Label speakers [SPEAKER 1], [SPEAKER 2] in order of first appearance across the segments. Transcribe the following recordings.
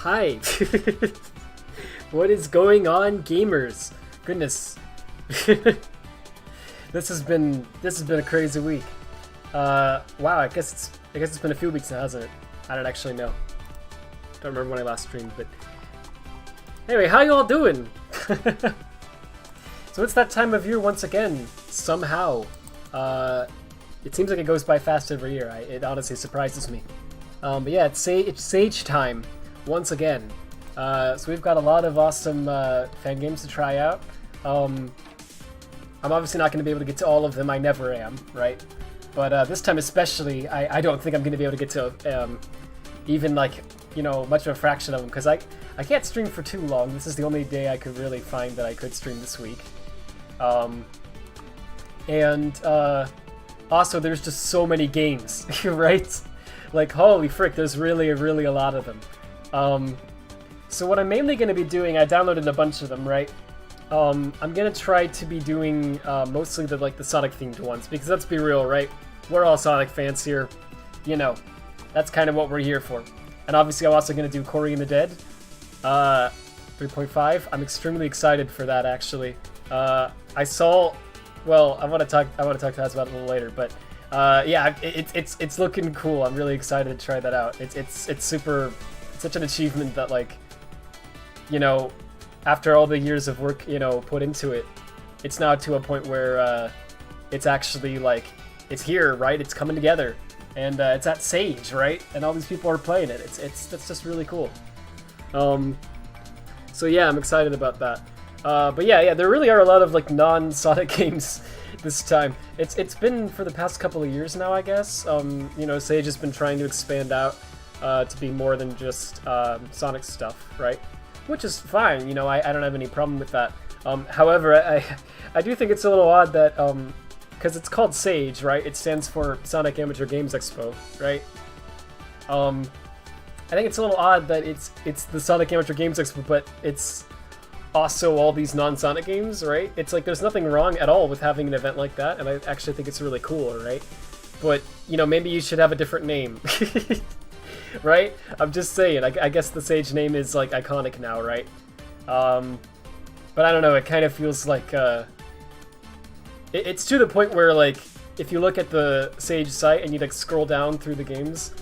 [SPEAKER 1] Hi. What is going on, gamers? Goodness. This has been a crazy week. Wow, I guess it's been a few weeks now, hasn't it? I don't actually know. Don't remember when I last streamed, but anyway, how you all doing? So it's that time of year once again, somehow. It seems like it goes by fast every year. It honestly surprises me. But yeah, it's Sage time once again. So we've got a lot of awesome fan games to try out. I'm obviously not going to be able to get to all of them. I never am, right? But this time especially, I don't think I'm going to be able to get to even like, you know, much of a fraction of them, because I can't stream for too long. This is the only day I could really find that I could stream this week. Also, there's just so many games, right? Like, holy frick, there's really a lot of them. So what I'm mainly going to be doing, I downloaded a bunch of them, right? I'm going to try to be doing mostly the Sonic-themed ones, because let's be real, right? We're all Sonic fans here. You know, that's kind of what we're here for. And obviously I'm also going to do Cory and the Dead 3.5. I'm extremely excited for that, actually. I saw... Well, I want to talk to Taz about it a little later, but yeah, it's looking cool. I'm really excited to try that out. It's such an achievement that, like, you know, after all the years of work, you know, put into it, it's now to a point where it's actually like it's here, right? It's coming together, and it's at Sage, right? And all these people are playing it. That's just really cool. So yeah, I'm excited about that. But yeah, there really are a lot of like non-Sonic games this time. It's been for the past couple of years now, I guess. You know, Sage has been trying to expand out to be more than just Sonic stuff, right? Which is fine. You know, I don't have any problem with that. However, I do think it's a little odd that because it's called Sage, right? It stands for Sonic Amateur Games Expo, right? I think it's a little odd that it's the Sonic Amateur Games Expo, but it's also all these non-Sonic games, right? It's like there's nothing wrong at all with having an event like that, and I actually think it's really cool, right? But, you know, maybe you should have a different name. Right? I'm just saying, I guess the Sage name is, like, iconic now, right? But I don't know, it kind of feels like, it's to the point where, like, if you look at the Sage site and you, like, scroll down through the games,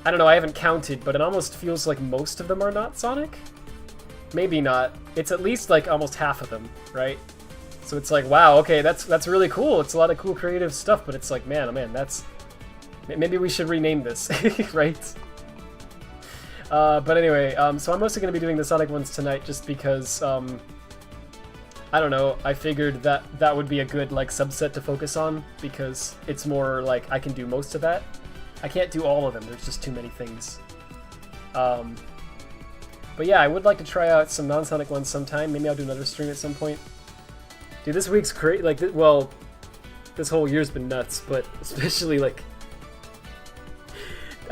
[SPEAKER 1] I don't know, I haven't counted, but it almost feels like most of them are not Sonic? Maybe not. It's at least, like, almost half of them, right? So it's like, wow, okay, that's really cool. It's a lot of cool creative stuff, but it's like, man, oh man, that's... Maybe we should rename this, right? But anyway, so I'm mostly going to be doing the Sonic ones tonight just because, I don't know, I figured that would be a good, like, subset to focus on, because it's more, like, I can do most of that. I can't do all of them, there's just too many things. But yeah, I would like to try out some non-Sonic ones sometime. Maybe I'll do another stream at some point. Dude, this week's crazy. Like, well, this whole year's been nuts, but especially, like,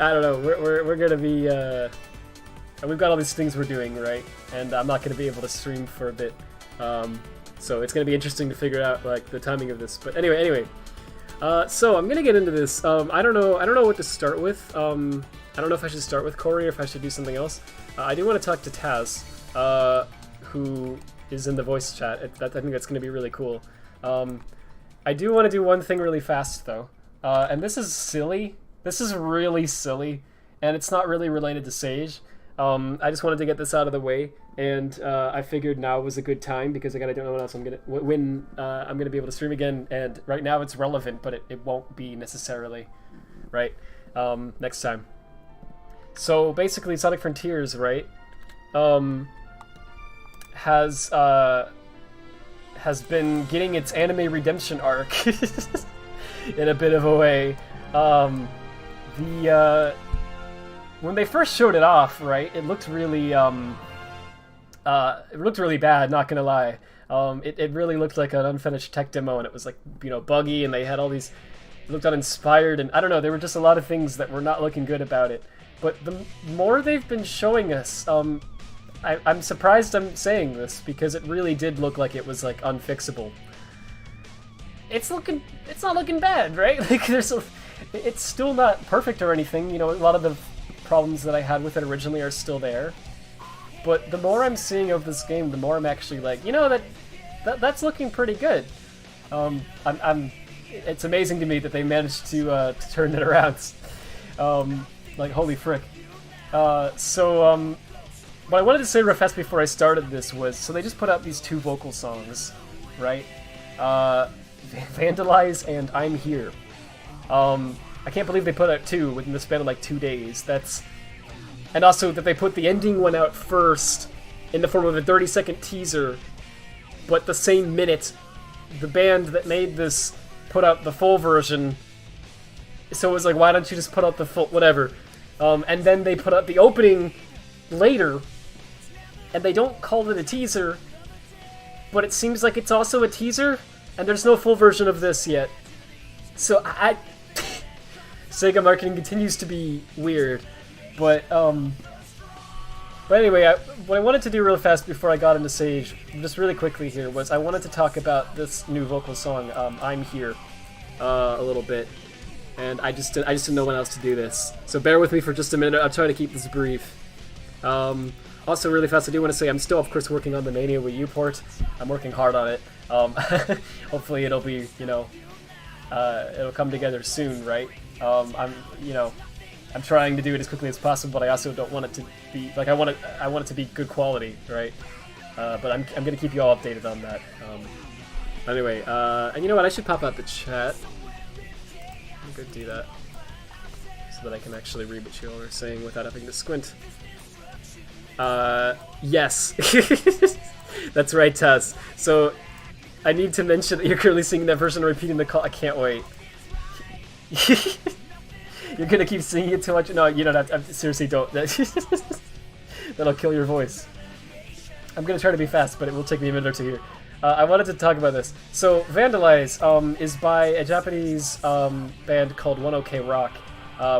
[SPEAKER 1] I don't know. We're gonna be. We've got all these things we're doing, right? And I'm not gonna be able to stream for a bit. So it's gonna be interesting to figure out like the timing of this. But anyway. So I'm gonna get into this. I don't know what to start with. I don't know if I should start with Cory or if I should do something else. I do want to talk to Taz, who is in the voice chat. I think that's going to be really cool. I do want to do one thing really fast, though. And this is silly. This is really silly, and it's not really related to Sage. I just wanted to get this out of the way, and I figured now was a good time, because I don't know what else I'm going to... when I'm going to be able to stream again, and right now it's relevant, but it won't be necessarily, right, next time. So basically, Sonic Frontiers, right, has been getting its anime redemption arc in a bit of a way. When they first showed it off, right, it looked really bad. Not gonna lie, it really looked like an unfinished tech demo, and it was like, you know, buggy, and they had all these. It looked uninspired, and I don't know. There were just a lot of things that were not looking good about it. But the more they've been showing us, I'm surprised I'm saying this, because it really did look like it was, like, unfixable. It's not looking bad, right? Like, it's still not perfect or anything. You know, a lot of the problems that I had with it originally are still there. But the more I'm seeing of this game, the more I'm actually like, you know, that's looking pretty good. It's amazing to me that they managed to turn it around. Like, holy frick. What I wanted to say real fast before I started this was, so they just put out these 2 vocal songs, right? Vandalize and I'm Here. I can't believe they put out 2 within the span of like 2 days. And also that they put the ending one out first in the form of a 30-second teaser, but the same minute the band that made this put out the full version. So it was like, why don't you just put out the full, whatever. And then they put out the opening later, and they don't call it a teaser, but it seems like it's also a teaser, and there's no full version of this yet. So Sega marketing continues to be weird, but anyway, what I wanted to do real fast before I got into Sage, just really quickly here, was I wanted to talk about this new vocal song, I'm Here, a little bit. And I just didn't know when else to do this. So bear with me for just a minute. I'll try to keep this brief. Also, really fast, I do want to say I'm still, of course, working on the Mania Wii U port. I'm working hard on it. Hopefully it'll be, you know, it'll come together soon, right? I'm trying to do it as quickly as possible, but I also don't want it to be, like, I want it to be good quality, right? But I'm gonna keep you all updated on that. Anyway, and you know what? I should pop out the chat. I'm gonna do that so that I can actually read what you all are saying without having to squint. Yes. That's right, Taz. So, I need to mention that you're currently singing that version and repeating the call. I can't wait. You're gonna keep singing it too much? No, you don't have to. Seriously, don't. That'll kill your voice. I'm gonna try to be fast, but it will take me a minute or two here. I wanted to talk about this. So, Vandalize is by a Japanese band called 1OK Rock,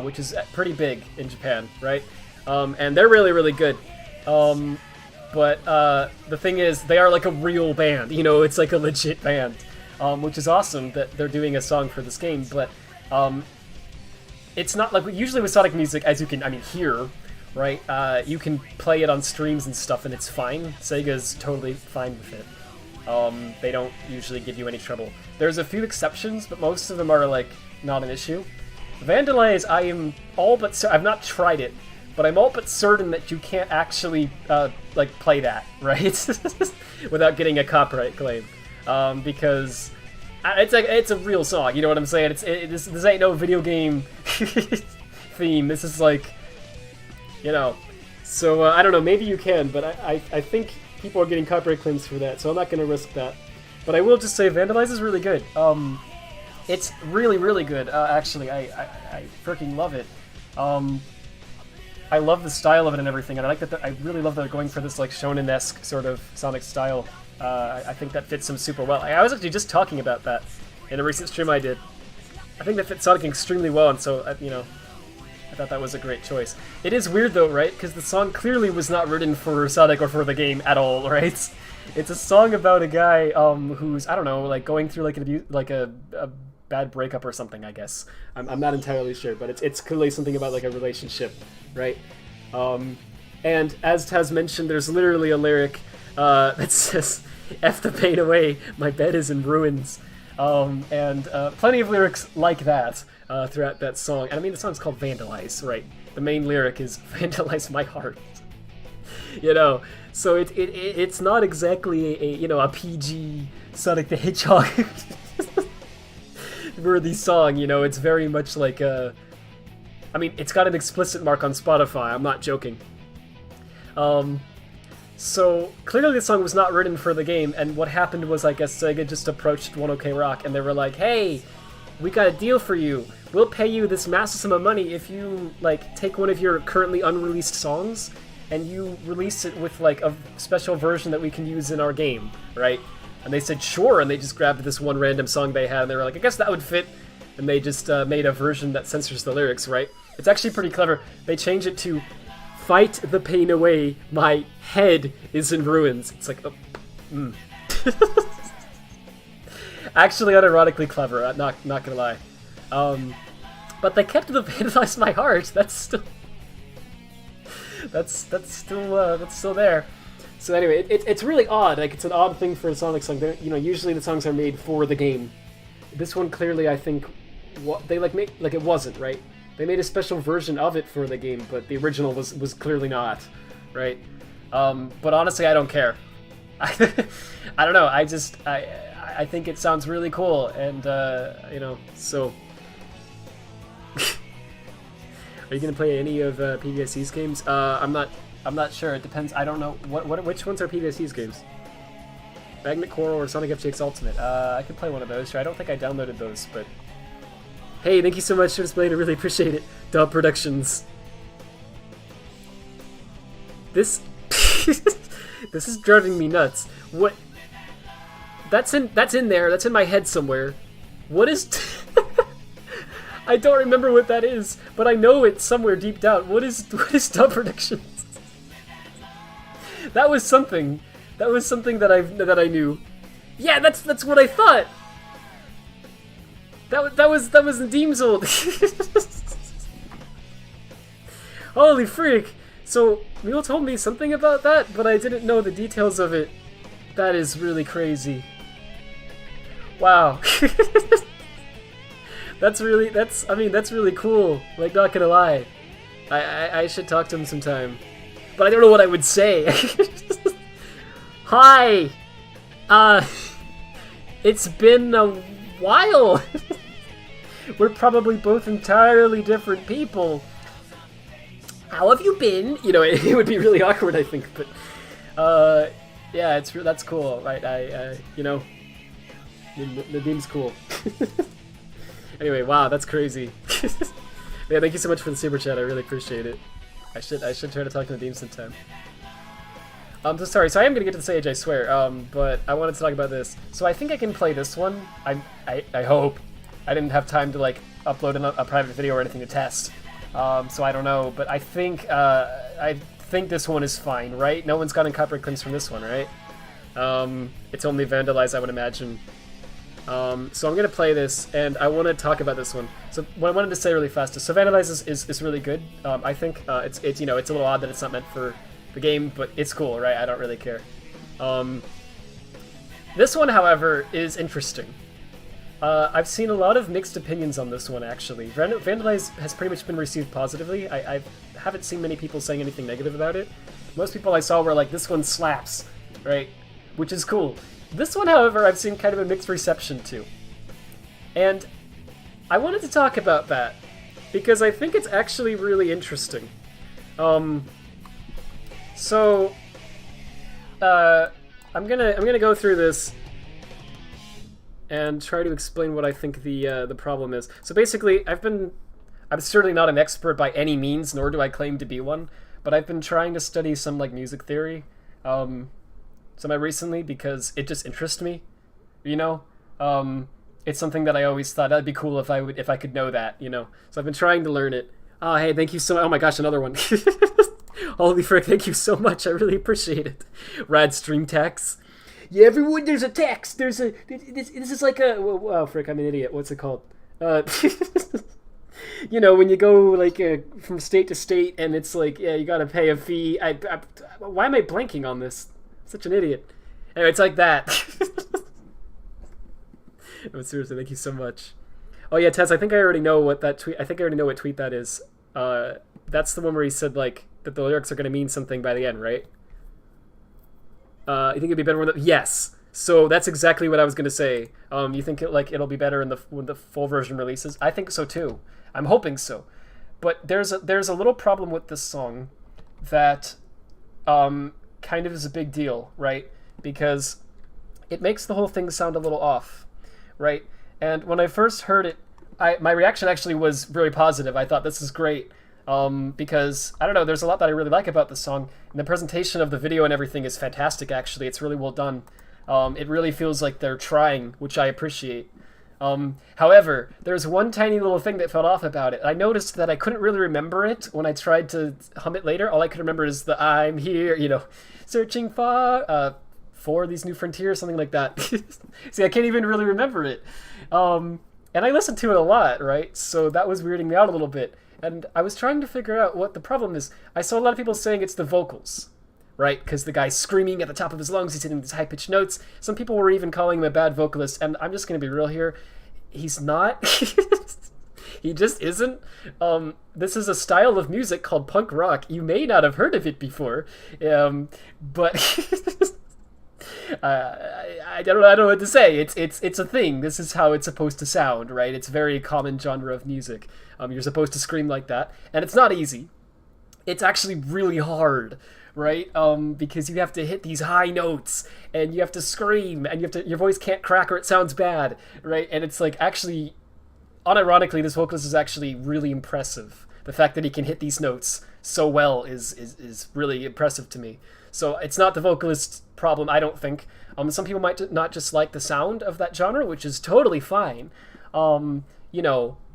[SPEAKER 1] which is pretty big in Japan, right? And they're really, really good. But the thing is, they are like a real band. You know, it's like a legit band, which is awesome that they're doing a song for this game. But it's not like usually with Sonic music, as you can, hear, right? You can play it on streams and stuff, and it's fine. Sega's totally fine with it. They don't usually give you any trouble. There's a few exceptions, but most of them are like not an issue. Vandalize, I am all but I've not tried it, but I'm all but certain that you can't actually like play that, right? Without getting a copyright claim, because it's a real song. You know what I'm saying? This ain't no video game theme. This is like, you know. So I don't know. Maybe you can, but I think people are getting copyright claims for that, so I'm not going to risk that. But I will just say Vandalize is really good. It's really, really good. Actually, I freaking love it. I love the style of it and everything, and I like that. I really love that they're going for this like shonen-esque sort of Sonic style. I think that fits him super well. I was actually just talking about that in a recent stream I did. I think that fits Sonic extremely well, and so you know, I thought that was a great choice. It is weird though, right? Because the song clearly was not written for Sonic or for the game at all, right? It's a song about a guy who's, I don't know, like going through like a bad breakup or something, I guess. I'm not entirely sure, but it's clearly something about like a relationship, right? And as Taz mentioned, there's literally a lyric that says, "F the pain away, my bed is in ruins." And plenty of lyrics like that throughout that song. And I mean, the song's called Vandalize, right? The main lyric is "Vandalize my heart." You know, so it's not exactly a PG Sonic the Hedgehog worthy song. You know, it's very much like a. I mean, it's got an explicit mark on Spotify. I'm not joking. So clearly the song was not written for the game, and what happened was, I guess Sega just approached 1OK Rock, and they were like, "Hey, we got a deal for you. We'll pay you this massive sum of money if you like take one of your currently unreleased songs and you release it with like a special version that we can use in our game, right?" And they said sure, and they just grabbed this one random song they had, and they were like, "I guess that would fit," and they just made a version that censors the lyrics, right? It's actually pretty clever. They changed it to "Fight the pain away, my head is in ruins." It's like, actually unironically clever, not gonna lie. But they kept the "Vandalize my heart." That's still that's still there. So anyway, it's really odd. Like, it's an odd thing for a Sonic song. Usually the songs are made for the game. This one clearly, I think, they it wasn't, right? They made a special version of it for the game, but the original was clearly not, right? But honestly, I don't care. I don't know. I think it sounds really cool, and so. Are you gonna play any of PBSC's games? I'm not sure. It depends. I don't know which ones are PBSC's games. Magnet Coral or Sonic FGX Ultimate. I could play one of those. Sure. I don't think I downloaded those, but hey, thank you so much for displaying. I really appreciate it. Dub Productions. This this is driving me nuts. What? That's in there. That's in my head somewhere. What is? I don't remember what that is, but I know it's somewhere deep down. What is Dub Productions? That was something. That was something that I knew. Yeah, that's what I thought. That was Deemsold. Holy freak! So Mule told me something about that, but I didn't know the details of it. That is really crazy. Wow. That's really cool. Like, not gonna lie. I should talk to him sometime. But I don't know what I would say. Hi! It's been a while! We're probably both entirely different people. How have you been? It would be really awkward, I think, but... yeah, that's cool, right? Nadim's cool. Anyway, wow, that's crazy. Yeah, thank you so much for the super chat. I really appreciate it. I should try to talk to Nadim sometime. So sorry. So I am gonna get to the stage, I swear. But I wanted to talk about this. So I think I can play this one. I hope. I didn't have time to like upload a private video or anything to test. So I don't know. But I think this one is fine, right? No one's gotten copyright claims from this one, right? It's only vandalized, I would imagine. So I'm gonna play this, and I want to talk about this one. So what I wanted to say really fast is, so Vandalize is really good. I think it's it's a little odd that it's not meant for the game, but it's cool, right? I don't really care. This one, however, is interesting. I've seen a lot of mixed opinions on this one, actually. Vandalize has pretty much been received positively. I haven't seen many people saying anything negative about it. Most people I saw were like, this one slaps, right? Which is cool. This one, however, I've seen kind of a mixed reception to. And I wanted to talk about that because I think it's actually really interesting. I'm gonna go through this and try to explain what I think the problem is. So basically, I'm certainly not an expert by any means, nor do I claim to be one, but I've been trying to study some like music theory. Recently because it just interests me, it's something that I always thought that'd be cool if I could know that, So I've been trying to learn it. Oh, hey, thank you so much. Oh my gosh, another one. Holy frick, thank you so much. I really appreciate it. Rad stream tax. Yeah, everyone, there's a tax. This is like a, wow, frick, I'm an idiot. What's it called? When you go like from state to state and it's like, yeah, you gotta pay a fee. Why am I blanking on this? Such an idiot. Anyway, it's like that. No, seriously, thank you so much. Oh yeah, Tess, I think I already know what that tweet. I think I already know what tweet that is. That's the one where he said like that the lyrics are going to mean something by the end, right? You think it'd be better when yes. So that's exactly what I was going to say. You think it'll be better when the full version releases? I think so too. I'm hoping so. But there's a little problem with this song that kind of is a big deal, right? Because it makes the whole thing sound a little off, right? And when I first heard it, my reaction actually was very positive. I thought this is great because, I don't know, there's a lot that I really like about the song, and the presentation of the video and everything is fantastic, actually. It's really well done. It really feels like they're trying, which I appreciate. However, there's one tiny little thing that felt off about it. I noticed that I couldn't really remember it when I tried to hum it later. All I could remember is the I'm here, searching for these new frontiers, something like that. See, I can't even really remember it. And I listened to it a lot, right? So that was weirding me out a little bit. And I was trying to figure out what the problem is. I saw a lot of people saying it's the vocals, right? Because the guy's screaming at the top of his lungs, he's hitting these high-pitched notes. Some people were even calling him a bad vocalist, and I'm just going to be real here. He's not. He just isn't. This is a style of music called punk rock. You may not have heard of it before, but I don't know what to say. It's a thing. This is how it's supposed to sound, right? It's a very common genre of music. You're supposed to scream like that, and it's not easy. It's actually really hard, right? Because you have to hit these high notes, and you have to scream, and your voice can't crack or it sounds bad, right? And it's like, actually, unironically, this vocalist is actually really impressive. The fact that he can hit these notes so well is really impressive to me. So it's not the vocalist's problem, I don't think. Some people might not just like the sound of that genre, which is totally fine.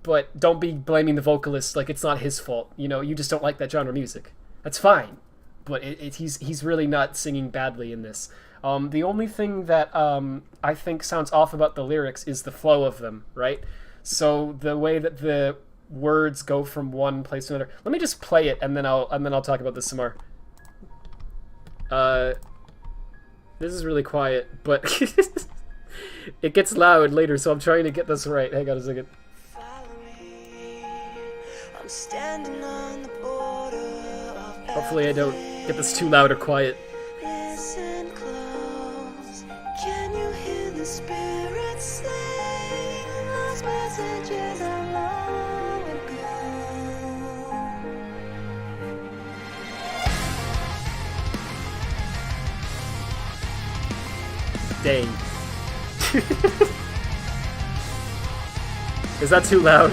[SPEAKER 1] But don't be blaming the vocalist like it's not his fault. You just don't like that genre of music. That's fine. But he's really not singing badly in this. The only thing that I think sounds off about the lyrics is the flow of them, right? So the way that the words go from one place to another. Let me just play it, and then I'll talk about this some more. This is really quiet, but it gets loud later, so I'm trying to get this right. Hang on a second. Standing on the border of hopefully I don't get this too loud or quiet. Listen close. Can you hear the spirits sing lost messages of long ago? Dang. Is that too loud?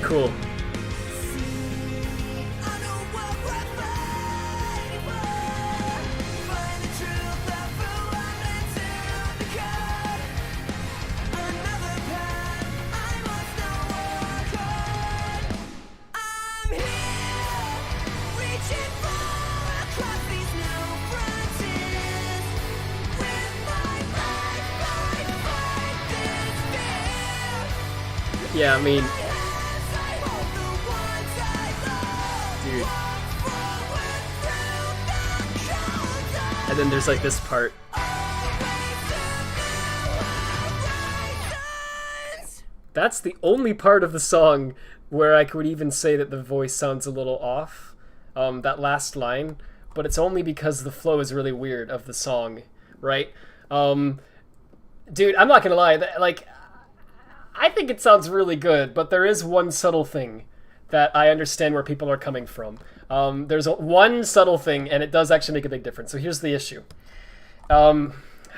[SPEAKER 1] Cool. Yeah, I mean, dude. And then there's like this part. That's the only part of the song where I could even say that the voice sounds a little off. That last line, but it's only because the flow is really weird of the song, right? Dude, I'm not gonna lie, I think it sounds really good, but there is one subtle thing that I understand where people are coming from. There's one subtle thing, and it does actually make a big difference. So here's the issue. How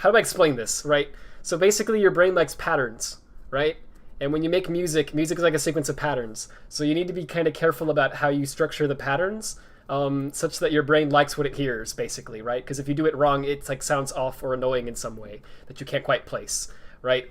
[SPEAKER 1] do I explain this, right? So basically your brain likes patterns, right? And when you make music, music is like a sequence of patterns. So you need to be kind of careful about how you structure the patterns, such that your brain likes what it hears, basically, right? Because if you do it wrong, it's like sounds off or annoying in some way that you can't quite place, right?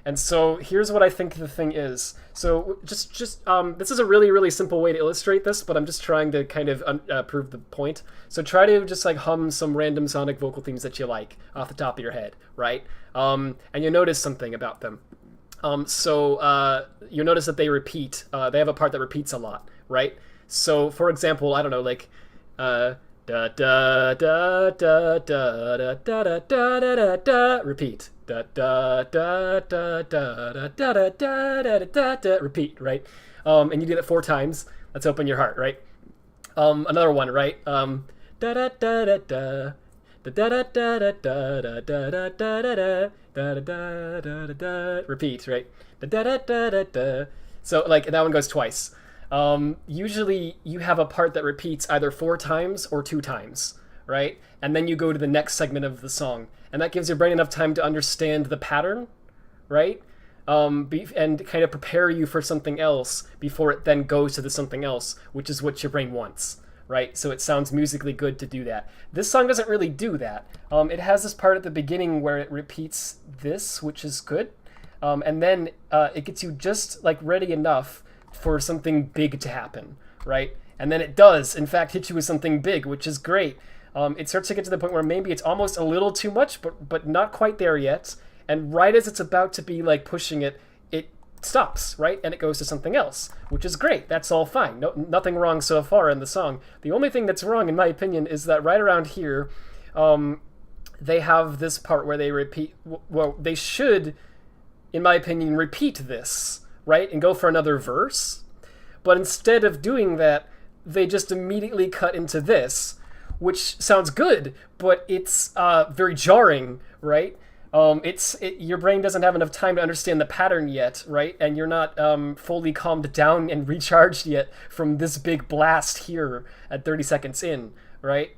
[SPEAKER 1] And so here's what I think the thing is. So just this is a really, really simple way to illustrate this, but I'm just trying to kind of prove the point. So try to just like hum some random sonic vocal themes that you like off the top of your head, right? And you'll notice something about them. You'll notice that they repeat. They have a part that repeats a lot, right? So for example, I don't know, like da da da da da da da da da da da repeat. Da da da da da da da da da da da repeat, right? And you do that 4 times. Let's open your heart, right? Another one, right? Da da da da da da da da da da da da da da da da da repeat, right? Da da da da da. So like that one goes twice. Usually you have a part that repeats either 4 times or 2 times, right? And then you go to the next segment of the song. And that gives your brain enough time to understand the pattern, right? And kind of prepare you for something else before it then goes to the something else, which is what your brain wants, right? So it sounds musically good to do that. This song doesn't really do that. It has this part at the beginning where it repeats this, which is good. And then it gets you just like ready enough for something big to happen, right? And then it does, in fact, hit you with something big, which is great. It starts to get to the point where maybe it's almost a little too much, but not quite there yet. And right as it's about to be like pushing it, it stops, right? And it goes to something else, which is great. That's all fine. Nothing wrong so far in the song. The only thing that's wrong, in my opinion, is that right around here, they have this part where they repeat. Well, they should, in my opinion, repeat this, right? And go for another verse. But instead of doing that, they just immediately cut into this, which sounds good, but it's very jarring, right? Your brain doesn't have enough time to understand the pattern yet, right? And you're not fully calmed down and recharged yet from this big blast here at 30 seconds in, right?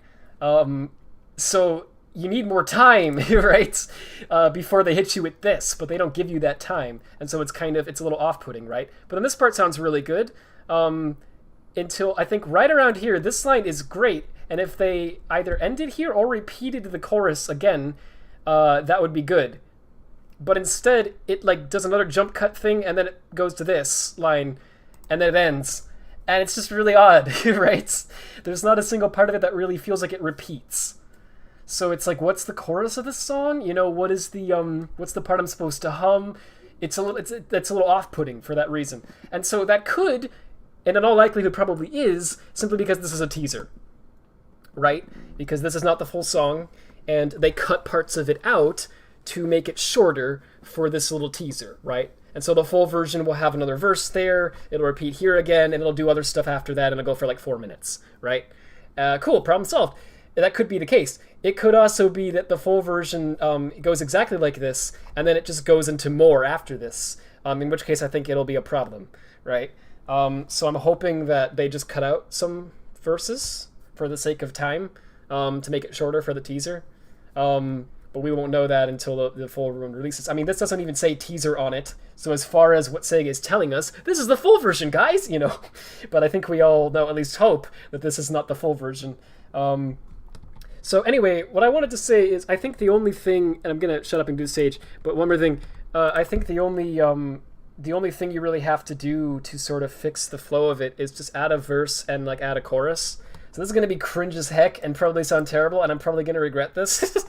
[SPEAKER 1] So you need more time, right? Before they hit you with this, but they don't give you that time. And so it's a little off-putting, right? But then this part sounds really good. Until I think right around here, this line is great. And if they either ended here or repeated the chorus again, that would be good. But instead, it like does another jump cut thing, and then it goes to this line, and then it ends. And it's just really odd, right? There's not a single part of it that really feels like it repeats. So it's like, what's the chorus of this song? You know, what's the part I'm supposed to hum? It's a little off-putting for that reason. And so that could, and in all likelihood probably is, simply because this is a teaser, right? Because this is not the full song, and they cut parts of it out to make it shorter for this little teaser, right? And so the full version will have another verse there, it'll repeat here again, and it'll do other stuff after that, and it'll go for like 4 minutes, right? Cool, problem solved. That could be the case. It could also be that the full version goes exactly like this, and then it just goes into more after this, in which case I think it'll be a problem, right? So I'm hoping that they just cut out some verses for the sake of time, to make it shorter for the teaser. But we won't know that until the full one releases. I mean, this doesn't even say teaser on it, so as far as what Sega is telling us, this is the full version, guys, you know. But I think we all know, at least hope, that this is not the full version. So anyway, what I wanted to say is, I think the only thing, and I'm gonna shut up and do the stage, but one more thing, I think the only thing you really have to do to sort of fix the flow of it is just add a verse and like add a chorus. So this is gonna be cringe as heck and probably sound terrible, and I'm probably gonna regret this.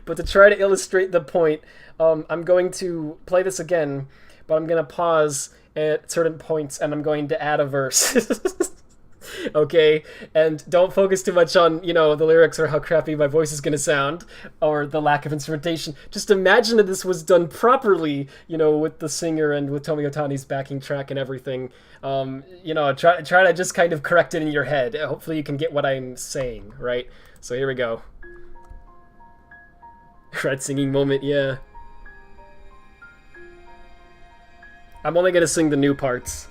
[SPEAKER 1] But to try to illustrate the point, I'm going to play this again, but I'm gonna pause at certain points and I'm going to add a verse. Okay, and don't focus too much on, you know, the lyrics or how crappy my voice is going to sound or the lack of instrumentation. Just imagine that this was done properly, you know, with the singer and with Tomi Otani's backing track and everything. You know, try to just kind of correct it in your head. Hopefully you can get what I'm saying, right? So here we go. Red singing moment, yeah. I'm only going to sing the new parts.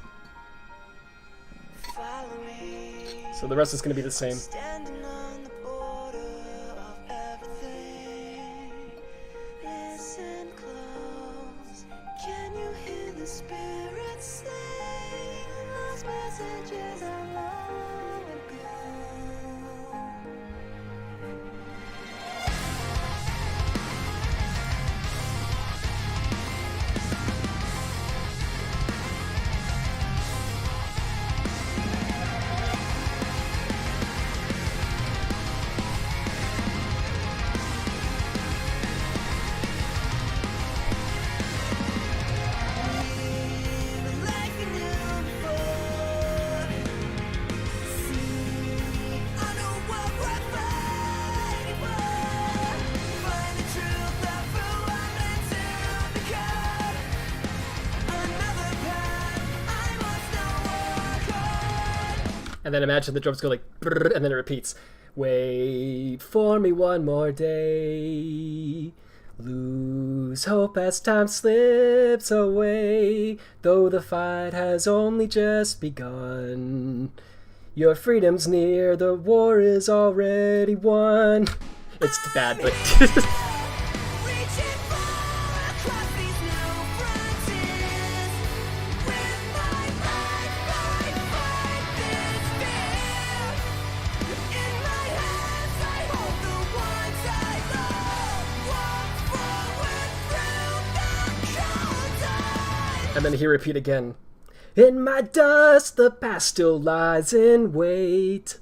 [SPEAKER 1] So the rest is going to be the same.
[SPEAKER 2] Standing on the border of everything. Listen close. Can you hear the spirits sing? Lost messages are long ago.
[SPEAKER 1] And then imagine the drums go like, brrr, and then it repeats. Wait for me one more day. Lose hope as time slips away. Though the fight has only just begun. Your freedom's near, the war is already won. It's bad, but... And then he repeat again. In my dust, the past still lies in wait,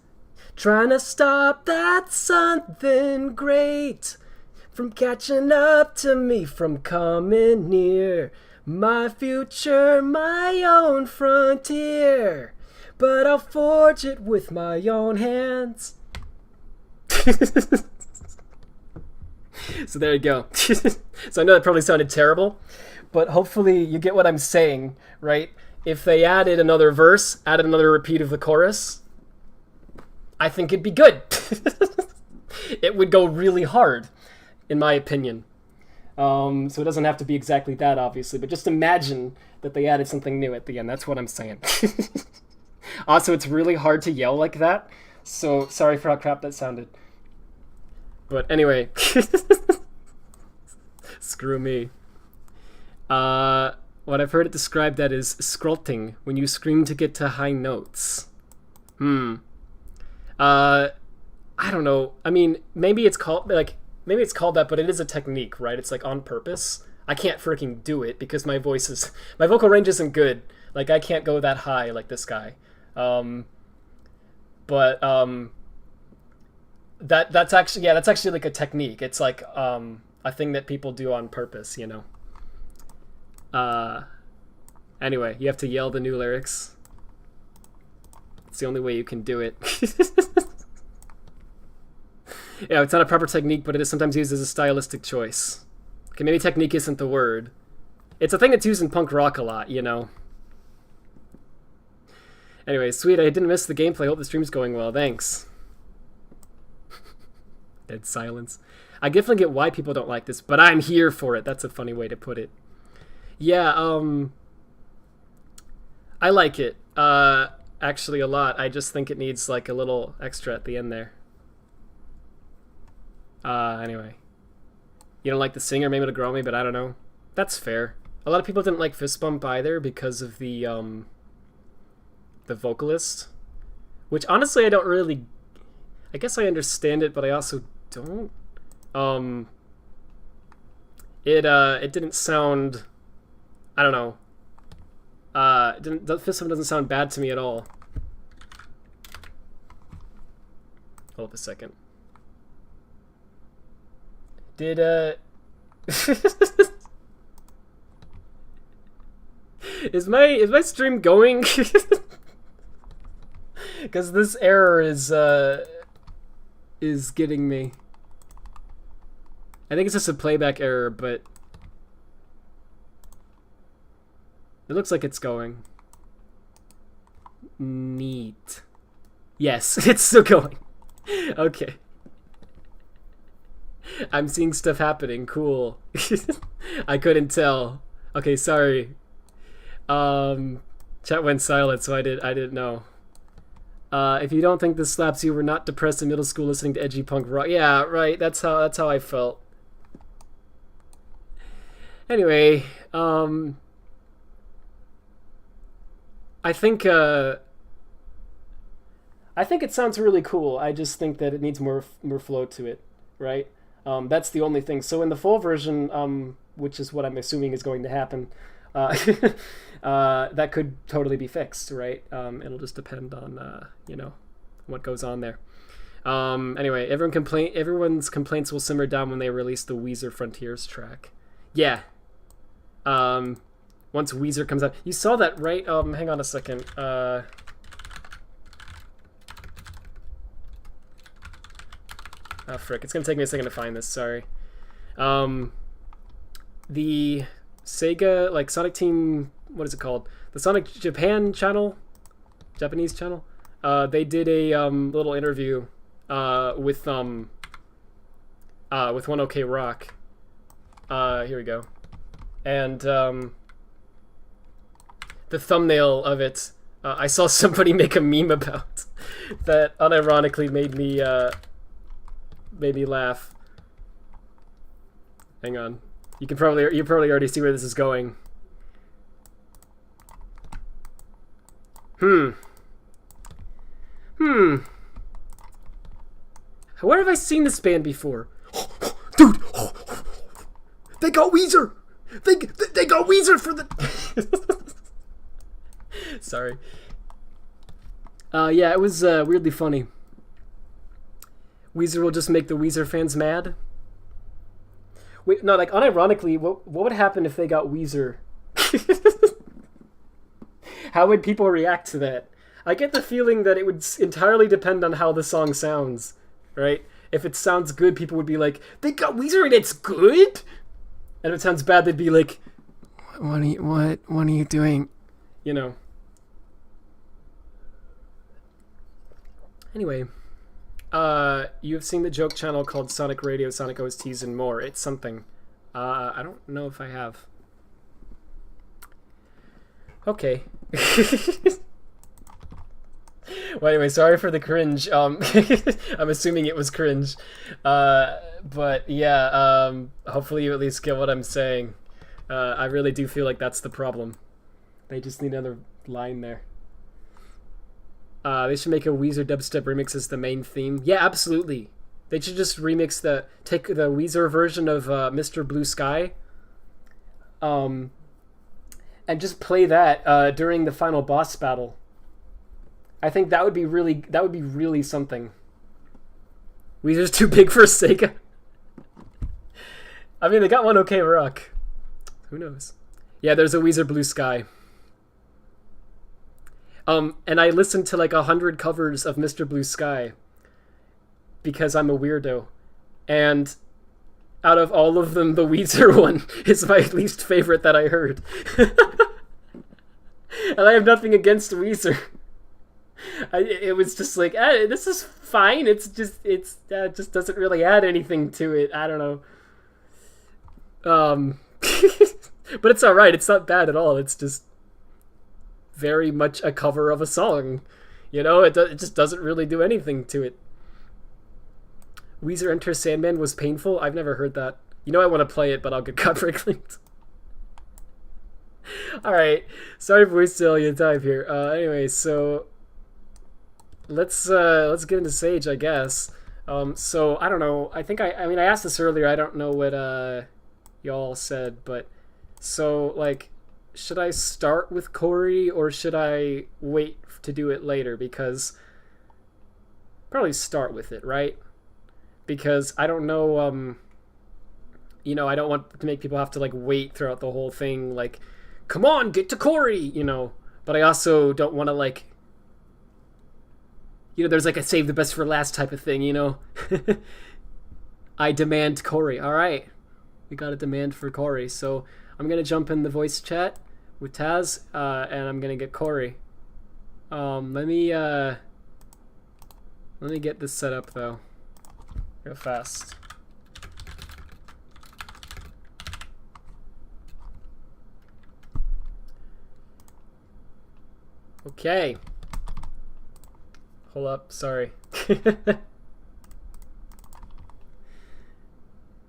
[SPEAKER 1] trying to stop that something great from catching up to me, from coming near. My future, my own frontier, but I'll forge it with my own hands. So there you go. So I know that probably sounded terrible, but hopefully you get what I'm saying, right? If they added another verse, added another repeat of the chorus, I think it'd be good. It would go really hard, in my opinion. So it doesn't have to be exactly that, obviously, but just imagine that they added something new at the end. That's what I'm saying. Also, it's really hard to yell like that, so sorry for how crap that sounded. But anyway, screw me. What I've heard it described that is scrolting, when you scream to get to high notes. I don't know. I mean, maybe it's called that, but it is a technique, right? It's like on purpose. I can't freaking do it because my vocal range isn't good. Like, I can't go that high like this guy. That's actually like a technique. It's like a thing that people do on purpose, you know. Anyway, you have to yell the new lyrics. It's the only way you can do it. Yeah, it's not a proper technique, but it is sometimes used as a stylistic choice. Okay, maybe technique isn't the word. It's a thing that's used in punk rock a lot, you know. Anyway, sweet, I didn't miss the gameplay. Hope the stream's going well. Thanks. Dead silence. I definitely get why people don't like this, but I'm here for it. That's a funny way to put it. Yeah, I like it, actually a lot. I just think it needs like a little extra at the end there. Anyway. You don't like the singer, maybe it'll grow me, but I don't know. That's fair. A lot of people didn't like Fist Bump either because of the vocalist. Which, honestly, I don't really... I guess I understand it, but I also don't. It didn't sound... I don't know. The Fist Bump doesn't sound bad to me at all. Hold up a second. Did, Is my stream going? Because this error is getting me. I think it's just a playback error, but it looks like it's going. Neat. Yes, it's still going. Okay. I'm seeing stuff happening. Cool. I couldn't tell. Okay, sorry. Chat went silent, so I didn't know. If you don't think this slaps, you were not depressed in middle school listening to edgy punk rock. Yeah, right. That's how I felt. Anyway, I think it sounds really cool. I just think that it needs more flow to it, right? That's the only thing. So in the full version, which is what I'm assuming is going to happen, that could totally be fixed, right? It'll just depend on you know, what goes on there. Anyway, everyone's complaints will simmer down when they release the Weezer Frontiers track. Yeah. Once Weezer comes out, you saw that, right? Hang on a second. Oh, frick. It's going to take me a second to find this. Sorry. The Sega, like, Sonic Team... What is it called? The Sonic Japan channel? Japanese channel? They did a little interview with 1OK Rock. Here we go. And the thumbnail of it, I saw somebody make a meme about that unironically made me laugh. Hang on. You probably already see where this is going. Where have I seen this band before? Dude! They got Weezer! They got Weezer for the... Sorry. Yeah, it was weirdly funny. Weezer will just make the Weezer fans mad. Wait, no, like unironically, what would happen if they got Weezer? How would people react to that? I get the feeling that it would entirely depend on how the song sounds, right? If it sounds good, people would be like, "They got Weezer and it's good." And if it sounds bad, they'd be like, "What are you doing?" You know. Anyway, you have seen the joke channel called Sonic Radio, Sonic OSTs, and more. It's something. I don't know if I have. Okay. Well, anyway, sorry for the cringe. I'm assuming it was cringe. But yeah, hopefully you at least get what I'm saying. I really do feel like that's the problem. They just need another line there. They should make a Weezer dubstep remix as the main theme. Yeah, absolutely. They should just take the Weezer version of Mr. Blue Sky, and just play that during the final boss battle. I think that would be really something. Weezer's too big for Sega. I mean, they got one OK Rock. Who knows? Yeah, there's a Weezer Blue Sky. And I listened to like 100 covers of Mr. Blue Sky because I'm a weirdo. And out of all of them, the Weezer one is my least favorite that I heard. And I have nothing against Weezer. It was just like, this is fine. It just doesn't really add anything to it. I don't know. But it's alright. It's not bad at all. It's just very much a cover of a song. You know, it just doesn't really do anything to it. Weezer Enter Sandman was painful? I've never heard that. You know I want to play it, but I'll get copyright claimed. Alright, sorry for wasting all your time here. Anyway, so let's get into Sage, I guess. So I don't know. I think I mean I asked this earlier. I don't know what y'all said, but so like, should I start with Cory or should I wait to do it later? Because probably start with it, right? Because I don't know. You know, I don't want to make people have to like wait throughout the whole thing. Like, come on, get to Cory, you know. But I also don't want to like, you know, there's like a save the best for last type of thing, you know. I demand Cory. All right, we got a demand for Cory, so I'm gonna jump in the voice chat with Taz, and I'm gonna get Cory. Let me get this set up though, real fast. Okay. Hold up, sorry.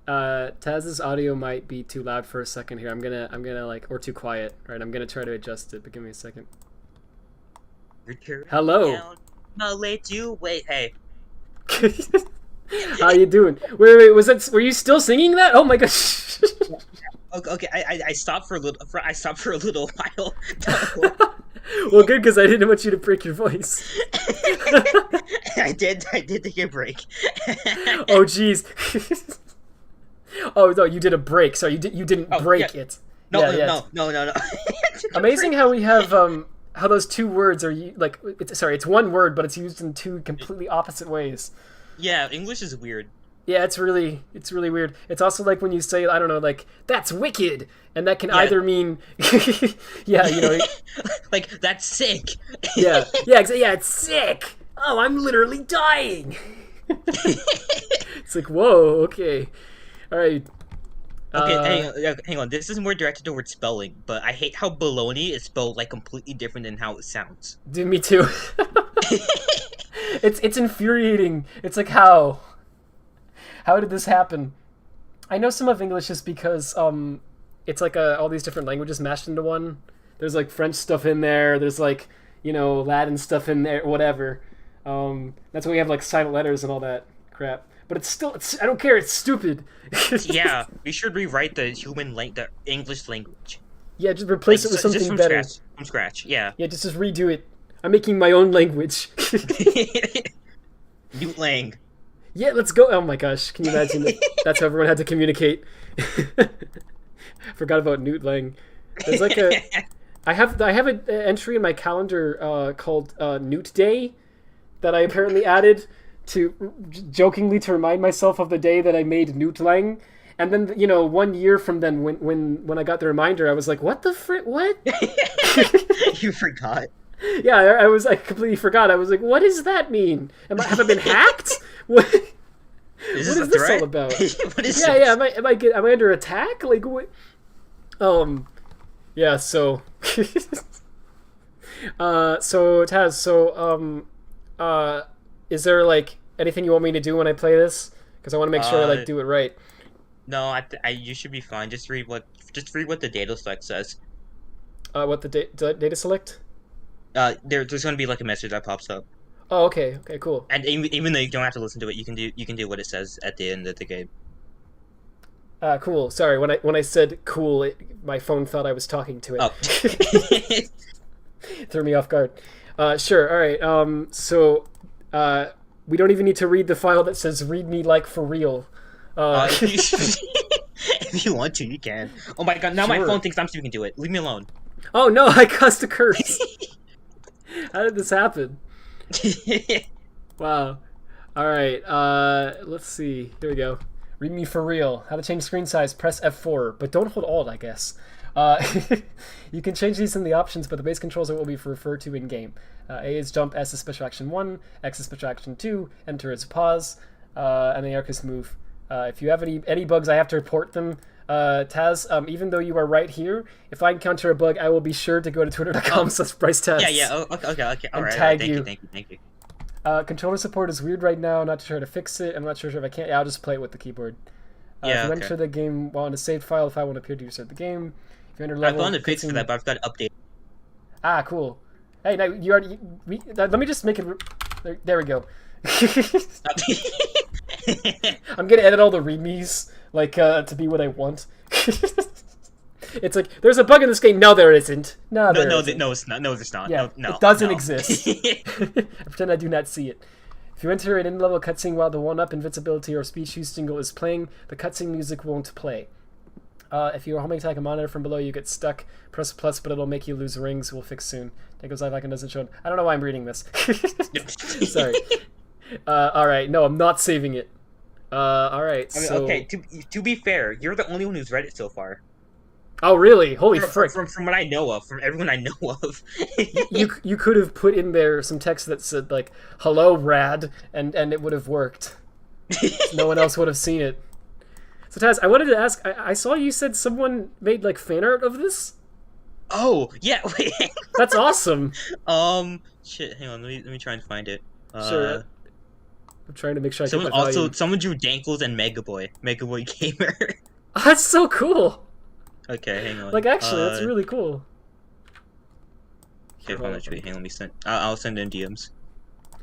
[SPEAKER 1] Taz's audio might be too loud for a second here. I'm gonna like, or too quiet, right? I'm gonna try to adjust it, but give me a second. Hello.
[SPEAKER 3] No, let you wait. Hey.
[SPEAKER 1] How you doing? Wait, were you still singing that? Oh my gosh.
[SPEAKER 3] Okay, I stopped for a little. I stopped for a little while.
[SPEAKER 1] Well, good, because I didn't want you to break your voice.
[SPEAKER 3] I did take a break.
[SPEAKER 1] Oh jeez. Oh no, you did a break. Sorry, you didn't break it.
[SPEAKER 3] No.
[SPEAKER 1] Amazing how we have how those two words are like. It's one word, but it's used in two completely opposite ways.
[SPEAKER 3] Yeah, English is weird.
[SPEAKER 1] Yeah, it's really weird. It's also like when you say, I don't know, like, that's wicked, and that can either mean, yeah, you know,
[SPEAKER 3] like, that's sick.
[SPEAKER 1] yeah, it's sick. Oh, I'm literally dying. It's like, whoa, okay, all right.
[SPEAKER 3] Okay, hang on. This is more directed towards spelling, but I hate how baloney is spelled like completely different than how it sounds.
[SPEAKER 1] Dude, me too. It's infuriating. It's like, how did this happen? I know some of English is because it's like all these different languages mashed into one. There's like French stuff in there. There's like, you know, Latin stuff in there. Whatever. That's why we have like silent letters and all that crap. But it's I don't care. It's stupid.
[SPEAKER 3] Yeah, we should rewrite the English language.
[SPEAKER 1] Yeah, just replace it with something
[SPEAKER 3] from
[SPEAKER 1] better.
[SPEAKER 3] Scratch. From scratch, yeah.
[SPEAKER 1] Yeah, just redo it. I'm making my own language.
[SPEAKER 3] Newt Lang.
[SPEAKER 1] Yeah, let's go. Oh my gosh, can you imagine that? That's how everyone had to communicate. Forgot about Newt Lang. There's like a... I have an entry in my calendar called Newt Day that I apparently added to jokingly to remind myself of the day that I made Newt Lang. And then, 1 year from then, when I got the reminder, I was like, what the frick? What?
[SPEAKER 3] You forgot.
[SPEAKER 1] Yeah, I completely forgot. I was like, what does that mean? Have I been hacked? What is this all about?
[SPEAKER 3] What is
[SPEAKER 1] yeah,
[SPEAKER 3] this?
[SPEAKER 1] yeah. Am I under attack? Like what? Yeah. So, so Taz. Is there like anything you want me to do when I play this? Because I want to make sure I like do it right.
[SPEAKER 3] No, you should be fine. Just read what the data select says.
[SPEAKER 1] What the data select?
[SPEAKER 3] There's going to be like a message that pops up.
[SPEAKER 1] Oh, okay. Okay, cool.
[SPEAKER 3] And even though you don't have to listen to it, you can do what it says at the end of the game.
[SPEAKER 1] Cool. Sorry, when I said cool, my phone thought I was talking to it.
[SPEAKER 3] Oh.
[SPEAKER 1] Threw me off guard. Sure. All right. So, we don't even need to read the file that says "read me like for real."
[SPEAKER 3] If you want to, you can. Oh my god! Now
[SPEAKER 1] Sure.
[SPEAKER 3] my phone thinks I'm speaking to it. Leave me alone.
[SPEAKER 1] Oh no! I caused a curse. How did this happen? Wow. All right. Let's see. Here we go. Read me for real. How to change screen size? Press F4, but don't hold Alt, I guess. You can change these in the options, but the base controls are what will be referred to in game. A is jump, S is special action 1, X is special action 2, Enter is pause, and the arc is move. If you have any bugs, I have to report them. Taz, even though you are right here, if I encounter a bug, I will be sure to go to twitter.com/BryceTaz.
[SPEAKER 3] Yeah. Oh, okay. All right.
[SPEAKER 1] Tag
[SPEAKER 3] Thank
[SPEAKER 1] you.
[SPEAKER 3] Thank you.
[SPEAKER 1] Controller support is weird right now. I'm not sure how to fix it. I'm not sure if I can't. Yeah, I'll just play it with the keyboard.
[SPEAKER 3] Yeah,
[SPEAKER 1] If you
[SPEAKER 3] okay.
[SPEAKER 1] enter the game while in a saved file, if I won't appear to restart the game. If you enter
[SPEAKER 3] I've
[SPEAKER 1] level,
[SPEAKER 3] gone to fix
[SPEAKER 1] cutscene-
[SPEAKER 3] that, but I've got to update.
[SPEAKER 1] Ah, cool. Hey, now you already. Let me just make it. There we go. I'm gonna edit all the readmes to be what I want. It's like there's a bug in this game. No, there isn't. No, there isn't.
[SPEAKER 3] No, it's not. No, it's not.
[SPEAKER 1] Yeah,
[SPEAKER 3] No,
[SPEAKER 1] it doesn't
[SPEAKER 3] no.
[SPEAKER 1] exist. I pretend I do not see it. If you enter an in-level cutscene while the one-up invincibility or speed shoes jingle is playing, the cutscene music won't play. If you're homing attack a monitor from below, you get stuck. Press plus, but it'll make you lose rings. We'll fix soon. That goes live icon doesn't show. I don't know why I'm reading this. Sorry. All right. No, I'm not saving it. All right.
[SPEAKER 3] I mean,
[SPEAKER 1] so...
[SPEAKER 3] okay. To be fair, you're the only one who's read it so far.
[SPEAKER 1] Oh, really? Holy frick!
[SPEAKER 3] From what I know of, from everyone I know of.
[SPEAKER 1] You could have put in there some text that said like "Hello, Rad," and it would have worked. No one else would have seen it. So Taz, I wanted to ask. I saw you said someone made like fan art of this.
[SPEAKER 3] Oh yeah. Wait.
[SPEAKER 1] That's awesome.
[SPEAKER 3] Shit. Hang on. Let me try and find it.
[SPEAKER 1] Sure. I'm trying to make sure I
[SPEAKER 3] Someone
[SPEAKER 1] get the value.
[SPEAKER 3] someone drew Dankles and Mega Boy Gamer.
[SPEAKER 1] Oh, that's so cool.
[SPEAKER 3] Okay, hang on.
[SPEAKER 1] Like actually, that's really cool.
[SPEAKER 3] Okay, hold on, hang on, let me send. I'll send in DMs.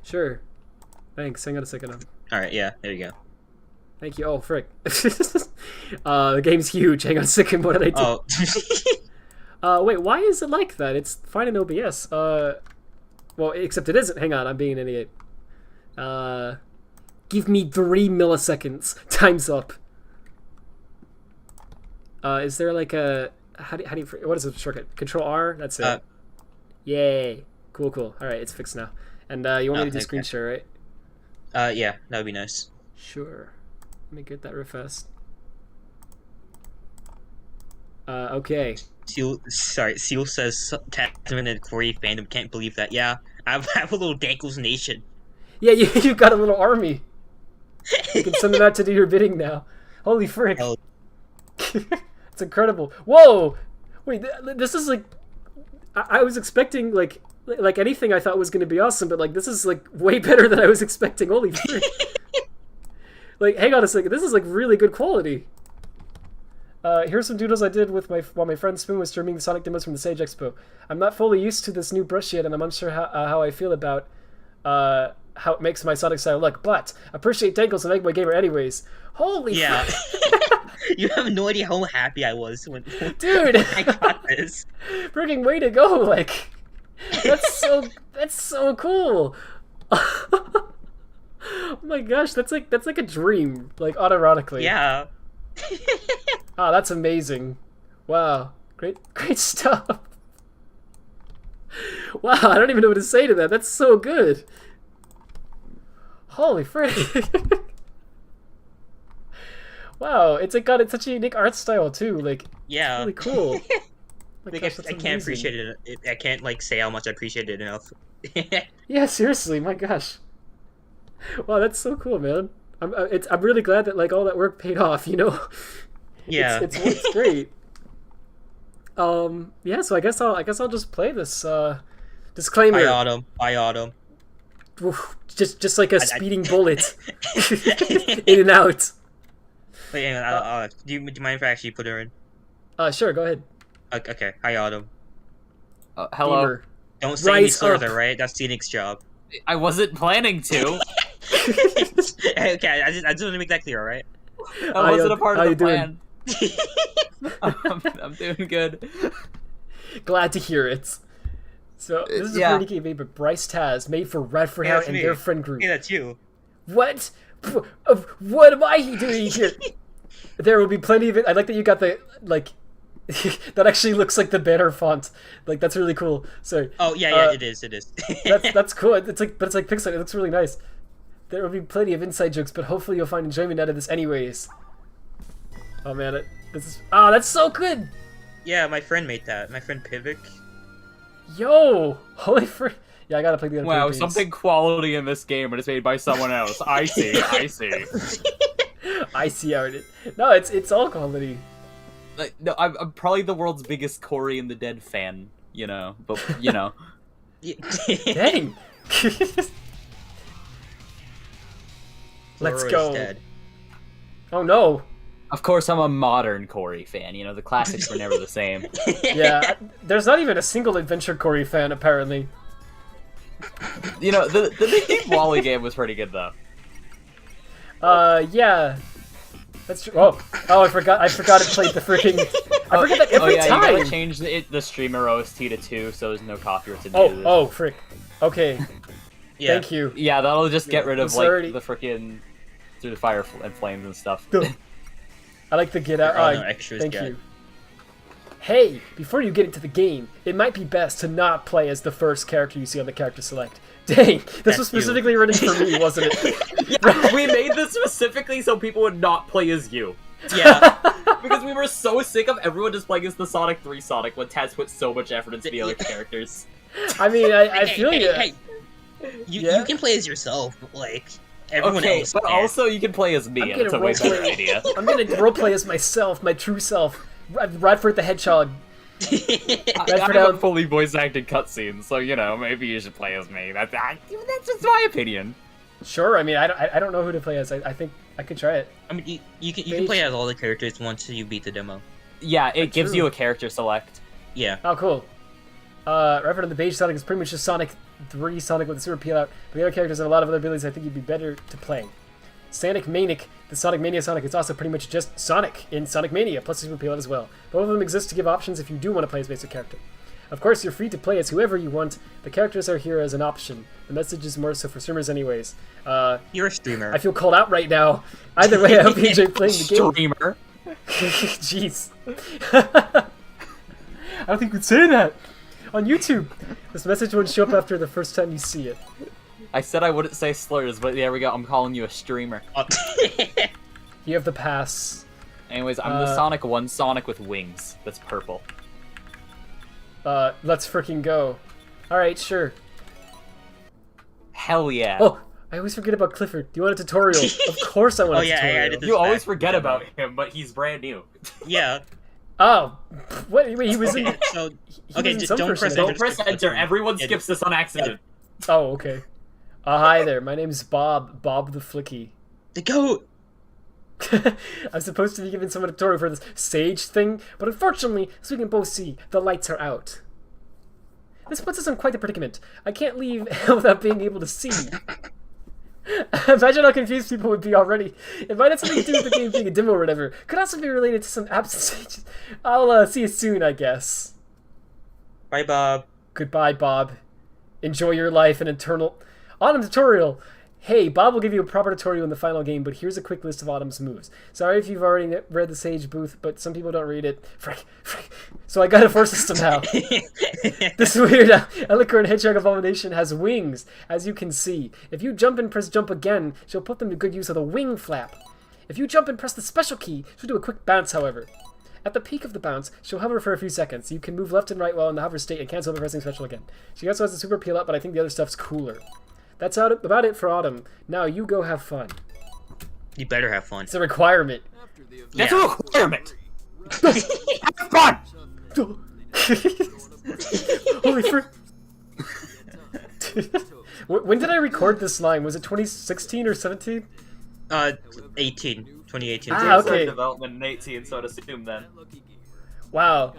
[SPEAKER 1] Sure. Thanks. Hang on a second.
[SPEAKER 3] All right, yeah, there you go.
[SPEAKER 1] Thank you. Oh, frick. The game's huge. Hang on a second. What did I do?
[SPEAKER 3] Oh.
[SPEAKER 1] Wait, why is it like that? It's fine in OBS. Well, except it isn't. Hang on, I'm being an idiot. Give me 3 milliseconds. Time's up. Is there like a... How do you... What is the shortcut? Control R? That's it. Yay. Cool. Alright, it's fixed now. And you want me to do screen share, right?
[SPEAKER 3] Yeah, that would be nice.
[SPEAKER 1] Sure. Let me get that real fast. Okay.
[SPEAKER 3] Seal says Tasman and Cory fandom can't believe that. Yeah, I have a little Dankles Nation.
[SPEAKER 1] Yeah, you've got a little army. You can send them out to do your bidding now. Holy frick.
[SPEAKER 3] Hell.
[SPEAKER 1] It's incredible. Whoa! Wait, this is like... I was expecting, like anything I thought was going to be awesome, but, like, this is, like, way better than I was expecting. Holy frick. Like, hang on a second. This is, like, really good quality. Here's some doodles I did while my friend Spoon was streaming the Sonic demos from the Sage Expo. I'm not fully used to this new brush yet, and I'm unsure how I feel about how it makes my Sonic style look, but appreciate Dankles and Make My Gamer anyways. Holy
[SPEAKER 3] Yeah. You have no idea how happy I was when
[SPEAKER 1] Dude,
[SPEAKER 3] I got this.
[SPEAKER 1] freaking way to go! Like, that's so cool. Oh my gosh, that's like a dream, like unironically.
[SPEAKER 3] Yeah.
[SPEAKER 1] Ah, that's amazing. Wow, great stuff. Wow, I don't even know what to say to that. That's so good. Holy frick. Wow, it's got such a unique art style too. Like,
[SPEAKER 3] Yeah.
[SPEAKER 1] really cool. My
[SPEAKER 3] Like,
[SPEAKER 1] gosh, that's
[SPEAKER 3] I can't
[SPEAKER 1] amazing.
[SPEAKER 3] appreciate it. I can't like say how much I appreciate it enough.
[SPEAKER 1] Yeah, seriously, my gosh. Wow, that's so cool, man. I'm really glad that like all that work paid off. You know.
[SPEAKER 3] Yeah.
[SPEAKER 1] It's great. Yeah. So I guess I'll just play this. Disclaimer.
[SPEAKER 3] Bye, Autumn. Bye, Autumn.
[SPEAKER 1] Oof, just like a speeding bullet, in and out.
[SPEAKER 3] Wait, hang on. Do you mind if I actually put her in?
[SPEAKER 1] Sure, go ahead.
[SPEAKER 3] Okay. Hi, Autumn.
[SPEAKER 4] Hello.
[SPEAKER 1] Gamer.
[SPEAKER 3] Don't say any
[SPEAKER 1] Rise
[SPEAKER 3] further,
[SPEAKER 1] up.
[SPEAKER 3] right? That's Phoenix's job.
[SPEAKER 4] I wasn't planning to.
[SPEAKER 3] Okay, I just want to make that clear, all right?
[SPEAKER 4] That wasn't a part
[SPEAKER 1] how
[SPEAKER 4] of
[SPEAKER 1] you
[SPEAKER 4] the
[SPEAKER 1] doing?
[SPEAKER 4] plan. I'm doing good.
[SPEAKER 1] Glad to hear it. So this is a
[SPEAKER 4] Yeah.
[SPEAKER 1] pretty game made by Bryce Taz, made for Radfordhound
[SPEAKER 3] that's
[SPEAKER 1] and
[SPEAKER 3] me.
[SPEAKER 1] their friend group.
[SPEAKER 3] Hey, that's you.
[SPEAKER 1] What? What am I doing here? There will be plenty of it. I like that you got the like. That actually looks like the banner font. Like that's really cool. So
[SPEAKER 3] Oh yeah, it is. It is.
[SPEAKER 1] that's cool. It's like Pixar. It looks really nice. There will be plenty of inside jokes, but hopefully you'll find enjoyment out of this anyways. Oh man, that's so good.
[SPEAKER 3] Yeah, my friend made that. My friend Pivik.
[SPEAKER 1] Yo, holy frick. Yeah, I gotta play the other
[SPEAKER 4] Wow,
[SPEAKER 1] games.
[SPEAKER 4] something quality in this game, but it's made by someone else. I see. I see.
[SPEAKER 1] I see how it is. No, it's all quality.
[SPEAKER 4] Like, no, I'm probably the world's biggest Cory and the Dead fan. You know, but you know.
[SPEAKER 1] Dang. Let's
[SPEAKER 3] Laura is
[SPEAKER 1] go.
[SPEAKER 3] dead.
[SPEAKER 1] Oh no.
[SPEAKER 4] Of course, I'm a modern Cory fan. You know, the classics were never the same.
[SPEAKER 1] Yeah, there's not even a single Adventure Cory fan apparently.
[SPEAKER 4] You know, the Big Deep Wally game was pretty good though.
[SPEAKER 1] Yeah. That's true. Oh, I forgot it played the freaking. I forget that every
[SPEAKER 4] Oh yeah,
[SPEAKER 1] time.
[SPEAKER 4] you gotta change the streamer OST to 2, so there's no copyrights in this.
[SPEAKER 1] Oh, frick. Okay,
[SPEAKER 3] Yeah.
[SPEAKER 1] thank you.
[SPEAKER 4] Yeah, that'll just get rid of
[SPEAKER 1] It's
[SPEAKER 4] like
[SPEAKER 1] already-
[SPEAKER 4] the freaking through the fire and flames and stuff.
[SPEAKER 1] I like the get out.
[SPEAKER 3] There are no extras
[SPEAKER 1] Thank
[SPEAKER 3] yet.
[SPEAKER 1] you. Hey, before you get into the game, it might be best to not play as the first character you see on the character select. Dang, this
[SPEAKER 3] That's
[SPEAKER 1] was
[SPEAKER 3] you.
[SPEAKER 1] specifically written for me, wasn't it?
[SPEAKER 4] Yeah, we made this specifically so people would not play as you.
[SPEAKER 3] Yeah.
[SPEAKER 4] Because we were so sick of everyone just playing as the Sonic 3 Sonic when Taz put so much effort into the other characters.
[SPEAKER 1] I mean, I feel you.
[SPEAKER 3] Hey. You
[SPEAKER 1] Yeah?
[SPEAKER 3] can play as yourself, but like everyone
[SPEAKER 4] Okay,
[SPEAKER 3] else.
[SPEAKER 4] but
[SPEAKER 3] can't.
[SPEAKER 4] also you can play as me,
[SPEAKER 1] I'm
[SPEAKER 4] and it's a
[SPEAKER 1] gonna
[SPEAKER 4] way better
[SPEAKER 1] roleplay.
[SPEAKER 4] idea.
[SPEAKER 1] I'm gonna roleplay as myself, my true self, Radford the Hedgehog.
[SPEAKER 4] I haven't fully voice acted cutscenes, so you know, maybe you should play as me. That's just my opinion.
[SPEAKER 1] Sure, I mean, I don't know who to play as. I think I could try it.
[SPEAKER 3] I mean, you can play as all the characters once you beat the demo.
[SPEAKER 4] Yeah, it gives
[SPEAKER 1] true.
[SPEAKER 4] you a character select.
[SPEAKER 3] Yeah.
[SPEAKER 1] Oh, cool. Radford on the beige Sonic is pretty much just Sonic 3 Sonic with a super peel out, but the other characters have a lot of other abilities I think you'd be better to play. Sonic Manic, the Sonic Mania Sonic, is also pretty much just Sonic in Sonic Mania, plus a super peel out as well. Both of them exist to give options if you do want to play as basic character. Of course, you're free to play as whoever you want. The characters are here as an option. The message is more so for streamers anyways.
[SPEAKER 3] You're a streamer.
[SPEAKER 1] I feel called out right now. Either way, I hope you enjoy playing the game.
[SPEAKER 4] Streamer.
[SPEAKER 1] Jeez. I don't think we'd say that on YouTube. This message won't show up after the first time you see it.
[SPEAKER 4] I said I wouldn't say slurs, but there we go. I'm calling you a streamer.
[SPEAKER 1] You have the pass.
[SPEAKER 4] Anyways, I'm the Sonic 1 Sonic with wings. That's purple.
[SPEAKER 1] Let's freaking go. Alright, sure.
[SPEAKER 4] Hell yeah.
[SPEAKER 1] Oh, I always forget about Clifford. Do you want a tutorial? Of course I want a
[SPEAKER 3] Oh, yeah, I
[SPEAKER 1] tutorial.
[SPEAKER 3] added this
[SPEAKER 4] You always
[SPEAKER 3] back.
[SPEAKER 4] forget about him, but he's brand new.
[SPEAKER 3] Yeah.
[SPEAKER 1] Oh, wait, he was in...
[SPEAKER 3] Okay, so
[SPEAKER 1] he
[SPEAKER 3] okay,
[SPEAKER 1] was in
[SPEAKER 3] just
[SPEAKER 1] some
[SPEAKER 3] don't
[SPEAKER 1] version
[SPEAKER 3] press
[SPEAKER 1] of
[SPEAKER 3] enter.
[SPEAKER 1] it.
[SPEAKER 4] Don't press enter. Everyone
[SPEAKER 3] Yeah,
[SPEAKER 4] skips this on accident.
[SPEAKER 1] Oh, okay. Hi there, my name's Bob the Flicky.
[SPEAKER 3] The goat.
[SPEAKER 1] I'm supposed to be giving someone a tutorial for this sage thing, but unfortunately, as we can both see, the lights are out. This puts us in quite a predicament. I can't leave without being able to see. Imagine how confused people would be already. It might have something to do with the game being a demo or whatever. Could also be related to some absent stages. I'll see you soon, I guess.
[SPEAKER 3] Bye, Bob.
[SPEAKER 1] Goodbye, Bob. Enjoy your life and eternal... Autumn tutorial! Hey, Bob will give you a proper tutorial in the final game, but here's a quick list of Autumn's moves. Sorry if you've already read the Sage Booth, but some people don't read it. Frick. So I got a force system now. This weird Alicorn Hedgehog abomination has wings, as you can see. If you jump and press jump again, she'll put them to good use with a wing flap. If you jump and press the special key, she'll do a quick bounce, however. At the peak of the bounce, she'll hover for a few seconds. You can move left and right while in the hover state and cancel by pressing special again. She also has a super peel up, but I think the other stuff's cooler. That's about it for Autumn. Now you go have fun.
[SPEAKER 3] You better have fun.
[SPEAKER 1] It's a requirement.
[SPEAKER 4] That's a requirement. Have fun.
[SPEAKER 1] Holy frick. When did I record this line? Was it 2016 or 17?
[SPEAKER 3] 18. 2018.
[SPEAKER 1] Ah, okay.
[SPEAKER 4] Development in 18, so I'd assume then.
[SPEAKER 1] Wow.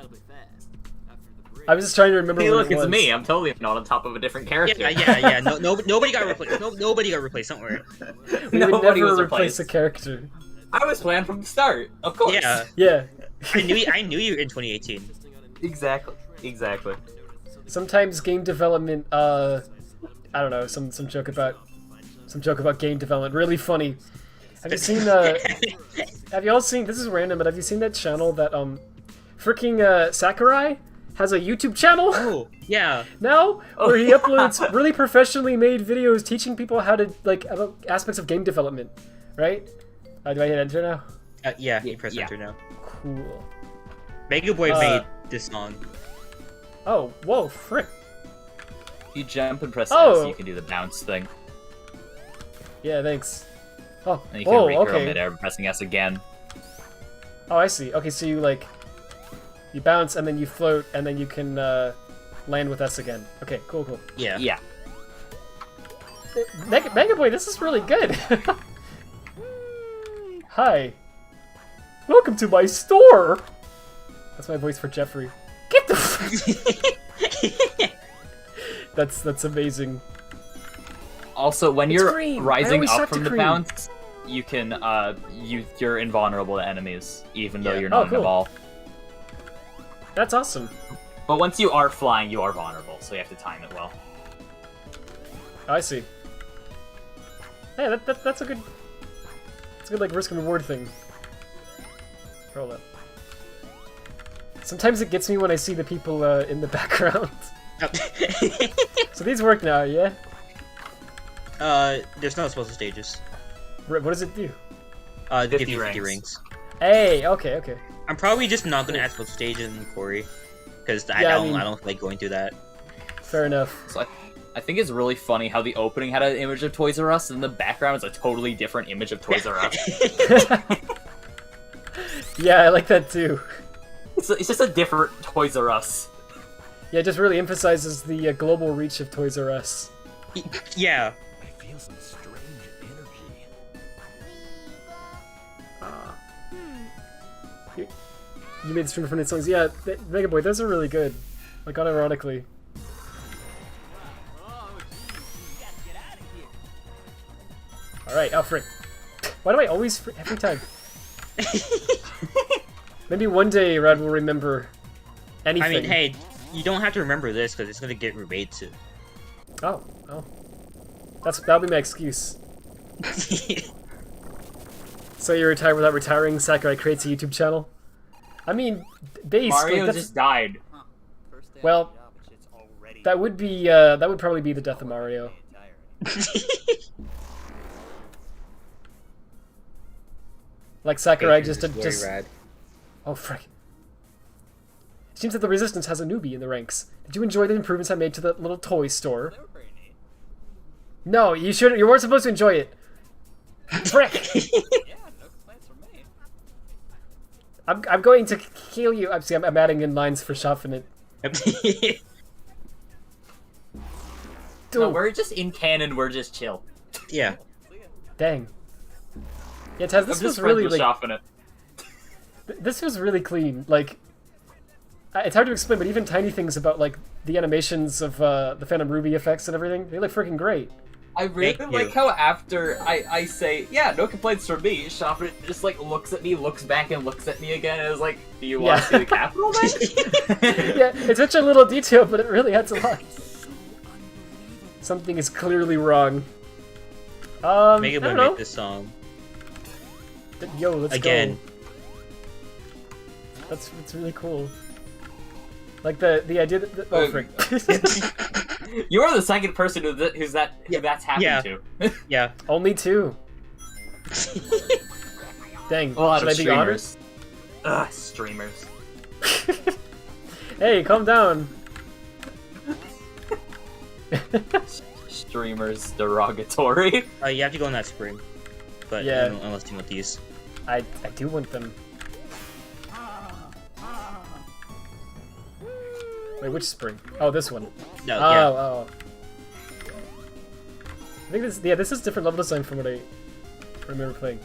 [SPEAKER 1] I was just trying to remember.
[SPEAKER 4] Hey,
[SPEAKER 1] what
[SPEAKER 4] look,
[SPEAKER 1] it
[SPEAKER 4] it's
[SPEAKER 1] was.
[SPEAKER 4] me. I'm totally not on top of a different character.
[SPEAKER 3] Yeah. Nobody got replaced. Nobody got replaced. Don't worry.
[SPEAKER 1] We would
[SPEAKER 4] Nobody
[SPEAKER 1] never
[SPEAKER 4] was
[SPEAKER 1] replace
[SPEAKER 4] replaced.
[SPEAKER 1] a character.
[SPEAKER 4] I was planned from the start, of course.
[SPEAKER 3] Yeah.
[SPEAKER 1] Yeah.
[SPEAKER 3] I knew you in 2018.
[SPEAKER 4] Exactly.
[SPEAKER 1] Sometimes game development. I don't know. Some joke about game development. Really funny. Have you seen have you all seen? This is random, but have you seen that channel that freaking Sakurai has a YouTube channel?
[SPEAKER 3] Oh, yeah.
[SPEAKER 1] Now, where he uploads really professionally made videos teaching people how to, like, about aspects of game development, right? Do I hit enter now?
[SPEAKER 3] Yeah, you press enter now.
[SPEAKER 1] Cool.
[SPEAKER 3] Mega Boy made this song.
[SPEAKER 1] Oh, whoa, frick.
[SPEAKER 4] You jump and press
[SPEAKER 1] Oh.
[SPEAKER 4] S, you can do the bounce thing.
[SPEAKER 1] Yeah, thanks. Oh,
[SPEAKER 4] And you can
[SPEAKER 1] whoa,
[SPEAKER 4] recurl
[SPEAKER 1] okay.
[SPEAKER 4] midair pressing S again.
[SPEAKER 1] Oh, I see. Okay, so you, like, you bounce, and then you float, and then you can land with S again. Okay, cool.
[SPEAKER 3] Yeah.
[SPEAKER 4] Yeah.
[SPEAKER 1] Mega Boy, this is really good. Hi. Welcome to my store. That's my voice for Jeffrey. Get the. That's amazing.
[SPEAKER 4] Also, when
[SPEAKER 1] It's
[SPEAKER 4] you're
[SPEAKER 1] green. I
[SPEAKER 4] rising
[SPEAKER 1] always
[SPEAKER 4] up
[SPEAKER 1] start
[SPEAKER 4] from
[SPEAKER 1] to
[SPEAKER 4] the
[SPEAKER 1] green.
[SPEAKER 4] bounce, you can you're invulnerable to enemies, even though
[SPEAKER 3] Yeah.
[SPEAKER 4] you're not in
[SPEAKER 1] cool.
[SPEAKER 4] the ball.
[SPEAKER 1] That's awesome.
[SPEAKER 4] But once you are flying, you are vulnerable, so you have to time it well.
[SPEAKER 1] Oh, I see. Hey, that's a good. It's a good like risk and reward thing. Roll up. Sometimes it gets me when I see the people in the background. So these work now, yeah?
[SPEAKER 3] There's no special stages.
[SPEAKER 1] What does it do?
[SPEAKER 3] Give
[SPEAKER 4] 50
[SPEAKER 3] you 50
[SPEAKER 4] rings.
[SPEAKER 3] rings.
[SPEAKER 1] Hey, okay.
[SPEAKER 3] I'm probably just not gonna add special stages in Cory, because I
[SPEAKER 1] Yeah, I mean-
[SPEAKER 3] don't like going through that.
[SPEAKER 1] Fair enough.
[SPEAKER 4] So I think it's really funny how the opening had an image of Toys R Us, and the background is a totally different image of Toys R Us.
[SPEAKER 1] Yeah, I like that too.
[SPEAKER 4] It's just a different Toys R Us.
[SPEAKER 1] Yeah, it just really emphasizes the global reach of Toys R Us.
[SPEAKER 3] Yeah.
[SPEAKER 5] I feel some strange energy.
[SPEAKER 1] You made stream from songs. Yeah, Mega Boy, those are really good. Like, unironically. Alright, oh frick. Why do I always every time? Maybe one day Rad will remember anything.
[SPEAKER 3] I mean, hey, you don't have to remember this because it's gonna get remade soon.
[SPEAKER 1] Oh. That'll be my excuse. So you retire without retiring, Sakurai creates a YouTube channel? I mean, base,
[SPEAKER 4] Mario
[SPEAKER 1] like, that's,
[SPEAKER 4] just died.
[SPEAKER 1] well, that would be, that would probably be the death of Mario. Like Sakurai just
[SPEAKER 3] rad.
[SPEAKER 1] Oh frick. It seems that the Resistance has a newbie in the ranks. Did you enjoy the improvements I made to the little toy store? No, you shouldn't. You weren't supposed to enjoy it. Frick! I'm going to kill you. I'm adding in lines for Shuffin' it.
[SPEAKER 4] No, we're just in canon. We're just chill.
[SPEAKER 3] Yeah.
[SPEAKER 1] Dang. Yeah, Taz, this
[SPEAKER 4] I'm
[SPEAKER 1] was
[SPEAKER 4] just
[SPEAKER 1] really
[SPEAKER 4] friends with
[SPEAKER 1] like
[SPEAKER 4] Shuffin' it.
[SPEAKER 1] this was really clean. Like, it's hard to explain, but even tiny things about like the animations of the Phantom Ruby effects and everything, they look freaking great.
[SPEAKER 4] I really
[SPEAKER 3] Thank
[SPEAKER 4] like
[SPEAKER 3] you.
[SPEAKER 4] how after I say, yeah, no complaints from me, Shopper just like looks at me, looks back, and looks at me again, and is like, do you want to see the capital then?
[SPEAKER 1] Yeah, it's such a little detail, but it really adds a lot. Something is clearly wrong.
[SPEAKER 3] Mega
[SPEAKER 1] I
[SPEAKER 3] Boy
[SPEAKER 1] don't know.
[SPEAKER 3] made this song.
[SPEAKER 1] Yo, let's
[SPEAKER 3] Again.
[SPEAKER 1] go. It's really cool. Like the idea that oh frick.
[SPEAKER 4] You are the second person who that's happened
[SPEAKER 3] Yeah.
[SPEAKER 4] to.
[SPEAKER 3] Yeah.
[SPEAKER 1] Only 2. Dang,
[SPEAKER 4] A lot
[SPEAKER 1] should
[SPEAKER 4] of
[SPEAKER 1] I be honest?
[SPEAKER 4] streamers. Ugh, streamers.
[SPEAKER 1] Hey, calm down.
[SPEAKER 4] Streamers derogatory.
[SPEAKER 3] You have to go in that spring. But
[SPEAKER 1] Yeah.
[SPEAKER 3] unless you want these.
[SPEAKER 1] I do want them. Wait, which spring? Oh, this one.
[SPEAKER 3] No,
[SPEAKER 1] Oh,
[SPEAKER 3] yeah.
[SPEAKER 1] oh. I think this is different level design from what I remember playing.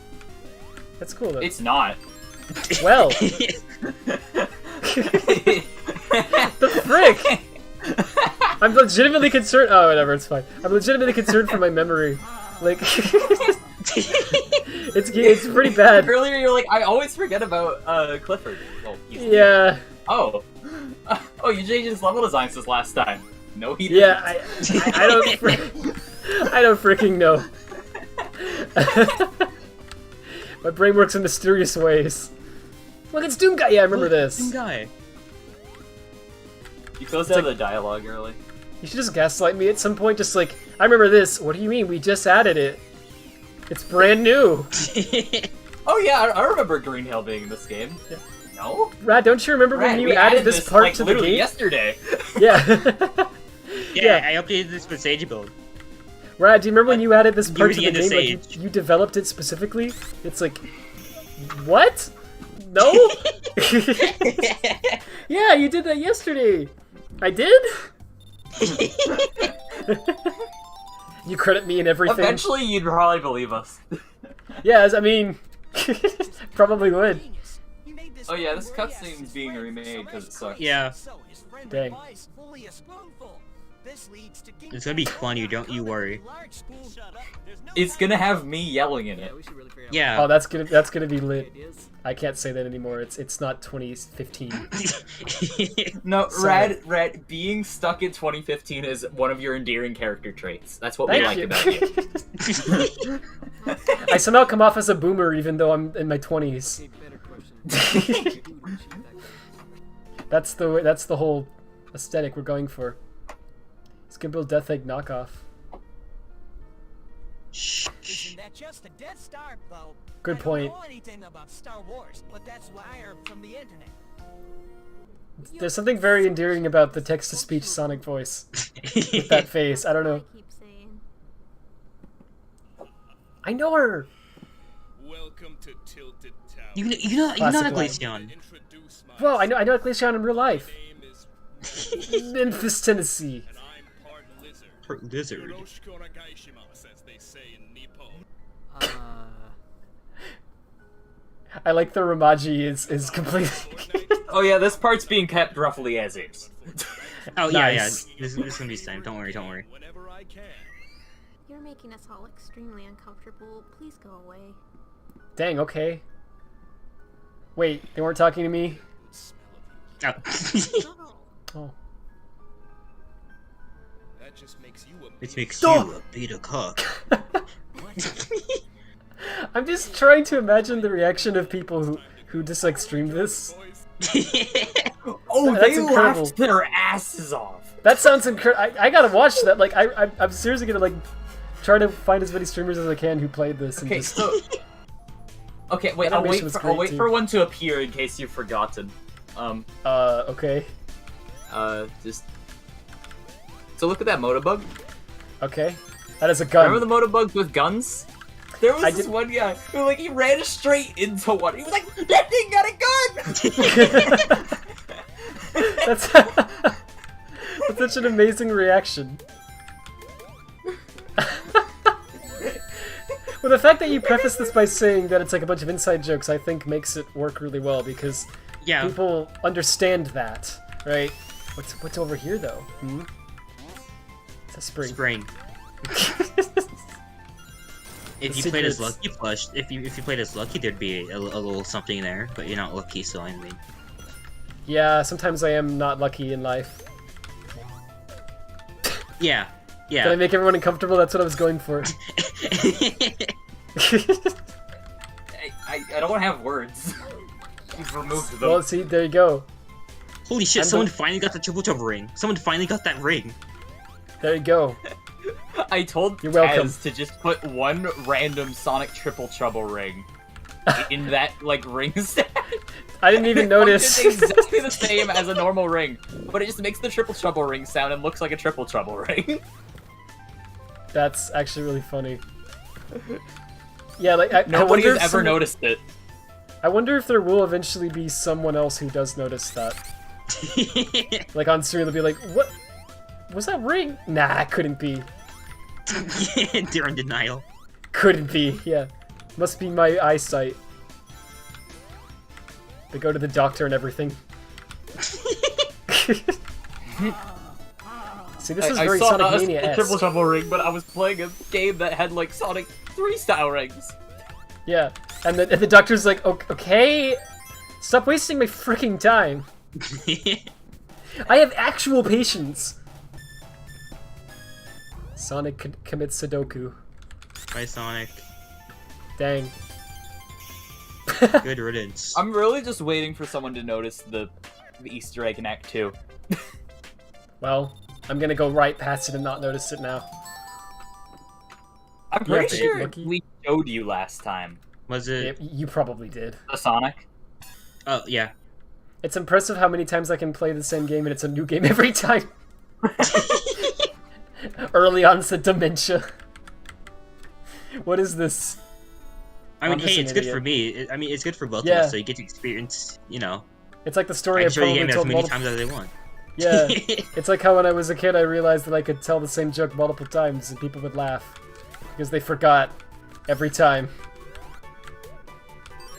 [SPEAKER 1] That's cool though.
[SPEAKER 4] It's not.
[SPEAKER 1] Well, the frick! I'm legitimately concerned. Oh, whatever, it's fine. I'm legitimately concerned for my memory. Like, it's pretty bad.
[SPEAKER 4] Earlier you're like, I always forget about Clifford. Well, he's
[SPEAKER 1] Yeah,
[SPEAKER 4] Oh. Oh, you changed his level design since last time. No, he didn't.
[SPEAKER 1] yeah. I don't. I don't freaking know. My brain works in mysterious ways. Look, it's Doom Guy. Yeah, I remember this.
[SPEAKER 3] Same guy.
[SPEAKER 4] You closed out the dialogue early.
[SPEAKER 1] You should just gaslight me at some point. Just like, I remember this. What do you mean? We just added it. It's brand new.
[SPEAKER 4] Oh yeah, I remember Green Hill being in this game.
[SPEAKER 1] Yeah.
[SPEAKER 4] No?
[SPEAKER 1] Rad, don't you remember when
[SPEAKER 4] Rad,
[SPEAKER 1] you
[SPEAKER 4] we
[SPEAKER 1] added this part
[SPEAKER 4] like,
[SPEAKER 1] to the
[SPEAKER 4] literally
[SPEAKER 1] game?
[SPEAKER 4] yesterday.
[SPEAKER 1] Yeah.
[SPEAKER 3] Yeah, I updated this with Sage build.
[SPEAKER 1] Rad, do you remember when you added this part to
[SPEAKER 3] Near
[SPEAKER 1] the
[SPEAKER 3] the end of
[SPEAKER 1] game? Like
[SPEAKER 3] Sage.
[SPEAKER 1] you developed it specifically? It's like, what? No? Yeah, you did that yesterday. I did? You credit me in everything.
[SPEAKER 4] Eventually, you'd probably believe us.
[SPEAKER 1] Yes, I mean, probably would.
[SPEAKER 4] Oh yeah, this cutscene's being remade because it sucks.
[SPEAKER 3] Yeah.
[SPEAKER 1] Dang.
[SPEAKER 3] It's gonna be funny, don't you worry.
[SPEAKER 4] It's gonna have me yelling in it.
[SPEAKER 3] Yeah.
[SPEAKER 1] Oh, that's gonna be lit. I can't say that anymore. It's not 2015.
[SPEAKER 4] No,
[SPEAKER 1] Sorry.
[SPEAKER 4] Rad, being stuck in 2015 is one of your endearing character traits. That's what we
[SPEAKER 1] Thank
[SPEAKER 4] like
[SPEAKER 1] you.
[SPEAKER 4] about you.
[SPEAKER 1] I somehow come off as a boomer even though I'm in my 20s. That's the whole aesthetic we're going for. It's gonna build Death Egg knockoff.
[SPEAKER 5] Isn't that just a Death Star, though?
[SPEAKER 1] Good point.
[SPEAKER 5] I don't know anything about Star Wars, but that's what I heard from the internet.
[SPEAKER 1] There's something very endearing about the text-to-speech Sonic voice with that face. I don't know.
[SPEAKER 6] keep saying.
[SPEAKER 1] I know her.
[SPEAKER 7] Welcome to Tilted Tower.
[SPEAKER 3] you know
[SPEAKER 1] Classic line.
[SPEAKER 3] Glaceon.
[SPEAKER 7] Introduce myself.
[SPEAKER 1] Well, I know Glaceon in real life.
[SPEAKER 7] My name is
[SPEAKER 1] Memphis, Tennessee.
[SPEAKER 7] and I'm part lizard.
[SPEAKER 3] Part lizard.
[SPEAKER 7] Yoroshiku onegaishimasu, as they say in Nippon.
[SPEAKER 1] I like the Ramaji is completely.
[SPEAKER 4] Oh yeah, this part's being kept roughly as is.
[SPEAKER 3] Oh yeah,
[SPEAKER 1] Nice.
[SPEAKER 3] yeah. This is gonna be the same. Don't worry, don't worry.
[SPEAKER 7] Whenever I can.
[SPEAKER 6] You're making us all extremely uncomfortable. Please go away.
[SPEAKER 1] Dang. Okay. Wait, they weren't talking to me.
[SPEAKER 3] Oh.
[SPEAKER 6] Oh.
[SPEAKER 1] Oh.
[SPEAKER 7] That just makes you a
[SPEAKER 3] Which makes
[SPEAKER 1] Stop!
[SPEAKER 3] you a beta cock.
[SPEAKER 1] I'm just trying to imagine the reaction of people who just like stream this.
[SPEAKER 4] Oh,
[SPEAKER 1] That's
[SPEAKER 4] they
[SPEAKER 1] incredible.
[SPEAKER 4] laughed their asses off.
[SPEAKER 1] That sounds incredible. I gotta watch that. Like I'm seriously gonna like try to find as many streamers as I can who played this and
[SPEAKER 4] Okay,
[SPEAKER 1] just.
[SPEAKER 4] so. Okay, wait.
[SPEAKER 1] That animation was
[SPEAKER 4] I'll
[SPEAKER 1] great,
[SPEAKER 4] wait
[SPEAKER 1] too.
[SPEAKER 4] for one to appear in case you've forgotten.
[SPEAKER 1] Okay.
[SPEAKER 4] Just. So look at that Motobug.
[SPEAKER 1] Okay. That is a gun.
[SPEAKER 4] Remember the Motobugs with guns? There was
[SPEAKER 1] I
[SPEAKER 4] this
[SPEAKER 1] did-
[SPEAKER 4] one guy who, like, he ran straight into one. He was like, "That thing got a gun!"
[SPEAKER 1] That's such an amazing reaction. Well, the fact that you preface this by saying that it's like a bunch of inside jokes, I think makes it work really well because
[SPEAKER 3] Yeah.
[SPEAKER 1] people understand that, right? What's over here though? Hmm? It's a spring.
[SPEAKER 3] Spring. If
[SPEAKER 1] The
[SPEAKER 3] you played as
[SPEAKER 1] secrets.
[SPEAKER 3] Lucky Plush, if you played as Lucky, there'd be a little something there. But you're not lucky, so I mean.
[SPEAKER 1] Yeah, sometimes I am not lucky in life.
[SPEAKER 3] Yeah.
[SPEAKER 1] Did I make everyone uncomfortable? That's what I was going for.
[SPEAKER 4] I don't have words. You've removed them.
[SPEAKER 1] Well, see, there you go.
[SPEAKER 3] Holy shit!
[SPEAKER 1] I'm
[SPEAKER 3] Someone
[SPEAKER 1] the-
[SPEAKER 3] finally got the triple trouble ring. Someone finally got that ring.
[SPEAKER 1] There you go.
[SPEAKER 4] I told
[SPEAKER 1] You're welcome.
[SPEAKER 4] Taz to just put one random Sonic Triple Trouble ring in that like ring set.
[SPEAKER 1] I didn't even notice.
[SPEAKER 4] It's exactly the same as a normal ring, but it just makes the Triple Trouble ring sound and looks like a Triple Trouble ring.
[SPEAKER 1] That's actually really funny. Yeah, like I
[SPEAKER 4] Nobody
[SPEAKER 1] wonder
[SPEAKER 4] has
[SPEAKER 1] if
[SPEAKER 4] ever
[SPEAKER 1] someone-
[SPEAKER 4] noticed it.
[SPEAKER 1] I wonder if there will eventually be someone else who does notice that. Like on stream, they'll be like, "What was that ring?" Nah, couldn't be.
[SPEAKER 3] They're in denial.
[SPEAKER 1] Couldn't be. Yeah, must be my eyesight. They go to the doctor and everything. See, this is
[SPEAKER 4] I
[SPEAKER 1] very
[SPEAKER 4] saw
[SPEAKER 1] Sonic
[SPEAKER 4] a
[SPEAKER 1] Mania-esque.
[SPEAKER 4] Triple Trouble ring, but I was playing a game that had like Sonic 3 style rings.
[SPEAKER 1] Yeah, and the doctor's like, "Okay, stop wasting my freaking time. I have actual patience." Sonic commits Sudoku.
[SPEAKER 3] Bye, Sonic.
[SPEAKER 1] Dang.
[SPEAKER 3] Good riddance.
[SPEAKER 4] I'm really just waiting for someone to notice the Easter egg in Act 2.
[SPEAKER 1] Well, I'm gonna go right past it and not notice it now.
[SPEAKER 4] I'm
[SPEAKER 1] You have
[SPEAKER 4] pretty
[SPEAKER 1] to be
[SPEAKER 4] sure
[SPEAKER 1] lucky.
[SPEAKER 4] we showed you last time.
[SPEAKER 3] Was it?
[SPEAKER 1] You probably did.
[SPEAKER 4] The Sonic.
[SPEAKER 3] Oh yeah.
[SPEAKER 1] It's impressive how many times I can play the same game and it's a new game every time. Early onset dementia. What is this?
[SPEAKER 3] I mean,
[SPEAKER 1] I'm just
[SPEAKER 3] hey,
[SPEAKER 1] an
[SPEAKER 3] it's good
[SPEAKER 1] idiot.
[SPEAKER 3] for me. I mean, it's good for both
[SPEAKER 1] Yeah.
[SPEAKER 3] of us, so you get to experience, you know.
[SPEAKER 1] It's like the story
[SPEAKER 3] I
[SPEAKER 1] I
[SPEAKER 3] can show you
[SPEAKER 1] probably
[SPEAKER 3] game as
[SPEAKER 1] told
[SPEAKER 3] many
[SPEAKER 1] multiple.
[SPEAKER 3] times as they want.
[SPEAKER 1] Yeah, it's like how when I was a kid I realized that I could tell the same joke multiple times and people would laugh because they forgot every time.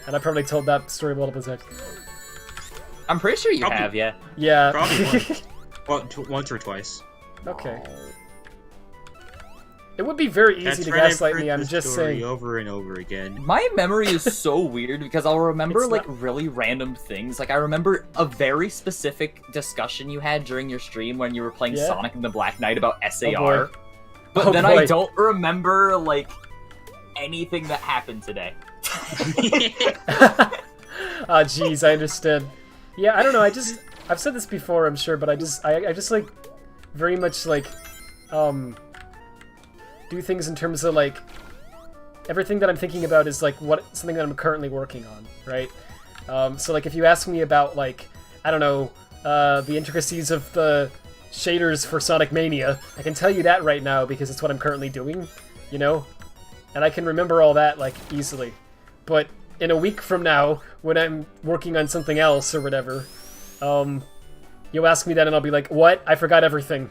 [SPEAKER 1] And I probably told that story multiple times.
[SPEAKER 4] I'm pretty sure you
[SPEAKER 3] Probably.
[SPEAKER 4] have, yeah.
[SPEAKER 1] Yeah.
[SPEAKER 3] Probably once. Well, once or twice.
[SPEAKER 1] Okay. It would be very easy
[SPEAKER 3] That's
[SPEAKER 1] to
[SPEAKER 3] right, I've
[SPEAKER 1] gaslight
[SPEAKER 3] heard
[SPEAKER 1] me. I'm
[SPEAKER 3] this
[SPEAKER 1] just
[SPEAKER 3] story
[SPEAKER 1] saying.
[SPEAKER 3] over and over again.
[SPEAKER 4] My memory is so weird because I'll remember
[SPEAKER 1] It's
[SPEAKER 4] like
[SPEAKER 1] not-
[SPEAKER 4] really random things. Like I remember a very specific discussion you had during your stream when you were playing
[SPEAKER 1] Yeah?
[SPEAKER 4] Sonic and the Black Knight about
[SPEAKER 1] Oh,
[SPEAKER 4] SAR.
[SPEAKER 1] boy.
[SPEAKER 4] But
[SPEAKER 1] Oh,
[SPEAKER 4] then
[SPEAKER 1] boy.
[SPEAKER 4] I don't remember like anything that happened today.
[SPEAKER 1] Ah, jeez, I understand. Yeah, I don't know. I've said this before, I'm sure, but I just like very much like do things in terms of like everything that I'm thinking about is like something that I'm currently working on, right? So like if you ask me about like I don't know the intricacies of the shaders for Sonic Mania, I can tell you that right now because it's what I'm currently doing, you know, and I can remember all that like easily. But in a week from now, when I'm working on something else or whatever, you'll ask me that and I'll be like, "What? I forgot everything."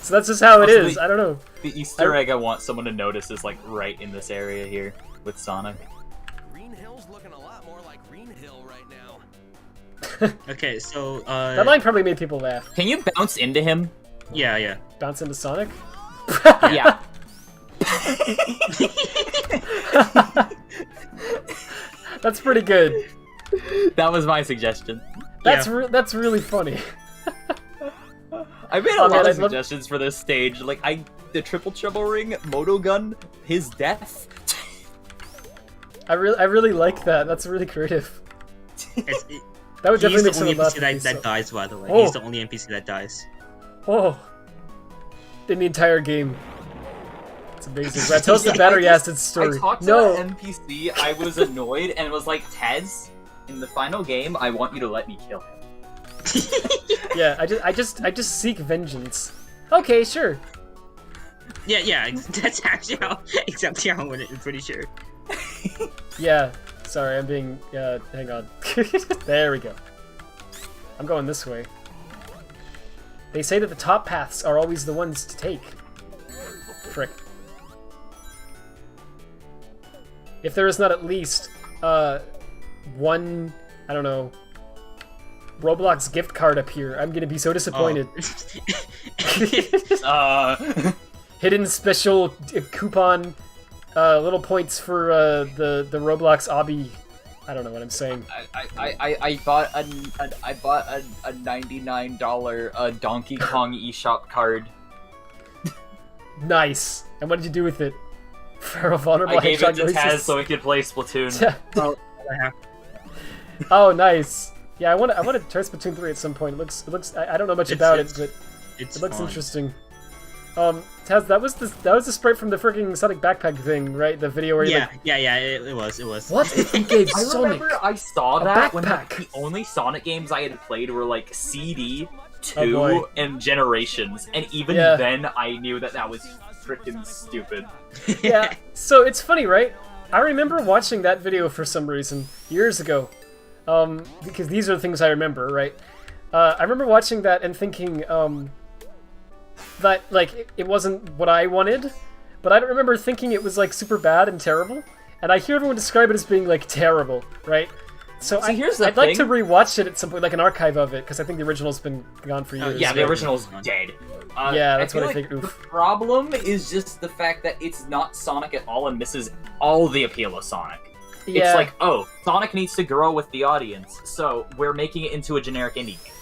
[SPEAKER 1] So that's just how it
[SPEAKER 4] Also,
[SPEAKER 1] is. I don't know.
[SPEAKER 4] The Easter egg I want someone to notice is like right in this area here with Sonic.
[SPEAKER 7] Green Hill's looking a lot more like Green Hill right now.
[SPEAKER 3] Okay, so
[SPEAKER 1] That line probably made people laugh.
[SPEAKER 4] Can you bounce into him?
[SPEAKER 3] yeah.
[SPEAKER 1] Bounce into Sonic?
[SPEAKER 4] Yeah.
[SPEAKER 1] That's pretty good.
[SPEAKER 4] That was my suggestion.
[SPEAKER 1] That's
[SPEAKER 3] Yeah.
[SPEAKER 1] that's really funny.
[SPEAKER 4] I made a
[SPEAKER 1] Oh,
[SPEAKER 4] lot
[SPEAKER 1] man,
[SPEAKER 4] of
[SPEAKER 1] I'd love-
[SPEAKER 4] suggestions for this stage. Like the triple trouble ring, Moto Gun, his death.
[SPEAKER 1] I really like that. That's really creative.
[SPEAKER 3] It's,
[SPEAKER 1] That would
[SPEAKER 3] he's
[SPEAKER 1] definitely
[SPEAKER 3] the
[SPEAKER 1] make
[SPEAKER 3] only
[SPEAKER 1] someone laugh.
[SPEAKER 3] NPC
[SPEAKER 1] if
[SPEAKER 3] that
[SPEAKER 1] he
[SPEAKER 3] dies, by the way.
[SPEAKER 1] Oh.
[SPEAKER 3] He's the only NPC that dies.
[SPEAKER 1] Oh, in the entire game. It's amazing. Brad, tell us the battery acid story.
[SPEAKER 4] I talked to
[SPEAKER 1] No.
[SPEAKER 4] the NPC. I was annoyed and was like, Tez, in the final game, I want you to let me kill him.
[SPEAKER 1] Yeah, I just seek vengeance. Okay, sure.
[SPEAKER 3] Yeah, that's actually how exactly how I went it, I'm pretty sure.
[SPEAKER 1] Yeah. Sorry, I'm being. Hang on. There we go. I'm going this way. They say that the top paths are always the ones to take. Frick. If there is not at least one, I don't know, Roblox gift card up here, I'm gonna be so disappointed. hidden special coupon little points for the Roblox obby. I don't know what I'm saying.
[SPEAKER 4] I bought a $99 Donkey Kong eShop card.
[SPEAKER 1] Nice. And what did you do with it? For a vulnerable
[SPEAKER 4] I gave it
[SPEAKER 1] hedgehog
[SPEAKER 4] to Taz
[SPEAKER 1] noises?
[SPEAKER 4] so he could play Splatoon.
[SPEAKER 1] Oh, nice. Yeah, I want to try Splatoon 3 at some point. It looks. I don't know much about it, but it looks
[SPEAKER 3] fun.
[SPEAKER 1] interesting. Taz, that was the sprite from the freaking Sonic backpack thing, right? The video where you
[SPEAKER 3] It was.
[SPEAKER 1] What if you gave
[SPEAKER 4] I
[SPEAKER 1] Sonic?
[SPEAKER 4] remember I saw
[SPEAKER 1] a
[SPEAKER 4] that when
[SPEAKER 1] backpack.
[SPEAKER 4] the only Sonic games I had played were like CD,
[SPEAKER 1] Oh,
[SPEAKER 4] 2,
[SPEAKER 1] boy.
[SPEAKER 4] and Generations, and even
[SPEAKER 1] Yeah.
[SPEAKER 4] then I knew that was freaking stupid.
[SPEAKER 1] Yeah. So it's funny, right? I remember watching that video for some reason years ago, because these are the things I remember, right? I remember watching that and thinking that like it wasn't what I wanted, but I don't remember thinking it was like super bad and terrible. And I hear everyone describe it as being like terrible, right? So
[SPEAKER 4] here's the
[SPEAKER 1] I'd like to
[SPEAKER 4] thing.
[SPEAKER 1] rewatch it at some point, like an archive of it, because I think the original's been gone for years.
[SPEAKER 4] Yeah, the
[SPEAKER 1] right?
[SPEAKER 4] original's dead.
[SPEAKER 1] Yeah, that's
[SPEAKER 4] feel
[SPEAKER 1] what I
[SPEAKER 4] like
[SPEAKER 1] think.
[SPEAKER 4] The
[SPEAKER 1] Oof.
[SPEAKER 4] problem is just the fact that it's not Sonic at all and misses all the appeal of Sonic.
[SPEAKER 1] Yeah.
[SPEAKER 4] It's like, oh, Sonic needs to grow with the audience, so we're making it into a generic indie game.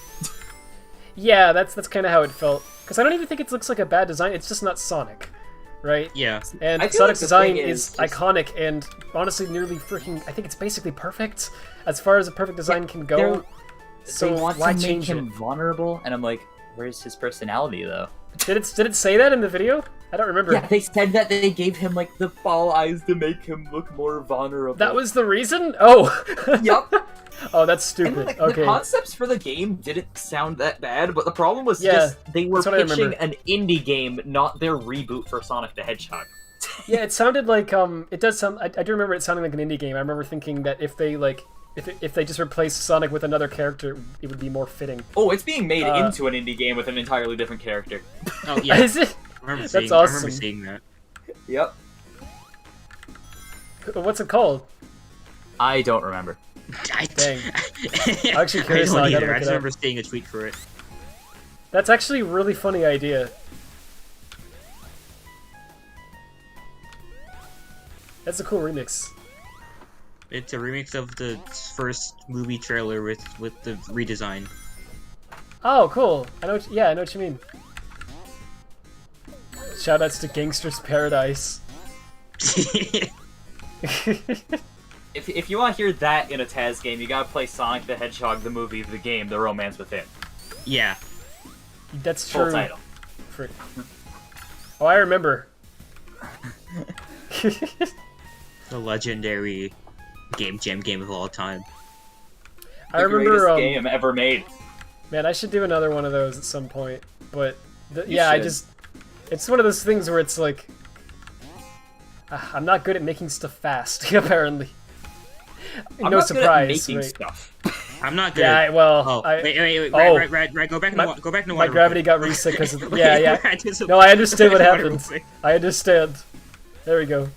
[SPEAKER 1] Yeah, that's kind of how it felt. Because I don't even think it looks like a bad design. It's just not Sonic, right?
[SPEAKER 3] Yeah.
[SPEAKER 1] And
[SPEAKER 4] I feel
[SPEAKER 1] Sonic's
[SPEAKER 4] like the
[SPEAKER 1] design
[SPEAKER 4] thing
[SPEAKER 1] is
[SPEAKER 4] is just-
[SPEAKER 1] iconic and honestly nearly freaking. I think it's basically perfect as far as a perfect design can go.
[SPEAKER 4] they're-
[SPEAKER 1] So
[SPEAKER 4] they want
[SPEAKER 1] why
[SPEAKER 4] to make
[SPEAKER 1] change
[SPEAKER 4] him
[SPEAKER 1] it?
[SPEAKER 4] vulnerable, and I'm like, where's his personality though?
[SPEAKER 1] Did it say that in the video? I don't remember.
[SPEAKER 4] Yeah, they said that they gave him like the ball eyes to make him look more vulnerable.
[SPEAKER 1] That was the reason? Oh.
[SPEAKER 4] Yup.
[SPEAKER 1] Oh, that's
[SPEAKER 4] And
[SPEAKER 1] stupid.
[SPEAKER 4] like,
[SPEAKER 1] Okay.
[SPEAKER 4] the concepts for the game didn't sound that bad, but the problem was
[SPEAKER 1] Yeah,
[SPEAKER 4] just they were
[SPEAKER 1] that's what I
[SPEAKER 4] pitching
[SPEAKER 1] remember.
[SPEAKER 4] an indie game, not their reboot for Sonic the Hedgehog.
[SPEAKER 1] Yeah, it sounded like it does sound. I do remember it sounding like an indie game. I remember thinking that if they if they just replaced Sonic with another character, it would be more fitting.
[SPEAKER 4] Oh, it's being made
[SPEAKER 1] Uh,
[SPEAKER 4] into an indie game with an entirely different character.
[SPEAKER 3] Oh yeah.
[SPEAKER 1] Is it?
[SPEAKER 3] I remember
[SPEAKER 1] That's
[SPEAKER 3] seeing,
[SPEAKER 1] awesome.
[SPEAKER 3] I remember seeing that.
[SPEAKER 4] Yep.
[SPEAKER 1] What's it called?
[SPEAKER 4] I don't remember.
[SPEAKER 1] Dang. I'm actually
[SPEAKER 3] I
[SPEAKER 1] curious now, I
[SPEAKER 3] don't
[SPEAKER 1] gotta
[SPEAKER 3] either.
[SPEAKER 1] look
[SPEAKER 3] I
[SPEAKER 1] it
[SPEAKER 3] just
[SPEAKER 1] up.
[SPEAKER 3] remember seeing a tweet for it.
[SPEAKER 1] That's actually a really funny idea. That's a cool remix.
[SPEAKER 3] It's a remix of the first movie trailer with the redesign.
[SPEAKER 1] Oh, cool. I know. I know what you mean. Shoutouts to Gangster's Paradise.
[SPEAKER 4] If you want to hear that in a Taz game, you gotta play Sonic the Hedgehog, the movie, the game, The Romance Within.
[SPEAKER 3] Yeah.
[SPEAKER 1] That's
[SPEAKER 4] Full
[SPEAKER 1] true.
[SPEAKER 4] title.
[SPEAKER 1] Frick. Oh, I remember.
[SPEAKER 3] The legendary game jam game of all time.
[SPEAKER 1] I
[SPEAKER 4] The
[SPEAKER 1] remember.
[SPEAKER 4] greatest game ever made.
[SPEAKER 1] Man, I should do another one of those at some point. But
[SPEAKER 4] You
[SPEAKER 1] yeah,
[SPEAKER 4] should.
[SPEAKER 1] it's one of those things where it's like I'm not good at making stuff fast. Apparently,
[SPEAKER 4] I'm
[SPEAKER 1] no
[SPEAKER 4] not
[SPEAKER 1] surprise.
[SPEAKER 4] good at making
[SPEAKER 1] right?
[SPEAKER 4] stuff.
[SPEAKER 3] I'm not good.
[SPEAKER 1] Yeah, well,
[SPEAKER 3] Oh,
[SPEAKER 1] I,
[SPEAKER 3] wait,
[SPEAKER 1] oh.
[SPEAKER 3] right, go back in
[SPEAKER 1] My-
[SPEAKER 3] the water. Go back in the
[SPEAKER 1] my
[SPEAKER 3] water.
[SPEAKER 1] gravity got reset because of
[SPEAKER 3] Wait,
[SPEAKER 1] yeah.
[SPEAKER 3] I just-
[SPEAKER 1] No, I understand what
[SPEAKER 3] go back in the water
[SPEAKER 1] happened.
[SPEAKER 3] real quick.
[SPEAKER 1] I understand. There we go.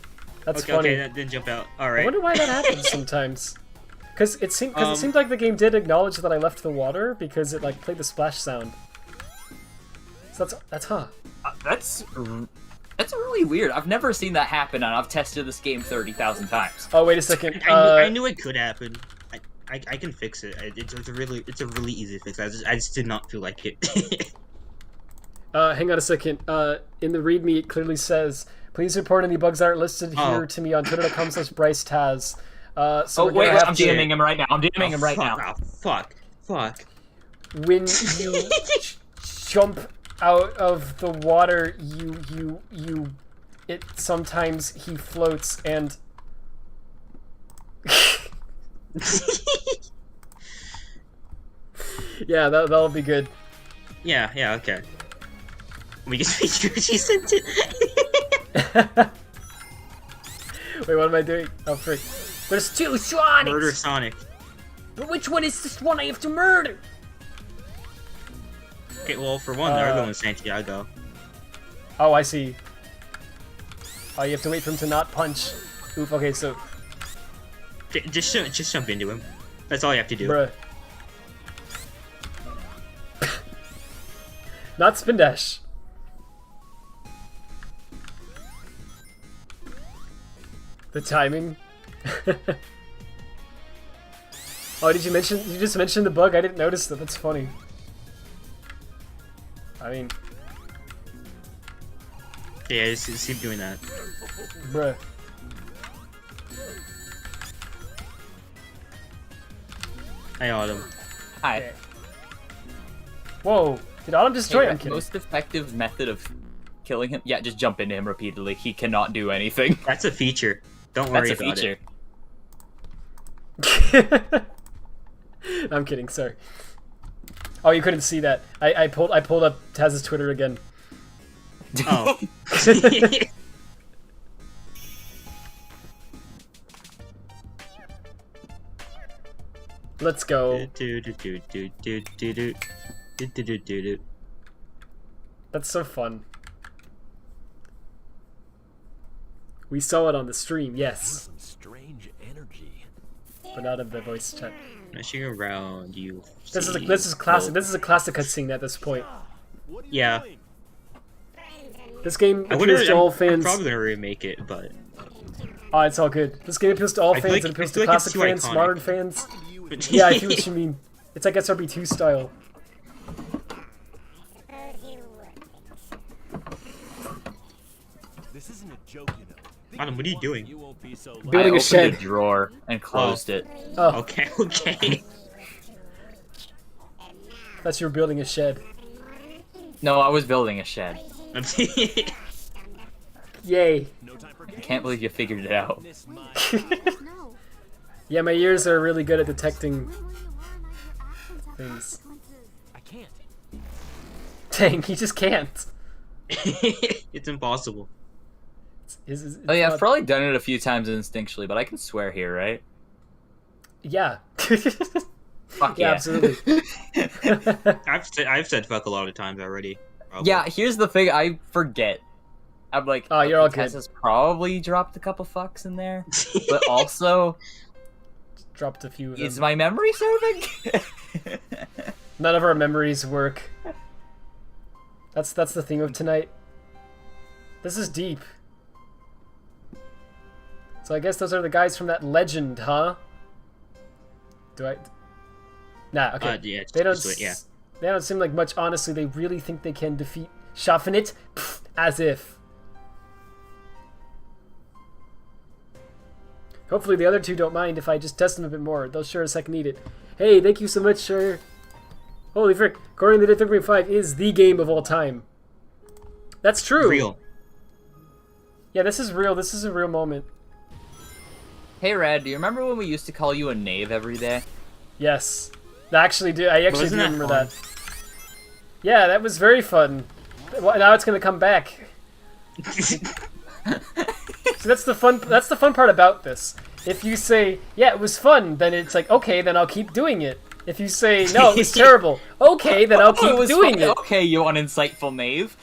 [SPEAKER 1] That's
[SPEAKER 3] Okay,
[SPEAKER 1] funny.
[SPEAKER 3] okay, that didn't jump out.
[SPEAKER 1] I
[SPEAKER 3] Alright.
[SPEAKER 1] wonder why that happens sometimes. Because it seemed like the game did acknowledge that I left the water because it like played the splash sound. So that's
[SPEAKER 4] That's really weird. I've never seen that happen, and I've tested this game 30,000 times.
[SPEAKER 1] Oh, wait a second.
[SPEAKER 3] I knew it could happen. I can fix it. It's a really easy fix. I just did not feel like it.
[SPEAKER 1] Hang on a second. In the README, it clearly says, "Please report any bugs that aren't listed here
[SPEAKER 3] Oh.
[SPEAKER 1] to me on twitter.com/BryceTaz." So we're
[SPEAKER 4] Wait,
[SPEAKER 1] gonna have
[SPEAKER 4] I'm
[SPEAKER 1] to-
[SPEAKER 4] DMing him right now. I'm DMing him right
[SPEAKER 3] fuck,
[SPEAKER 4] now.
[SPEAKER 3] Oh, fuck.
[SPEAKER 1] When you jump out of the water, it sometimes he floats and. Yeah, that'll be good.
[SPEAKER 3] Yeah, okay. We just make sure she sent it.
[SPEAKER 1] Wait, what am I doing? Oh, frick. There's two Sonics!
[SPEAKER 3] Murder Sonic.
[SPEAKER 1] But which one is this one I have to murder?
[SPEAKER 3] Okay, well, for one, the other one's Santiago.
[SPEAKER 1] Oh, I see. Oh, you have to wait for him to not punch. Oof, okay, so...
[SPEAKER 3] Just jump into him. That's all you have to do.
[SPEAKER 1] Bruh. Not spin dash. The timing. Oh, did you mention? You just mentioned the bug. I didn't notice that. That's funny. I mean,
[SPEAKER 3] Yeah, just keep doing that.
[SPEAKER 1] bruh.
[SPEAKER 3] Hi, Autumn.
[SPEAKER 4] Hi.
[SPEAKER 1] Whoa! Did Autumn destroy?
[SPEAKER 4] Hey,
[SPEAKER 1] I'm
[SPEAKER 4] the
[SPEAKER 1] kidding.
[SPEAKER 4] most effective method of killing him? Yeah, just jump into him repeatedly. He cannot do anything.
[SPEAKER 3] That's a feature. Don't worry
[SPEAKER 4] That's a
[SPEAKER 3] about
[SPEAKER 4] feature.
[SPEAKER 3] it.
[SPEAKER 1] I'm kidding. Sorry. Oh, you couldn't see that. I pulled up Taz's Twitter again.
[SPEAKER 3] Oh.
[SPEAKER 1] Let's go. That's so fun. We saw it on the stream, yes,
[SPEAKER 7] Some strange energy.
[SPEAKER 1] but not in the voice chat.
[SPEAKER 3] Rushing around, you.
[SPEAKER 1] This is
[SPEAKER 3] see
[SPEAKER 1] classic.
[SPEAKER 3] both-
[SPEAKER 1] This is a classic cutscene at this point.
[SPEAKER 7] What are you
[SPEAKER 3] Yeah.
[SPEAKER 7] doing?
[SPEAKER 1] This game
[SPEAKER 3] I wonder.
[SPEAKER 1] appeals to all
[SPEAKER 3] I'm
[SPEAKER 1] fans.
[SPEAKER 3] probably gonna remake it, but
[SPEAKER 1] Oh, it's all good. This game appeals to all
[SPEAKER 3] I feel
[SPEAKER 1] fans.
[SPEAKER 3] like-
[SPEAKER 1] It appeals
[SPEAKER 3] I feel
[SPEAKER 1] to
[SPEAKER 3] like it's
[SPEAKER 1] classic
[SPEAKER 3] too
[SPEAKER 1] fans,
[SPEAKER 3] iconic.
[SPEAKER 1] modern fans.
[SPEAKER 7] You and
[SPEAKER 1] Yeah, I see what you mean. It's like SRB2 style.
[SPEAKER 7] This isn't a joke, you know. Think
[SPEAKER 3] Adam, what are you
[SPEAKER 7] once
[SPEAKER 3] doing?
[SPEAKER 7] You won't be so
[SPEAKER 1] Building
[SPEAKER 4] I
[SPEAKER 1] a
[SPEAKER 4] opened
[SPEAKER 1] shed.
[SPEAKER 4] a drawer and closed it.
[SPEAKER 1] Oh,
[SPEAKER 3] okay, okay.
[SPEAKER 1] I thought you were building a shed.
[SPEAKER 4] No, I was building a shed.
[SPEAKER 1] Yay.
[SPEAKER 7] No time for
[SPEAKER 4] I can't believe you figured it out.
[SPEAKER 7] this mind.
[SPEAKER 6] No.
[SPEAKER 1] Yeah, my ears are really good at detecting things.
[SPEAKER 7] I can't.
[SPEAKER 1] Dang, he just can't.
[SPEAKER 3] It's impossible.
[SPEAKER 1] It's
[SPEAKER 4] Oh yeah,
[SPEAKER 1] not-
[SPEAKER 4] I've probably done it a few times instinctually, but I can swear here, right?
[SPEAKER 1] Yeah.
[SPEAKER 4] Fuck
[SPEAKER 1] Yeah,
[SPEAKER 4] yeah.
[SPEAKER 1] absolutely.
[SPEAKER 3] I've said fuck a lot of times already. Probably.
[SPEAKER 4] Yeah, here's the thing, I forget. I'm like,
[SPEAKER 1] Oh, you're all
[SPEAKER 4] okay,
[SPEAKER 1] good.
[SPEAKER 4] Tessa's probably dropped a couple fucks in there, but also,
[SPEAKER 1] Dropped a few of
[SPEAKER 4] is
[SPEAKER 1] them.
[SPEAKER 4] my memory serving?
[SPEAKER 1] None of our memories work. That's the theme of tonight. This is deep. So I guess those are the guys from that legend, huh? Do I? Nah. Okay.
[SPEAKER 3] Yeah,
[SPEAKER 1] They don't.
[SPEAKER 3] just do it, yeah.
[SPEAKER 1] They don't seem like much. Honestly, they really think they can defeat Schaffenit? Pfft, as if. Hopefully the other two don't mind if I just test them a bit more. They'll sure as heck need it. Hey, thank you so much, sir. Holy frick. Cory and the Dead 3.5 is the game of all time. That's true.
[SPEAKER 3] Real.
[SPEAKER 1] Yeah, this is real. This is a real moment.
[SPEAKER 4] Hey Red, do you remember when we used to call you a knave every day?
[SPEAKER 1] Yes. I actually do
[SPEAKER 3] Wasn't
[SPEAKER 1] do
[SPEAKER 3] that
[SPEAKER 1] remember
[SPEAKER 3] fun?
[SPEAKER 1] that. Yeah, that was very fun. Well, now it's gonna come back. So that's the fun part about this. If you say, yeah, it was fun, then it's like, okay, then I'll keep doing it. If you say, no, it was terrible, okay, then I'll
[SPEAKER 4] Oh,
[SPEAKER 1] keep
[SPEAKER 4] it was
[SPEAKER 1] doing
[SPEAKER 4] fun.
[SPEAKER 1] it.
[SPEAKER 4] Okay, you uninsightful knave.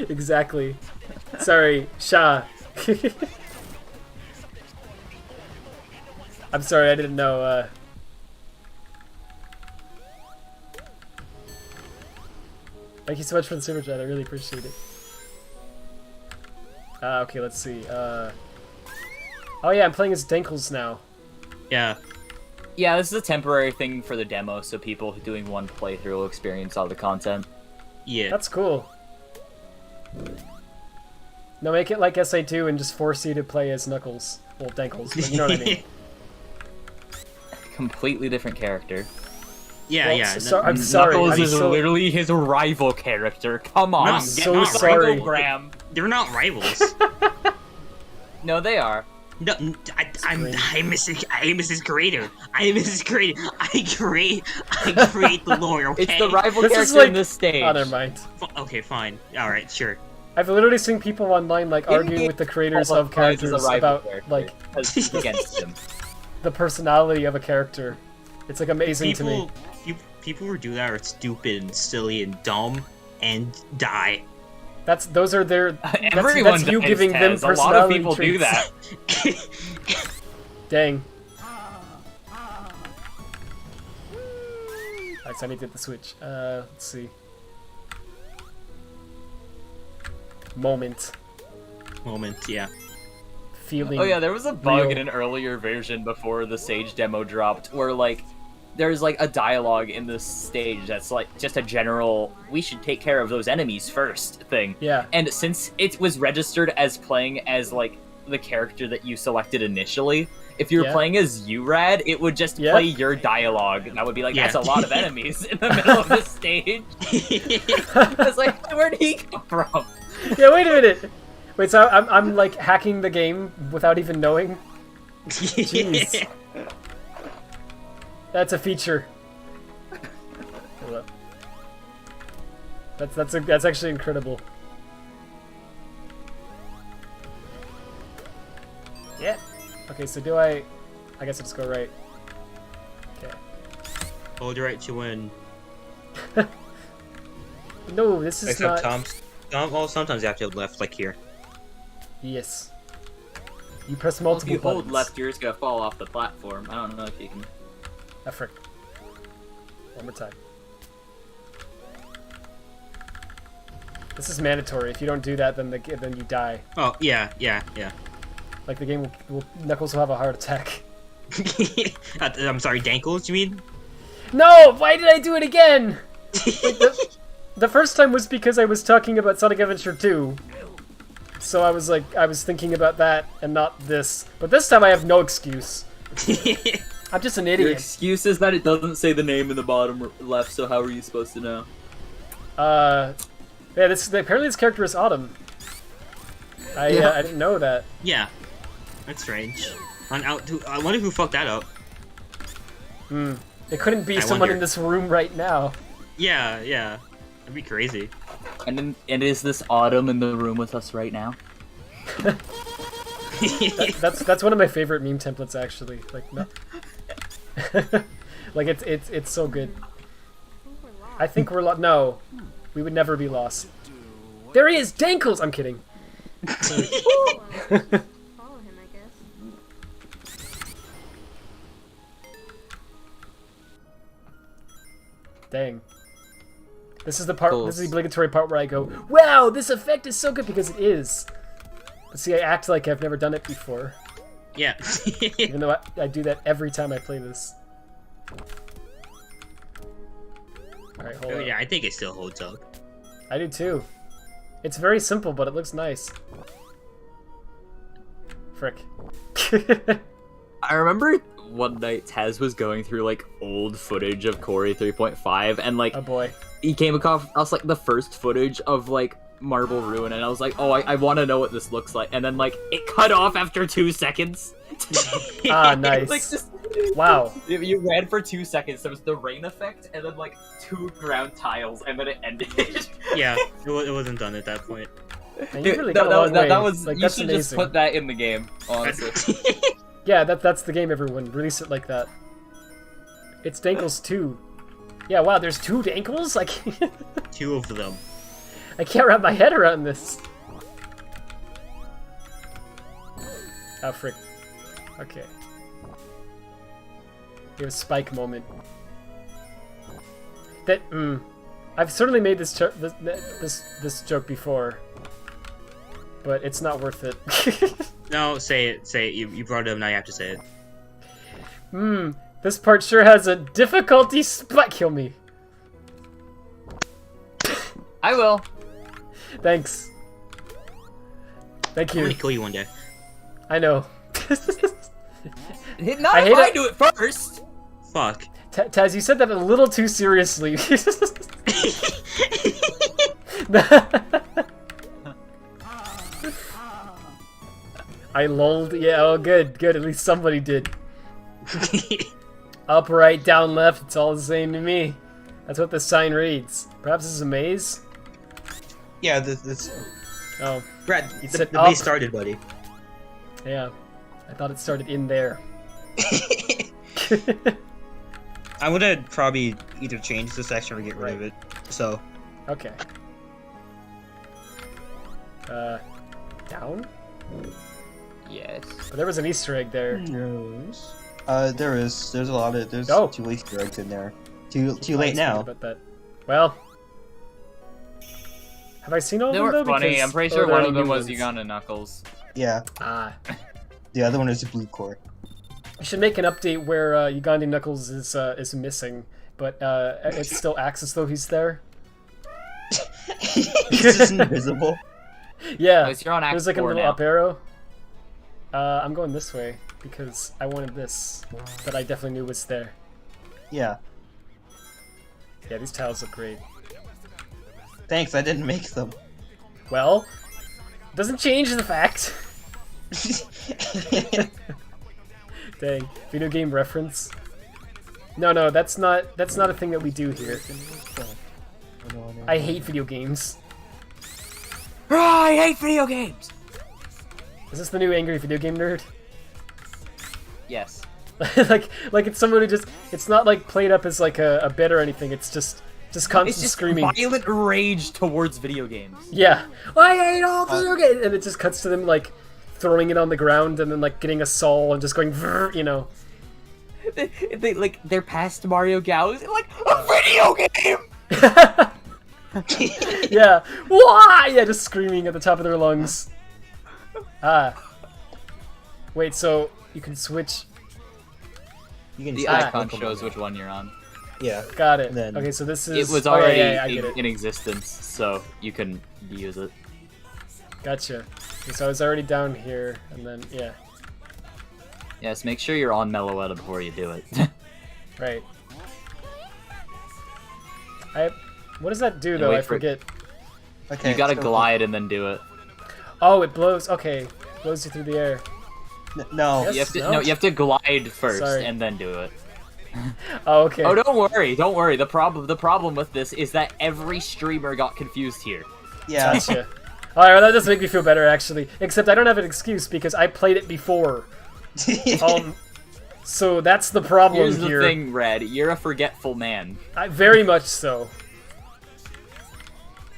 [SPEAKER 1] Exactly. Sorry, Sha. I'm sorry, I didn't know, Thank you so much for the super chat, I really appreciate it. Okay, let's see, Oh yeah, I'm playing as Denkles now.
[SPEAKER 3] Yeah.
[SPEAKER 4] Yeah, this is a temporary thing for the demo, so people doing one playthrough will experience all the content.
[SPEAKER 3] Yeah.
[SPEAKER 1] That's cool. No, make it like SA2 and just force you to play as Knuckles. Well, Denkles, but you know what I mean.
[SPEAKER 4] Completely different character.
[SPEAKER 3] Yeah,
[SPEAKER 1] Well,
[SPEAKER 3] yeah.
[SPEAKER 1] so- I'm sorry.
[SPEAKER 4] Knuckles
[SPEAKER 1] I'm
[SPEAKER 4] is
[SPEAKER 1] so-
[SPEAKER 4] literally his rival character. Come on,
[SPEAKER 3] I'm
[SPEAKER 4] get
[SPEAKER 1] so
[SPEAKER 4] the
[SPEAKER 1] sorry.
[SPEAKER 4] Graham.
[SPEAKER 3] They're not rivals.
[SPEAKER 4] No, they are.
[SPEAKER 3] No, I'm Mrs. Creator. I am Mrs. Creator. I create the lore. Okay.
[SPEAKER 4] It's the rival
[SPEAKER 1] This is
[SPEAKER 4] character
[SPEAKER 1] like...
[SPEAKER 4] in this stage.
[SPEAKER 1] Oh, never mind.
[SPEAKER 3] Okay, fine. All right, sure.
[SPEAKER 1] I've literally seen people online like arguing
[SPEAKER 4] In-game
[SPEAKER 1] with the creators
[SPEAKER 4] Paul
[SPEAKER 1] of
[SPEAKER 4] Price is
[SPEAKER 1] characters
[SPEAKER 4] a rival
[SPEAKER 1] about
[SPEAKER 4] character,
[SPEAKER 1] like
[SPEAKER 4] 'cause he's against him.
[SPEAKER 1] the personality of a character. It's like amazing to me.
[SPEAKER 3] People who do that are stupid and silly and dumb and die.
[SPEAKER 1] Those are their.
[SPEAKER 4] Everyone
[SPEAKER 1] that's you
[SPEAKER 4] does,
[SPEAKER 1] giving them
[SPEAKER 4] Taz. A lot of
[SPEAKER 1] personality
[SPEAKER 4] people do
[SPEAKER 1] traits.
[SPEAKER 4] that.
[SPEAKER 1] Dang. Alright, so I need to get the switch. Let's see. Moment.
[SPEAKER 3] Moment, yeah.
[SPEAKER 1] feeling.
[SPEAKER 4] Oh yeah, there was a bug
[SPEAKER 1] real.
[SPEAKER 4] in an earlier version before the Sage demo dropped, where like there's like a dialogue in this stage that's like just a general "we should take care of those enemies first" thing.
[SPEAKER 1] Yeah.
[SPEAKER 4] And since it was registered as playing as like the character that you selected initially, if you were playing as Urad, it would just play your dialogue. And that would be like, that's a lot of enemies in the middle of the stage. It's like, where'd he come from?
[SPEAKER 1] Yeah, wait a minute. Wait, so I'm like hacking the game without even knowing? Jeez. That's a feature. Hold up. That's actually incredible. Yeah. Okay, so do I guess I'll just go right. Okay.
[SPEAKER 3] Hold your right to win.
[SPEAKER 1] No, this is
[SPEAKER 3] Except
[SPEAKER 1] not...
[SPEAKER 3] well, sometimes you have to have left, like here.
[SPEAKER 1] Yes. You press
[SPEAKER 4] Well, if
[SPEAKER 1] multiple
[SPEAKER 4] you hold
[SPEAKER 1] buttons.
[SPEAKER 4] left, you're just gonna fall off the platform. I don't know if you can...
[SPEAKER 1] Ah, frick. One more time. This is mandatory. If you don't do that, then then you die.
[SPEAKER 3] Oh, yeah.
[SPEAKER 1] Like the game Knuckles will have a heart attack.
[SPEAKER 3] I'm sorry, Dankles, you mean?
[SPEAKER 1] No! Why did I do it again? Wait, the first time was because I was talking about Sonic Adventure 2. So I was thinking about that and not this. But this time I have no excuse. I'm just an
[SPEAKER 4] Your
[SPEAKER 1] idiot.
[SPEAKER 4] excuse is that it doesn't say the name in the bottom left, so how are you supposed to know?
[SPEAKER 1] Yeah, apparently this character is Autumn. I didn't know that.
[SPEAKER 3] Yeah. That's strange. I wonder who fucked that up.
[SPEAKER 1] It couldn't be someone
[SPEAKER 3] wonder.
[SPEAKER 1] in this room right now.
[SPEAKER 3] Yeah. That'd be crazy.
[SPEAKER 4] And is this Autumn in the room with us right now?
[SPEAKER 1] That's one of my favorite meme templates, actually. Like, no. Like it's so good. I think we're lost. No, we would never be lost. There he is, Dankles. I'm kidding.
[SPEAKER 6] Follow him, I guess.
[SPEAKER 1] Dang. This is the part.
[SPEAKER 4] Cool.
[SPEAKER 1] This is the obligatory part where I go, "Wow, this effect is so good," because it is. But see, I act like I've never done it before,
[SPEAKER 3] Yeah.
[SPEAKER 1] even though I do that every time I play this. All right, hold on.
[SPEAKER 3] Yeah, I think it still holds up.
[SPEAKER 1] I do too. It's very simple, but it looks nice. Frick.
[SPEAKER 4] I remember one night Taz was going through like old footage of Cory 3.5 and like
[SPEAKER 1] Oh boy.
[SPEAKER 4] he came across like the first footage of like Marble Ruin and I was like, oh, I want to know what this looks like, and then like it cut off after 2 seconds.
[SPEAKER 1] Ah, nice.
[SPEAKER 4] Like just
[SPEAKER 1] Wow.
[SPEAKER 4] you ran for 2 seconds. There was the rain effect and then like 2 ground tiles and then it ended.
[SPEAKER 3] Yeah, it wasn't done at that point.
[SPEAKER 1] Man, you really got a long way.
[SPEAKER 4] That was
[SPEAKER 1] like,
[SPEAKER 4] you
[SPEAKER 1] that's
[SPEAKER 4] should
[SPEAKER 1] amazing.
[SPEAKER 4] just put that in the game, honestly.
[SPEAKER 1] Yeah, that's the game, everyone. Release it like that. It's Dankles 2. Yeah, wow, there's 2 Dankles? Like,
[SPEAKER 3] 2 of them.
[SPEAKER 1] I can't wrap my head around this. Oh, frick. Okay. It was Spike moment. That, I've certainly made this this joke before, but it's not worth it.
[SPEAKER 3] No, say it. You brought it up, now you have to say it.
[SPEAKER 1] This part sure has a difficulty spike. Kill me.
[SPEAKER 4] I will.
[SPEAKER 1] Thanks. Thank
[SPEAKER 3] I'm
[SPEAKER 1] you.
[SPEAKER 3] gonna kill you one day.
[SPEAKER 1] I know.
[SPEAKER 4] Not
[SPEAKER 1] I
[SPEAKER 4] if
[SPEAKER 1] hate
[SPEAKER 4] I
[SPEAKER 1] it.
[SPEAKER 4] do it first.
[SPEAKER 3] Fuck.
[SPEAKER 1] Taz, you said that a little too seriously. I lulled. Yeah, oh good. At least somebody did. Up, right, down, left, it's all the same to me. That's what the sign reads. Perhaps this is a maze?
[SPEAKER 3] Yeah, this.
[SPEAKER 1] Oh,
[SPEAKER 3] Brad,
[SPEAKER 1] You
[SPEAKER 3] the
[SPEAKER 1] said
[SPEAKER 3] base
[SPEAKER 1] up.
[SPEAKER 3] started, buddy.
[SPEAKER 1] yeah. I thought it started in there.
[SPEAKER 3] I'm gonna probably either change this section or get rid of it. So.
[SPEAKER 1] Okay. Down?
[SPEAKER 4] Yes.
[SPEAKER 1] Oh, there was an Easter egg there.
[SPEAKER 8] Yes. There is. There's a lot of. There's
[SPEAKER 1] Oh.
[SPEAKER 8] 2 Easter eggs in there. Too
[SPEAKER 1] I
[SPEAKER 8] late
[SPEAKER 1] was
[SPEAKER 8] now.
[SPEAKER 1] thinking about that. Well, have I seen all
[SPEAKER 4] They
[SPEAKER 1] of them
[SPEAKER 4] were
[SPEAKER 1] though?
[SPEAKER 4] funny.
[SPEAKER 1] Because-
[SPEAKER 4] I'm pretty
[SPEAKER 1] oh,
[SPEAKER 4] sure
[SPEAKER 1] they're
[SPEAKER 4] one
[SPEAKER 1] any
[SPEAKER 4] of them
[SPEAKER 1] new
[SPEAKER 4] was
[SPEAKER 1] ones.
[SPEAKER 4] Uganda Knuckles.
[SPEAKER 8] Yeah.
[SPEAKER 1] Ah.
[SPEAKER 8] The other one is a blue core.
[SPEAKER 1] You should make an update where Ugandan Knuckles is missing, but it still acts as though he's there.
[SPEAKER 8] He's just invisible.
[SPEAKER 1] Yeah,
[SPEAKER 4] Oh, so you're on Act
[SPEAKER 1] there's like a
[SPEAKER 4] 4
[SPEAKER 1] little
[SPEAKER 4] now.
[SPEAKER 1] up arrow. I'm going this way because I wanted this, that I definitely knew was there.
[SPEAKER 8] Yeah.
[SPEAKER 1] Yeah, these tiles look great.
[SPEAKER 8] Thanks, I didn't make them.
[SPEAKER 1] Well, doesn't change the fact. Dang, video game reference. No, that's not a thing that we do here. I hate video games.
[SPEAKER 4] I hate video games.
[SPEAKER 1] Is this the new angry video game nerd?
[SPEAKER 4] Yes.
[SPEAKER 1] like it's someone who just, it's not like played up as like a bit or anything. It's just constant
[SPEAKER 4] It's just
[SPEAKER 1] screaming.
[SPEAKER 4] violent rage towards video games.
[SPEAKER 1] Yeah, I hate all video games, and it just cuts to them like throwing it on the ground and then like getting a saw and just going, you know.
[SPEAKER 4] They like they're past Mario Galaxy, like a video game.
[SPEAKER 1] Yeah, why? Yeah, just screaming at the top of their lungs. Wait, so you can switch.
[SPEAKER 8] You can
[SPEAKER 4] The
[SPEAKER 8] just
[SPEAKER 4] icon
[SPEAKER 8] click
[SPEAKER 4] shows
[SPEAKER 8] them.
[SPEAKER 4] which one you're on.
[SPEAKER 8] Yeah.
[SPEAKER 1] Got it.
[SPEAKER 8] Then-
[SPEAKER 1] Okay, so this is.
[SPEAKER 4] It was
[SPEAKER 1] oh, yeah,
[SPEAKER 4] already
[SPEAKER 1] yeah, I get it.
[SPEAKER 4] in existence, so you can use it.
[SPEAKER 1] Gotcha. Okay, so I was already down here, and then yeah,
[SPEAKER 4] Yes, make sure you're on Meloetta before you do it.
[SPEAKER 1] right. What does that do
[SPEAKER 4] And
[SPEAKER 1] though?
[SPEAKER 4] wait
[SPEAKER 1] I
[SPEAKER 4] for it.
[SPEAKER 1] forget.
[SPEAKER 8] Okay.
[SPEAKER 4] You gotta
[SPEAKER 8] so-
[SPEAKER 4] glide and then do it.
[SPEAKER 1] Oh, it blows. Okay, blows you through the air.
[SPEAKER 8] No.
[SPEAKER 1] Yes.
[SPEAKER 4] You have to
[SPEAKER 1] no?
[SPEAKER 4] no, you have to glide first
[SPEAKER 1] Sorry.
[SPEAKER 4] and then do it.
[SPEAKER 1] Oh, okay.
[SPEAKER 4] Oh, don't worry. The problem with this is that every streamer got confused here.
[SPEAKER 8] Yeah.
[SPEAKER 1] Gotcha. Alright, well, that does make me feel better actually. Except I don't have an excuse because I played it before. So that's the problem
[SPEAKER 4] Here's the
[SPEAKER 1] here.
[SPEAKER 4] thing, Red. You're a forgetful man.
[SPEAKER 1] Very much so.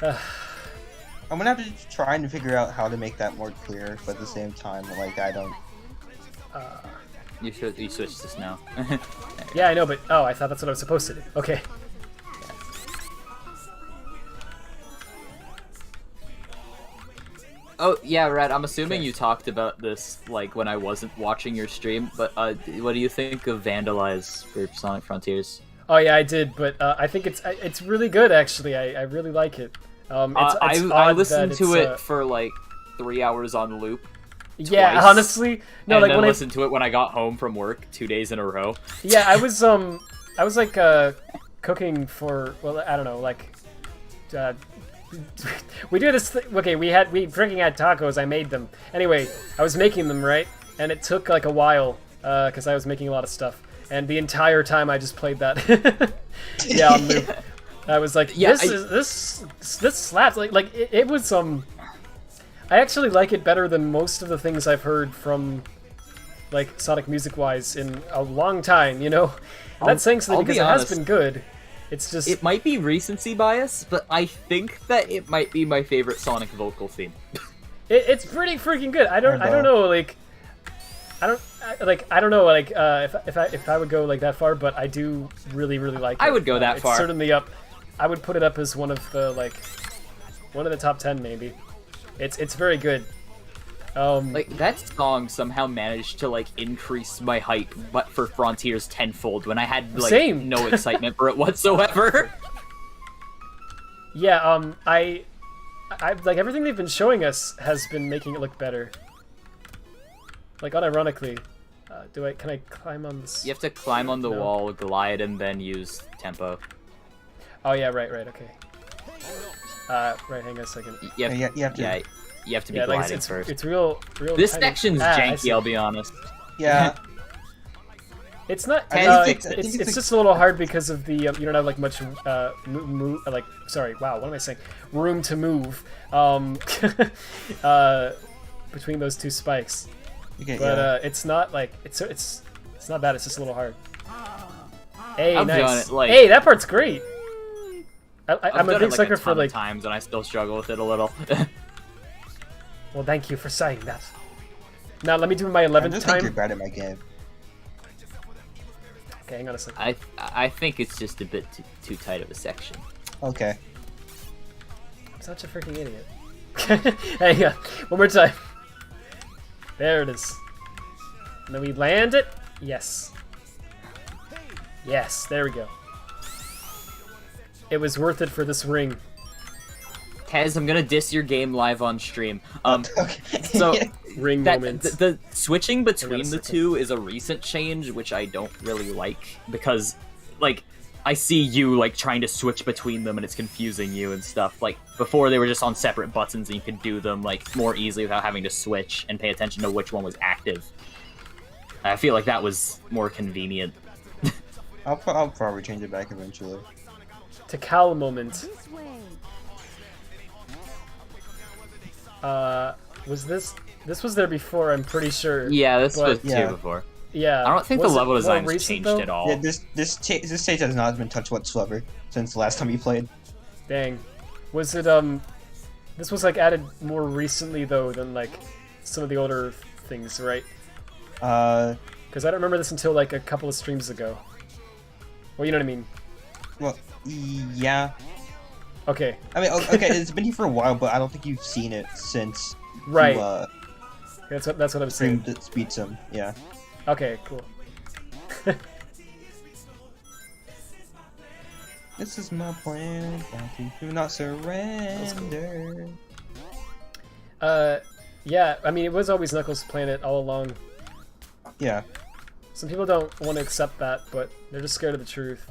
[SPEAKER 8] I'm gonna have to try and figure out how to make that more clear, but at the same time, like, I don't...
[SPEAKER 4] You switch this now.
[SPEAKER 1] Yeah, I know, but oh, I thought that's what I was supposed to do. Okay.
[SPEAKER 4] Oh, yeah, Red, I'm assuming
[SPEAKER 1] Okay.
[SPEAKER 4] you talked about this, like, when I wasn't watching your stream, but, what do you think of Vandalize for Sonic Frontiers?
[SPEAKER 1] Oh yeah, I did, but I think it's really good actually. I really like it. It's
[SPEAKER 4] I
[SPEAKER 1] odd
[SPEAKER 4] listened
[SPEAKER 1] that
[SPEAKER 4] to
[SPEAKER 1] it's,
[SPEAKER 4] it for, like, 3 hours on loop.
[SPEAKER 1] Yeah,
[SPEAKER 4] twice,
[SPEAKER 1] honestly, no,
[SPEAKER 4] and
[SPEAKER 1] like
[SPEAKER 4] then
[SPEAKER 1] when I
[SPEAKER 4] listened to it when I got home from work 2 days in a row.
[SPEAKER 1] yeah, I was like cooking for, well, I don't know, like we do this okay, we freaking had tacos. I made them anyway. I was making them, right, and it took like a while because I was making a lot of stuff, and the entire time I just played that. Yeah, on loop. I was like,
[SPEAKER 4] Yeah,
[SPEAKER 1] this slaps. Like it was I actually like it better than most of the things I've heard from like Sonic music wise in a long time, you know? And that's saying something
[SPEAKER 4] I'll
[SPEAKER 1] because
[SPEAKER 4] be
[SPEAKER 1] it
[SPEAKER 4] honest.
[SPEAKER 1] has been good. It's just
[SPEAKER 4] It might be recency bias, but I think that it might be my favorite Sonic vocal theme.
[SPEAKER 1] it's pretty freaking good. I don't know, like I don't know, like if I would go like that far, but I do really like it.
[SPEAKER 4] I would go that
[SPEAKER 1] it's
[SPEAKER 4] far.
[SPEAKER 1] certainly up. I would put it up as one of the top 10 maybe. It's very good.
[SPEAKER 4] Like, that song somehow managed to, like, increase my hype, but for Frontiers tenfold when I had, like,
[SPEAKER 1] Same.
[SPEAKER 4] no excitement for it whatsoever.
[SPEAKER 1] Yeah, I like everything they've been showing us has been making it look better. Like unironically, can I climb on this?
[SPEAKER 4] You have to climb on the
[SPEAKER 1] No.
[SPEAKER 4] wall, glide, and then use tempo.
[SPEAKER 1] Oh yeah, right, okay. Right, hang on a second.
[SPEAKER 4] You have,
[SPEAKER 8] Yeah, you have to-
[SPEAKER 4] yeah, you have to be
[SPEAKER 1] Yeah, like
[SPEAKER 4] gliding
[SPEAKER 1] it's
[SPEAKER 4] first.
[SPEAKER 1] it's real.
[SPEAKER 4] This
[SPEAKER 1] tiny.
[SPEAKER 4] section's
[SPEAKER 1] I see.
[SPEAKER 4] janky, I'll be honest.
[SPEAKER 8] Yeah.
[SPEAKER 1] It's not.
[SPEAKER 8] I think
[SPEAKER 1] It's just a little hard because of the you don't have like much sorry, wow, what am I saying? Room to move between those two spikes.
[SPEAKER 8] Okay,
[SPEAKER 1] But
[SPEAKER 8] yeah.
[SPEAKER 1] it's not like it's not bad. It's just a little hard. Hey,
[SPEAKER 4] I've done
[SPEAKER 1] nice.
[SPEAKER 4] it, like-
[SPEAKER 1] Hey, that part's great. I'm
[SPEAKER 4] I've
[SPEAKER 1] a
[SPEAKER 4] done
[SPEAKER 1] big
[SPEAKER 4] it,
[SPEAKER 1] sucker
[SPEAKER 4] a
[SPEAKER 1] for
[SPEAKER 4] ton
[SPEAKER 1] like.
[SPEAKER 4] of times, and I still struggle with it a little.
[SPEAKER 1] Well, thank you for saying that. Now let me do my
[SPEAKER 8] I
[SPEAKER 1] 11th
[SPEAKER 8] just think you're
[SPEAKER 1] time.
[SPEAKER 8] bad at my game.
[SPEAKER 1] Okay, hang on a second.
[SPEAKER 4] I think it's just a bit too tight of a section.
[SPEAKER 8] Okay.
[SPEAKER 1] I'm such a freaking idiot. Hang on, one more time. There it is. And then we land it. Yes. Yes, there we go. It was worth it for this ring.
[SPEAKER 4] Taz, I'm gonna diss your game live on stream.
[SPEAKER 8] Okay.
[SPEAKER 4] So
[SPEAKER 1] Ring moment.
[SPEAKER 4] the switching between the
[SPEAKER 1] circle.
[SPEAKER 4] two is a recent change, which I don't really like because, like, I see you like trying to switch between them and it's confusing you and stuff. Like before, they were just on separate buttons and you could do them like more easily without having to switch and pay attention to which one was active. I feel like that was more convenient.
[SPEAKER 8] I'll probably change it back eventually.
[SPEAKER 1] To Cal moment. Was this was there before? I'm pretty sure.
[SPEAKER 4] Yeah, this
[SPEAKER 1] but-
[SPEAKER 4] was
[SPEAKER 8] Yeah.
[SPEAKER 4] two before.
[SPEAKER 1] Yeah.
[SPEAKER 4] I don't think the
[SPEAKER 1] Was it
[SPEAKER 4] level
[SPEAKER 1] more
[SPEAKER 4] design's
[SPEAKER 1] recent,
[SPEAKER 4] changed
[SPEAKER 1] though?
[SPEAKER 4] at all.
[SPEAKER 8] Yeah, this stage has not been touched whatsoever since the last time you played.
[SPEAKER 1] Dang. Was it this was like added more recently though than like some of the older things, right? Because I don't remember this until like a couple of streams ago. Well, you know what I mean.
[SPEAKER 8] Well, yeah.
[SPEAKER 1] Okay.
[SPEAKER 8] I mean, okay, it's been here for a while, but I don't think you've seen it since
[SPEAKER 1] Right.
[SPEAKER 8] you
[SPEAKER 1] That's what I'm saying.
[SPEAKER 8] streamed Speed Sim. Yeah.
[SPEAKER 1] Okay, cool.
[SPEAKER 8] This is my plan. Do not surrender.
[SPEAKER 1] Yeah, I mean, it was always Knuckles' planet all along.
[SPEAKER 8] Yeah.
[SPEAKER 1] Some people don't want to accept that, but they're just scared of the truth.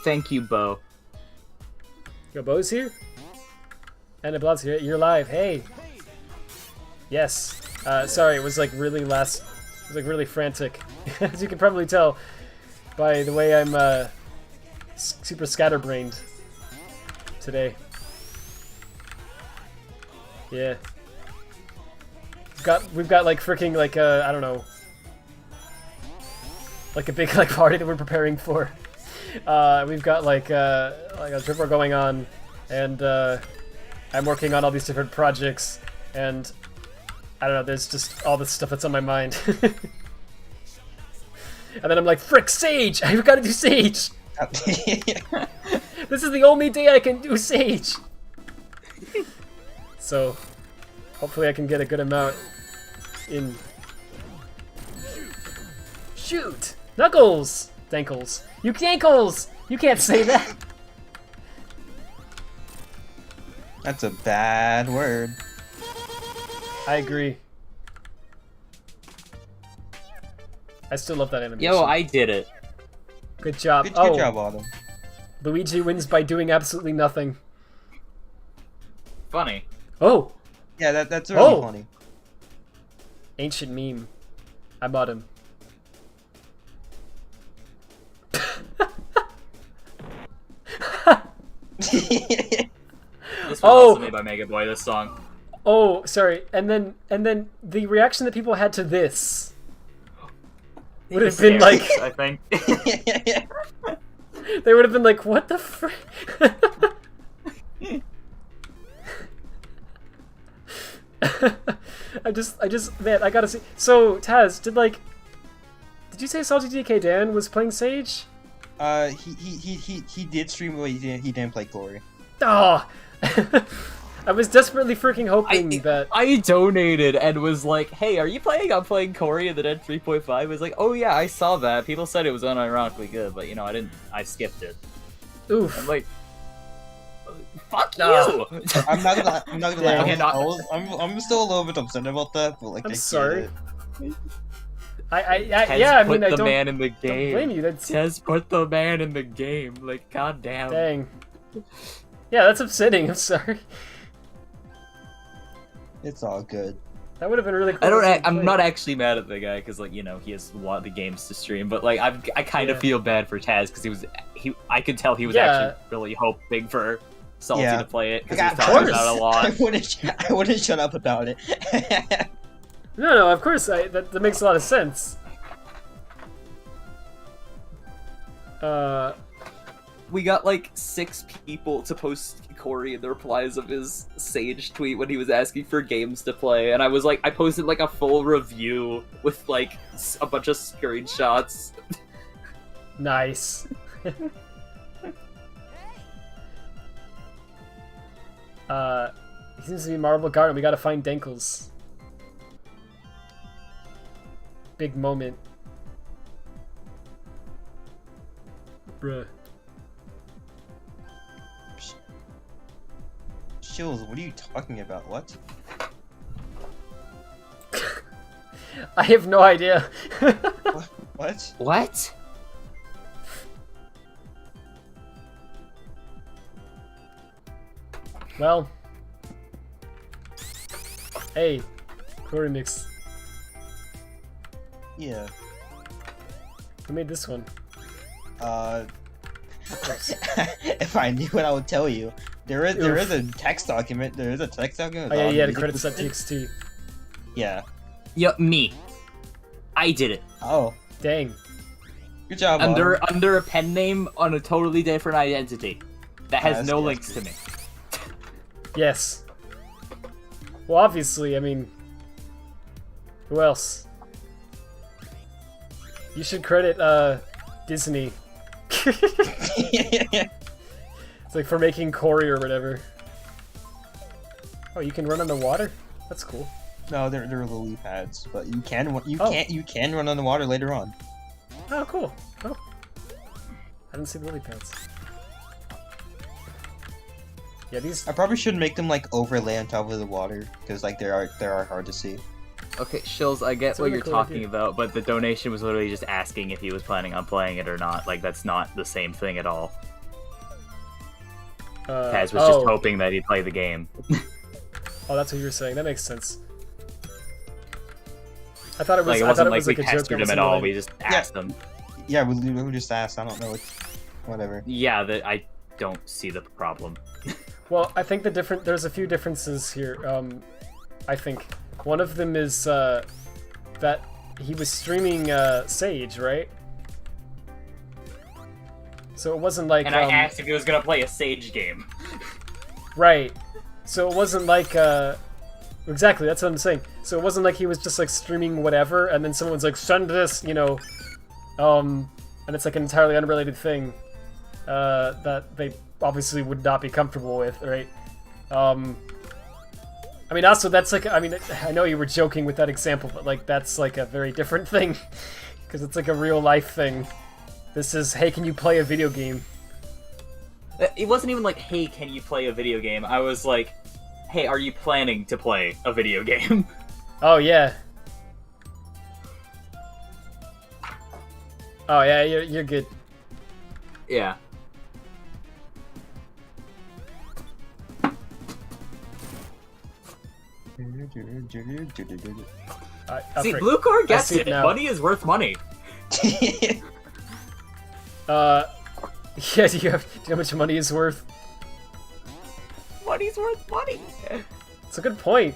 [SPEAKER 4] Thank you, Bo.
[SPEAKER 1] Yo, Bo's here? And Blood's here. You're live. Hey! Yes. Sorry, it was like really it was like really frantic. As you can probably tell by the way I'm super scatterbrained today. Yeah. We've got like freaking like I don't know, like a big like party that we're preparing for. We've got like a trip we're going on, and I'm working on all these different projects, and I don't know, there's just all this stuff that's on my mind. And then I'm like, frick, Sage! I've got to do Sage! This is the only day I can do Sage! So, hopefully I can get a good amount in. Shoot! Knuckles! Dankles. You Dankles! You can't say that!
[SPEAKER 8] That's a bad word.
[SPEAKER 1] I agree. I still love that animation.
[SPEAKER 4] Yo, I did it.
[SPEAKER 1] Good job.
[SPEAKER 8] Good job, Autumn.
[SPEAKER 1] Luigi wins by doing absolutely nothing.
[SPEAKER 4] Funny.
[SPEAKER 1] Oh!
[SPEAKER 8] Yeah, that's really
[SPEAKER 1] Oh!
[SPEAKER 8] funny.
[SPEAKER 1] Ancient meme. I bought him.
[SPEAKER 4] This was
[SPEAKER 1] Oh!
[SPEAKER 4] also made by Mega Boy, this song.
[SPEAKER 1] Oh, sorry. And then the reaction that people had to this would have been like,
[SPEAKER 4] I think.
[SPEAKER 1] they would have been like, what the frick? I just, man, I gotta see. So, Taz, did you say Salty DK Dan was playing Sage?
[SPEAKER 8] He did stream, but he didn't play Cory.
[SPEAKER 1] Oh! I was desperately freaking hoping that.
[SPEAKER 4] I donated and was like, hey, are you playing? I'm playing Cory and the Dead 3.5. I was like, oh yeah, I saw that. People said it was unironically good, but you know, I skipped it.
[SPEAKER 1] Oof.
[SPEAKER 4] I'm like, fuck
[SPEAKER 1] No.
[SPEAKER 4] you!
[SPEAKER 8] I'm not gonna
[SPEAKER 1] Dang.
[SPEAKER 8] lie. I'm still a little bit upset about that, but like
[SPEAKER 1] I'm
[SPEAKER 8] I get
[SPEAKER 1] sorry.
[SPEAKER 8] it.
[SPEAKER 1] Yeah, I mean,
[SPEAKER 4] put
[SPEAKER 1] I
[SPEAKER 4] the
[SPEAKER 1] don't,
[SPEAKER 4] man in the
[SPEAKER 1] don't
[SPEAKER 4] game.
[SPEAKER 1] blame you. That's
[SPEAKER 4] Tez put the man in the game. Like, goddamn.
[SPEAKER 1] dang. Yeah, that's upsetting. I'm sorry.
[SPEAKER 8] It's all good.
[SPEAKER 1] That would have been really cool.
[SPEAKER 4] I don't.
[SPEAKER 1] to see him
[SPEAKER 4] I'm
[SPEAKER 1] play.
[SPEAKER 4] not actually mad at the guy because, like, you know, he has a lot of the games to stream. But like, I kind of
[SPEAKER 1] Yeah.
[SPEAKER 4] feel bad for Taz because I could tell he was
[SPEAKER 1] Yeah.
[SPEAKER 4] actually really hoping for Salty
[SPEAKER 8] Yeah.
[SPEAKER 4] to play it because
[SPEAKER 8] Yeah,
[SPEAKER 4] he was
[SPEAKER 8] of
[SPEAKER 4] talking
[SPEAKER 1] course.
[SPEAKER 4] about it a lot.
[SPEAKER 8] I wouldn't shut up about it.
[SPEAKER 1] No, of course. That makes a lot of sense.
[SPEAKER 4] We got like 6 people to post Cory in the replies of his Sage tweet when he was asking for games to play, and I was like, I posted like a full review with like a bunch of screenshots.
[SPEAKER 1] Nice. He seems to be Marble Garden. We gotta find Dankles. big moment. Bruh.
[SPEAKER 8] Shills, what are you talking about? What?
[SPEAKER 1] I have no idea.
[SPEAKER 8] What?
[SPEAKER 4] What?
[SPEAKER 1] Well. Hey, cory mix.
[SPEAKER 8] Yeah.
[SPEAKER 1] Who made this one?
[SPEAKER 8] If I knew what I would tell you. There is a text document. There is a text document.
[SPEAKER 1] Oh yeah,
[SPEAKER 8] with
[SPEAKER 1] yeah,
[SPEAKER 8] all
[SPEAKER 1] the
[SPEAKER 8] music
[SPEAKER 1] credits
[SPEAKER 8] listed.
[SPEAKER 1] .txt.
[SPEAKER 8] Yeah.
[SPEAKER 4] Yup, me. I did it.
[SPEAKER 8] Oh,
[SPEAKER 1] Dang.
[SPEAKER 8] good job.
[SPEAKER 4] Under a pen name on a totally different identity. That has
[SPEAKER 8] Yes,
[SPEAKER 4] no
[SPEAKER 8] yes.
[SPEAKER 4] links to me.
[SPEAKER 1] Yes. Well, obviously, I mean, who else? You should credit Disney. It's like for making cory or whatever. Oh, you can run on the water? That's cool.
[SPEAKER 8] No, they're lily pads, but you can
[SPEAKER 1] Oh.
[SPEAKER 8] you can run on the water later on.
[SPEAKER 1] Oh, cool. Oh. I didn't see the lily pads. Yeah, these.
[SPEAKER 8] I probably should make them like overlay on top of the water because like they are hard to see.
[SPEAKER 4] Okay, Shills, I get
[SPEAKER 1] It's a
[SPEAKER 4] what
[SPEAKER 1] really
[SPEAKER 4] you're
[SPEAKER 1] cool
[SPEAKER 4] talking
[SPEAKER 1] idea.
[SPEAKER 4] about, but the donation was literally just asking if he was planning on playing it or not. Like, that's not the same thing at all. Taz was just hoping that he'd play the game.
[SPEAKER 1] Oh, that's what you were saying. That makes sense. I thought it was.
[SPEAKER 4] Like, it
[SPEAKER 1] I
[SPEAKER 4] wasn't
[SPEAKER 1] thought it
[SPEAKER 4] like
[SPEAKER 1] was
[SPEAKER 4] we
[SPEAKER 1] like a joke.
[SPEAKER 4] pestered
[SPEAKER 1] that
[SPEAKER 4] him
[SPEAKER 1] was
[SPEAKER 4] at all,
[SPEAKER 1] unrelated.
[SPEAKER 4] we just asked him.
[SPEAKER 8] Yeah, we just asked. I don't know. Whatever.
[SPEAKER 4] Yeah, I don't see the problem.
[SPEAKER 1] Well, I think there's a few differences here. I think one of them is that he was streaming Sage, right? So it wasn't like.
[SPEAKER 4] And I asked if he was gonna play a Sage game.
[SPEAKER 1] Right. So it wasn't like exactly, that's what I'm saying. So it wasn't like he was just like streaming whatever and then someone's like send this, you know, and it's like an entirely unrelated thing that they obviously would not be comfortable with, right? I mean, also that's like, I mean, I know you were joking with that example, but like that's like a very different thing because it's like a real life thing. This is, hey, can you play a video game?
[SPEAKER 4] It wasn't even like, hey, can you play a video game? I was like, hey, are you planning to play a video game?
[SPEAKER 1] Oh, yeah. Oh, yeah, you're good.
[SPEAKER 4] Yeah. See,
[SPEAKER 1] frick.
[SPEAKER 4] Blue Core
[SPEAKER 1] I
[SPEAKER 4] gets
[SPEAKER 1] see
[SPEAKER 4] it.
[SPEAKER 1] it now.
[SPEAKER 4] Money is worth money.
[SPEAKER 1] Yeah, do you know how much money is worth?
[SPEAKER 4] Money's worth money.
[SPEAKER 1] It's a good point.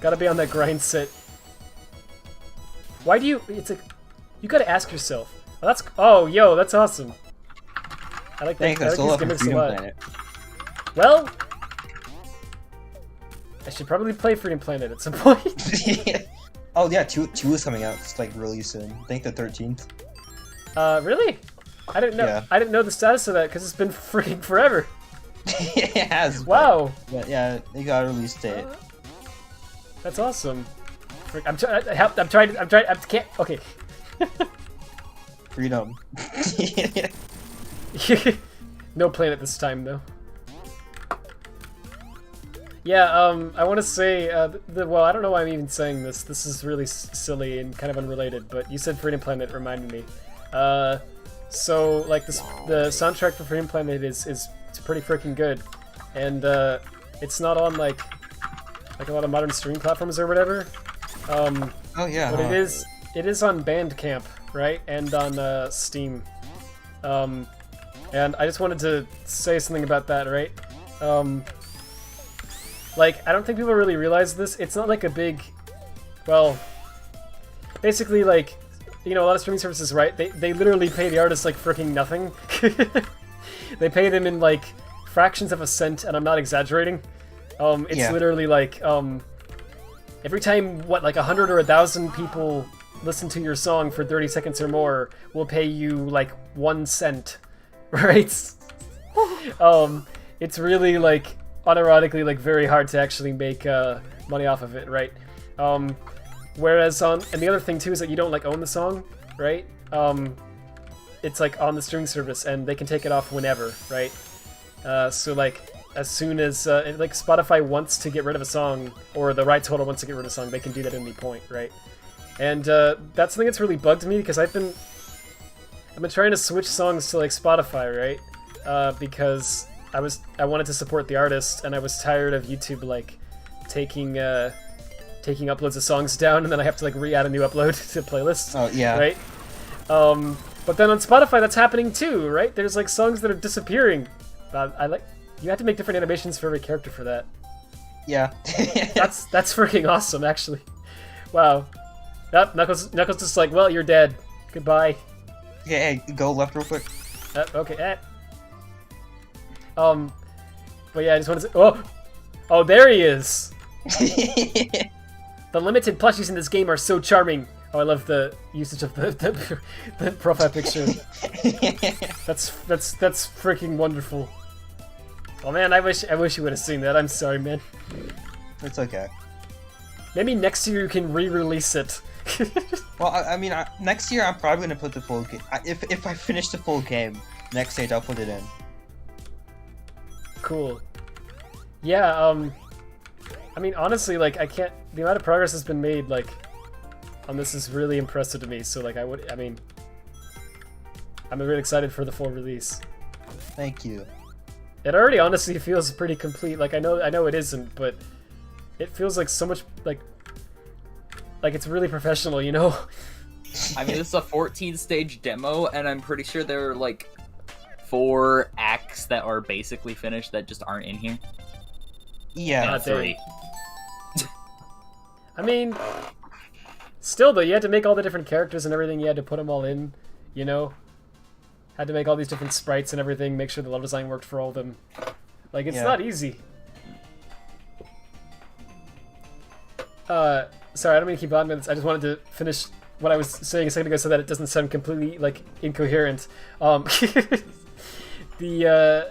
[SPEAKER 1] Gotta be on that grind set. Why do you, it's like, you gotta ask yourself. Oh, yo, that's awesome. I like that.
[SPEAKER 8] Thanks,
[SPEAKER 1] I
[SPEAKER 8] I
[SPEAKER 1] like
[SPEAKER 8] still
[SPEAKER 1] these
[SPEAKER 8] love
[SPEAKER 1] gimmicks a
[SPEAKER 8] Freedom
[SPEAKER 1] lot.
[SPEAKER 8] Planet.
[SPEAKER 1] Well, I should probably play Freedom Planet at some point.
[SPEAKER 8] Oh yeah, two is coming out. It's like really soon. I think the 13th.
[SPEAKER 1] Really? I didn't know.
[SPEAKER 8] Yeah.
[SPEAKER 1] I didn't know the status of that because it's been freaking forever.
[SPEAKER 8] It has.
[SPEAKER 1] Wow.
[SPEAKER 8] But yeah, they got a release date.
[SPEAKER 1] That's awesome. Frick, I'm trying. I can't. Okay.
[SPEAKER 8] Freedom.
[SPEAKER 1] No planet this time though. Yeah, I want to say, well, I don't know why I'm even saying this. This is really silly and kind of unrelated, but you said Freedom Planet reminded me. So, like, the soundtrack for Freedom Planet is it's pretty freaking good. And, it's not on, like a lot of modern streaming platforms or whatever.
[SPEAKER 8] Oh yeah.
[SPEAKER 1] But it is on Bandcamp, right? And on, Steam. And I just wanted to say something about that, right? Like, I don't think people really realize this. It's not like a big, well, basically, like, you know, a lot of streaming services, right? They literally pay the artists, like, freaking nothing. They pay them in, like, fractions of a cent, and I'm not exaggerating. It's
[SPEAKER 8] Yeah.
[SPEAKER 1] literally, like, every time, what, like 100 or 1,000 people listen to your song for 30 seconds or more, we'll pay you, like, 1 cent, right? It's really, like, unironically, like, very hard to actually make money off of it, right? Whereas and the other thing too is that you don't like own the song, right? It's like on the streaming service, and they can take it off whenever, right? So like as soon as like Spotify wants to get rid of a song, or the rights holder wants to get rid of a song, they can do that at any point, right? And that's something that's really bugged me because I've been trying to switch songs to like Spotify, right? Because I wanted to support the artist, and I was tired of YouTube like taking uploads of songs down, and then I have to like re-add a new upload to playlists.
[SPEAKER 8] Oh yeah.
[SPEAKER 1] Right. But then on Spotify, that's happening too, right? There's like songs that are disappearing. You have to make different animations for every character for that.
[SPEAKER 8] Yeah.
[SPEAKER 1] That's freaking awesome, actually. Wow. Nope, Knuckles just like, well, you're dead. Goodbye.
[SPEAKER 8] Okay, hey, go left real quick.
[SPEAKER 1] Okay. But yeah, I just want to say, oh, there he is. The limited plushies in this game are so charming. Oh, I love the usage of the profile picture. That's freaking wonderful. Oh man, I wish you would have seen that. I'm sorry, man.
[SPEAKER 8] It's okay.
[SPEAKER 1] Maybe next year you can re-release it.
[SPEAKER 8] Well, I mean, next year I'm probably gonna put the full game. If I finish the full game, next stage I'll put it in.
[SPEAKER 1] Cool. Yeah. I mean, honestly, like I can't. The amount of progress has been made, like, on this is really impressive to me. So, like, I'm really excited for the full release.
[SPEAKER 8] Thank you.
[SPEAKER 1] It already honestly feels pretty complete. Like I know it isn't, but it feels like so much like it's really professional, you know?
[SPEAKER 4] I mean, this is a 14-stage demo, and I'm pretty sure there are like 4 acts that are basically finished that just aren't in here.
[SPEAKER 8] Yeah.
[SPEAKER 4] And 3.
[SPEAKER 1] I mean, still though, you had to make all the different characters and everything. You had to put them all in, you know? Had to make all these different sprites and everything, make sure the level design worked for all of them. Like, it's not easy. Sorry, I don't mean to keep on with this. I just wanted to finish what I was saying a second ago so that it doesn't sound completely, like, incoherent. The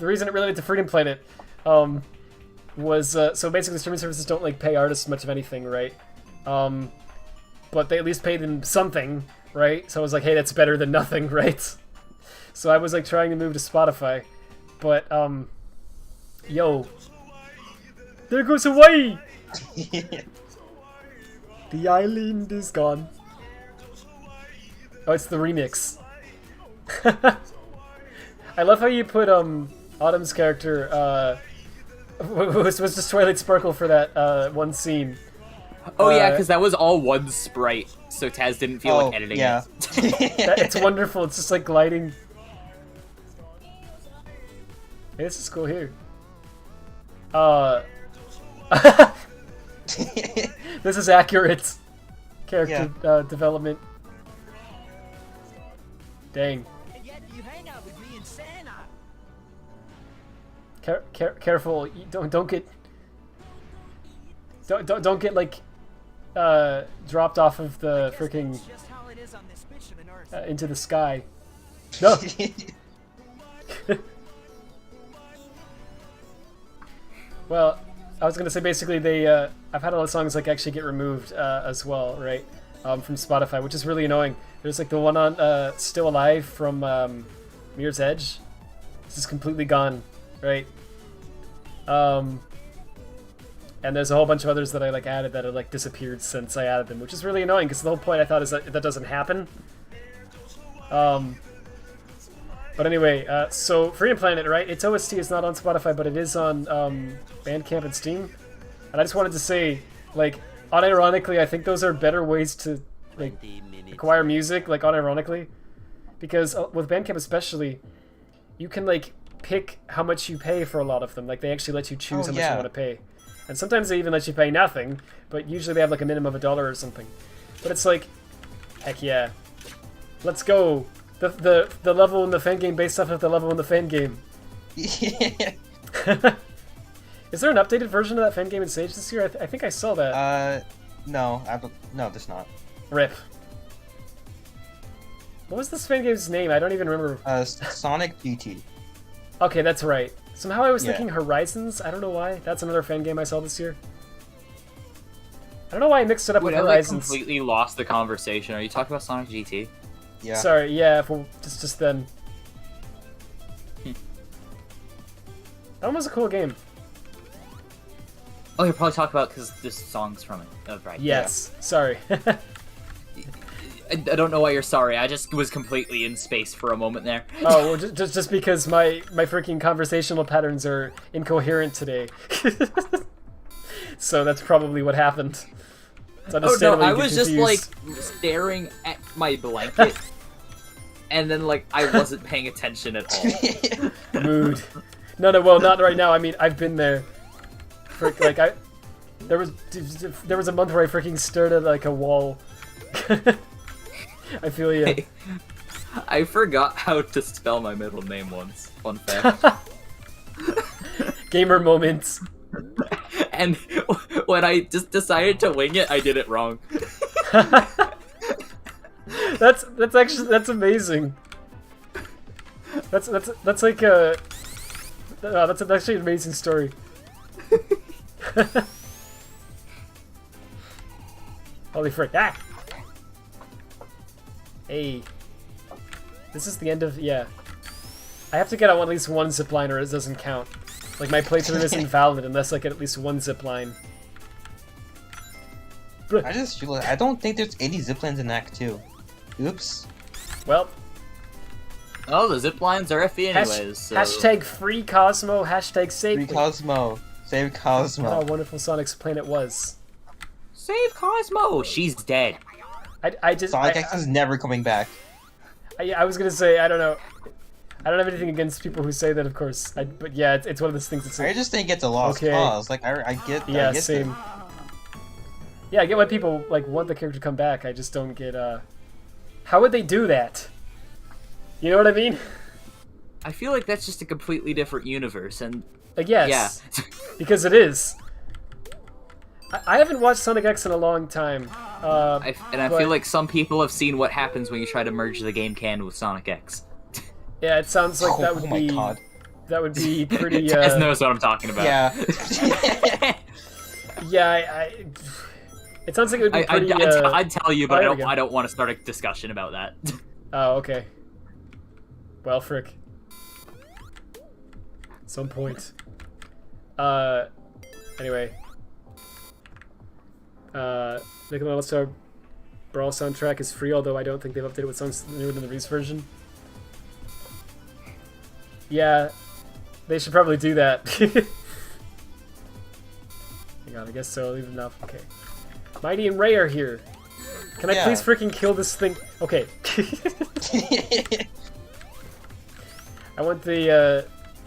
[SPEAKER 1] reason it related to Freedom Planet, was, so basically streaming services don't, like, pay artists much of anything, right? But they at least pay them something, right? So I was like, hey, that's better than nothing, right? So I was like trying to move to Spotify, but yo, there goes Hawaii. The island is gone. Oh, it's the remix. I love how you put Autumn's character was just Twilight Sparkle for that one scene.
[SPEAKER 4] Oh yeah, because that was all one sprite, so Taz didn't feel like editing it.
[SPEAKER 1] It's wonderful. It's just like gliding. Hey, this is cool here. This is accurate character development. Dang.
[SPEAKER 5] And yet you hang out with me in Santa.
[SPEAKER 1] Careful! Don't get like dropped off of the freaking
[SPEAKER 5] Just how it is on this mission on Earth.
[SPEAKER 1] into the sky. No. Well, I was gonna say basically I've had a lot of songs like actually get removed as well, right? From Spotify, which is really annoying. There's like the one on Still Alive from Mirror's Edge. This is completely gone, right? And there's a whole bunch of others that I like added that have like disappeared since I added them, which is really annoying because the whole point I thought is that doesn't happen. But anyway, so Freedom Planet, right? Its OST is not on Spotify, but it is on Bandcamp and Steam. And I just wanted to say, like, unironically, I think those are better ways to like acquire music, like unironically, because with Bandcamp especially, you can like pick how much you pay for a lot of them. Like they actually let you choose how much you want to pay. And sometimes they even let you pay nothing, but usually they have like a minimum of $1 or something. But it's like, heck yeah. Let's go. The level in the fan game based off of the level in the fan game.
[SPEAKER 8] Yeah.
[SPEAKER 1] Is there an updated version of that fan game in Sage this year? I think I saw that.
[SPEAKER 8] No, no, there's not.
[SPEAKER 1] RIP. What was this fan game's name? I don't even remember.
[SPEAKER 8] Sonic GT.
[SPEAKER 1] Okay, that's right. Somehow I was thinking Horizons. I don't know why. That's another fan game I saw this year. I don't know why I mixed it up
[SPEAKER 4] Wait,
[SPEAKER 1] with
[SPEAKER 4] I
[SPEAKER 1] Horizons.
[SPEAKER 4] completely lost the conversation. Are you talking about Sonic GT?
[SPEAKER 8] Yeah.
[SPEAKER 1] Sorry, yeah, well, just then. That one was a cool game.
[SPEAKER 4] Oh, you're probably talking about because this song's from it. Oh, right.
[SPEAKER 1] Yes, sorry.
[SPEAKER 4] I don't know why you're sorry. I just was completely in space for a moment there.
[SPEAKER 1] Oh, well, just because my freaking conversational patterns are incoherent today. So that's probably what happened. It's
[SPEAKER 4] Oh no,
[SPEAKER 1] understandable
[SPEAKER 4] I
[SPEAKER 1] you get
[SPEAKER 4] was just
[SPEAKER 1] confused.
[SPEAKER 4] like staring at my blanket, and then like I wasn't paying attention at all.
[SPEAKER 1] Mood. No, well, not right now. I mean, I've been there. Like there was a month where I freaking stared at like a wall. I feel you.
[SPEAKER 4] Hey, I forgot how to spell my middle name once. Fun fact.
[SPEAKER 1] Gamer moments.
[SPEAKER 4] And when I just decided to wing it, I did it wrong.
[SPEAKER 1] That's amazing. That's like a. That's actually an amazing story. Holy frick! Ah! Hey, this is the end of I have to get on at least one zipline or it doesn't count. Like my playthrough isn't valid unless I get at least one zipline.
[SPEAKER 8] I just realized I don't think there's any ziplines in Act 2. Oops.
[SPEAKER 1] Well.
[SPEAKER 4] Oh, the zip lines are iffy anyways. So...
[SPEAKER 1] Hashtag free Cosmo. Hashtag save.
[SPEAKER 8] Free Cosmo. Save Cosmo.
[SPEAKER 1] How wonderful Sonic's planet was.
[SPEAKER 4] Save Cosmo. She's dead.
[SPEAKER 1] I just.
[SPEAKER 8] Sonic X is never coming back.
[SPEAKER 1] I was gonna say I don't know. I don't have anything against people who say that, of course. But yeah, it's one of those things that's.
[SPEAKER 8] I just think it's a lost cause. Like I get.
[SPEAKER 1] Yeah,
[SPEAKER 8] I get
[SPEAKER 1] same. Yeah, I get why people like want the character to come back. I just don't get. How would they do that? You know what I mean?
[SPEAKER 4] I feel like that's just a completely different universe, and
[SPEAKER 1] yes,
[SPEAKER 4] yeah.
[SPEAKER 1] Because it is. I haven't watched Sonic X in a long time.
[SPEAKER 4] I feel like some people have seen what happens when you try to merge the game canon with Sonic X.
[SPEAKER 1] Yeah, it sounds like that would
[SPEAKER 8] Oh my
[SPEAKER 1] be.
[SPEAKER 8] God.
[SPEAKER 1] That would be pretty.
[SPEAKER 4] Taz knows what I'm talking about.
[SPEAKER 8] Yeah.
[SPEAKER 1] Yeah, it sounds like it would be pretty.
[SPEAKER 4] I'd tell you, but
[SPEAKER 1] oh,
[SPEAKER 4] I don't want to start a discussion about that.
[SPEAKER 1] Oh, okay. Well, frick. Some point. Anyway. Nickelodeon All-Star Brawl soundtrack is free, although I don't think they've updated with songs newer than the Reese version. Yeah, they should probably do that. Hang on, I guess so. I'll leave it enough. Okay. Mighty and Ray are here. Can I please freaking kill this thing? Okay. I want the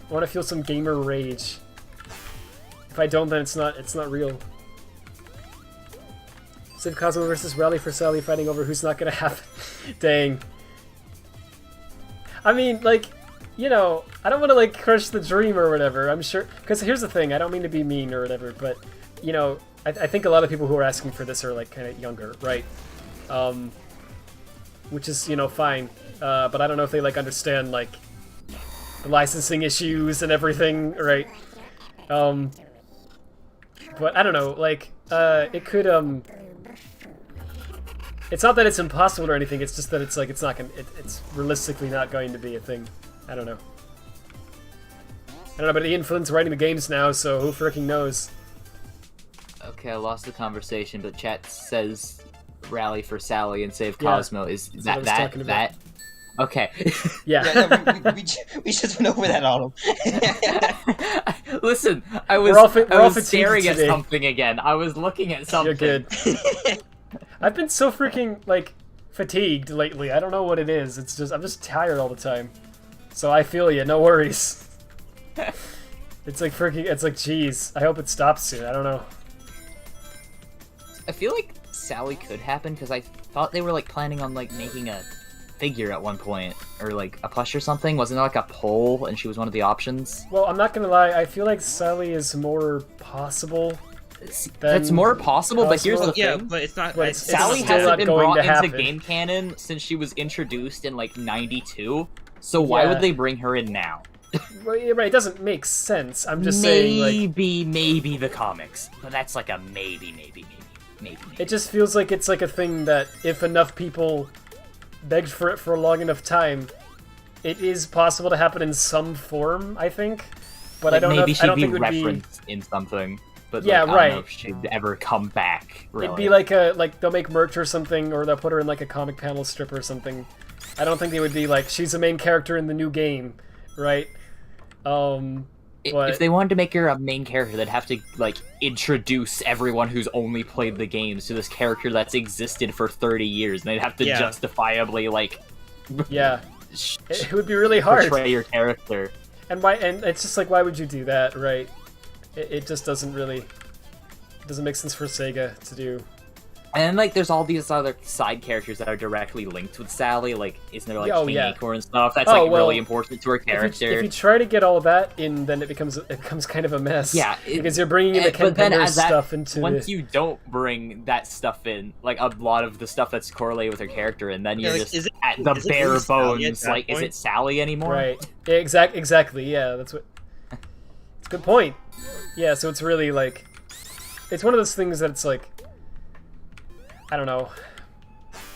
[SPEAKER 1] I want to feel some gamer rage. If I don't, then it's not real. Save Cosmo versus Rally for Sally fighting over who's not gonna happen. Dang. I mean, like, you know, I don't want to like crush the dream or whatever. I'm sure, because here's the thing. I don't mean to be mean or whatever, but you know, I think a lot of people who are asking for this are like kind of younger, right? Which is, you know, fine. But I don't know if they like understand like the licensing issues and everything, right? But I don't know, like, it could, it's not that it's impossible or anything, it's just that it's like, it's not gonna, it's realistically not going to be a thing. I don't know. I don't know, but Ian's writing the games now, so who fricking knows?
[SPEAKER 4] Okay, I lost the conversation, but chat says Rally for Sally and Save Cosmo. Is that? Okay.
[SPEAKER 1] Yeah.
[SPEAKER 8] We just went over that, Autumn.
[SPEAKER 4] Listen, I was staring at something again. I was looking at something.
[SPEAKER 1] You're good. I've been so freaking, like, fatigued lately. I don't know what it is. It's just, I'm just tired all the time. So I feel you, no worries. It's like freaking, it's like, geez. I hope it stops soon. I don't know.
[SPEAKER 4] I feel like Sally could happen, because I thought they were, like, planning on, like, making a figure at one point, or like a plush or something. Wasn't there like a poll and she was one of the options?
[SPEAKER 1] Well, I'm not gonna lie, I feel like Sally is more possible.
[SPEAKER 4] It's more possible, but here's the thing.
[SPEAKER 3] Yeah, but it's not.
[SPEAKER 1] But
[SPEAKER 4] Sally hasn't been brought into game canon since she was introduced in like '92. So why would they bring her in now?
[SPEAKER 1] Well, yeah, right. It doesn't make sense. I'm just saying, like,
[SPEAKER 4] maybe the comics, but that's like a maybe. maybe.
[SPEAKER 1] It just feels like it's like a thing that if enough people begged for it for a long enough time, it is possible to happen in some form, I think. But
[SPEAKER 4] Like,
[SPEAKER 1] I don't know.
[SPEAKER 4] maybe
[SPEAKER 1] If,
[SPEAKER 4] she'd
[SPEAKER 1] I don't
[SPEAKER 4] be
[SPEAKER 1] think it would be.
[SPEAKER 4] referenced in something. But
[SPEAKER 1] Yeah,
[SPEAKER 4] like, I don't
[SPEAKER 1] right.
[SPEAKER 4] know if she'd ever come back. Really.
[SPEAKER 1] It'd be like they'll make merch or something, or they'll put her in like a comic panel strip or something. I don't think they would be like she's a main character in the new game, right? But
[SPEAKER 4] If they wanted to make her a main character, they'd have to like introduce everyone who's only played the games to this character that's existed for 30 years, and they'd have to justifiably like
[SPEAKER 1] yeah, it would be really hard.
[SPEAKER 4] portray your character.
[SPEAKER 1] And why? And it's just like, why would you do that, right? It just doesn't make sense for Sega to do.
[SPEAKER 4] And then, like, there's all these other side characters that are directly linked with Sally. Like, isn't there like
[SPEAKER 1] Oh,
[SPEAKER 4] King
[SPEAKER 1] yeah.
[SPEAKER 4] Acorn and stuff? That's
[SPEAKER 1] Oh,
[SPEAKER 4] like
[SPEAKER 1] well,
[SPEAKER 4] really important to her character.
[SPEAKER 1] If you try to get all of that in, then it becomes kind of a mess.
[SPEAKER 4] Yeah,
[SPEAKER 1] because you're bringing in the Ken
[SPEAKER 4] but then
[SPEAKER 1] Penders
[SPEAKER 4] as that,
[SPEAKER 1] stuff into.
[SPEAKER 4] Once you don't bring that stuff in, like a lot of the stuff that's correlated with her character, and then you're
[SPEAKER 3] like,
[SPEAKER 4] just
[SPEAKER 3] is it-
[SPEAKER 4] at the
[SPEAKER 3] is it
[SPEAKER 4] bare
[SPEAKER 3] really Sally at
[SPEAKER 4] bones.
[SPEAKER 3] that
[SPEAKER 4] Like, is
[SPEAKER 3] point?
[SPEAKER 4] it Sally anymore?
[SPEAKER 1] Right. Yeah, exactly. Yeah, that's what. It's a good point. Yeah, so it's really like, it's one of those things that it's like, I don't know.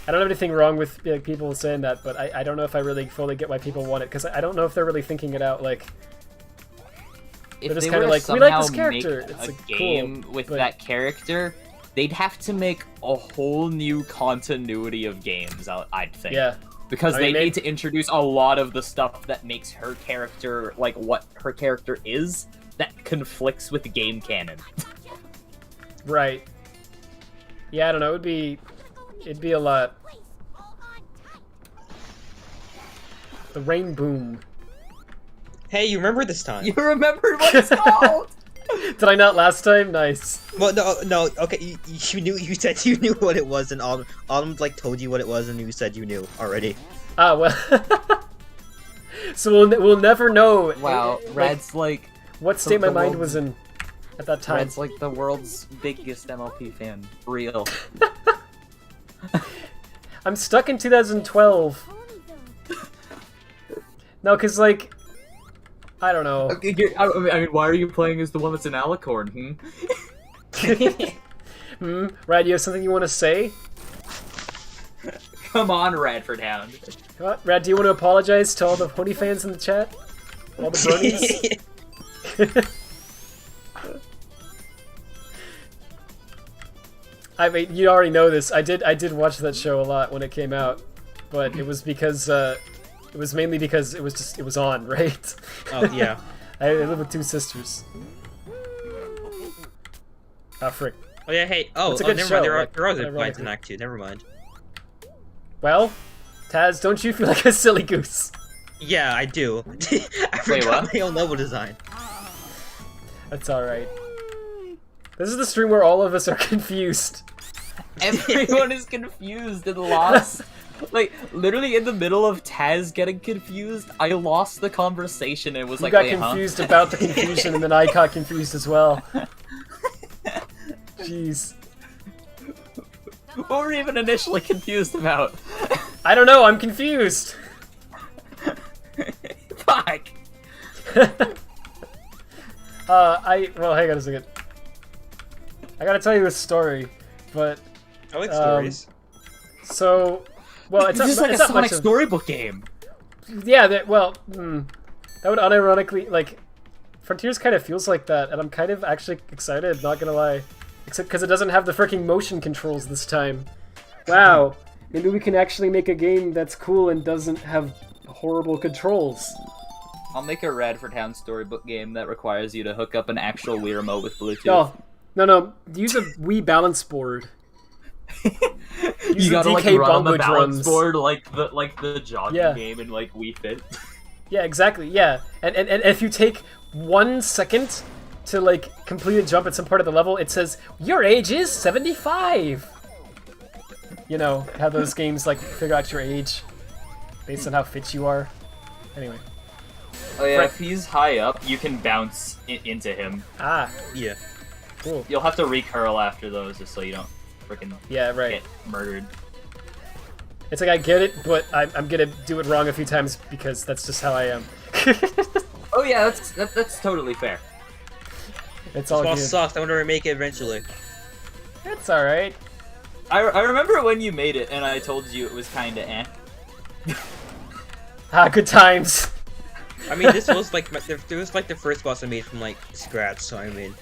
[SPEAKER 1] I don't have anything wrong with like, people saying that, but I don't know if I really fully get why people want it, because I don't know if they're really thinking it out. Like,
[SPEAKER 4] If
[SPEAKER 1] they're just
[SPEAKER 4] they
[SPEAKER 1] kind
[SPEAKER 4] were
[SPEAKER 1] of
[SPEAKER 4] to
[SPEAKER 1] like, we like this
[SPEAKER 4] somehow make
[SPEAKER 1] character. It's
[SPEAKER 4] a
[SPEAKER 1] like,
[SPEAKER 4] game
[SPEAKER 1] cool,
[SPEAKER 4] with
[SPEAKER 1] but-
[SPEAKER 4] that character, they'd have to make a whole new continuity of games. I'd think.
[SPEAKER 1] Yeah.
[SPEAKER 4] Because
[SPEAKER 1] I
[SPEAKER 4] they
[SPEAKER 1] mean,
[SPEAKER 4] need to introduce a lot of the stuff that makes her character, like what her character is, that conflicts with the game canon.
[SPEAKER 1] Right. Yeah, I don't know. It'd be a lot. The Rain Boom.
[SPEAKER 3] Hey, you remember this time?
[SPEAKER 4] You remember what it's called?
[SPEAKER 1] Did I not last time? Nice.
[SPEAKER 3] Well, no. Okay, you knew. You said you knew what it was, and Autumn like told you what it was, and you said you knew already.
[SPEAKER 1] Ah, well. So we'll never know.
[SPEAKER 4] Wow, Red's like
[SPEAKER 1] what state my
[SPEAKER 4] the
[SPEAKER 1] mind
[SPEAKER 4] world's-
[SPEAKER 1] was in at that time.
[SPEAKER 4] Red's like the world's biggest MLP fan. Real.
[SPEAKER 1] I'm stuck in 2012. No, cause like, I don't know.
[SPEAKER 4] I mean, why are you playing as the one that's an alicorn?
[SPEAKER 1] Rad, you have something you want to say?
[SPEAKER 4] Come on, Radfordhound.
[SPEAKER 1] What? Rad, do you want to apologize to all the pony fans in the chat? All the bronies? I mean, you already know this. I did watch that show a lot when it came out, but it was because it was mainly because it was on, right?
[SPEAKER 3] Oh yeah.
[SPEAKER 1] I live with two sisters. Ah, frick.
[SPEAKER 3] Oh yeah. Hey. Oh,
[SPEAKER 1] It's a good
[SPEAKER 3] never
[SPEAKER 1] show,
[SPEAKER 3] mind. There
[SPEAKER 1] like,
[SPEAKER 3] are other
[SPEAKER 1] ironically.
[SPEAKER 3] lines in Act 2. Never mind.
[SPEAKER 1] Well, Taz, don't you feel like a silly goose?
[SPEAKER 3] Yeah, I do. I
[SPEAKER 4] Wait,
[SPEAKER 3] forgot
[SPEAKER 4] what?
[SPEAKER 3] my own level design.
[SPEAKER 1] That's alright. This is the stream where all of us are confused.
[SPEAKER 4] Everyone is confused and lost. Like, literally in the middle of Taz getting confused, I lost the conversation and was
[SPEAKER 1] You
[SPEAKER 4] like,
[SPEAKER 1] got
[SPEAKER 4] wait,
[SPEAKER 1] confused about the confusion, and then I got confused as well. Jeez.
[SPEAKER 4] What were we even initially confused about?
[SPEAKER 1] I don't know, I'm confused!
[SPEAKER 4] Fuck!
[SPEAKER 1] Well, hang on a second. I gotta tell you a story, but,
[SPEAKER 3] I like stories.
[SPEAKER 1] so, well, it's
[SPEAKER 4] This is like a
[SPEAKER 1] not
[SPEAKER 4] Sonic
[SPEAKER 1] much of,
[SPEAKER 4] storybook game.
[SPEAKER 1] yeah, that would unironically, like, Frontiers kind of feels like that, and I'm kind of actually excited, not gonna lie. Except because it doesn't have the freaking motion controls this time. Wow, maybe we can actually make a game that's cool and doesn't have horrible controls.
[SPEAKER 4] I'll make a Radfordhound storybook game that requires you to hook up an actual Wii remote with Bluetooth.
[SPEAKER 1] No, use a Wii balance board. Use
[SPEAKER 4] You gotta
[SPEAKER 1] the
[SPEAKER 4] like
[SPEAKER 1] DK
[SPEAKER 4] run on the
[SPEAKER 1] bongo
[SPEAKER 4] balance
[SPEAKER 1] drums.
[SPEAKER 4] board like the jogging
[SPEAKER 1] Yeah.
[SPEAKER 4] game in like Wii Fit.
[SPEAKER 1] Yeah, exactly, yeah. And if you take 1 second to like complete a jump at some part of the level, it says, your age is 75! You know, how those games like figure out your age based on how fit you are. Anyway.
[SPEAKER 4] Oh yeah,
[SPEAKER 1] Right.
[SPEAKER 4] if he's high up, you can bounce into him.
[SPEAKER 1] Ah,
[SPEAKER 3] Yeah.
[SPEAKER 1] cool.
[SPEAKER 4] You'll have to recurl after those just so you don't freaking
[SPEAKER 1] Yeah, right.
[SPEAKER 4] get murdered.
[SPEAKER 1] It's like I get it, but I'm gonna do it wrong a few times because that's just how I am.
[SPEAKER 4] Oh yeah, that's totally fair.
[SPEAKER 1] It's all
[SPEAKER 3] Small
[SPEAKER 1] good.
[SPEAKER 3] sucks. I want to remake it eventually.
[SPEAKER 1] That's alright.
[SPEAKER 4] I remember when you made it, and I told you it was kind of eh.
[SPEAKER 1] Ah, good times.
[SPEAKER 3] I mean, this was like the first boss I made from like scratch. So I mean,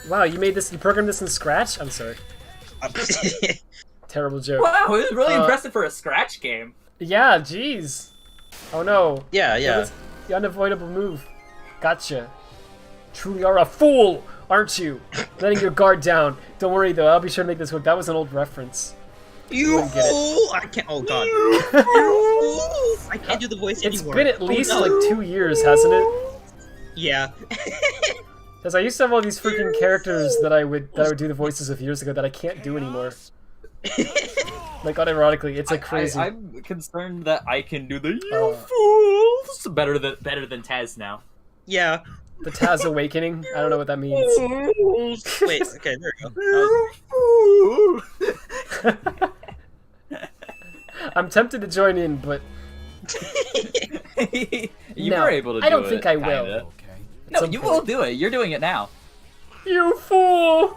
[SPEAKER 1] Wow, you made this, you programmed this in Scratch? I'm sorry. Terrible joke.
[SPEAKER 4] Wow, it was really impressive for a Scratch game.
[SPEAKER 1] Yeah, jeez. Oh no.
[SPEAKER 3] yeah,
[SPEAKER 1] That
[SPEAKER 3] yeah.
[SPEAKER 1] was the unavoidable move. Gotcha. Truly are a fool, aren't you? Letting your guard down. Don't worry though, I'll be sure to make this work. That was an old reference.
[SPEAKER 3] You
[SPEAKER 1] wouldn't get it.
[SPEAKER 3] fool! I can't. Oh god. You fool! I can't do the voice
[SPEAKER 1] It's
[SPEAKER 3] anymore.
[SPEAKER 1] been at least
[SPEAKER 3] no.
[SPEAKER 1] like 2 years, hasn't it?
[SPEAKER 3] Yeah.
[SPEAKER 1] Because I used to have all these freaking characters that I would do the voices of years ago that I can't do anymore. Like unironically, it's like crazy.
[SPEAKER 4] I'm concerned that I can do the you
[SPEAKER 1] Oh.
[SPEAKER 4] fools better than Taz now.
[SPEAKER 3] Yeah.
[SPEAKER 1] The Taz Awakening. I don't know what that means.
[SPEAKER 3] Wait. Okay. There we go.
[SPEAKER 1] I'm tempted to join in, but
[SPEAKER 4] You
[SPEAKER 1] No,
[SPEAKER 4] were able to do it.
[SPEAKER 1] I don't think I will.
[SPEAKER 4] kinda. No,
[SPEAKER 1] some
[SPEAKER 4] you
[SPEAKER 1] point.
[SPEAKER 4] will do it. You're doing it now.
[SPEAKER 1] You fool!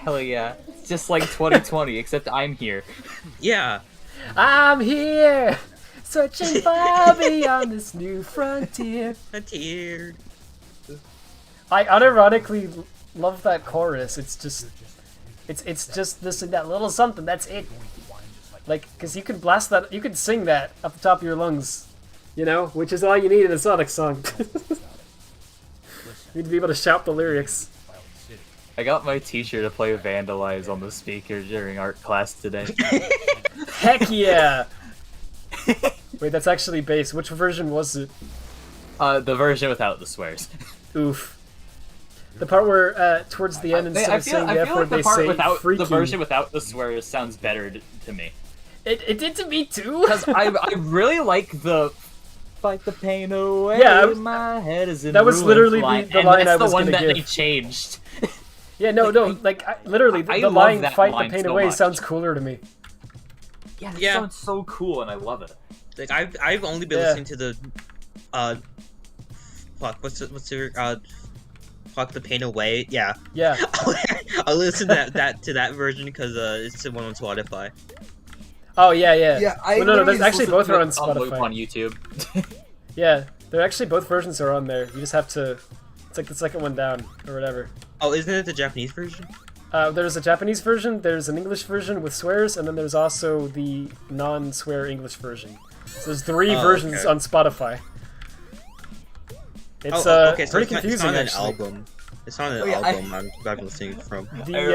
[SPEAKER 4] Hell yeah. It's just like 2020, except I'm here.
[SPEAKER 3] Yeah.
[SPEAKER 1] I'm here, searching far beyond this new frontier.
[SPEAKER 3] A tear.
[SPEAKER 1] I unironically love that chorus. It's just this that little something. That's it. Like, cause you can blast that, you can sing that up the top of your lungs, you know, which is all you need in a Sonic song. You need to be able to shout the lyrics.
[SPEAKER 4] I got my teacher to play Vandalize on the speaker during art class today.
[SPEAKER 1] Heck yeah! Wait, that's actually bass. Which version was it?
[SPEAKER 4] The version without the swears.
[SPEAKER 1] Oof. The part where, towards the end, instead of saying the F word,
[SPEAKER 4] the
[SPEAKER 1] they
[SPEAKER 4] part
[SPEAKER 1] say
[SPEAKER 4] without
[SPEAKER 1] freaky.
[SPEAKER 4] the version without the swears sounds better to me.
[SPEAKER 1] It did to me too.
[SPEAKER 4] Because I really like the fight the pain away.
[SPEAKER 1] Yeah,
[SPEAKER 4] My head is in
[SPEAKER 1] that was
[SPEAKER 4] ruins
[SPEAKER 1] literally
[SPEAKER 4] line,
[SPEAKER 1] the
[SPEAKER 4] and
[SPEAKER 1] line
[SPEAKER 4] that's
[SPEAKER 1] I was
[SPEAKER 4] the one
[SPEAKER 1] gonna
[SPEAKER 4] that
[SPEAKER 1] give.
[SPEAKER 4] they changed.
[SPEAKER 1] Yeah, no, literally,
[SPEAKER 4] I
[SPEAKER 1] the
[SPEAKER 4] love
[SPEAKER 1] line
[SPEAKER 4] that
[SPEAKER 1] "fight the
[SPEAKER 4] line
[SPEAKER 1] pain
[SPEAKER 4] so
[SPEAKER 1] away"
[SPEAKER 4] much.
[SPEAKER 1] sounds cooler to me.
[SPEAKER 4] Yeah, that
[SPEAKER 3] Yeah.
[SPEAKER 4] sounds so cool, and I love it.
[SPEAKER 3] Like I've only been
[SPEAKER 1] Yeah.
[SPEAKER 3] listening to the what's the fuck the pain away. Yeah.
[SPEAKER 1] Yeah.
[SPEAKER 3] I'll listen to that version because it's the one on Spotify.
[SPEAKER 1] Oh yeah, yeah.
[SPEAKER 4] Yeah,
[SPEAKER 1] Well, no, there's actually both are on
[SPEAKER 4] loop
[SPEAKER 1] Spotify.
[SPEAKER 4] on YouTube.
[SPEAKER 1] Yeah, they're actually both versions are on there. You just have to. It's like the second one down or whatever.
[SPEAKER 3] Oh, isn't it the Japanese version?
[SPEAKER 1] There's a Japanese version, there's an English version with swears, and then there's also the non-swear English version. So there's 3
[SPEAKER 3] Oh,
[SPEAKER 1] versions
[SPEAKER 3] okay.
[SPEAKER 1] on Spotify. It's
[SPEAKER 3] okay, so
[SPEAKER 1] pretty
[SPEAKER 3] it's not,
[SPEAKER 1] confusing
[SPEAKER 3] it's not
[SPEAKER 1] actually.
[SPEAKER 3] an album. It's not an
[SPEAKER 4] Oh, yeah,
[SPEAKER 3] album I've been listening from.
[SPEAKER 1] The,
[SPEAKER 4] I remember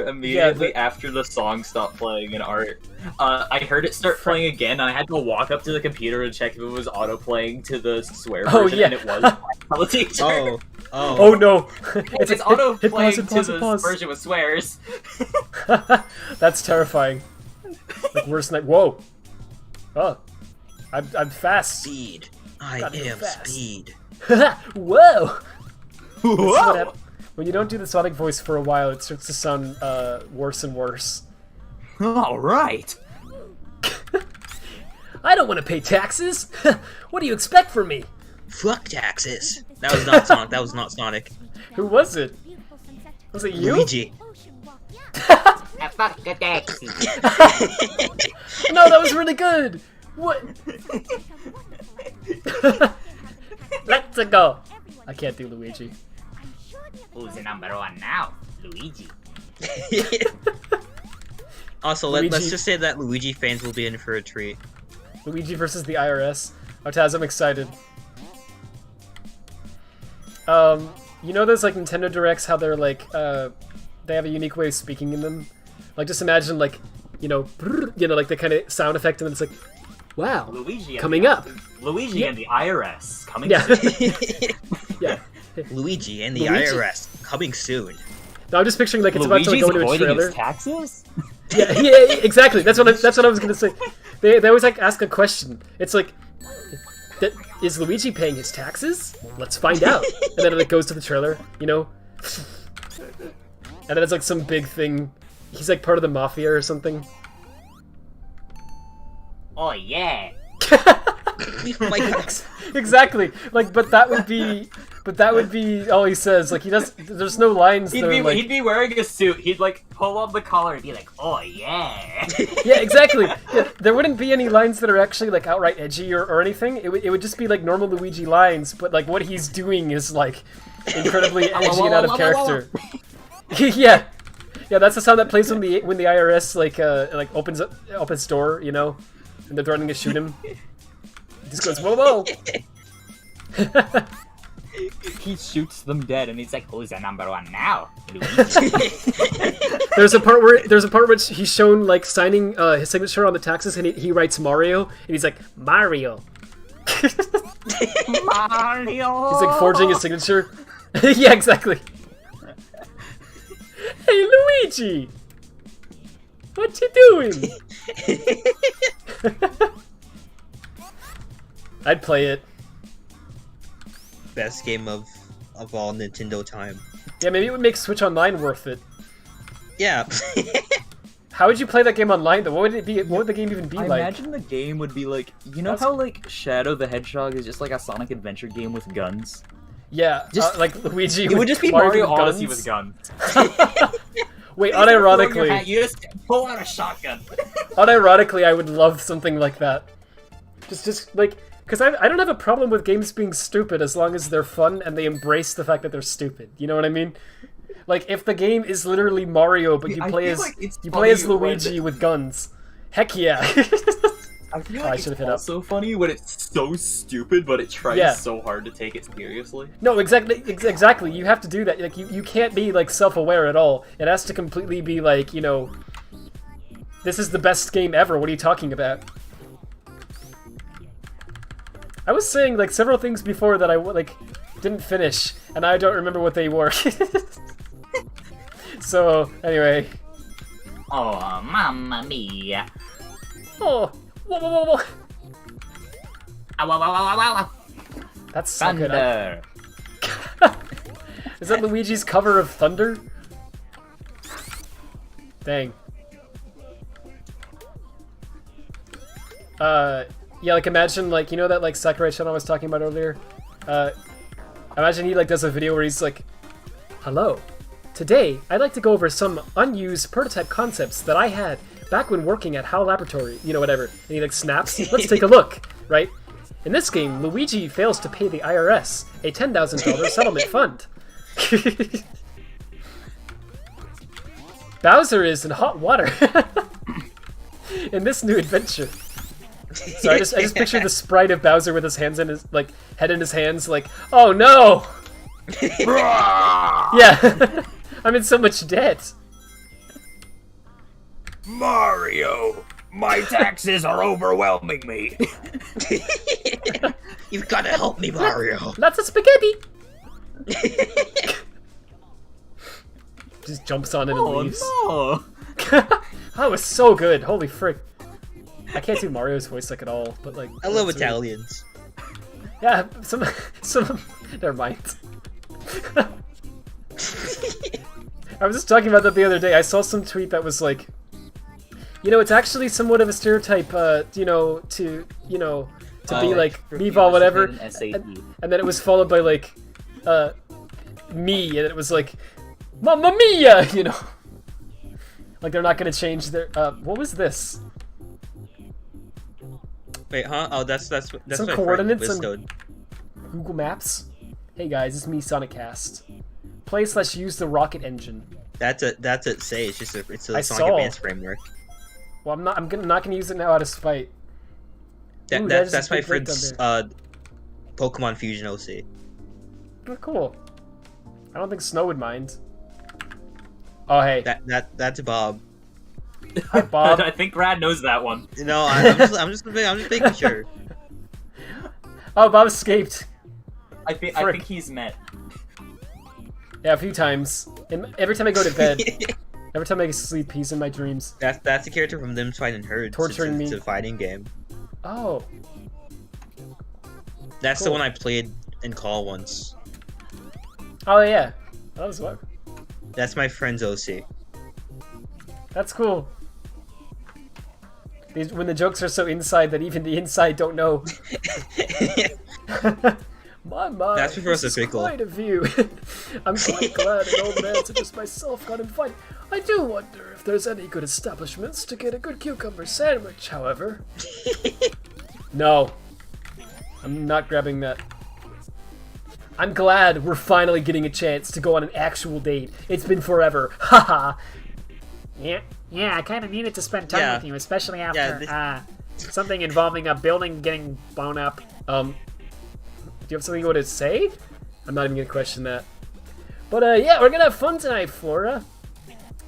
[SPEAKER 1] yeah,
[SPEAKER 4] immediately after the song stopped playing in art, I heard it start playing again, and I had to walk up to the computer and check if it was auto-playing to
[SPEAKER 1] Oh,
[SPEAKER 4] the swear version,
[SPEAKER 1] yeah.
[SPEAKER 4] and it was. Tell the teacher.
[SPEAKER 1] Oh no!
[SPEAKER 4] It's
[SPEAKER 1] hit
[SPEAKER 4] auto-playing
[SPEAKER 1] pause,
[SPEAKER 4] to the
[SPEAKER 1] pause.
[SPEAKER 4] version with swears.
[SPEAKER 1] That's terrifying. Like worse than whoa. Oh, I'm fast.
[SPEAKER 3] Speed. I
[SPEAKER 1] Gotta go
[SPEAKER 3] am
[SPEAKER 1] fast.
[SPEAKER 3] speed.
[SPEAKER 1] Whoa! This is what when you don't do the Sonic voice for a while, it starts to sound worse and worse.
[SPEAKER 4] All right.
[SPEAKER 1] I don't want to pay taxes. What do you expect from me?
[SPEAKER 3] Fuck taxes. That was not Sonic. That was not Sonic.
[SPEAKER 1] Who was it? Was it you?
[SPEAKER 3] Luigi.
[SPEAKER 4] Fuck the taxi.
[SPEAKER 1] No, that was really good. What? Let's go. I can't do Luigi.
[SPEAKER 4] Who's the number 1 now? Luigi.
[SPEAKER 3] Also,
[SPEAKER 1] Luigi.
[SPEAKER 3] let's just say that Luigi fans will be in for a treat.
[SPEAKER 1] Luigi versus the IRS. Taz, I'm excited. You know those like Nintendo Directs, how they're like, they have a unique way of speaking in them? Like, just imagine like, like the kind of sound effect, and then it's like, wow,
[SPEAKER 4] Luigi.
[SPEAKER 1] coming up.
[SPEAKER 4] Luigi
[SPEAKER 1] Yeah.
[SPEAKER 4] and the IRS coming.
[SPEAKER 1] Yeah.
[SPEAKER 4] soon.
[SPEAKER 1] Yeah.
[SPEAKER 3] Luigi and the
[SPEAKER 1] Luigi.
[SPEAKER 3] IRS coming soon.
[SPEAKER 1] No, I'm just picturing like it's about to like,
[SPEAKER 4] Luigi's
[SPEAKER 1] go into a
[SPEAKER 4] avoiding
[SPEAKER 1] trailer.
[SPEAKER 4] his taxes.
[SPEAKER 1] Yeah, exactly. That's what I was gonna say. They always like ask a question. It's like, is Luigi paying his taxes? Let's find out. And then it goes to the trailer, you know. And then it's like some big thing. He's like part of the mafia or something.
[SPEAKER 4] Oh yeah.
[SPEAKER 3] Oh my god.
[SPEAKER 1] Exactly. Like, but that would be all he says. Like, he does. There's no lines.
[SPEAKER 4] He'd be wearing a suit. He'd like pull up the collar and be like, "Oh yeah."
[SPEAKER 1] Yeah, exactly. Yeah, there wouldn't be any lines that are actually like outright edgy or anything. It would just be like normal Luigi lines. But like what he's doing is like incredibly edgy and out of character. Yeah. Yeah, that's the sound that plays when the IRS like opens its door, you know, and they're threatening to shoot him. It just goes whoa whoa.
[SPEAKER 4] He shoots them dead, and he's like, "Who's the number one now?"
[SPEAKER 1] There's a part where he's shown like signing his signature on the taxes, and he writes Mario, and he's like Mario.
[SPEAKER 4] Mario.
[SPEAKER 1] He's like forging his signature. Yeah, exactly. Hey Luigi, what you doing? I'd play it.
[SPEAKER 3] Best game of all Nintendo time.
[SPEAKER 1] Yeah, maybe it would make Switch Online worth it.
[SPEAKER 3] Yeah.
[SPEAKER 1] How would you play that game online though? What would it be? What would the game even be
[SPEAKER 4] I
[SPEAKER 1] like?
[SPEAKER 4] imagine the game would be like, you know how like Shadow the Hedgehog is just like a Sonic Adventure game with guns?
[SPEAKER 1] Yeah,
[SPEAKER 4] Just-
[SPEAKER 1] like Luigi.
[SPEAKER 4] It would just be Mario Odyssey with guns.
[SPEAKER 1] Wait, unironically,
[SPEAKER 4] You just pull out a shotgun.
[SPEAKER 1] unironically, I would love something like that. Just like, because I don't have a problem with games being stupid as long as they're fun and they embrace the fact that they're stupid. You know what I mean? Like, if the game is literally Mario, but you play as Luigi with guns, heck yeah.
[SPEAKER 4] I feel
[SPEAKER 1] I
[SPEAKER 4] like
[SPEAKER 1] should've
[SPEAKER 4] it's
[SPEAKER 1] hit up.
[SPEAKER 4] also funny when it's so stupid, but it tries so hard to take it seriously.
[SPEAKER 1] No, exactly. You have to do that. Like, you can't be like self-aware at all. It has to completely be like, you know, this is the best game ever. What are you talking about? I was saying like several things before that I like didn't finish, and I don't remember what they were. So anyway.
[SPEAKER 4] Oh, mamma mia!
[SPEAKER 1] Oh, whoa, whoa, whoa, whoa.
[SPEAKER 4] Ow, ow, ow, ow, ow, ow.
[SPEAKER 1] That's so good.
[SPEAKER 4] Thunder!
[SPEAKER 1] Is that Luigi's cover of Thunder? Dang. Yeah, like imagine like, you know that like Sakurai channel I was talking about earlier? Imagine he like does a video where he's like, "Hello. Today, I'd like to go over some unused prototype concepts that I had back when working at HAL Laboratory," you know, whatever. And he like snaps, "Let's take a look," right? In this game, Luigi fails to pay the IRS a $10,000 settlement fund. Bowser is in hot water in this new adventure. So I just pictured the sprite of Bowser with his hands in his like head in his hands, like, "Oh no!" Yeah, I'm in so much debt.
[SPEAKER 4] Mario, my taxes are overwhelming me.
[SPEAKER 3] You've got to help me, Mario.
[SPEAKER 1] Lots of spaghetti. Just jumps on it and leaves.
[SPEAKER 4] No.
[SPEAKER 1] That was so good. Holy frick. I can't do Mario's voice like at all, but like
[SPEAKER 3] I love
[SPEAKER 1] that's
[SPEAKER 3] Italians.
[SPEAKER 1] weird. Yeah, some never mind. I was just talking about that the other day. I saw some tweet that was like, you know, it's actually somewhat of a stereotype, you know, to be like meatball whatever, and then it was followed by like, me, and it was like, Mamma Mia, you know, like they're not gonna change their. What was this?
[SPEAKER 3] Wait, huh? Oh, that's
[SPEAKER 1] Some
[SPEAKER 3] my
[SPEAKER 1] coordinates
[SPEAKER 3] friend
[SPEAKER 1] on Google Maps. Hey guys, it's me, SonicCast. Play/use the rocket engine.
[SPEAKER 3] That's it. Say it's just it's a
[SPEAKER 1] I
[SPEAKER 3] Sonic
[SPEAKER 1] saw.
[SPEAKER 3] Advance framework.
[SPEAKER 1] Well, I'm not gonna use it now out of spite. Ooh,
[SPEAKER 3] That's my
[SPEAKER 1] big break
[SPEAKER 3] friend's
[SPEAKER 1] down
[SPEAKER 3] Pokemon Fusion OC.
[SPEAKER 1] Oh, cool. I don't think Snow would mind. Oh hey,
[SPEAKER 3] That's Bob.
[SPEAKER 1] hi Bob.
[SPEAKER 4] I think Rad knows that one.
[SPEAKER 3] No, I'm just making sure.
[SPEAKER 1] Oh, Bob escaped.
[SPEAKER 4] I think he's met.
[SPEAKER 1] Yeah, a few times. And every time I go to bed, every time I sleep, he's in my dreams.
[SPEAKER 3] That's the character from Them Fighting Herds.
[SPEAKER 1] Torturing me.
[SPEAKER 3] It's a fighting game.
[SPEAKER 1] Oh.
[SPEAKER 3] That's the
[SPEAKER 1] Cool.
[SPEAKER 3] one I played in Call once.
[SPEAKER 1] Oh yeah. That was what?
[SPEAKER 3] That's my friend's OC.
[SPEAKER 1] That's cool. When the jokes are so inside that even the inside don't know. My mind,
[SPEAKER 3] That's before
[SPEAKER 1] this
[SPEAKER 3] it's
[SPEAKER 1] is
[SPEAKER 3] a pickle.
[SPEAKER 1] quite a view. I'm quite glad an old man such as myself got invited. I do wonder if there's any good establishments to get a good cucumber sandwich, however. No. I'm not grabbing that. I'm glad we're finally getting a chance to go on an actual date. It's been forever. Haha.
[SPEAKER 9] Yeah, I kind of needed to spend time with you, especially after
[SPEAKER 3] Yeah,
[SPEAKER 9] something involving a building getting blown up.
[SPEAKER 1] Do you have something you want to say? I'm not even gonna question that. But yeah, we're gonna have fun tonight, Flora.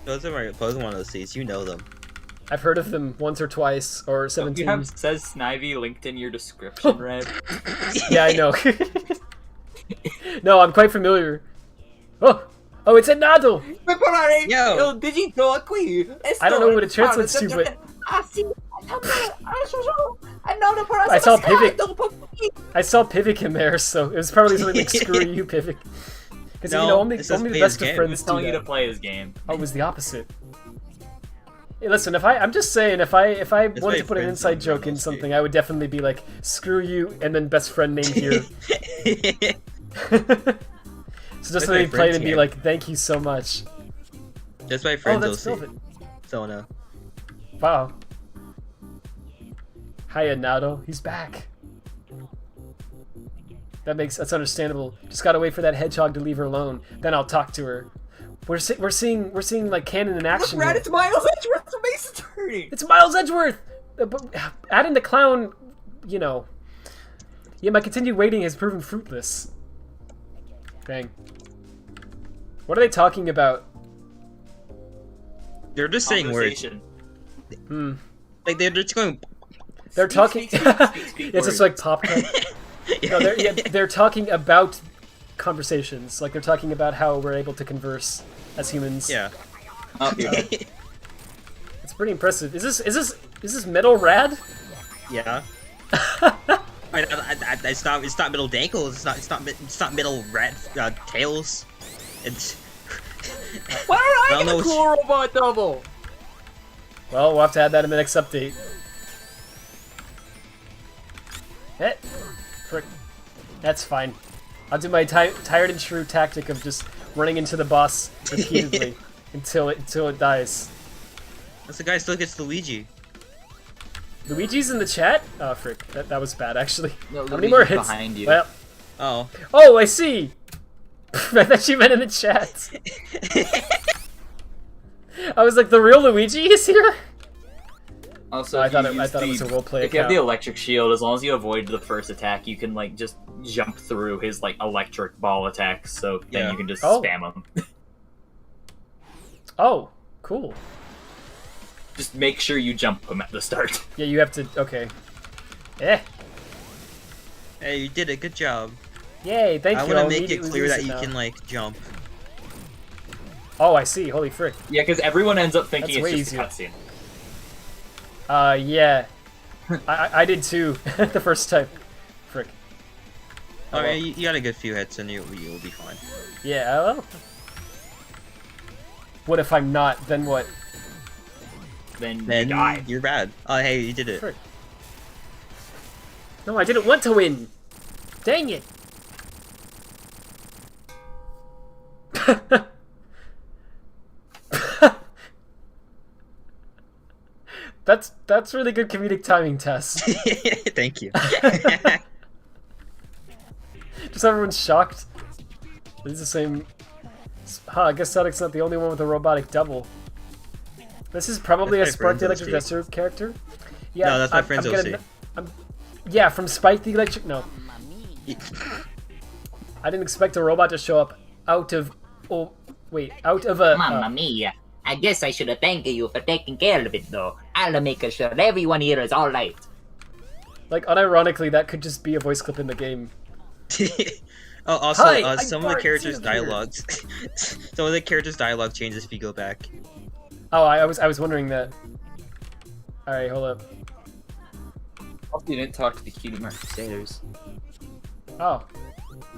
[SPEAKER 3] Those are my Pokemon OCs. You know them.
[SPEAKER 1] I've heard of them once or twice, or 17.
[SPEAKER 4] You have Says Snivy linked in your description, Red.
[SPEAKER 1] Yeah, I know. No, I'm quite familiar. Oh, it's a Nado.
[SPEAKER 3] Yo!
[SPEAKER 1] I don't know what it translates to, but I saw Pivik. I saw Pivik in there, so it was probably something like "Screw you, Pivik." Because
[SPEAKER 3] No,
[SPEAKER 1] you know, only
[SPEAKER 3] it says
[SPEAKER 1] the
[SPEAKER 3] play
[SPEAKER 1] best
[SPEAKER 3] his
[SPEAKER 1] of
[SPEAKER 3] game.
[SPEAKER 1] friends
[SPEAKER 4] It's
[SPEAKER 1] do
[SPEAKER 4] telling you to
[SPEAKER 1] that.
[SPEAKER 4] play his game.
[SPEAKER 1] Oh, it was the opposite. Hey, listen, I'm just saying, if I wanted
[SPEAKER 3] my
[SPEAKER 1] to put an
[SPEAKER 3] friends
[SPEAKER 1] inside
[SPEAKER 3] on
[SPEAKER 1] joke in
[SPEAKER 3] Rebels
[SPEAKER 1] something, I would definitely be like, "Screw you," and then best friend name here. So just so
[SPEAKER 3] my
[SPEAKER 1] they play it
[SPEAKER 3] friends
[SPEAKER 1] and be
[SPEAKER 3] here.
[SPEAKER 1] like, "Thank you so much."
[SPEAKER 3] That's my
[SPEAKER 1] Oh,
[SPEAKER 3] friend's
[SPEAKER 1] that's
[SPEAKER 3] OC.
[SPEAKER 1] Velvet.
[SPEAKER 3] Sona.
[SPEAKER 1] Wow. Hiya, Nado. He's back. That's understandable. Just gotta wait for that hedgehog to leave her alone. Then I'll talk to her. We're seeing like canon in action.
[SPEAKER 4] Look, Red,
[SPEAKER 1] here.
[SPEAKER 4] it's Miles Edgeworth from Ace Attorney!
[SPEAKER 1] It's Miles Edgeworth. But adding the clown, you know. Yeah, my continued waiting has proven fruitless. Dang. What are they talking about?
[SPEAKER 3] They're just saying words.
[SPEAKER 4] Conversation.
[SPEAKER 3] Like they're just going.
[SPEAKER 1] They're talking.
[SPEAKER 4] speak
[SPEAKER 1] It's just like popcorn. No, they're talking about conversations. Like they're talking about how we're able to converse as humans.
[SPEAKER 3] Yeah.
[SPEAKER 4] Oh, yeah.
[SPEAKER 1] It's pretty impressive. Is this metal rad?
[SPEAKER 3] Yeah. It's not middle dankles. It's not middle rat tails. It's.
[SPEAKER 4] Why
[SPEAKER 3] I
[SPEAKER 4] don't
[SPEAKER 3] don't
[SPEAKER 4] I
[SPEAKER 3] know
[SPEAKER 4] get a cool robot double?
[SPEAKER 1] Well, we'll have to add that in the next update. Eh, frick. That's fine. I'll do my tired and true tactic of just running into the boss repeatedly until it dies.
[SPEAKER 3] That's the guy still gets Luigi.
[SPEAKER 1] Luigi's in the chat? Oh, frick. That was bad, actually.
[SPEAKER 4] No,
[SPEAKER 1] How many more
[SPEAKER 4] Luigi's
[SPEAKER 1] hits?
[SPEAKER 4] behind you.
[SPEAKER 1] Well,
[SPEAKER 3] Oh.
[SPEAKER 1] I see! I thought you meant in the chat. I was like, the real Luigi is here?
[SPEAKER 4] Also,
[SPEAKER 1] I
[SPEAKER 4] if
[SPEAKER 1] thought
[SPEAKER 4] you
[SPEAKER 1] it
[SPEAKER 4] use
[SPEAKER 1] was a roleplay
[SPEAKER 4] If you have
[SPEAKER 1] account.
[SPEAKER 4] the electric shield, as long as you avoid the first attack, you can like just jump through his like electric ball attacks. So then
[SPEAKER 3] Yeah.
[SPEAKER 4] you can just
[SPEAKER 1] Oh.
[SPEAKER 4] spam him.
[SPEAKER 1] Oh, cool.
[SPEAKER 4] Just make sure you jump him at the start.
[SPEAKER 1] Yeah, you have to. Okay. Eh.
[SPEAKER 3] Hey, you did a good job.
[SPEAKER 1] Yay, thank
[SPEAKER 3] I
[SPEAKER 1] you.
[SPEAKER 3] want
[SPEAKER 1] I'll
[SPEAKER 3] to make it
[SPEAKER 1] immediately
[SPEAKER 3] clear
[SPEAKER 1] use
[SPEAKER 3] that
[SPEAKER 1] it
[SPEAKER 3] you
[SPEAKER 1] now.
[SPEAKER 3] can like jump.
[SPEAKER 1] Oh, I see. Holy frick.
[SPEAKER 4] Yeah, because everyone ends up thinking
[SPEAKER 1] That's way
[SPEAKER 4] it's just
[SPEAKER 1] easier.
[SPEAKER 4] a cutscene.
[SPEAKER 1] Yeah. I did too, the first time. Frick. Oh,
[SPEAKER 3] Alright,
[SPEAKER 1] well.
[SPEAKER 3] you got a good few hits and you'll be fine.
[SPEAKER 1] Yeah, well. What if I'm not? Then what?
[SPEAKER 4] Then you
[SPEAKER 3] Then
[SPEAKER 4] die.
[SPEAKER 3] you're bad. Oh, hey, you did it.
[SPEAKER 1] Frick. No, I didn't want to win. Dang it. That's really good comedic timing, Tess.
[SPEAKER 3] Thank you.
[SPEAKER 1] Just everyone's shocked. It's the same. Huh, I guess Sonic's not the only one with a robotic double. This is probably
[SPEAKER 3] That's
[SPEAKER 1] a
[SPEAKER 3] my
[SPEAKER 1] Spark the
[SPEAKER 3] friend's
[SPEAKER 1] Electric
[SPEAKER 3] OC.
[SPEAKER 1] Dresser character. Yeah,
[SPEAKER 3] No, that's my friend's OC.
[SPEAKER 1] Yeah, from Spike the Electric. No, I didn't expect a robot to show up out of. Oh, wait, out of a.
[SPEAKER 9] Mamma mia. I guess I should have thanked you for taking care of it, though. I'll make sure everyone here is alright.
[SPEAKER 1] Like, unironically, that could just be a voice clip in the game.
[SPEAKER 3] Oh, also,
[SPEAKER 1] Hi, I'm
[SPEAKER 3] some of the
[SPEAKER 1] Bart
[SPEAKER 3] characters'
[SPEAKER 1] Season here.
[SPEAKER 3] dialogues. Some of the characters' dialogue changes if you go back.
[SPEAKER 1] Oh, I was wondering that. All right, hold up.
[SPEAKER 4] Also, you didn't talk to the Cutie Mark Crusaders.
[SPEAKER 1] Oh,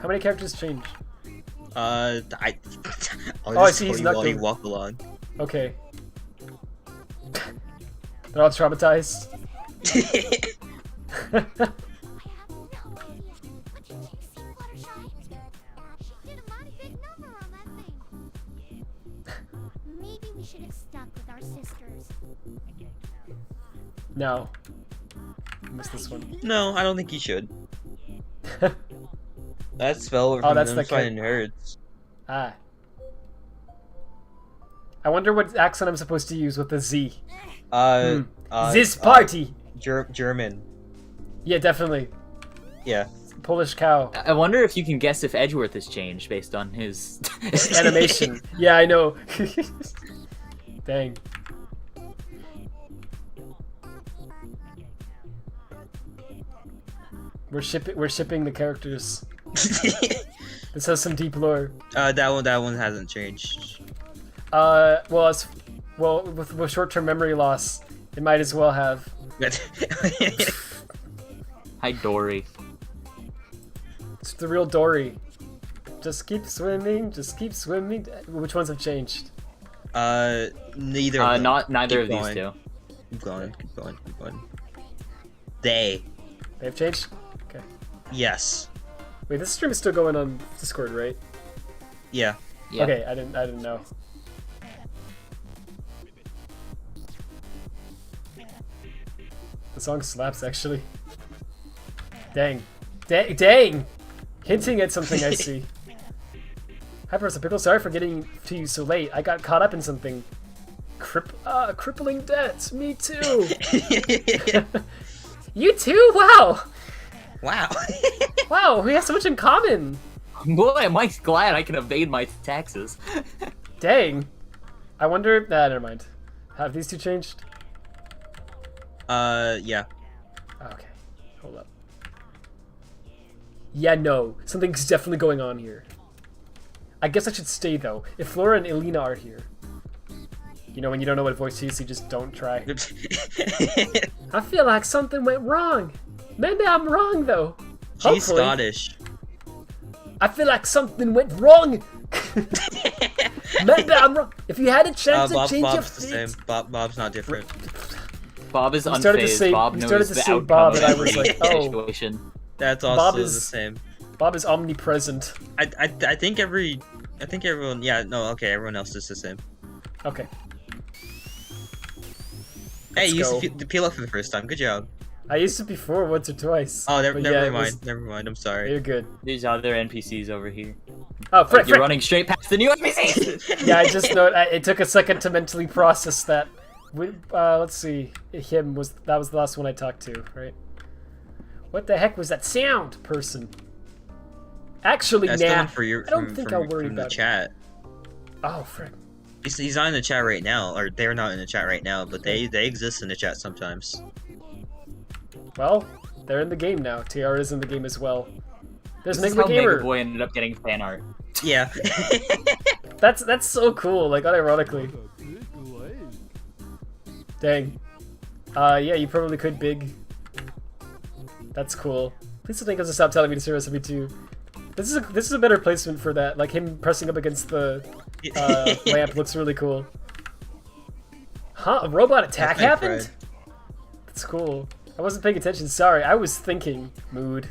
[SPEAKER 1] how many characters change?
[SPEAKER 3] I'll
[SPEAKER 1] I
[SPEAKER 3] just
[SPEAKER 1] see,
[SPEAKER 3] tell
[SPEAKER 1] he's
[SPEAKER 3] you
[SPEAKER 1] not
[SPEAKER 3] while you
[SPEAKER 1] good.
[SPEAKER 3] walk along.
[SPEAKER 1] Okay. They're all traumatized.
[SPEAKER 10] Maybe we should have stuck with our sisters.
[SPEAKER 1] No. I missed this one.
[SPEAKER 3] No, I don't think you should. That spell
[SPEAKER 1] Oh,
[SPEAKER 3] from
[SPEAKER 1] that's
[SPEAKER 3] them
[SPEAKER 1] the
[SPEAKER 3] fighting nerds.
[SPEAKER 1] Ah. I wonder what accent I'm supposed to use with the Z. This party!
[SPEAKER 3] German.
[SPEAKER 1] Yeah, definitely.
[SPEAKER 3] Yeah.
[SPEAKER 1] Polish cow.
[SPEAKER 4] I wonder if you can guess if Edgeworth has changed based on his
[SPEAKER 1] Animation. Yeah, I know. Dang. We're shipping the characters. This has some deep lore.
[SPEAKER 3] That one hasn't changed.
[SPEAKER 1] Well, with short-term memory loss, it might as well have.
[SPEAKER 4] Hi, Dory.
[SPEAKER 1] It's the real Dory. Just keep swimming. Just keep swimming. Which ones have changed?
[SPEAKER 3] Neither. Of them.
[SPEAKER 4] Neither
[SPEAKER 3] Keep
[SPEAKER 4] of these
[SPEAKER 3] going.
[SPEAKER 4] two.
[SPEAKER 3] Keep going. Keep going. Keep going.
[SPEAKER 1] They've changed. Okay.
[SPEAKER 3] Yes.
[SPEAKER 1] Wait, this stream is still going on Discord, right?
[SPEAKER 3] Yeah.
[SPEAKER 4] Yeah.
[SPEAKER 1] Okay, I didn't know. The song slaps, actually. Dang. Dang! Hinting at something, I see. Hi, Professor Pickle. Sorry for getting to you so late. I got caught up in something. Crippling debt. Me too. You too? Wow.
[SPEAKER 3] Wow.
[SPEAKER 1] Wow, we have so much in common.
[SPEAKER 4] Boy, am I glad I can evade my taxes.
[SPEAKER 1] Dang. I wonder. Never mind. Have these two changed?
[SPEAKER 3] Yeah.
[SPEAKER 1] Okay. Hold up. Yeah, no. Something's definitely going on here. I guess I should stay, though. If Flora and Elena are here. You know, when you don't know what voice to use, you just don't try. I feel like something went wrong. Maybe I'm wrong, though.
[SPEAKER 3] She's
[SPEAKER 1] Hopefully.
[SPEAKER 3] Scottish.
[SPEAKER 1] I feel like something went wrong. Maybe I'm wrong. If you had a chance to change your
[SPEAKER 3] Bob's the same. Bob's not different.
[SPEAKER 4] Bob is
[SPEAKER 1] You started to
[SPEAKER 4] unfazed.
[SPEAKER 1] say-
[SPEAKER 4] Bob
[SPEAKER 1] you
[SPEAKER 4] knows
[SPEAKER 1] started to
[SPEAKER 4] the
[SPEAKER 1] say
[SPEAKER 4] outcome
[SPEAKER 1] Bob,
[SPEAKER 4] of
[SPEAKER 1] and I was
[SPEAKER 4] every
[SPEAKER 1] like, oh.
[SPEAKER 4] situation.
[SPEAKER 3] That's also
[SPEAKER 1] Bob
[SPEAKER 3] the
[SPEAKER 1] is-
[SPEAKER 3] same.
[SPEAKER 1] Bob is omnipresent.
[SPEAKER 3] I think everyone. Yeah. No. Okay. Everyone else is the same.
[SPEAKER 1] Okay.
[SPEAKER 3] Hey, you
[SPEAKER 1] go.
[SPEAKER 3] used to peel up for the first time. Good job.
[SPEAKER 1] I used it before once or twice.
[SPEAKER 3] Oh,
[SPEAKER 1] but
[SPEAKER 3] never
[SPEAKER 1] yeah, it
[SPEAKER 3] mind.
[SPEAKER 1] was-
[SPEAKER 3] Never mind. I'm sorry.
[SPEAKER 1] You're good.
[SPEAKER 4] There's other NPCs over here.
[SPEAKER 1] Oh, frick,
[SPEAKER 4] You're
[SPEAKER 1] frick.
[SPEAKER 4] running straight past the new NPCs!
[SPEAKER 1] Yeah, I just know it took a second to mentally process that. Let's see. That was the last one I talked to, right? What the heck was that sound, person? Actually,
[SPEAKER 3] That's the
[SPEAKER 1] nah.
[SPEAKER 3] one for your,
[SPEAKER 1] I don't
[SPEAKER 3] from,
[SPEAKER 1] think
[SPEAKER 3] from,
[SPEAKER 1] I'll worry
[SPEAKER 3] from the
[SPEAKER 1] about it.
[SPEAKER 3] chat.
[SPEAKER 1] Oh, frick.
[SPEAKER 3] He's not in the chat right now, or they're not in the chat right now, but they exist in the chat sometimes.
[SPEAKER 1] Well, they're in the game now. TR is in the game as well. There's
[SPEAKER 4] This is
[SPEAKER 1] Nick
[SPEAKER 4] how Mega
[SPEAKER 1] Gamer.
[SPEAKER 4] Boy ended up getting fan art.
[SPEAKER 3] Yeah.
[SPEAKER 1] That's so cool. Like unironically. Dang. Yeah, you probably could, Big. That's cool. Please don't think to stop telling me to serve recipe 2. This is a better placement for that. Like him pressing up against the lamp looks really cool. Huh? A robot attack
[SPEAKER 3] That's my
[SPEAKER 1] happened?
[SPEAKER 3] pride.
[SPEAKER 1] That's cool. I wasn't paying attention. Sorry, I was thinking. Mood.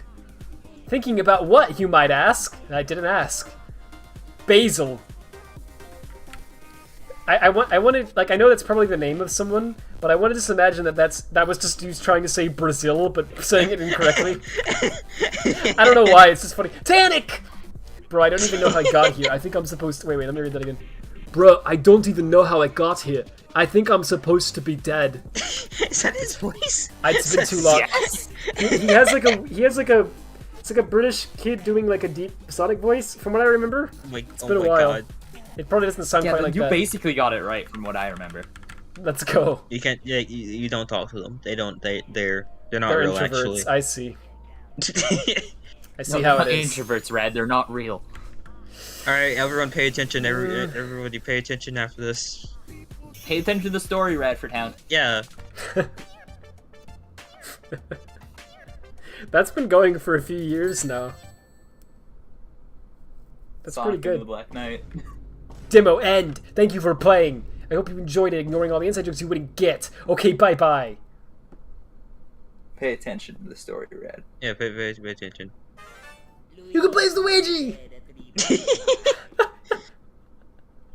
[SPEAKER 1] Thinking about what, you might ask? I didn't ask. Basil. I wanted, like, I know that's probably the name of someone, but I wanted to just imagine that was just you trying to say Brazil, but saying it incorrectly. I don't know why, it's just funny. Tannic! Bro, I don't even know how I got here. I think I'm supposed to, wait, let me read that again. Bro, I don't even know how I got here. I think I'm supposed to be dead.
[SPEAKER 3] Is that his voice?
[SPEAKER 1] It's been too long.
[SPEAKER 3] Yes.
[SPEAKER 1] He has like a British kid doing like a deep Sonic voice, from what I remember. It's been a while.
[SPEAKER 3] God.
[SPEAKER 1] It probably doesn't sound
[SPEAKER 4] Yeah,
[SPEAKER 1] quite like
[SPEAKER 4] you
[SPEAKER 1] that.
[SPEAKER 4] basically got it right from what I remember.
[SPEAKER 1] Let's go.
[SPEAKER 3] You can't. Yeah, you don't talk to them. They don't. They're not
[SPEAKER 1] They're
[SPEAKER 3] real
[SPEAKER 1] introverts.
[SPEAKER 3] actually.
[SPEAKER 1] I see. I see
[SPEAKER 4] No,
[SPEAKER 1] how
[SPEAKER 4] they're
[SPEAKER 1] it
[SPEAKER 4] not
[SPEAKER 1] is.
[SPEAKER 4] introverts, Rad. They're not real.
[SPEAKER 3] All right, everyone, pay attention. Everybody, pay attention after this.
[SPEAKER 4] Pay attention to the story, Radfordhound.
[SPEAKER 3] Yeah.
[SPEAKER 1] That's been going for a few years now. That's
[SPEAKER 4] Sonic
[SPEAKER 1] pretty
[SPEAKER 4] and the
[SPEAKER 1] good.
[SPEAKER 4] Black Knight.
[SPEAKER 1] Demo end. Thank you for playing. I hope you enjoyed it, ignoring all the inside jokes you wouldn't get. Okay, bye-bye.
[SPEAKER 4] Pay attention to the story, Red.
[SPEAKER 3] Yeah, pay attention.
[SPEAKER 1] You can play as Luigi!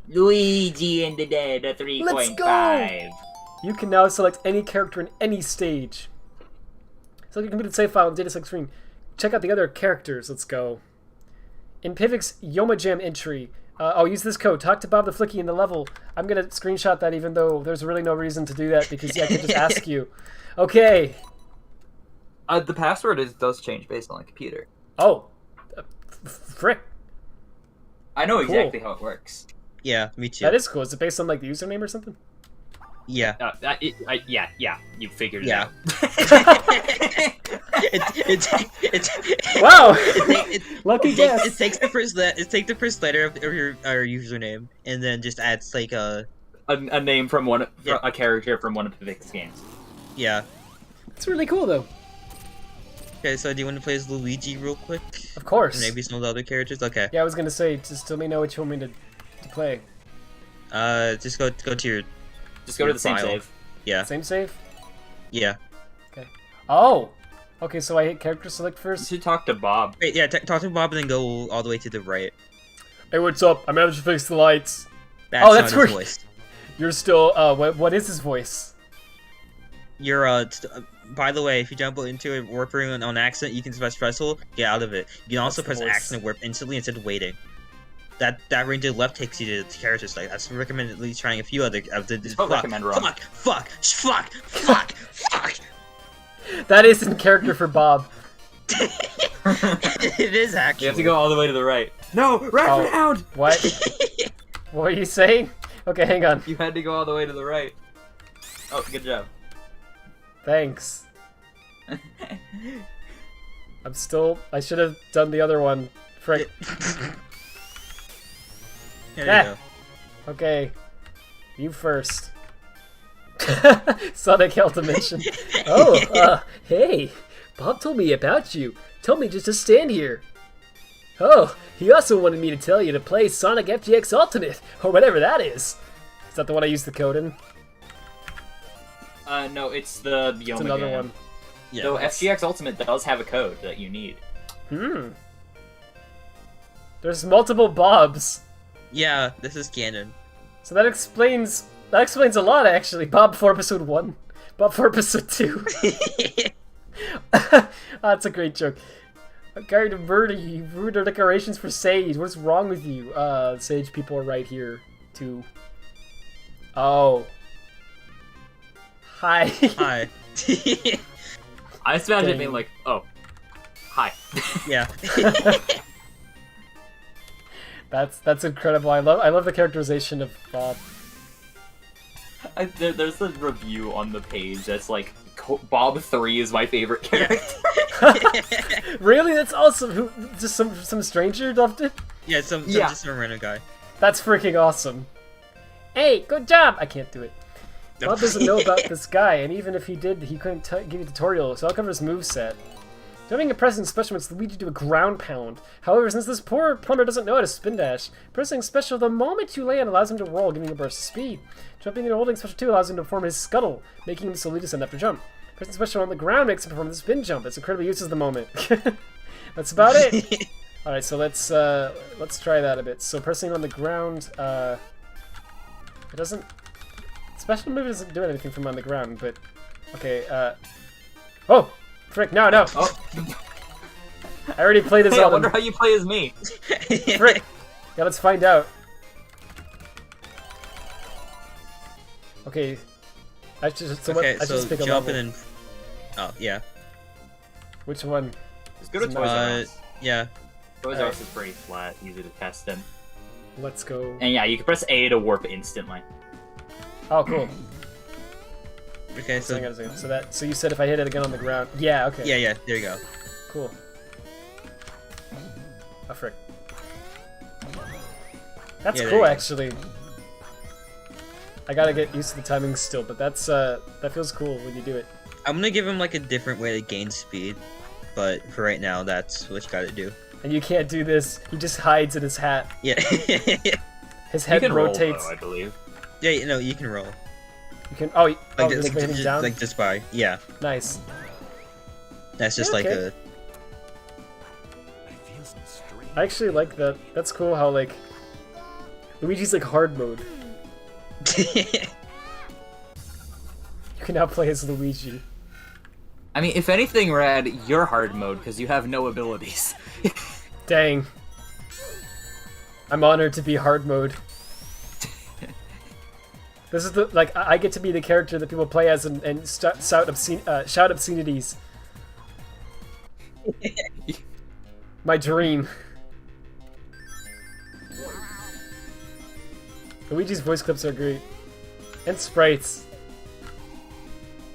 [SPEAKER 9] Luigi and the Dead 3.5.
[SPEAKER 1] Let's go! You can now select any character in any stage. Select your computed save file and data select screen. Check out the other characters. Let's go. In Pivik's Yoma Jam entry, I'll use this code. Talk to Bob the Flicky in the level. I'm gonna screenshot that even though there's really no reason to do that because I could just ask you. Okay.
[SPEAKER 4] The password does change based on the computer.
[SPEAKER 1] Oh. Frick.
[SPEAKER 4] I know
[SPEAKER 1] Cool.
[SPEAKER 4] exactly how it works.
[SPEAKER 3] Yeah, me too.
[SPEAKER 1] That is cool. Is it based on like the username or something?
[SPEAKER 3] Yeah.
[SPEAKER 4] Yeah, you figured
[SPEAKER 3] Yeah.
[SPEAKER 4] it out.
[SPEAKER 3] It's
[SPEAKER 1] Wow! Lucky guess.
[SPEAKER 3] It takes the first letter of your username and then just adds like a
[SPEAKER 4] name from a character from one of the Vic's games.
[SPEAKER 3] Yeah.
[SPEAKER 1] It's really cool though.
[SPEAKER 3] Okay, so do you want to play as Luigi real quick?
[SPEAKER 1] Of course.
[SPEAKER 3] And maybe some of the other characters? Okay.
[SPEAKER 1] Yeah, I was gonna say, just let me know what you want me to play.
[SPEAKER 3] Just go to your...
[SPEAKER 4] Just go to the same
[SPEAKER 3] file.
[SPEAKER 4] save.
[SPEAKER 3] Yeah.
[SPEAKER 1] Same save?
[SPEAKER 3] Yeah.
[SPEAKER 1] Okay. Oh! Okay, so I hit character select
[SPEAKER 4] You
[SPEAKER 1] first?
[SPEAKER 4] should talk to Bob.
[SPEAKER 3] Wait, yeah, talk to Bob and then go all the way to the right.
[SPEAKER 1] Hey, what's up? I managed to fix the lights.
[SPEAKER 3] That's
[SPEAKER 1] Oh, that's
[SPEAKER 3] not
[SPEAKER 1] where-
[SPEAKER 3] his voice.
[SPEAKER 1] You're still, what is his voice?
[SPEAKER 3] You're, by the way, if you jump into it warping on accident, you can press pretzel, get out of it. You can also
[SPEAKER 1] That's the
[SPEAKER 3] press
[SPEAKER 1] voice.
[SPEAKER 3] accident warp instantly instead of waiting. That range to the left takes you to the character select. That's recommend at least trying a few other of the
[SPEAKER 4] Spell recommend wrong.
[SPEAKER 3] fuck.
[SPEAKER 1] That is in character for Bob.
[SPEAKER 3] It is actually.
[SPEAKER 4] You have to go all the way to the right. No, Radfordhound!
[SPEAKER 1] What? What are you saying? Okay, hang on.
[SPEAKER 4] You had to go all the way to the right. Oh, good job.
[SPEAKER 1] Thanks. I should have done the other one. Frick.
[SPEAKER 3] There you
[SPEAKER 1] Ah.
[SPEAKER 3] go.
[SPEAKER 1] Okay. You first. Sonic Ultimation. Oh, hey. Bob told me about you. Told me just to stand here. Oh, he also wanted me to tell you to play Sonic FGX Ultimate, or whatever that is. Is that the one I used the code in?
[SPEAKER 4] No, it's the Yoma
[SPEAKER 1] It's another
[SPEAKER 4] game.
[SPEAKER 1] one.
[SPEAKER 3] Yeah.
[SPEAKER 4] Though FGX Ultimate does have a code that you need.
[SPEAKER 1] There's multiple Bobs.
[SPEAKER 3] Yeah, this is canon.
[SPEAKER 1] So that explains a lot actually. Bob for episode 1. Bob for episode 2. That's a great joke. A guy to murder you. You ruined our decorations for Sage. What's wrong with you? Sage people are right here too. Oh. Hi.
[SPEAKER 3] Hi.
[SPEAKER 4] I just imagine it
[SPEAKER 1] Dang.
[SPEAKER 4] being like, oh, hi.
[SPEAKER 3] Yeah.
[SPEAKER 1] That's incredible. I love the characterization of Bob.
[SPEAKER 4] There's a review on the page that's like, Bob 3 is my favorite character.
[SPEAKER 1] Really? That's awesome. Who? Just some stranger loved it?
[SPEAKER 3] Yeah,
[SPEAKER 4] Yeah.
[SPEAKER 3] just some random guy.
[SPEAKER 1] That's freaking awesome. Hey, good job! I can't do it. Bob doesn't know about this guy, and even if he did, he couldn't give you a tutorial, so I'll cover his moveset. Jumping and pressing special makes Luigi do a ground pound. However, since this poor plumber doesn't know how to spin dash, pressing special the moment you land allows him to roll, giving a burst of speed. Jumping and holding special 2 allows him to form his scuttle, making him slowly descend after jump. Pressing special on the ground makes him perform the spin jump. It's incredibly uses the moment. That's about it. All right, so let's try that a bit. So pressing on the ground, it doesn't. Special move doesn't do anything from on the ground, but okay. Oh, frick! No.
[SPEAKER 4] Oh.
[SPEAKER 1] I already played as
[SPEAKER 4] Hey, I
[SPEAKER 1] all
[SPEAKER 4] wonder
[SPEAKER 1] them.
[SPEAKER 4] how you play as me.
[SPEAKER 1] Frick! Yeah, let's find out. Okay. I should just pick a
[SPEAKER 3] jump
[SPEAKER 1] level.
[SPEAKER 3] and then. Oh yeah.
[SPEAKER 1] Which one?
[SPEAKER 4] Just go to Toys R Us.
[SPEAKER 3] Yeah.
[SPEAKER 4] Toys R Us is pretty flat, easy to test in.
[SPEAKER 1] Let's go.
[SPEAKER 4] And yeah, you can press A to warp instantly.
[SPEAKER 1] Oh, cool.
[SPEAKER 3] Okay,
[SPEAKER 1] So,
[SPEAKER 3] so
[SPEAKER 1] hang on a second. So you said if I hit it again on the ground. Yeah. Okay.
[SPEAKER 3] yeah, there you go.
[SPEAKER 1] Cool. Oh, frick. That's
[SPEAKER 3] Yeah, there
[SPEAKER 1] cool,
[SPEAKER 3] you go.
[SPEAKER 1] actually. I gotta get used to the timing still, but that's that feels cool when you do it.
[SPEAKER 3] I'm gonna give him like a different way to gain speed, but for right now, that's what you gotta do.
[SPEAKER 1] And you can't do this. He just hides in his hat.
[SPEAKER 3] Yeah.
[SPEAKER 1] His
[SPEAKER 4] You
[SPEAKER 1] head
[SPEAKER 4] can
[SPEAKER 1] rotates.
[SPEAKER 4] roll, though, I believe.
[SPEAKER 3] Yeah, you know, you can roll.
[SPEAKER 1] You can. Oh,
[SPEAKER 3] Like,
[SPEAKER 1] just by hitting down.
[SPEAKER 3] like just by. Yeah.
[SPEAKER 1] Nice.
[SPEAKER 3] That's just
[SPEAKER 1] Yeah,
[SPEAKER 3] like
[SPEAKER 1] okay. I actually like that. That's cool how like Luigi's like hard mode. You can now play as Luigi.
[SPEAKER 4] I mean, if anything, Rad, you're hard mode because you have no abilities.
[SPEAKER 1] Dang. I'm honored to be hard mode. This is the like I get to be the character that people play as and shout obscenities. My dream. Luigi's voice clips are great. And sprites.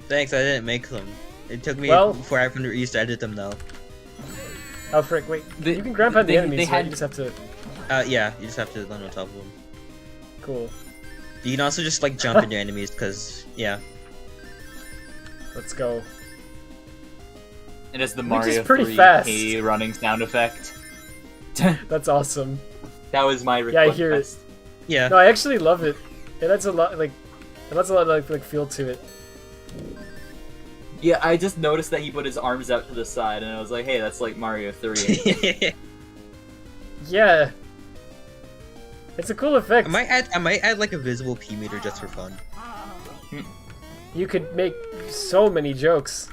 [SPEAKER 3] Thanks, I didn't make them. It took me 400 years to edit them though.
[SPEAKER 1] Oh frick, wait. You can grab on the enemies, right? You just have to...
[SPEAKER 3] Yeah, you just have to land on top of them.
[SPEAKER 1] Cool.
[SPEAKER 3] You can also just like jump into enemies, because, yeah.
[SPEAKER 1] Let's go.
[SPEAKER 4] It is the
[SPEAKER 1] Which
[SPEAKER 4] Mario
[SPEAKER 1] is pretty
[SPEAKER 4] 3
[SPEAKER 1] fast.
[SPEAKER 4] running sound effect.
[SPEAKER 1] That's awesome.
[SPEAKER 4] That was my request.
[SPEAKER 1] Yeah, I hear it.
[SPEAKER 3] Yeah.
[SPEAKER 1] No, I actually love it. It adds a lot, like, like feel to it.
[SPEAKER 4] Yeah, I just noticed that he put his arms out to the side, and I was like, hey, that's like Mario 3.
[SPEAKER 1] Yeah. It's a cool effect.
[SPEAKER 3] I might add like a visible P meter just for fun.
[SPEAKER 1] You could make so many jokes.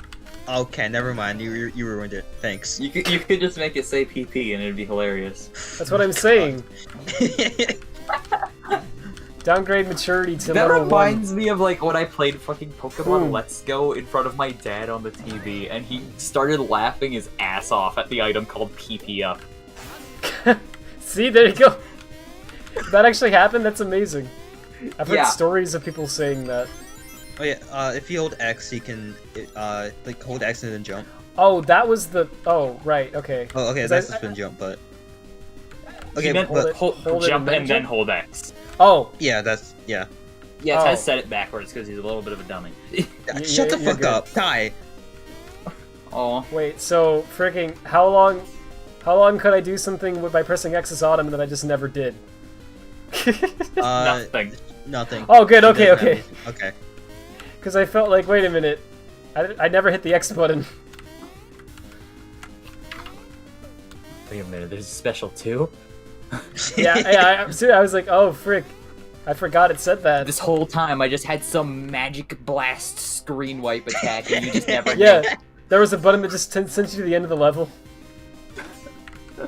[SPEAKER 3] Okay, never mind. You ruined it. Thanks.
[SPEAKER 4] You could just make it say PP, and it'd be hilarious.
[SPEAKER 1] That's what I'm saying. Downgrade maturity to
[SPEAKER 4] That
[SPEAKER 1] level 1.
[SPEAKER 4] reminds me of like when I played fucking Pokemon Let's Go in front of my dad on the TV, and he started laughing his ass off at the item called PP Up.
[SPEAKER 1] See, there you go. That actually happened? That's amazing. I've heard stories of people saying that.
[SPEAKER 3] Oh yeah, if you hold X, you can, like, hold X and then jump.
[SPEAKER 1] Oh, that was the... Oh, right, okay.
[SPEAKER 3] Oh, okay, that's the spin jump, but...
[SPEAKER 4] Okay, but hold jump and then hold X.
[SPEAKER 1] Oh!
[SPEAKER 3] Yeah, that's... Yeah.
[SPEAKER 4] Yeah, Tez said it backwards because he's a little bit of a dummy.
[SPEAKER 3] Shut the fuck up! Die!
[SPEAKER 4] Oh.
[SPEAKER 1] Wait, so, freaking, how long could I do something by pressing X as autumn that I just never did?
[SPEAKER 4] Nothing.
[SPEAKER 1] Oh, good, okay.
[SPEAKER 3] Okay.
[SPEAKER 1] Because I felt like, wait a minute, I never hit the X button.
[SPEAKER 4] Wait a minute, there's a special 2?
[SPEAKER 1] yeah, I was like, oh, frick. I forgot it said that.
[SPEAKER 4] This whole time, I just had some magic blast screen wipe attack, and you just never
[SPEAKER 1] Yeah, there was a button that just sent you to the end of the level.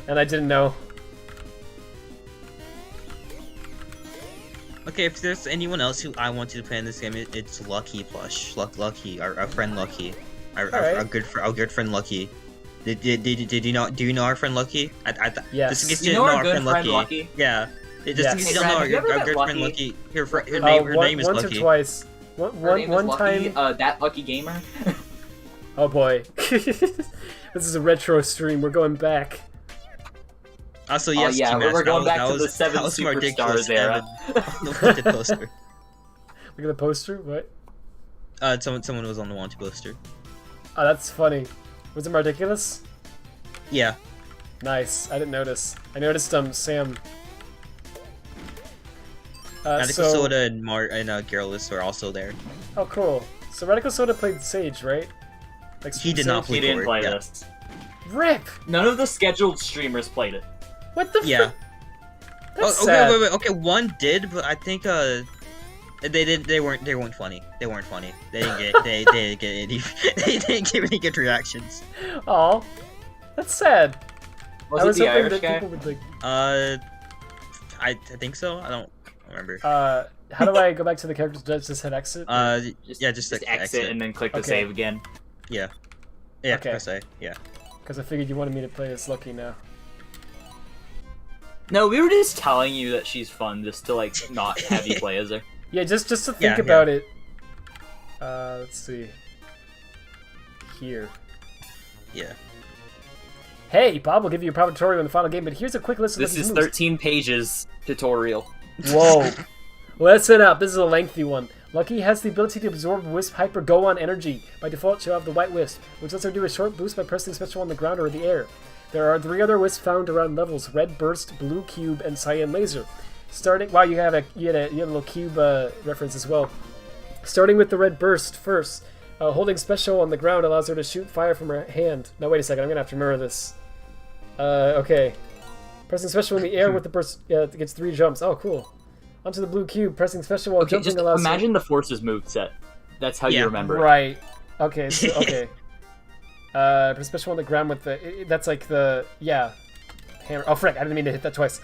[SPEAKER 1] And I didn't know.
[SPEAKER 3] Okay, if there's anyone else who I want to play in this game, it's Lucky Plush. Lucky, our friend Lucky. Our good friend Lucky. Did you know? Do you know our friend Lucky?
[SPEAKER 1] Yes.
[SPEAKER 3] Just in case
[SPEAKER 4] you know our good friend Lucky?
[SPEAKER 3] Yeah. Just in case you don't know our good friend Lucky. Her name is
[SPEAKER 1] Lucky.
[SPEAKER 3] Lucky.
[SPEAKER 1] Once or twice. One time.
[SPEAKER 4] That Lucky Gamer.
[SPEAKER 1] Oh boy. This is a retro stream. We're going back.
[SPEAKER 3] Also, yes,
[SPEAKER 4] yeah, we're going back to the 7 Superstars era.
[SPEAKER 3] Look at the poster.
[SPEAKER 1] Look at the poster? What?
[SPEAKER 3] Someone was on the wanted poster.
[SPEAKER 1] Oh, that's funny. Was it ridiculous?
[SPEAKER 3] Yeah.
[SPEAKER 1] Nice. I didn't notice. I noticed Sam.
[SPEAKER 3] Radical Soda and Garrulus were also there.
[SPEAKER 1] Oh, cool. So Radical Soda played Sage, right? Like,
[SPEAKER 3] he did not play.
[SPEAKER 4] He didn't play this.
[SPEAKER 1] RIP!
[SPEAKER 4] None of the scheduled streamers played it.
[SPEAKER 1] What the?
[SPEAKER 3] Yeah.
[SPEAKER 1] That's sad.
[SPEAKER 3] Wait. Okay, one did, but I think they weren't funny. They weren't funny. They didn't get any good reactions.
[SPEAKER 1] Aw, that's sad.
[SPEAKER 4] Was it the Irish guy?
[SPEAKER 1] Would, like...
[SPEAKER 3] I think so. I don't remember.
[SPEAKER 1] How do I go back to the characters? Just hit exit?
[SPEAKER 3] Just
[SPEAKER 4] exit and then click the save again.
[SPEAKER 3] Yeah. Yeah.
[SPEAKER 1] Okay.
[SPEAKER 3] Press A. Yeah.
[SPEAKER 1] Because I figured you wanted me to play as Lucky now.
[SPEAKER 4] No, we were just telling you that she's fun, just to like not have you play as her.
[SPEAKER 1] Yeah, just to think about it. Let's see. Here.
[SPEAKER 3] Yeah.
[SPEAKER 1] Hey, Bob will give you a proper tutorial in the final game, but here's a quick list of
[SPEAKER 4] This is 13 pages tutorial.
[SPEAKER 1] Whoa. Listen up, this is a lengthy one. Lucky has the ability to absorb Wisp Hyper Go On energy. By default, she'll have the White Wisp, which lets her do a short boost by pressing special on the ground or in the air. There are 3 other wisps found around levels: Red Burst, Blue Cube, and Cyan Laser. Wow, you had a little cube reference as well. Starting with the Red Burst first. Holding special on the ground allows her to shoot fire from her hand. Now wait a second, I'm gonna have to remember this. Okay. Pressing special in the air with the burst gets 3 jumps. Oh, cool. Onto the blue cube, pressing special while jumping
[SPEAKER 4] just
[SPEAKER 1] allows.
[SPEAKER 4] Imagine the Forces move set. That's how you remember it.
[SPEAKER 1] Right. Okay. So, okay. Press special on the ground with the. That's like the hammer. Oh frick! I didn't mean to hit that twice.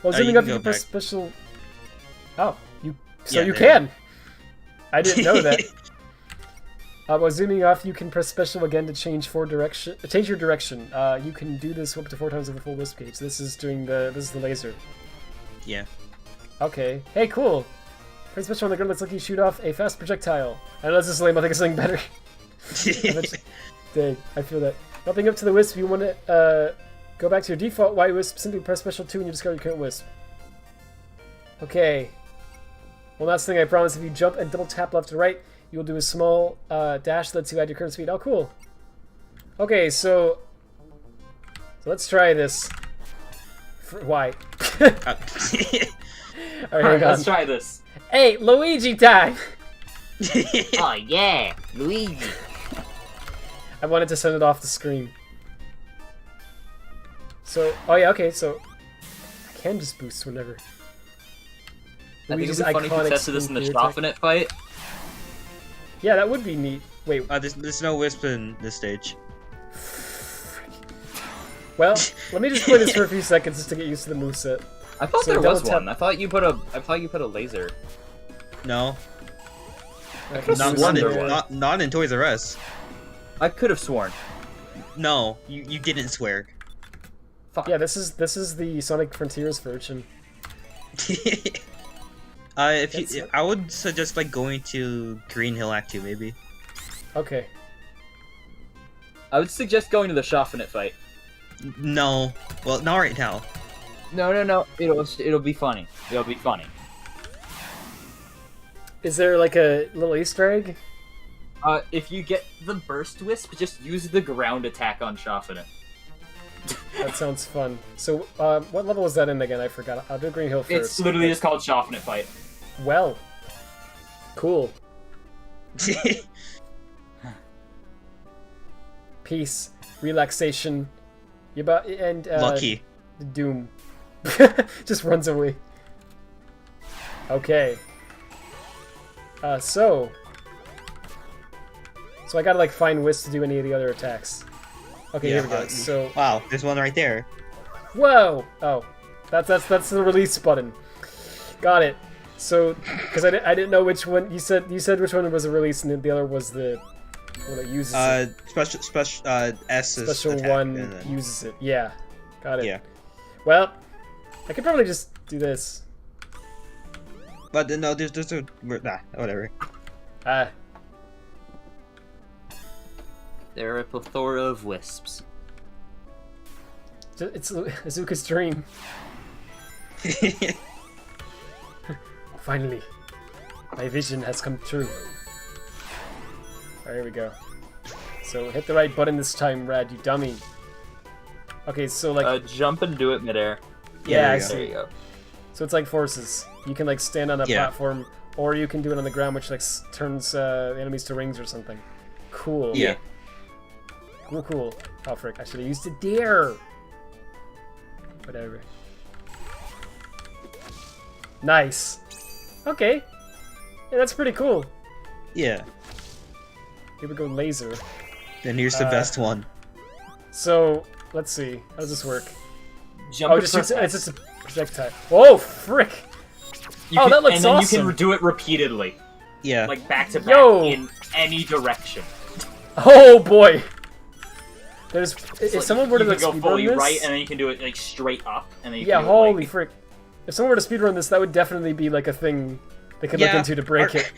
[SPEAKER 1] Well, zooming up, you can press special. Oh, you. So you can. I didn't know that. While zooming off, you can press special again to change your direction. You can do this up to 4 times with the full wisp gauge. This is the laser.
[SPEAKER 3] Yeah.
[SPEAKER 1] Okay. Hey, cool. Press special on the ground. Let's let you shoot off a fast projectile. I know this is lame. I think it's something better. Dang, I feel that. Jumping up to the wisp, you want to go back to your default Y wisp. Simply press special 2 and you discard your current wisp. Okay. One last thing I promise: if you jump and double tap left to right, you'll do a small dash that lets you add your current speed. Oh, cool. Okay, so let's try this. Why? Alright,
[SPEAKER 4] let's try this.
[SPEAKER 1] Hey, Luigi time!
[SPEAKER 9] Oh yeah, Luigi.
[SPEAKER 1] I wanted to send it off the screen. So, oh yeah, okay, so I can just boost whenever.
[SPEAKER 4] I think it'd be funny if you tested this in the Schaffnet fight.
[SPEAKER 1] Yeah, that would be neat. Wait.
[SPEAKER 3] There's no wisp in this stage.
[SPEAKER 1] Well, let me just play this for a few seconds just to get used to the moveset.
[SPEAKER 4] I thought there was one. I thought you put a laser.
[SPEAKER 3] No.
[SPEAKER 1] Not
[SPEAKER 3] not in Toys R Us.
[SPEAKER 4] I could have sworn.
[SPEAKER 3] No, you didn't swear.
[SPEAKER 1] Fuck. Yeah, this is the Sonic Frontiers version.
[SPEAKER 3] I would suggest like going to Green Hill Act 2 maybe.
[SPEAKER 1] Okay.
[SPEAKER 4] I would suggest going to the Schaffnet fight.
[SPEAKER 3] No. Well, not right now.
[SPEAKER 4] No. It'll be funny. It'll be funny.
[SPEAKER 1] Is there like a little Easter egg?
[SPEAKER 4] If you get the burst wisp, just use the ground attack on Schaffnet.
[SPEAKER 1] That sounds fun. So, what level was that in again? I forgot. I'll do Green Hill first.
[SPEAKER 4] It's literally just called Schaffnet fight.
[SPEAKER 1] Well. Cool. Peace. Relaxation.
[SPEAKER 3] Lucky.
[SPEAKER 1] Doom. Just runs away. Okay. So I gotta like find Wisp to do any of the other attacks. Okay, here we go. So
[SPEAKER 3] wow, there's one right there.
[SPEAKER 1] Whoa! Oh, that's the release button. Got it. So because I didn't know which one you said which one was a release and the other was the one that uses it. Special one uses it. Yeah, got it.
[SPEAKER 3] Yeah.
[SPEAKER 1] Well, I could probably just do this.
[SPEAKER 3] But no, there's a whatever.
[SPEAKER 4] There are a plethora of wisps.
[SPEAKER 1] It's Azuka's dream. Finally, my vision has come true. There we go. So hit the right button this time, Rad, you dummy. Okay, so like
[SPEAKER 4] jump and do it midair.
[SPEAKER 1] Yeah, I see.
[SPEAKER 4] There you go.
[SPEAKER 1] So it's like forces. You can like stand on a platform, or you can do it on the ground, which like turns enemies to rings or something. Cool.
[SPEAKER 3] Yeah.
[SPEAKER 1] Cool. Oh frick! I should have used a deer. Whatever. Nice. Okay. Yeah, that's pretty cool.
[SPEAKER 3] Yeah.
[SPEAKER 1] Here we go, laser.
[SPEAKER 3] Then here's the best one.
[SPEAKER 1] So let's see. How does this work?
[SPEAKER 4] Jump
[SPEAKER 1] it's just a projectile. Whoa, frick! That looks awesome.
[SPEAKER 4] And then you can do it repeatedly.
[SPEAKER 3] Yeah.
[SPEAKER 4] Like back to back in any direction.
[SPEAKER 1] Oh boy. If someone were to like
[SPEAKER 4] go fully
[SPEAKER 1] this,
[SPEAKER 4] right, and then you can do it like straight up, and then you
[SPEAKER 1] yeah,
[SPEAKER 4] can do
[SPEAKER 1] holy
[SPEAKER 4] it,
[SPEAKER 1] frick! If someone were to speedrun this, that would definitely be like a thing they could look into to break it.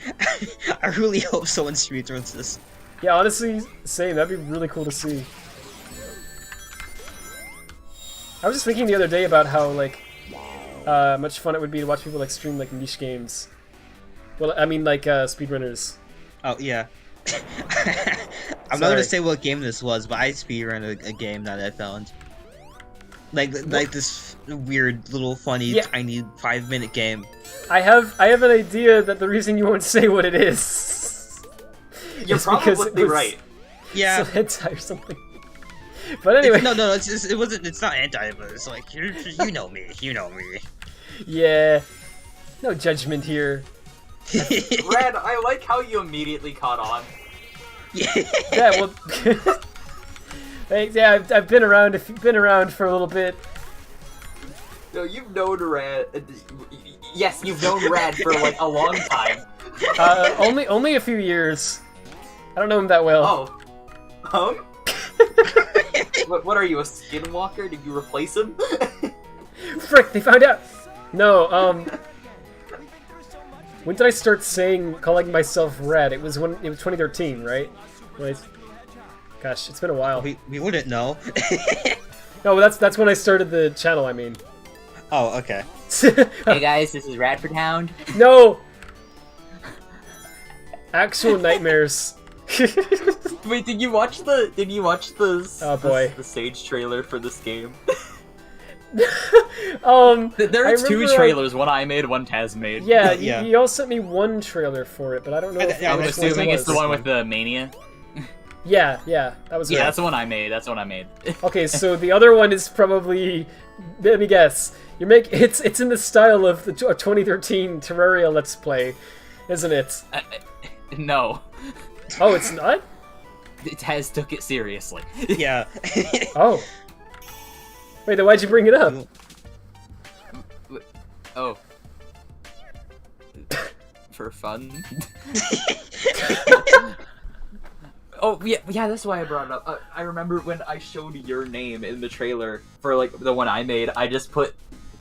[SPEAKER 3] I really hope someone speedruns this.
[SPEAKER 1] Yeah, honestly, same. That'd be really cool to see. I was just thinking the other day about how like much fun it would be to watch people like stream like niche games. Well, I mean like speedrunners.
[SPEAKER 3] Oh yeah. I'm not gonna say what game this was, but I speedrun a game that I found. Like this weird little funny tiny 5-minute game.
[SPEAKER 1] I have an idea that the reason you won't say what it is
[SPEAKER 4] You're
[SPEAKER 1] is because it
[SPEAKER 4] probably
[SPEAKER 1] was
[SPEAKER 4] right.
[SPEAKER 3] Yeah.
[SPEAKER 1] some hentai or something. But anyway,
[SPEAKER 3] No, it wasn't. It's not anti, but it's like you know me. You know me.
[SPEAKER 1] yeah, no judgment here.
[SPEAKER 4] Red, I like how you immediately caught on.
[SPEAKER 1] Yeah, well, yeah, I've been around. If you've been around for a little bit,
[SPEAKER 4] No, you've known Red. Yes, you've known Red for like a long time.
[SPEAKER 1] only a few years. I don't know him that well.
[SPEAKER 4] Oh. What are you, a skinwalker? Did you replace him?
[SPEAKER 1] Frick! They found out. No. When did I start calling myself Red? It was 2013, right? Gosh, it's been a while.
[SPEAKER 3] We wouldn't know.
[SPEAKER 1] No, that's when I started the channel. I mean.
[SPEAKER 3] Oh, okay.
[SPEAKER 9] Hey guys, this is Radfordhound.
[SPEAKER 1] No. Actual nightmares.
[SPEAKER 4] Wait, did you watch the
[SPEAKER 1] Oh boy.
[SPEAKER 4] the stage trailer for this game?
[SPEAKER 1] There
[SPEAKER 4] are two trailers, one I made, one Taz made.
[SPEAKER 1] Yeah,
[SPEAKER 3] Yeah.
[SPEAKER 1] you all sent me one trailer for it, but I don't know if
[SPEAKER 4] I'm
[SPEAKER 1] which one
[SPEAKER 4] assuming
[SPEAKER 1] it
[SPEAKER 4] it's the
[SPEAKER 1] was.
[SPEAKER 4] one with the mania.
[SPEAKER 1] Yeah, that was
[SPEAKER 4] Yeah,
[SPEAKER 1] right.
[SPEAKER 4] that's the one I made. That's the one I made.
[SPEAKER 1] Okay, so the other one is probably, let me guess. It's in the style of the 2013 Terraria Let's Play, isn't it?
[SPEAKER 4] No.
[SPEAKER 1] Oh, it's not?
[SPEAKER 4] Taz took it seriously.
[SPEAKER 3] Yeah.
[SPEAKER 1] Oh. Wait, then why'd you bring it up?
[SPEAKER 4] Oh. For fun? Oh, yeah, that's why I brought it up. I remember when I showed your name in the trailer for, like, the one I made, I just put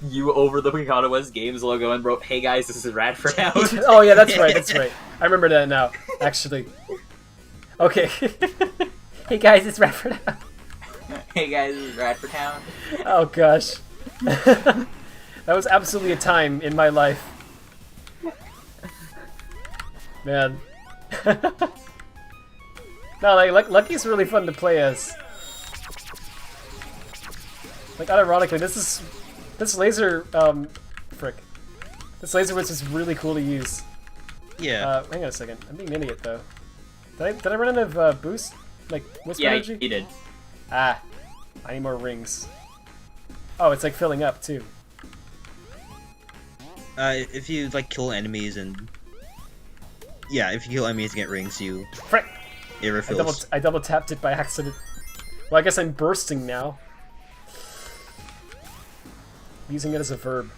[SPEAKER 4] you over the Picado West Games logo and wrote, "Hey guys, this is Radfordhound."
[SPEAKER 1] Oh yeah, that's right. I remember that now, actually. Okay. Hey guys, it's Radfordhound.
[SPEAKER 4] Hey guys, this is Radfordhound.
[SPEAKER 1] Oh gosh. That was absolutely a time in my life. Man. No, like Lucky's really fun to play as. Like, unironically, this laser, frick. This laser whiz is really cool to use.
[SPEAKER 3] Yeah.
[SPEAKER 1] Hang on a second. I'm being an idiot, though. Did I run out of, boost? Like, whisper energy?
[SPEAKER 4] Yeah, you did.
[SPEAKER 1] Ah. I need more rings. Oh, it's like filling up, too.
[SPEAKER 3] If you, like, kill enemies and... Yeah, if you kill enemies and get rings, you...
[SPEAKER 1] Frick!
[SPEAKER 3] It refills.
[SPEAKER 1] I double tapped it by accident. Well, I guess I'm bursting now. Using it as a verb.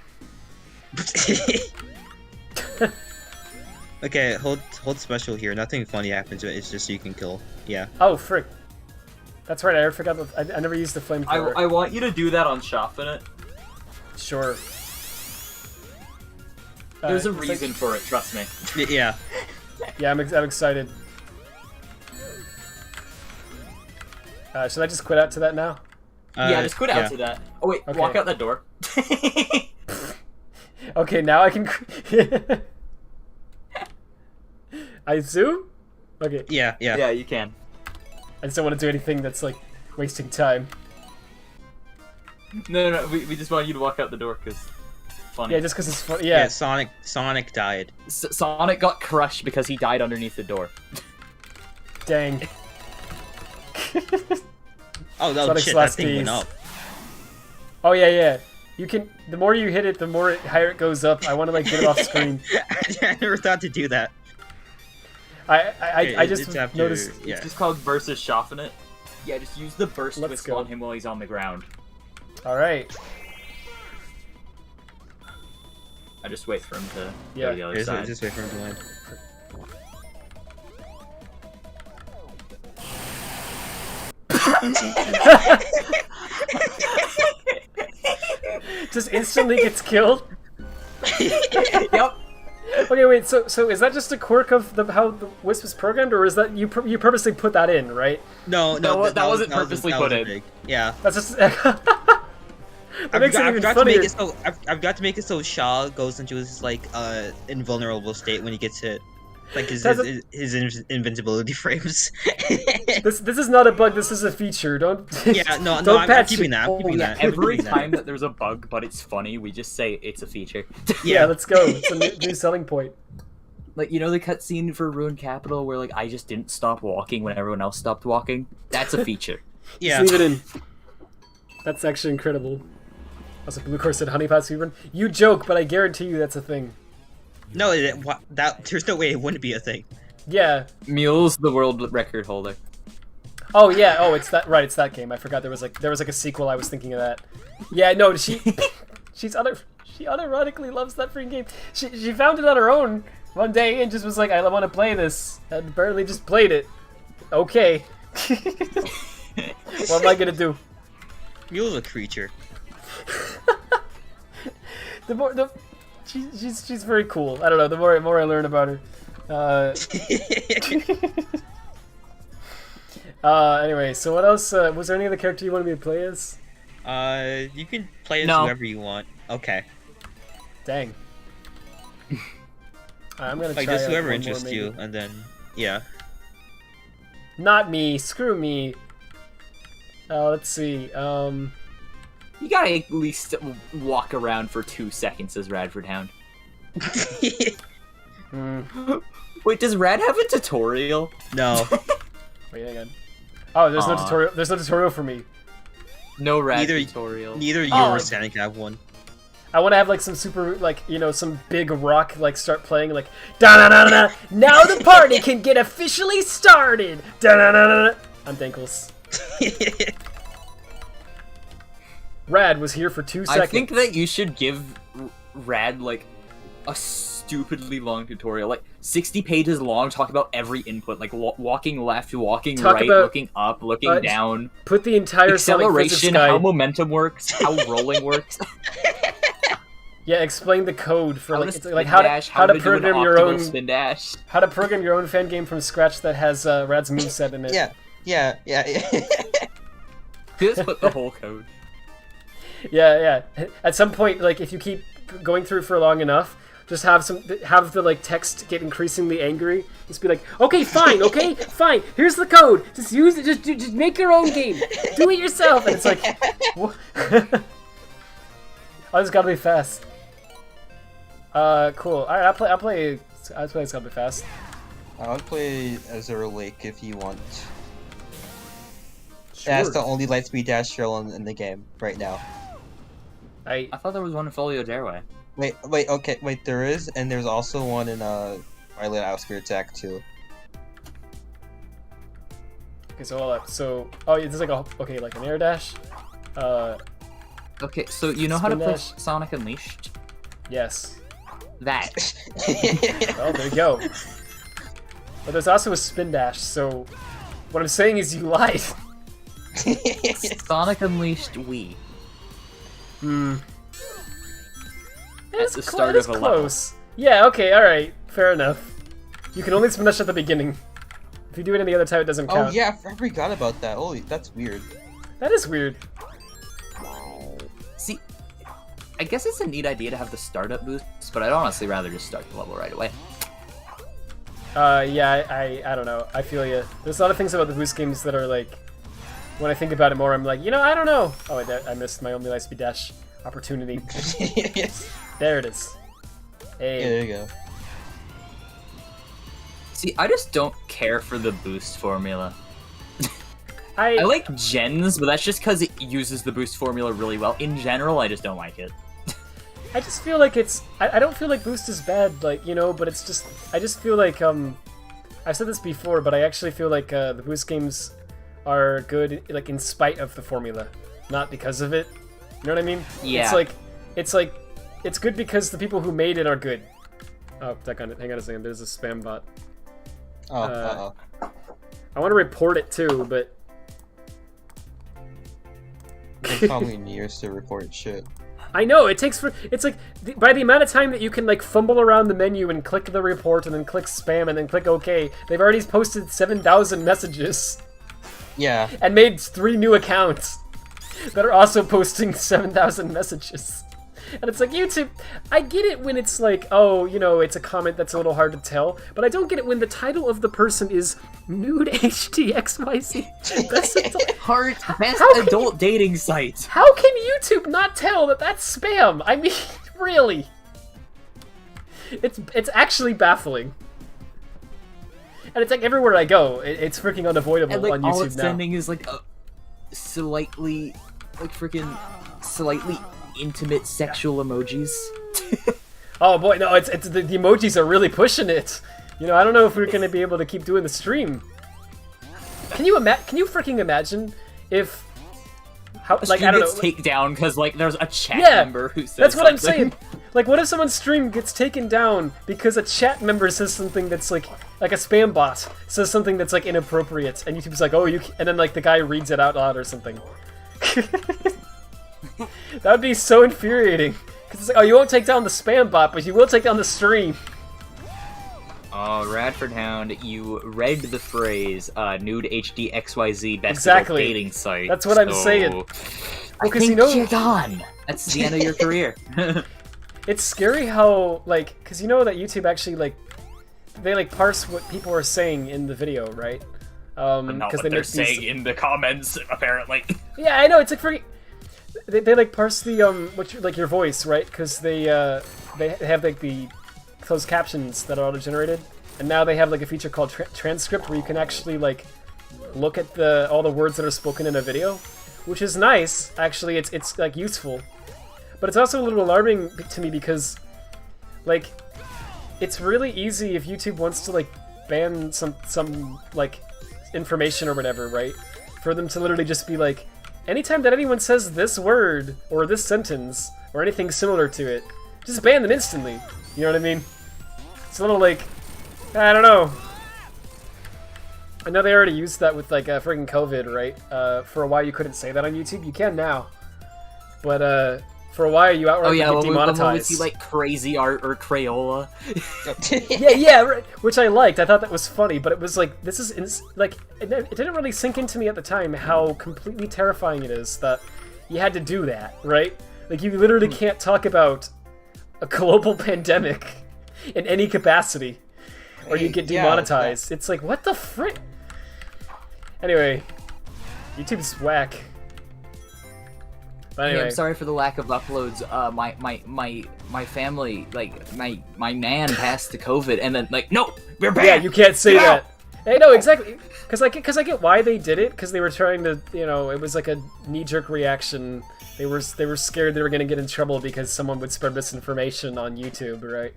[SPEAKER 3] Okay, hold special here. Nothing funny happens to it. It's just so you can kill. Yeah.
[SPEAKER 1] Oh, frick. That's right, I forgot. I never used the flamethrower.
[SPEAKER 4] I want you to do that on Schaffenit.
[SPEAKER 1] Sure.
[SPEAKER 4] There's a reason for it, trust me.
[SPEAKER 3] Yeah.
[SPEAKER 1] Yeah, I'm excited. Should I just quit out to that now?
[SPEAKER 4] Yeah, just quit out to that. Oh wait,
[SPEAKER 1] Okay.
[SPEAKER 4] walk out that door.
[SPEAKER 1] Okay, now I can... I zoom? Okay.
[SPEAKER 3] Yeah.
[SPEAKER 4] Yeah, you can.
[SPEAKER 1] I just don't want to do anything that's, like, wasting time.
[SPEAKER 4] No, we just want you to walk out the door, because funny.
[SPEAKER 1] Yeah, just because it's fun.
[SPEAKER 3] Yeah,
[SPEAKER 1] Yeah.
[SPEAKER 3] Sonic died.
[SPEAKER 4] Sonic got crushed because he died underneath the door.
[SPEAKER 1] Dang.
[SPEAKER 3] Oh, no,
[SPEAKER 1] Sonic's
[SPEAKER 3] shit,
[SPEAKER 1] last
[SPEAKER 3] that thing went
[SPEAKER 1] piece.
[SPEAKER 3] up.
[SPEAKER 1] Oh, yeah. You can... The more you hit it, the more higher it goes up. I want to, like, get it off screen.
[SPEAKER 3] I never thought to do that.
[SPEAKER 1] I just
[SPEAKER 3] it's after-
[SPEAKER 1] noticed...
[SPEAKER 3] Yeah.
[SPEAKER 4] It's just called versus Schaffenit. Yeah, just use the burst
[SPEAKER 1] Let's
[SPEAKER 4] twist
[SPEAKER 1] go.
[SPEAKER 4] on him while he's on the ground.
[SPEAKER 1] Alright.
[SPEAKER 4] I just wait for him to
[SPEAKER 1] Yeah.
[SPEAKER 4] go to the other side.
[SPEAKER 3] Just wait for him to land.
[SPEAKER 1] Just instantly gets killed?
[SPEAKER 4] Yep.
[SPEAKER 1] Okay, wait, so is that just a quirk of how the Wisp is programmed, or is that you purposely put that in, right?
[SPEAKER 3] No,
[SPEAKER 4] that wasn't purposely put in.
[SPEAKER 3] Big. Yeah.
[SPEAKER 1] That's just... that makes it even
[SPEAKER 3] I've
[SPEAKER 1] funnier.
[SPEAKER 3] got to make it so Shaw goes into his, like, invulnerable state when he gets hit. Like, his invincibility frames.
[SPEAKER 1] This is not a bug, this is a feature, don't...
[SPEAKER 3] Yeah, no,
[SPEAKER 1] don't
[SPEAKER 3] I'm
[SPEAKER 1] patch
[SPEAKER 3] keeping
[SPEAKER 1] it.
[SPEAKER 3] that. I'm keeping that.
[SPEAKER 4] Every time that there's a bug, but it's funny, we just say it's a feature.
[SPEAKER 1] Yeah, let's go. It's a new selling point.
[SPEAKER 4] Like, you know the cutscene for Ruined Capital where, like, I just didn't stop walking when everyone else stopped walking? That's a feature.
[SPEAKER 3] Yeah.
[SPEAKER 1] Just leave it in. That's actually incredible. Also, Blue Core said honeypot speedrun. You joke, but I guarantee you that's a thing.
[SPEAKER 3] No, there's no way it wouldn't be a thing.
[SPEAKER 1] Yeah.
[SPEAKER 4] Mule's the world record holder.
[SPEAKER 1] Oh yeah. Oh, it's that. Right, it's that game. I forgot there was like a sequel. I was thinking of that. Yeah. No, she unironically loves that freaking game. She found it on her own one day and just was like, I want to play this, and barely just played it. Okay. What am I gonna do?
[SPEAKER 3] Mule's a creature.
[SPEAKER 1] She's very cool. I don't know. The more I learn about her. Anyway, so what else? Was there any other character you wanted me to play as?
[SPEAKER 3] You can play as whoever you want. Okay.
[SPEAKER 1] Dang. I'm gonna
[SPEAKER 3] like
[SPEAKER 1] try
[SPEAKER 3] just
[SPEAKER 1] out
[SPEAKER 3] whoever
[SPEAKER 1] one
[SPEAKER 3] interests
[SPEAKER 1] more,
[SPEAKER 3] you, and then yeah.
[SPEAKER 1] Not me. Screw me. Let's see.
[SPEAKER 4] You gotta at least walk around for 2 seconds as Radfordhound. Wait, does Rad have a tutorial?
[SPEAKER 3] No.
[SPEAKER 1] Wait again. Oh, there's no tutorial. There's no tutorial for me.
[SPEAKER 4] No Rad tutorial.
[SPEAKER 3] Neither you or Sonic have one.
[SPEAKER 1] I want to have like some super, like, you know, some big rock, like, start playing, like, da da da da. Now the party can get officially started. Da da da da. I'm Dankles. Rad was here for 2 seconds.
[SPEAKER 4] I think that you should give Rad like a stupidly long tutorial, like 60 pages long, talk about every input, like walking left, walking right, looking up, looking down.
[SPEAKER 1] Put the entire
[SPEAKER 4] acceleration, how momentum works, how rolling works.
[SPEAKER 1] Yeah, explain the code for like how to program your own
[SPEAKER 4] spin dash.
[SPEAKER 1] How to program your own fan game from scratch that has Rad's moveset in it.
[SPEAKER 8] Yeah.
[SPEAKER 4] Just put the whole code.
[SPEAKER 1] Yeah. At some point, like if you keep going through for long enough, just have the like text get increasingly angry. Just be like, okay, fine, fine. Here's the code. Just use it. Just make your own game. Do it yourself. And it's like, oh, this gotta be fast. Cool. All right, I'll play. It's gotta be fast.
[SPEAKER 8] I'll play Azure Lake if you want.
[SPEAKER 1] Sure.
[SPEAKER 8] That's the only Lightspeed Dash drill in the game right now.
[SPEAKER 4] I thought there was one in Folio Dareway.
[SPEAKER 8] Wait, there is, and there's also one in Violet Outskirts Act 2.
[SPEAKER 1] Okay, so hold up. So, there's like like an air dash.
[SPEAKER 4] Okay, so you know how to play
[SPEAKER 1] dash.
[SPEAKER 4] Sonic Unleashed?
[SPEAKER 1] Yes.
[SPEAKER 4] That.
[SPEAKER 1] Well, there you go. But there's also a spin dash, so what I'm saying is you lied.
[SPEAKER 4] Sonic Unleashed Wii.
[SPEAKER 1] It's
[SPEAKER 4] the start of a
[SPEAKER 1] close. Yeah, okay, alright. Fair enough. You can only spin dash at the beginning. If you do it any other time, it doesn't count.
[SPEAKER 8] Oh yeah, I forgot about that. Holy, that's weird.
[SPEAKER 1] That is weird.
[SPEAKER 4] See, I guess it's a neat idea to have the startup boost, but I'd honestly rather just start the level right away.
[SPEAKER 1] Yeah, I don't know. I feel you. There's a lot of things about the boost games that are like, when I think about it more, I'm like, I don't know. Oh, wait, I missed my only Lightspeed Dash opportunity. There it is. Hey.
[SPEAKER 8] Yeah, there you go.
[SPEAKER 4] See, I just don't care for the boost formula.
[SPEAKER 1] I
[SPEAKER 4] like gens, but that's just because it uses the boost formula really well. In general, I just don't like it.
[SPEAKER 1] I just feel like it's... I don't feel like boost is bad, like, but it's just... I just feel like, I've said this before, but I actually feel like the boost games are good, like, in spite of the formula, not because of it. You know what I mean?
[SPEAKER 4] Yeah.
[SPEAKER 1] It's good because the people who made it are good. Oh, hang on a second, there's a spam bot.
[SPEAKER 8] Oh,
[SPEAKER 1] I want to report it too, but...
[SPEAKER 8] It's probably years to report shit.
[SPEAKER 1] I know, it takes it's like, by the amount of time that you can like fumble around the menu and click the report and then click spam and then click OK, they've already posted 7,000 messages.
[SPEAKER 8] Yeah.
[SPEAKER 1] And made 3 new accounts that are also posting 7,000 messages. And it's like, YouTube, I get it when it's like, oh, it's a comment that's a little hard to tell, but I don't get it when the title of the person is Nude HTXYZ. Best
[SPEAKER 4] adult dating site.
[SPEAKER 1] How can YouTube not tell that that's spam? I mean, really. It's actually baffling. And it's like everywhere I go, it's freaking unavoidable
[SPEAKER 4] And like
[SPEAKER 1] on
[SPEAKER 4] all
[SPEAKER 1] YouTube
[SPEAKER 4] it's
[SPEAKER 1] now.
[SPEAKER 4] sending is like a slightly, like freaking slightly intimate sexual emojis.
[SPEAKER 1] Oh boy, no, it's the emojis are really pushing it. You know, I don't know if we're gonna be able to keep doing the stream. Can you freaking imagine if like I don't know,
[SPEAKER 4] take down because like there's a chat member who says
[SPEAKER 1] that's what I'm
[SPEAKER 4] something.
[SPEAKER 1] saying. Like, what if someone's stream gets taken down because a chat member says something that's like a spam bot says something that's like inappropriate, and YouTube's like, oh, and then like the guy reads it out loud or something. That would be so infuriating. Because it's like, oh, you won't take down the spam bot, but you will take down the stream.
[SPEAKER 4] Oh, Radfordhound, you read the phrase nude HD XYZ best
[SPEAKER 1] Exactly.
[SPEAKER 4] dating site.
[SPEAKER 1] That's what I'm saying.
[SPEAKER 4] Well,
[SPEAKER 1] I
[SPEAKER 4] think you're done. That's the end of your career.
[SPEAKER 1] It's scary how, like, because you know that YouTube actually, like, they, like, parse what people are saying in the video, right?
[SPEAKER 4] But not what
[SPEAKER 1] they
[SPEAKER 4] they're
[SPEAKER 1] make
[SPEAKER 4] saying in the comments, apparently.
[SPEAKER 1] Yeah, I know, it's like freaking... They like, parse the, your voice, right? Because they have, like, the closed captions that are auto-generated. And now they have, like, a feature called transcript where you can actually, like, look at all the words that are spoken in a video. Which is nice, actually, it's like, useful. But it's also a little alarming to me because, like, it's really easy if YouTube wants to, like, ban some like, information or whatever, right? For them to literally just be like, anytime that anyone says this word, or this sentence, or anything similar to it, just ban them instantly. You know what I mean? It's a little like, I don't know. I know they already used that with, like, friggin' COVID, right? For a while you couldn't say that on YouTube. You can now. But, for a while you outright get demonetized.
[SPEAKER 4] When we see, like, crazy art or Crayola.
[SPEAKER 1] yeah, right. Which I liked. I thought that was funny, but it was like, this is, like, it didn't really sink into me at the time how completely terrifying it is that you had to do that, right? Like, you literally can't talk about a global pandemic in any capacity, or you get demonetized. It's like, what the frick? Anyway, YouTube's whack. But anyway.
[SPEAKER 4] Hey, I'm sorry for the lack of uploads. My family, like, my nan passed to COVID, and then, like, no, we're banned!
[SPEAKER 1] Yeah, you can't say that. Hey, no, exactly. Because I get why they did it, because they were trying to, you know, it was like a knee-jerk reaction. They were scared they were going to get in trouble because someone would spread misinformation on YouTube, right?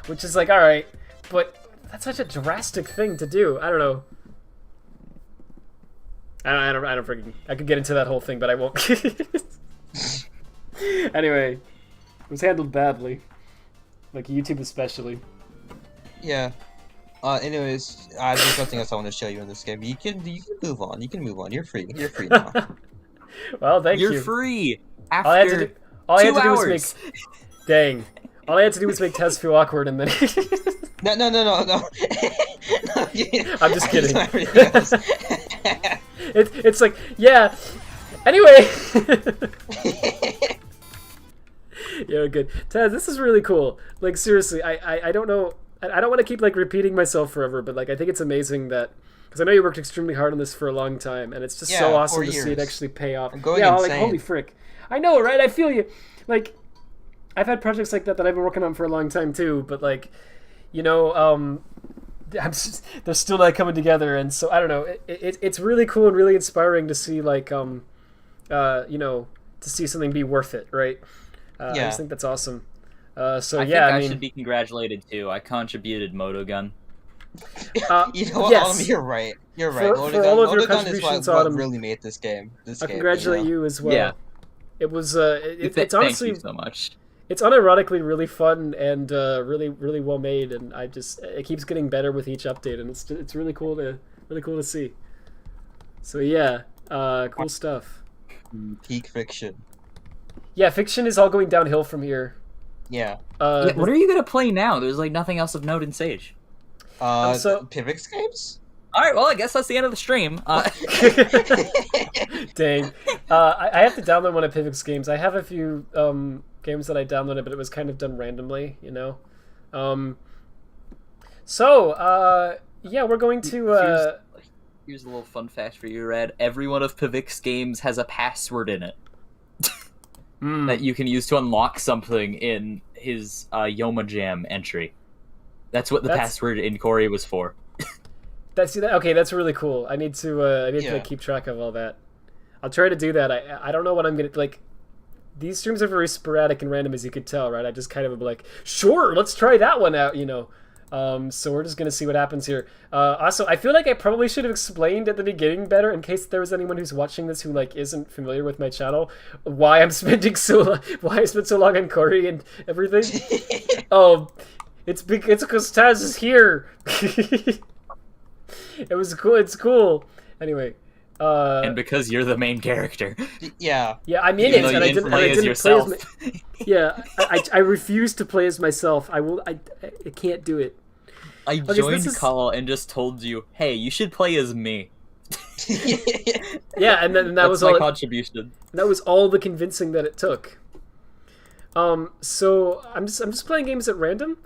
[SPEAKER 1] Which is like, alright, but that's such a drastic thing to do. I don't know. I don't freaking... I could get into that whole thing, but I won't. Anyway, it was handled badly. Like, YouTube especially.
[SPEAKER 8] Yeah. Anyways, there's nothing else I want to show you in this game. You can move on. You can move on. You're free. You're free now.
[SPEAKER 1] Well, thank you.
[SPEAKER 4] You're free!
[SPEAKER 1] All I had to do
[SPEAKER 4] hours.
[SPEAKER 1] was make... Dang. All I had to do was make Tez feel awkward and then...
[SPEAKER 8] No.
[SPEAKER 1] I'm just kidding. It's like, yeah. Anyway. Yeah, good. Tez, this is really cool. Like, seriously, I don't know. I don't want to keep, like, repeating myself forever, but, like, I think it's amazing that... Because I know you worked extremely hard on this for a long time, and it's just so awesome to see it actually pay off.
[SPEAKER 8] I'm going
[SPEAKER 1] insane.
[SPEAKER 8] insane.
[SPEAKER 1] Like, holy frick. I know, right? I feel you. Like, I've had projects like that I've been working on for a long time, too, but, like, you know, they're still not coming together, and so, I don't know. It's really cool and really inspiring to see, like, you know, to see something be worth it, right? I just think that's awesome. So, yeah, I mean...
[SPEAKER 4] should be congratulated, too. I contributed Motogun.
[SPEAKER 8] You know what,
[SPEAKER 1] yes.
[SPEAKER 8] Autumn, you're right. You're right.
[SPEAKER 1] For all of your
[SPEAKER 8] Motogun is
[SPEAKER 1] contributions,
[SPEAKER 8] what
[SPEAKER 1] Autumn,
[SPEAKER 8] really made this game.
[SPEAKER 1] I congratulate you as well.
[SPEAKER 4] Yeah.
[SPEAKER 1] It was, it's honestly...
[SPEAKER 4] Thank you so much.
[SPEAKER 1] It's unironically really fun and really well made, and it keeps getting better with each update, and it's really cool to see. So yeah, cool stuff.
[SPEAKER 8] Peak fiction.
[SPEAKER 1] Yeah, fiction is all going downhill from here.
[SPEAKER 8] Yeah.
[SPEAKER 4] What are you gonna play now? There's like nothing else of note in Sage.
[SPEAKER 8] Pivx games?
[SPEAKER 4] Alright, well I guess that's the end of the stream.
[SPEAKER 1] Dang. I have to download one of Pivx games. I have a few games that I downloaded, but it was kind of done randomly, you know? Yeah, we're going to...
[SPEAKER 4] Here's a little fun fact for you, Red. Every one of Pivx games has a password in it. That you can use to unlock something in his Yoma Jam entry. That's what the password in Cory was for.
[SPEAKER 1] Okay, that's really cool. I need to keep track of all that. I'll try to do that. I don't know what I'm gonna like. These streams are very sporadic and random, as you could tell, right? I just kind of am like, sure, let's try that one out, you know. So we're just gonna see what happens here. Also, I feel like I probably should have explained at the beginning better, in case there was anyone who's watching this who like isn't familiar with my channel, why I spent so long on Cory and everything. It's because Taz is here. It was cool. It's cool. Anyway.
[SPEAKER 4] And because you're the main character.
[SPEAKER 8] Yeah.
[SPEAKER 1] Yeah, I'm in it, and I didn't play as yourself. Yeah, I refuse to play as myself. I can't do it.
[SPEAKER 4] I joined Call and just told you, hey, you should play as me.
[SPEAKER 1] Yeah, and then that was
[SPEAKER 4] my
[SPEAKER 1] all
[SPEAKER 4] contribution.
[SPEAKER 1] That was all the convincing that it took. So I'm just playing games at random.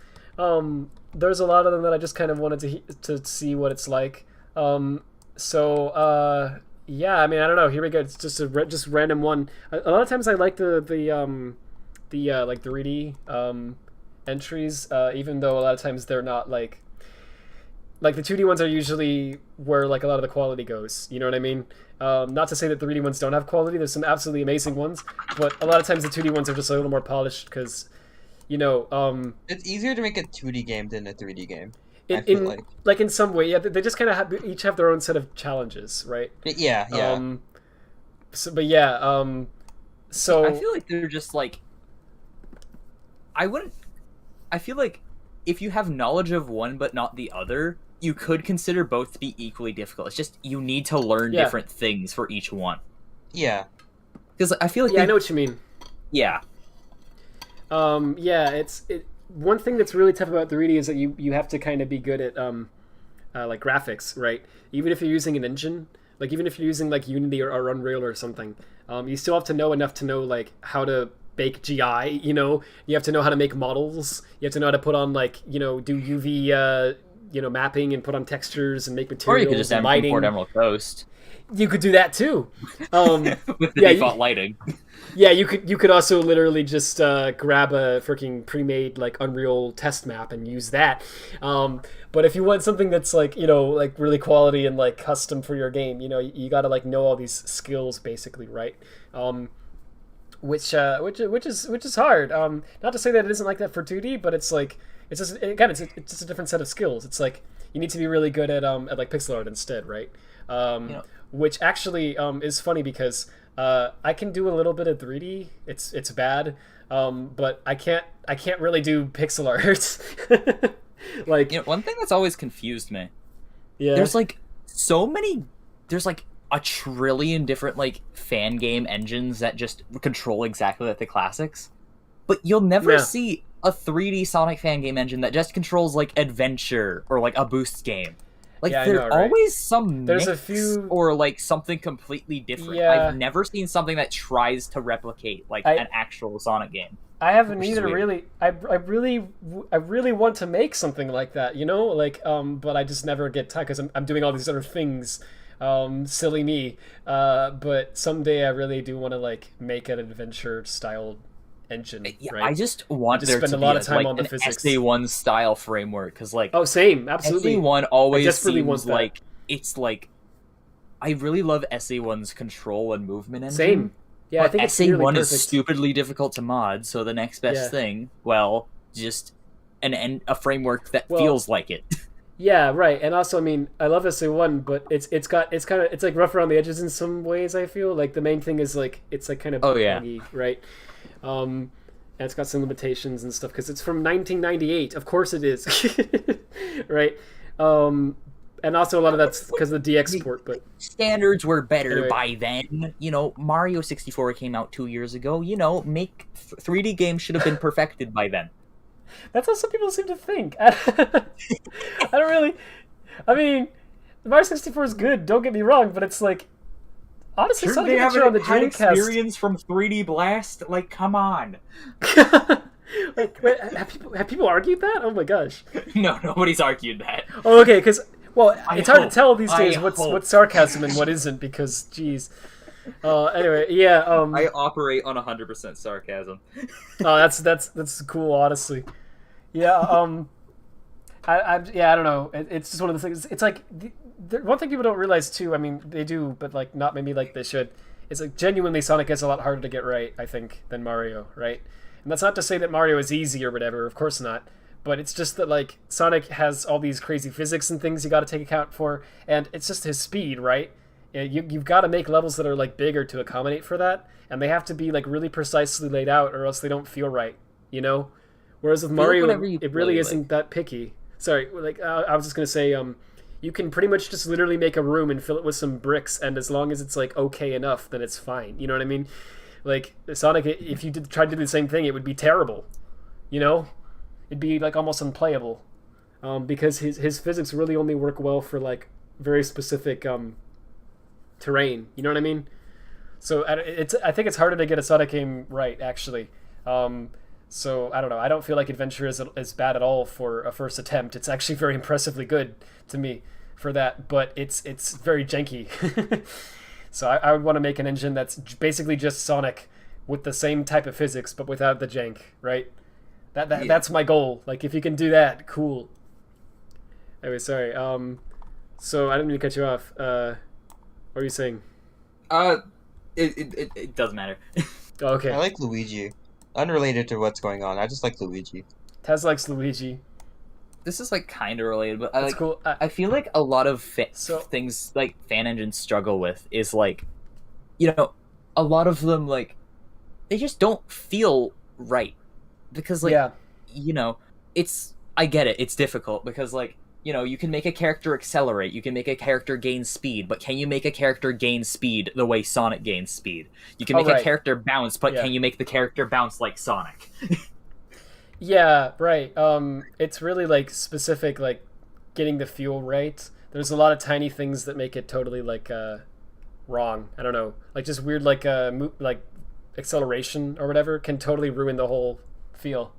[SPEAKER 1] There's a lot of them that I just kind of wanted to see what it's like. Yeah, I mean, I don't know. Here we go. It's just just random one. A lot of times I like the like 3D entries, even though a lot of times they're not like the 2D ones are usually where like a lot of the quality goes. You know what I mean? Not to say that the 3D ones don't have quality. There's some absolutely amazing ones, but a lot of times the 2D ones are just a little more polished because, you know,
[SPEAKER 8] it's easier to make a 2D game than a 3D game.
[SPEAKER 1] In some way, yeah, they just kind of each have their own set of challenges, right?
[SPEAKER 8] Yeah.
[SPEAKER 1] So
[SPEAKER 4] I feel like they're just like, I feel like if you have knowledge of one but not the other, you could consider both to be equally difficult. It's just you need to learn different things for each one.
[SPEAKER 8] Yeah.
[SPEAKER 4] Because I feel like
[SPEAKER 1] I know what you mean.
[SPEAKER 4] Yeah.
[SPEAKER 1] One thing that's really tough about 3D is that you have to kind of be good at like graphics, right? Even if you're using an engine, like even if you're using like Unity or Unreal or something, you still have to know enough to know like how to bake GI. You know, you have to know how to make models. You have to know how to put on like do UV mapping and put on textures and make materials.
[SPEAKER 4] Or you could just import Emerald Coast.
[SPEAKER 1] You could do that too.
[SPEAKER 4] With the default lighting.
[SPEAKER 1] Yeah, you could also literally just grab a freaking pre-made like Unreal test map and use that. But if you want something that's like like really quality and like custom for your game, you gotta like know all these skills basically, right? Which is hard. Not to say that it isn't like that for 2D, but it's like it's just a different set of skills. It's like you need to be really good at like pixel art instead, right? Which actually is funny because I can do a little bit of 3D. It's bad, but I can't really do pixel art. Like
[SPEAKER 4] one thing that's always confused me.
[SPEAKER 1] Yeah.
[SPEAKER 4] There's like so many. There's like a trillion different like fan game engines that just control exactly like the classics, but you'll never see a 3D Sonic fan game engine that just controls like adventure or like a boost game. Like there's always some
[SPEAKER 1] there's
[SPEAKER 4] mix
[SPEAKER 1] a few
[SPEAKER 4] or like something completely different.
[SPEAKER 1] Yeah.
[SPEAKER 4] I've never seen something that tries to replicate like an actual Sonic game.
[SPEAKER 1] I haven't either really. I really want to make something like that, but I just never get time because I'm doing all these other things. Silly me. But someday I really do want to like make an adventure style engine. Right?
[SPEAKER 4] I just want there
[SPEAKER 1] spend
[SPEAKER 4] to
[SPEAKER 1] a lot
[SPEAKER 4] be
[SPEAKER 1] of time
[SPEAKER 4] like
[SPEAKER 1] on the
[SPEAKER 4] an
[SPEAKER 1] physics.
[SPEAKER 4] SA1 style framework because like
[SPEAKER 1] same, absolutely.
[SPEAKER 4] SA1 always seems
[SPEAKER 1] that.
[SPEAKER 4] like it's like I really love SA1's control and movement engine.
[SPEAKER 1] Same. Yeah,
[SPEAKER 4] but
[SPEAKER 1] I think it's
[SPEAKER 4] SA1
[SPEAKER 1] really
[SPEAKER 4] is stupidly difficult to mod, so the next best thing, just a framework that feels like it.
[SPEAKER 1] Yeah, right. And also, I mean, I love SA1, but it's like rough around the edges in some ways. I feel like the main thing is like it's like kind of buggy, right? And it's got some limitations and stuff because it's from 1998. Of course, it is, right? And also a lot of that's because of the DX port, but
[SPEAKER 4] standards were better by then. Mario 64 came out 2 years ago. 3D games should have been perfected by then.
[SPEAKER 1] That's how some people seem to think. I don't really. I mean, Mario 64 is good. Don't get me wrong, but it's like honestly,
[SPEAKER 4] Shouldn't
[SPEAKER 1] Sonic
[SPEAKER 4] they have
[SPEAKER 1] Adventure on the
[SPEAKER 4] had
[SPEAKER 1] Dreamcast.
[SPEAKER 4] Experience from 3D Blast? Like, come on.
[SPEAKER 1] Wait, have people argued that? Oh my gosh.
[SPEAKER 4] No, nobody's argued that.
[SPEAKER 1] Oh, okay, because it's hard to tell these days
[SPEAKER 4] what's
[SPEAKER 1] sarcasm and what isn't because, geez. Anyway, yeah.
[SPEAKER 4] I operate on 100% sarcasm.
[SPEAKER 1] Oh, that's cool, honestly. Yeah. I don't know. It's just one of the things. It's like one thing people don't realize too, I mean, they do, but like not maybe like they should, is like genuinely Sonic is a lot harder to get right, I think, than Mario, right? And that's not to say that Mario is easy or whatever, of course not. But it's just that like Sonic has all these crazy physics and things you got to take account for, and it's just his speed, right? You've got to make levels that are like bigger to accommodate for that, and they have to be like really precisely laid out, or else they don't feel right, you know. Whereas with Mario, it really isn't that picky. Sorry, like I was just gonna say, you can pretty much just literally make a room and fill it with some bricks, and as long as it's like okay enough, then it's fine. You know what I mean? Like Sonic, if you tried to do the same thing, it would be terrible. You know, it'd be like almost unplayable, because his physics really only work well for like very specific terrain. You know what I mean? So I think it's harder to get a Sonic game right, actually. So I don't know. I don't feel like Adventure is bad at all for a first attempt. It's actually very impressively good to me for that, but it's very janky. So I would want to make an engine that's basically just Sonic with the same type of physics, but without the jank, right? That's my goal. Like, if you can do that, cool. Anyway, sorry. So I didn't mean to cut you off. What are you saying?
[SPEAKER 4] It doesn't matter.
[SPEAKER 1] Oh, okay.
[SPEAKER 8] I like Luigi. Unrelated to what's going on, I just like Luigi.
[SPEAKER 1] Taz likes Luigi.
[SPEAKER 4] This is like kind of related, but
[SPEAKER 1] That's cool.
[SPEAKER 4] I feel like a lot of things like fan engines struggle with is like, you know, a lot of them like they just don't feel right because like you know, I get it, it's difficult because like, you know, you can make a character accelerate, you can make a character gain speed, but can you make a character gain speed the way Sonic gains speed? You can make a character bounce, but can you make the character bounce like Sonic?
[SPEAKER 1] Yeah, right. It's really like specific, like getting the feel right. There's a lot of tiny things that make it totally like wrong. I don't know, like just weird like like acceleration or whatever can totally ruin the whole feel.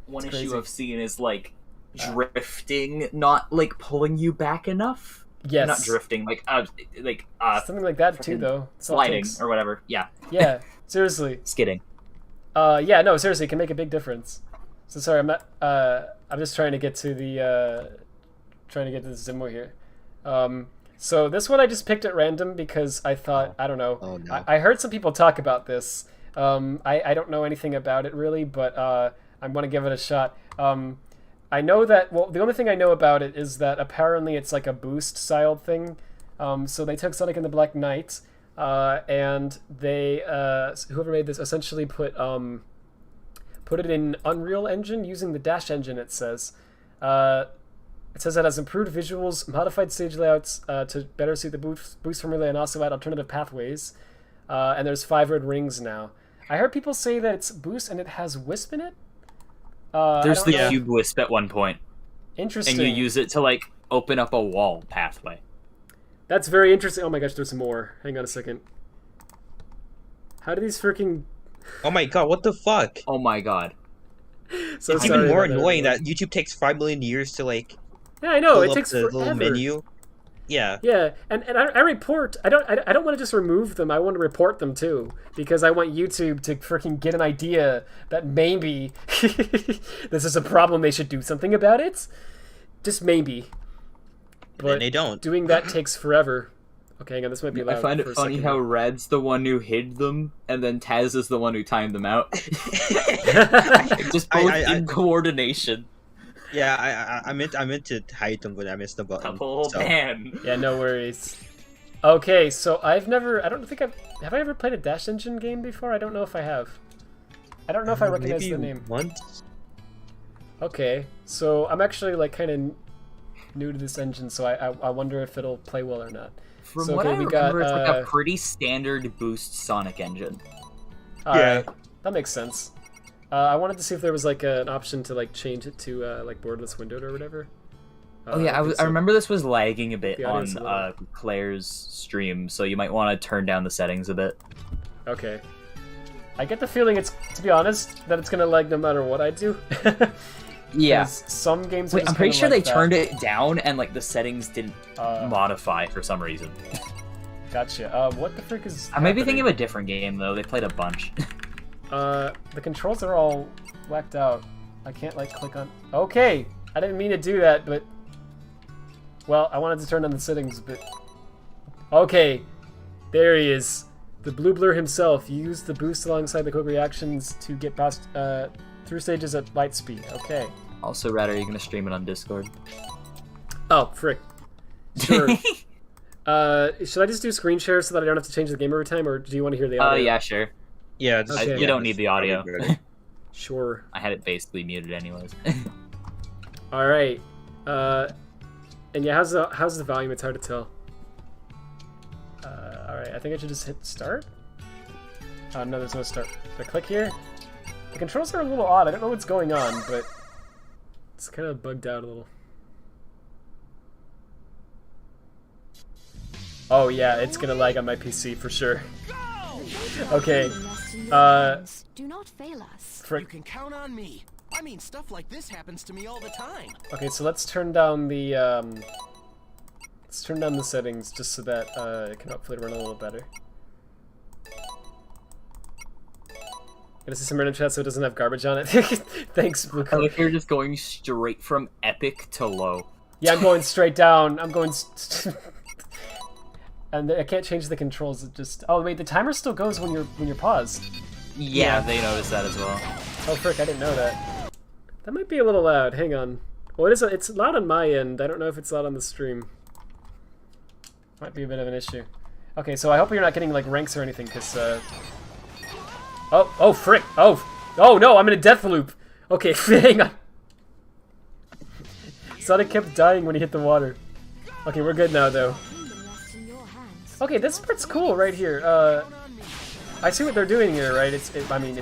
[SPEAKER 4] One issue I've seen is like drifting, not like pulling you back enough.
[SPEAKER 1] Yes,
[SPEAKER 4] not drifting, like
[SPEAKER 1] something like that too, though.
[SPEAKER 4] Sliding or whatever. Yeah.
[SPEAKER 1] Yeah. Seriously.
[SPEAKER 4] Skidding.
[SPEAKER 1] Yeah. No. Seriously, it can make a big difference. So sorry, I'm not. I'm just trying to get to the Zimo here. So this one I just picked at random because I thought I don't know.
[SPEAKER 3] Oh, no.
[SPEAKER 1] I heard some people talk about this. I don't know anything about it really, but I want to give it a shot. I know that, well, the only thing I know about it is that apparently it's like a boost style thing. So they took Sonic and the Black Knight, and they, whoever made this essentially put it in Unreal Engine using the Dash engine, it says. It says it has improved visuals, modified stage layouts to better suit the boost formula, and also add alternative pathways. And there's 5 red rings now. I heard people say that it's boost and it has Wisp in it.
[SPEAKER 4] There's the cube wisp at one point.
[SPEAKER 1] Interesting.
[SPEAKER 4] And you use it to like open up a wall pathway.
[SPEAKER 1] That's very interesting. Oh my gosh, there's more. Hang on a second. How do these freaking...
[SPEAKER 3] Oh my god, what the fuck?
[SPEAKER 4] Oh my god.
[SPEAKER 1] So
[SPEAKER 3] it's even more annoying that YouTube takes 5 million years to like...
[SPEAKER 1] Yeah, I know, it
[SPEAKER 3] pull
[SPEAKER 1] takes
[SPEAKER 3] up the
[SPEAKER 1] forever.
[SPEAKER 3] little menu. Yeah.
[SPEAKER 1] Yeah, and I report. I don't want to just remove them. I want to report them too because I want YouTube to freaking get an idea that maybe this is a problem. They should do something about it. Just maybe. But
[SPEAKER 3] and they don't.
[SPEAKER 1] Doing that takes forever. Okay, hang on. This might be loud.
[SPEAKER 4] I find it funny how Red's the one who hid them, and then Taz is the one who timed them out. Just both in coordination.
[SPEAKER 3] Yeah, I meant to hide them, but I missed the button.
[SPEAKER 4] Oh man.
[SPEAKER 1] Yeah, no worries. Okay, so I don't think have I ever played a Dash Engine game before? I don't know if I have. I don't know if I recognize the name.
[SPEAKER 3] Once.
[SPEAKER 1] Okay, so I'm actually like kind of new to this engine, so I wonder if it'll play well or not.
[SPEAKER 4] From
[SPEAKER 1] so,
[SPEAKER 4] what
[SPEAKER 1] okay,
[SPEAKER 4] I remember, it's like a pretty standard boost Sonic engine.
[SPEAKER 1] Alright, that makes sense. I wanted to see if there was like an option to like change it to like borderless windowed or whatever.
[SPEAKER 4] Oh yeah, I remember this was lagging a bit on Claire's stream, so you might want to turn down the settings a bit.
[SPEAKER 1] Okay. I get the feeling to be honest, that it's gonna lag no matter what I do.
[SPEAKER 4] Yeah.
[SPEAKER 1] Some games.
[SPEAKER 4] Wait, I'm pretty sure they turned it down and like the settings didn't modify for some reason.
[SPEAKER 1] Gotcha. What the frick is?
[SPEAKER 4] I may be thinking of a different game though. They played a bunch.
[SPEAKER 1] The controls are all whacked out. I can't like click on. Okay, I didn't mean to do that, but Well, I wanted to turn on the settings, but... Okay, there he is. The blue blur himself. Use the boost alongside the quick reactions to get past through stages at light speed. Okay.
[SPEAKER 4] Also, Rad, are you gonna stream it on Discord?
[SPEAKER 1] Oh, frick. Sure. Should I just do screen share so that I don't have to change the game every time, or do you want to hear the audio?
[SPEAKER 4] Yeah, sure.
[SPEAKER 3] Yeah,
[SPEAKER 1] Okay.
[SPEAKER 4] You don't need the audio.
[SPEAKER 1] Sure.
[SPEAKER 4] I had it basically muted anyways.
[SPEAKER 1] All right. And yeah, how's the volume? It's hard to tell. All right, I think I should just hit start. No, there's no start. Do I click here? The controls are a little odd. I don't know what's going on, but it's kind of bugged out a little. Oh yeah, it's gonna lag on my PC for sure. Okay.
[SPEAKER 10] Do not fail us.
[SPEAKER 7] You can count on me. I mean, stuff like this happens to me all the time.
[SPEAKER 1] Okay, so let's turn down the settings just so that it can hopefully run a little better. Gonna see some random chat so it doesn't have garbage on it. Thanks, Blue.
[SPEAKER 4] I like you're just going straight from epic to low.
[SPEAKER 1] Yeah, I'm going straight down. I'm going. And I can't change the controls. It just. Oh wait, the timer still goes when you're paused.
[SPEAKER 4] Yeah, they noticed that as well.
[SPEAKER 1] Oh frick, I didn't know that. That might be a little loud. Hang on. Well, it's loud on my end. I don't know if it's loud on the stream. Might be a bit of an issue. Okay, so I hope you're not getting like ranks or anything, cause Oh frick! Oh no! I'm in a death loop. Okay, hang on. Sonic kept dying when he hit the water. Okay, we're good now though. Okay, this part's cool right here. I see what they're doing here, right? I mean,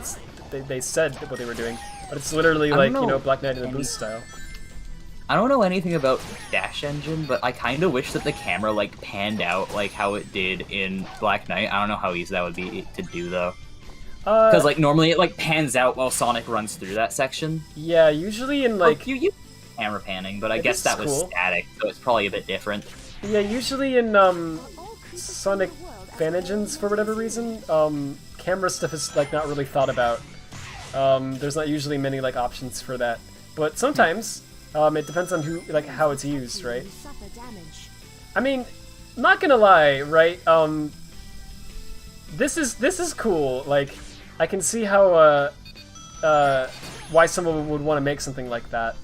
[SPEAKER 1] they said what they were doing, but it's literally like, you know, Black Knight in the boost style.
[SPEAKER 4] I don't know anything about Dash Engine, but I kind of wish that the camera like panned out like how it did in Black Knight. I don't know how easy that would be to do though. Because like normally it like pans out while Sonic runs through that section.
[SPEAKER 1] Yeah, usually in like
[SPEAKER 4] you camera panning, but I guess that was static, so it's probably a bit different.
[SPEAKER 1] Yeah, usually in Sonic fan engines for whatever reason, camera stuff is like not really thought about. There's not usually many like options for that, but sometimes it depends on who like how it's used, right? I mean, not gonna lie, right? This is cool. Like, I can see how why someone would want to make something like that.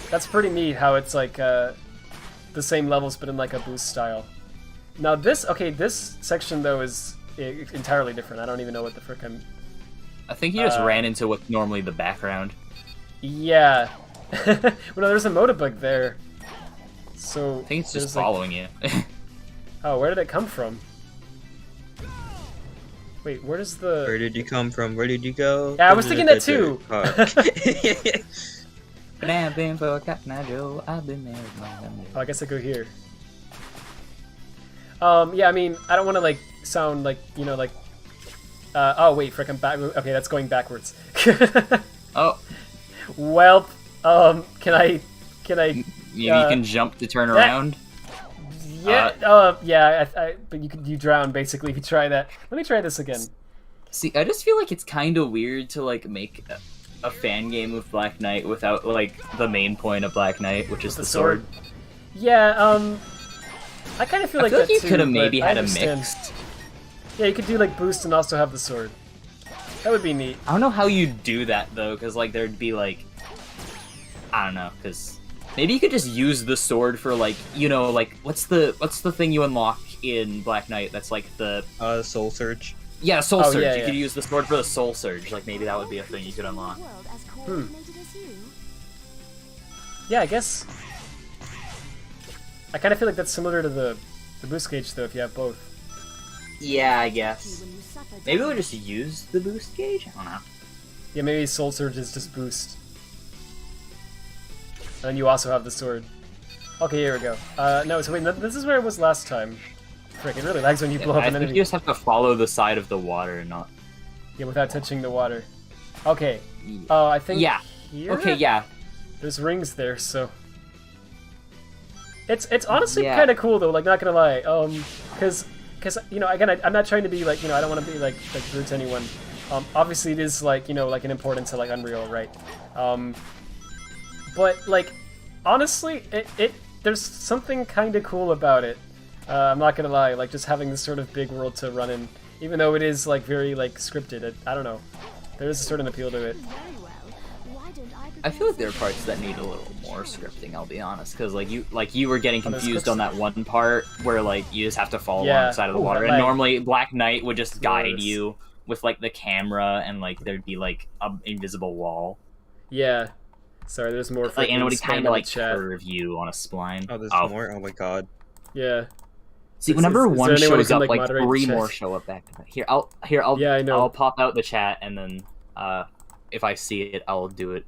[SPEAKER 1] That's pretty neat. How it's like the same levels but in like a boost style. Now this section though is entirely different. I don't even know what the frick I'm...
[SPEAKER 4] I think you just ran into what's normally the background.
[SPEAKER 1] Yeah. Well, no, there's a motor bug there. So
[SPEAKER 4] I think it's just following you.
[SPEAKER 1] Oh, where did it come from? Wait, where does the...
[SPEAKER 3] Where did you come from? Where did you go?
[SPEAKER 1] Yeah, I was thinking that too. Oh, I guess I go here. Yeah, I mean, I don't want to, like, sound like, you know, like... oh, wait, frick, I'm back... Okay, that's going backwards.
[SPEAKER 4] Oh.
[SPEAKER 1] Well, can I...
[SPEAKER 4] You can jump to turn around?
[SPEAKER 1] Yeah, yeah, but you drown, basically, if you try that. Let me try this again.
[SPEAKER 4] See, I just feel like it's kind of weird to, like, make a fan game of Black Knight without, like, the main point of Black Knight, which is the sword.
[SPEAKER 1] Yeah, I kind of feel like that
[SPEAKER 4] you
[SPEAKER 1] too,
[SPEAKER 4] could have maybe had a
[SPEAKER 1] understand.
[SPEAKER 4] mix.
[SPEAKER 1] Yeah, you could do, like, boost and also have the sword. That would be neat.
[SPEAKER 4] I don't know how you'd do that, though, because, like, there'd be, like... I don't know, because... Maybe you could just use the sword for, like, you know, like, what's the thing you unlock in Black Knight that's, like, the...
[SPEAKER 3] Soul Surge.
[SPEAKER 4] Yeah, Soul Surge.
[SPEAKER 1] Yeah,
[SPEAKER 4] you
[SPEAKER 1] yeah.
[SPEAKER 4] could use the sword for the Soul Surge. Like, maybe that would be a thing you could unlock.
[SPEAKER 1] Yeah, I guess... I kind of feel like that's similar to the boost gauge, though, if you have both.
[SPEAKER 4] Yeah, I guess. Maybe we'll just use the boost gauge? I don't know.
[SPEAKER 1] Yeah, maybe Soul Surge is just boost. And then you also have the sword. Okay, here we go. No, so wait, this is where it was last time. Frick, it really lags when you blow up an
[SPEAKER 4] I think
[SPEAKER 1] enemy.
[SPEAKER 4] you just have to follow the side of the water and not...
[SPEAKER 1] Yeah, without touching the water. Okay. I think here?
[SPEAKER 4] Okay, yeah.
[SPEAKER 1] There's rings there, so... It's honestly kind of cool, though, like, not gonna lie. Because, you know, again, I'm not trying to be, like, you know, I don't want to be, like rude to anyone. Obviously it is, like, you know, like, an importance to, like, Unreal, right? But, like, honestly, there's something kind of cool about it. I'm not gonna lie, like just having this sort of big world to run in, even though it is like very like scripted. I don't know. There is a certain appeal to it.
[SPEAKER 4] I feel like there are parts that need a little more scripting. I'll be honest, because like you were getting confused on that one part where like you just have to fall along the side of the water, and normally Black Knight would just guide you with like the camera, and like there'd be like an invisible wall.
[SPEAKER 1] Yeah. Sorry, there's more.
[SPEAKER 4] Like and it would kind of like curve you on a spline.
[SPEAKER 8] Oh, there's more. Oh my god.
[SPEAKER 1] Yeah.
[SPEAKER 4] See, whenever one shows up, like
[SPEAKER 1] moderate
[SPEAKER 4] 3 more show up back to back. Here, I'll
[SPEAKER 1] yeah, I know.
[SPEAKER 4] I'll pop out the chat, and then if I see it, I'll do it.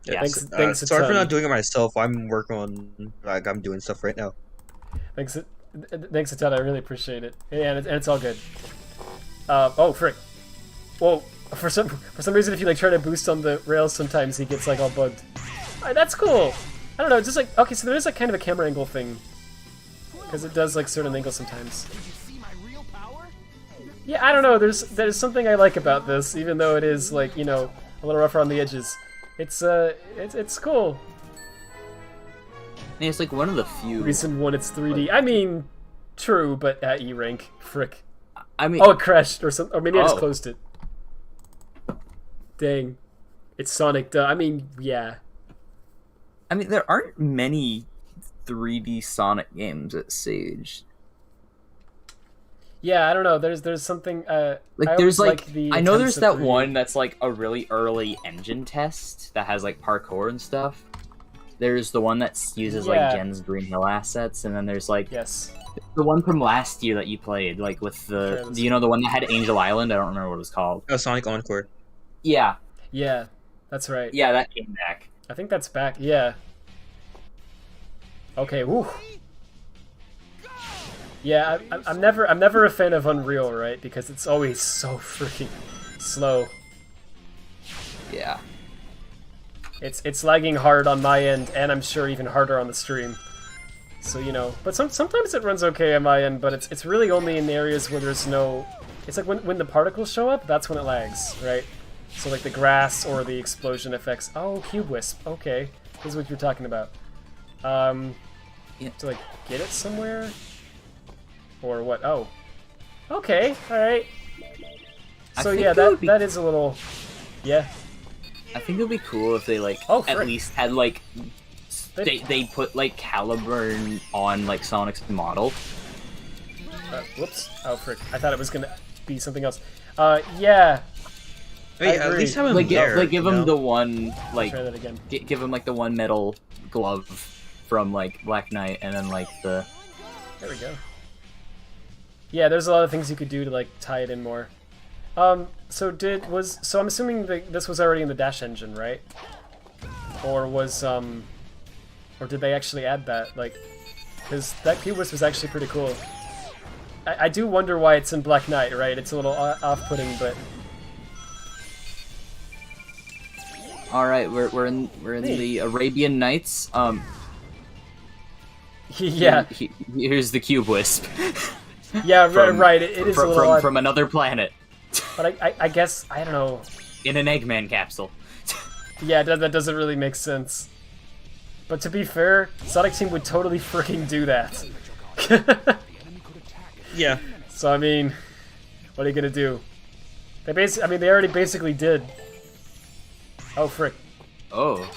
[SPEAKER 8] Yeah,
[SPEAKER 1] thanks a
[SPEAKER 8] sorry
[SPEAKER 1] ton.
[SPEAKER 8] for not doing it myself. I'm working on like I'm doing stuff right now.
[SPEAKER 1] Thanks a ton. I really appreciate it. Yeah, and it's all good. Oh frick. Whoa. For some reason, if you like try to boost on the rails, sometimes he gets like all bugged. Alright, that's cool. I don't know. Just like okay, so there is like kind of a camera angle thing, because it does like certain angles sometimes. Yeah, I don't know. There's something I like about this, even though it is like a little rougher on the edges. It's cool.
[SPEAKER 4] And it's like one of the few.
[SPEAKER 1] Reason 1, it's 3D. I mean, true, but at E rank, frick.
[SPEAKER 4] I mean,
[SPEAKER 1] oh, it crashed or something, or maybe I just closed it. Dang, it's Sonic. Duh. I mean, yeah.
[SPEAKER 4] I mean, there aren't many 3D Sonic games at Sage.
[SPEAKER 1] Yeah, I don't know. There's something.
[SPEAKER 4] Like there's like I know there's that one that's like a really early engine test that has like parkour and stuff. There's the one that uses like Jen's Green Hill assets, and then there's like the one from last year that you played, like with the do you know the one that had Angel Island? I don't remember what it was called.
[SPEAKER 8] Oh, Sonic Encore.
[SPEAKER 4] Yeah.
[SPEAKER 1] Yeah, that's right.
[SPEAKER 4] Yeah, that came back.
[SPEAKER 1] I think that's back. Yeah. Okay. Woo. Yeah, I'm never a fan of Unreal, right? Because it's always so freaking slow.
[SPEAKER 4] Yeah.
[SPEAKER 1] It's lagging hard on my end, and I'm sure even harder on the stream. So but sometimes it runs okay on my end, but it's really only in areas where there's no. It's like when the particles show up, that's when it lags, right? So like the grass or the explosion effects. Oh, Cube Wisp. Okay, this is what you're talking about. To like get it somewhere, or what? Oh, okay, all right. So yeah, that is a little, yeah.
[SPEAKER 4] I think it'd be cool if they like at least had like they put like Caliburn on like Sonic's model.
[SPEAKER 1] Whoops! Oh frick! I thought it was gonna be something else. Yeah.
[SPEAKER 8] Wait, at least have him
[SPEAKER 4] like,
[SPEAKER 8] there,
[SPEAKER 4] like give him the one like
[SPEAKER 1] try that again.
[SPEAKER 4] Give him like the one metal glove from like Black Knight, and then like the.
[SPEAKER 1] There we go. Yeah, there's a lot of things you could do to like tie it in more. So I'm assuming that this was already in the Dash engine, right? Or or did they actually add that? Like, because that Cube Wisp was actually pretty cool. I do wonder why it's in Black Knight, right? It's a little off-putting, but.
[SPEAKER 4] All right, we're in the Arabian Nights.
[SPEAKER 1] Yeah.
[SPEAKER 4] Here's the Cube Wisp.
[SPEAKER 1] Yeah, right. It is a little odd.
[SPEAKER 4] From another planet.
[SPEAKER 1] But I guess I don't know.
[SPEAKER 4] In an Eggman capsule.
[SPEAKER 1] Yeah, that doesn't really make sense. But to be fair, Sonic Team would totally freaking do that.
[SPEAKER 8] Yeah.
[SPEAKER 1] So I mean, what are you gonna do? They already basically did. Oh frick.
[SPEAKER 4] Oh.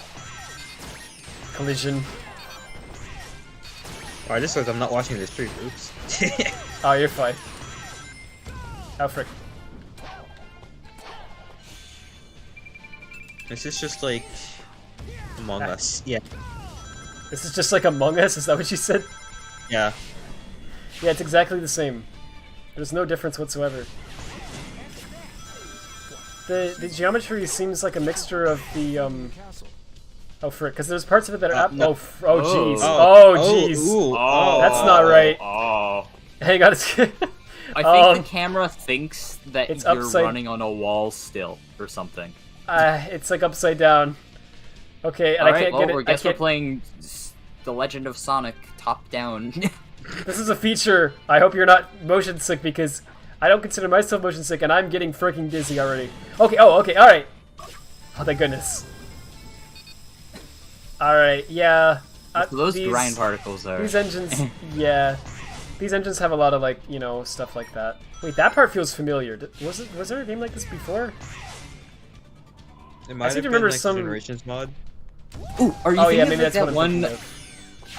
[SPEAKER 1] Collision.
[SPEAKER 8] Oh, I just realized I'm not watching this stream. Oops.
[SPEAKER 1] Oh, you're fine. Oh frick.
[SPEAKER 8] This is just like Among Us. Yeah.
[SPEAKER 1] This is just like Among Us? Is that what you said?
[SPEAKER 8] Yeah.
[SPEAKER 1] Yeah, it's exactly the same. There's no difference whatsoever. The geometry seems like a mixture of the oh frick, because there's parts of it that are up.
[SPEAKER 8] No.
[SPEAKER 1] Oh jeez. Oh jeez.
[SPEAKER 8] Oh,
[SPEAKER 1] that's not right.
[SPEAKER 4] Oh.
[SPEAKER 1] Hang on.
[SPEAKER 4] I think the camera thinks that
[SPEAKER 1] it's
[SPEAKER 4] you're running on a wall still or something.
[SPEAKER 1] It's like upside down. Okay, and I can't get it.
[SPEAKER 4] I guess we're playing The Legend of Sonic top down.
[SPEAKER 1] This is a feature. I hope you're not motion sick, because I don't consider myself motion sick, and I'm getting freaking dizzy already. Okay, okay, alright. Oh, thank goodness. Alright, yeah.
[SPEAKER 4] those
[SPEAKER 1] these,
[SPEAKER 4] grind particles are...
[SPEAKER 1] These engines, yeah. These engines have a lot of, like, you know, stuff like that. Wait, that part feels familiar. Was there a game like this before?
[SPEAKER 8] It might have been
[SPEAKER 1] remember
[SPEAKER 8] like
[SPEAKER 1] some...
[SPEAKER 8] Generations mod.
[SPEAKER 4] Ooh, are you
[SPEAKER 1] oh,
[SPEAKER 4] thinking
[SPEAKER 1] yeah,
[SPEAKER 4] of
[SPEAKER 1] maybe
[SPEAKER 4] like
[SPEAKER 1] that's
[SPEAKER 4] that
[SPEAKER 1] what
[SPEAKER 4] one,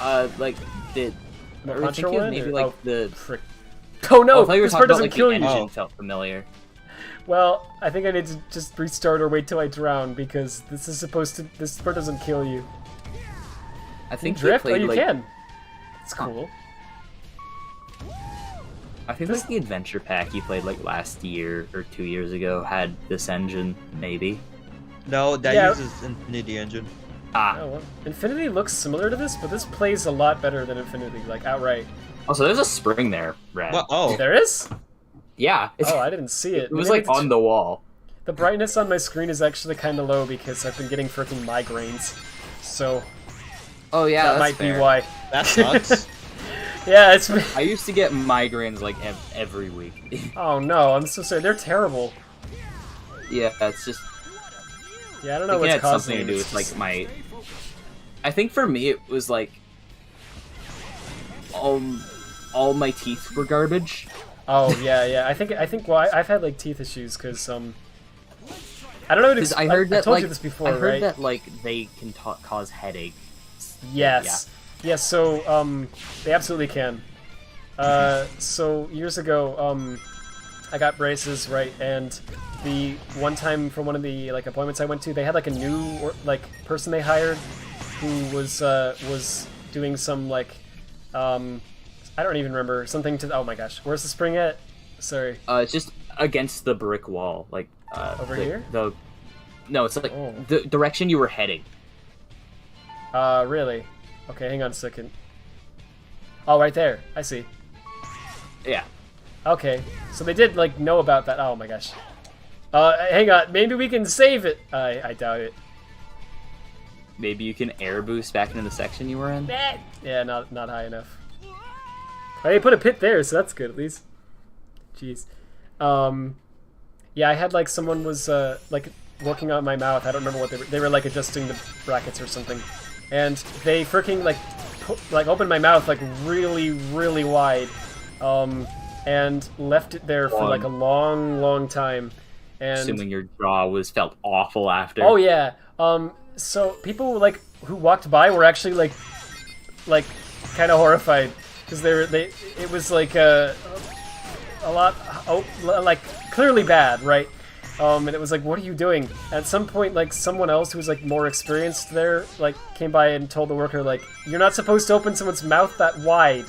[SPEAKER 1] of.
[SPEAKER 4] like, the...
[SPEAKER 1] The
[SPEAKER 4] Or
[SPEAKER 1] Contra
[SPEAKER 4] thinking of
[SPEAKER 1] one?
[SPEAKER 4] maybe,
[SPEAKER 1] Or-
[SPEAKER 4] like,
[SPEAKER 1] oh,
[SPEAKER 4] the...
[SPEAKER 1] frick. Oh no,
[SPEAKER 4] I thought you were
[SPEAKER 1] this
[SPEAKER 4] talking
[SPEAKER 1] part
[SPEAKER 4] about,
[SPEAKER 1] doesn't
[SPEAKER 4] like,
[SPEAKER 1] kill
[SPEAKER 4] the
[SPEAKER 1] you.
[SPEAKER 4] engine felt familiar.
[SPEAKER 1] Well, I think I need to just restart or wait till I drown, because this is supposed to... This part doesn't kill you.
[SPEAKER 4] I think
[SPEAKER 1] drift?
[SPEAKER 4] played,
[SPEAKER 1] Oh, you
[SPEAKER 4] like,
[SPEAKER 1] can. It's cool.
[SPEAKER 4] I think like the adventure pack you played like last year or 2 years ago had this engine, maybe.
[SPEAKER 8] No, that
[SPEAKER 1] Yeah.
[SPEAKER 8] uses Infinity Engine.
[SPEAKER 4] Ah.
[SPEAKER 1] Oh, well. Infinity looks similar to this, but this plays a lot better than Infinity, like outright.
[SPEAKER 4] Oh, so there's a spring there, Red.
[SPEAKER 8] What? Oh.
[SPEAKER 1] There is?
[SPEAKER 4] Yeah.
[SPEAKER 1] Oh, I didn't see it.
[SPEAKER 4] It was
[SPEAKER 1] Maybe
[SPEAKER 4] like on the wall.
[SPEAKER 1] The brightness on my screen is actually kind of low because I've been getting freaking migraines. So
[SPEAKER 4] Oh yeah,
[SPEAKER 1] that
[SPEAKER 4] that's
[SPEAKER 1] might
[SPEAKER 4] fair.
[SPEAKER 1] be why.
[SPEAKER 8] That sucks.
[SPEAKER 1] Yeah, it's.
[SPEAKER 4] I used to get migraines like every week.
[SPEAKER 1] Oh no, I'm so sorry. They're terrible.
[SPEAKER 4] Yeah, it's just.
[SPEAKER 1] Yeah, I don't know
[SPEAKER 4] it
[SPEAKER 1] what's
[SPEAKER 4] had
[SPEAKER 1] causing
[SPEAKER 4] something to
[SPEAKER 1] it.
[SPEAKER 4] do with like my. I think for me it was like. All my teeth were garbage.
[SPEAKER 1] Oh yeah. I think. Well, I've had like teeth issues because I don't know.
[SPEAKER 4] Because I heard that
[SPEAKER 1] I told
[SPEAKER 4] like
[SPEAKER 1] you this before,
[SPEAKER 4] I heard
[SPEAKER 1] right?
[SPEAKER 4] that like they can cause headaches.
[SPEAKER 1] Yes. Yeah. Yes. So they absolutely can. So years ago, I got braces, right, and the one time for one of the like appointments I went to, they had like a new person they hired who was doing some like I don't even remember something to. Oh my gosh, where's the spring at? Sorry.
[SPEAKER 4] It's just against the brick wall, like
[SPEAKER 1] over here.
[SPEAKER 4] No, it's like the direction you were heading.
[SPEAKER 1] Really? Okay, hang on a second. Oh, right there. I see.
[SPEAKER 4] Yeah.
[SPEAKER 1] Okay, so they did like know about that. Oh my gosh. Hang on. Maybe we can save it. I doubt it.
[SPEAKER 4] Maybe you can air boost back into the section you were in.
[SPEAKER 1] Yeah, not high enough. They put a pit there, so that's good at least. Jeez. Yeah, I had like someone was like working on my mouth. I don't remember what they were like adjusting the brackets or something, and they freaking like opened my mouth like really wide, and left it there for like a long time. And
[SPEAKER 4] assuming your jaw felt awful after.
[SPEAKER 1] oh yeah. So people like who walked by were actually like kind of horrified because it was like a lot like clearly bad, right? And it was like, what are you doing? At some point, like someone else who was like more experienced there, like came by and told the worker like, you're not supposed to open someone's mouth that wide.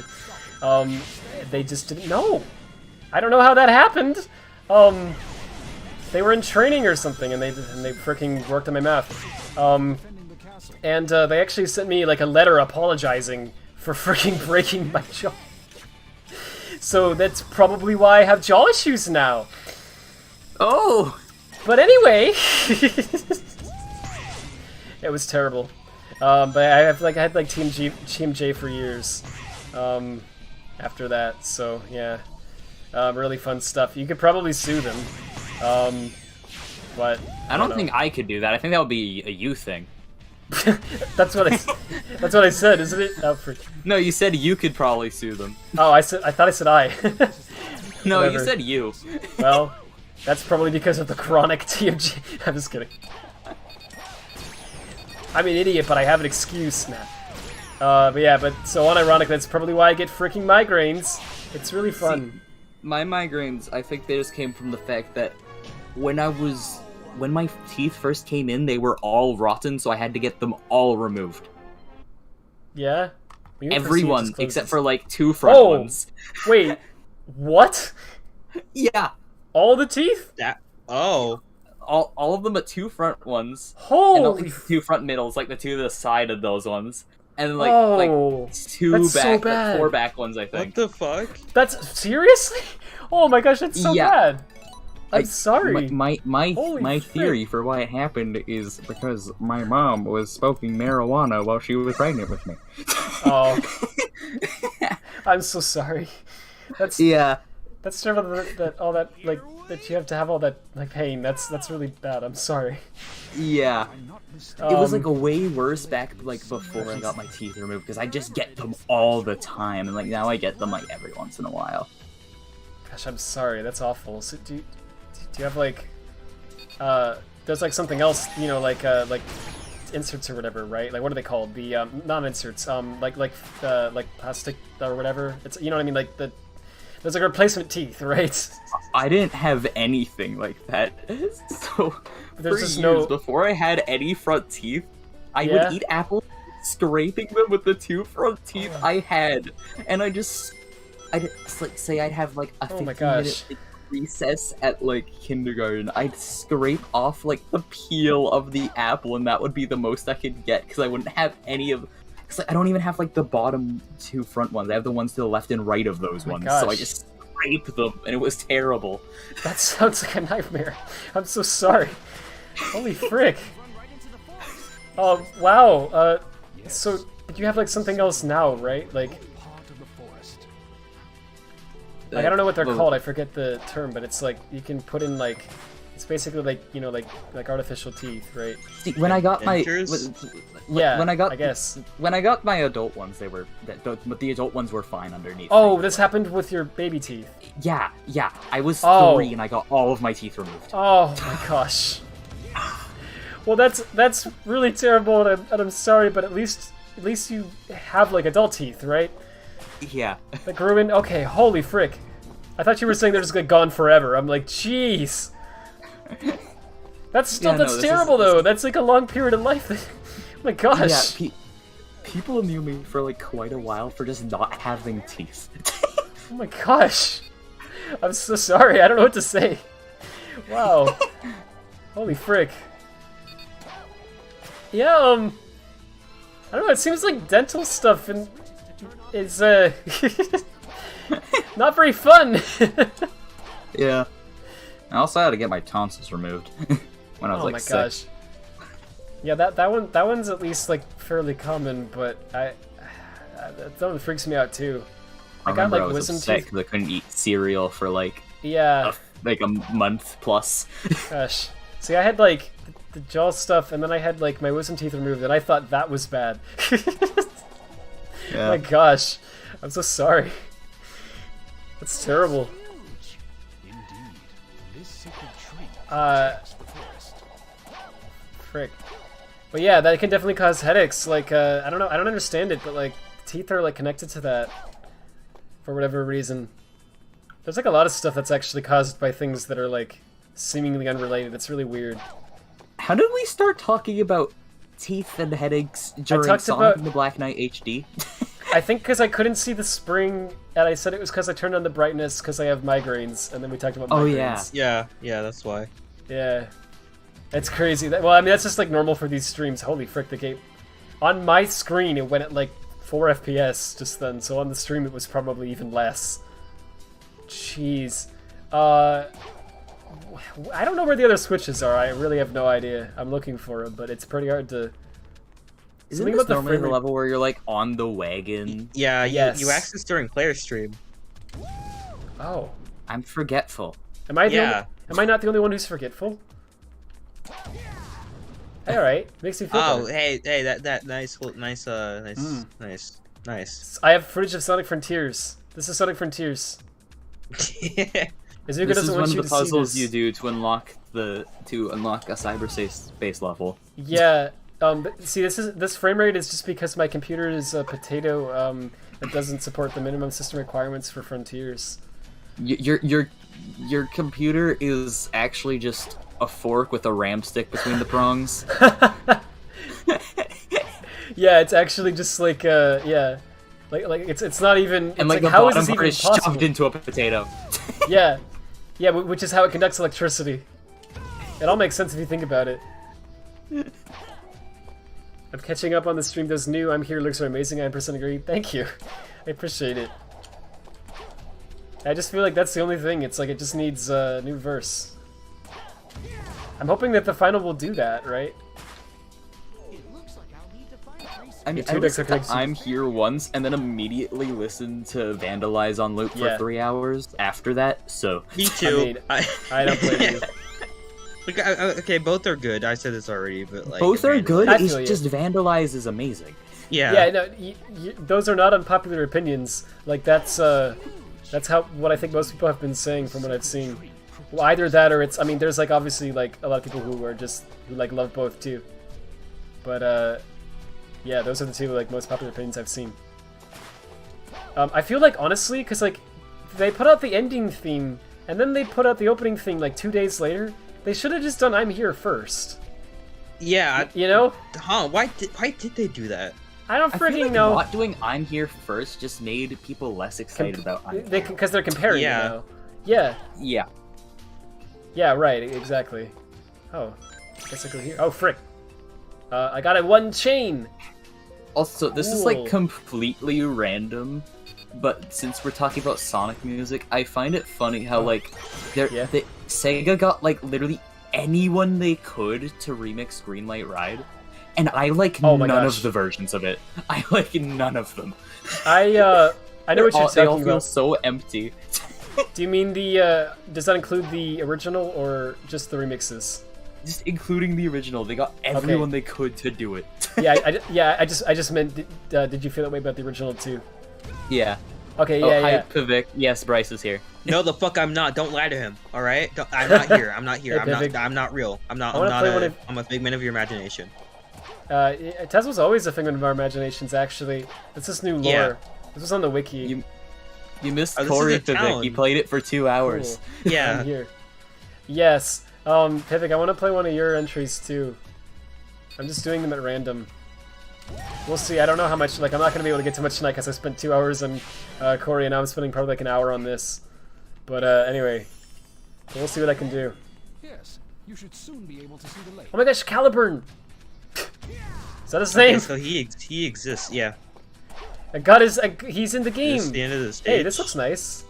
[SPEAKER 1] They just didn't know. I don't know how that happened. They were in training or something, and they freaking worked on my mouth. And they actually sent me like a letter apologizing for freaking breaking my jaw. So that's probably why I have jaw issues now.
[SPEAKER 4] Oh!
[SPEAKER 1] But anyway, it was terrible. But I had like Team J for years. After that, so yeah, really fun stuff. You could probably sue them. But
[SPEAKER 4] I don't think I could do that. I think that would be a you thing.
[SPEAKER 1] that's what I said, isn't it? Oh,
[SPEAKER 4] no, you said you could probably sue them.
[SPEAKER 1] Oh, I thought I said I.
[SPEAKER 4] No,
[SPEAKER 1] Whatever.
[SPEAKER 4] you said you.
[SPEAKER 1] Well, that's probably because of the chronic TMG. I'm just kidding. I'm an idiot, but I have an excuse now. But yeah, so unironic, that's probably why I get freaking migraines. It's really fun.
[SPEAKER 4] See, my migraines, I think they just came from the fact that when my teeth first came in, they were all rotten, so I had to get them all removed.
[SPEAKER 1] Yeah?
[SPEAKER 4] Everyone, except for like 2 front ones.
[SPEAKER 1] Wait, what?
[SPEAKER 4] Yeah.
[SPEAKER 1] All the teeth?
[SPEAKER 4] All of them but 2 front ones.
[SPEAKER 1] Holy!
[SPEAKER 4] And 2 front middles, like the 2 to the side of those ones. And like 2
[SPEAKER 1] that's
[SPEAKER 4] back,
[SPEAKER 1] so bad.
[SPEAKER 4] like 4 back ones, I think.
[SPEAKER 8] What the fuck?
[SPEAKER 1] That's seriously? Oh my gosh, that's so bad. I'm sorry.
[SPEAKER 9] My theory for why it happened is because my mom was smoking marijuana while she was pregnant with me.
[SPEAKER 1] Oh. I'm so sorry. That's
[SPEAKER 4] yeah.
[SPEAKER 1] That's terrible that all that like that you have to have all that like pain. That's really bad. I'm sorry.
[SPEAKER 4] Yeah. It was like a way worse back like before I got my teeth removed because I just get them all the time, and like now I get them like every once in a while.
[SPEAKER 1] Gosh, I'm sorry. That's awful. So do you have like there's like something else, you know, like inserts or whatever, right? Like what are they called? The not inserts, like plastic or whatever. It's, you know what I mean, like there's like replacement teeth, right?
[SPEAKER 4] I didn't have anything like that. So
[SPEAKER 1] there's
[SPEAKER 4] for
[SPEAKER 1] just
[SPEAKER 4] years, before I had any front teeth, I would eat apples, scraping them with the 2 front teeth I had, and I'd like say I'd have like a 15-minute recess at like kindergarten. I'd scrape off like the peel of the apple, and that would be the most I could get because I wouldn't have any of. Because I don't even have like the bottom 2 front ones. I have the ones to the left and right of those ones.
[SPEAKER 1] Gosh.
[SPEAKER 4] So I just scraped them, and it was terrible.
[SPEAKER 1] That sounds like a nightmare. I'm so sorry. Holy frick. Oh, wow. So you have like something else now, right? Like I don't know what they're called. I forget the term, but it's like you can put in like it's basically like, you know, like artificial teeth, right?
[SPEAKER 4] See, when I got my when I got my adult ones, they were but the adult ones were fine underneath.
[SPEAKER 1] Oh, this happened with your baby teeth.
[SPEAKER 4] Yeah. I was 3 and I got all of my teeth removed.
[SPEAKER 1] Oh my gosh. Well, that's really terrible, and I'm sorry, but at least you have like adult teeth, right?
[SPEAKER 4] Yeah.
[SPEAKER 1] That grew in. Okay, holy frick. I thought you were saying they're just like gone forever. I'm like, jeez. That's still that's terrible though. That's like a long period of life. Oh my gosh.
[SPEAKER 4] Yeah, people knew me for like quite a while for just not having teeth.
[SPEAKER 1] Oh my gosh. I'm so sorry. I don't know what to say. Wow. Holy frick. Yeah, I don't know, it seems like dental stuff and is not very fun.
[SPEAKER 9] Yeah. I also had to get my tonsils removed when I was like 6. Oh my gosh.
[SPEAKER 1] Yeah, that one's at least like fairly common, but that one freaks me out too.
[SPEAKER 9] I got like wisdom teeth because I couldn't eat cereal for like a month plus.
[SPEAKER 1] Gosh, see, I had like the jaw stuff, and then I had like my wisdom teeth removed, and I thought that was bad.
[SPEAKER 9] Yeah.
[SPEAKER 1] My gosh, I'm so sorry. That's terrible. Frick. But yeah, that can definitely cause headaches. Like, I don't know, I don't understand it, but like, teeth are like connected to that for whatever reason. There's like a lot of stuff that's actually caused by things that are like seemingly unrelated. It's really weird.
[SPEAKER 4] How did we start talking about teeth and headaches during Sonic and the Black Knight HD?
[SPEAKER 1] I think because I couldn't see the spring, and I said it was because I turned on the brightness because I have migraines, and then we talked about migraines.
[SPEAKER 3] Yeah, that's why.
[SPEAKER 1] Yeah. It's crazy. Well, I mean, that's just like normal for these streams. Holy frick, the game. On my screen, it went at like 4 FPS just then, so on the stream it was probably even less. Jeez. I don't know where the other switches are. I really have no idea. I'm looking for them, but it's pretty hard to...
[SPEAKER 4] Isn't this normally the level where you're like on the wagon?
[SPEAKER 3] Yeah, you access during player stream.
[SPEAKER 1] Oh.
[SPEAKER 4] I'm forgetful.
[SPEAKER 1] Am I not the only one who's forgetful? Hey, alright. Makes me feel better.
[SPEAKER 3] Hey, that nice.
[SPEAKER 1] I have footage of Sonic Frontiers. This is Sonic Frontiers.
[SPEAKER 4] Izuka doesn't want you to see this. This is one of the puzzles you do to unlock a cyberspace level.
[SPEAKER 1] Yeah. See, this frame rate is just because my computer is a potato that doesn't support the minimum system requirements for Frontiers.
[SPEAKER 4] Your computer is actually just a fork with a ram stick between the prongs.
[SPEAKER 1] Yeah, it's actually just like like it's not even.
[SPEAKER 4] And like
[SPEAKER 1] the
[SPEAKER 4] how
[SPEAKER 1] bottom
[SPEAKER 4] is this
[SPEAKER 1] part
[SPEAKER 4] even
[SPEAKER 1] is shoved
[SPEAKER 4] possible? Into a potato.
[SPEAKER 1] Yeah, which is how it conducts electricity. It all makes sense if you think about it. I'm catching up on the stream. Those new I'm Here looks are amazing. I 100% agree. Thank you. I appreciate it. I just feel like that's the only thing. It's like it just needs a new verse. I'm hoping that the final will do that, right?
[SPEAKER 4] I mean,
[SPEAKER 1] Your
[SPEAKER 4] I
[SPEAKER 1] two decks are
[SPEAKER 4] listened to
[SPEAKER 1] connected.
[SPEAKER 4] I'm Here once, and then immediately listened to Vandalize on loop for 3 hours after that, so...
[SPEAKER 3] Me too.
[SPEAKER 1] I don't blame you.
[SPEAKER 3] Look, okay, both are good. I said this already, but like...
[SPEAKER 4] Both are good,
[SPEAKER 1] I
[SPEAKER 4] it's
[SPEAKER 1] feel you.
[SPEAKER 4] just Vandalize is amazing.
[SPEAKER 3] Yeah.
[SPEAKER 1] Yeah, no, those are not unpopular opinions. Like, that's how, what I think most people have been saying from what I've seen. Well, either that or it's, I mean, there's, like, obviously, like, a lot of people who are just, who, like, love both, too. But, yeah, those are the two, like, most popular opinions I've seen. I feel like, honestly, because, like, they put out the ending theme, and then they put out the opening theme, like, 2 days later. They should have just done I'm Here first.
[SPEAKER 3] Yeah.
[SPEAKER 1] You know?
[SPEAKER 3] Huh, why did they do that?
[SPEAKER 1] I don't
[SPEAKER 4] I feel
[SPEAKER 1] freaking
[SPEAKER 4] like
[SPEAKER 1] know.
[SPEAKER 4] not doing I'm Here first just made people less excited about I'm Here.
[SPEAKER 1] Because they're comparing
[SPEAKER 3] Yeah.
[SPEAKER 1] it now. Yeah.
[SPEAKER 4] Yeah.
[SPEAKER 1] Yeah, right, exactly. Oh, guess I go here. Oh, frick. I got it one chain!
[SPEAKER 4] Also, this is
[SPEAKER 1] Cool.
[SPEAKER 4] like completely random, but since we're talking about Sonic music, I find it funny how like Sega got like literally anyone they could to remix Greenlight Ride, and I like
[SPEAKER 1] Oh my
[SPEAKER 4] none
[SPEAKER 1] gosh.
[SPEAKER 4] of the versions of it. I like none of them.
[SPEAKER 1] I know what you're
[SPEAKER 4] They all
[SPEAKER 1] talking
[SPEAKER 4] feel
[SPEAKER 1] about.
[SPEAKER 4] so empty.
[SPEAKER 1] Do you mean the, does that include the original or just the remixes?
[SPEAKER 4] Just including the original, they got everyone they could to do it.
[SPEAKER 1] Yeah, I just meant, did you feel that way about the original too?
[SPEAKER 4] Yeah.
[SPEAKER 1] Okay,
[SPEAKER 4] Oh,
[SPEAKER 1] yeah,
[SPEAKER 4] hi,
[SPEAKER 1] yeah.
[SPEAKER 4] Pivik. Yes, Bryce is here.
[SPEAKER 3] No, the fuck I'm not. Don't lie to him. All right? I'm not here. I'm not here.
[SPEAKER 1] Hey, Pivik.
[SPEAKER 3] I'm not real. I'm
[SPEAKER 1] I wanna play one of-
[SPEAKER 3] I'm a figment of your imagination.
[SPEAKER 1] Tesla's always a figment of our imaginations, actually. It's this new lore.
[SPEAKER 3] Yeah.
[SPEAKER 1] This was on the wiki.
[SPEAKER 4] You missed
[SPEAKER 3] Oh, this is
[SPEAKER 4] Cory,
[SPEAKER 3] a
[SPEAKER 4] Pivik.
[SPEAKER 3] town.
[SPEAKER 4] He played it for 2 hours.
[SPEAKER 1] Cool.
[SPEAKER 3] Yeah.
[SPEAKER 1] I'm here. Yes. Pivik, I want to play one of your entries too. I'm just doing them at random. We'll see. I don't know how much. Like, I'm not gonna be able to get too much tonight because I spent 2 hours on Cory, and now I'm spending probably like an hour on this. But anyway, we'll see what I can do.
[SPEAKER 5] Yes, you should soon be able to see the lake.
[SPEAKER 1] Oh my gosh, Caliburn! Is that his
[SPEAKER 3] Okay,
[SPEAKER 1] name?
[SPEAKER 3] so he exists. Yeah.
[SPEAKER 1] I got his. He's in the game.
[SPEAKER 3] This is the end of the stage.
[SPEAKER 1] Hey, this looks nice.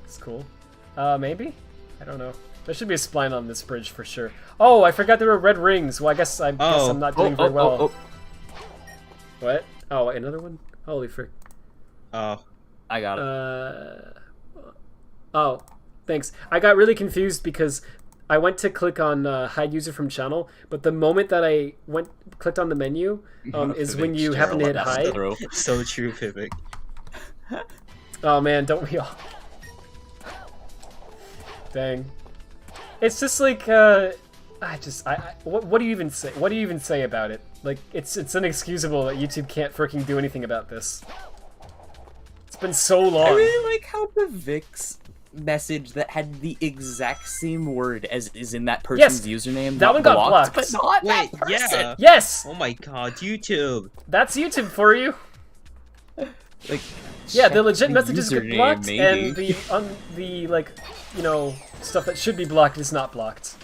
[SPEAKER 1] It's cool. Maybe? I don't know. There should be a spline on this bridge for sure. Oh, I forgot there were red rings. Well, I guess I'm not doing very well. What? Oh, another one? Holy frick.
[SPEAKER 3] Oh.
[SPEAKER 4] I got it.
[SPEAKER 1] Oh, thanks. I got really confused because I went to click on hide user from channel, but the moment that I clicked on the menu is when you happen to hit hide.
[SPEAKER 3] So true, Pivik.
[SPEAKER 1] Oh man, don't we all? Dang. It's just like what do you even say? What do you even say about it? Like it's inexcusable that YouTube can't freaking do anything about this. It's been so long.
[SPEAKER 4] I really like how Pivik's message that had the exact same word as is in that person's username.
[SPEAKER 1] That one got blocked.
[SPEAKER 4] But not
[SPEAKER 3] Wait,
[SPEAKER 4] that person.
[SPEAKER 3] yeah.
[SPEAKER 1] Yes.
[SPEAKER 3] Oh my god, YouTube.
[SPEAKER 1] That's YouTube for you.
[SPEAKER 4] Like,
[SPEAKER 1] yeah, the legit
[SPEAKER 4] the
[SPEAKER 1] messages get
[SPEAKER 4] username,
[SPEAKER 1] blocked,
[SPEAKER 4] maybe.
[SPEAKER 1] and the like, you know, stuff that should be blocked is not blocked.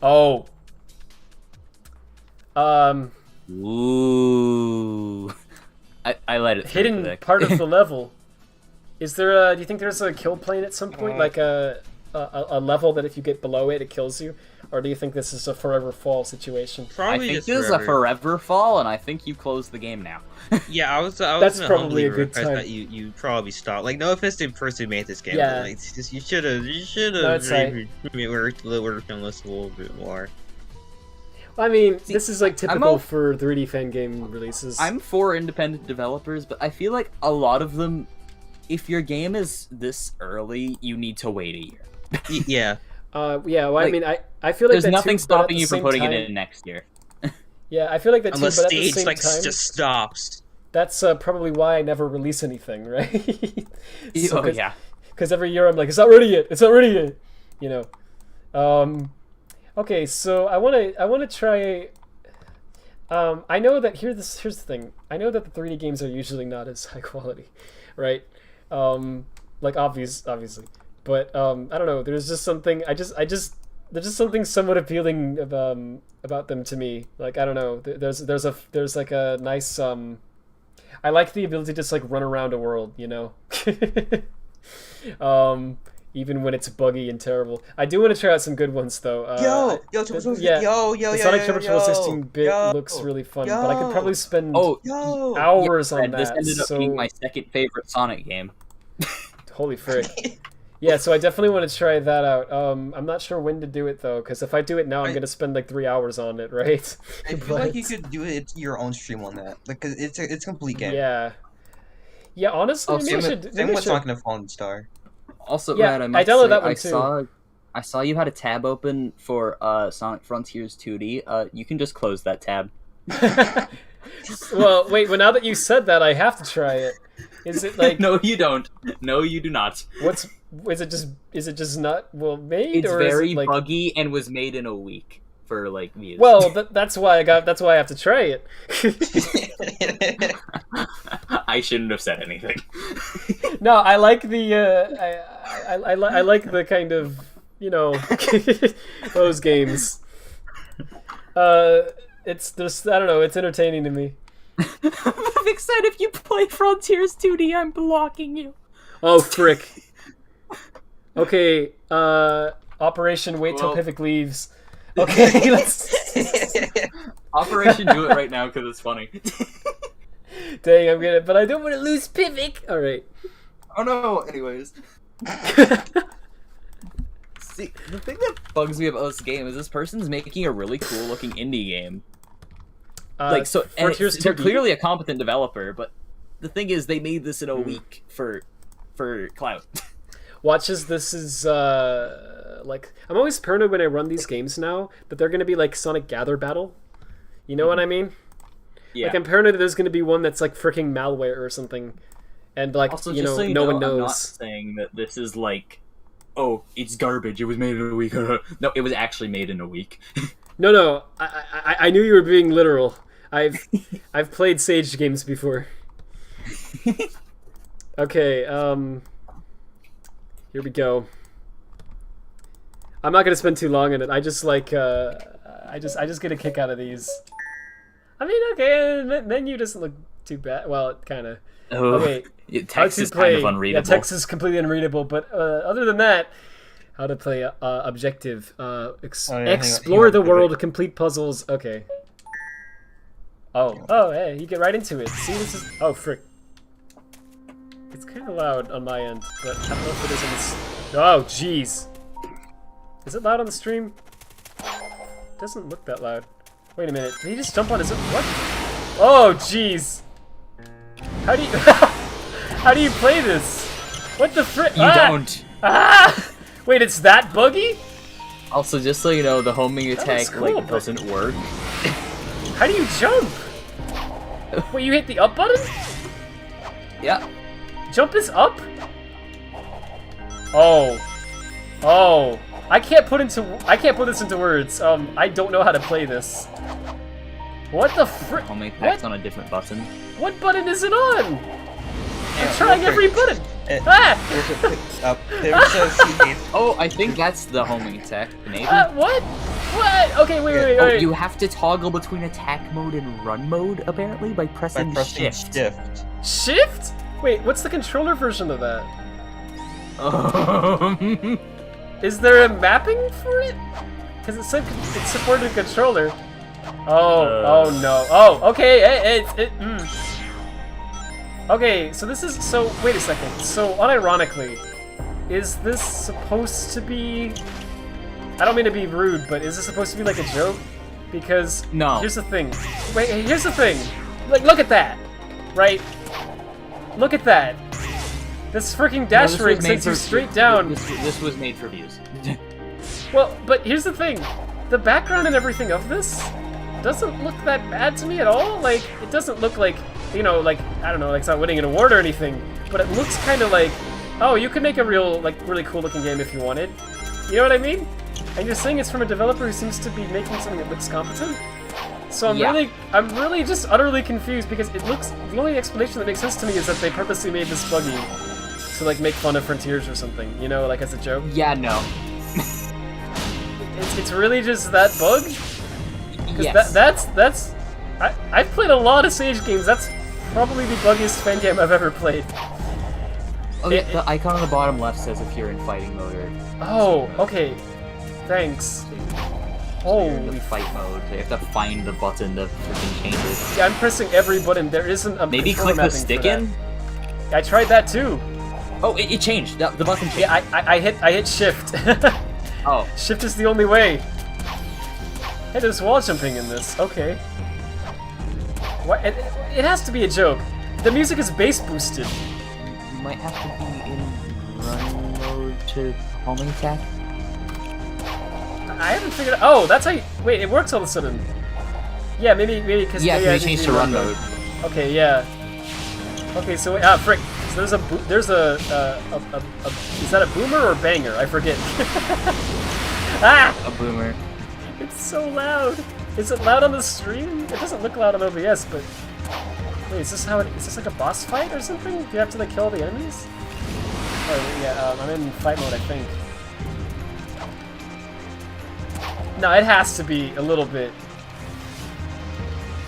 [SPEAKER 1] Oh.
[SPEAKER 4] Ooh. I let it through,
[SPEAKER 1] Hidden
[SPEAKER 4] Pivik.
[SPEAKER 1] part of the level. Is there do you think there's a kill plane at some point, like a level that if you get below it, it kills you, or do you think this is a forever fall situation?
[SPEAKER 4] I think this is a forever fall, and I think you close the game now.
[SPEAKER 3] Yeah, I was
[SPEAKER 1] That's
[SPEAKER 3] gonna
[SPEAKER 1] probably
[SPEAKER 3] humbly
[SPEAKER 1] a good
[SPEAKER 3] request
[SPEAKER 1] time.
[SPEAKER 3] that you probably stop. Like, no offense to the person who made this game,
[SPEAKER 1] Yeah.
[SPEAKER 3] but like, it's just, you should have
[SPEAKER 1] No, it's right.
[SPEAKER 3] worked on this a little bit more.
[SPEAKER 1] I mean, this is like typical
[SPEAKER 4] all-
[SPEAKER 1] for 3D fan game releases.
[SPEAKER 4] I'm for independent developers, but I feel like a lot of them, if your game is this early, you need to wait a year.
[SPEAKER 3] Yeah.
[SPEAKER 1] Yeah, well, I
[SPEAKER 4] Like,
[SPEAKER 1] mean, I feel like
[SPEAKER 4] There's
[SPEAKER 1] that
[SPEAKER 4] nothing
[SPEAKER 1] too, but at
[SPEAKER 4] stopping
[SPEAKER 1] the
[SPEAKER 4] you from
[SPEAKER 1] same
[SPEAKER 4] putting
[SPEAKER 1] time,
[SPEAKER 4] it in next year.
[SPEAKER 1] Yeah, I feel like that too,
[SPEAKER 3] Unless
[SPEAKER 1] but at the
[SPEAKER 3] stage
[SPEAKER 1] same
[SPEAKER 3] like
[SPEAKER 1] time,
[SPEAKER 3] just stops.
[SPEAKER 1] that's probably why I never release anything, right?
[SPEAKER 4] Oh, yeah.
[SPEAKER 1] Because every year I'm like, it's not ready yet. It's not ready yet. You know. Okay, so I wanna try. I know that here's the thing. I know that the 3D games are usually not as high quality, right? Like obviously, but I don't know. There's just something. There's just something somewhat appealing about them to me. Like, I don't know. There's like a nice I like the ability to just like run around a world, you know. even when it's buggy and terrible. I do want to try out some good ones though.
[SPEAKER 8] Yo,
[SPEAKER 1] the Sonic Triple 16-bit looks really fun, but I could probably spend hours on that.
[SPEAKER 4] This ended up being my second favorite Sonic game.
[SPEAKER 1] Holy frick. Yeah, so I definitely want to try that out. I'm not sure when to do it though, because if I do it now, I'm gonna spend like 3 hours on it, right?
[SPEAKER 8] I feel like you could do it your own stream on that, like, cause it's a complete game.
[SPEAKER 1] Yeah. Yeah, honestly, maybe I should.
[SPEAKER 8] Same with Sonic and the Fallen Star.
[SPEAKER 9] Also,
[SPEAKER 1] yeah,
[SPEAKER 9] Matt,
[SPEAKER 1] I downloaded that one too.
[SPEAKER 9] I saw you had a tab open for Sonic Frontiers 2D. You can just close that tab.
[SPEAKER 1] Well, wait. Well, now that you said that, I have to try it. Is it like?
[SPEAKER 4] No, you don't. No, you do not.
[SPEAKER 1] Is it just not well made?
[SPEAKER 4] It's
[SPEAKER 1] or
[SPEAKER 4] very
[SPEAKER 1] is it like...
[SPEAKER 4] buggy and was made in a week for like views.
[SPEAKER 1] Well, that's why I have to try it.
[SPEAKER 4] I shouldn't have said anything.
[SPEAKER 1] No, I like the I like the kind of, you know, those games. It's just, I don't know, it's entertaining to me.
[SPEAKER 4] Vic said if you play Frontiers 2D, I'm blocking you.
[SPEAKER 1] Oh, frick. Okay, Operation Wait Till Pivik Leaves. Okay, let's...
[SPEAKER 4] Operation Do It Right Now, because it's funny.
[SPEAKER 1] Dang, I'm gonna... But I don't want to lose Pivik! Alright.
[SPEAKER 9] Oh no, anyways. See, the thing that
[SPEAKER 4] bugs me about this game is this person's making a really cool looking indie game. They're clearly a competent developer, but the thing is, they made this in a week for clout.
[SPEAKER 1] Watch as this is, like... I'm always paranoid when I run these games now, that they're gonna be like Sonic Gather Battle. You know what I mean?
[SPEAKER 4] Yeah.
[SPEAKER 1] Like, I'm paranoid that there's gonna be one that's like freaking malware or something. And like,
[SPEAKER 4] also,
[SPEAKER 1] you
[SPEAKER 4] just
[SPEAKER 1] know,
[SPEAKER 4] so you
[SPEAKER 1] no
[SPEAKER 4] know,
[SPEAKER 1] one knows.
[SPEAKER 4] I'm not saying that this is like, oh, it's garbage, it was made in a week. No, it was actually made in a week.
[SPEAKER 1] No, I knew you were being literal. I've played Sage games before. Okay, here we go. I'm not gonna spend too long on it. I just like I just get a kick out of these. I mean, okay, menu doesn't look too bad. Well, it kind of. Okay,
[SPEAKER 4] text is kind of unreadable.
[SPEAKER 1] Yeah, text is completely unreadable. But other than that, how to play objective. Explore the world, complete puzzles. Okay. Oh, hey, you get right into it. See, this is... Oh, frick. It's kind of loud on my end, but I don't know if it is on this... Oh, jeez. Is it loud on the stream? It doesn't look that loud. Wait a minute. Did he just jump on his... What? Oh, jeez. How do you... How do you play this? What the frick?
[SPEAKER 4] You don't.
[SPEAKER 1] Ah! Wait, it's that buggy?
[SPEAKER 4] Also, just so you know, the homing attack
[SPEAKER 1] cool,
[SPEAKER 4] doesn't work.
[SPEAKER 1] How do you jump? Wait, you hit the up button?
[SPEAKER 4] Yeah.
[SPEAKER 1] Jump is up? Oh. I can't put this into words. I don't know how to play this. What the frick?
[SPEAKER 4] Homing attack's on a different button.
[SPEAKER 1] What button is it on? I'm trying every button.
[SPEAKER 4] Oh, I think that's the homing attack, maybe.
[SPEAKER 1] What? What? Okay, wait.
[SPEAKER 4] Oh, you have to toggle between attack mode and run mode, apparently, by pressing shift.
[SPEAKER 1] Shift? Wait, what's the controller version of that? Is there a mapping for it? Because it said it supported a controller. Oh no. Oh, okay. Okay, so this is... So, wait a second. So, unironically, is this supposed to be... I don't mean to be rude, but is this supposed to be like a joke? Because...
[SPEAKER 4] No.
[SPEAKER 1] Here's the thing. Wait, here's the thing. Like, look at that. Right? Look at that. This freaking dash ring sends you straight down.
[SPEAKER 4] This was made for views.
[SPEAKER 1] Well, but here's the thing. The background and everything of this doesn't look that bad to me at all. Like, it doesn't look like... You know, like, I don't know, like it's not winning an award or anything, but it looks kind of like, oh, you could make a real, like, really cool looking game if you wanted. You know what I mean? And you're saying it's from a developer who seems to be making something that looks competent? So I'm really just utterly confused because it looks, the only explanation that makes sense to me is that they purposely made this buggy to, like, make fun of Frontiers or something, you know, like as a joke.
[SPEAKER 4] Yeah, no.
[SPEAKER 1] It's really just that bug?
[SPEAKER 4] Yes.
[SPEAKER 1] That's I've played a lot of Sage games. That's probably the buggiest fan game I've ever played.
[SPEAKER 4] Oh yeah, the icon on the bottom left says if you're in fighting mode or...
[SPEAKER 1] Oh, okay. Thanks.
[SPEAKER 4] So you're in the fight mode, so you have to find the button to freaking change it.
[SPEAKER 1] Yeah, I'm pressing every button. There isn't a
[SPEAKER 4] Maybe
[SPEAKER 1] control
[SPEAKER 4] click the
[SPEAKER 1] mapping
[SPEAKER 4] stick
[SPEAKER 1] for that.
[SPEAKER 4] in?
[SPEAKER 1] I tried that too.
[SPEAKER 4] Oh, it changed. The button changed.
[SPEAKER 1] Yeah, I hit shift.
[SPEAKER 4] Oh.
[SPEAKER 1] Shift is the only way. Hey, there's wall jumping in this. Okay. What? It has to be a joke. The music is bass boosted.
[SPEAKER 4] You might have to be in run mode to homing attack.
[SPEAKER 1] I haven't figured out. Oh, that's how you... Wait, it works all of a sudden. Yeah, maybe because...
[SPEAKER 4] Yeah,
[SPEAKER 1] I
[SPEAKER 4] they changed to run mode.
[SPEAKER 1] Okay, yeah. Okay, so wait, frick. So there's a is that a boomer or banger? I forget. Ah!
[SPEAKER 4] A boomer.
[SPEAKER 1] It's so loud. Is it loud on the stream? It doesn't look loud on OBS, but wait, is this like a boss fight or something? Do you have to like kill all the enemies? Oh yeah, I'm in fight mode, I think. No, it has to be a little bit.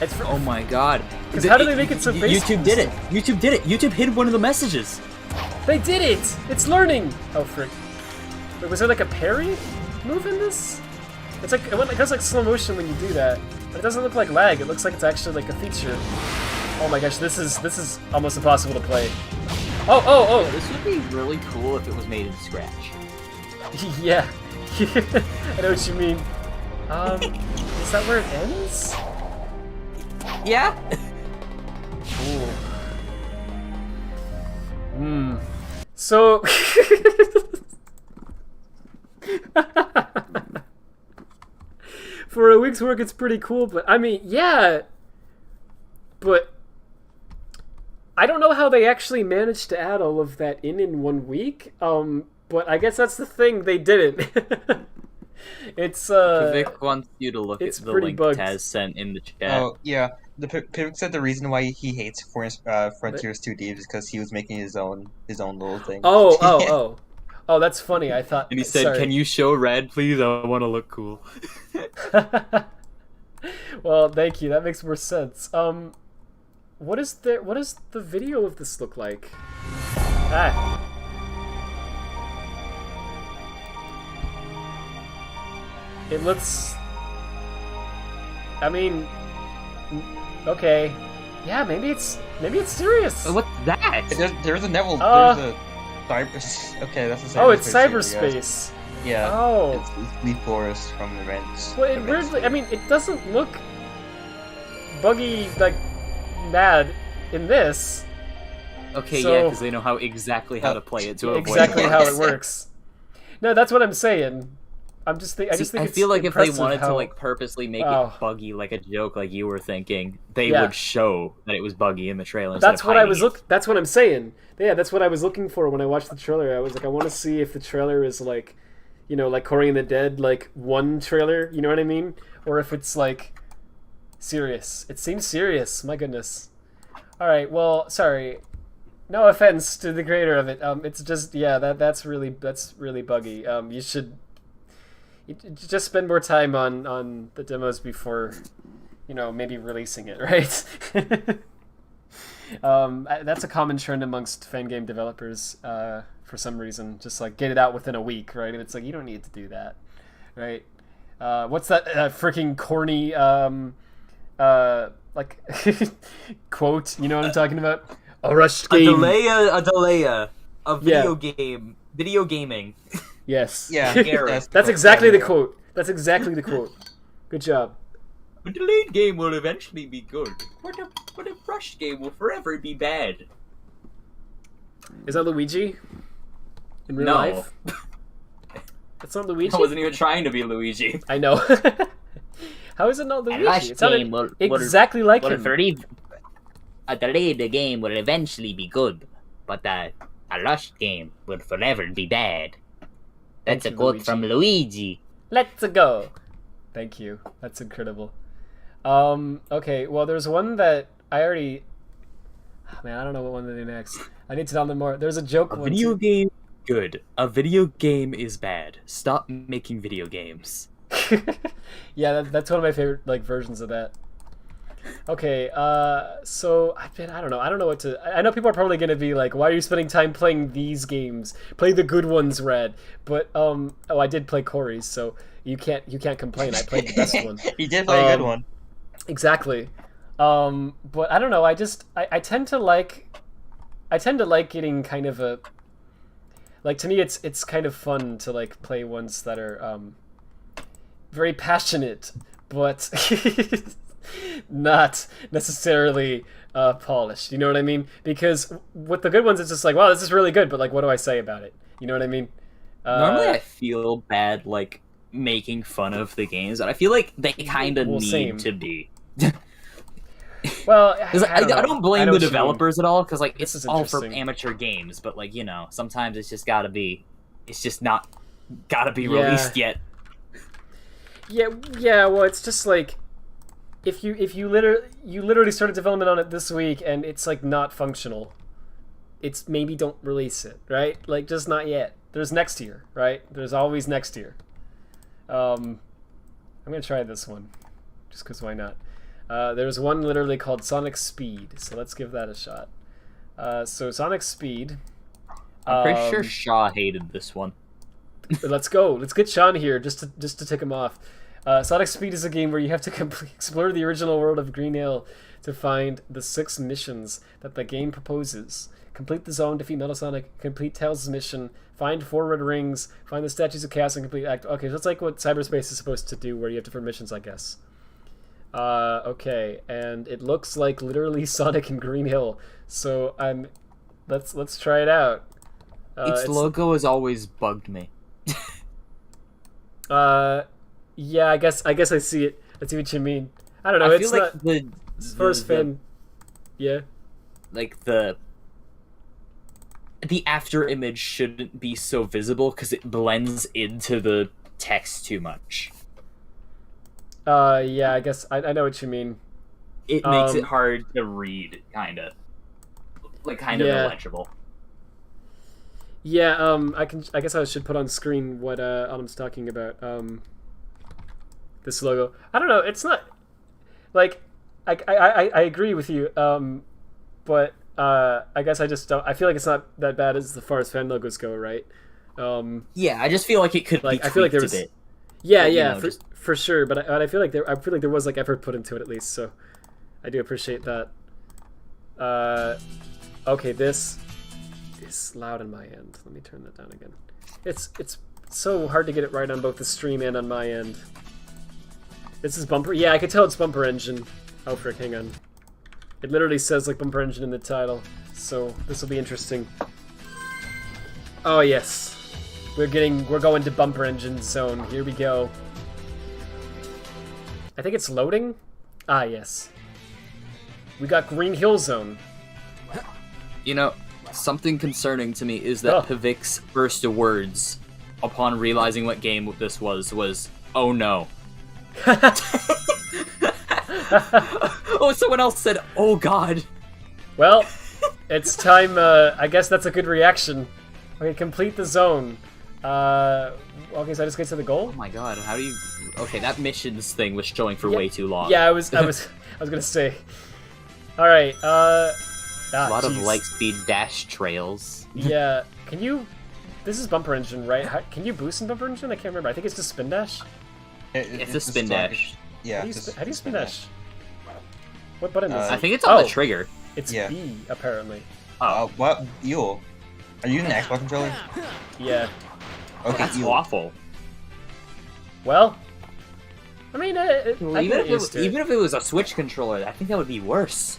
[SPEAKER 1] It's
[SPEAKER 4] Oh my god.
[SPEAKER 1] Because how do they make it so basic?
[SPEAKER 4] YouTube did it. YouTube did it. YouTube hid one of the messages.
[SPEAKER 1] They did it! It's learning! Oh, frick. Wait, was there like a parry move in this? It's like, it goes like slow motion when you do that. But it doesn't look like lag, it looks like it's actually like a feature. Oh my gosh, this is almost impossible to play. Oh!
[SPEAKER 4] This would be really cool if it was made in Scratch.
[SPEAKER 1] Yeah. I know what you mean. Is that where it ends?
[SPEAKER 4] Yeah?
[SPEAKER 1] Ooh. So... For a week's work, it's pretty cool, but I mean, yeah. But I don't know how they actually managed to add all of that in 1 week. But I guess that's the thing, they didn't. It's
[SPEAKER 4] Vic wants you to look at the link
[SPEAKER 1] bugged.
[SPEAKER 4] Taz sent in the chat.
[SPEAKER 8] Oh yeah, the Pivot said the reason why he hates Frontiers 2D is because he was making his own little thing.
[SPEAKER 1] Oh, that's funny. I thought.
[SPEAKER 4] And he said,
[SPEAKER 1] sorry.
[SPEAKER 4] "Can you show red, please? I want to look cool."
[SPEAKER 1] Well, thank you. That makes more sense. What does the video of this look like? Ah. It looks... I mean... Okay. Yeah, maybe it's serious.
[SPEAKER 4] What's that?
[SPEAKER 8] There's a level. There's a cyber. Okay, that's a cyberspace.
[SPEAKER 1] Oh, it's
[SPEAKER 8] area.
[SPEAKER 1] cyberspace.
[SPEAKER 8] Yeah.
[SPEAKER 1] Oh.
[SPEAKER 8] It's Leaf Forest from Events.
[SPEAKER 1] Well, it weirdly... I mean, it doesn't look buggy, like, bad in this.
[SPEAKER 4] Okay,
[SPEAKER 1] so,
[SPEAKER 4] yeah, because they know how to play it to avoid
[SPEAKER 1] exactly
[SPEAKER 4] bugs.
[SPEAKER 1] how it works. No, that's what I'm saying. I just think
[SPEAKER 4] I
[SPEAKER 1] it's
[SPEAKER 4] feel like if they
[SPEAKER 1] impressive
[SPEAKER 4] wanted
[SPEAKER 1] how...
[SPEAKER 4] to like purposely make it buggy, like a joke, like you were thinking, they would show that it was buggy in the trailer.
[SPEAKER 1] That's what I was That's what I'm saying. Yeah, that's what I was looking for when I watched the trailer. I was like, I want to see if the trailer is like, you know, like Cory and the Dead, like one trailer. You know what I mean? Or if it's like serious. It seems serious. My goodness. All right. Well, sorry. No offense to the creator of it. It's just that's really buggy. You should. Just spend more time on the demos before, you know, maybe releasing it, right? That's a common trend amongst fan game developers for some reason. Just like get it out within a week, right? And it's like you don't need to do that, right? What's that freaking corny like quote? You know what I'm talking about? A rushed game.
[SPEAKER 4] A delay, a video game, video gaming.
[SPEAKER 1] Yes.
[SPEAKER 8] Yeah.
[SPEAKER 1] That's exactly the quote. That's exactly the quote. Good job.
[SPEAKER 4] A delayed game will eventually be good, but a rushed game will forever be bad.
[SPEAKER 1] Is that Luigi? In real life? That's not Luigi?
[SPEAKER 4] I wasn't even trying to be Luigi.
[SPEAKER 1] I know. How is it not Luigi? It sounded exactly like him.
[SPEAKER 11] A delayed game will eventually be good, but a rushed game will forever be bad. That's a quote from Luigi.
[SPEAKER 1] Let's go. Thank you. That's incredible. Okay, well, there's one that I already... Oh, man, I don't know what one to do next. I need to download more. There's a joke one.
[SPEAKER 4] Video game good. A video game is bad. Stop making video games.
[SPEAKER 1] Yeah, that's one of my favorite like versions of that. Okay, so I don't know. I don't know what to. I know people are probably gonna be like, "Why are you spending time playing these games? Play the good ones, Red." But oh, I did play Cory's, so you can't complain. I played the best one.
[SPEAKER 8] You did play a good one.
[SPEAKER 1] Exactly. But I don't know. I tend to like getting kind of a like, to me it's kind of fun to like play ones that are very passionate, but not necessarily polished. You know what I mean? Because with the good ones, it's just like, wow, this is really good, but like, what do I say about it? You know what I mean?
[SPEAKER 4] Normally, I feel bad like making fun of the games, but I feel like they kind of need to be.
[SPEAKER 1] Well,
[SPEAKER 4] I don't blame the developers at all, because like
[SPEAKER 1] This
[SPEAKER 4] it's
[SPEAKER 1] is
[SPEAKER 4] all for
[SPEAKER 1] interesting.
[SPEAKER 4] amateur games, but like, you know, sometimes it's just gotta be. It's just not gotta be released yet.
[SPEAKER 1] Yeah. Well, it's just like if you literally started development on it this week and it's like not functional, it's maybe don't release it, right? Like, just not yet. There's next year, right? There's always next year. I'm gonna try this one, just because why not? There's one literally called Sonic Speed, so let's give that a shot. So Sonic Speed.
[SPEAKER 4] I'm pretty sure Shaw hated this one.
[SPEAKER 1] Let's go. Let's get Sean here just to tick him off. Sonic Speed is a game where you have to explore the original world of Green Hill to find the 6 missions that the game proposes. Complete the zone, defeat Metal Sonic, complete Tails' mission, find 4 red rings, find the statues of chaos, and complete act. Okay, so it's like what cyberspace is supposed to do, where you have different missions, I guess. Okay, and it looks like literally Sonic and Green Hill. So let's try it out.
[SPEAKER 4] Its logo has always bugged me.
[SPEAKER 1] Yeah, I guess I see it. I see what you mean. I don't know.
[SPEAKER 4] I
[SPEAKER 1] It's
[SPEAKER 4] feel like
[SPEAKER 1] not
[SPEAKER 4] the
[SPEAKER 1] first fan. Yeah.
[SPEAKER 4] Like the after image shouldn't be so visible because it blends into the text too much.
[SPEAKER 1] Yeah, I guess I know what you mean.
[SPEAKER 4] It makes it hard to read, kind of illegible.
[SPEAKER 1] Yeah, I guess I should put on screen what Autumn's talking about. This logo. I don't know. It's not like I agree with you. But I guess I just don't. I feel like it's not that bad as far as fan logos go, right?
[SPEAKER 4] Yeah, I just feel like it could be tweaked
[SPEAKER 1] I feel like there was,
[SPEAKER 4] a bit.
[SPEAKER 1] Yeah,
[SPEAKER 4] but,
[SPEAKER 1] yeah, for sure. But I feel like there was like effort put into it at least. So I do appreciate that. Okay, this is loud on my end. Let me turn that down again. It's so hard to get it right on both the stream and on my end. This is Bumper. Yeah, I could tell it's Bumper Engine. Oh, frick, hang on. It literally says like Bumper Engine in the title, so this will be interesting. Oh yes, we're going to Bumper Engine zone. Here we go. I think it's loading. Ah yes. We got Green Hill Zone.
[SPEAKER 4] You know, something concerning to me is that Pavik's first words upon realizing what game this was, "Oh no." Oh, someone else said, "Oh God."
[SPEAKER 1] Well, it's time. I guess that's a good reaction. Okay, complete the zone. Okay, so I just get to the goal.
[SPEAKER 4] Oh my God, how do you? Okay, that missions thing was showing for way too long.
[SPEAKER 1] Yeah, I was gonna say. All right.
[SPEAKER 4] A lot of light speed dash trails.
[SPEAKER 1] Yeah. Can you? This is Bumper Engine, right? Can you boost in Bumper Engine? I can't remember. I think it's just spin dash.
[SPEAKER 4] It's a spin dash.
[SPEAKER 8] Yeah.
[SPEAKER 1] How do you spin dash? What button is it?
[SPEAKER 4] I think it's on the trigger.
[SPEAKER 1] It's B, apparently.
[SPEAKER 8] What? Are you using the Xbox controller?
[SPEAKER 1] Yeah.
[SPEAKER 8] Okay,
[SPEAKER 4] that's awful.
[SPEAKER 1] Well, I mean,
[SPEAKER 4] even if it was a Switch controller, I think that would be worse.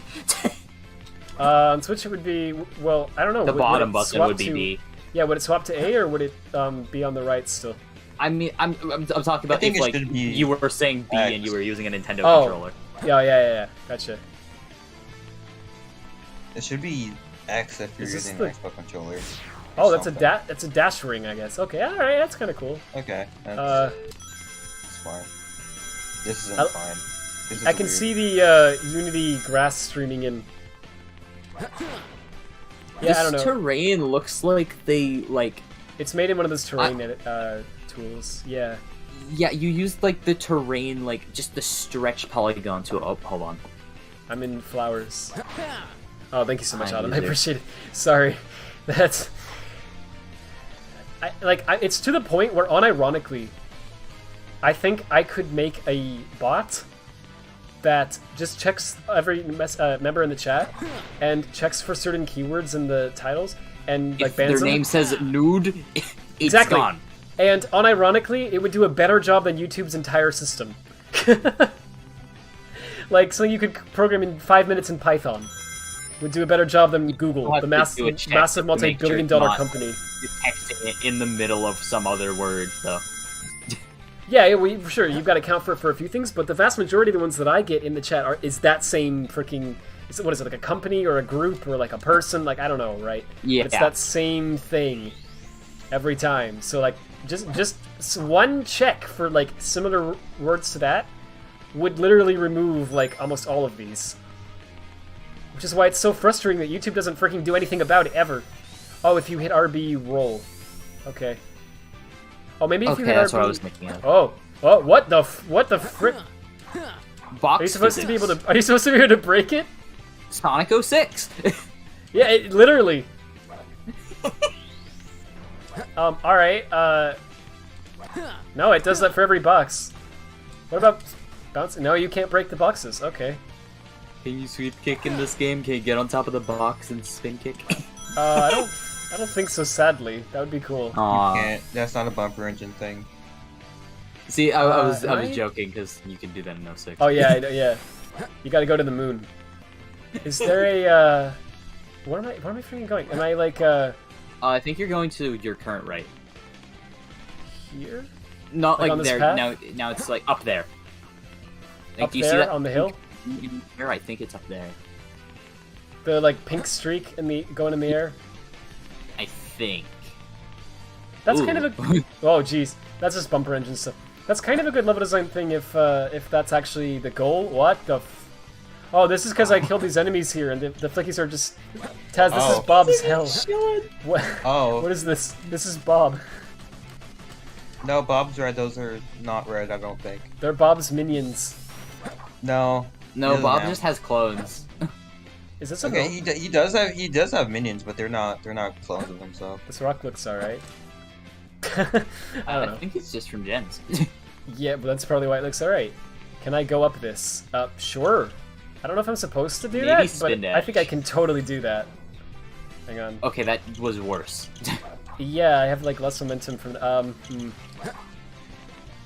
[SPEAKER 1] On Switch it would be, well, I don't know.
[SPEAKER 4] The bottom button would be B.
[SPEAKER 1] Yeah, would it swap to A or would it be on the right still?
[SPEAKER 4] I mean, I'm talking about if like you were saying B and you were using a Nintendo controller.
[SPEAKER 1] Yeah. Gotcha.
[SPEAKER 8] It should be X if you're using an Xbox controller.
[SPEAKER 1] Oh, that's a dash ring, I guess. Okay, all right, that's kind of cool.
[SPEAKER 8] Okay. That's fine. This isn't fine. This is
[SPEAKER 1] I can see the Unity grass streaming in. Yeah, I don't know.
[SPEAKER 4] This terrain looks like they
[SPEAKER 1] It's made in one of those terrain tools. Yeah.
[SPEAKER 4] Yeah, you used like the terrain, like just the stretch polygon to hold on.
[SPEAKER 1] I'm in flowers. Oh, thank you so much,
[SPEAKER 4] Hi,
[SPEAKER 1] Autumn. I
[SPEAKER 4] user.
[SPEAKER 1] appreciate it. Sorry. That's... it's to the point where, unironically, I think I could make a bot that just checks every member in the chat and checks for certain keywords in the titles and like
[SPEAKER 4] If
[SPEAKER 1] bans
[SPEAKER 4] their
[SPEAKER 1] them.
[SPEAKER 4] name says nude, it's
[SPEAKER 1] Exactly.
[SPEAKER 4] gone.
[SPEAKER 1] And unironically, it would do a better job than YouTube's entire system. Like something you could program in 5 minutes in Python would do a better job than Google,
[SPEAKER 4] You'll have
[SPEAKER 1] the
[SPEAKER 4] to do a check
[SPEAKER 1] massive
[SPEAKER 4] to make sure
[SPEAKER 1] multi-billion
[SPEAKER 4] it's
[SPEAKER 1] dollar
[SPEAKER 4] not
[SPEAKER 1] company.
[SPEAKER 4] Detecting it in the middle of some other word, though.
[SPEAKER 1] Yeah, sure, you've got to account for it for a few things, but the vast majority of the ones that I get in the chat is that same freaking... What is it, like a company or a group or like a person? Like, I don't know, right?
[SPEAKER 4] Yeah.
[SPEAKER 1] It's that same thing every time. So, like, just one check for, like, similar words to that would literally remove, like, almost all of these. Which is why it's so frustrating that YouTube doesn't freaking do anything about it, ever. Oh, if you hit RB, you roll. Okay. Oh, maybe if you hit
[SPEAKER 4] that's
[SPEAKER 1] RB...
[SPEAKER 4] what I was thinking of.
[SPEAKER 1] Oh, what the frick?
[SPEAKER 4] Box
[SPEAKER 1] Are you supposed to be
[SPEAKER 4] physics.
[SPEAKER 1] able to? Are you supposed to be able to break it?
[SPEAKER 4] Sonic 06.
[SPEAKER 1] Yeah, literally. All right. No, it does that for every box. What about bouncing? No, you can't break the boxes. Okay.
[SPEAKER 4] Can you sweep kick in this game? Can you get on top of the box and spin kick?
[SPEAKER 1] I don't think so. Sadly, that would be cool.
[SPEAKER 4] Aw.
[SPEAKER 8] You can't. That's not a bumper engine thing.
[SPEAKER 4] See, I was
[SPEAKER 1] am I?
[SPEAKER 4] joking because you can do that in 06.
[SPEAKER 1] Oh yeah, yeah. You got to go to the moon. Is there a? Where am I freaking going? Am I like
[SPEAKER 4] I think you're going to your current right.
[SPEAKER 1] here?
[SPEAKER 4] Not
[SPEAKER 1] Like
[SPEAKER 4] like,
[SPEAKER 1] on this
[SPEAKER 4] there.
[SPEAKER 1] path?
[SPEAKER 4] Now it's like up there. Like,
[SPEAKER 1] Up
[SPEAKER 4] do you
[SPEAKER 1] there
[SPEAKER 4] see that
[SPEAKER 1] on the hill?
[SPEAKER 4] Here, I think it's up there.
[SPEAKER 1] The like pink streak in the going in the air.
[SPEAKER 4] I think.
[SPEAKER 1] That's
[SPEAKER 4] Ooh.
[SPEAKER 1] kind of a oh jeez, that's just bumper engine stuff. That's kind of a good level design thing if that's actually the goal. What the? Oh, this is because I killed these enemies here, and the flickies are just. Taz, this is Bob's hell. What?
[SPEAKER 8] Oh.
[SPEAKER 1] What is this? This is Bob.
[SPEAKER 8] No, Bob's red. Those are not red, I don't think.
[SPEAKER 1] They're Bob's minions.
[SPEAKER 8] No.
[SPEAKER 4] No, Bob
[SPEAKER 8] now.
[SPEAKER 4] just has clones.
[SPEAKER 1] Is this a
[SPEAKER 8] Okay, he does have minions, but they're not clones of himself.
[SPEAKER 1] This rock looks alright. I don't know.
[SPEAKER 4] I think it's just from gens.
[SPEAKER 1] Yeah, but that's probably why it looks alright. Can I go up this? Sure. I don't know if I'm supposed to do
[SPEAKER 4] Maybe
[SPEAKER 1] that, but
[SPEAKER 4] spin
[SPEAKER 1] I think I
[SPEAKER 4] dash.
[SPEAKER 1] can totally do that. Hang on.
[SPEAKER 4] Okay, that was worse.
[SPEAKER 1] Yeah, I have like less momentum from.
[SPEAKER 4] Yeah,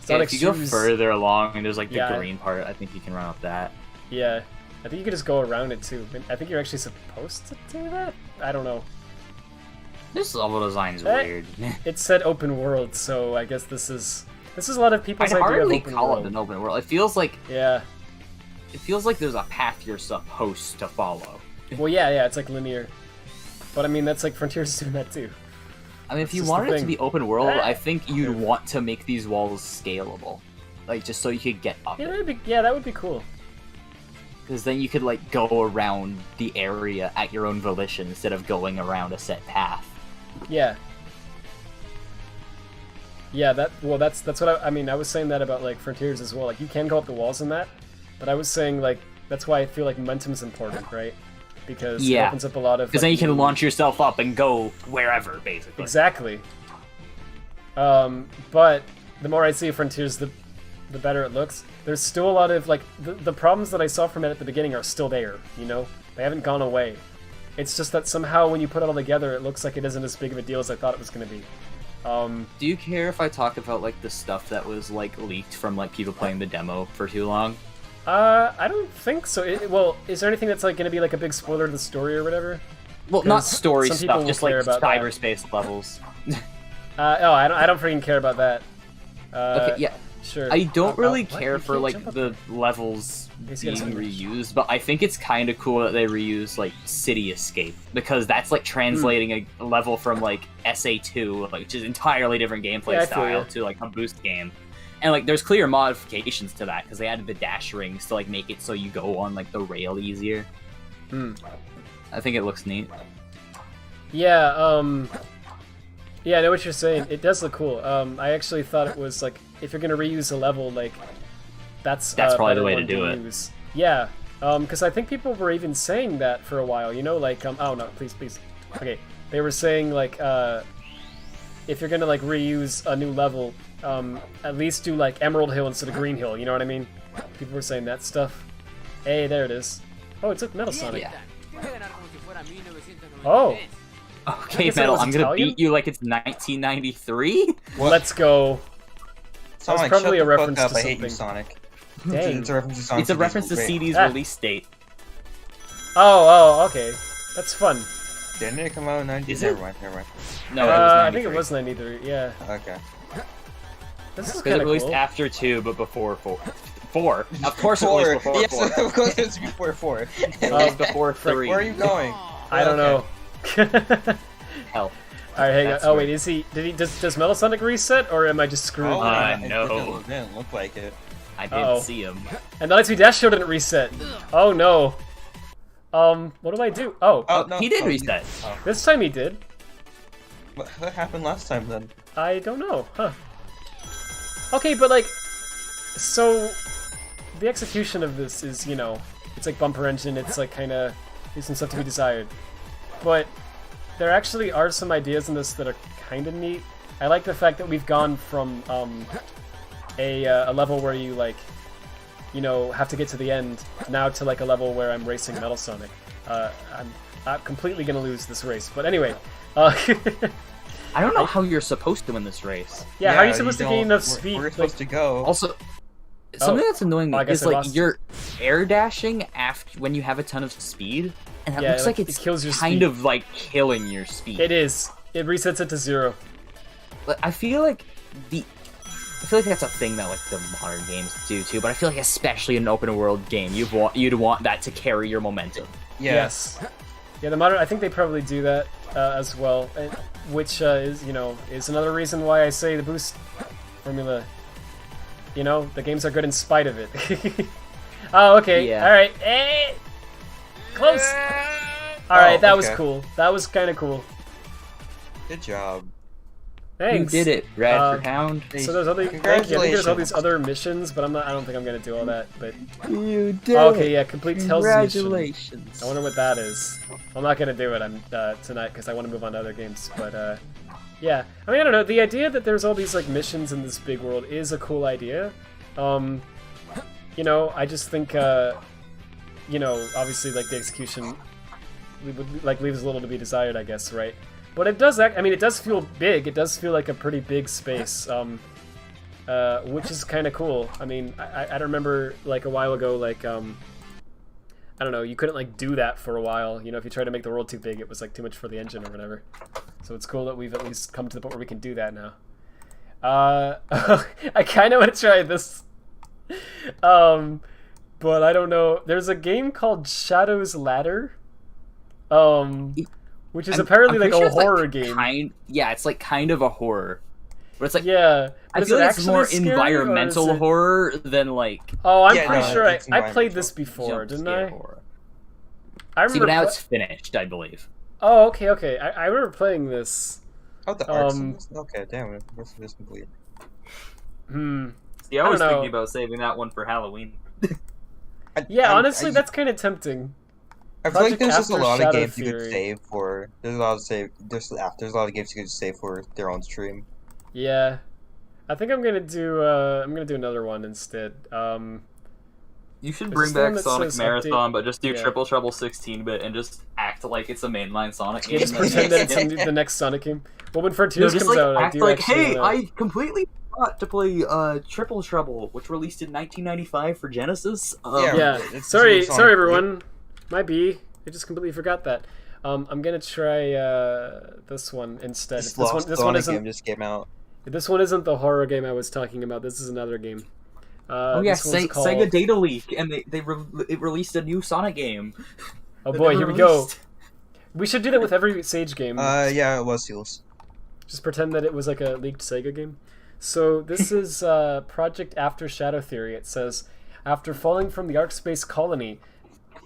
[SPEAKER 1] Sonic
[SPEAKER 4] if you go
[SPEAKER 1] shoes.
[SPEAKER 4] further along and there's like the
[SPEAKER 1] Yeah.
[SPEAKER 4] green part, I think you can run up that.
[SPEAKER 1] Yeah, I think you could just go around it too. I think you're actually supposed to do that. I don't know.
[SPEAKER 4] This level design's
[SPEAKER 1] Eh.
[SPEAKER 4] weird.
[SPEAKER 1] It said open world, so I guess this is a lot of people's
[SPEAKER 4] I'd
[SPEAKER 1] idea of
[SPEAKER 4] hardly
[SPEAKER 1] open
[SPEAKER 4] call
[SPEAKER 1] world.
[SPEAKER 4] it an open world. It feels like
[SPEAKER 1] Yeah.
[SPEAKER 4] there's a path you're supposed to follow.
[SPEAKER 1] Well, yeah, it's like linear. But I mean, that's like Frontiers doing that too.
[SPEAKER 4] I mean, if
[SPEAKER 1] That's
[SPEAKER 4] you
[SPEAKER 1] just the
[SPEAKER 4] wanted it to
[SPEAKER 1] thing.
[SPEAKER 4] be open world,
[SPEAKER 1] Eh.
[SPEAKER 4] I think you'd want to make these walls scalable, like just so you could get up.
[SPEAKER 1] Yeah, that would be cool.
[SPEAKER 4] Because then you could like go around the area at your own volition instead of going around a set path.
[SPEAKER 1] Yeah. Yeah, that's what I mean, I was saying that about like Frontiers as well. Like you can go up the walls in that, but I was saying like that's why I feel like momentum's important, right? Because it
[SPEAKER 4] Yeah.
[SPEAKER 1] opens up a lot of
[SPEAKER 4] Because
[SPEAKER 1] like,
[SPEAKER 4] then you can
[SPEAKER 1] new-
[SPEAKER 4] launch yourself up and go wherever, basically.
[SPEAKER 1] Exactly. But the more I see of Frontiers, the better it looks. There's still a lot of like the problems that I saw from it at the beginning are still there, you know? They haven't gone away. It's just that somehow when you put it all together, it looks like it isn't as big of a deal as I thought it was going to be.
[SPEAKER 4] Do you care if I talk about like the stuff that was like leaked from like people playing the demo for too long?
[SPEAKER 1] I don't think so. Well, is there anything that's like going to be like a big spoiler of the story or whatever?
[SPEAKER 4] Well, not
[SPEAKER 1] 'Cause
[SPEAKER 4] story
[SPEAKER 1] some people
[SPEAKER 4] stuff,
[SPEAKER 1] will
[SPEAKER 4] just like
[SPEAKER 1] care about that.
[SPEAKER 4] cyberspace levels.
[SPEAKER 1] I don't freaking care about that.
[SPEAKER 4] Okay, yeah.
[SPEAKER 1] Sure.
[SPEAKER 4] I don't really
[SPEAKER 1] what?
[SPEAKER 4] care
[SPEAKER 1] You
[SPEAKER 4] for
[SPEAKER 1] can't
[SPEAKER 4] like
[SPEAKER 1] jump up
[SPEAKER 4] the levels
[SPEAKER 1] Yes,
[SPEAKER 4] being
[SPEAKER 1] yes, yes.
[SPEAKER 4] reused, but I think it's kind of cool that they reuse like City Escape because that's like translating a level from like SA2, like which is entirely different gameplay
[SPEAKER 1] Yeah, I feel
[SPEAKER 4] style,
[SPEAKER 1] ya.
[SPEAKER 4] to like a boost game. And like there's clear modifications to that because they added the dash rings to like make it so you go on like the rail easier. I think it looks neat.
[SPEAKER 1] Yeah, yeah, I know what you're saying. It does look cool. I actually thought it was like if you're gonna reuse a level, like that's
[SPEAKER 4] That's probably
[SPEAKER 1] better
[SPEAKER 4] the way to
[SPEAKER 1] one
[SPEAKER 4] do it.
[SPEAKER 1] use. Yeah, Because I think people were even saying that for a while, you know, like, oh no, please. Okay, they were saying, like, if you're gonna, like, reuse a new level, at least do, like, Emerald Hill instead of Green Hill, you know what I mean? People were saying that stuff. Hey, there it is. Oh, it took Metal Sonic.
[SPEAKER 4] Yeah.
[SPEAKER 1] Oh!
[SPEAKER 4] Okay, Metal, I'm gonna beat you like it's 1993?
[SPEAKER 1] Let's go.
[SPEAKER 8] Sonic,
[SPEAKER 1] That's probably
[SPEAKER 8] shut
[SPEAKER 1] a
[SPEAKER 8] the fuck
[SPEAKER 1] reference
[SPEAKER 8] up,
[SPEAKER 1] to
[SPEAKER 8] I hate you,
[SPEAKER 1] something.
[SPEAKER 8] Sonic.
[SPEAKER 1] Dang.
[SPEAKER 8] It's a reference to Sonic.
[SPEAKER 4] It's a reference to CD's
[SPEAKER 1] Ah.
[SPEAKER 4] release date.
[SPEAKER 1] Oh, okay. That's fun.
[SPEAKER 8] Didn't it come out in 90?
[SPEAKER 4] Is it?
[SPEAKER 8] Never mind.
[SPEAKER 4] No, it was 93.
[SPEAKER 1] I think it was 93, yeah.
[SPEAKER 8] Okay.
[SPEAKER 1] This is
[SPEAKER 4] Because
[SPEAKER 1] kind
[SPEAKER 4] it
[SPEAKER 1] of
[SPEAKER 4] released
[SPEAKER 1] cool.
[SPEAKER 4] after 2, but before 4. 4. Of course it
[SPEAKER 8] Four.
[SPEAKER 4] released before
[SPEAKER 8] Yes,
[SPEAKER 4] 4.
[SPEAKER 8] of course it's before 4.
[SPEAKER 4] It released before 3.
[SPEAKER 8] Where are you going?
[SPEAKER 1] I don't know.
[SPEAKER 4] Hell.
[SPEAKER 1] Alright, hang on.
[SPEAKER 4] That's
[SPEAKER 1] Oh,
[SPEAKER 4] weird.
[SPEAKER 1] wait, is he... does Metal Sonic reset, or am I just screwed?
[SPEAKER 4] No.
[SPEAKER 8] It didn't look like it.
[SPEAKER 4] I did
[SPEAKER 1] Uh-oh.
[SPEAKER 4] see him.
[SPEAKER 1] And the Lightspeed Dash Show didn't reset. Oh, no. What do I do? Oh,
[SPEAKER 8] no.
[SPEAKER 4] He did reset.
[SPEAKER 1] this time he did.
[SPEAKER 8] What happened last time then?
[SPEAKER 1] I don't know, huh. Okay, but, like... So... The execution of this is, you know... It's like bumper engine, it's like kinda... There's some stuff to be desired. But... There actually are some ideas in this that are kinda neat. I like the fact that we've gone from, a level where you, like... You know, have to get to the end, now to, like, a level where I'm racing Metal Sonic. I'm completely gonna lose this race, but anyway...
[SPEAKER 4] I don't know how you're supposed to win this race.
[SPEAKER 1] Yeah, how are you supposed to gain enough speed?
[SPEAKER 8] We're supposed to go.
[SPEAKER 4] Also, something that's annoying
[SPEAKER 1] I guess
[SPEAKER 4] is
[SPEAKER 1] I
[SPEAKER 4] like
[SPEAKER 1] lost.
[SPEAKER 4] you're air dashing after when you have a ton of speed, and that
[SPEAKER 1] Yeah,
[SPEAKER 4] looks like
[SPEAKER 1] it
[SPEAKER 4] it's
[SPEAKER 1] kills your
[SPEAKER 4] kind
[SPEAKER 1] speed.
[SPEAKER 4] of like killing your speed.
[SPEAKER 1] It is. It resets it to 0.
[SPEAKER 4] But I feel like that's a thing that like the modern games do too. But I feel like especially in an open world game, you'd want that to carry your momentum.
[SPEAKER 8] Yeah.
[SPEAKER 1] Yes. Yeah, the modern. I think they probably do that as well, which is, you know, is another reason why I say the boost formula. You know, the games are good in spite of it. Oh, okay.
[SPEAKER 4] Yeah.
[SPEAKER 1] All right. Close. All right, that was
[SPEAKER 8] okay.
[SPEAKER 1] cool. That was kind of cool.
[SPEAKER 8] Good job.
[SPEAKER 1] Thanks.
[SPEAKER 4] You did it, Radfordhound.
[SPEAKER 1] So there's other. Thank you. I think there's all these other missions, but I don't think I'm gonna do all that. But
[SPEAKER 4] You did
[SPEAKER 1] okay, yeah, complete Hell's mission.
[SPEAKER 4] Congratulations.
[SPEAKER 1] I wonder what that is. I'm not gonna do it tonight because I want to move on to other games. But yeah, I mean, I don't know. The idea that there's all these like missions in this big world is a cool idea. You know, I just think you know, obviously like the execution would like leaves a little to be desired, I guess, right? But it does. I mean, it does feel big. It does feel like a pretty big space, which is kind of cool. I mean, I remember like a while ago, like I don't know, you couldn't like do that for a while. You know, if you tried to make the world too big, it was like too much for the engine or whatever. So it's cool that we've at least come to the point where we can do that now. I kind of want to try this, but I don't know. There's a game called Shadow's Ladder. Which is apparently like a horror game.
[SPEAKER 4] Yeah, it's like kind of a horror. But it's like
[SPEAKER 1] yeah,
[SPEAKER 4] I feel like it's more environmental horror than like.
[SPEAKER 1] Oh, I'm pretty sure I played this before, didn't I?
[SPEAKER 4] Horror.
[SPEAKER 1] I remember.
[SPEAKER 4] See, but now it's finished, I believe.
[SPEAKER 1] Oh, okay. I remember playing this.
[SPEAKER 8] Oh, the arts. Okay, damn it. This is complete.
[SPEAKER 4] See, I was thinking about saving that one for Halloween.
[SPEAKER 1] Yeah, honestly, that's kind of tempting.
[SPEAKER 8] I feel like there's just a lot of games you
[SPEAKER 1] Theory.
[SPEAKER 8] could save for. There's a lot of games you could save for their own stream.
[SPEAKER 1] Yeah, I think I'm gonna do another one instead.
[SPEAKER 4] You should bring back Sonic Marathon, but just do Triple Trouble 16-bit and just act like it's a mainline Sonic game.
[SPEAKER 1] Just pretend that it's the next Sonic game. Well, when Frontiers comes out, I do
[SPEAKER 4] like,
[SPEAKER 1] actually.
[SPEAKER 4] Hey, I completely forgot to play Triple Trouble, which released in 1995 for Genesis.
[SPEAKER 1] Yeah. Sorry, everyone. Might be. I just completely forgot that. I'm gonna try this one instead. This one isn't.
[SPEAKER 8] Game just came out.
[SPEAKER 1] This one isn't the horror game I was talking about. This is another game.
[SPEAKER 4] Sega Data Leak, and it released a new Sonic game.
[SPEAKER 1] Oh boy, here we go. We should do that with every Sage game.
[SPEAKER 8] Yeah, it was Seals.
[SPEAKER 1] Just pretend that it was like a leaked Sega game. So this is Project After Shadow Theory. It says, after falling from the Arc Space colony,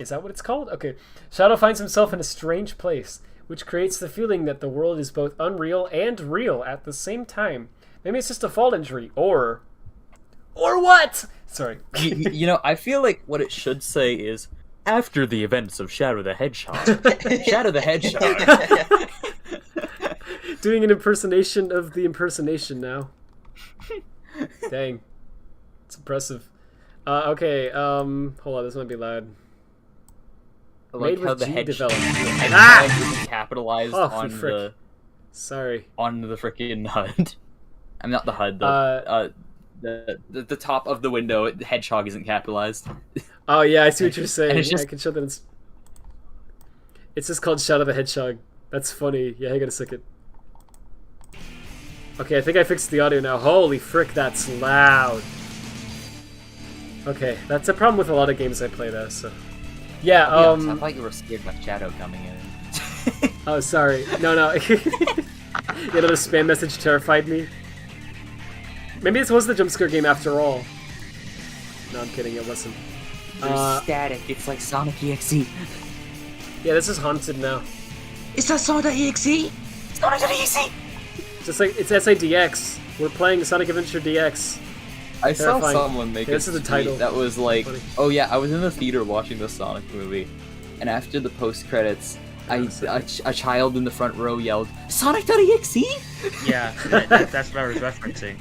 [SPEAKER 1] is that what it's called? Okay. Shadow finds himself in a strange place, which creates the feeling that the world is both unreal and real at the same time. Maybe it's just a fall injury, or what? Sorry.
[SPEAKER 4] you know, I feel like what it should say is, After the events of Shadow the Hedgehog. Shadow the Hedgehog.
[SPEAKER 1] Doing an impersonation of the impersonation now. Dang. It's impressive. Okay, hold on, this might be loud.
[SPEAKER 4] I like
[SPEAKER 1] Made
[SPEAKER 4] how
[SPEAKER 1] with
[SPEAKER 4] the
[SPEAKER 1] G
[SPEAKER 4] hedgehog
[SPEAKER 1] developed.
[SPEAKER 4] is capitalized
[SPEAKER 1] Oh,
[SPEAKER 4] on
[SPEAKER 1] frick.
[SPEAKER 4] the
[SPEAKER 1] Sorry.
[SPEAKER 4] on the freaking HUD. I'm not the HUD. The top of the window. The hedgehog isn't capitalized.
[SPEAKER 1] Oh yeah, I see what you're saying.
[SPEAKER 4] And it's just-
[SPEAKER 1] I can show that it's just called Shadow the Hedgehog. That's funny. Yeah, hang on a second. Okay, I think I fixed the audio now. Holy frick, that's loud. Okay, that's a problem with a lot of games I play though, so. Yeah,
[SPEAKER 4] I thought you were scared by Shadow coming in.
[SPEAKER 1] Oh, sorry. No. Yeah, another spam message terrified me. Maybe this was the jump scare game after all. No, I'm kidding, it wasn't.
[SPEAKER 4] There's static. It's like Sonic EXE.
[SPEAKER 1] Yeah, this is haunted now.
[SPEAKER 3] Is that Sonic.exe?
[SPEAKER 4] Sonic.exe!
[SPEAKER 1] Just like, it's SIDX. We're playing Sonic Adventure DX.
[SPEAKER 4] I saw
[SPEAKER 1] Terrifying.
[SPEAKER 4] someone make
[SPEAKER 1] This is the title.
[SPEAKER 4] that was like,
[SPEAKER 1] Funny.
[SPEAKER 4] oh yeah, I was in the theater watching the Sonic movie, and after the post credits, a child in the front row yelled, "Sonic.exe!"
[SPEAKER 3] Yeah, that's what I was referencing.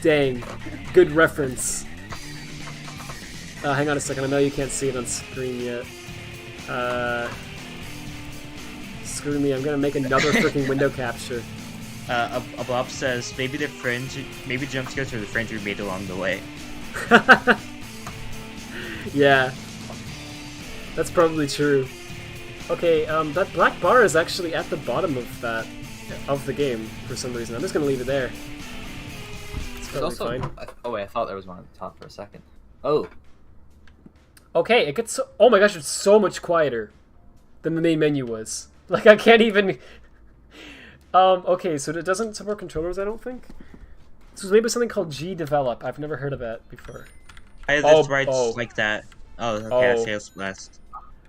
[SPEAKER 1] Dang. Good reference. Hang on a second, I know you can't see it on screen yet. Screw me, I'm gonna make another freaking window capture.
[SPEAKER 3] Bob says maybe the jump scares are the friends we made along the way.
[SPEAKER 1] Yeah. That's probably true. Okay, that black bar is actually at the bottom of the game for some reason. I'm just gonna leave it there. It's probably fine.
[SPEAKER 4] Oh wait, I thought there was one at the top for a second. Oh.
[SPEAKER 1] Okay, it gets oh my gosh, it's so much quieter than the main menu was. Like, I can't even... okay, so it doesn't support controllers, I don't think? So maybe something called G Develop. I've never heard of that before.
[SPEAKER 3] That's right, it's like that. Oh, okay, Chaos Blast.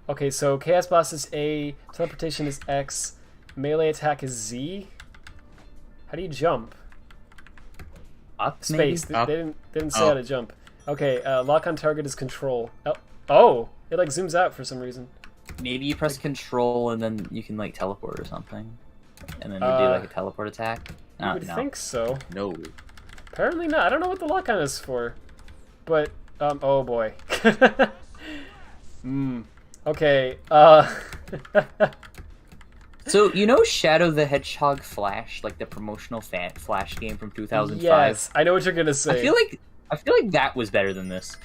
[SPEAKER 1] Okay, so Chaos Blast is A, Teleportation is X, Melee Attack is Z. How do you jump?
[SPEAKER 4] Up,
[SPEAKER 1] Space.
[SPEAKER 4] maybe?
[SPEAKER 1] They didn't say how to jump. Okay, Lock on Target is Control. Oh! It like zooms out for some reason.
[SPEAKER 4] Maybe you press Control and then you can like teleport or something, and then you do like a teleport attack.
[SPEAKER 1] I would think so.
[SPEAKER 4] No.
[SPEAKER 1] Apparently not. I don't know what the lock on is for, but oh boy. Okay.
[SPEAKER 4] So you know Shadow the Hedgehog Flash, like the promotional Flash game from 2005.
[SPEAKER 1] Yes, I know what you're gonna say.
[SPEAKER 4] I feel like that was better than this.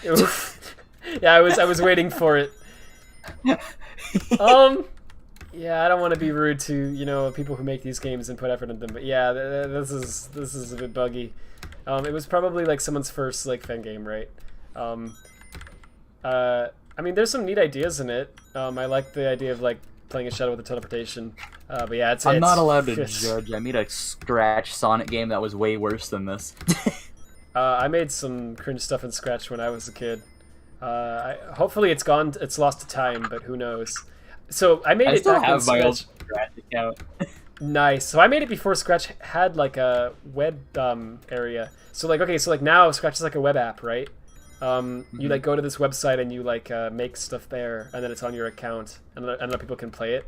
[SPEAKER 1] Yeah, I was waiting for it. Yeah, I don't want to be rude to people who make these games and put effort into them, but yeah, this is a bit buggy. It was probably like someone's first like fan game, right? I mean, there's some neat ideas in it. I like the idea of like playing a Shadow with a teleportation, but yeah,
[SPEAKER 4] I'm not allowed to judge. I made a Scratch Sonic game that was way worse than this.
[SPEAKER 1] I made some cringe stuff in Scratch when I was a kid. Hopefully it's lost to time, but who knows. So I made it back in Scratch.
[SPEAKER 4] Old Scratch account.
[SPEAKER 1] Nice. So I made it before Scratch had like a web area. So like now Scratch is like a web app, right? You like go to this website and you like make stuff there, and then it's on your account, and other people can play it.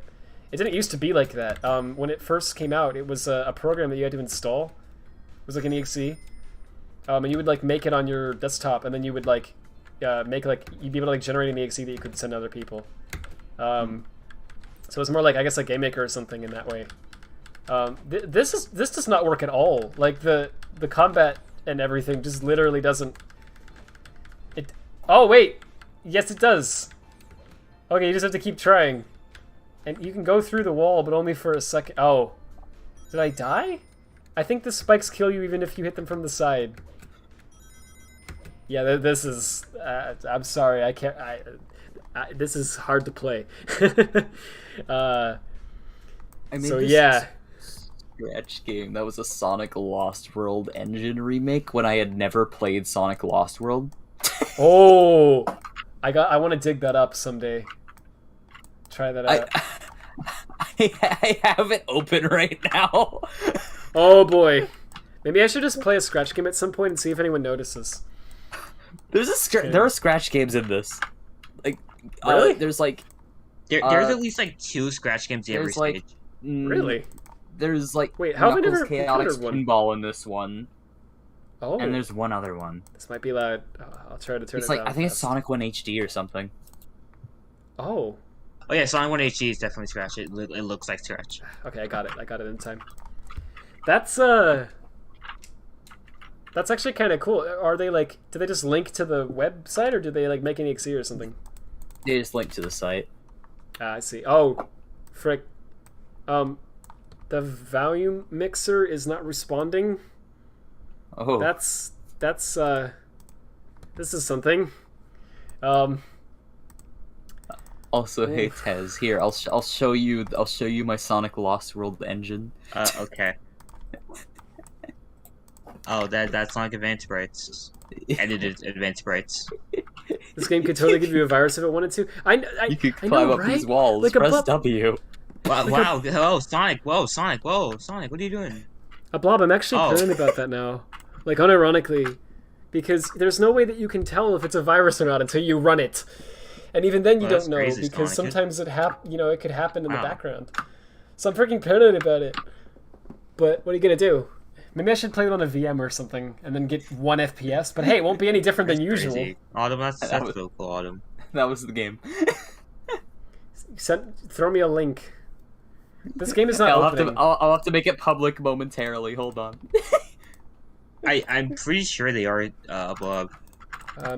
[SPEAKER 1] It didn't used to be like that. When it first came out, it was a program that you had to install. It was like an exe, and you would like make it on your desktop, and then you would like make like you'd be able to like generate an exe that you could send to other people. So it's more like I guess like Game Maker or something in that way. This does not work at all. Like the combat and everything just literally doesn't. Oh wait, yes it does. Okay, you just have to keep trying, and you can go through the wall, but only for a second. Oh, did I die? I think the spikes kill you even if you hit them from the side. Yeah, this is. I'm sorry, I can't. This is hard to play.
[SPEAKER 4] I made
[SPEAKER 1] so
[SPEAKER 4] this
[SPEAKER 1] yeah.
[SPEAKER 4] Scratch game that was a Sonic Lost World engine remake when I had never played Sonic Lost World.
[SPEAKER 1] Oh, I want to dig that up someday. Try that out.
[SPEAKER 4] I have it open right now.
[SPEAKER 1] Oh boy, maybe I should just play a Scratch game at some point and see if anyone notices.
[SPEAKER 4] There are Scratch games in this. Like
[SPEAKER 1] Really?
[SPEAKER 4] There's like
[SPEAKER 3] There's at least like 2 Scratch games every
[SPEAKER 4] there's like
[SPEAKER 3] stage.
[SPEAKER 1] Really?
[SPEAKER 4] There's like
[SPEAKER 1] Wait, how have I
[SPEAKER 4] Knuckles
[SPEAKER 1] never
[SPEAKER 4] Chaotic
[SPEAKER 1] encountered one?
[SPEAKER 4] Pinball in this one,
[SPEAKER 1] Oh,
[SPEAKER 4] and there's one other one.
[SPEAKER 1] this might be loud. I'll try to turn
[SPEAKER 4] It's
[SPEAKER 1] it
[SPEAKER 4] like
[SPEAKER 1] down.
[SPEAKER 4] I think it's
[SPEAKER 1] fast.
[SPEAKER 4] Sonic 1 HD or something.
[SPEAKER 1] Oh,
[SPEAKER 3] Oh yeah, Sonic 1 HD is definitely Scratch. It looks like Scratch.
[SPEAKER 1] okay, I got it. I got it in time. That's actually kind of cool. Are they like? Do they just link to the website, or do they like make an exe or something?
[SPEAKER 4] They just link to the site.
[SPEAKER 1] Ah, I see. Oh, frick. The volume mixer is not responding.
[SPEAKER 4] Oh,
[SPEAKER 1] That's this is something.
[SPEAKER 4] Also, hey Tez, here I'll show you my Sonic Lost World engine.
[SPEAKER 3] Okay. Oh, that's Sonic Advance Sprites. Edited Advance Sprites.
[SPEAKER 1] This game could totally give you a virus if it wanted to.
[SPEAKER 4] You could
[SPEAKER 1] I
[SPEAKER 4] climb
[SPEAKER 1] know,
[SPEAKER 4] up
[SPEAKER 1] right?
[SPEAKER 4] these walls.
[SPEAKER 1] Like a
[SPEAKER 4] Press
[SPEAKER 1] blob.
[SPEAKER 4] W.
[SPEAKER 3] Wow!
[SPEAKER 1] Like
[SPEAKER 3] Wow! Whoa, Sonic! Whoa, Sonic! Whoa, Sonic! What are you doing?
[SPEAKER 1] A blob. I'm actually
[SPEAKER 3] Oh.
[SPEAKER 1] paranoid about that now. Like unironically, because there's no way that you can tell if it's a virus or not until you run it, and even then you
[SPEAKER 3] Well, that's
[SPEAKER 1] don't know
[SPEAKER 3] crazy,
[SPEAKER 1] because
[SPEAKER 3] Sonic.
[SPEAKER 1] sometimes it could happen in the
[SPEAKER 3] Wow.
[SPEAKER 1] background. So I'm freaking paranoid about it. But what are you gonna do? Maybe I should play it on a VM or something and then get 1 FPS. But hey, it won't be any different than usual.
[SPEAKER 3] Crazy. Autumn, that's
[SPEAKER 4] was-
[SPEAKER 3] so cool, Autumn.
[SPEAKER 4] That was the game.
[SPEAKER 1] Throw me a link. This game is not
[SPEAKER 4] I'll
[SPEAKER 1] opening.
[SPEAKER 4] have to make it public momentarily. Hold on.
[SPEAKER 3] I'm pretty sure they are a blob.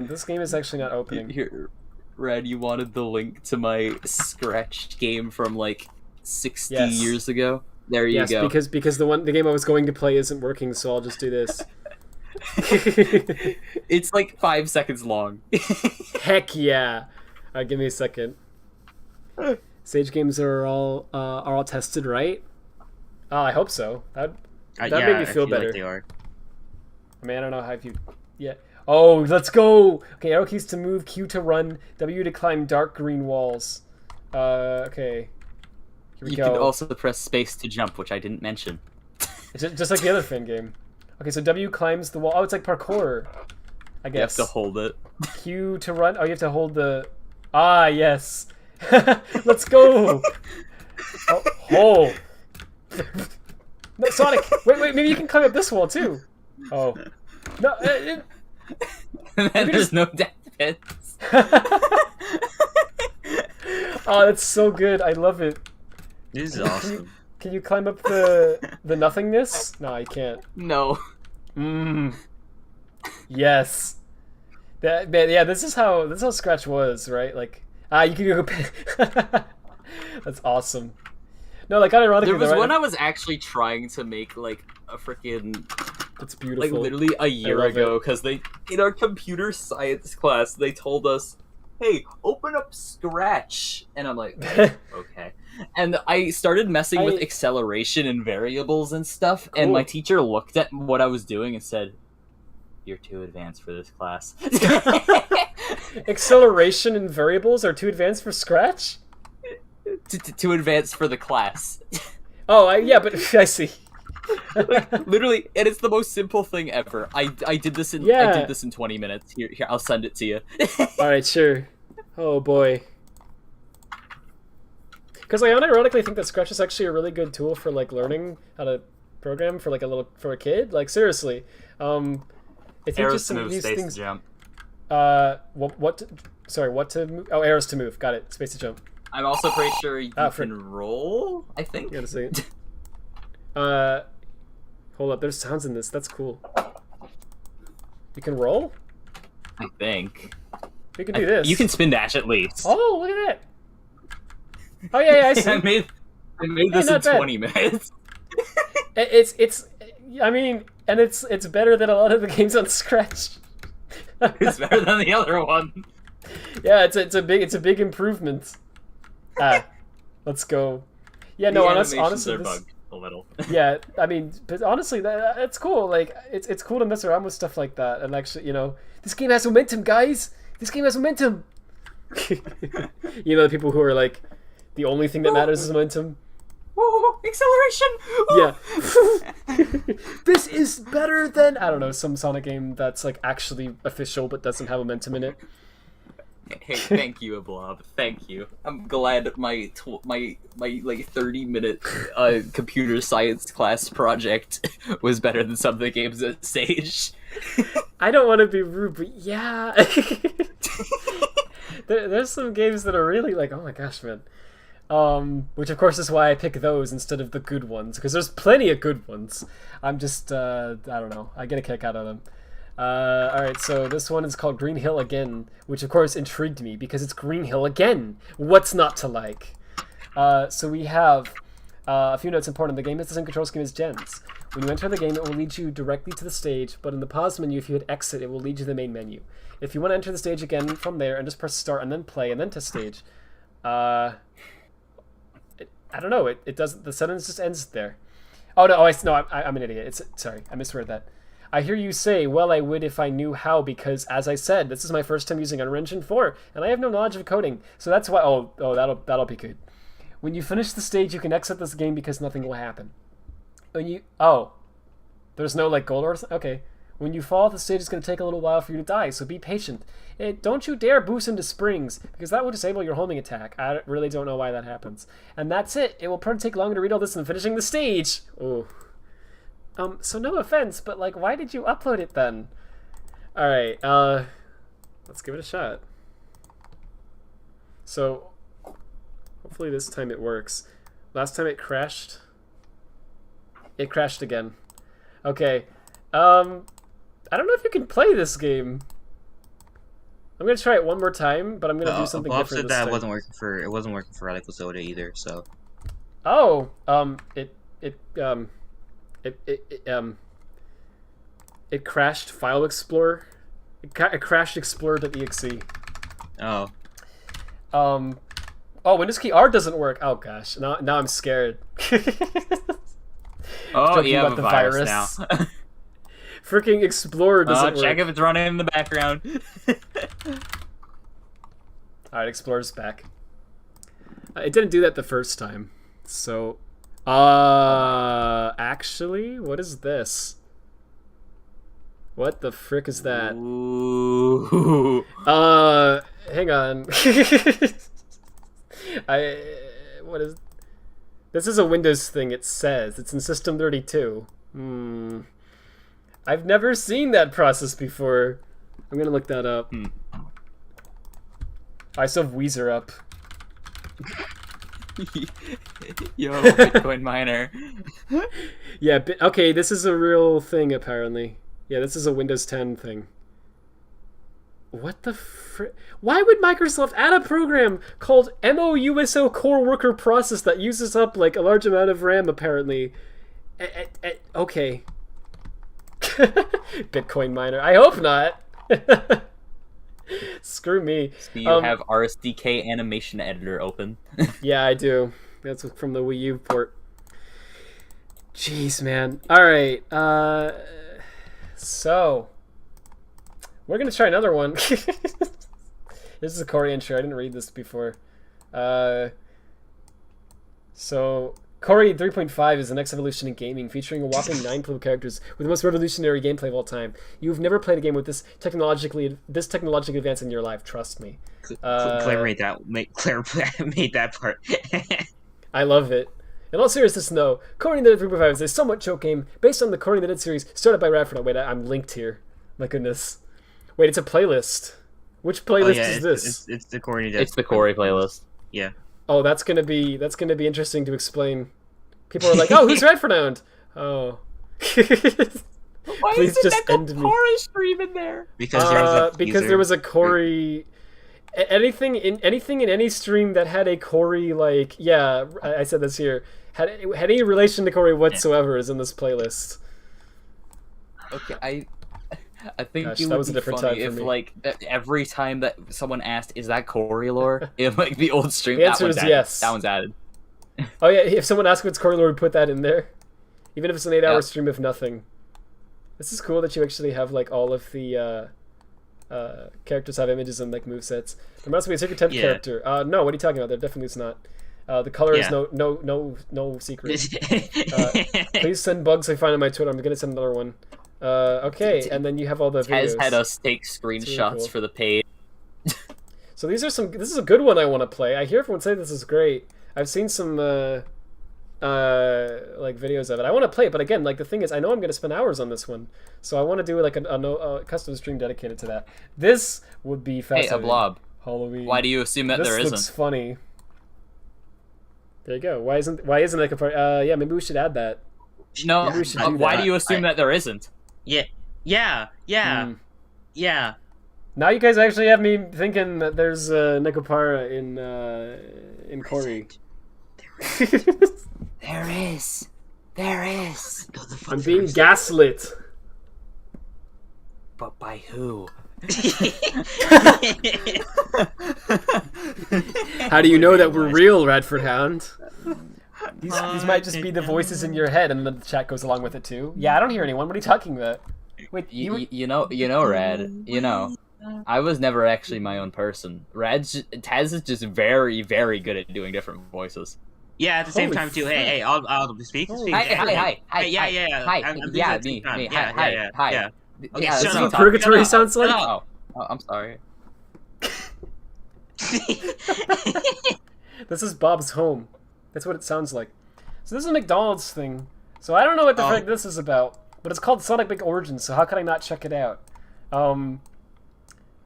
[SPEAKER 1] This game is actually not opening.
[SPEAKER 4] Here, Red, you wanted the link to my Scratch game from like 60
[SPEAKER 1] Yes.
[SPEAKER 4] years ago. There you
[SPEAKER 1] Yes,
[SPEAKER 4] go.
[SPEAKER 1] because the game I was going to play isn't working, so I'll just do this.
[SPEAKER 4] It's like 5 seconds long.
[SPEAKER 1] Heck yeah! Alright, give me a second. Sage games are all tested, right? Oh, I hope so. That
[SPEAKER 3] Yeah,
[SPEAKER 1] made me
[SPEAKER 3] I
[SPEAKER 1] feel better.
[SPEAKER 3] like they are.
[SPEAKER 1] I mean, I don't know how you. Yeah. Oh, let's go! Okay, arrow keys to move, Q to run, W to climb dark green walls. Okay. Here we
[SPEAKER 4] You
[SPEAKER 1] go.
[SPEAKER 4] can also press space to jump, which I didn't mention.
[SPEAKER 1] It's just like the other Finn game. Okay, so W climbs the wall. Oh, it's like parkour. I
[SPEAKER 4] You have
[SPEAKER 1] guess.
[SPEAKER 4] to hold it.
[SPEAKER 1] Q to run. Oh, you have to hold the. Ah, yes. Let's go. Oh. No, Sonic. Wait. Maybe you can climb up this wall too. Oh. No.
[SPEAKER 4] There's no death pits.
[SPEAKER 1] Oh, that's so good. I love it.
[SPEAKER 3] This is awesome.
[SPEAKER 1] Can you climb up the nothingness? No, you can't.
[SPEAKER 4] No.
[SPEAKER 1] Yes. Yeah, this is how Scratch was, right? Like, you can go. That's awesome. No, like unironically,
[SPEAKER 4] There was
[SPEAKER 1] though,
[SPEAKER 4] one
[SPEAKER 1] right?
[SPEAKER 4] I was actually trying to make like a freaking
[SPEAKER 1] It's beautiful.
[SPEAKER 4] like literally a year
[SPEAKER 1] love
[SPEAKER 4] ago because they in our computer science class they told us, "Hey, open up Scratch," and I'm like, okay. And I started messing with acceleration and variables and stuff, and my teacher looked at what I was doing and said, "You're too advanced for this class."
[SPEAKER 1] Acceleration and variables are too advanced for Scratch?
[SPEAKER 4] Too advanced for the class.
[SPEAKER 1] Oh, yeah, but I see.
[SPEAKER 4] Like, literally, and it's the most simple thing ever. I did this in 20 minutes. Here, I'll send it to you.
[SPEAKER 1] All right, sure. Oh boy. Because I unironically think that Scratch is actually a really good tool for like learning how to program for like for a kid. Like seriously, if you
[SPEAKER 4] Arrows
[SPEAKER 1] just
[SPEAKER 4] to move,
[SPEAKER 1] these
[SPEAKER 4] space
[SPEAKER 1] things.
[SPEAKER 4] to jump.
[SPEAKER 1] What to move? Oh, arrows to move. Got it. Space to jump.
[SPEAKER 4] I'm also pretty sure you can roll. I think.
[SPEAKER 1] Gotta see. Hold up. There's sounds in this. That's cool. You can roll.
[SPEAKER 4] I think.
[SPEAKER 1] You can do this.
[SPEAKER 4] You can spin dash at least.
[SPEAKER 1] Oh, look at that. Oh yeah, I see.
[SPEAKER 4] I made this in
[SPEAKER 1] not bad.
[SPEAKER 4] 20 minutes.
[SPEAKER 1] It's. I mean, and it's better than a lot of the games on Scratch.
[SPEAKER 4] It's better than the other one.
[SPEAKER 1] Yeah, it's a big improvement. Let's go. Yeah, no, honestly,
[SPEAKER 4] are
[SPEAKER 1] this,
[SPEAKER 4] bugged a little.
[SPEAKER 1] yeah, I mean, but honestly, that's cool. Like, it's cool to mess around with stuff like that, and actually, this game has momentum, guys. This game has momentum. The people who are like, the only thing that matters is momentum.
[SPEAKER 4] Oh, acceleration!
[SPEAKER 1] Yeah. This is better than, I don't know, some Sonic game that's like actually official but doesn't have momentum in it.
[SPEAKER 4] Hey, thank you, Blob. Thank you. I'm glad my like 30-minute computer science class project was better than some of the games at Sage.
[SPEAKER 1] I don't want to be rude, but yeah. There's some games that are really like, oh my gosh, man. Which of course is why I pick those instead of the good ones, because there's plenty of good ones. I'm just, I don't know. I get a kick out of them. Alright, so this one is called Green Hill Again, which of course intrigued me because it's Green Hill again. What's not to like? So we have a few notes important. The game is the same control scheme as Jen's. When you enter the game, it will lead you directly to the stage, but in the pause menu, if you hit exit, it will lead you to the main menu. If you want to enter the stage again from there and just press start and then play and then to stage, I don't know. It doesn't. The sentence just ends there. Oh no! I'm an idiot. Sorry, I misread that. I hear you say, well, I would if I knew how, because, as I said, this is my first time using Unreal Engine 4, and I have no knowledge of coding, so that's why... Oh, that'll be good. When you finish the stage, you can exit this game because nothing will happen. When you... Oh. There's no, like, goal or... Okay. When you fall off the stage, it's going to take a little while for you to die, so be patient. Don't you dare boost into springs, because that will disable your homing attack. I really don't know why that happens. And that's it. It will probably take longer to read all this than finishing the stage. Oh. So no offense, but like, why did you upload it then? Alright, let's give it a shot. So, hopefully this time it works. Last time it crashed. It crashed again. Okay, I don't know if you can play this game. I'm gonna try it one more time, but I'm gonna do something
[SPEAKER 3] Bob
[SPEAKER 1] different
[SPEAKER 3] said
[SPEAKER 1] this
[SPEAKER 3] that
[SPEAKER 1] time.
[SPEAKER 3] it wasn't working for Radical Soda either, so...
[SPEAKER 1] Oh, it crashed File Explorer. It crashed Explorer.exe.
[SPEAKER 3] Oh.
[SPEAKER 1] Oh, Windows key R doesn't work. Oh gosh, now I'm scared.
[SPEAKER 4] Oh, you have a virus now.
[SPEAKER 1] Freaking Explorer doesn't work.
[SPEAKER 4] Check if it's running in the background.
[SPEAKER 1] Alright, Explorer's back. It didn't do that the first time, so... actually, what is this? What the frick is that?
[SPEAKER 4] Ooh.
[SPEAKER 1] Hang on. What is... This is a Windows thing, it says. It's in System 32. I've never seen that process before. I'm gonna look that up. I still have Weezer up.
[SPEAKER 4] Yo, Bitcoin miner.
[SPEAKER 1] Yeah, okay, this is a real thing, apparently. Yeah, this is a Windows 10 thing. What the frick? Why would Microsoft add a program called MOUSO Core Worker Process that uses up, like, a large amount of RAM, apparently? Okay. Bitcoin miner. I hope not. Screw me.
[SPEAKER 4] Do you have RSDK Animation Editor open?
[SPEAKER 1] Yeah, I do. That's from the Wii U port. Jeez, man. Alright, so... We're gonna try another one. This is a Cory intro. I didn't read this before. So... Cory 3.5 is the next evolution in gaming, featuring a whopping 9 playable characters with the most revolutionary gameplay of all time. You've never played a game with this technologically advanced in your life, trust me.
[SPEAKER 3] Claire made that part.
[SPEAKER 1] I love it. In all seriousness, no. Cory the 3.5 is a somewhat choke game based on the Cory the Dead series started by Radfordhound. Wait, I'm linked here. My goodness. Wait, it's a playlist. Which playlist is this?
[SPEAKER 3] It's the Cory the Dead.
[SPEAKER 4] It's the Cory playlist.
[SPEAKER 3] Yeah.
[SPEAKER 1] Oh, that's gonna be interesting to explain. People are like, "Oh, who's Radfordhound?" Oh.
[SPEAKER 4] Why
[SPEAKER 1] Please
[SPEAKER 4] is
[SPEAKER 1] just
[SPEAKER 4] the
[SPEAKER 1] end me.
[SPEAKER 4] Cory stream in there?
[SPEAKER 3] Because
[SPEAKER 1] there was a Cory. Anything in any stream that had a Cory, like, yeah, I said this here, had any relation to Cory whatsoever is in this playlist.
[SPEAKER 4] Okay, I think
[SPEAKER 1] Gosh,
[SPEAKER 4] it
[SPEAKER 1] that
[SPEAKER 4] would
[SPEAKER 1] was a
[SPEAKER 4] be
[SPEAKER 1] different
[SPEAKER 4] funny
[SPEAKER 1] time
[SPEAKER 4] if,
[SPEAKER 1] for me.
[SPEAKER 4] like, every time that someone asked, "Is that Cory lore?" in like the old stream,
[SPEAKER 1] The answer is yes.
[SPEAKER 4] That one's added.
[SPEAKER 1] Oh yeah, if someone asks what's Cory lore, we put that in there, even if it's an 8-hour stream of nothing. This is cool that you actually have like all of the characters have images and like movesets. There must be a secret 10th character. No, what are you talking about? There definitely is not. The color is no secret. Please send bugs I find on my Twitter. I'm gonna send another one. Okay, and then you have all the videos.
[SPEAKER 4] Tez had us take screenshots
[SPEAKER 1] cool.
[SPEAKER 4] for the page.
[SPEAKER 1] So these are some. This is a good one I want to play. I hear everyone say this is great. I've seen some like videos of it. I want to play it, but again, like the thing is, I know I'm going to spend hours on this one, so I want to do like a custom stream dedicated to that. This would be fascinating.
[SPEAKER 4] Hey, a blob.
[SPEAKER 1] Halloween.
[SPEAKER 4] Why do you assume that there isn't?
[SPEAKER 1] This looks funny. There you go. Why isn't like a part? Yeah, maybe we should add that.
[SPEAKER 4] No.
[SPEAKER 1] Maybe we should do
[SPEAKER 4] why
[SPEAKER 1] that.
[SPEAKER 4] do you assume that there isn't?
[SPEAKER 3] Yeah.
[SPEAKER 1] Now you guys actually have me thinking that there's Nicopara in cory.
[SPEAKER 11] There is. There is.
[SPEAKER 1] I'm being gaslit.
[SPEAKER 11] But by who?
[SPEAKER 1] How do you know that we're real, Radfordhound? These might just be the voices in your head, and the chat goes along with it too. Yeah, I don't hear anyone. What are you talking about? Wait,
[SPEAKER 4] you know, Rad. You know, I was never actually my own person. Taz is just very, very good at doing different voices.
[SPEAKER 3] Yeah, at the same time too. Hey, I'll speak.
[SPEAKER 4] Hi. Yeah, me. Hi.
[SPEAKER 3] Okay,
[SPEAKER 1] yeah,
[SPEAKER 3] shut
[SPEAKER 1] that's
[SPEAKER 3] up.
[SPEAKER 1] what purgatory sounds like.
[SPEAKER 4] Oh, I'm sorry.
[SPEAKER 1] This is Bob's home. That's what it sounds like. So this is a McDonald's thing. So I don't know what the frick this is about, but it's called Sonic Big Origins. So how could I not check it out?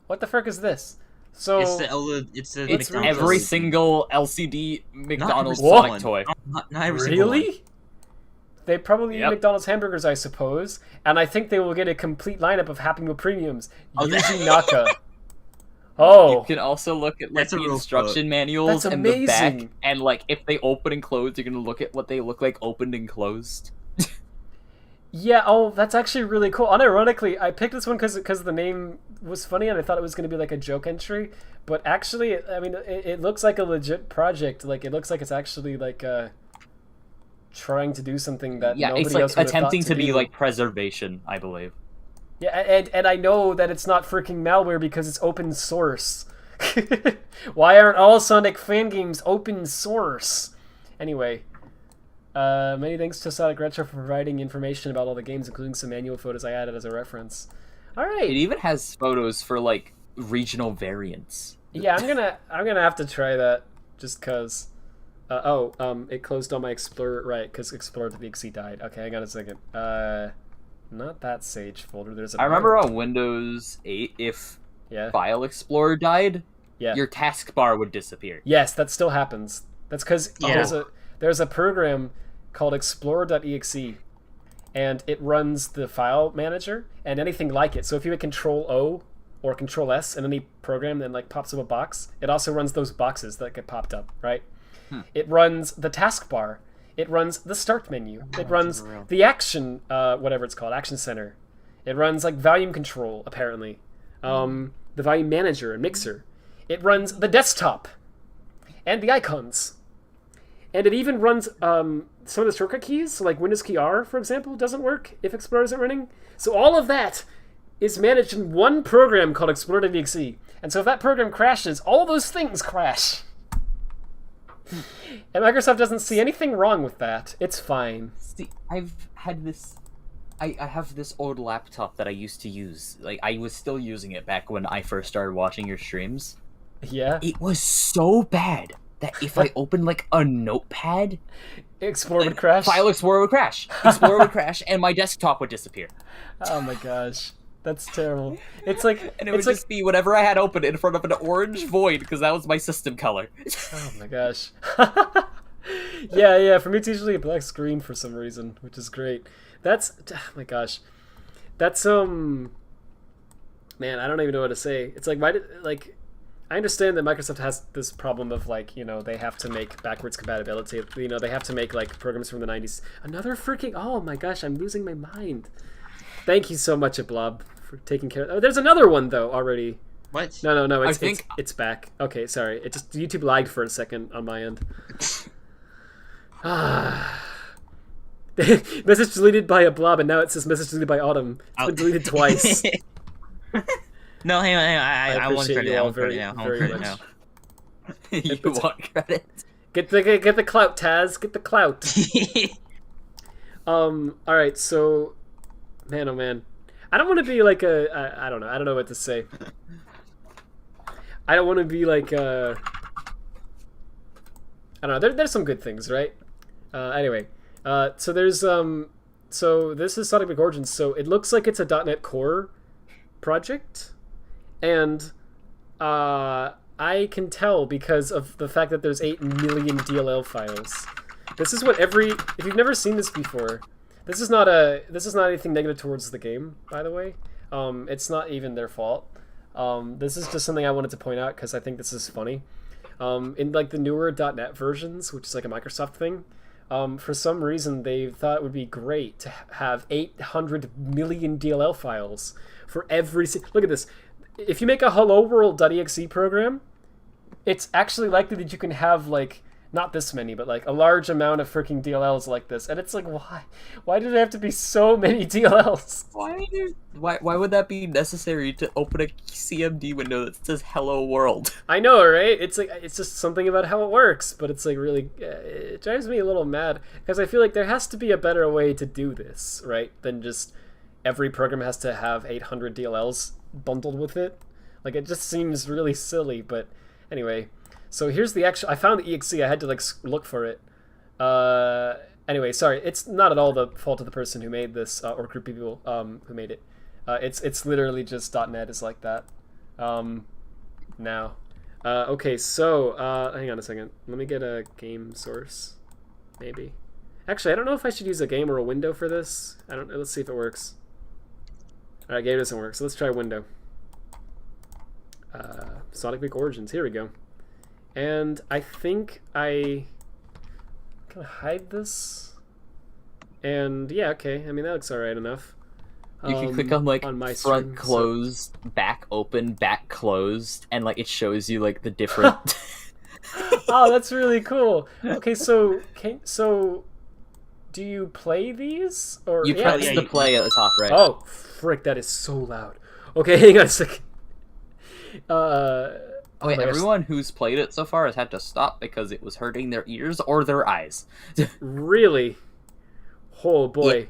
[SPEAKER 1] What the frick is this? So
[SPEAKER 3] it's
[SPEAKER 4] every single LCD McDonald's Sonic toy.
[SPEAKER 3] Not every single one.
[SPEAKER 1] Really? They probably eat McDonald's hamburgers, I suppose, and I think they will get a complete lineup of Happy Meal premiums. Yuji Naka.
[SPEAKER 4] You can also look at like the
[SPEAKER 3] real
[SPEAKER 4] instruction manuals
[SPEAKER 1] That's
[SPEAKER 4] in the back,
[SPEAKER 1] amazing.
[SPEAKER 4] and like if they open and close, you're gonna look at what they look like opened and closed.
[SPEAKER 1] Yeah, that's actually really cool. Unironically, I picked this one because the name was funny and I thought it was going to be like a joke entry. But actually, I mean, it looks like a legit project. Like, it looks like it's actually like trying to do something that nobody
[SPEAKER 4] it's like
[SPEAKER 1] else would have
[SPEAKER 4] attempting
[SPEAKER 1] thought
[SPEAKER 4] to be
[SPEAKER 1] do.
[SPEAKER 4] like preservation, I believe.
[SPEAKER 1] Yeah, and I know that it's not freaking malware because it's open source. Why aren't all Sonic fan games open source? Anyway. Many thanks to Sonic Retro for providing information about all the games, including some manual photos I added as a reference. Alright.
[SPEAKER 4] It even has photos for like regional variants.
[SPEAKER 1] Yeah, I'm gonna have to try that just cause it closed on my Explorer, right, because Explorer.exe died. Okay, hang on a second. Not that Sage folder, there's a
[SPEAKER 4] I remember on Windows 8 if File Explorer died, your taskbar would disappear.
[SPEAKER 1] Yes, that still happens. That's because there's a program called Explorer.exe, and it runs the file manager and anything like it. So if you hit Control-O or Control-S in any program that like pops up a box, it also runs those boxes that get popped up, right? It runs the taskbar. It runs the start menu. It runs the action, whatever it's called, action center. It runs like volume control, apparently. The volume manager and mixer. It runs the desktop and the icons. And it even runs some of the shortcut keys, so like Windows key R, for example, doesn't work if Explorer isn't running. So all of that is managed in one program called Explorer.exe. And so if that program crashes, all those things crash. And Microsoft doesn't see anything wrong with that. It's fine.
[SPEAKER 4] See, I've had this... I have this old laptop that I used to use. Like, I was still using it back when I first started watching your streams.
[SPEAKER 1] Yeah?
[SPEAKER 4] It was so bad that if I opened, like, a notepad...
[SPEAKER 1] Explorer would crash?
[SPEAKER 4] File Explorer would crash. Explorer would crash, and my desktop would disappear.
[SPEAKER 1] Oh my gosh. That's terrible. It's like...
[SPEAKER 4] And it would just be whatever I had open in front of an orange void, because that was my system color.
[SPEAKER 1] Oh my gosh. Yeah, for me it's usually a black screen for some reason, which is great. That's... Oh my gosh. That's, man, I don't even know what to say. It's like, why did... Like... I understand that Microsoft has this problem of, like, you know, they have to make backwards compatibility. You know, they have to make, like, programs from the 90s. Another freaking... Oh, my gosh, I'm losing my mind. Thank you so much, Blob, for taking care of... Oh, there's another one, though, already.
[SPEAKER 3] What?
[SPEAKER 1] No, it's back. Okay, sorry. It just... YouTube lagged for a second on my end. Message deleted by a Blob, and now it says message deleted by Autumn. It's been deleted twice.
[SPEAKER 3] No, hang on. I want credit. I want
[SPEAKER 1] very
[SPEAKER 3] credit
[SPEAKER 1] much.
[SPEAKER 4] You want credit?
[SPEAKER 1] Get the clout, Taz. Get the clout. Alright, so... Man, oh man. I don't want to be like I don't know. I don't know what to say. I don't want to be like I don't know. There's some good things, right? Anyway, so there's so this is Sonic Origins. So it looks like it's a .NET Core project, and I can tell because of the fact that there's 8 million DLL files. This is what if you've never seen this before, this is not anything negative towards the game, by the way. It's not even their fault. This is just something I wanted to point out because I think this is funny. In like the newer .NET versions, which is like a Microsoft thing, for some reason they thought it would be great to have 800 million DLL files for every. Look at this. If you make a hello world.exe program, it's actually likely that you can have like not this many, but like a large amount of freaking DLLs like this. And it's like, why do there have to be so many DLLs?
[SPEAKER 4] Why would that be necessary to open a CMD window that says hello world?
[SPEAKER 1] I know, right? It's like, it's just something about how it works, but it's like really, it drives me a little mad because I feel like there has to be a better way to do this, right? Than just every program has to have 800 DLLs bundled with it. Like, it just seems really silly, but anyway. So here's the actual. I found the exe. I had to like look for it. Anyway, sorry. It's not at all the fault of the person who made this or group of people who made it. It's literally just .NET is like that. Now, okay. So hang on a second. Let me get a game source. Maybe. Actually, I don't know if I should use a game or a window for this. I don't know. Let's see if it works. All right, game doesn't work. So let's try window. Sonic Week Origins. Here we go. And I think I can hide this. And yeah, okay. I mean, that looks alright enough.
[SPEAKER 4] You can click on like
[SPEAKER 1] on my
[SPEAKER 4] front
[SPEAKER 1] stream,
[SPEAKER 4] closed, back open, back closed, and like it shows you like the different.
[SPEAKER 1] Oh, that's really cool. Okay, so do you play these or
[SPEAKER 4] you press the play at the top right?
[SPEAKER 1] Oh, frick! That is so loud. Okay, hang on a second.
[SPEAKER 4] Oh wait, everyone who's played it so far has had to stop because it was hurting their ears or their eyes.
[SPEAKER 1] Really? Oh boy.
[SPEAKER 4] Yeah.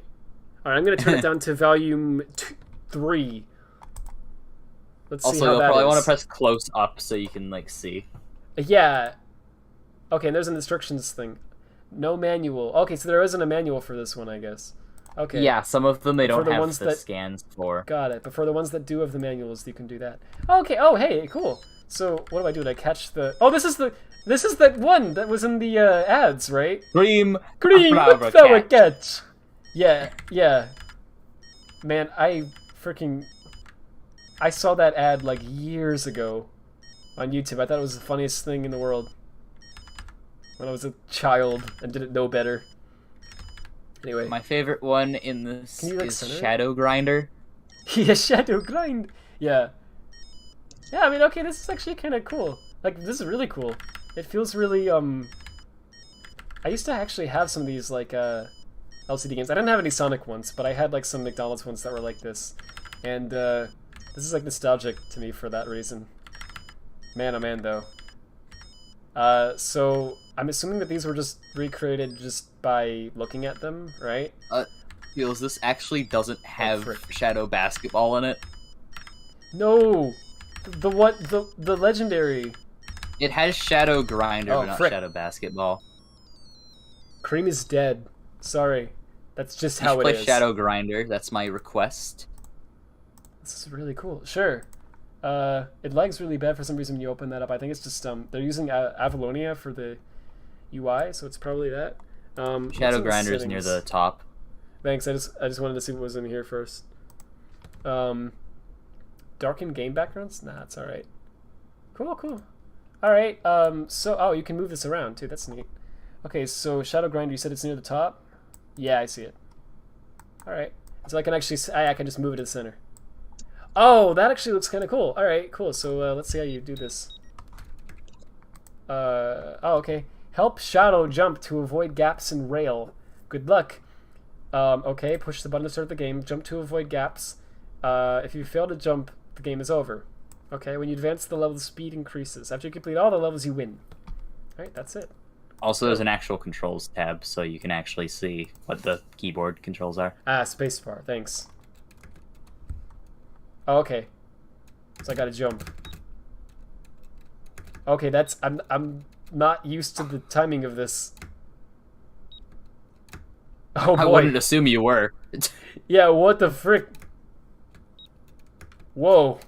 [SPEAKER 1] Alright, I'm going to turn it down to volume 3. Let's see
[SPEAKER 4] also,
[SPEAKER 1] how
[SPEAKER 4] you'll
[SPEAKER 1] that
[SPEAKER 4] probably
[SPEAKER 1] is.
[SPEAKER 4] want to press close up so you can like see.
[SPEAKER 1] Yeah. Okay, and there's an instructions thing. No manual. Okay, so there isn't a manual for this one, I guess. Okay.
[SPEAKER 4] Yeah, some of them they don't
[SPEAKER 1] the
[SPEAKER 4] have
[SPEAKER 1] ones
[SPEAKER 4] the
[SPEAKER 1] that...
[SPEAKER 4] scans for.
[SPEAKER 1] Got it. But for the ones that do have the manuals, you can do that. Okay. Oh, hey, cool. So what do? Did I catch the? Oh, this is that one that was in the ads, right?
[SPEAKER 4] Cream
[SPEAKER 1] flower catch. Yeah. Man, I saw that ad like years ago on YouTube. I thought it was the funniest thing in the world when I was a child and didn't know better. Anyway,
[SPEAKER 4] my favorite one in this is
[SPEAKER 1] center?
[SPEAKER 4] Shadow Grinder.
[SPEAKER 1] Yeah, Shadow Grind. Yeah. Yeah, I mean, okay, this is actually kind of cool. Like, this is really cool. It feels really, I used to actually have some of these, like, LCD games. I didn't have any Sonic ones, but I had, like, some McDonald's ones that were like this. And, this is, like, nostalgic to me for that reason. Man, oh man, though. So, I'm assuming that these were just recreated just by looking at them, right?
[SPEAKER 4] Feels this actually doesn't have Shadow Basketball in it.
[SPEAKER 1] No! The legendary.
[SPEAKER 4] It has Shadow Grinder,
[SPEAKER 1] Oh,
[SPEAKER 4] but not
[SPEAKER 1] frick.
[SPEAKER 4] Shadow Basketball.
[SPEAKER 1] Cream is dead. Sorry. That's just
[SPEAKER 4] You
[SPEAKER 1] how
[SPEAKER 4] should
[SPEAKER 1] it
[SPEAKER 4] play
[SPEAKER 1] is.
[SPEAKER 4] Shadow Grinder. That's my request.
[SPEAKER 1] This is really cool. Sure. It lags really bad for some reason when you open that up. I think it's just they're using Avalonia for the UI, so it's probably that.
[SPEAKER 4] Shadow Grinder is near the top.
[SPEAKER 1] Thanks. I just wanted to see what was in here first. Darkened game backgrounds? Nah, it's alright. Cool. Alright, so you can move this around too, that's neat. Okay, so Shadow Grinder, you said it's near the top? Yeah, I see it. Alright. So I can actually I can just move it to the center. Oh, that actually looks kinda cool. Alright, cool. So let's see how you do this. Okay. Help Shadow jump to avoid gaps in rail. Good luck. Okay, push the button to start the game. Jump to avoid gaps. If you fail to jump, the game is over. Okay, when you advance the level, the speed increases. After you complete all the levels, you win. Alright, that's it.
[SPEAKER 4] Also, there's an actual controls tab, so you can actually see what the keyboard controls are.
[SPEAKER 1] Ah, spacebar, thanks. Oh, okay. So I gotta jump. Okay, that's I'm not used to the timing of this. Oh boy.
[SPEAKER 4] I wouldn't assume you were.
[SPEAKER 1] Yeah, what the frick? Whoa.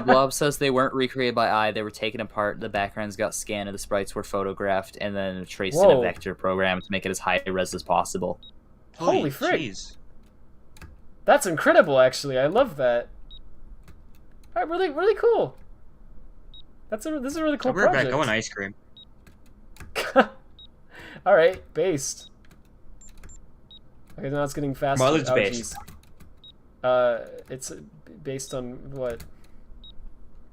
[SPEAKER 4] Blob says they weren't recreated by eye, they were taken apart, the backgrounds got scanned, and the sprites were photographed, and then traced in a vector program to make it as high res as possible.
[SPEAKER 1] Holy frick.
[SPEAKER 3] Jeez.
[SPEAKER 1] That's incredible, actually. I love that. Alright, really, really cool. This is a really cool
[SPEAKER 3] We're
[SPEAKER 1] project.
[SPEAKER 3] back going ice cream.
[SPEAKER 1] Alright, based. Okay, now it's getting faster.
[SPEAKER 3] Well, it's based.
[SPEAKER 1] It's based on what?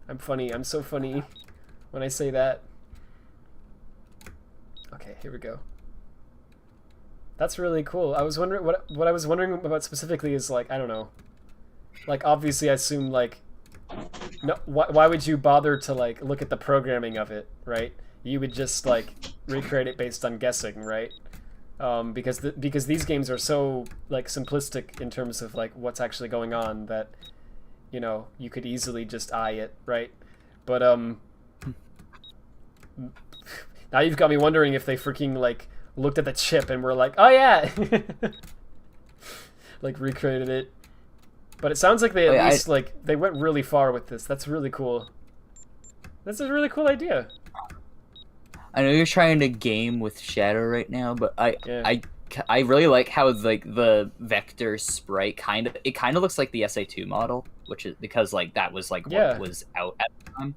[SPEAKER 1] I'm funny. I'm so funny when I say that. Okay, here we go. That's really cool. I was wondering what I was wondering about specifically is like, I don't know. Like obviously I assume like no why would you bother to like look at the programming of it, right? You would just like recreate it based on guessing, right? Because these games are so like simplistic in terms of like what's actually going on that you know you could easily just eye it, right? But now you've got me wondering if they freaking like looked at the chip and were like, oh yeah, like recreated it. But it sounds like they at least like they went really far with this. That's really cool. That's a really cool idea.
[SPEAKER 4] I know you're trying to game with Shadow right now, but I really like how like the vector sprite kind of looks like the SA2 model, which is because like that was like what was out at the time.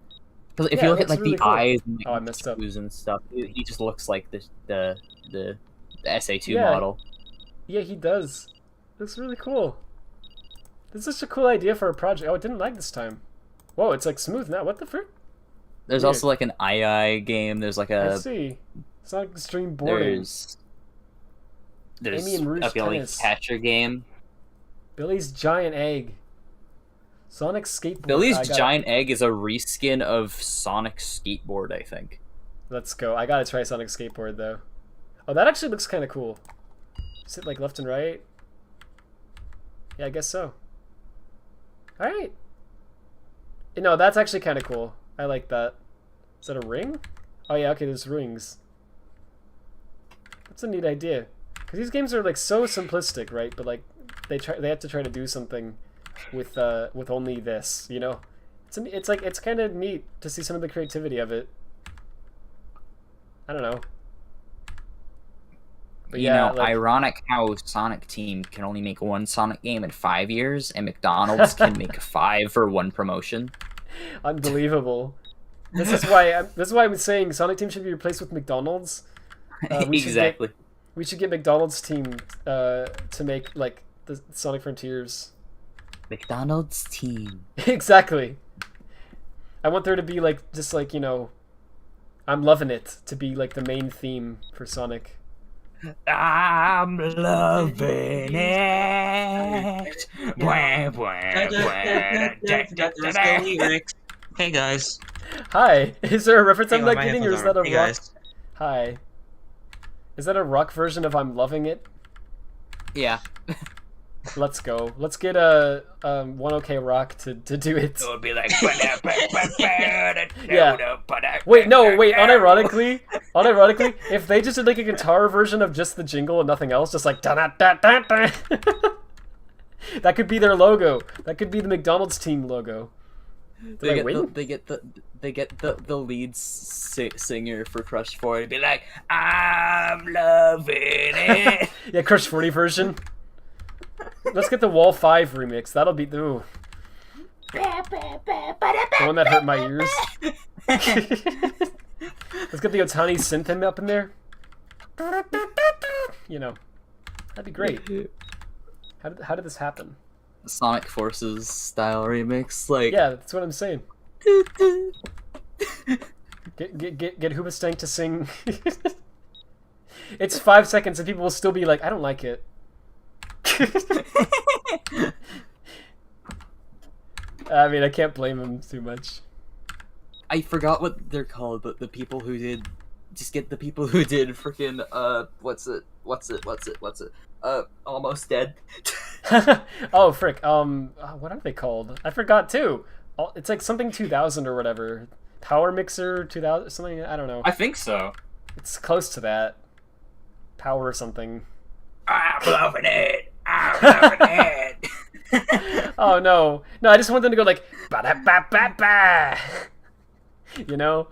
[SPEAKER 4] Because if you look at like really the eyes and like, the tattoos and stuff, he just looks like the SA2 model.
[SPEAKER 1] Yeah, he does. Looks really cool. This is such a cool idea for a project. Oh, it didn't lag this time. Whoa, it's like smooth now. What the frick?
[SPEAKER 4] There's also like an II game. There's like a.
[SPEAKER 1] I see. Sonic Extreme Boarding.
[SPEAKER 4] There's
[SPEAKER 1] Amy and Rouge
[SPEAKER 4] a Billy
[SPEAKER 1] Tennis.
[SPEAKER 4] Catcher game.
[SPEAKER 1] Billy's Giant Egg. Sonic Skateboard.
[SPEAKER 4] Billy's Giant Egg is a reskin of Sonic Skateboard, I think.
[SPEAKER 1] Let's go. I gotta try Sonic Skateboard though. Oh, that actually looks kind of cool. Is it like left and right? Yeah, I guess so. Alright. No, that's actually kind of cool. I like that. Is that a ring? Oh yeah, okay, there's rings. That's a neat idea. Because these games are like so simplistic, right? But like they have to try to do something with only this, you know? It's kind of neat to see some of the creativity of it. I don't know. But
[SPEAKER 4] you know, like, ironic how Sonic Team can only make one Sonic game in 5 years, and McDonald's can make 5 for one promotion.
[SPEAKER 1] Unbelievable. This is why I'm saying Sonic Team should be replaced with McDonald's.
[SPEAKER 4] Exactly.
[SPEAKER 1] We should get McDonald's Team to make like the Sonic Frontiers.
[SPEAKER 4] McDonald's Team.
[SPEAKER 1] Exactly. I want there to be like just like, you know, I'm loving it to be like the main theme for Sonic.
[SPEAKER 11] I'm loving it.
[SPEAKER 3] Hey guys.
[SPEAKER 1] Hi. Is there a reference I'm not getting, or is that a
[SPEAKER 3] hey
[SPEAKER 1] rock?
[SPEAKER 3] Guys.
[SPEAKER 1] Hi. Is that a rock version of I'm loving it?
[SPEAKER 4] Yeah.
[SPEAKER 1] Let's go. Let's get a One OK Rock to do it.
[SPEAKER 11] It would be like.
[SPEAKER 1] Yeah. Wait, no, wait. Unironically, if they just did like a guitar version of just the jingle and nothing else, just like da da da da da, that could be their logo. That could be the McDonald's Team logo.
[SPEAKER 4] They get the lead singer for Crush 40 to be like, I'm loving it.
[SPEAKER 1] Yeah, Crush 40 version. Let's get the Wall 5 remix. That'll be the one that hurt my ears. Let's get the Otani synth up in there. You know, that'd be great. How did this happen?
[SPEAKER 4] Sonic Forces style remix, like
[SPEAKER 1] yeah, that's what I'm saying. Get Hoobastank to sing. It's 5 seconds and people will still be like, I don't like it. I mean, I can't blame him too much.
[SPEAKER 4] I forgot what they're called, but the people who did, just get the people who did freaking what's it? Almost Dead.
[SPEAKER 1] Oh frick! What are they called? I forgot too. It's like something 2000 or whatever. Power Mixer 2000 something. I don't know.
[SPEAKER 4] I think so.
[SPEAKER 1] It's close to that. Power or something.
[SPEAKER 4] I'm loving it. I'm loving it.
[SPEAKER 1] Oh no, no! I just want them to go like ba da ba ba ba. You know?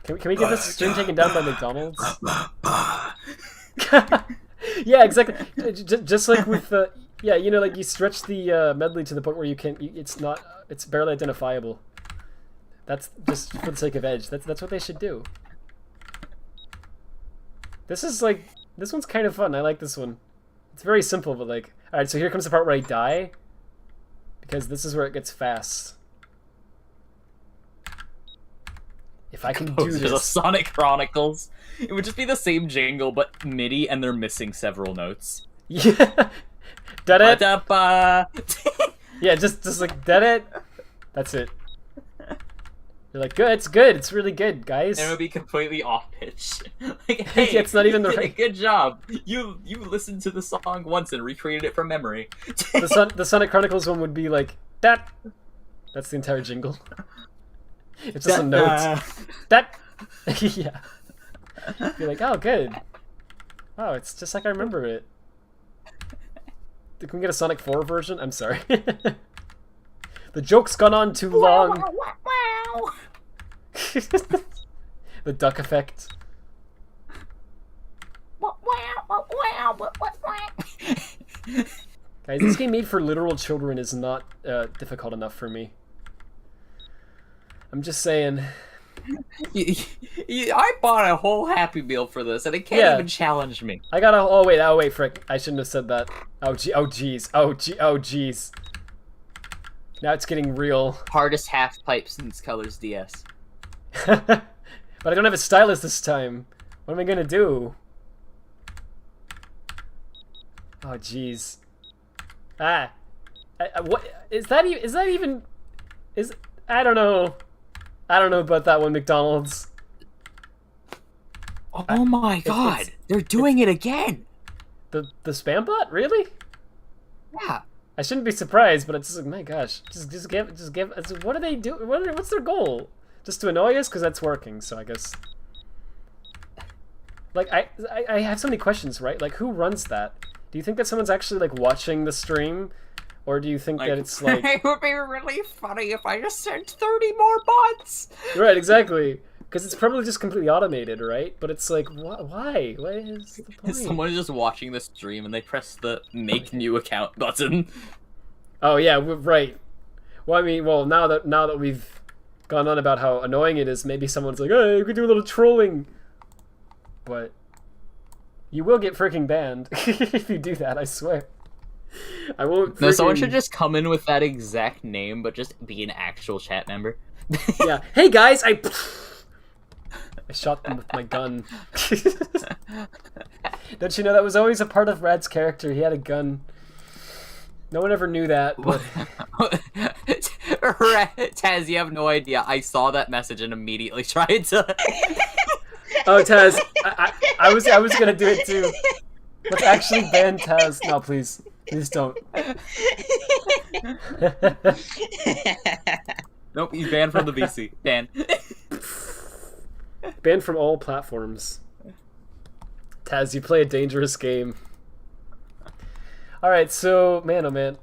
[SPEAKER 1] Can we get this stream taken down by McDonald's? Yeah, exactly. Just like with the yeah, you know, like you stretch the medley to the point where you can't. It's barely identifiable. That's just for the sake of edge. That's what they should do. This one's kind of fun. I like this one. It's very simple, but like, all right. So here comes the part where I die, because this is where it gets fast. If I can do this,
[SPEAKER 4] There's a Sonic Chronicles. It would just be the same jingle, but MIDI, and they're missing several notes.
[SPEAKER 1] Yeah. Da da.
[SPEAKER 4] Ba.
[SPEAKER 1] Yeah, just like it. That's it. You're like, good. It's good. It's really good, guys.
[SPEAKER 4] And it would be completely off pitch. Like, hey,
[SPEAKER 1] it's not even the
[SPEAKER 4] you did
[SPEAKER 1] right.
[SPEAKER 4] a good job. You listened to the song once and recreated it from memory.
[SPEAKER 1] The Sonic Chronicles one would be like that. That's the entire jingle. It's just a note. That. Yeah. You're like, oh, good. Oh, it's just like I remember it. Can we get a Sonic 4 version? I'm sorry. The joke's gone on too long. The duck effect. Guys, this game made for literal children is not difficult enough for me. I'm just saying.
[SPEAKER 4] I bought a whole Happy Meal for this, and it can't even challenge me.
[SPEAKER 1] I got a. Oh wait, frick! I shouldn't have said that. Oh jeez. Now it's getting real.
[SPEAKER 4] Hardest half pipe since Colors DS.
[SPEAKER 1] But I don't have a stylus this time. What am I gonna do? Oh jeez. What is that? Is that even? I don't know. I don't know about that one, McDonald's.
[SPEAKER 4] Oh my god! They're doing it again.
[SPEAKER 1] The spam bot, really?
[SPEAKER 4] Yeah.
[SPEAKER 1] I shouldn't be surprised, but it's just like, my gosh, just give. What do they do? What's their goal? Just to annoy us? Because that's working. So I guess. Like I have so many questions, right? Like who runs that? Do you think that someone's actually like watching the stream, or do you think that it's like?
[SPEAKER 4] It would be really funny if I just sent 30 more bots.
[SPEAKER 1] Right, exactly. Because it's probably just completely automated, right? But it's like, why? What is the point?
[SPEAKER 4] Someone is just watching the stream and they press the make new account button.
[SPEAKER 1] Oh yeah, right. Well, I mean, now that we've gone on about how annoying it is, maybe someone's like, oh, you could do a little trolling. But you will get freaking banned if you do that, I swear. I won't.
[SPEAKER 4] No, someone should just come in with that exact name, but just be an actual chat member.
[SPEAKER 1] Yeah. Hey guys, I shot them with my gun. Don't you know that was always a part of Rad's character? He had a gun. No one ever knew that. But...
[SPEAKER 4] Taz, you have no idea. I saw that message and immediately tried to.
[SPEAKER 1] Oh, Taz, I was gonna do it too. Let's actually ban Taz. No, please don't.
[SPEAKER 4] Nope, he's banned from the VC. Banned.
[SPEAKER 1] Banned from all platforms. Taz, you play a dangerous game. Alright, so, man oh man.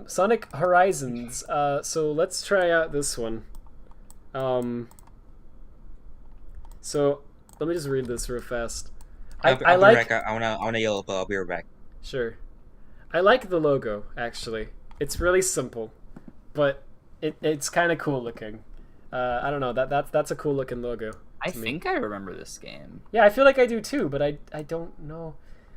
[SPEAKER 1] Sonic Horizons. So let's try out this one. So, let me just read this real fast.
[SPEAKER 8] I'll be right back. I wanna yell, but I'll be right back.
[SPEAKER 1] Sure. I like the logo, actually. It's really simple, but it's kind of cool looking. I don't know, that's a cool looking logo.
[SPEAKER 4] I think I remember this game.
[SPEAKER 1] Yeah, I feel like I do too, but I don't know.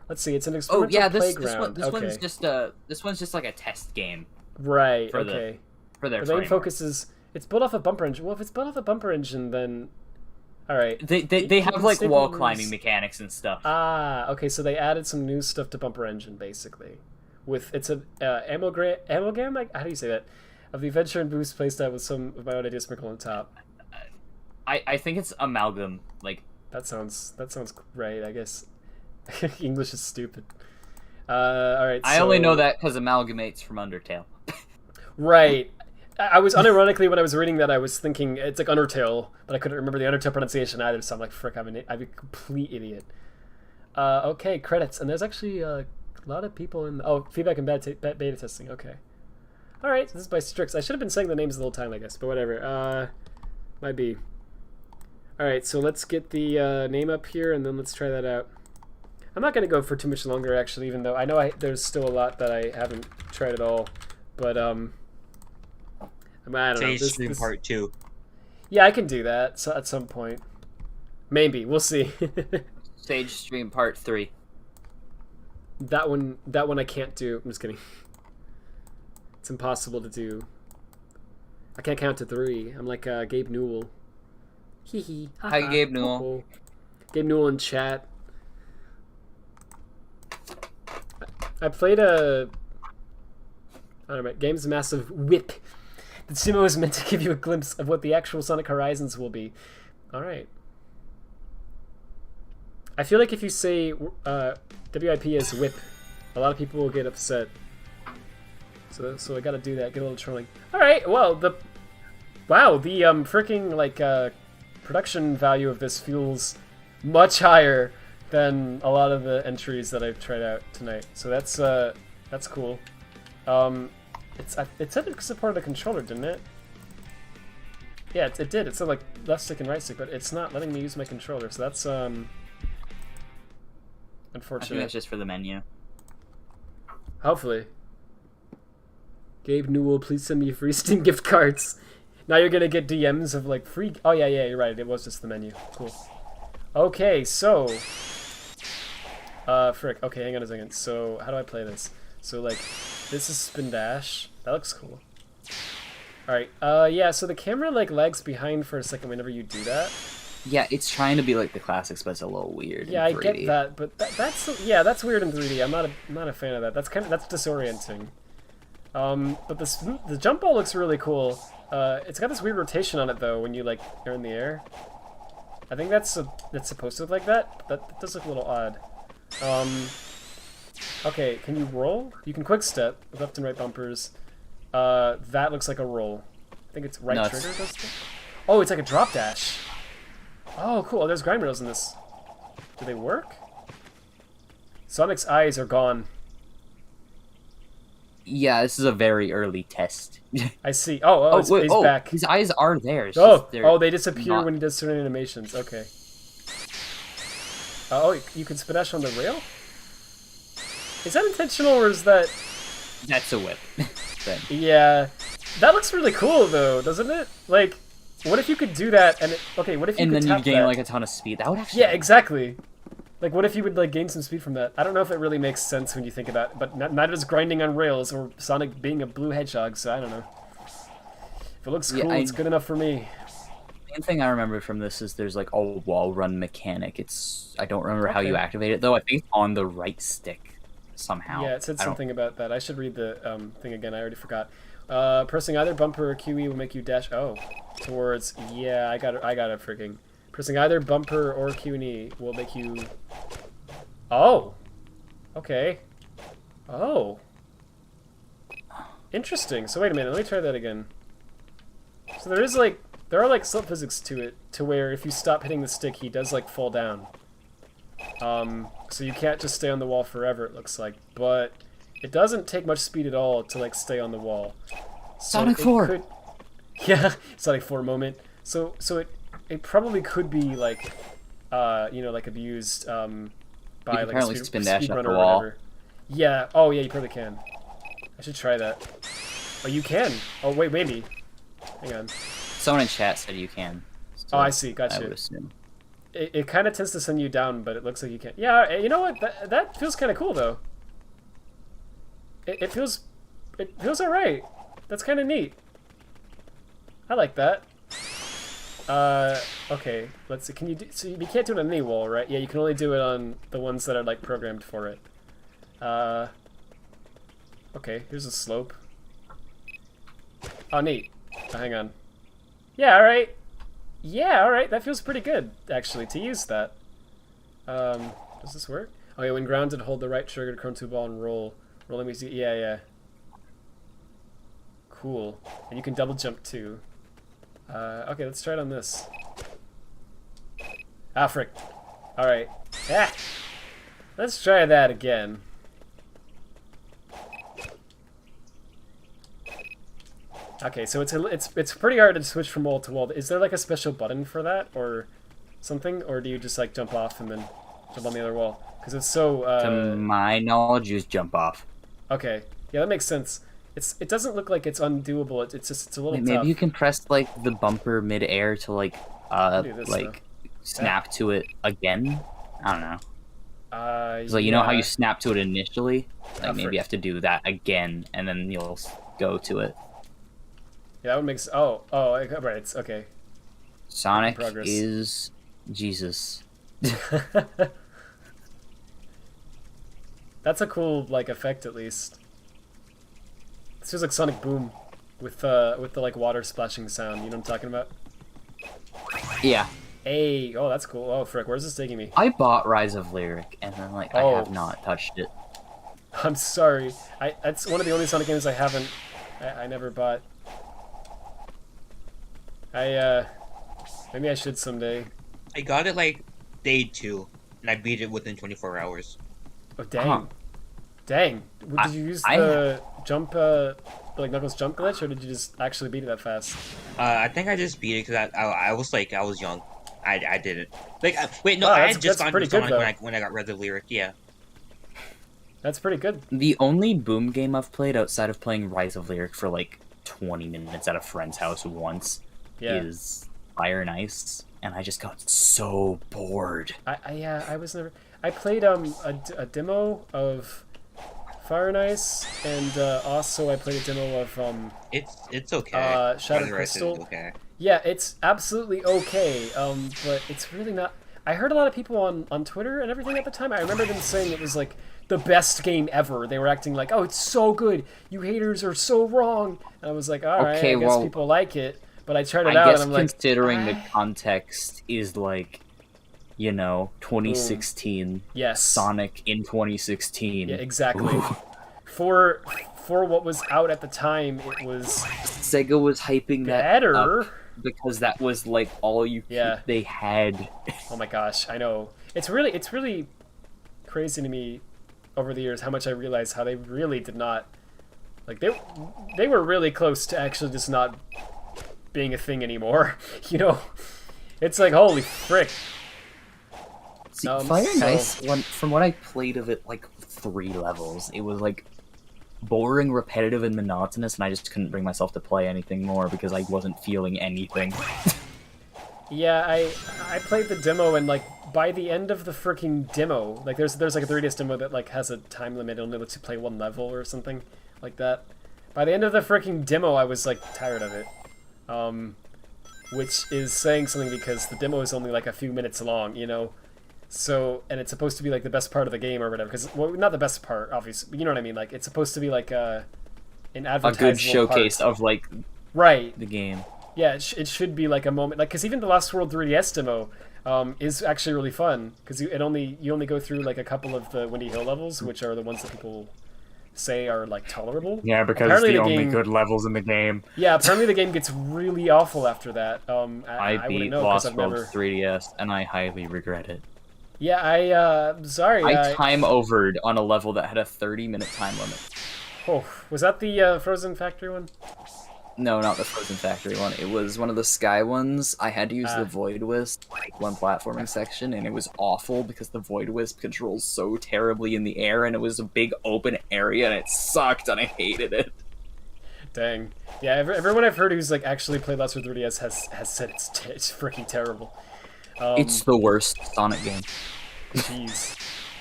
[SPEAKER 1] Let's see, it's an experimental playground.
[SPEAKER 4] This one's just like a test game.
[SPEAKER 1] Right.
[SPEAKER 4] For
[SPEAKER 1] okay.
[SPEAKER 4] Their
[SPEAKER 1] main focus is it's built off a bumper engine. Well, if it's built off a bumper engine, then all right.
[SPEAKER 4] They have like wall climbing mechanics and stuff.
[SPEAKER 1] Ah, okay. So they added some new stuff to bumper engine, basically. With it's a amalgam. Like, how do you say that? Of the adventure and boost playstyle with some of my own ideas sprinkled on top.
[SPEAKER 4] I think it's amalgam. Like
[SPEAKER 1] that sounds right. I guess English is stupid. All right.
[SPEAKER 4] I only know that because amalgamates from Undertale.
[SPEAKER 1] Right. I was unironically when I was reading that I was thinking it's like Undertale, but I couldn't remember the Undertale pronunciation either. So I'm like, frick, I'm a complete idiot. Okay, credits, and there's actually a lot of people in. Oh, feedback and beta testing. Okay. All right, so this is by Strix. I should have been saying the names the whole time, I guess, but whatever. Might be. All right, so let's get the name up here, and then let's try that out. I'm not gonna go for too much longer, actually, even though I know there's still a lot that I haven't tried at all. But I don't know.
[SPEAKER 3] Stream part 2.
[SPEAKER 1] Yeah, I can do that so at some point. Maybe we'll see.
[SPEAKER 4] Sage stream part 3.
[SPEAKER 1] That one I can't do. I'm just kidding. It's impossible to do. I can't count to 3. I'm like Gabe Newell. Hee hee.
[SPEAKER 4] Hi, Gabe Newell.
[SPEAKER 1] Gabe Newell in chat. I played a Game's Massive Whip. The demo is meant to give you a glimpse of what the actual Sonic Horizons will be. Alright. I feel like if you say WIP as whip, a lot of people will get upset. So I gotta do that, get a little trolling. Alright, well, the freaking, like, production value of this feels much higher than a lot of the entries that I've tried out tonight. So that's cool. It said it supported a controller, didn't it? Yeah, it did. It said like left stick and right stick, but it's not letting me use my controller. So that's unfortunate.
[SPEAKER 4] I think that's just for the menu.
[SPEAKER 1] Hopefully. Gabe Newell, please send me free Steam gift cards. Now you're gonna get DMs of like free. Oh yeah, you're right. It was just the menu. Cool. Okay, so. Frick. Okay, hang on a second. So, how do I play this? So, like, this is spin dash. That looks cool. Alright, yeah, so the camera, like, lags behind for a second whenever you do that.
[SPEAKER 4] Yeah, it's trying to be like the classics, but it's a little weird.
[SPEAKER 1] Yeah, I get that, but that's weird in 3D. I'm not a fan of that. That's disorienting. But the jump ball looks really cool. It's got this weird rotation on it though when you like are in the air. I think that's supposed to look like that. But that does look a little odd. Okay, can you roll? You can quick step with left and right bumpers. That looks like a roll. I think it's right trigger does that. Oh, it's like a drop dash. Oh, cool. Oh, there's grind rails in this. Do they work? Sonic's eyes are gone.
[SPEAKER 4] Yeah, this is a very early test.
[SPEAKER 1] I see. Oh, he's back.
[SPEAKER 4] His eyes are there.
[SPEAKER 1] They disappear when he does certain animations. Okay. Oh, you can spin dash on the rail? Is that intentional or is that...
[SPEAKER 4] That's a whip.
[SPEAKER 1] Yeah. That looks really cool though, doesn't it? Like, what if you could do that and... Okay, what if you could
[SPEAKER 4] then
[SPEAKER 1] tap
[SPEAKER 4] you gain
[SPEAKER 1] that?
[SPEAKER 4] like a ton of speed? That would actually...
[SPEAKER 1] Yeah, exactly. Like, what if you would like gain some speed from that? I don't know if it really makes sense when you think about it, but neither does grinding on rails or Sonic being a blue hedgehog, so I don't know. If it looks cool, it's good enough for me.
[SPEAKER 4] The main thing I remember from this is there's like a wall run mechanic. I don't remember how you activate it though. I think it's on the right stick somehow.
[SPEAKER 1] Yeah, it said something about that. I should read the thing again. I already forgot. Pressing either bumper or QE will make you dash. Oh, towards. Yeah, I got it. Freaking. Pressing either bumper or Q and E will make you... Oh! Okay. Oh. Interesting. So wait a minute, let me try that again. So there are like some physics to it, to where if you stop hitting the stick, he does like fall down. So you can't just stay on the wall forever, it looks like. But it doesn't take much speed at all to like stay on the wall. So
[SPEAKER 4] Sonic 4!
[SPEAKER 1] Yeah, Sonic 4 moment. So it probably could be like, like abused by like a
[SPEAKER 4] spin dash
[SPEAKER 1] speedrunner
[SPEAKER 4] off the
[SPEAKER 1] or
[SPEAKER 4] wall.
[SPEAKER 1] whatever. Yeah. Oh yeah, you probably can. I should try that. Oh, you can. Oh wait, maybe. Hang on.
[SPEAKER 4] Someone in chat said you can. So
[SPEAKER 1] oh, I see. Gotcha.
[SPEAKER 4] I would assume.
[SPEAKER 1] It kind of tends to send you down, but it looks like you can't. Yeah. You know what? That feels kind of cool though. It feels alright. That's kind of neat. I like that. Okay, let's see. Can you do... So you can't do it on any wall, right? Yeah, you can only do it on the ones that are, like, programmed for it. Okay, here's a slope. Oh, neat. Oh, hang on. Yeah, alright. Yeah, alright. That feels pretty good, actually, to use that. Does this work? Oh, yeah, when grounded, hold the right trigger to chrome to ball and roll. Rolling me... Yeah, yeah. Cool. And you can double jump too. Okay, let's try it on this. Ah, frick. Alright. Ah! Let's try that again. Okay, so it's pretty hard to switch from wall to wall. Is there like a special button for that or something, or do you just like jump off and then jump on the other wall? Because it's so.
[SPEAKER 4] To my knowledge, you just jump off.
[SPEAKER 1] Okay, yeah, that makes sense. It doesn't look like it's undoable. It's just it's a little.
[SPEAKER 4] Maybe
[SPEAKER 1] tough.
[SPEAKER 4] you can press like the bumper mid-air to like snap to it again. I don't know. So you know how you snap to it initially? Like maybe you have to do that again, and then you'll go to it.
[SPEAKER 1] Yeah, that would make sense. Oh, right, it's okay.
[SPEAKER 4] Sonic is Jesus.
[SPEAKER 1] That's a cool like effect at least. This feels like Sonic Boom with the like water splashing sound. You know what I'm talking about?
[SPEAKER 4] Yeah.
[SPEAKER 1] Hey, oh that's cool. Oh frick, where's this taking me?
[SPEAKER 4] I bought Rise of Lyric and then like I have not touched it.
[SPEAKER 1] I'm sorry. That's one of the only Sonic games I haven't. I never bought. Maybe I should someday.
[SPEAKER 3] I got it like day 2, and I beat it within 24 hours.
[SPEAKER 1] Oh dang! Dang! Did you use the jump, like Knuckles jump glitch, or did you just actually beat it that fast?
[SPEAKER 3] I think I just beat it because I was like I was young. I did it. Like wait, no,
[SPEAKER 1] Wow,
[SPEAKER 3] I had just gone to Sonic
[SPEAKER 1] good,
[SPEAKER 3] when I got Red the Lyric. Yeah.
[SPEAKER 1] That's pretty good.
[SPEAKER 4] The only Boom game I've played outside of playing Rise of Lyric for like 20 minutes at a friend's house once is Fire and Ice, and I just got so bored.
[SPEAKER 1] I was never. I played a demo of Fire and Ice, and also I played a demo of
[SPEAKER 3] It's okay.
[SPEAKER 1] Shadow Crystal. Okay. Yeah, it's absolutely okay. But it's really not. I heard a lot of people on Twitter and everything at the time. I remember them saying it was like the best game ever. They were acting like, "Oh, it's so good. You haters are so wrong." And I was like, "All right, I guess people like it." But I tried it out, and I'm like,
[SPEAKER 4] considering the context is like, you know, 2016.
[SPEAKER 1] Yes.
[SPEAKER 4] Sonic in 2016.
[SPEAKER 1] Yeah, exactly. For what was out at the time, it was
[SPEAKER 4] Sega was hyping
[SPEAKER 1] better.
[SPEAKER 4] That up because that was like all they had.
[SPEAKER 1] Oh my gosh, I know. It's really crazy to me over the years how much I realized how they really did not like they were really close to actually just not being a thing anymore. You know, it's like holy frick.
[SPEAKER 4] See, Fire and Ice, from what I played of it, like 3 levels, it was like boring, repetitive, and monotonous, and I just couldn't bring myself to play anything more because I wasn't feeling anything.
[SPEAKER 1] Yeah, I played the demo, and like by the end of the freaking demo, like there's like a 3DS demo that like has a time limit, it only lets you play 1 level or something like that. By the end of the freaking demo, I was like tired of it. Which is saying something because the demo is only like a few minutes long, you know? So, and it's supposed to be like the best part of the game or whatever, because, well, not the best part, obviously, but you know what I mean? Like, it's supposed to be like an advertisable
[SPEAKER 4] a good showcase of like the game.
[SPEAKER 1] Yeah, it should be like a moment, like, because even the Lost World 3DS demo is actually really fun, because you only go through like a couple of the Windy Hill levels, which are the ones that people say are like tolerable.
[SPEAKER 9] Yeah, because apparently the only good levels in the game.
[SPEAKER 1] Yeah, apparently the game gets really awful after that.
[SPEAKER 4] I beat Lost World 3DS, and I highly regret it.
[SPEAKER 1] Yeah, sorry.
[SPEAKER 4] I time-overed on a level that had a 30-minute time limit.
[SPEAKER 1] Oh, was that the Frozen Factory one?
[SPEAKER 4] No, not the Frozen Factory one. It was one of the Sky ones. I had to use the Void Wisp, like one platforming section, and it was awful because the Void Wisp controls so terribly in the air, and it was a big open area, and it sucked, and I hated it.
[SPEAKER 1] Dang. Yeah, everyone I've heard who's like actually played Lost World 3DS has said it's freaking terrible.
[SPEAKER 4] It's the worst Sonic game.
[SPEAKER 1] Jeez.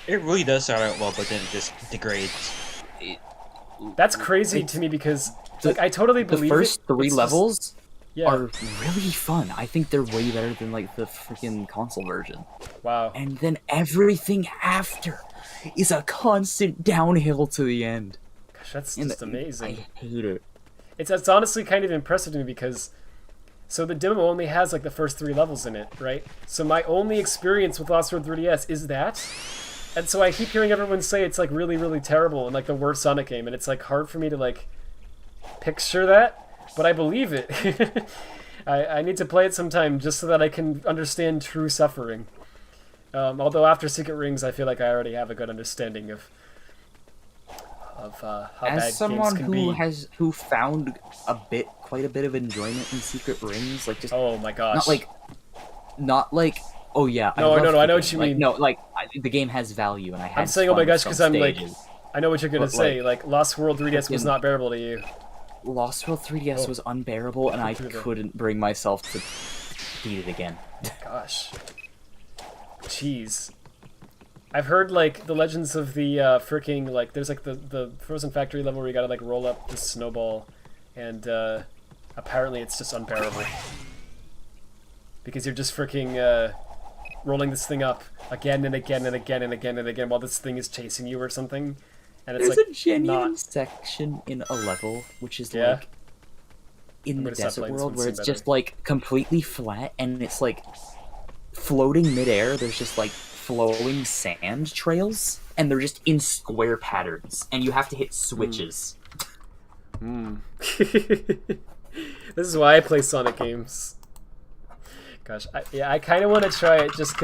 [SPEAKER 3] It really does start out well, but then it just degrades.
[SPEAKER 1] That's crazy to me because like I totally believe
[SPEAKER 4] the first 3 levels
[SPEAKER 1] are
[SPEAKER 4] really fun. I think they're way better than like the freaking console version.
[SPEAKER 1] Wow.
[SPEAKER 4] And then everything after is a constant downhill to the end.
[SPEAKER 1] Gosh, that's just amazing.
[SPEAKER 4] I hate it.
[SPEAKER 1] It's honestly kind of impressive to me because so the demo only has like the first 3 levels in it, right? So my only experience with Lost World 3DS is that. And so I keep hearing everyone say it's like really, really terrible and like the worst Sonic game, and it's like hard for me to like picture that, but I believe it. I need to play it sometime just so that I can understand true suffering. Although after Secret Rings, I feel like I already have a good understanding of how
[SPEAKER 9] As
[SPEAKER 1] bad
[SPEAKER 9] someone
[SPEAKER 1] games can be.
[SPEAKER 9] who found quite a bit of enjoyment in Secret Rings, like just
[SPEAKER 1] oh my gosh,
[SPEAKER 9] not like oh yeah,
[SPEAKER 1] no, I know what you mean.
[SPEAKER 9] No, like the game has value, and I had.
[SPEAKER 1] I'm saying oh my gosh because I'm like, I know what you're gonna say. Like Lost World 3DS was not bearable to you.
[SPEAKER 9] Lost World 3DS was unbearable, and I couldn't bring myself to beat it again.
[SPEAKER 1] Gosh, jeez. I've heard like the legends of the freaking like there's like the Frozen Factory level where you gotta like roll up the snowball, and apparently it's just unbearable because you're just freaking rolling this thing up again and again and again and again and again while this thing is chasing you or something, and it's
[SPEAKER 9] There's
[SPEAKER 1] like
[SPEAKER 9] a genuine
[SPEAKER 1] not...
[SPEAKER 9] section in a level which is like in the desert world where it's just like completely flat and it's like floating midair. There's just like flowing sand trails, and they're just in square patterns, and you have to hit switches.
[SPEAKER 1] This is why I play Sonic games. Gosh, I kind of want to try it just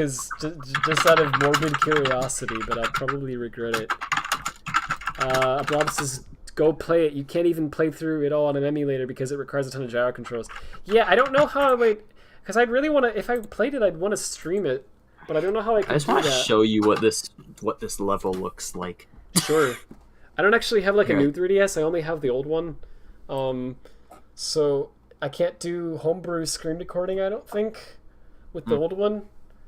[SPEAKER 1] out of morbid curiosity, but I'll probably regret it. Blob says, go play it. You can't even play through it all on an emulator because it requires a ton of gyro controls. Yeah, I don't know how I would... Because I'd really want to... If I played it, I'd want to stream it. But I don't know how I can do that.
[SPEAKER 9] I just want to show you what this level looks like.
[SPEAKER 1] Sure. I don't actually have like a new 3DS. I only have the old one. So I can't do homebrew screen recording, I don't think, with the old one.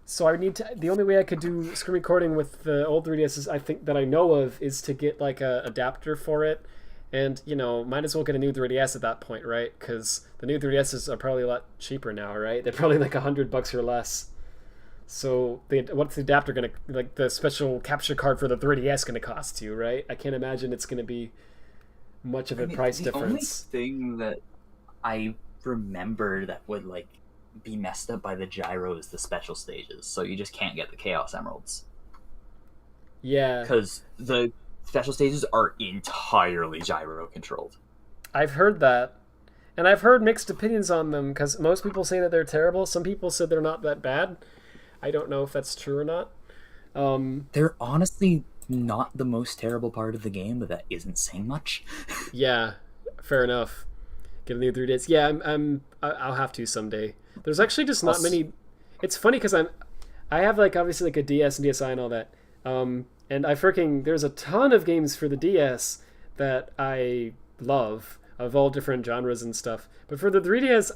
[SPEAKER 1] So I need to... The only way I could do screen recording with the old 3DS is, I think, that I know of, is to get like a adapter for it. And, you know, might as well get a new 3DS at that point, right? Because the new 3DSs are probably a lot cheaper now, right? They're probably like $100 or less. So what's the adapter gonna, like the special capture card for the 3DS gonna cost you, right? I can't imagine it's gonna be much of a price difference.
[SPEAKER 9] The only thing that I remember that would like be messed up by the gyro is the special stages, so you just can't get the Chaos Emeralds.
[SPEAKER 1] Yeah.
[SPEAKER 9] Because the special stages are entirely gyro controlled.
[SPEAKER 1] I've heard that. And I've heard mixed opinions on them, because most people say that they're terrible. Some people said they're not that bad. I don't know if that's true or not.
[SPEAKER 9] They're honestly not the most terrible part of the game, but that isn't saying much.
[SPEAKER 1] Yeah, fair enough. Get a new 3DS. Yeah, I'll have to someday. There's actually just not many. It's funny because I have like obviously like a DS and DSi and all that. And there's a ton of games for the DS that I love of all different genres and stuff. But for the 3DS,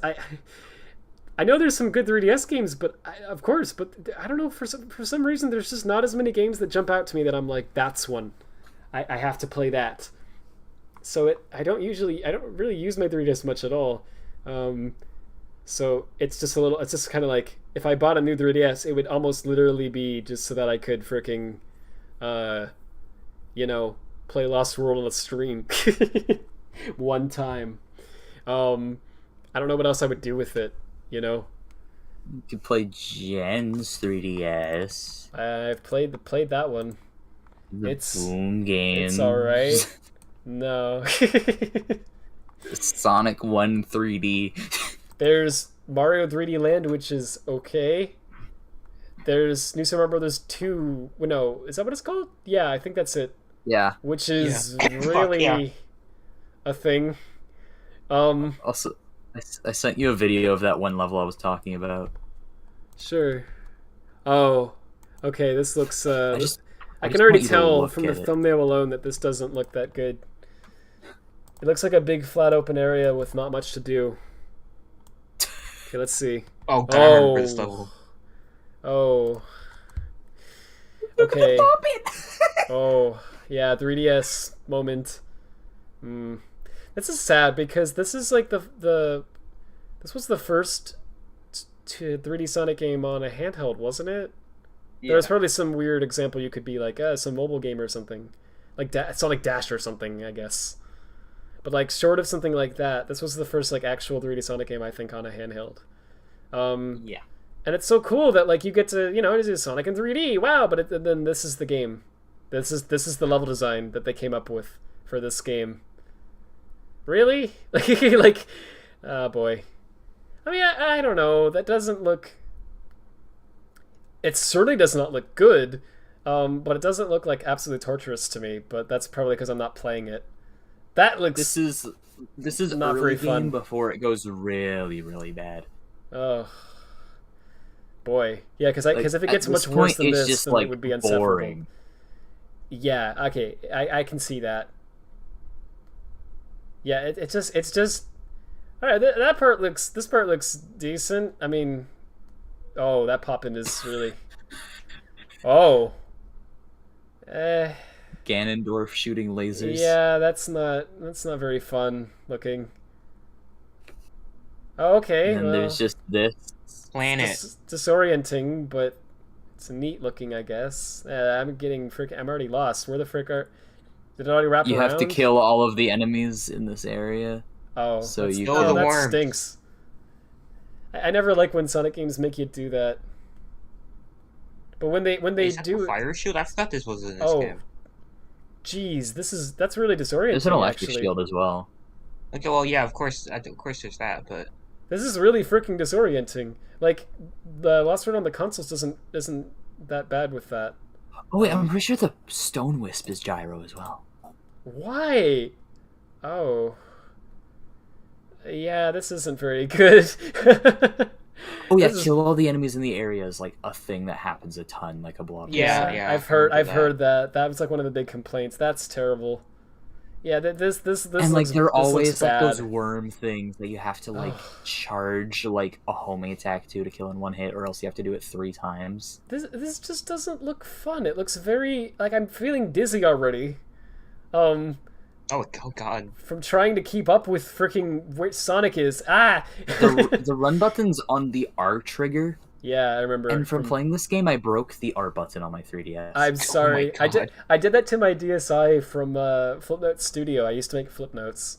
[SPEAKER 1] I know there's some good 3DS games, but of course, but I don't know, for some reason there's just not as many games that jump out to me that I'm like, that's one. I have to play that. So I don't really use my 3DS much at all. So it's just kind of like, if I bought a new 3DS, it would almost literally be just so that I could freaking, play Lost World on a stream one time. I don't know what else I would do with it. You know,
[SPEAKER 9] you could play Jen's 3DS.
[SPEAKER 1] I've played that one. It's
[SPEAKER 9] Boom Games.
[SPEAKER 1] It's all right. No.
[SPEAKER 9] Sonic 1 3D.
[SPEAKER 1] There's Mario 3D Land, which is okay. There's New Super Mario Brothers 2. Well, no, is that what it's called? Yeah, I think that's it.
[SPEAKER 9] Yeah.
[SPEAKER 1] Which is really a thing.
[SPEAKER 9] Also, I sent you a video of that one level I was talking about.
[SPEAKER 1] Sure. Oh, okay. This looks. I can already tell from the thumbnail alone that this doesn't look that good. It looks like a big flat open area with not much to do. Okay, let's see.
[SPEAKER 8] Oh, God, I remember this level.
[SPEAKER 1] Oh. Okay. Oh, yeah, 3DS moment. This is sad because this is like this was the first 3D Sonic game on a handheld, wasn't it? Yeah. There was probably some weird example you could be like, some mobile game or something. Like Sonic Dash or something, I guess. But like short of something like that, this was the first like actual 3D Sonic game I think on a handheld.
[SPEAKER 9] Yeah.
[SPEAKER 1] And it's so cool that like you get to, it is Sonic in 3D. Wow, but then this is the game. This is the level design that they came up with for this game. Really? Like, oh boy. I mean, I don't know. That doesn't look... It certainly does not look good, but it doesn't look like absolutely torturous to me, but that's probably because I'm not playing it. That looks...
[SPEAKER 9] This is
[SPEAKER 1] not very fun
[SPEAKER 9] before it goes really, really bad.
[SPEAKER 1] Oh. Boy. Yeah, because if it gets much worse than this, then it would be insufferable.
[SPEAKER 9] Boring.
[SPEAKER 1] Yeah, okay. I can see that. Yeah, it's just... Alright, this part looks decent. I mean... Oh, that pop-in is really... Oh.
[SPEAKER 9] Ganondorf shooting lasers.
[SPEAKER 1] Yeah, that's not very fun looking. Oh, okay.
[SPEAKER 9] And then there's just this
[SPEAKER 3] planet.
[SPEAKER 1] Disorienting, but it's neat looking, I guess. I'm already lost. Where the frick are... Did it already wrap around?
[SPEAKER 9] You have to kill all of the enemies in this area.
[SPEAKER 1] Oh,
[SPEAKER 9] so you
[SPEAKER 1] that stinks. I never like when Sonic games make you do that. But when they do
[SPEAKER 3] a fire shield, I forgot this was in this game.
[SPEAKER 1] Jeez, that's really disorienting.
[SPEAKER 9] There's an electric shield as well.
[SPEAKER 3] Okay, well, yeah, of course there's that, but
[SPEAKER 1] this is really freaking disorienting. Like the Lost World on the consoles isn't that bad with that.
[SPEAKER 9] Oh wait, I'm pretty sure the Stone Wisp is gyro as well.
[SPEAKER 1] Why? Oh. Yeah, this isn't very good.
[SPEAKER 9] Oh yeah, kill all the enemies in the area is like a thing that happens a ton, like a block.
[SPEAKER 1] Yeah, I've heard that. That was like one of the big complaints. That's terrible. Yeah, this
[SPEAKER 9] and like they're always like
[SPEAKER 1] bad.
[SPEAKER 9] those worm things that you have to like charge like a homing attack to kill in one hit, or else you have to do it 3 times.
[SPEAKER 1] This just doesn't look fun. It looks very like I'm feeling dizzy already.
[SPEAKER 3] Oh god!
[SPEAKER 1] From trying to keep up with freaking where Sonic is.
[SPEAKER 9] The run button's on the R trigger.
[SPEAKER 1] Yeah, I remember.
[SPEAKER 9] And from playing this game, I broke the R button on my 3DS.
[SPEAKER 1] I'm sorry. I did that to my DSi from Flipnote Studio. I used to make flip notes.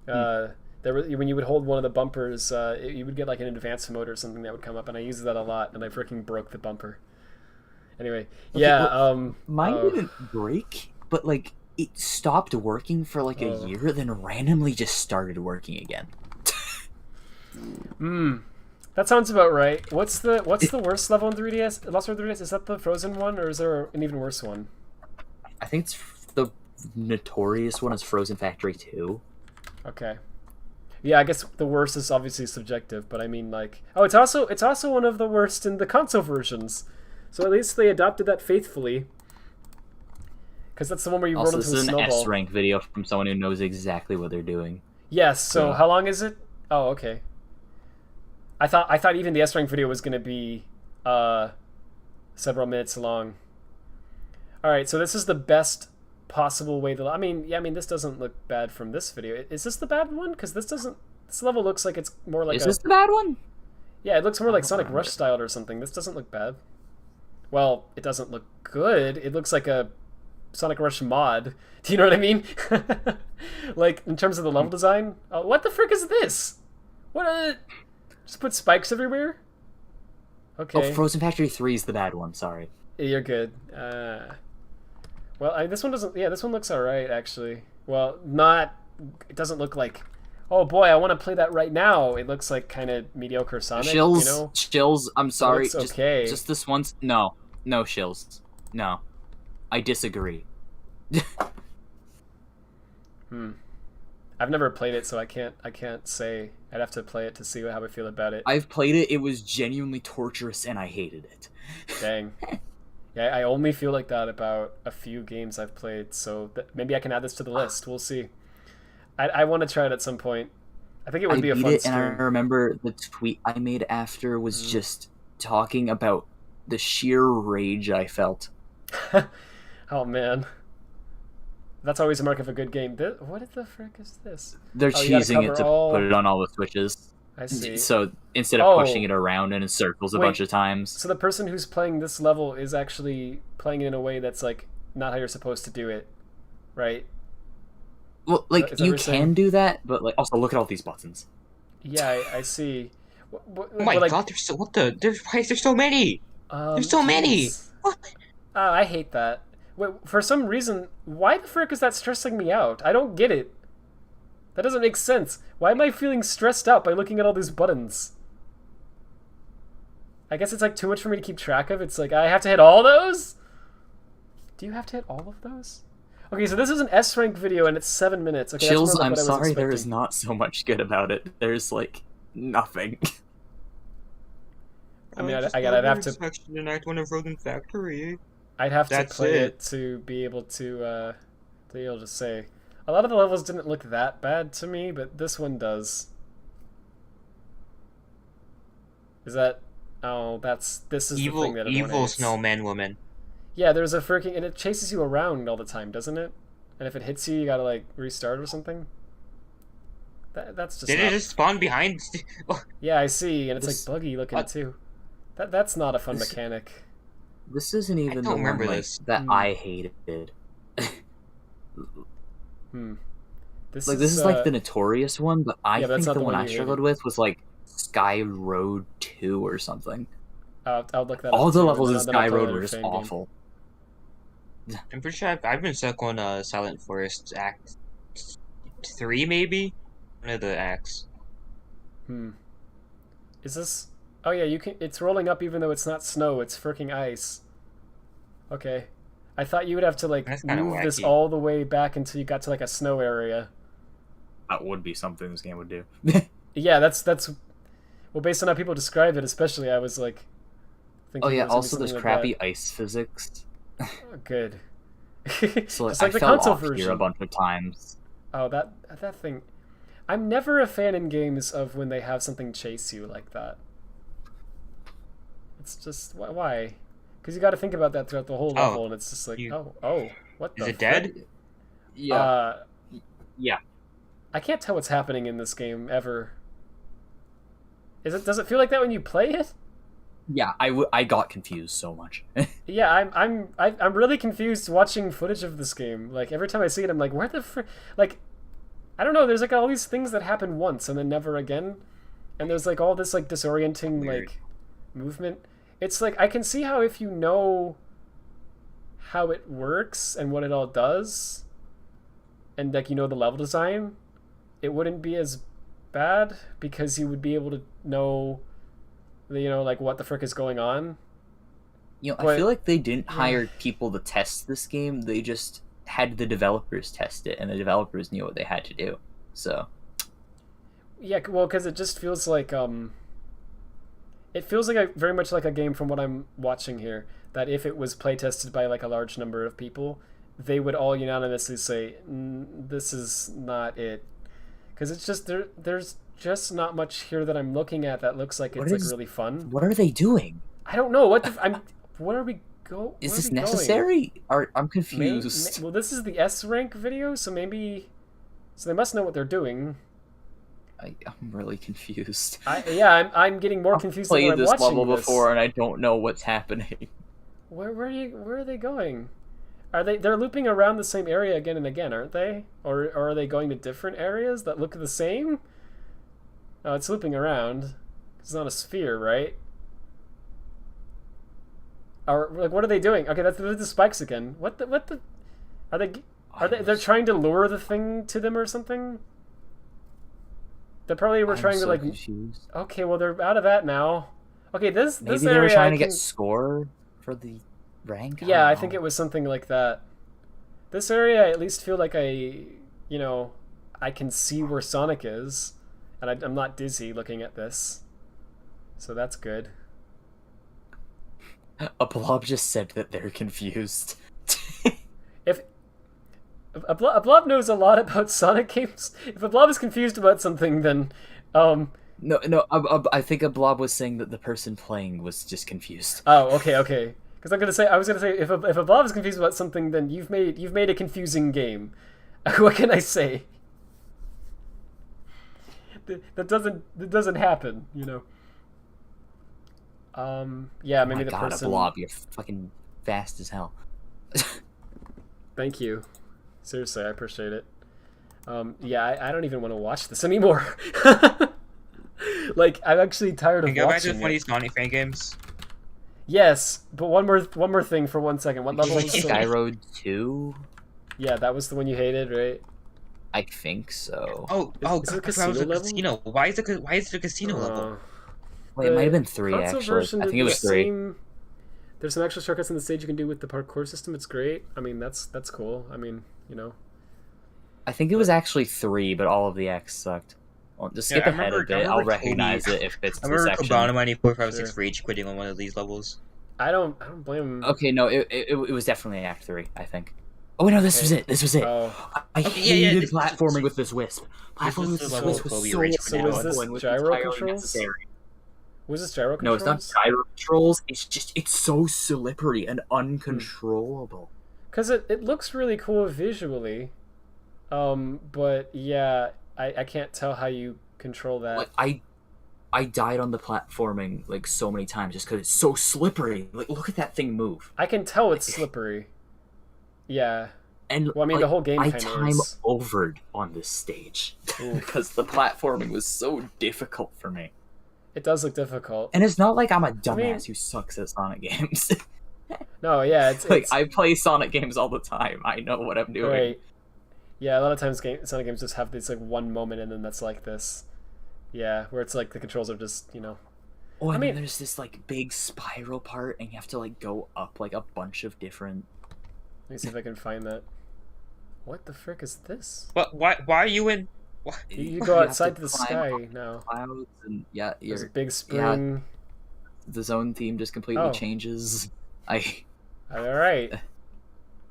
[SPEAKER 1] When you would hold one of the bumpers, you would get like an advanced mode or something that would come up, and I used that a lot, and I freaking broke the bumper. Anyway,
[SPEAKER 9] okay,
[SPEAKER 1] yeah.
[SPEAKER 9] Well, mine didn't break, but like it stopped working for like a year, then randomly just started working again.
[SPEAKER 1] That sounds about right. What's the worst level in 3DS? Lost World 3DS? Is that the Frozen one, or is there an even worse one?
[SPEAKER 9] I think it's the notorious one is Frozen Factory 2.
[SPEAKER 1] Okay. Yeah, I guess the worst is obviously subjective, but I mean like it's also one of the worst in the console versions. So at least they adopted that faithfully. Because that's the one where you roll into the snowball.
[SPEAKER 9] This is an S-rank video from someone who knows exactly what they're doing.
[SPEAKER 1] Yes, so how long is it? Oh, okay. I thought even the S-rank video was going to be several minutes long. Alright, so this is the best possible way to... I mean, this doesn't look bad from this video. Is this the bad one? Because this level looks like it's more like
[SPEAKER 9] Is this the bad one?
[SPEAKER 1] Yeah, it looks more like Sonic Rush styled or something. This doesn't look bad. Well, it doesn't look good. It looks like a Sonic Rush mod. Do you know what I mean? Like, in terms of the level design? What the frick is this? What just put spikes everywhere? Okay.
[SPEAKER 9] Oh, Frozen Factory 3 is the bad one, sorry.
[SPEAKER 1] You're good. Well, this one doesn't... Yeah, this one looks alright, actually. Well, not... It doesn't look like... Oh boy, I want to play that right now. It looks like kind of mediocre Sonic,
[SPEAKER 9] Shills,
[SPEAKER 1] you know?
[SPEAKER 9] Shills, I'm sorry.
[SPEAKER 1] It looks okay.
[SPEAKER 9] Just this once. No, Shills. No. I disagree.
[SPEAKER 1] I've never played it, so I can't say. I'd have to play it to see how I feel about it.
[SPEAKER 9] I've played it. It was genuinely torturous, and I hated it.
[SPEAKER 1] Dang. Yeah, I only feel like that about a few games I've played, so maybe I can add this to the list. We'll see. I want to try it at some point. I think it would be a fun stream.
[SPEAKER 9] And I remember the tweet I made after was just talking about the sheer rage I felt.
[SPEAKER 1] Oh man, that's always a mark of a good game. What the frick is this?
[SPEAKER 9] They're cheesing it to put it on all the switches.
[SPEAKER 1] I see.
[SPEAKER 9] So instead of pushing it around and in circles a bunch of times.
[SPEAKER 1] So the person who's playing this level is actually playing it in a way that's like not how you're supposed to do it, right?
[SPEAKER 9] Well, like you can do that, but like also look at all these buttons.
[SPEAKER 1] Yeah, I see.
[SPEAKER 3] Oh my god! There's so there's so many. There's so many. What?
[SPEAKER 1] I hate that. Wait, for some reason, why the frick is that stressing me out? I don't get it. That doesn't make sense. Why am I feeling stressed out by looking at all these buttons? I guess it's like too much for me to keep track of. It's like I have to hit all those? Do you have to hit all of those? Okay, so this is an S rank video and it's 7 minutes. Okay,
[SPEAKER 9] Chills,
[SPEAKER 1] like
[SPEAKER 9] I'm sorry there is not so much good about it. There's like nothing.
[SPEAKER 1] I mean, I'd have to.
[SPEAKER 8] In Act 1 of Rodent Factory.
[SPEAKER 1] I'd have to play it to be able to say. A lot of the levels didn't look that bad to me, but this one does. Is that? Oh, this is
[SPEAKER 8] evil,
[SPEAKER 1] the thing that
[SPEAKER 8] evil snowman woman.
[SPEAKER 1] Yeah, there's a freaking, and it chases you around all the time, doesn't it? And if it hits you, you gotta like restart or something. That's just.
[SPEAKER 8] Did it just spawn behind?
[SPEAKER 1] Yeah, I see, and it's like buggy looking too. That's not a fun mechanic.
[SPEAKER 9] This isn't even the one that I hated.
[SPEAKER 1] This
[SPEAKER 9] is like the notorious one, but I think the one I struggled
[SPEAKER 1] hated.
[SPEAKER 9] with was like Sky Road 2 or something.
[SPEAKER 1] I'll look that
[SPEAKER 9] All
[SPEAKER 1] up
[SPEAKER 9] the
[SPEAKER 1] too,
[SPEAKER 9] levels in
[SPEAKER 1] then
[SPEAKER 9] Sky
[SPEAKER 1] I'll play
[SPEAKER 9] Road
[SPEAKER 1] it
[SPEAKER 9] were
[SPEAKER 1] in
[SPEAKER 9] just
[SPEAKER 1] fan game.
[SPEAKER 9] awful.
[SPEAKER 8] I'm pretty sure I've been stuck on Silent Forest Act 3, maybe? One of the acts.
[SPEAKER 1] Is this... Oh yeah, you can. It's rolling up even though it's not snow, it's freaking ice. Okay. I thought you would have to like move this all the way back until you got to like a snow area.
[SPEAKER 9] That would be something this game would do.
[SPEAKER 1] Yeah, that's well, based on how people describe it, especially, I was like thinking.
[SPEAKER 9] Oh yeah, also there's
[SPEAKER 1] like
[SPEAKER 9] crappy ice physics.
[SPEAKER 1] Oh, good.
[SPEAKER 9] So
[SPEAKER 1] just
[SPEAKER 9] I
[SPEAKER 1] like the
[SPEAKER 9] fell
[SPEAKER 1] console
[SPEAKER 9] off
[SPEAKER 1] version.
[SPEAKER 9] here a bunch of times.
[SPEAKER 1] Oh, that thing. I'm never a fan in games of when they have something chase you like that. It's just why? Because you got to think about that throughout the whole level, and it's just like, what the?
[SPEAKER 8] Is it dead?
[SPEAKER 9] Yeah. Yeah.
[SPEAKER 1] I can't tell what's happening in this game ever. Does it feel like that when you play it?
[SPEAKER 9] Yeah, I got confused so much.
[SPEAKER 1] Yeah, I'm really confused watching footage of this game. Like every time I see it, I'm like, where the like, I don't know. There's like all these things that happen once and then never again, and there's like all this like disorienting like movement. It's like I can see how if you know how it works and what it all does, and like you know the level design, it wouldn't be as bad because you would be able to know, you know, like what the frick is going on.
[SPEAKER 9] You know, I feel like they didn't hire people to test this game. They just had the developers test it, and the developers knew what they had to do. So
[SPEAKER 1] yeah, well, because it just feels like it feels like very much like a game from what I'm watching here, that if it was play tested by like a large number of people, they would all unanimously say, this is not it. Because it's just, there's just not much here that I'm looking at that looks like it's like really fun.
[SPEAKER 9] What are they doing?
[SPEAKER 1] I don't know. Where are we going?
[SPEAKER 9] Is this necessary? I'm confused.
[SPEAKER 1] Well, this is the S rank video, so maybe... So they must know what they're doing.
[SPEAKER 9] I'm really confused.
[SPEAKER 1] I'm getting more confused than when I'm watching this.
[SPEAKER 9] I've played this level before, and I don't know what's happening.
[SPEAKER 1] Where are they going? They're looping around the same area again and again, aren't they? Or are they going to different areas that look the same? Oh, it's looping around. It's not a sphere, right? Or like, what are they doing? Okay, that's the spikes again. What the? Are they? They're trying to lure the thing to them or something? They probably were trying to like.
[SPEAKER 9] Confused.
[SPEAKER 1] Okay, well they're out of that now. Okay, this
[SPEAKER 9] maybe
[SPEAKER 1] area
[SPEAKER 9] they were trying to get score for the rank.
[SPEAKER 1] Yeah, I think it was something like that. This area, I at least feel like I can see where Sonic is, and I'm not dizzy looking at this, so that's good.
[SPEAKER 9] A blob just said that they're confused.
[SPEAKER 1] If a blob knows a lot about Sonic games, if a blob is confused about something, then
[SPEAKER 9] No, I think a blob was saying that the person playing was just confused.
[SPEAKER 1] Oh, okay. Because I was gonna say, if a blob is confused about something, then you've made a confusing game. What can I say? That doesn't happen, you know. Yeah, maybe the person.
[SPEAKER 9] A blob, you're fucking fast as hell.
[SPEAKER 1] Thank you. Seriously, I appreciate it. Yeah, I don't even want to watch this anymore. Like, I'm actually tired of watching it.
[SPEAKER 8] Can you go back to the funny Sonic fan games?
[SPEAKER 1] Yes, but one more thing for 1 second. What level was
[SPEAKER 9] Sky Road 2?
[SPEAKER 1] Yeah, that was the one you hated, right?
[SPEAKER 9] I think so.
[SPEAKER 1] Is it a casino level?
[SPEAKER 3] Casino. Why is it a casino level?
[SPEAKER 9] Wait, it might have been 3
[SPEAKER 1] console
[SPEAKER 9] actually.
[SPEAKER 1] version
[SPEAKER 9] I think
[SPEAKER 1] did
[SPEAKER 9] it was
[SPEAKER 1] the
[SPEAKER 9] 3.
[SPEAKER 1] same- There's some extra shortcuts in the stage you can do with the parkour system. It's great. I mean, that's cool. I mean, you know.
[SPEAKER 9] I think it was actually 3, but all of the X sucked. Well, just skip ahead a bit. I'll recognize it if it's
[SPEAKER 3] I
[SPEAKER 9] the
[SPEAKER 3] remember
[SPEAKER 9] section.
[SPEAKER 3] Kobana Mighty 456 rage quitting on one of these levels.
[SPEAKER 1] I don't blame him.
[SPEAKER 9] Okay, no, it was definitely Act 3, I think. Oh no, this was it. This was it.
[SPEAKER 1] Oh.
[SPEAKER 9] I hated platforming with this wisp. Platforming with this wisp was so
[SPEAKER 1] was this gyro controls? Was this gyro controls?
[SPEAKER 9] No, it's not gyro controls. It's so slippery and uncontrollable.
[SPEAKER 1] Because it looks really cool visually, but yeah, I can't tell how you control that.
[SPEAKER 9] Like, I died on the platforming like so many times just because it's so slippery. Like, look at that thing move.
[SPEAKER 1] I can tell it's slippery. Yeah.
[SPEAKER 9] And
[SPEAKER 1] well, I mean,
[SPEAKER 9] like,
[SPEAKER 1] the whole game
[SPEAKER 9] I
[SPEAKER 1] kind of
[SPEAKER 9] time
[SPEAKER 1] is.
[SPEAKER 9] overed on this stage because the platforming was so difficult for me.
[SPEAKER 1] It does look difficult.
[SPEAKER 9] And it's not like I'm a dumbass who sucks at Sonic games.
[SPEAKER 1] No, yeah, it's
[SPEAKER 9] like I play Sonic games all the time. I know what I'm doing.
[SPEAKER 1] Right. Yeah, a lot of times Sonic games just have this like one moment, and then that's like this. Yeah, where it's like the controls are just, you know.
[SPEAKER 9] Oh, I mean, there's this like big spiral part, and you have to like go up like a bunch of different.
[SPEAKER 1] Let me see if I can find that. What the frick is this?
[SPEAKER 3] But why are you in?
[SPEAKER 1] You go outside to the sky now.
[SPEAKER 9] Clouds and yeah,
[SPEAKER 1] there's a big spring.
[SPEAKER 9] Yeah, the zone theme just completely changes. All
[SPEAKER 1] right.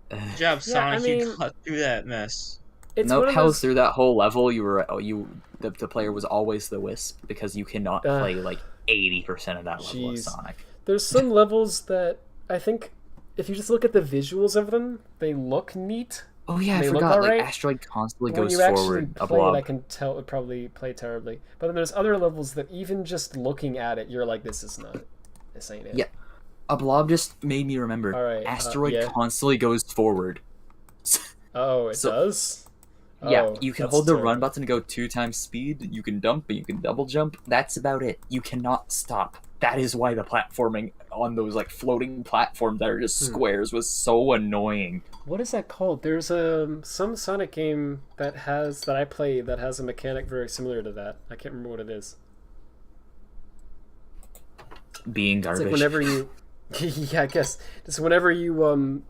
[SPEAKER 3] Good job, Sonic. You got through that mess.
[SPEAKER 9] Note how through that whole level the player was always the Wisp because you cannot play like 80% of that level of Sonic.
[SPEAKER 1] There's some levels that I think if you just look at the visuals of them, they look neat.
[SPEAKER 9] Oh yeah, I forgot. Like Asteroid constantly goes forward.
[SPEAKER 1] When you play it, I can tell it would probably play terribly. But then there's other levels that even just looking at it, you're like, this ain't it.
[SPEAKER 9] Yeah. A blob just made me remember.
[SPEAKER 1] All right,
[SPEAKER 9] Asteroid constantly goes forward.
[SPEAKER 1] Oh, it does?
[SPEAKER 9] Yeah, you can hold the run button to go 2 times speed. You can dump, but you can double jump. That's about it. You cannot stop. That is why the platforming on those like floating platforms that are just squares was so annoying.
[SPEAKER 1] What is that called? There's some Sonic game that I played that has a mechanic very similar to that. I can't remember what it is.
[SPEAKER 9] Being garbage.
[SPEAKER 1] It's like whenever you, yeah, I guess just whenever you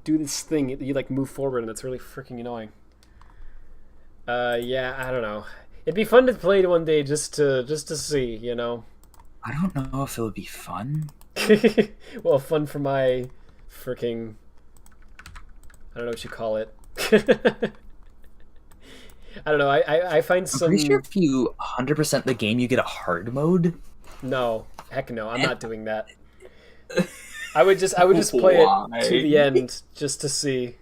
[SPEAKER 1] do this thing, you like move forward, and it's really freaking annoying. Yeah, I don't know. It'd be fun to play one day just to see, you know.
[SPEAKER 9] I don't know if it would be fun.
[SPEAKER 1] Well, fun for my freaking, I don't know what you call it. I don't know. I find some.
[SPEAKER 9] I'm pretty sure if you 100% the game, you get a hard mode.
[SPEAKER 1] No, heck no. I'm not doing that. I would just play it to the end just to see.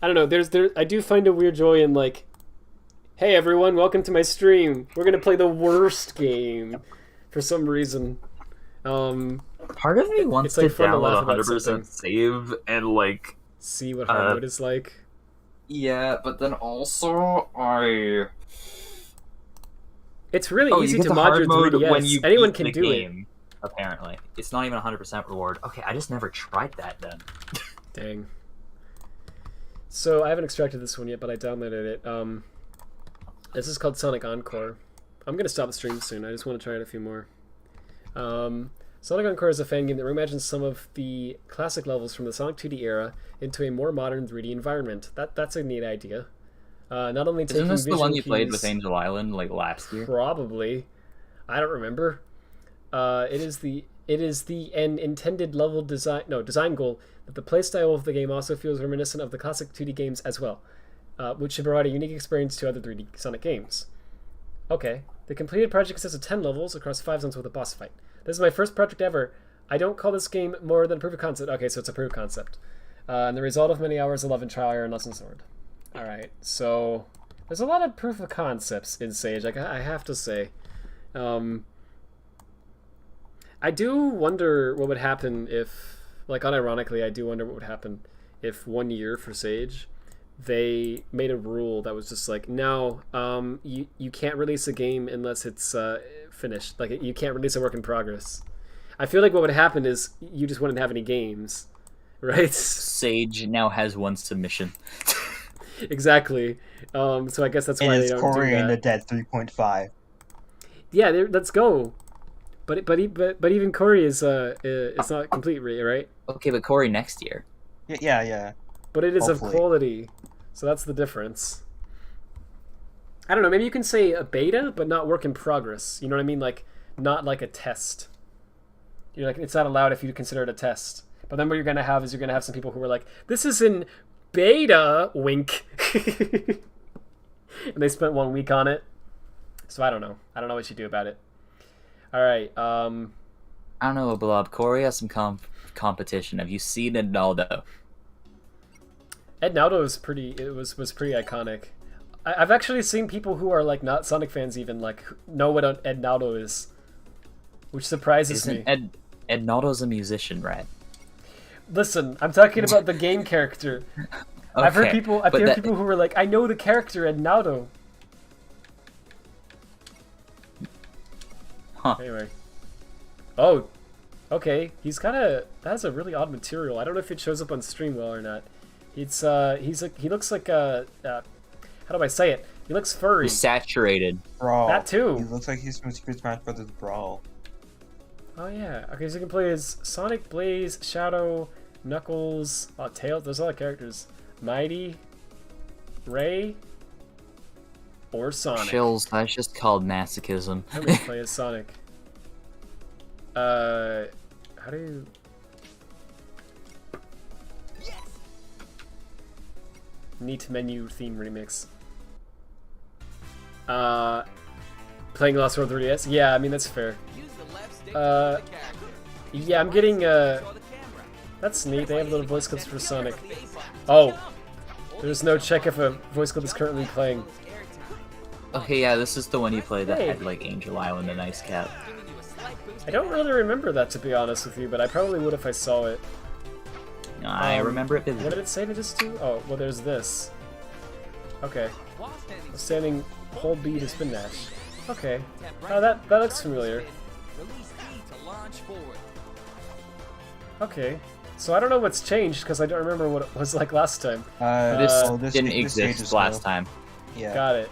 [SPEAKER 1] I don't know. I do find a weird joy in like, hey everyone, welcome to my stream. We're gonna play the worst game for some reason.
[SPEAKER 9] Part of me wants
[SPEAKER 1] like
[SPEAKER 9] to download 100% save and like
[SPEAKER 1] see what hard mode is like.
[SPEAKER 9] Yeah, but then also
[SPEAKER 1] it's really easy to mod your 3DS.
[SPEAKER 9] When you
[SPEAKER 1] anyone can do
[SPEAKER 9] it. Apparently, it's not even 100% reward. Okay, I just never tried that then.
[SPEAKER 1] Dang. So I haven't extracted this one yet, but I downloaded it. This is called Sonic Encore. I'm gonna stop the stream soon. I just want to try it a few more. Sonic Encore is a fan game that reimagines some of the classic levels from the Sonic 2D era into a more modern 3D environment. That's a neat idea. Not only taking
[SPEAKER 9] Isn't this the one you played with
[SPEAKER 1] cues-
[SPEAKER 9] Angel Island like last year?
[SPEAKER 1] Probably. I don't remember. It is an intended level design goal that the playstyle of the game also feels reminiscent of the classic 2D games as well, which should provide a unique experience to other 3D Sonic games. Okay, the completed project consists of 10 levels across 5 zones with a boss fight. This is my first project ever. I don't call this game more than proof of concept. Okay, so it's a proof of concept. And the result of many hours of love and trial, error, and lessons learned. Alright, so there's a lot of proof of concepts in Sage, I have to say. I do wonder what would happen if, like unironically, I do wonder what would happen if 1 year for Sage, they made a rule that was just like, no, you can't release a game unless it's finished. Like, you can't release a work in progress. I feel like what would happen is you just wouldn't have any games, right?
[SPEAKER 9] Sage now has 1 submission.
[SPEAKER 1] Exactly. So I guess that's why they don't
[SPEAKER 8] Cory
[SPEAKER 1] do that.
[SPEAKER 8] and the Dead 3.5.
[SPEAKER 1] Yeah, let's go. But even Cory is it's not complete, right?
[SPEAKER 9] Okay, but Cory next year.
[SPEAKER 8] Yeah.
[SPEAKER 1] But it is
[SPEAKER 8] Hopefully.
[SPEAKER 1] of quality, so that's the difference. I don't know. Maybe you can say a beta, but not work in progress. You know what I mean? Like not like a test. You're like it's not allowed if you consider it a test. But then what you're gonna have is you're gonna have some people who are like, "This is in beta," wink, and they spent 1 week on it. So I don't know. I don't know what you do about it. All right.
[SPEAKER 9] I don't know, Blob. Cory has some competition. Have you seen Ednaldo?
[SPEAKER 1] Ednaldo is pretty. It was pretty iconic. I've actually seen people who are like not Sonic fans even like know what Ednaldo is, which surprises me.
[SPEAKER 9] Ednaldo's a musician, right?
[SPEAKER 1] Listen, I'm talking about the game character. Okay, I've heard people. I've heard people who were like, "I know the character Ednaldo."
[SPEAKER 9] Huh.
[SPEAKER 1] Anyway. Oh, okay. He's kind of has a really odd material. I don't know if it shows up on stream well or not. It's he looks like a how do I say it? He looks furry.
[SPEAKER 9] He's saturated.
[SPEAKER 8] Brawl.
[SPEAKER 1] That too.
[SPEAKER 8] He looks like he's from Super Smash Brothers Brawl.
[SPEAKER 1] Oh yeah. Okay, so you can play as Sonic, Blaze, Shadow, Knuckles, Tails. There's a lot of characters. Mighty, Ray, or Sonic.
[SPEAKER 9] Chills. That's just called masochism.
[SPEAKER 1] I'm gonna play as Sonic. How do you? Neat menu theme remix. Playing Lost World 3DS? Yeah, I mean that's fair. Yeah, I'm getting that's neat. They have little voice clips for Sonic. Oh, there's no check if a voice clip is currently playing.
[SPEAKER 9] Okay, yeah, this is the one you played that had like Angel Island and Ice Cap.
[SPEAKER 1] I don't really remember that, to be honest with you, but I probably would if I saw it.
[SPEAKER 9] I remember it.
[SPEAKER 1] What did it say to this do? Oh, well, there's this. Okay. Standing, hold B to spin dash. Okay. Oh, that looks familiar. Okay. So I don't know what's changed because I don't remember what it was like last time.
[SPEAKER 9] This didn't exist last time.
[SPEAKER 8] Yeah.
[SPEAKER 1] Got it.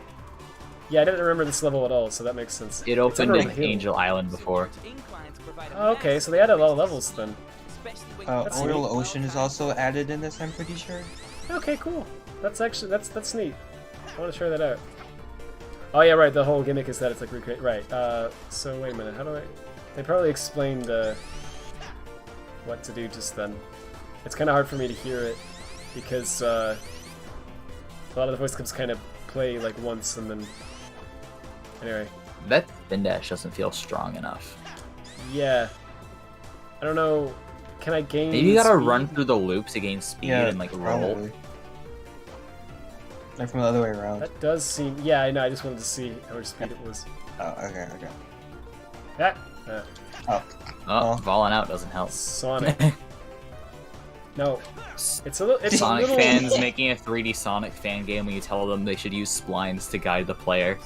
[SPEAKER 1] Yeah, I didn't remember this level at all, so that makes sense.
[SPEAKER 9] It opened in Angel Island before.
[SPEAKER 1] Oh, okay, so they added a lot of levels then.
[SPEAKER 8] Oil Ocean is also added in this, I'm pretty sure.
[SPEAKER 1] Okay, cool. That's actually that's neat. I want to try that out. Oh yeah, right. The whole gimmick is that it's like recreate. Right. So wait a minute. How do I? They probably explained what to do just then. It's kind of hard for me to hear it because a lot of the voice clips kind of play like once and then. Anyway.
[SPEAKER 9] That spin dash doesn't feel strong enough.
[SPEAKER 1] Yeah. I don't know. Can I gain?
[SPEAKER 9] Maybe you gotta
[SPEAKER 1] speed?
[SPEAKER 9] run through the loops to gain speed and like roll.
[SPEAKER 8] Probably. Like from the other way around.
[SPEAKER 1] That does seem. Yeah, I know. I just wanted to see how much speed it was.
[SPEAKER 8] Oh, okay.
[SPEAKER 1] Yeah.
[SPEAKER 9] Oh, falling out doesn't help.
[SPEAKER 1] Sonic. No. It's a little. It's
[SPEAKER 9] Sonic
[SPEAKER 1] a little...
[SPEAKER 9] fans making a 3D Sonic fan game when you tell them they should use splines to guide the player.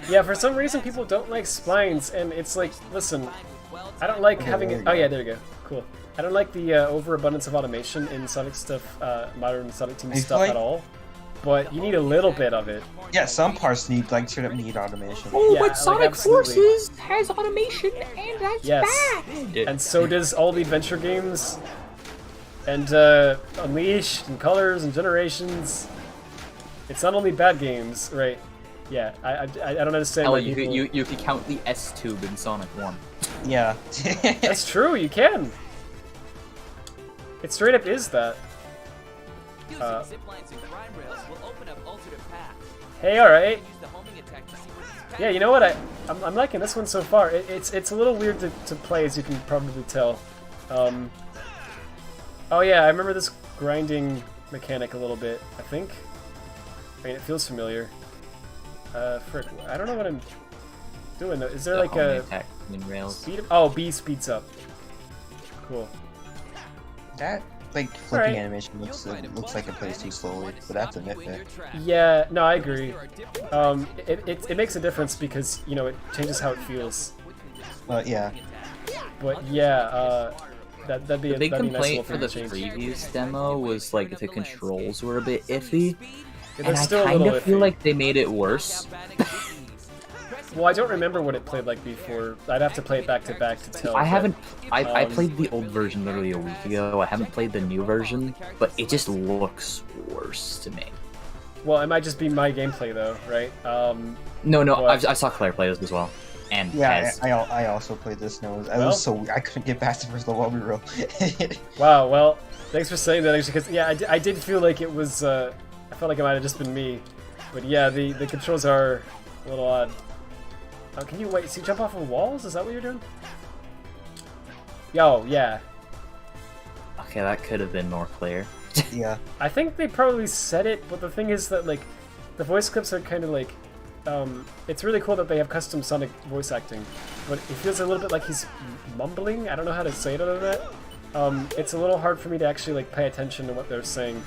[SPEAKER 1] Yeah, for some reason people don't like splines, and it's like, listen, I don't like having it. Oh yeah, there you go. Cool. I don't like the overabundance of automation in Sonic stuff, modern Sonic Team stuff at all. But you need a little bit of it.
[SPEAKER 8] Yeah, some parts need straight up need automation.
[SPEAKER 11] Oh,
[SPEAKER 1] Yeah,
[SPEAKER 11] but
[SPEAKER 1] like,
[SPEAKER 11] Sonic
[SPEAKER 1] absolutely.
[SPEAKER 11] Forces has automation, and that's bad.
[SPEAKER 1] And so does all the adventure games, and Unleashed, and Colors, and Generations. It's not only bad games, right? Yeah, I don't understand why people...
[SPEAKER 9] you can count the S-tube in Sonic 1.
[SPEAKER 8] Yeah.
[SPEAKER 1] That's true, you can. It straight up is that. Hey, alright. Yeah, you know what? I'm liking this one so far. It's a little weird to play, as you can probably tell. Oh yeah, I remember this grinding mechanic a little bit, I think. I mean, it feels familiar. Frick, I don't know what I'm doing though. Is there like a
[SPEAKER 9] attack in rails?
[SPEAKER 1] speed? Oh, B speeds up. Cool.
[SPEAKER 8] That flipping animation looks like it plays too slowly, but that's a nitpick.
[SPEAKER 1] Yeah, no, I agree. It makes a difference because it changes how it feels.
[SPEAKER 8] Yeah.
[SPEAKER 1] But yeah, That'd be
[SPEAKER 9] the big
[SPEAKER 1] that'd be a nice
[SPEAKER 9] complaint for
[SPEAKER 1] little
[SPEAKER 9] the
[SPEAKER 1] thing to change.
[SPEAKER 9] previous demo was like the controls were a bit iffy,
[SPEAKER 1] Yeah,
[SPEAKER 9] and I
[SPEAKER 1] still a
[SPEAKER 9] kind
[SPEAKER 1] little
[SPEAKER 9] of feel
[SPEAKER 1] iffy.
[SPEAKER 9] like they made it worse.
[SPEAKER 1] Well, I don't remember what it played like before. I'd have to play it back to back to tell.
[SPEAKER 9] I
[SPEAKER 1] but,
[SPEAKER 9] haven't. I played the old version literally a week ago. I haven't played the new version, but it just looks worse to me.
[SPEAKER 1] Well, it might just be my gameplay though, right?
[SPEAKER 9] No,
[SPEAKER 1] but-
[SPEAKER 9] I saw Claire play this as well, and
[SPEAKER 8] Yeah,
[SPEAKER 9] Pez.
[SPEAKER 8] I also played this. No, I was so I couldn't get past the first level we wrote.
[SPEAKER 1] Wow. Well, thanks for saying that actually, because yeah, I did feel like it was. I felt like it might have just been me, but yeah, the controls are a little odd. Oh, can you wait? So you jump off of walls? Is that what you're doing? Yo, yeah.
[SPEAKER 9] Okay, that could have been more clear.
[SPEAKER 8] Yeah.
[SPEAKER 1] I think they probably said it, but the thing is that like, the voice clips are kind of like, it's really cool that they have custom Sonic voice acting, but it feels a little bit like he's mumbling. I don't know how to say it other than that. It's a little hard for me to actually like pay attention to what they're saying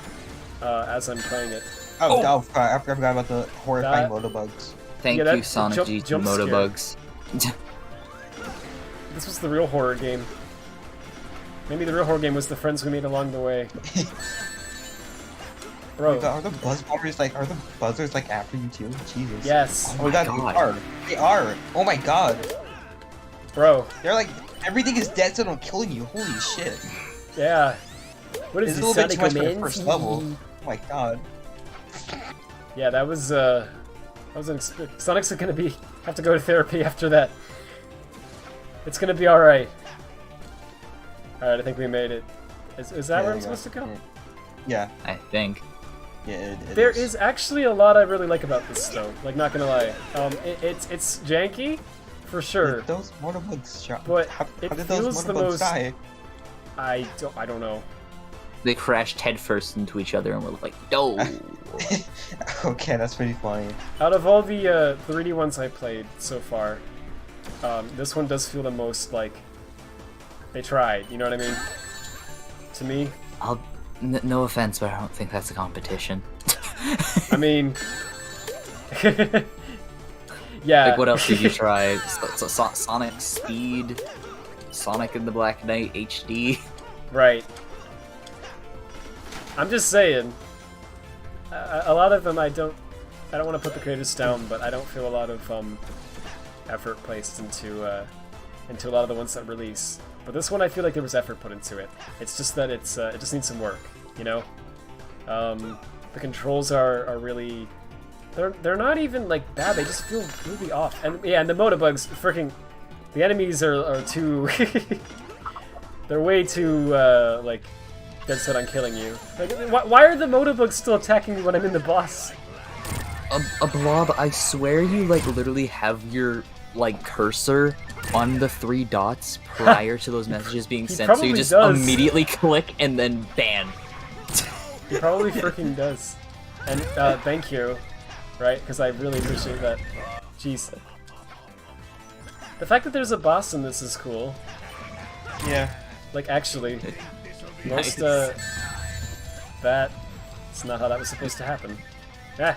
[SPEAKER 1] as I'm playing it.
[SPEAKER 8] Oh, I forgot about the horrifying
[SPEAKER 1] That-
[SPEAKER 8] motobugs.
[SPEAKER 9] Thank
[SPEAKER 1] Yeah,
[SPEAKER 9] you,
[SPEAKER 1] that
[SPEAKER 9] Sonic
[SPEAKER 1] jump-
[SPEAKER 9] G2
[SPEAKER 1] jump scare.
[SPEAKER 9] Motobugs.
[SPEAKER 1] This was the real horror game. Maybe the real horror game was the friends we made along the way. Bro.
[SPEAKER 8] Are the buzzers like after you too? Jesus.
[SPEAKER 1] Yes.
[SPEAKER 8] Oh my god, they are. They are. Oh my god.
[SPEAKER 1] Bro.
[SPEAKER 8] They're like everything is dead set on killing you. Holy shit.
[SPEAKER 1] Yeah. What is
[SPEAKER 8] It's
[SPEAKER 1] this,
[SPEAKER 8] a little bit too much
[SPEAKER 1] Sonic
[SPEAKER 8] for the
[SPEAKER 1] Omens?
[SPEAKER 8] first level. Oh my god.
[SPEAKER 1] Yeah, that was an Sonic's gonna have to go to therapy after that. It's gonna be alright. Alright, I think we made it. Is that where I'm supposed to go?
[SPEAKER 8] Yeah.
[SPEAKER 9] I think.
[SPEAKER 8] Yeah,
[SPEAKER 1] There is actually a lot I really like about this though, like not gonna lie. It's janky, for sure.
[SPEAKER 8] Those motobugs shot.
[SPEAKER 1] But
[SPEAKER 8] how
[SPEAKER 1] it
[SPEAKER 8] did those
[SPEAKER 1] feels the
[SPEAKER 8] motobugs
[SPEAKER 1] most.
[SPEAKER 8] die?
[SPEAKER 1] I don't know.
[SPEAKER 9] They crashed headfirst into each other and were like, "No."
[SPEAKER 8] Okay, that's pretty funny.
[SPEAKER 1] Out of all the 3D ones I played so far, this one does feel the most like they tried. You know what I mean? To me.
[SPEAKER 9] No offense, but I don't think that's a competition.
[SPEAKER 1] I mean, yeah.
[SPEAKER 9] Like, what else did you try? Sonic Speed, Sonic and the Black Knight HD.
[SPEAKER 1] Right. I'm just saying. A lot of them I don't want to put the creators down, but I don't feel a lot of effort placed into a lot of the ones that release. But this one I feel like there was effort put into it. It's just that it just needs some work, you know. The controls are really they're not even like bad. They just feel really off. And yeah, and the motobugs, freaking, the enemies are too. They're way too like dead set on killing you. Like, why are the motobugs still attacking me when I'm in the boss?
[SPEAKER 9] A blob, I swear you like literally have your like cursor on the 3 dots prior to those messages being sent, so you just immediately click and then ban.
[SPEAKER 1] He probably freaking does. And thank you, right? Because I really appreciate that. Jeez. The fact that there's a boss in this is cool.
[SPEAKER 8] Yeah.
[SPEAKER 1] Like, actually,
[SPEAKER 9] Nice.
[SPEAKER 1] that's not how that was supposed to happen. Ah.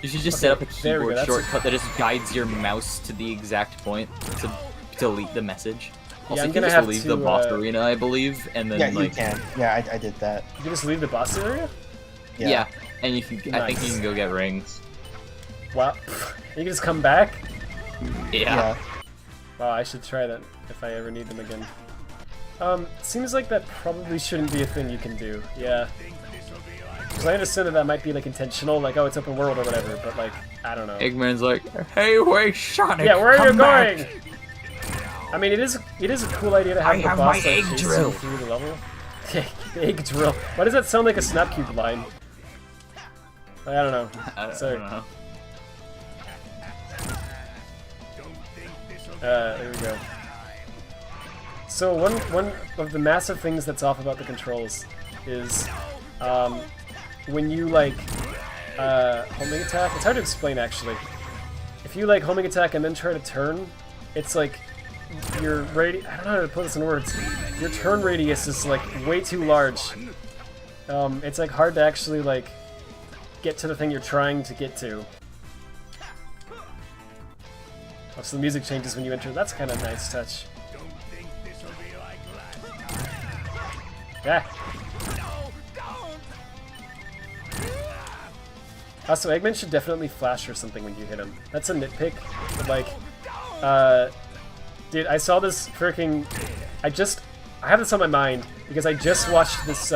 [SPEAKER 9] You should just
[SPEAKER 1] Okay,
[SPEAKER 9] set up a
[SPEAKER 1] there we go,
[SPEAKER 9] keyboard
[SPEAKER 1] that's
[SPEAKER 9] shortcut that just guides your mouse to the exact point to delete the message. Also,
[SPEAKER 1] I'm
[SPEAKER 9] you
[SPEAKER 1] gonna
[SPEAKER 9] can just
[SPEAKER 1] have
[SPEAKER 9] leave
[SPEAKER 1] to,
[SPEAKER 9] the boss arena, I believe, and then
[SPEAKER 8] Yeah,
[SPEAKER 9] like.
[SPEAKER 8] you can. Yeah, I did that.
[SPEAKER 1] You can just leave the boss area?
[SPEAKER 9] Yeah, and you can. I think you
[SPEAKER 1] Nice.
[SPEAKER 9] can go get rings.
[SPEAKER 1] Wow. You can just come back?
[SPEAKER 9] Yeah.
[SPEAKER 1] Wow, I should try that if I ever need them again. Seems like that probably shouldn't be a thing you can do. Yeah. Because I understand that might be like intentional, like, oh, it's open world or whatever, but like, I don't know.
[SPEAKER 9] Eggman's like, "Hey, wait, Sonic!
[SPEAKER 1] Yeah, where are you
[SPEAKER 9] come back."
[SPEAKER 1] going? I mean, it is a cool idea to have
[SPEAKER 9] I
[SPEAKER 1] the
[SPEAKER 9] have
[SPEAKER 1] boss
[SPEAKER 9] my
[SPEAKER 1] like,
[SPEAKER 9] egg
[SPEAKER 1] chase
[SPEAKER 9] drill.
[SPEAKER 1] you through the level. Egg drill. Why does that sound like a Snapcube line? I don't know. Sorry.
[SPEAKER 9] I don't know.
[SPEAKER 1] There we go. So one of the massive things that's off about the controls is when you like homing attack. It's hard to explain actually. If you like homing attack and then try to turn, it's like your I don't know how to put this in words. Your turn radius is like way too large. It's like hard to actually like get to the thing you're trying to get to. Oh, so the music changes when you enter. That's kind of a nice touch. Yeah. Also, Eggman should definitely flash or something when you hit him. That's a nitpick. But like, dude, I saw this freaking. I have this on my mind because I just watched this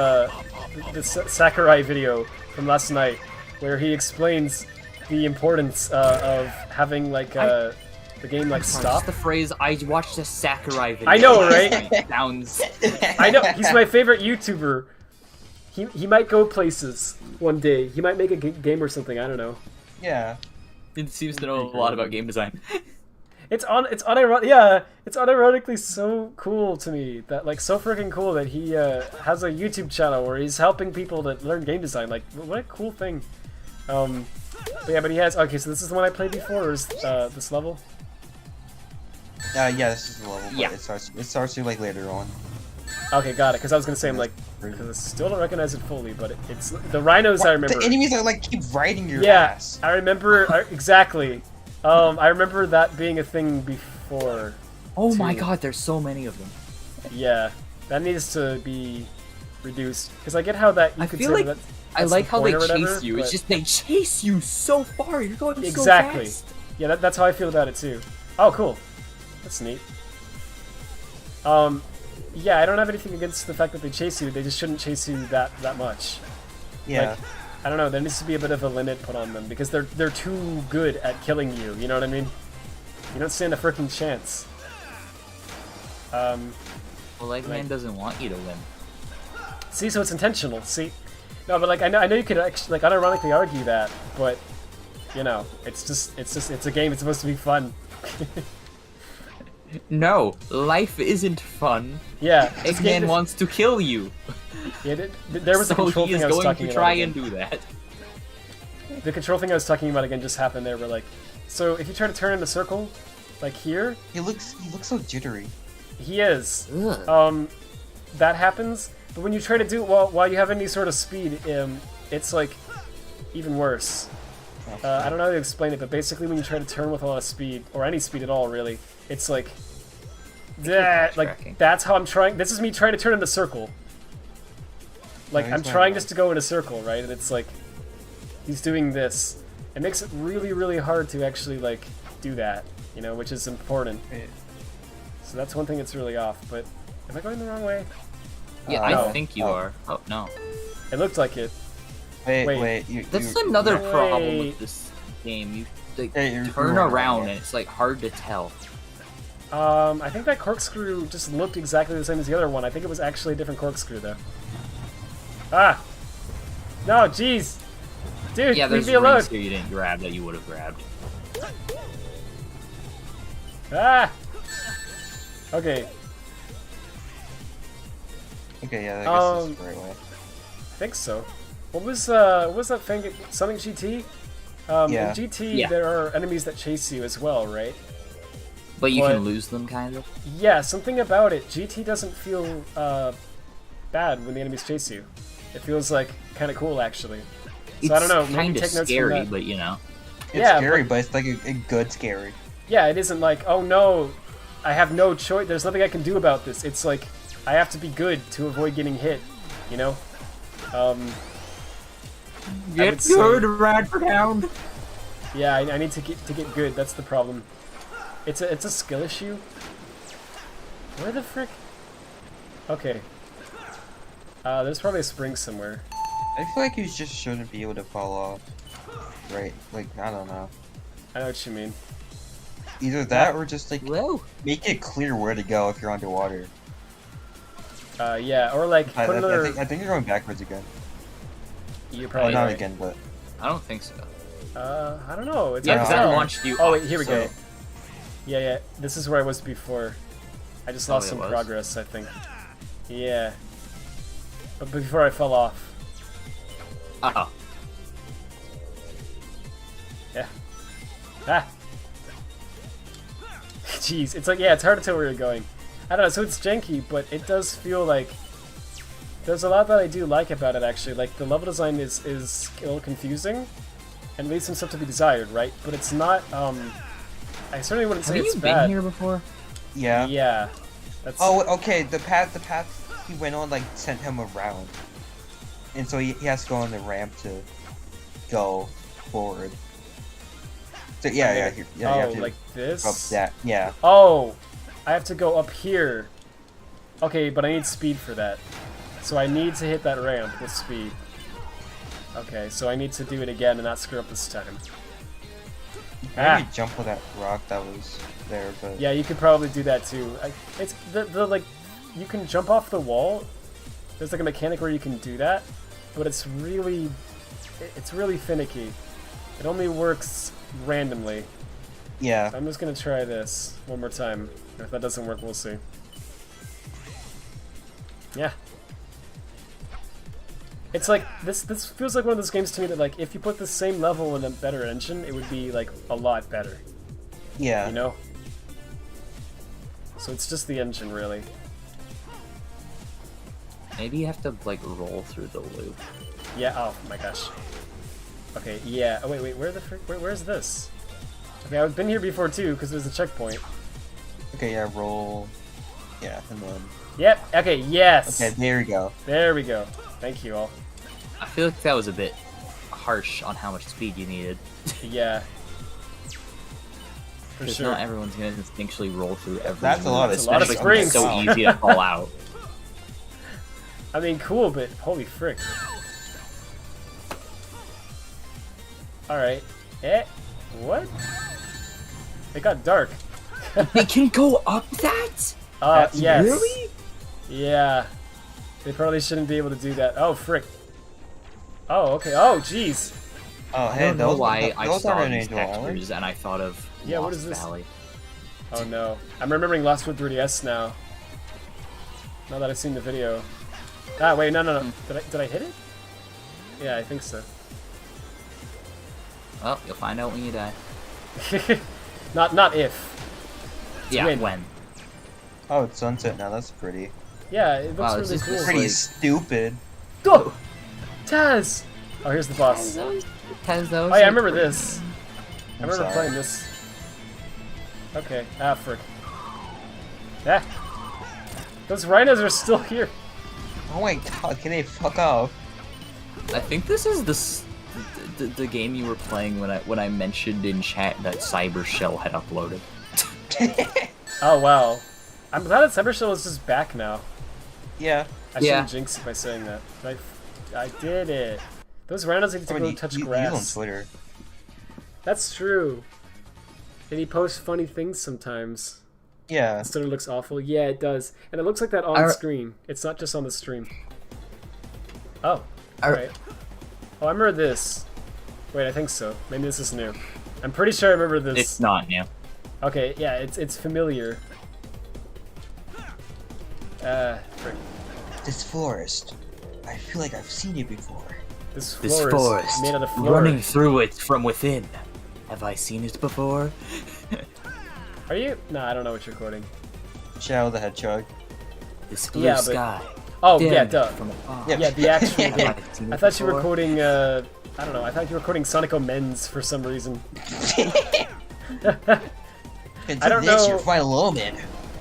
[SPEAKER 1] this Sakurai video from last night where he explains the importance of having like the game like stop.
[SPEAKER 4] Just the phrase "I watched a Sakurai video."
[SPEAKER 1] I know, right?
[SPEAKER 4] Sounds.
[SPEAKER 1] I know. He's my favorite YouTuber. He might go places one day. He might make a game or something. I don't know.
[SPEAKER 8] Yeah.
[SPEAKER 4] It seems to know a lot about game design.
[SPEAKER 1] It's unironically so cool to me that like so freaking cool that he has a YouTube channel where he's helping people to learn game design. Like what a cool thing. But yeah, but he has. Okay, so this is the one I played before. Or is this level?
[SPEAKER 8] Yeah, this is the level.
[SPEAKER 4] Yeah.
[SPEAKER 8] It starts to like later on.
[SPEAKER 1] Okay, got it. Because I was gonna say I'm like, because I still don't recognize it fully, but it's the rhinos. I remember.
[SPEAKER 8] The enemies are like keep riding your
[SPEAKER 1] Yeah,
[SPEAKER 8] ass.
[SPEAKER 1] I remember exactly. I remember that being a thing before.
[SPEAKER 4] Oh my god, there's so many of them.
[SPEAKER 1] Yeah, that needs to be reduced. Because I get how that you
[SPEAKER 4] I
[SPEAKER 1] could
[SPEAKER 4] feel
[SPEAKER 1] say
[SPEAKER 4] like
[SPEAKER 1] that.
[SPEAKER 4] I like how they
[SPEAKER 1] whatever,
[SPEAKER 4] chase you. It's
[SPEAKER 1] but-
[SPEAKER 4] just they chase you so far. You're going
[SPEAKER 1] exactly.
[SPEAKER 4] so fast.
[SPEAKER 1] Yeah, that's how I feel about it too. Oh, cool. That's neat. Yeah, I don't have anything against the fact that they chase you. They just shouldn't chase you that much.
[SPEAKER 8] Yeah.
[SPEAKER 1] Like, I don't know. There needs to be a bit of a limit put on them because they're too good at killing you. You know what I mean? You don't stand a freaking chance.
[SPEAKER 4] Well, Eggman doesn't want you to win.
[SPEAKER 1] See, so it's intentional. See, no, but like I know you could actually like unironically argue that, but you know, it's a game. It's supposed to be fun.
[SPEAKER 4] No, life isn't fun.
[SPEAKER 1] Yeah,
[SPEAKER 4] Eggman wants to kill you.
[SPEAKER 1] Yeah, there was a control
[SPEAKER 4] he is
[SPEAKER 1] thing I was
[SPEAKER 4] going
[SPEAKER 1] talking
[SPEAKER 4] to
[SPEAKER 1] about.
[SPEAKER 4] try
[SPEAKER 1] again.
[SPEAKER 4] and do that.
[SPEAKER 1] The control thing I was talking about again just happened there. Where like, so if you try to turn in a circle, like here,
[SPEAKER 8] He looks so jittery.
[SPEAKER 1] he is.
[SPEAKER 4] Ugh.
[SPEAKER 1] That happens, but when you try to do it while you have any sort of speed, it's like even worse. I don't know how to explain it, but basically when you try to turn with a lot of speed, or any speed at all, really, it's like that's how I'm trying. This is me trying to turn in a circle. Like I'm trying just to go in a circle, right? And it's like he's doing this. It makes it really, really hard to actually like do that, you know, which is important. So that's one thing that's really off. But am I going the wrong way?
[SPEAKER 4] Yeah,
[SPEAKER 1] no.
[SPEAKER 4] I think you are. Oh no.
[SPEAKER 1] It looked like it.
[SPEAKER 8] Wait.
[SPEAKER 4] That's another problem with this game. You like,
[SPEAKER 8] you're
[SPEAKER 4] turn
[SPEAKER 8] wrong,
[SPEAKER 4] around
[SPEAKER 8] yeah.
[SPEAKER 4] and it's like hard to tell.
[SPEAKER 1] I think that corkscrew just looked exactly the same as the other one. I think it was actually a different corkscrew, though. Ah! No, jeez! Dude,
[SPEAKER 4] Yeah,
[SPEAKER 1] leave
[SPEAKER 4] there's
[SPEAKER 1] me alone!
[SPEAKER 4] rings here you didn't grab that you would have grabbed.
[SPEAKER 1] Ah! Okay,
[SPEAKER 8] Okay, yeah, I guess that's the right way.
[SPEAKER 1] I think so. What was that thing? Something GT?
[SPEAKER 8] Yeah.
[SPEAKER 1] In GT,
[SPEAKER 4] Yeah.
[SPEAKER 1] there are enemies that chase you as well, right?
[SPEAKER 4] But you can lose them, kind of.
[SPEAKER 1] Yeah, something about it. GT doesn't feel bad when the enemies chase you. It feels like kind of cool, actually. So I don't know.
[SPEAKER 4] It's
[SPEAKER 1] Maybe
[SPEAKER 4] kind of
[SPEAKER 1] take notes
[SPEAKER 4] scary,
[SPEAKER 1] from that.
[SPEAKER 4] but you know.
[SPEAKER 8] It's
[SPEAKER 1] Yeah,
[SPEAKER 8] scary, but it's like a good scary.
[SPEAKER 1] Yeah, it isn't like, oh no, I have no choice. There's nothing I can do about this. It's like I have to be good to avoid getting hit. You know.
[SPEAKER 4] Get good, Radfordhound.
[SPEAKER 1] Yeah, I need to get good. That's the problem. It's a skill issue. Where the frick? Okay. There's probably a spring somewhere.
[SPEAKER 8] I feel like you just shouldn't be able to fall off. Right? Like, I don't know.
[SPEAKER 1] I know what you mean.
[SPEAKER 8] Either that or just like
[SPEAKER 4] Whoa.
[SPEAKER 8] make it clear where to go if you're underwater.
[SPEAKER 1] Yeah, or like put another.
[SPEAKER 8] I think you're going backwards again.
[SPEAKER 1] You're probably
[SPEAKER 8] not
[SPEAKER 1] right.
[SPEAKER 8] again, but
[SPEAKER 4] I don't think so.
[SPEAKER 1] I don't know. It's
[SPEAKER 4] Yeah,
[SPEAKER 1] hard
[SPEAKER 4] because
[SPEAKER 1] to
[SPEAKER 4] that
[SPEAKER 1] tell.
[SPEAKER 4] launched you.
[SPEAKER 1] Oh
[SPEAKER 4] up,
[SPEAKER 1] wait, here we
[SPEAKER 4] so-
[SPEAKER 1] go. Yeah. This is where I was before. I just lost
[SPEAKER 4] it
[SPEAKER 1] some
[SPEAKER 4] was?
[SPEAKER 1] progress, I think. Yeah. But before I fell off.
[SPEAKER 4] Oh.
[SPEAKER 1] Yeah. Ah. Jeez, it's like, yeah, it's hard to tell where you're going. I don't know, so it's janky, but it does feel like there's a lot that I do like about it, actually. Like, the level design is a little confusing and leaves some stuff to be desired, right? But it's not, I certainly wouldn't say
[SPEAKER 4] Have
[SPEAKER 1] it's
[SPEAKER 4] you
[SPEAKER 1] bad.
[SPEAKER 4] been here before?
[SPEAKER 8] yeah.
[SPEAKER 1] Yeah. That's...
[SPEAKER 8] Oh, okay. The path he went on like sent him around, and so he has to go on the ramp to go forward. So yeah, you have to
[SPEAKER 1] like this?
[SPEAKER 8] Up that, yeah.
[SPEAKER 1] Oh, I have to go up here. Okay, but I need speed for that. So I need to hit that ramp with speed. Okay, so I need to do it again and not screw up this time.
[SPEAKER 8] Maybe jump with that rock that was there, but
[SPEAKER 1] yeah, you could probably do that too. It's the like, you can jump off the wall. There's like a mechanic where you can do that, but it's really finicky. It only works randomly.
[SPEAKER 8] Yeah.
[SPEAKER 1] So I'm just gonna try this one more time. If that doesn't work, we'll see. Yeah. It's like, this feels like one of those games to me that, like, if you put the same level in a better engine, it would be, like, a lot better.
[SPEAKER 8] Yeah.
[SPEAKER 1] You know? So it's just the engine, really.
[SPEAKER 9] Maybe you have to, like, roll through the loop.
[SPEAKER 1] Yeah, oh my gosh. Okay, yeah. Oh, wait, where the frick? Where's this? Okay, I've been here before, too, because there's a checkpoint.
[SPEAKER 8] Okay, yeah, roll. Yeah, and then...
[SPEAKER 1] Yep, okay, yes!
[SPEAKER 8] Okay, there we go.
[SPEAKER 1] There we go. Thank you all.
[SPEAKER 9] I feel like that was a bit harsh on how much speed you needed.
[SPEAKER 1] Yeah. For
[SPEAKER 9] Because
[SPEAKER 1] sure.
[SPEAKER 9] not everyone's gonna instinctually roll through every.
[SPEAKER 8] That's a lot of
[SPEAKER 9] springs. It's so easy to fall out.
[SPEAKER 1] I mean, cool, but holy frick. Alright. What? It got dark.
[SPEAKER 9] They can go up that?
[SPEAKER 1] Yes.
[SPEAKER 9] Really?
[SPEAKER 1] Yeah. They probably shouldn't be able to do that. Oh, frick. Oh, okay. Oh, jeez.
[SPEAKER 8] Oh,
[SPEAKER 9] I
[SPEAKER 8] hey,
[SPEAKER 9] don't know
[SPEAKER 8] those,
[SPEAKER 9] why I
[SPEAKER 8] those
[SPEAKER 9] saw
[SPEAKER 8] aren't
[SPEAKER 9] these
[SPEAKER 8] Angel Island.
[SPEAKER 9] textures and I thought of
[SPEAKER 1] Yeah,
[SPEAKER 9] Lost
[SPEAKER 1] what is this?
[SPEAKER 9] Valley.
[SPEAKER 1] Oh no. I'm remembering Lost with 3DS now. Now that I've seen the video. Ah, wait, no. Did I hit it? Yeah, I think so.
[SPEAKER 9] Well, you'll find out when you die.
[SPEAKER 1] Not if.
[SPEAKER 9] Yeah, when.
[SPEAKER 8] Oh, it's sunset now. That's pretty.
[SPEAKER 1] Yeah, it looks
[SPEAKER 9] Wow,
[SPEAKER 1] really
[SPEAKER 9] this
[SPEAKER 1] cool.
[SPEAKER 9] is
[SPEAKER 8] Pretty
[SPEAKER 9] like-
[SPEAKER 8] stupid.
[SPEAKER 1] Oh! Taz! Oh, here's the boss. Oh yeah, I remember this. I remember
[SPEAKER 8] sorry.
[SPEAKER 1] playing this. Okay, ah, frick. Ah! Those rhinos are still here.
[SPEAKER 8] Oh my god, can they fuck off?
[SPEAKER 9] I think this is the game you were playing when I mentioned in chat that Cyber Shell had uploaded.
[SPEAKER 1] Oh wow. I'm glad that Cyber Shell is just back now.
[SPEAKER 8] Yeah.
[SPEAKER 1] I shouldn't jinx it by saying that. But I did it. Those rhinos need to go touch grass.
[SPEAKER 8] He's on Twitter.
[SPEAKER 1] That's true. And he posts funny things sometimes.
[SPEAKER 8] Yeah.
[SPEAKER 1] Instead it looks awful. Yeah, it does. And it looks like that on screen. It's not just on the stream. Oh. Alright. Oh, I remember this. Wait, I think so. Maybe this is new. I'm pretty sure I remember this.
[SPEAKER 9] It's not new.
[SPEAKER 1] Okay, yeah, it's familiar. Frick.
[SPEAKER 8] This forest. I feel like I've seen it before.
[SPEAKER 1] This
[SPEAKER 9] This
[SPEAKER 1] forest
[SPEAKER 9] forest,
[SPEAKER 1] made out of floor.
[SPEAKER 9] running through it from within. Have I seen it before?
[SPEAKER 1] Are you? No, I don't know what you're quoting.
[SPEAKER 8] Shadow the Hedgehog.
[SPEAKER 9] This blue sky.
[SPEAKER 1] Oh,
[SPEAKER 9] dim
[SPEAKER 1] yeah, duh.
[SPEAKER 9] From afar.
[SPEAKER 1] Yeah, the actual
[SPEAKER 9] Have
[SPEAKER 1] game.
[SPEAKER 9] I seen
[SPEAKER 1] I
[SPEAKER 9] it
[SPEAKER 1] thought you were
[SPEAKER 9] before?
[SPEAKER 1] quoting, I don't know, I thought you were quoting Sonic Men's for some reason. I don't know.
[SPEAKER 8] Your final omen.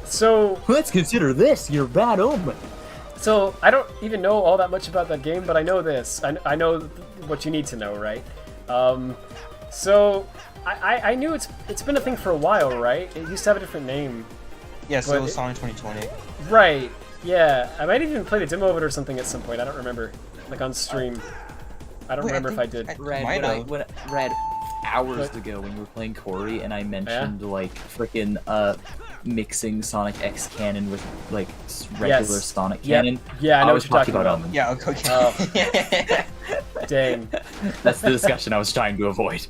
[SPEAKER 1] So,
[SPEAKER 9] let's consider this your bad omen.
[SPEAKER 1] So, I don't even know all that much about that game, but I know this. I know what you need to know, right? So, I knew it's been a thing for a while, right? It used to have a different name.
[SPEAKER 8] Yeah, so it was Sonic 2020.
[SPEAKER 1] Right, yeah. I might even play the demo of it or something at some point, I don't remember. Like on stream. I don't remember if I did.
[SPEAKER 9] Red, hours ago when you were playing Cory and I mentioned like freaking mixing Sonic X Cannon with like regular Sonic Cannon.
[SPEAKER 1] Yeah, I know
[SPEAKER 9] was
[SPEAKER 1] what you're talking
[SPEAKER 9] about.
[SPEAKER 1] about.
[SPEAKER 8] Yeah, okay.
[SPEAKER 1] Dang.
[SPEAKER 9] That's the discussion I was trying to avoid.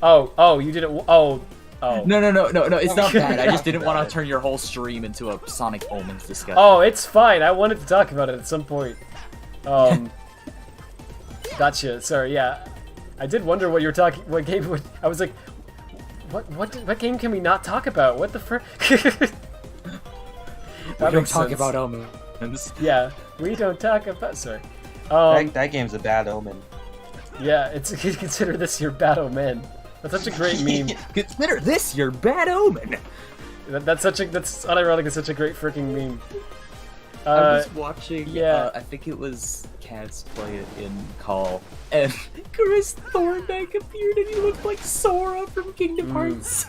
[SPEAKER 1] Oh, you did it. Oh.
[SPEAKER 9] No, it's not bad. I just didn't want to turn your whole stream into a Sonic Omens discussion.
[SPEAKER 1] Oh, it's fine. I wanted to talk about it at some point. Gotcha. Sorry, yeah. I did wonder what you were talking. What game? I was like, what game can we not talk about? What the frick?
[SPEAKER 9] We don't talk about omens.
[SPEAKER 1] Yeah, we don't talk about. Sorry.
[SPEAKER 8] That game's a bad omen.
[SPEAKER 1] Yeah, it's consider this your bad omen. That's such a great meme.
[SPEAKER 9] Consider this your bad omen.
[SPEAKER 1] That's unironically such a great freaking meme.
[SPEAKER 9] I was watching, I think it was Cavs play it in Call, and Chris Thornbank appeared and he looked like Sora from Kingdom Hearts.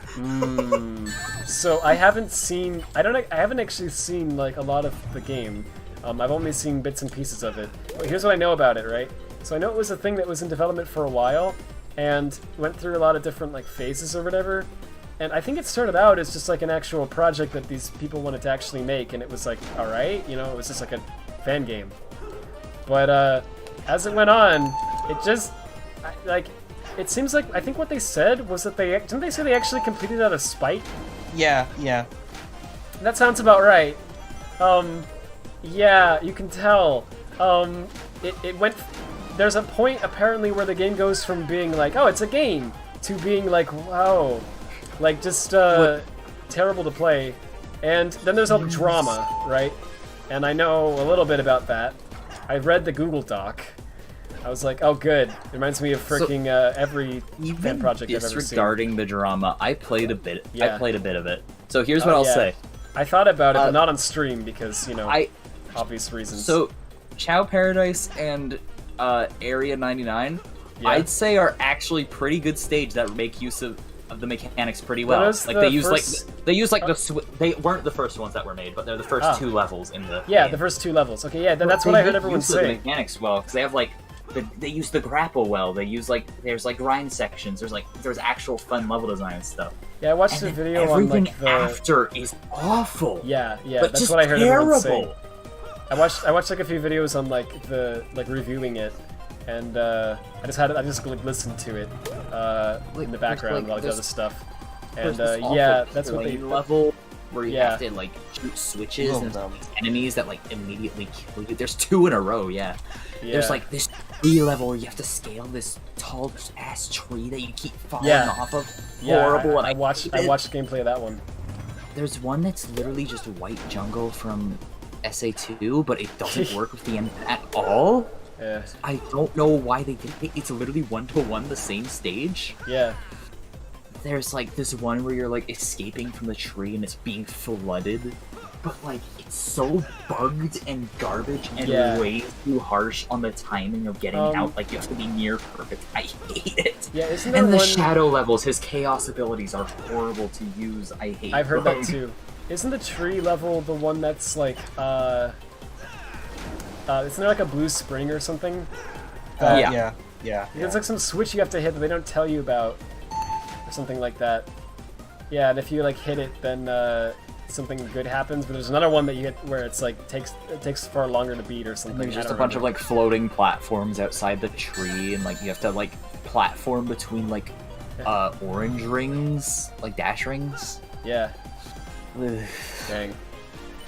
[SPEAKER 1] So I haven't seen, I haven't actually seen like a lot of the game. I've only seen bits and pieces of it. But here's what I know about it, right? So I know it was a thing that was in development for a while, and went through a lot of different like phases or whatever. And I think it started out as just like an actual project that these people wanted to actually make, and it was like, alright, you know, it was just like a fan game. But as it went on, it just, like, it seems like, I think what they said was that didn't they say they actually completed it out of spite?
[SPEAKER 8] Yeah.
[SPEAKER 1] That sounds about right. Yeah, you can tell. It went, there's a point apparently where the game goes from being like, oh, it's a game, to being like, wow. Like, just, terrible to play. And then there's all the drama, right? And I know a little bit about that. I've read the Google Doc. I was like, oh good. It reminds me of freaking every fan project I've ever seen.
[SPEAKER 9] Disregarding the drama, I played a bit. I played a bit of it. So here's what I'll say.
[SPEAKER 1] I thought about it, but not on stream because, you know, obvious reasons.
[SPEAKER 9] So, Chow Paradise and Area 99, I'd say are actually pretty good stage that make use of the mechanics pretty well. Like they use like they weren't the first ones that were made, but they're the first 2 levels in the game.
[SPEAKER 1] The first 2 levels. Okay, yeah, that's what I heard everyone say.
[SPEAKER 9] The mechanics well because they have like they use the grapple well. They use like there's like grind sections. There's actual fun level design and stuff.
[SPEAKER 1] Yeah, I watched the video on like the
[SPEAKER 9] after is awful.
[SPEAKER 1] Yeah,
[SPEAKER 9] but
[SPEAKER 1] that's what I heard everyone say. I watched like a few videos on like the reviewing it. And I just like listened to it in the background with all the other stuff. And yeah, that's what they
[SPEAKER 9] level where you have to like shoot switches and enemies that like immediately kill you. There's 2 in a row, yeah. There's like this 3 level where you have to scale this tall ass tree that you keep falling off of. Horrible.
[SPEAKER 1] I watched gameplay of that one.
[SPEAKER 9] There's one that's literally just white jungle from SA2, but it doesn't work with the end at all.
[SPEAKER 1] Yeah.
[SPEAKER 9] I don't know why they did it. It's literally 1-to-1 the same stage.
[SPEAKER 1] Yeah.
[SPEAKER 9] There's like this one where you're like escaping from the tree and it's being flooded, but like it's so bugged and garbage and way too harsh on the timing of getting out. Like you have to be near perfect. I hate it.
[SPEAKER 1] Yeah, isn't there
[SPEAKER 9] and the
[SPEAKER 1] one...
[SPEAKER 9] shadow levels, his chaos abilities are horrible to use. I hate.
[SPEAKER 1] I've heard that too. Isn't the tree level the one that's like isn't there like a blue spring or something?
[SPEAKER 8] Yeah.
[SPEAKER 1] It's like some switch you have to hit that they don't tell you about, or something like that. Yeah, and if you like hit it, then something good happens. But there's another one that you hit where it's like it takes far longer to beat or something.
[SPEAKER 9] And there's just a bunch of like floating platforms outside the tree, and like you have to like platform between like orange rings, like dash rings.
[SPEAKER 1] Yeah. Dang.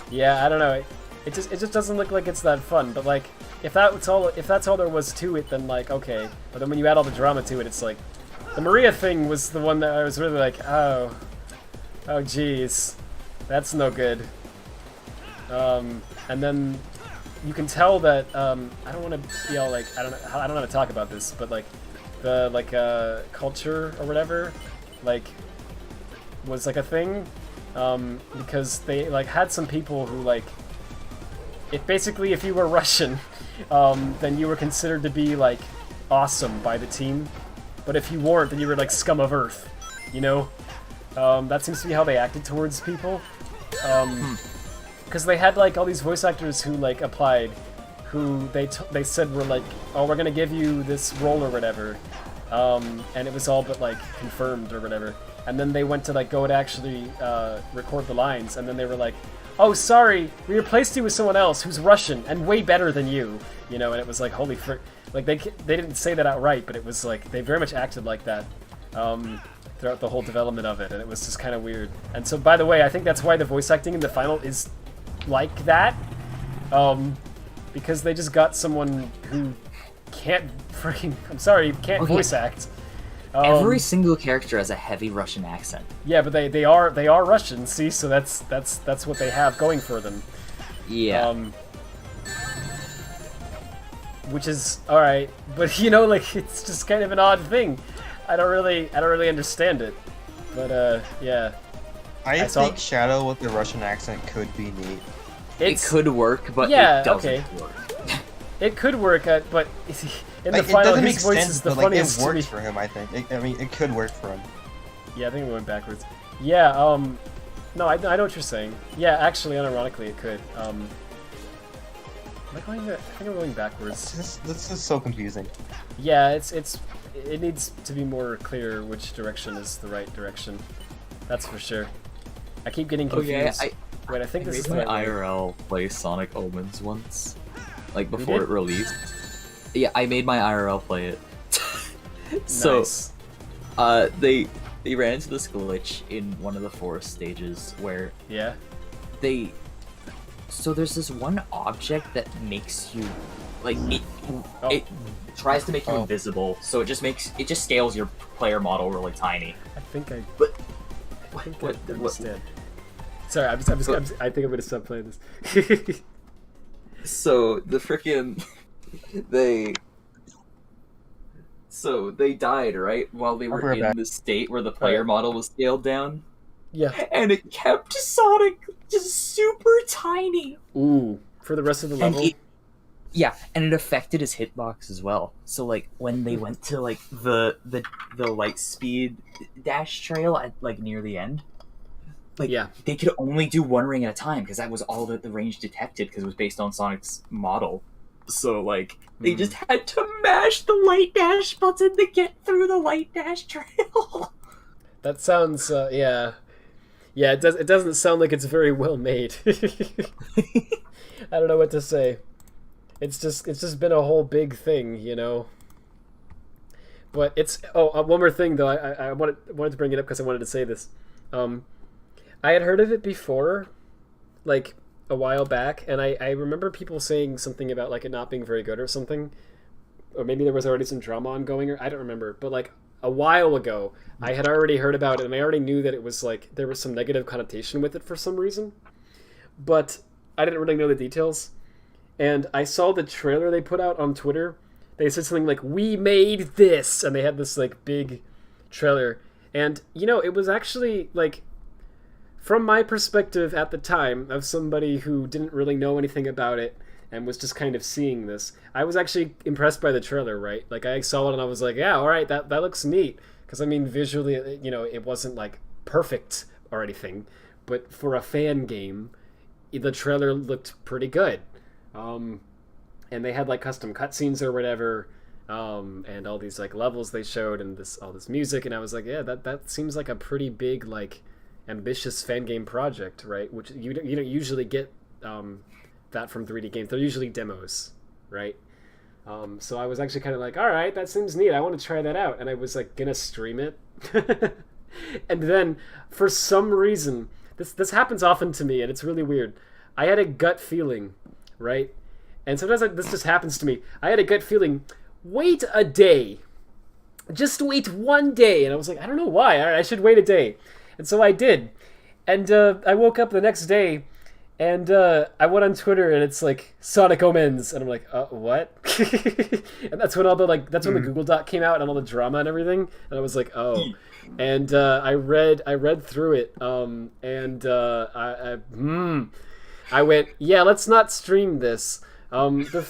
[SPEAKER 1] Yeah, I don't know. It just doesn't look like it's that fun, but like if that's all there was to it, then like okay. But then when you add all the drama to it, it's like the Maria thing was the one that I was really like, oh geez, that's no good. And then you can tell that I don't want to be all like I don't know how to talk about this, but like the culture or whatever like was like a thing because they like had some people who like. If you were Russian, then you were considered to be, like, awesome by the team. But if you weren't, then you were, like, scum of earth, you know? That seems to be how they acted towards people. Because they had, like, all these voice actors who, like, applied, who they said were, like, oh, we're gonna give you this role or whatever. And it was all but, like, confirmed or whatever. And then they went to, like, go and actually record the lines, and then they were like, oh, sorry, we replaced you with someone else who's Russian and way better than you, you know, and it was like, holy frick, like, they didn't say that outright, but it was like, they very much acted like that throughout the whole development of it, and it was just kind of weird. And so, by the way, I think that's why the voice acting in the final is like that, because they just got someone who can't can't voice act.
[SPEAKER 9] Every single character has a heavy Russian accent.
[SPEAKER 1] Yeah, but they are Russian. See, so that's what they have going for them.
[SPEAKER 9] Yeah.
[SPEAKER 1] Which is all right, but you know, like it's just kind of an odd thing. I don't really understand it, but yeah.
[SPEAKER 8] I think Shadow with the Russian accent could be neat.
[SPEAKER 4] It could work, but
[SPEAKER 1] yeah,
[SPEAKER 4] it doesn't
[SPEAKER 1] okay.
[SPEAKER 4] work.
[SPEAKER 1] It could work, but in
[SPEAKER 8] Like,
[SPEAKER 1] the final,
[SPEAKER 8] it doesn't
[SPEAKER 1] his
[SPEAKER 8] make
[SPEAKER 1] voice
[SPEAKER 8] sense,
[SPEAKER 1] is the
[SPEAKER 8] but like,
[SPEAKER 1] funniest.
[SPEAKER 8] it works for him, I think. It could work for him.
[SPEAKER 1] Yeah, I think we went backwards. Yeah, no, I know what you're saying. Yeah, actually, unironically, it could. Am I going? I think I'm going backwards.
[SPEAKER 8] This is so confusing.
[SPEAKER 1] Yeah, it needs to be more clear which direction is the right direction. That's for sure. I keep getting confused. Wait, I think this is
[SPEAKER 4] my
[SPEAKER 1] the right way.
[SPEAKER 4] IRL play Sonic Omens once, like before it released. Yeah, I made my IRL play it. So,
[SPEAKER 1] Nice.
[SPEAKER 4] They ran into this glitch in one of the forest stages where so there's this one object that makes you like it tries to make you invisible, so it just scales your player model really tiny.
[SPEAKER 1] I think I
[SPEAKER 4] What?
[SPEAKER 1] understand. Sorry, I think I'm gonna stop playing this.
[SPEAKER 4] So the frickin' they died, right, while they were in the state where the player model was scaled down.
[SPEAKER 1] Yeah.
[SPEAKER 4] And it kept Sonic just super tiny.
[SPEAKER 1] Ooh, for the rest of the level.
[SPEAKER 9] And it affected his hitbox as well. So like when they went to like the light speed dash trail at like near the end, like they could only do one ring at a time because that was all that the range detected because it was based on Sonic's model. So like they just had to mash the light dash button to get through the light dash trail.
[SPEAKER 1] That sounds yeah. It doesn't sound like it's very well made. I don't know what to say. It's just been a whole big thing, you know. But it's one more thing though. I wanted to bring it up because I wanted to say this. I had heard of it before, like a while back, and I remember people saying something about like it not being very good or something, or maybe there was already some drama ongoing, or I don't remember. But like a while ago, I had already heard about it, and I already knew that it was like there was some negative connotation with it for some reason, but I didn't really know the details. And I saw the trailer they put out on Twitter. They said something like, "We made this," and they had this like big trailer. And you know, it was actually like, from my perspective at the time, of somebody who didn't really know anything about it and was just kind of seeing this, I was actually impressed by the trailer, right? Like I saw it and I was like, yeah, all right, that looks neat. Because I mean, visually, you know, it wasn't like perfect or anything, but for a fan game, the trailer looked pretty good. And they had like custom cutscenes or whatever, and all these like levels they showed and all this music, and I was like, yeah, that seems like a pretty big like ambitious fan game project, right? Which you don't usually get that from 3D games. They're usually demos, right? So I was actually kind of like, all right, that seems neat. I want to try that out, and I was like gonna stream it, and then for some reason, this happens often to me, and it's really weird. I had a gut feeling, right? And sometimes this just happens to me. I had a gut feeling, wait a day. Just wait one day. And I was like, I don't know why. I should wait a day. And so I did. And I woke up the next day, and I went on Twitter, and it's like, Sonic Omens. And I'm like, what? And that's when when the Google Doc came out and all the drama and everything. And I was like, oh. And I read through it. I went, yeah, let's not stream this. The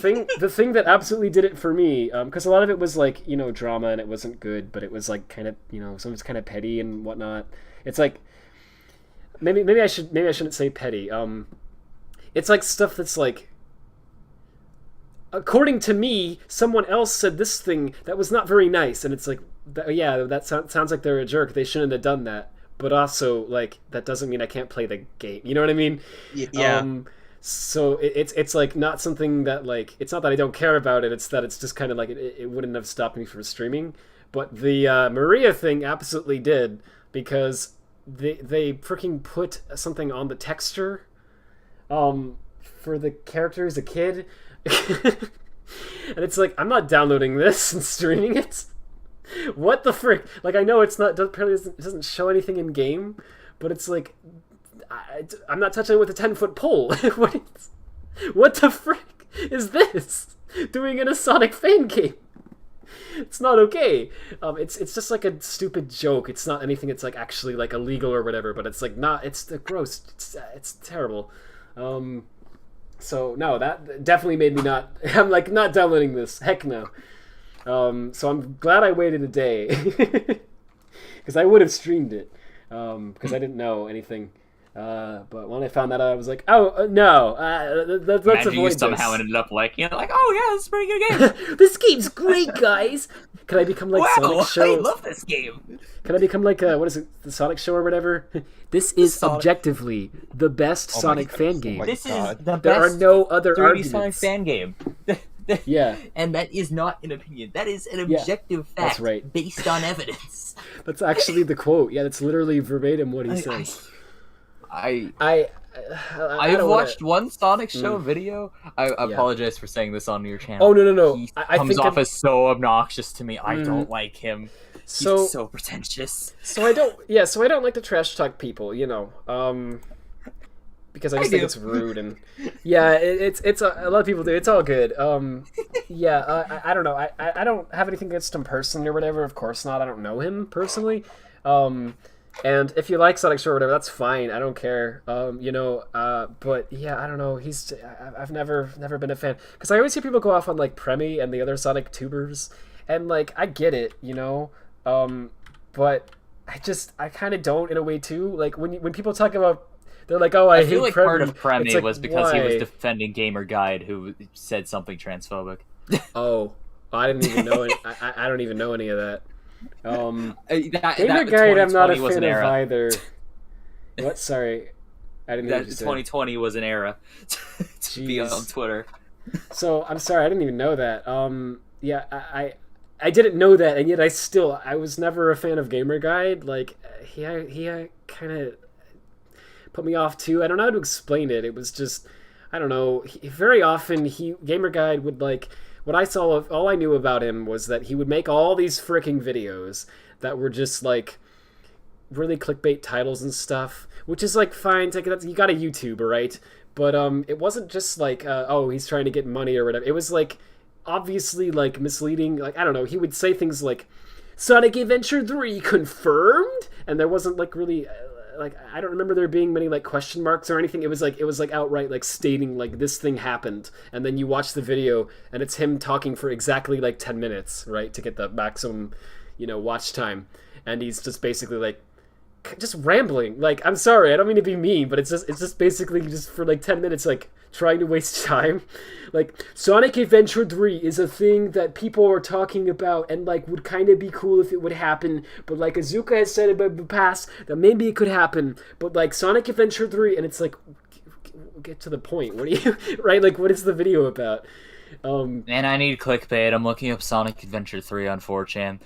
[SPEAKER 1] thing that absolutely did it for me, because a lot of it was like, you know, drama and it wasn't good, but it was like kind of, you know, some of it's kind of petty and whatnot. It's like, maybe I shouldn't say petty. It's like stuff that's like, according to me, someone else said this thing that was not very nice, and it's like, that sounds like they're a jerk. They shouldn't have done that. But also, like, that doesn't mean I can't play the game. You know what I mean?
[SPEAKER 3] Yeah.
[SPEAKER 1] So it's like not something that like, it's not that I don't care about it. It's that it's just kind of like it wouldn't have stopped me from streaming. But the Maria thing absolutely did, because they freaking put something on the texture, for the character as a kid, and it's like, I'm not downloading this and streaming it. What the frick? Like, I know it doesn't show anything in game, but it's like, I'm not touching it with a 10-foot pole. What the frick is this doing in a Sonic fan game? It's not okay. It's just like a stupid joke. It's not anything. It's like actually like illegal or whatever. But it's like not. It's gross. It's terrible. So no, that definitely made me not. I'm like not downloading this. Heck no. So I'm glad I waited a day because I would have streamed it because I didn't know anything. But when I found that out, I was like, oh no, let's
[SPEAKER 4] Imagine
[SPEAKER 1] avoid
[SPEAKER 4] you
[SPEAKER 1] this.
[SPEAKER 4] somehow ended up liking it, like, oh yeah, this is a pretty good game.
[SPEAKER 1] This game's great, guys. Can I become like
[SPEAKER 4] Wow,
[SPEAKER 1] Sonic Show?
[SPEAKER 4] I love this game.
[SPEAKER 1] Can I become like what is it, the Sonic Show or whatever? This is
[SPEAKER 4] Sonic.
[SPEAKER 1] objectively the best Sonic fan game.
[SPEAKER 4] This is the best
[SPEAKER 1] There are no other
[SPEAKER 4] 3D
[SPEAKER 1] arguments.
[SPEAKER 4] Sonic fan game.
[SPEAKER 1] Yeah.
[SPEAKER 4] And that is not an opinion. That is an objective fact
[SPEAKER 1] that's right.
[SPEAKER 4] based on evidence.
[SPEAKER 1] That's actually the quote. Yeah, that's literally verbatim what he says.
[SPEAKER 4] I've
[SPEAKER 1] don't
[SPEAKER 4] watched
[SPEAKER 1] wanna...
[SPEAKER 4] one Sonic Show video. I apologize for saying this on your channel.
[SPEAKER 1] Oh no!
[SPEAKER 4] He
[SPEAKER 1] I
[SPEAKER 4] comes
[SPEAKER 1] think
[SPEAKER 4] off as so obnoxious to me. I don't like him. He's
[SPEAKER 1] So
[SPEAKER 4] so pretentious.
[SPEAKER 1] So I don't. Yeah. So I don't like to trash talk people. You know. Because I just think it's rude and yeah, it's a lot of people do. It's all good. Yeah. I don't know. I don't have anything against him personally or whatever. Of course not. I don't know him personally. And if you like Sonic Show or whatever, that's fine. I don't care. You know. But yeah, I don't know. I've never been a fan because I always hear people go off on like Premi and the other Sonic tubers, and like I get it, you know. But I kind of don't in a way too. Like when people talk about, they're like, oh, I hate
[SPEAKER 4] feel like
[SPEAKER 1] Premi.
[SPEAKER 4] part of Premi
[SPEAKER 1] like,
[SPEAKER 4] was because he was
[SPEAKER 1] why?
[SPEAKER 4] defending Gamer Guide, who said something transphobic.
[SPEAKER 1] Oh, I didn't even know it. I don't even know any of that.
[SPEAKER 4] That
[SPEAKER 1] Gamer Guide, I'm not a
[SPEAKER 4] 2020 was
[SPEAKER 1] fan
[SPEAKER 4] an
[SPEAKER 1] of
[SPEAKER 4] era.
[SPEAKER 1] either. What? Sorry, I didn't hear
[SPEAKER 4] That
[SPEAKER 1] what you said.
[SPEAKER 4] 2020 was an era to be on Twitter.
[SPEAKER 1] So I'm sorry, I didn't even know that. Yeah, I didn't know that, and yet I was never a fan of Gamer Guide. Like he kind of put me off too. I don't know how to explain it. It was just, I don't know. Very often Gamer Guide would like, what I saw of, all I knew about him was that he would make all these freaking videos that were just like really clickbait titles and stuff, which is like fine. It's like, you got a YouTuber, right? But it wasn't just like oh, he's trying to get money or whatever. It was like obviously like misleading. Like I don't know. He would say things like Sonic Adventure 3 confirmed, and there wasn't like really like I don't remember there being many like question marks or anything. It was like outright like stating like this thing happened, and then you watch the video and it's him talking for exactly like 10 minutes, right, to get the maximum, you know, watch time, and he's just basically like just rambling. Like, I'm sorry, I don't mean to be mean, but it's just basically just for like 10 minutes like trying to waste time. Like, Sonic Adventure 3 is a thing that people are talking about and like would kind of be cool if it would happen, but like Azuka has said about the past that maybe it could happen, but like Sonic Adventure 3, and it's like, get to the point. What do you right? Like, what is the video about?
[SPEAKER 4] Man, I need clickbait. I'm looking up Sonic Adventure 3 on 4chan.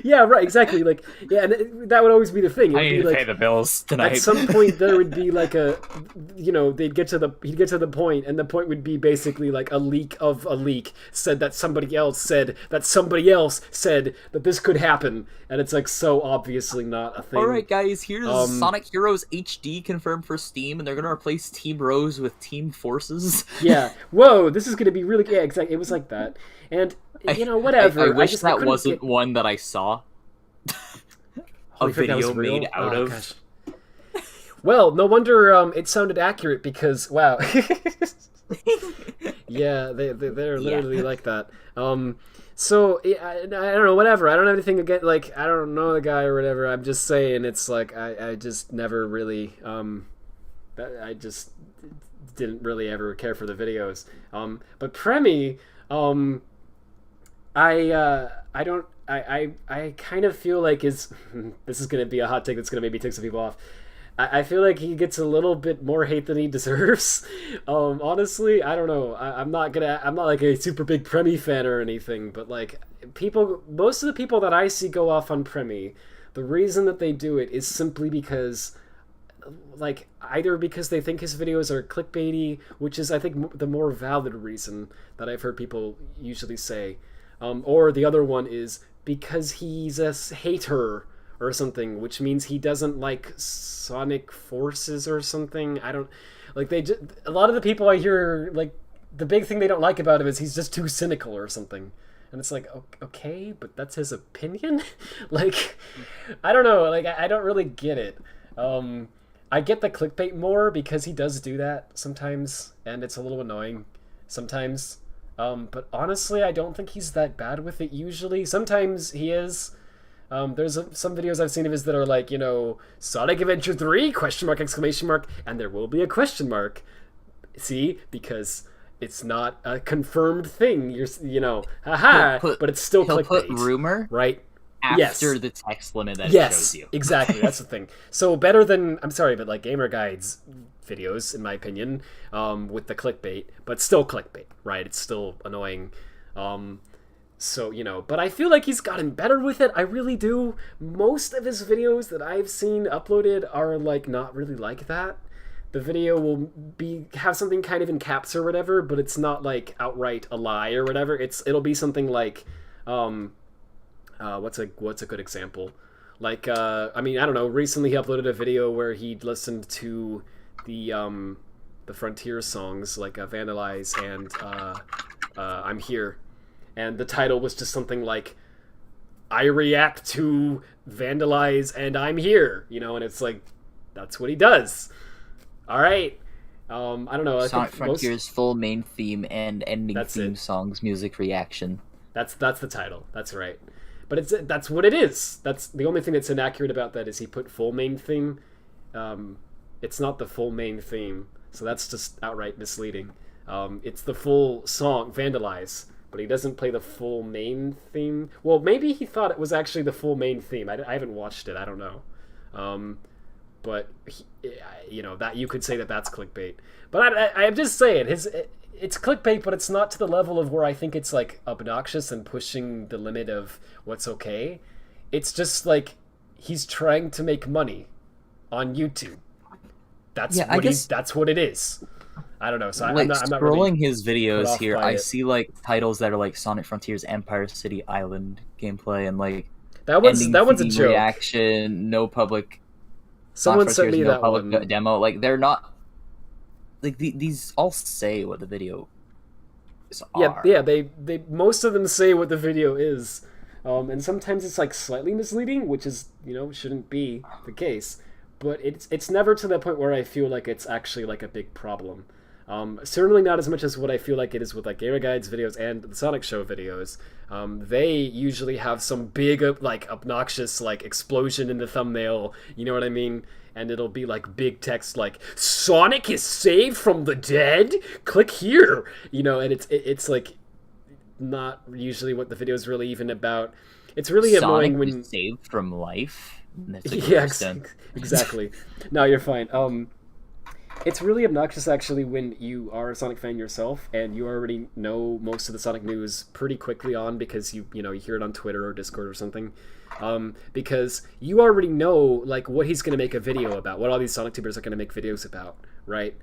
[SPEAKER 1] Yeah, right, exactly. Like, yeah, and that would always be the thing. It
[SPEAKER 4] I
[SPEAKER 1] would
[SPEAKER 4] need
[SPEAKER 1] be
[SPEAKER 4] to
[SPEAKER 1] like,
[SPEAKER 4] pay the bills tonight.
[SPEAKER 1] At some point, there would be like a, you know, he'd get to the point, and the point would be basically like a leak of a leak said that somebody else said that somebody else said that this could happen, and it's like so obviously not a thing.
[SPEAKER 4] Alright guys, here's Sonic Heroes HD confirmed for Steam, and they're gonna replace Team Rose with Team Forces.
[SPEAKER 1] Yeah. Whoa, this is gonna be really, yeah, exactly. It was like that, and you know, whatever.
[SPEAKER 4] I wish
[SPEAKER 1] just,
[SPEAKER 4] that wasn't one that I saw. A video made out of.
[SPEAKER 1] Gosh. Well, no wonder it sounded accurate because wow. Yeah, they're literally like that. So I don't know, whatever. I don't have anything against, like, I don't know the guy or whatever. I'm just saying it's like I just never really I just didn't really ever care for the videos. But Premi, I kind of feel like this is gonna be a hot take that's gonna maybe take some people off. I feel like he gets a little bit more hate than he deserves. Honestly, I don't know. I'm not like a super big Premi fan or anything, but like most of the people that I see go off on Premi, the reason that they do it is simply because, like, either because they think his videos are clickbaity, which is I think the more valid reason that I've heard people usually say, or the other one is because he's a hater or something, which means he doesn't like Sonic Forces or something. I don't like a lot of the people I hear, like, the big thing they don't like about him is he's just too cynical or something, and it's like, okay, but that's his opinion. Like, I don't know, like I don't really get it. I get the clickbait more because he does do that sometimes, and it's a little annoying sometimes. But honestly, I don't think he's that bad with it usually. Sometimes he is. There's some videos I've seen of his that are like, Sonic Adventure 3, question mark, exclamation mark, and there will be a question mark. See? Because it's not a confirmed thing. Haha, but it's still clickbait.
[SPEAKER 4] He'll put rumor
[SPEAKER 1] right
[SPEAKER 4] after the text limit that it shows you.
[SPEAKER 1] Exactly, that's the thing. So better than, I'm sorry, but like Gamer Guide's videos, in my opinion, with the clickbait, but still clickbait, right? It's still annoying. So, but I feel like he's gotten better with it. I really do. Most of his videos that I've seen uploaded are like not really like that. The video will have something kind of in caps or whatever, but it's not like outright a lie or whatever. It'll be something like, what's a good example? Like, I don't know. Recently, he uploaded a video where he listened to the Frontier songs, like Vandalize and I'm Here, and the title was just something like, I react to Vandalize and I'm Here, and it's like, that's what he does. All right. I don't know.
[SPEAKER 9] Sonic Frontier's full main theme and ending theme songs music reaction.
[SPEAKER 1] That's the title. That's right. But that's what it is. That's the only thing that's inaccurate about that is he put full main theme. It's not the full main theme, so that's just outright misleading. It's the full song, Vandalize, but he doesn't play the full main theme. Well, maybe he thought it was actually the full main theme. I haven't watched it. I don't know. But that you could say that's clickbait. But I'm just saying it's clickbait, but it's not to the level of where I think it's like obnoxious and pushing the limit of what's okay. It's just like he's trying to make money on YouTube. That's what it is. I don't know. So I'm not
[SPEAKER 9] scrolling
[SPEAKER 1] really
[SPEAKER 9] his videos here. I see like titles that are like Sonic Frontiers Empire City Island gameplay and like
[SPEAKER 1] that one's a joke.
[SPEAKER 9] Reaction, no public.
[SPEAKER 1] Someone sent me that
[SPEAKER 9] public
[SPEAKER 1] one.
[SPEAKER 9] Demo. Like they're not. Like these all say what the video are.
[SPEAKER 1] Yeah. They most of them say what the video is, and sometimes it's like slightly misleading, which is shouldn't be the case. But it's never to the point where I feel like it's actually like a big problem. Certainly not as much as what I feel like it is with like Gamer Guide's videos and the Sonic Show videos. They usually have some big like obnoxious like explosion in the thumbnail, you know what I mean? And it'll be like big text like Sonic is saved from the dead, click here, and it's like not usually what the video is really even about. It's really
[SPEAKER 9] Sonic
[SPEAKER 1] annoying when
[SPEAKER 9] was saved from life.
[SPEAKER 1] Exactly. No, you're fine. It's really obnoxious actually when you are a Sonic fan yourself and you already know most of the Sonic news pretty quickly on because you hear it on Twitter or Discord or something. Because you already know like what he's gonna make a video about, what all these Sonic tubers are gonna make videos about, right?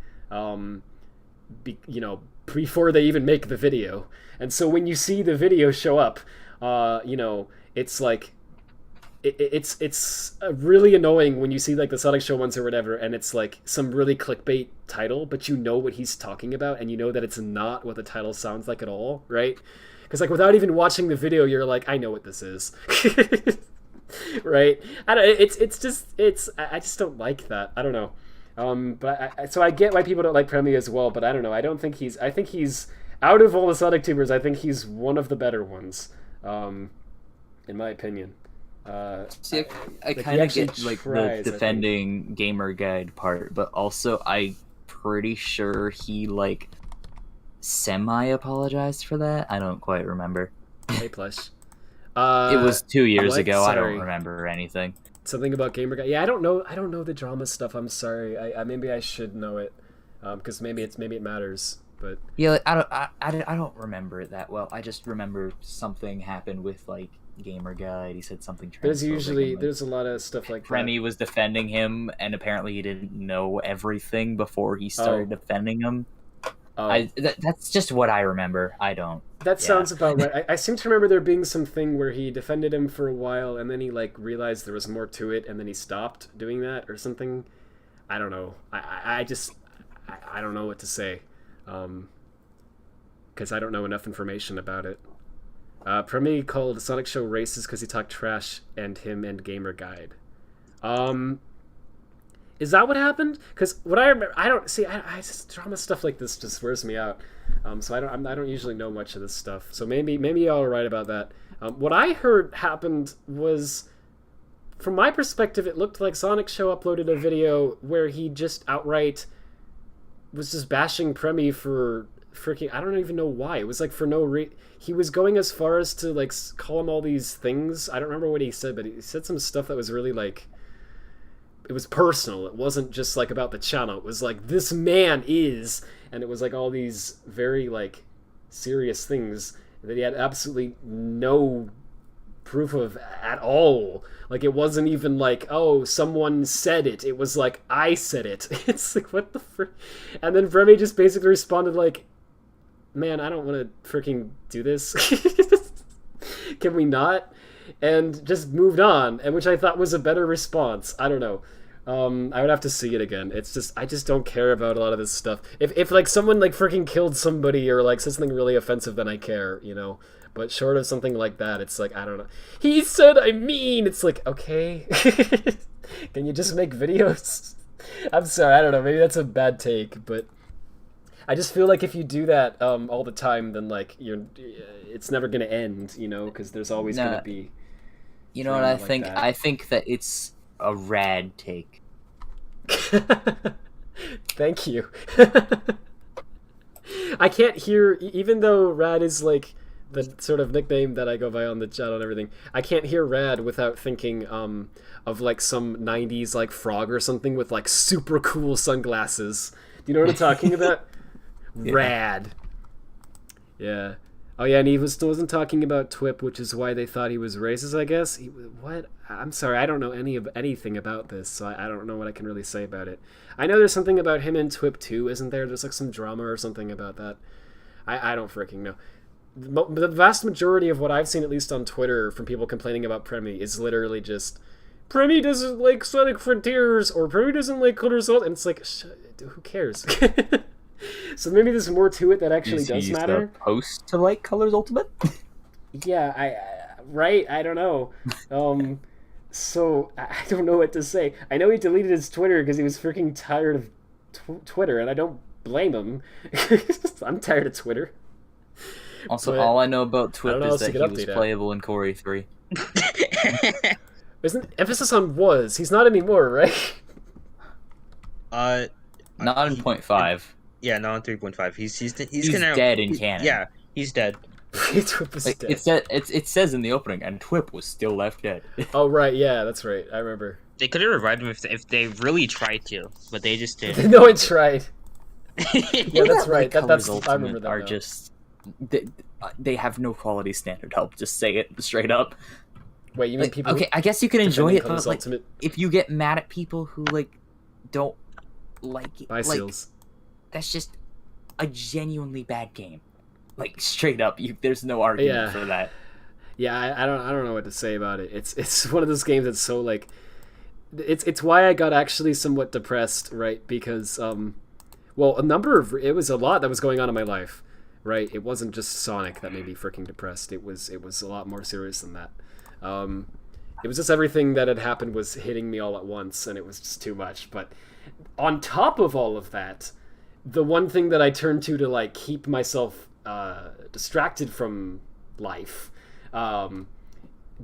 [SPEAKER 1] Before they even make the video. And so when you see the video show up, it's like it's really annoying when you see like the Sonic Show ones or whatever, and it's like some really clickbait title, but you know what he's talking about, and you know that it's not what the title sounds like at all, right? Because like without even watching the video, you're like, I know what this is, right? I just don't like that. I don't know. So I get why people don't like Premi as well, but I don't know. I think he's out of all the Sonic tubers, I think he's one of the better ones, in my opinion.
[SPEAKER 9] See, I kind of get like the defending Gamer Guide part, but also I'm pretty sure he like semi-apologized for that. I don't quite remember.
[SPEAKER 1] Hey, Plush.
[SPEAKER 9] It was 2 years ago.
[SPEAKER 1] Sorry.
[SPEAKER 9] I don't remember anything.
[SPEAKER 1] Something about Gamer Guide. Yeah, I don't know the drama stuff. I'm sorry. I maybe I should know it, because maybe it matters. But
[SPEAKER 9] yeah, like, I don't remember it that well. I just remember something happened with like Gamer Guide. He said something transphobic.
[SPEAKER 1] There's a lot of stuff like
[SPEAKER 9] Premi was defending him, and apparently he didn't know everything before he started defending him. That's just what I remember. I don't.
[SPEAKER 1] That sounds about right. I seem to remember there being something where he defended him for a while, and then he like realized there was more to it, and then he stopped doing that or something. I don't know. I don't know what to say, because I don't know enough information about it. Premi called Sonic Show racist because he talked trash and him and Gamer Guide. Is that what happened? Because what I remember, I don't see. I just drama stuff like this just wears me out. So I don't usually know much of this stuff. So maybe y'all are right about that. What I heard happened was, from my perspective, it looked like Sonic Show uploaded a video where he just outright was just bashing Premi for freaking, I don't even know why. It was like for no reason. He was going as far as to like call him all these things. I don't remember what he said, but he said some stuff that was really like, it was personal. It wasn't just like about the channel. It was like, this man is, and it was like all these very like serious things that he had absolutely no proof of at all. Like, it wasn't even like, oh, someone said it. It was like, I said it. It's like, what the frick? And then Remy just basically responded like, man, I don't want to freaking do this. Can we not? And just moved on, and which I thought was a better response. I don't know. I would have to see it again. It's just, I just don't care about a lot of this stuff. If like someone like freaking killed somebody or like said something really offensive, then I care, you know. But short of something like that, it's like, I don't know. He said I mean, it's like, okay. Can you just make videos? I'm sorry, I don't know. Maybe that's a bad take, but I just feel like if you do that all the time, then like it's never gonna end, you know, because there's always gonna be.
[SPEAKER 9] You know what I think?
[SPEAKER 1] That.
[SPEAKER 9] I think that it's a rad take.
[SPEAKER 1] Thank you. I can't hear, even though rad is like the sort of nickname that I go by on the channel and everything, I can't hear rad without thinking of like some 90s like frog or something with like super cool sunglasses. Do you know what I'm talking about?
[SPEAKER 9] Yeah.
[SPEAKER 1] Rad. Yeah. Oh yeah, and he wasn't talking about TWIP, which is why they thought he was racist, I guess. What? I'm sorry, I don't know anything about this, so I don't know what I can really say about it. I know there's something about him and TWIP too, isn't there? There's like some drama or something about that. I don't freaking know. The vast majority of what I've seen, at least on Twitter, from people complaining about Premi is literally just, Premi doesn't like Sonic Frontiers, or Premi doesn't like Colors Ultimate, and it's like, who cares? So maybe there's more to it that actually does matter.
[SPEAKER 9] Supposed to like Colors Ultimate?
[SPEAKER 1] Yeah, right? I don't know. So I don't know what to say. I know he deleted his Twitter because he was freaking tired of Twitter, and I don't blame him. I'm tired of Twitter.
[SPEAKER 9] Also, all I know about TWIP is that he was playable in Cory 3.
[SPEAKER 1] Isn't emphasis on was? He's not anymore, right?
[SPEAKER 3] Not
[SPEAKER 9] in 0.5.
[SPEAKER 3] Yeah, not in 3.5. He's
[SPEAKER 9] dead in canon.
[SPEAKER 3] Yeah, he's dead.
[SPEAKER 1] TWIP is dead.
[SPEAKER 9] It says in the opening, and TWIP was still left dead.
[SPEAKER 1] Oh right, yeah, that's right. I remember.
[SPEAKER 3] They could have revived him if they really tried to, but they just didn't.
[SPEAKER 1] No one tried. Yeah, that's right. That's I remember that.
[SPEAKER 9] Are
[SPEAKER 1] now.
[SPEAKER 9] Just they have no quality standard. I'll just say it straight up.
[SPEAKER 1] Wait, you mean
[SPEAKER 9] like,
[SPEAKER 1] people?
[SPEAKER 9] Okay, I guess you can enjoy it, but like,
[SPEAKER 1] Ultimate?
[SPEAKER 9] if you get mad at people who like don't like it,
[SPEAKER 1] Buy seals.
[SPEAKER 9] That's just a genuinely bad game. Like straight up, there's no argument for that.
[SPEAKER 1] Yeah, I don't know what to say about it. It's one of those games that's so like, it's why I got actually somewhat depressed, right? Because well, it was a lot that was going on in my life, right? It wasn't just Sonic that made me freaking depressed. It was a lot more serious than that. It was just everything that had happened was hitting me all at once, and it was just too much. But on top of all of that, the one thing that I turned to like keep myself distracted from life,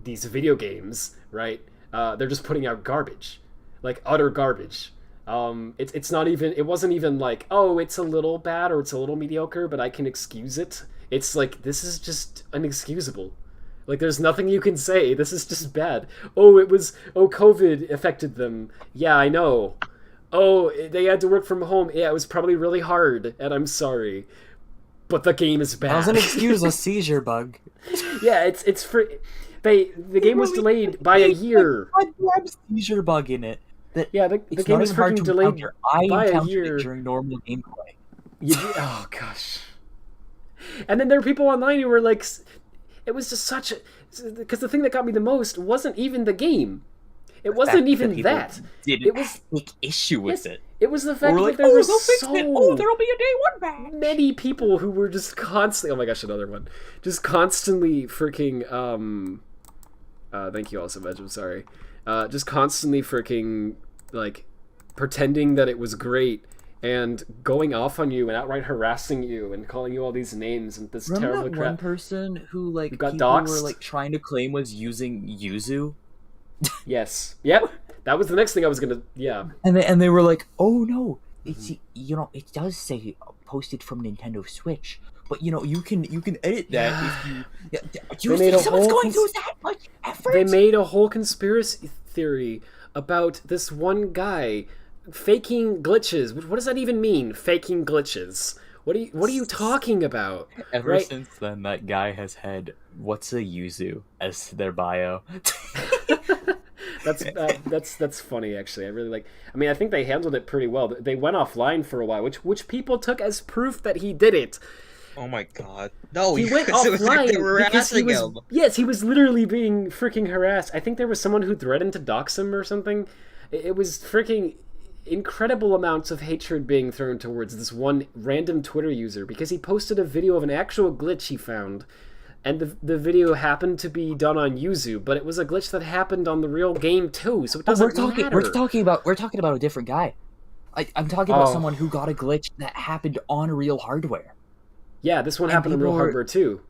[SPEAKER 1] these video games, right? They're just putting out garbage, like utter garbage. It's not even, it wasn't even like, oh, it's a little bad or it's a little mediocre, but I can excuse it. It's like, this is just inexcusable. Like, there's nothing you can say. This is just bad. Oh, COVID affected them. Yeah, I know. Oh, they had to work from home. Yeah, it was probably really hard, and I'm sorry. But the game is bad.
[SPEAKER 9] That doesn't excuse a seizure bug.
[SPEAKER 1] Yeah, it's free. The game was delayed by a year.
[SPEAKER 9] I have a seizure bug in it.
[SPEAKER 1] The game was freaking delayed by a year
[SPEAKER 9] during normal gameplay.
[SPEAKER 1] Oh gosh. And then there were people online who were like, it was just such a, because the thing that got me the most wasn't even the game. It wasn't even that.
[SPEAKER 9] It was take issue with it.
[SPEAKER 1] It was the fact that there were so
[SPEAKER 9] there'll be a day one match.
[SPEAKER 1] Many people who were just constantly, oh my gosh, another one, just constantly freaking thank you also, Veg, I'm sorry, just constantly freaking like pretending that it was great and going off on you and outright harassing you and calling you all these names and this
[SPEAKER 9] Remember
[SPEAKER 1] terrible
[SPEAKER 9] that
[SPEAKER 1] crap.
[SPEAKER 9] one person who like
[SPEAKER 1] got
[SPEAKER 9] people
[SPEAKER 1] doxxed?
[SPEAKER 9] were like trying to claim was using Yuzu?
[SPEAKER 1] Yes. Yep. That was the next thing I was gonna. Yeah.
[SPEAKER 9] And they were like, oh no, it's it does say posted from Nintendo Switch, but you can edit that if you. Yeah, do you think someone's going through that much effort?
[SPEAKER 1] They made a whole conspiracy theory about this one guy faking glitches. What does that even mean? Faking glitches. What are you talking about?
[SPEAKER 9] Ever since then, that guy has had "What's a Yuzu" as their bio.
[SPEAKER 1] That's funny, actually. I really like. I mean, I think they handled it pretty well. They went offline for a while, which people took as proof that he did it.
[SPEAKER 3] Oh my god! No,
[SPEAKER 1] he went offline because he was.
[SPEAKER 3] Him.
[SPEAKER 1] Yes, he was literally being freaking harassed. I think there was someone who threatened to dox him or something. It was freaking incredible amounts of hatred being thrown towards this one random Twitter user because he posted a video of an actual glitch he found. And the video happened to be done on Yuzu, but it was a glitch that happened on the real game too, so it doesn't matter.
[SPEAKER 9] We're talking about a different guy. I'm talking about someone who got a glitch that happened on real hardware.
[SPEAKER 1] Yeah, this one happened on real hardware too.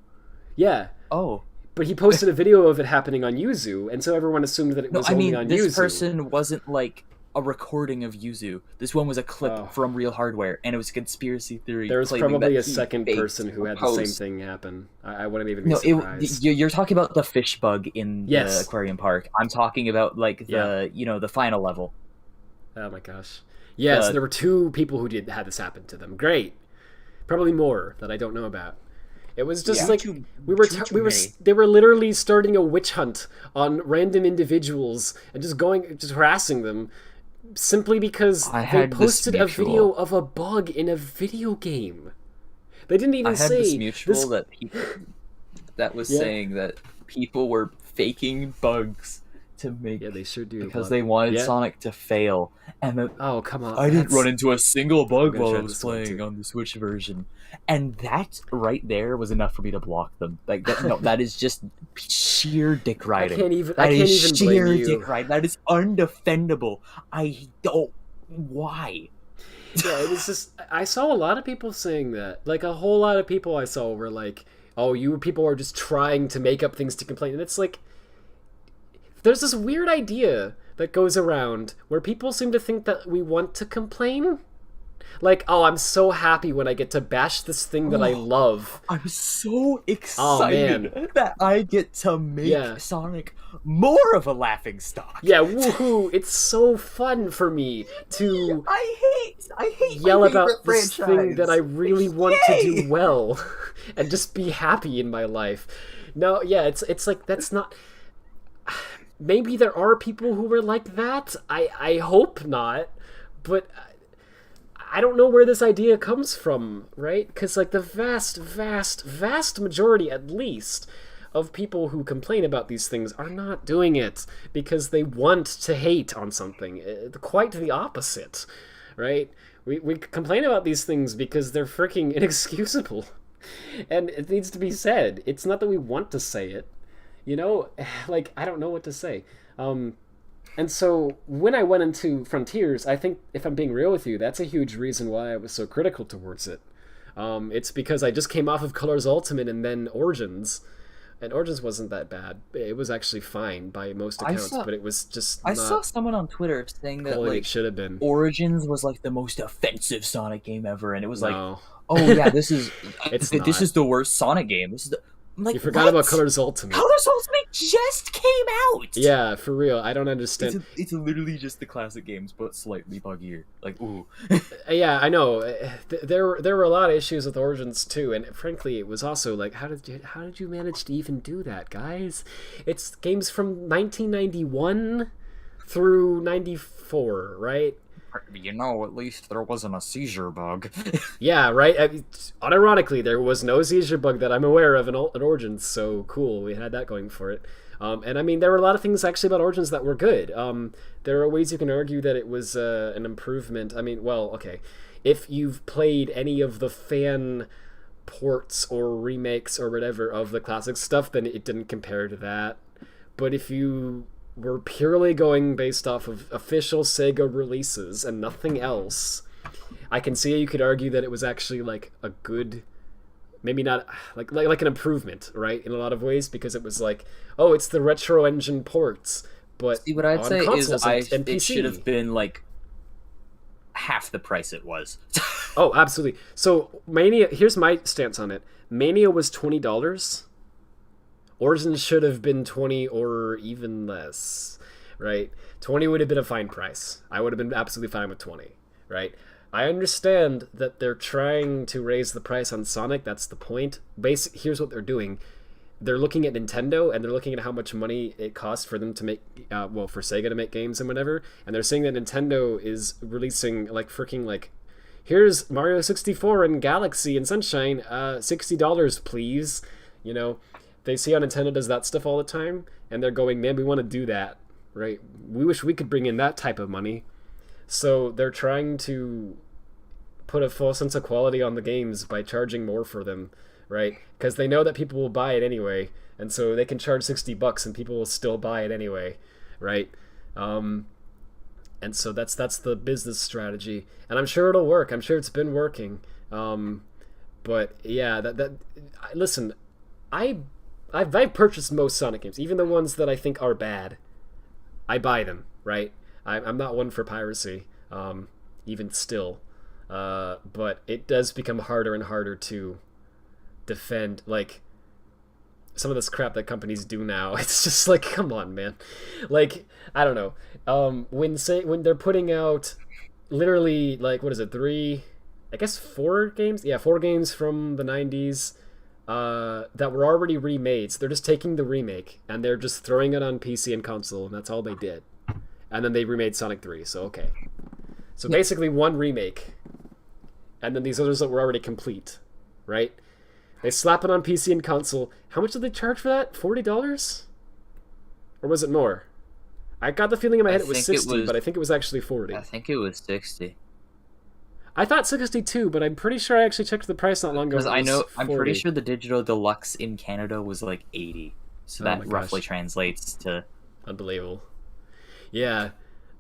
[SPEAKER 1] Yeah.
[SPEAKER 9] Oh.
[SPEAKER 1] But he posted a video of it happening on Yuzu, and so everyone assumed that it was only on Yuzu.
[SPEAKER 9] This person wasn't like a recording of Yuzu. This one was a clip from real hardware, and it was a conspiracy theory.
[SPEAKER 1] There was probably a second person who had the same thing happen. I wouldn't even be surprised.
[SPEAKER 9] You're talking about the fish bug in the aquarium park. I'm talking about like the final level.
[SPEAKER 1] Oh my gosh. Yes, so there were 2 people who had this happen to them. Great. Probably more that I don't know about. It was just they were literally starting a witch hunt on random individuals and just harassing them simply because they posted a video of a bug in a video game. They didn't even say...
[SPEAKER 9] I had this mutual that was saying that people were faking bugs to make...
[SPEAKER 1] Yeah, they sure do.
[SPEAKER 9] Because they wanted Sonic to fail. And
[SPEAKER 1] oh, come on.
[SPEAKER 9] I didn't run into a single bug while I was playing on the Switch version. And that right there was enough for me to block them. Like that is just sheer dick riding.
[SPEAKER 1] I can't even blame you.
[SPEAKER 9] Dick riding. That is undefendable. I don't. Why?
[SPEAKER 1] Yeah, it was just. I saw a lot of people saying that. Like a whole lot of people I saw were like, "Oh, you people are just trying to make up things to complain." And it's like, there's this weird idea that goes around where people seem to think that we want to complain. Like, oh, I'm so happy when I get to bash this thing that I love.
[SPEAKER 9] I'm so excited that I get to make Sonic more of a laughingstock.
[SPEAKER 1] Yeah, woohoo! It's so fun for me to
[SPEAKER 9] I hate
[SPEAKER 1] yell about this thing that I really want to do well and just be happy in my life. No, yeah, it's like that's not. Maybe there are people who are like that. I hope not, but I don't know where this idea comes from, right? Because like the vast majority, at least, of people who complain about these things are not doing it because they want to hate on something. Quite the opposite, right? We complain about these things because they're freaking inexcusable. And it needs to be said. It's not that we want to say it. You know, like, I don't know what to say. And so when I went into Frontiers, I think, if I'm being real with you, that's a huge reason why I was so critical towards it. It's because I just came off of Colors Ultimate and then Origins. And Origins wasn't that bad. It was actually fine by most accounts, but it was just
[SPEAKER 9] I saw someone on Twitter saying that like
[SPEAKER 1] it should have been.
[SPEAKER 9] Origins was like the most offensive Sonic game ever, and it was like, oh yeah, this is the worst Sonic game. This is the like,
[SPEAKER 1] you forgot about Colors Ultimate.
[SPEAKER 9] Colors Ultimate just came out!
[SPEAKER 1] Yeah, for real. I don't understand.
[SPEAKER 9] It's literally just the classic games, but slightly buggier. Like, ooh.
[SPEAKER 1] Yeah, I know. There were a lot of issues with Origins too, and frankly, it was also like, how did you manage to even do that, guys? It's games from 1991 through 94, right?
[SPEAKER 9] You know, at least there wasn't a seizure bug.
[SPEAKER 1] Yeah, right? Unironically, there was no seizure bug that I'm aware of in Origins, so cool, we had that going for it. And I mean, there were a lot of things actually about Origins that were good. There are ways you can argue that it was an improvement. I mean, well, okay. If you've played any of the fan ports or remakes or whatever of the classic stuff, then it didn't compare to that. But if you were purely going based off of official Sega releases and nothing else, I can see you could argue that it was actually like a good, maybe not like an improvement, right, in a lot of ways, because it was like, oh, it's the retro engine ports, but
[SPEAKER 9] see, what I'd say is
[SPEAKER 1] and
[SPEAKER 9] it should have been like half the price it was.
[SPEAKER 1] Oh, absolutely. So Mania, here's my stance on it. Mania was $20. Origins should have been 20 or even less, right? 20 would have been a fine price. I would have been absolutely fine with 20, right? I understand that they're trying to raise the price on Sonic. That's the point. Here's what they're doing. They're looking at Nintendo, and they're looking at how much money it costs for them to make, for Sega to make games and whatever. And they're saying that Nintendo is releasing, like, freaking, like, here's Mario 64 and Galaxy and Sunshine, $60, please. You know, they see how Nintendo does that stuff all the time, and they're going, man, we want to do that, right? We wish we could bring in that type of money. So they're trying to put a full sense of quality on the games by charging more for them, right? Because they know that people will buy it anyway, and so they can charge $60 and people will still buy it anyway, right? And so that's the business strategy, and I'm sure it'll work. I'm sure it's been working. But yeah, listen, I've purchased most Sonic games, even the ones that I think are bad. I buy them, right? I'm not one for piracy, even still. But it does become harder and harder to defend, like, some of this crap that companies do now. It's just like, come on, man. Like, I don't know. When they're putting out literally, like, what is it, 4 games? Yeah, 4 games from the 90s that were already remade. So they're just taking the remake and they're just throwing it on PC and console, and that's all they did. And then they remade Sonic 3, so okay. So basically one remake, and then these others that were already complete, right? They slap it on PC and console. How much did they charge for that? $40? Or was it more? I got the feeling in my head it was 60, but I think it was actually 40.
[SPEAKER 9] I think it was 60.
[SPEAKER 1] I thought 62, but I'm pretty sure I actually checked the price not long ago.
[SPEAKER 9] Because I'm pretty sure the Digital Deluxe in Canada was like 80. So that roughly translates to...
[SPEAKER 1] Unbelievable. Yeah.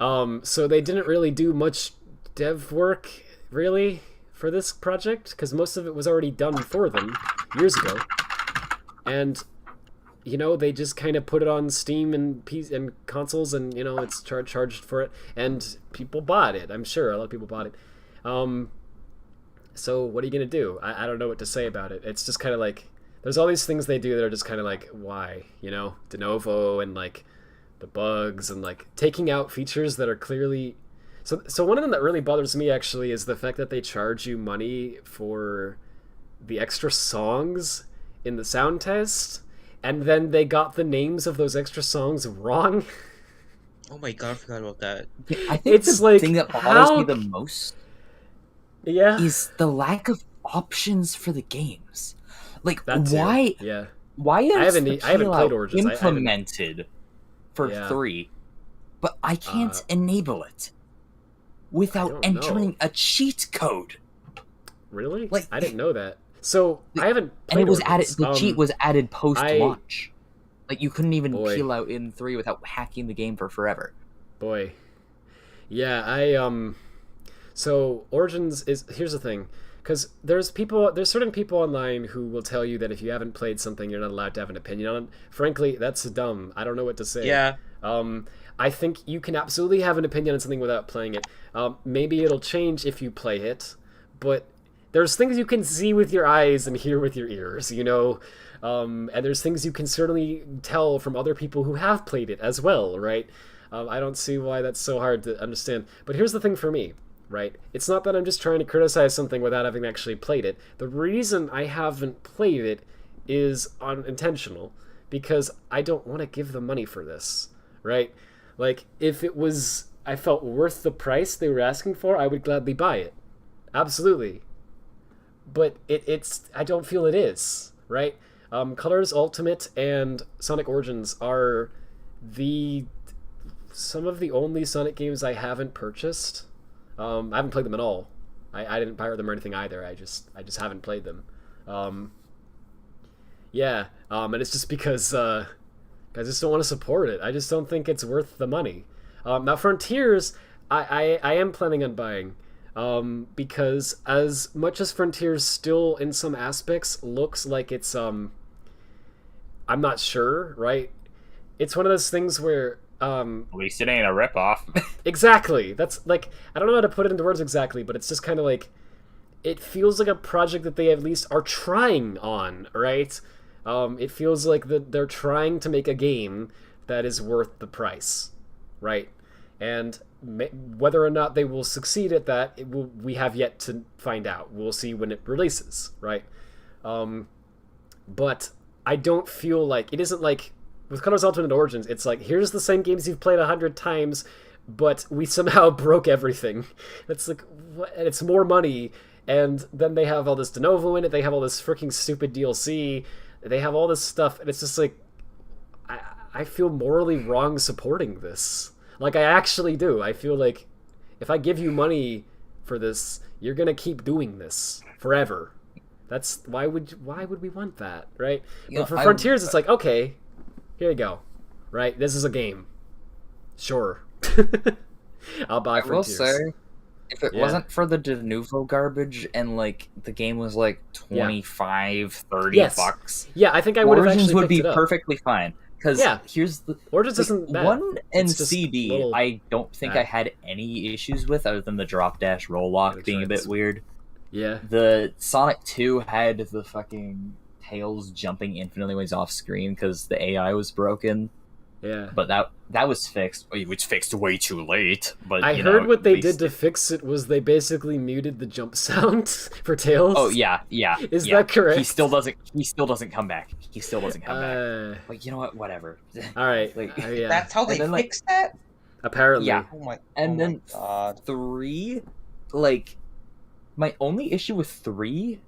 [SPEAKER 1] So they didn't really do much dev work, really, for this project, because most of it was already done for them years ago. And, you know, they just kind of put it on Steam and consoles, and, you know, it's charged for it, and people bought it. I'm sure a lot of people bought it. So what are you going to do? I don't know what to say about it. It's just kind of like, there's all these things they do that are just kind of like, why? You know, de novo, and, like, the bugs, and, like, taking out features that are clearly... So one of them that really bothers me, actually, is the fact that they charge you money for the extra songs in the sound test, and then they got the names of those extra songs wrong.
[SPEAKER 3] Oh my god, I forgot about that.
[SPEAKER 9] I think the thing that bothers me the most is the lack of options for the games. Like, why...
[SPEAKER 1] Yeah.
[SPEAKER 9] Why is
[SPEAKER 1] I haven't played Origins.
[SPEAKER 9] implemented for 3, but I can't enable it without entering a cheat code?
[SPEAKER 1] Really? Like, I didn't know that. So I haven't played
[SPEAKER 9] and it was
[SPEAKER 1] Origins.
[SPEAKER 9] added. The cheat was added post-launch. Like, you couldn't even peel out in 3 without hacking the game for forever.
[SPEAKER 1] Boy. Yeah, so Origins is... Here's the thing. Because there's certain people online who will tell you that if you haven't played something, you're not allowed to have an opinion on it. Frankly, that's dumb. I don't know what to say.
[SPEAKER 3] Yeah.
[SPEAKER 1] I think you can absolutely have an opinion on something without playing it. Maybe it'll change if you play it, but there's things you can see with your eyes and hear with your ears, you know? And there's things you can certainly tell from other people who have played it as well, right? I don't see why that's so hard to understand. But here's the thing for me. Right? It's not that I'm just trying to criticize something without having actually played it. The reason I haven't played it is unintentional, because I don't want to give them money for this, right? Like, if it was, I felt worth the price they were asking for, I would gladly buy it. Absolutely. But it's I don't feel it is, right? Colors Ultimate and Sonic Origins are some of the only Sonic games I haven't purchased. I haven't played them at all. I didn't pirate them or anything either. I just haven't played them. And it's just because I just don't want to support it. I just don't think it's worth the money. Now Frontiers, I am planning on buying, because as much as Frontiers still in some aspects looks like it's I'm not sure, right? It's one of those things where
[SPEAKER 4] At least it ain't a ripoff.
[SPEAKER 1] exactly. That's like, I don't know how to put it into words exactly, but it's just kind of like, it feels like a project that they at least are trying on, right? It feels like that they're trying to make a game that is worth the price, right? And whether or not they will succeed at that, we have yet to find out. We'll see when it releases, right? But I don't feel like, it isn't like, with Colors Alternate Origins, it's like, here's the same games you've played 100 times, but we somehow broke everything. It's like, what? And it's more money, and then they have all this de novo in it, they have all this freaking stupid DLC, they have all this stuff, and it's just like, I feel morally wrong supporting this. Like, I actually do. I feel like, if I give you money for this, you're gonna keep doing this forever. That's, why would we want that, right?
[SPEAKER 9] Yeah,
[SPEAKER 1] but for Frontiers, it's like, okay, here you go, right? This is a game. Sure. I'll buy Frontiers.
[SPEAKER 9] I will say, if it wasn't for the de novo garbage and, like, the game was, like, 25, 30 bucks...
[SPEAKER 1] Yeah, I think I would have actually
[SPEAKER 9] would be
[SPEAKER 1] picked it up.
[SPEAKER 9] perfectly fine. Because here's the...
[SPEAKER 1] Origins isn't bad.
[SPEAKER 9] 1 and CD, I don't think I had any issues with, other than the drop dash roll lock being a bit weird.
[SPEAKER 1] Yeah.
[SPEAKER 9] The Sonic 2 had the fucking Tails jumping infinitely ways off screen because the AI was broken.
[SPEAKER 1] Yeah.
[SPEAKER 9] But that was fixed. It was fixed way too late. But
[SPEAKER 1] I heard what they did to fix it was they basically muted the jump sound for Tails.
[SPEAKER 9] Oh yeah.
[SPEAKER 1] Is that correct?
[SPEAKER 9] He still doesn't come back. He still doesn't come back. Like, you know what? Whatever.
[SPEAKER 1] All right.
[SPEAKER 9] Like,
[SPEAKER 8] That's how they fix that?
[SPEAKER 1] Apparently.
[SPEAKER 9] Yeah.
[SPEAKER 8] Oh
[SPEAKER 9] then
[SPEAKER 8] God.
[SPEAKER 9] 3, like, my only issue with 3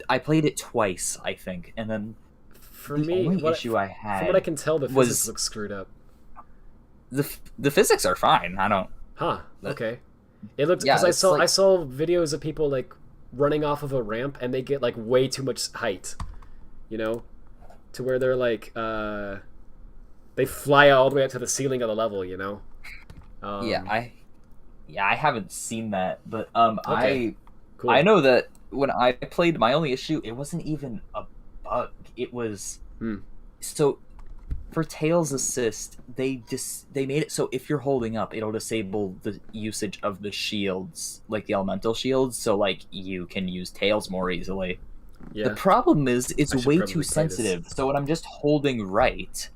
[SPEAKER 9] I played it twice, I think, and then
[SPEAKER 1] for
[SPEAKER 9] the
[SPEAKER 1] me,
[SPEAKER 9] only issue I had,
[SPEAKER 1] from what I can tell, the physics looks screwed up.
[SPEAKER 9] The physics are fine. I don't.
[SPEAKER 1] Huh. Okay. It looks, because I saw videos of people like running off of a ramp and they get like way too much height, you know, to where they're like they fly all the way up to the ceiling of the level, you know.
[SPEAKER 9] I haven't seen that, but
[SPEAKER 1] Okay. Cool.
[SPEAKER 9] I know that when I played, my only issue, it wasn't even a bug. It was so for Tails Assist, they made it so if you're holding up, it'll disable the usage of the shields, like the elemental shields, so like you can use Tails more easily. Yeah. The problem is it's way too sensitive. So when I'm just holding right,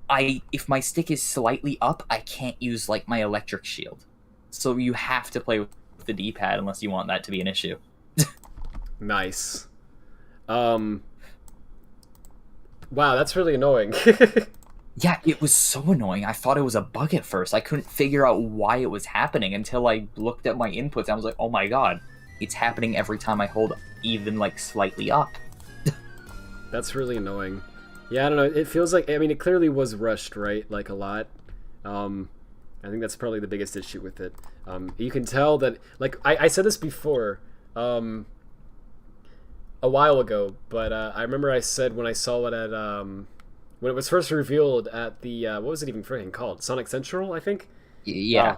[SPEAKER 9] if my stick is slightly up, I can't use like my electric shield. So you have to play with the D-pad unless you want that to be an issue.
[SPEAKER 1] Nice. Wow, that's really annoying.
[SPEAKER 9] Yeah, it was so annoying. I thought it was a bug at first. I couldn't figure out why it was happening until I looked at my inputs. I was like, oh my god, it's happening every time I hold even like slightly up.
[SPEAKER 1] That's really annoying. Yeah, I don't know. It feels like, I mean, it clearly was rushed, right? Like a lot. I think that's probably the biggest issue with it. You can tell that, like, I said this before, a while ago, but I remember I said when I saw it at, when it was first revealed at the, what was it even freaking called? Sonic Central, I think?
[SPEAKER 9] Yeah.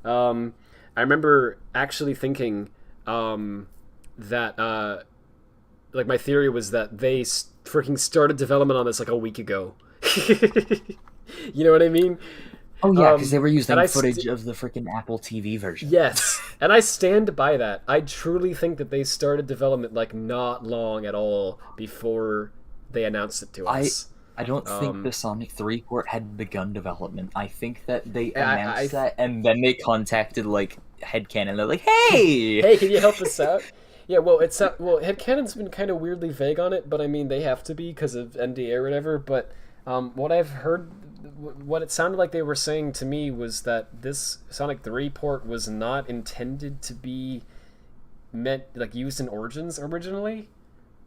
[SPEAKER 1] I remember actually thinking that, like, my theory was that they freaking started development on this like a week ago. You know what I mean?
[SPEAKER 9] Oh yeah, because they were using footage of the freaking Apple TV version.
[SPEAKER 1] Yes, and I stand by that. I truly think that they started development like not long at all before they announced it to us.
[SPEAKER 9] I don't think the Sonic 3 port had begun development. I think that they announced that, and then they contacted like Headcanon. They're like, "Hey,
[SPEAKER 1] hey, can you help us out?" Yeah, well, Headcanon's been kind of weirdly vague on it, but I mean they have to be because of NDA or whatever. But what I've heard. What it sounded like they were saying to me was that this Sonic 3 port was not intended to be used in Origins originally,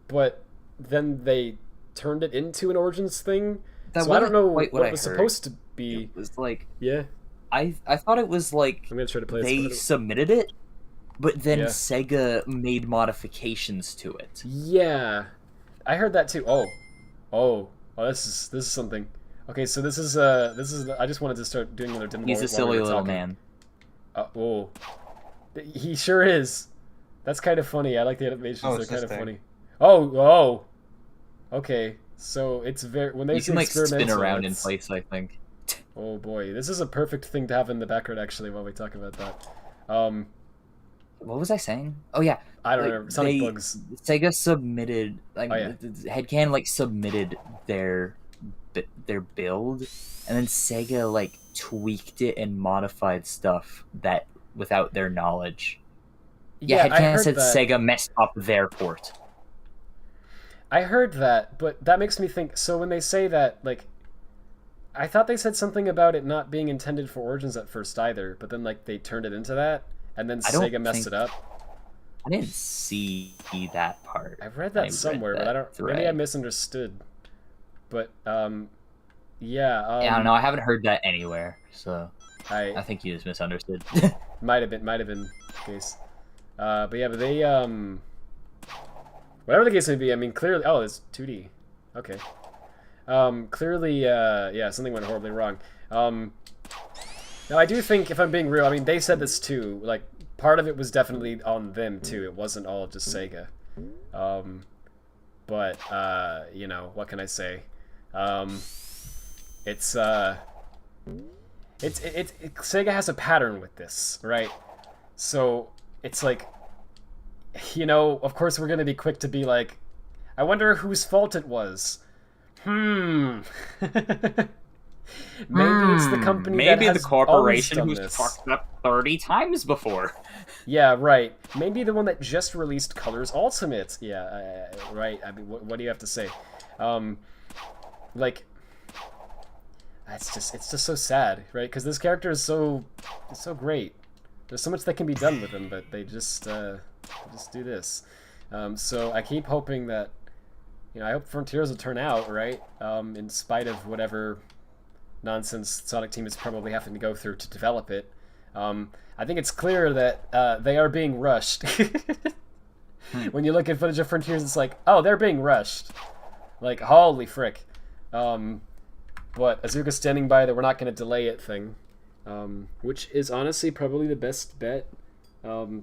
[SPEAKER 1] but then they turned it into an Origins thing. So I don't know what it was supposed to be.
[SPEAKER 9] It was like,
[SPEAKER 1] yeah,
[SPEAKER 9] I thought it was like
[SPEAKER 1] I'm gonna try to play
[SPEAKER 9] they submitted it, but then Sega made modifications to it.
[SPEAKER 1] Yeah, I heard that too. Oh, Oh, this is something. Okay, so this is I just wanted to start doing another demo.
[SPEAKER 9] He's a silly little man.
[SPEAKER 1] Oh, he sure is. That's kind of funny. I like the animations. They're kind of funny. Oh. Okay, so it's when they
[SPEAKER 4] can like spin around in place. I think.
[SPEAKER 1] Oh boy, this is a perfect thing to have in the background actually while we talk about that.
[SPEAKER 9] What was I saying? Oh yeah,
[SPEAKER 1] I don't remember. Sonic Bugs.
[SPEAKER 9] Sega submitted Headcan like submitted their build, and then Sega like tweaked it and modified stuff that without their knowledge. Yeah, Headcan said that Sega messed up their port.
[SPEAKER 1] I heard that, but that makes me think. So when they say that, like, I thought they said something about it not being intended for Origins at first either, but then like they turned it into that, and then Sega messed it up.
[SPEAKER 9] I didn't see that part.
[SPEAKER 1] I've read that somewhere, but I don't. Maybe I misunderstood. But yeah.
[SPEAKER 9] Yeah, I don't know. I haven't heard that anywhere, so I think you just misunderstood.
[SPEAKER 1] might have been the case. But yeah, but they whatever the case may be, I mean, clearly, oh, it's 2D. Okay. Clearly, yeah, something went horribly wrong. Now I do think, if I'm being real, I mean, they said this too. Like, part of it was definitely on them too. It wasn't all just Sega. But you know, what can I say? Sega has a pattern with this, right? So it's like, you know, of course we're gonna be quick to be like, I wonder whose fault it was. Maybe it's the company.
[SPEAKER 4] Maybe
[SPEAKER 1] that has
[SPEAKER 4] the corporation
[SPEAKER 1] always done
[SPEAKER 4] who's
[SPEAKER 1] this.
[SPEAKER 4] fucked up 30 times before.
[SPEAKER 1] Yeah, right. Maybe the one that just released Colors Ultimate. Yeah, right. I mean, what do you have to say? Like, it's just so sad, right? Because this character is so great. There's so much that can be done with him, but they just do this. So I keep hoping that, you know, I hope Frontiers will turn out right, in spite of whatever nonsense Sonic Team is probably having to go through to develop it. I think it's clear that they are being rushed. When you look at footage of Frontiers, it's like, oh, they're being rushed. Like, holy frick. But Azuka's standing by that we're not going to delay it thing. Which is honestly probably the best bet.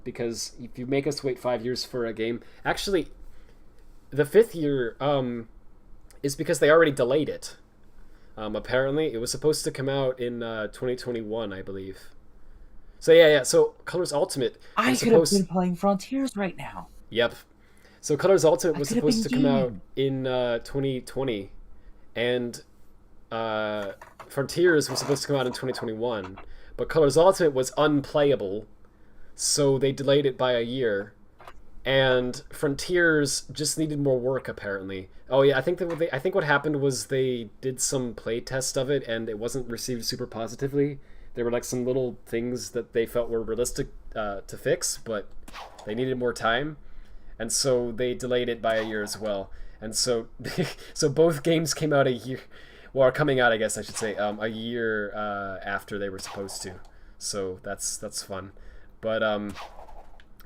[SPEAKER 1] Because if you make us wait 5 years for a game... Actually, the 5th year is because they already delayed it. Apparently, it was supposed to come out in 2021, I believe. So yeah. So Colors Ultimate.
[SPEAKER 9] I could have been playing Frontiers right now.
[SPEAKER 1] Yep. So Colors Ultimate was supposed to come out in 2020, and Frontiers was supposed to come out in 2021. But Colors Ultimate was unplayable, so they delayed it by a year. And Frontiers just needed more work, apparently. Oh yeah, I think what happened was they did some play test of it, and it wasn't received super positively. There were like some little things that they felt were realistic to fix, but they needed more time, and so they delayed it by a year as well. And so, so both games came out a year, well, are coming out, I guess I should say, a year after they were supposed to. So that's fun, but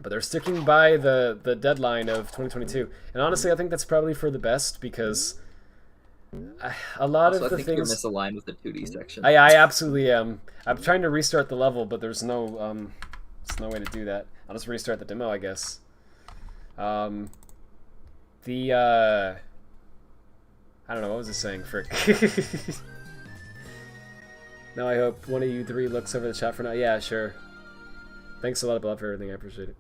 [SPEAKER 1] they're sticking by the deadline of 2022, and honestly, I think that's probably for the best, because a lot of the things... I think
[SPEAKER 4] you're misaligned with the 2D section.
[SPEAKER 1] I absolutely am. I'm trying to restart the level, but there's no way to do that. I'll just restart the demo, I guess. I don't know, what was it saying, frick? Now I hope one of you three looks over the chat for now. Yeah, sure. Thanks a lot, Bob, for everything. I appreciate it.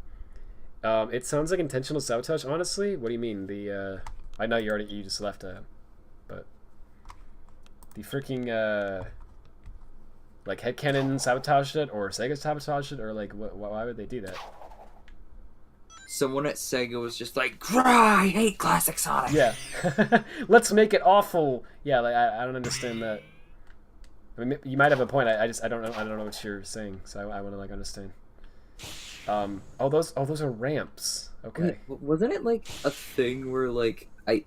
[SPEAKER 1] It sounds like intentional sabotage. Honestly, what do you mean? I know you just left, but the freaking like headcanon sabotaged it, or Sega sabotaged it, or like why would they do that?
[SPEAKER 4] Someone at Sega was just like, "I hate classic Sonic."
[SPEAKER 1] Yeah, let's make it awful. Yeah, like I don't understand that. I mean, you might have a point. I don't know what you're saying, so I want to like understand. Oh, those are ramps. Okay.
[SPEAKER 9] Wasn't it like a thing where like I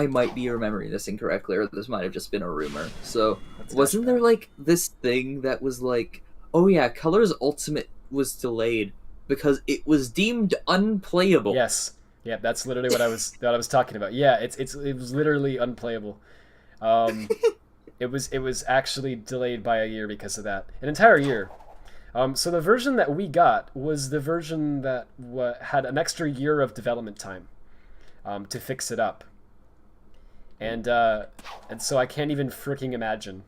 [SPEAKER 9] might be remembering this incorrectly, or this might have just been a rumor. So wasn't there like this thing that was like, oh yeah, Colors Ultimate was delayed because it was deemed unplayable.
[SPEAKER 1] Yes. Yeah, that's literally what I was talking about. Yeah, it was literally unplayable. It was actually delayed by a year because of that, an entire year. So the version that we got was the version that had an extra year of development time to fix it up, and so I can't even freaking imagine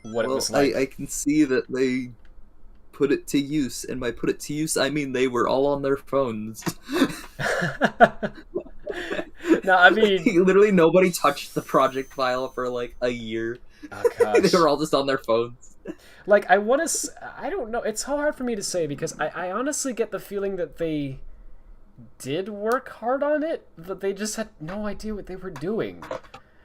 [SPEAKER 1] what it was like.
[SPEAKER 12] I can see that they put it to use, and by put it to use, I mean they were all on their phones.
[SPEAKER 1] No, I mean
[SPEAKER 12] literally nobody touched the project file for like a year.
[SPEAKER 1] Oh gosh.
[SPEAKER 12] They were all just on their phones.
[SPEAKER 1] Like, I don't know, it's so hard for me to say, because I honestly get the feeling that they did work hard on it, but they just had no idea what they were doing.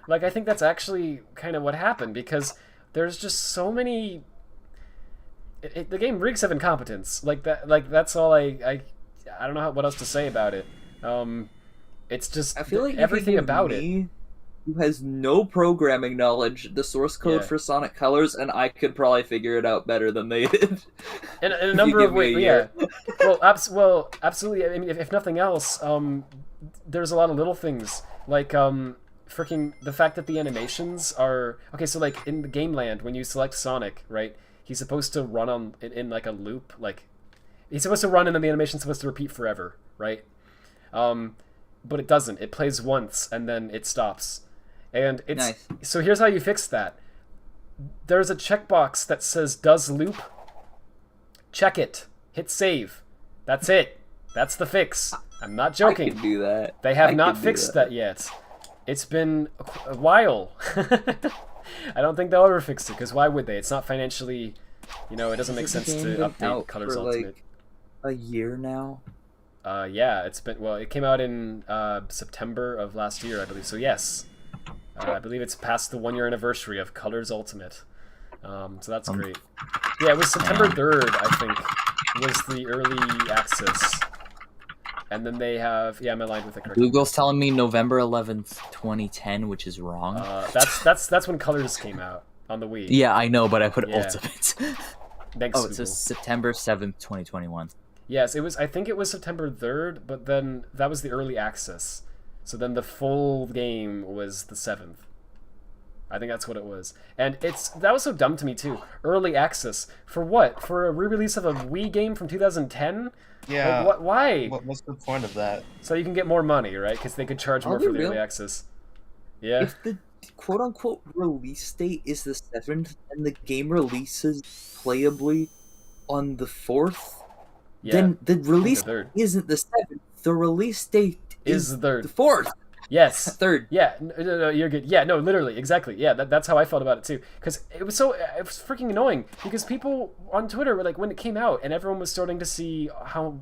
[SPEAKER 1] Like, I think that's actually kind of what happened, because there's just so many... the game reeks of incompetence. Like, that's all I don't know what else to say about it. It's just
[SPEAKER 12] I feel like
[SPEAKER 1] everything about it.
[SPEAKER 12] Who has no programming knowledge, the source code for Sonic Colors, and I could probably figure it out better than they did.
[SPEAKER 1] In a number of ways, yeah. Well, absolutely. I mean, if nothing else, there's a lot of little things, like freaking the fact that the animations are okay. So like in the Game Land, when you select Sonic, right, he's supposed to run in like a loop, like he's supposed to run, and then the animation's supposed to repeat forever, right? But it doesn't. It plays once and then it stops. And it's
[SPEAKER 12] nice.
[SPEAKER 1] So here's how you fix that. There's a checkbox that says does loop. Check it. Hit save. That's it. That's the fix. I'm not joking.
[SPEAKER 12] I can do that.
[SPEAKER 1] They have not fixed that yet. It's been a while. I don't think they'll ever fix it, because why would they? It's not financially, it doesn't make sense to update Colors Ultimate.
[SPEAKER 12] Like a year now.
[SPEAKER 1] Yeah, it came out in September of last year, I believe. So yes, I believe it's past the 1-year anniversary of Colors Ultimate. So that's great. Yeah, it was September 3rd, I think, was the early access. And then they have, I'm aligned with it correctly.
[SPEAKER 9] Google's telling me November 11th, 2010, which is wrong.
[SPEAKER 1] That's when Colors came out on the Wii.
[SPEAKER 9] Yeah, I know, but I put Ultimate.
[SPEAKER 1] Thanks,
[SPEAKER 9] it says September 7th, 2021.
[SPEAKER 1] Yes, it was. I think it was September 3rd, but then that was the early access. So then the full game was the 7th. I think that's what it was. And that was so dumb to me too. Early access for what? For a re-release of a Wii game from 2010?
[SPEAKER 8] Yeah.
[SPEAKER 1] Like, why?
[SPEAKER 8] What's the point of that?
[SPEAKER 1] So you can get more money, right? Because they could charge more for the early access. Yeah.
[SPEAKER 12] If the quote-unquote release date is the 7th and the game releases playably on the 4th, then the release isn't the 7th. The release date is the 4th.
[SPEAKER 1] Yes.
[SPEAKER 12] 3rd.
[SPEAKER 1] Yeah, no, you're good. Yeah, no, literally, exactly. Yeah, that's how I felt about it too. Because it was freaking annoying. Because people on Twitter were like, when it came out, and everyone was starting to see how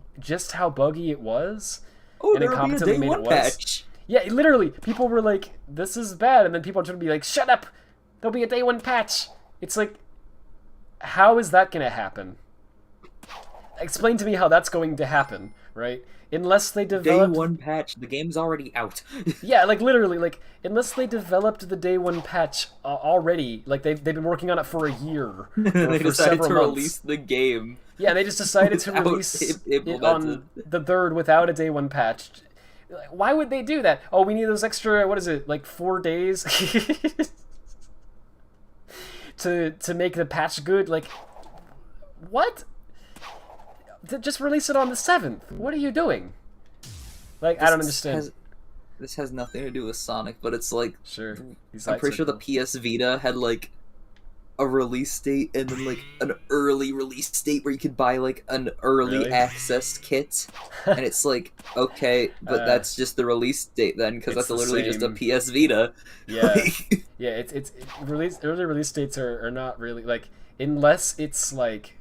[SPEAKER 1] buggy it was, and incompetently made it was. Patch. Yeah, literally, people were like, "This is bad," and then people are trying to be like, "Shut up! There'll be a day 1 patch." It's like, how is that going to happen? Explain to me how that's going to happen, right? Unless they developed...
[SPEAKER 12] Day 1 patch, the game's already out.
[SPEAKER 1] Yeah, like literally, like unless they developed the day 1 patch already, like they've been working on it for a year.
[SPEAKER 12] They
[SPEAKER 1] for
[SPEAKER 12] decided to
[SPEAKER 1] months.
[SPEAKER 12] Release the game.
[SPEAKER 1] Yeah, they just decided to release it on the 3rd without a day 1 patch. Why would they do that? Oh, we need those extra, what is it, like 4 days to make the patch good? Like, what? Just release it on the 7th. What are you doing? Like, I don't understand.
[SPEAKER 12] This has nothing to do with Sonic, but it's like...
[SPEAKER 1] Sure.
[SPEAKER 12] I'm pretty sure the PS Vita had, like, a release date and then, like, an early release date where you could buy, like, an early access kit. And it's like, okay, but that's just the release date then, because that's literally just a PS Vita.
[SPEAKER 1] Yeah. Yeah, early release dates are not really, like, unless it's, like...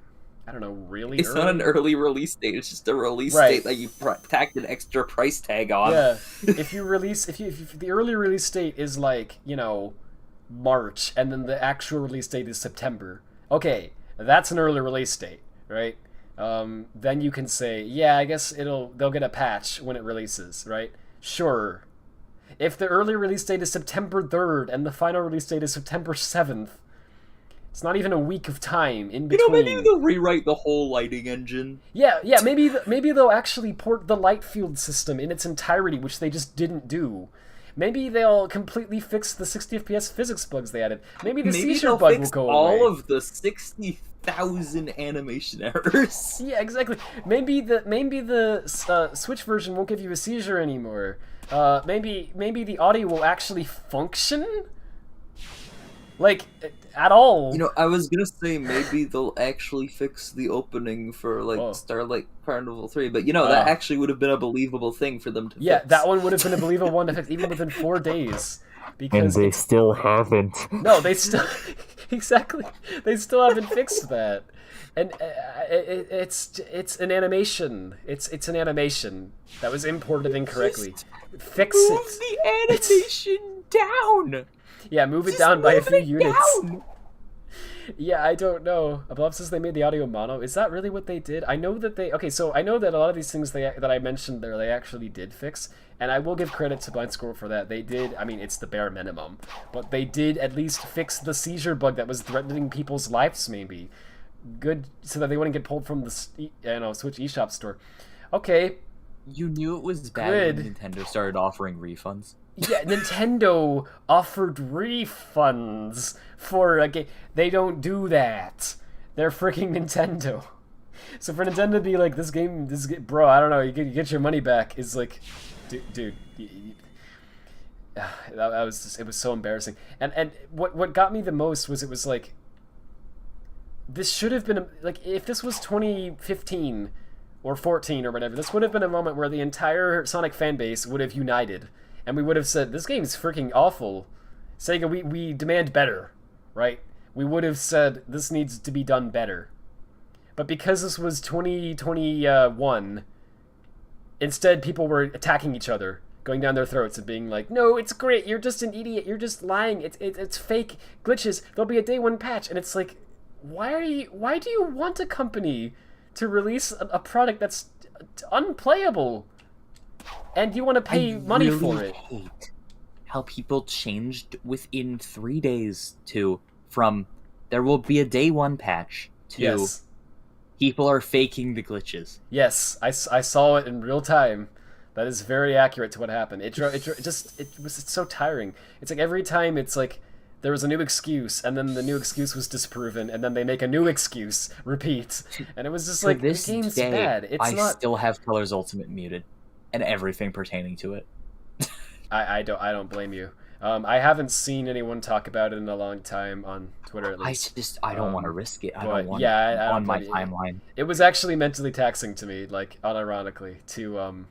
[SPEAKER 1] I don't know, really
[SPEAKER 12] It's
[SPEAKER 1] early?
[SPEAKER 12] not an early release date, it's just a release date that you tacked an extra price tag on.
[SPEAKER 1] Yeah, if the early release date is like, March, and then the actual release date is September, okay, that's an early release date, right? Then you can say, yeah, I guess they'll get a patch when it releases, right? Sure. If the early release date is September 3rd, and the final release date is September 7th, it's not even a week of time in between.
[SPEAKER 12] Maybe they'll rewrite the whole lighting engine.
[SPEAKER 1] Yeah, maybe they'll actually port the light field system in its entirety, which they just didn't do. Maybe they'll completely fix the 60 FPS physics bugs they added. Maybe the
[SPEAKER 12] Maybe
[SPEAKER 1] seizure
[SPEAKER 12] they'll
[SPEAKER 1] bug
[SPEAKER 12] fix
[SPEAKER 1] will go
[SPEAKER 12] all
[SPEAKER 1] away.
[SPEAKER 12] of the 60,000 animation errors.
[SPEAKER 1] Yeah, exactly. Maybe the Switch version won't give you a seizure anymore. Maybe the audio will actually function, like, at all.
[SPEAKER 12] You know, I was gonna say maybe they'll actually fix the opening for like Starlight Carnival 3, but you know that actually would have been a believable thing for them to
[SPEAKER 1] Yeah,
[SPEAKER 12] fix.
[SPEAKER 1] that one would have been a believable one to fix even within 4 days. Because
[SPEAKER 11] and they still haven't.
[SPEAKER 1] No, they still exactly. They still haven't fixed that, and it's an animation. It's an animation that was imported incorrectly. Fix it.
[SPEAKER 4] Move the animation down.
[SPEAKER 1] Yeah, move it down by a few units. Yeah, I don't know. Above says they made the audio mono. Is that really what they did? I know that they... Okay, so I know that a lot of these things that I mentioned there, they actually did fix. And I will give credit to Blind Squirrel for that. They did... I mean, it's the bare minimum. But they did at least fix the seizure bug that was threatening people's lives, maybe. Good, so that they wouldn't get pulled from the Switch eShop store. Okay.
[SPEAKER 4] You knew it was bad when Nintendo started offering refunds.
[SPEAKER 1] Yeah, Nintendo offered refunds for a game. They don't do that. They're freaking Nintendo. So for Nintendo to be like, this game, bro, I don't know, you get your money back, is like, dude, that was just, it was so embarrassing. And what got me the most was it was like, this should have been, like, if this was 2015 or 14 or whatever, this would have been a moment where the entire Sonic fan base would have united. And we would have said, this game is freaking awful. Sega, we demand better, right? We would have said, this needs to be done better. But because this was 2021, instead people were attacking each other, going down their throats and being like, no, it's great, you're just an idiot, you're just lying, it's fake glitches, there'll be a day one patch. And it's like, why do you want a company to release a product that's unplayable? And you want to pay money for it.
[SPEAKER 4] I hate how people changed within 3 days from there will be a day one patch to
[SPEAKER 1] yes.
[SPEAKER 4] People are faking the glitches.
[SPEAKER 1] Yes, I saw it in real time. That is very accurate to what happened. It was so tiring. It's like every time it's like there was a new excuse, and then the new excuse was disproven, and then they make a new excuse, repeat, and it was just like, the game's bad. It's not.
[SPEAKER 4] Still have Colors Ultimate muted, and everything pertaining to it.
[SPEAKER 1] I don't blame you. I haven't seen anyone talk about it in a long time on Twitter, at least.
[SPEAKER 4] I don't want to risk it. I don't want
[SPEAKER 1] it
[SPEAKER 4] on my timeline.
[SPEAKER 1] It was actually mentally taxing to me, like, unironically, to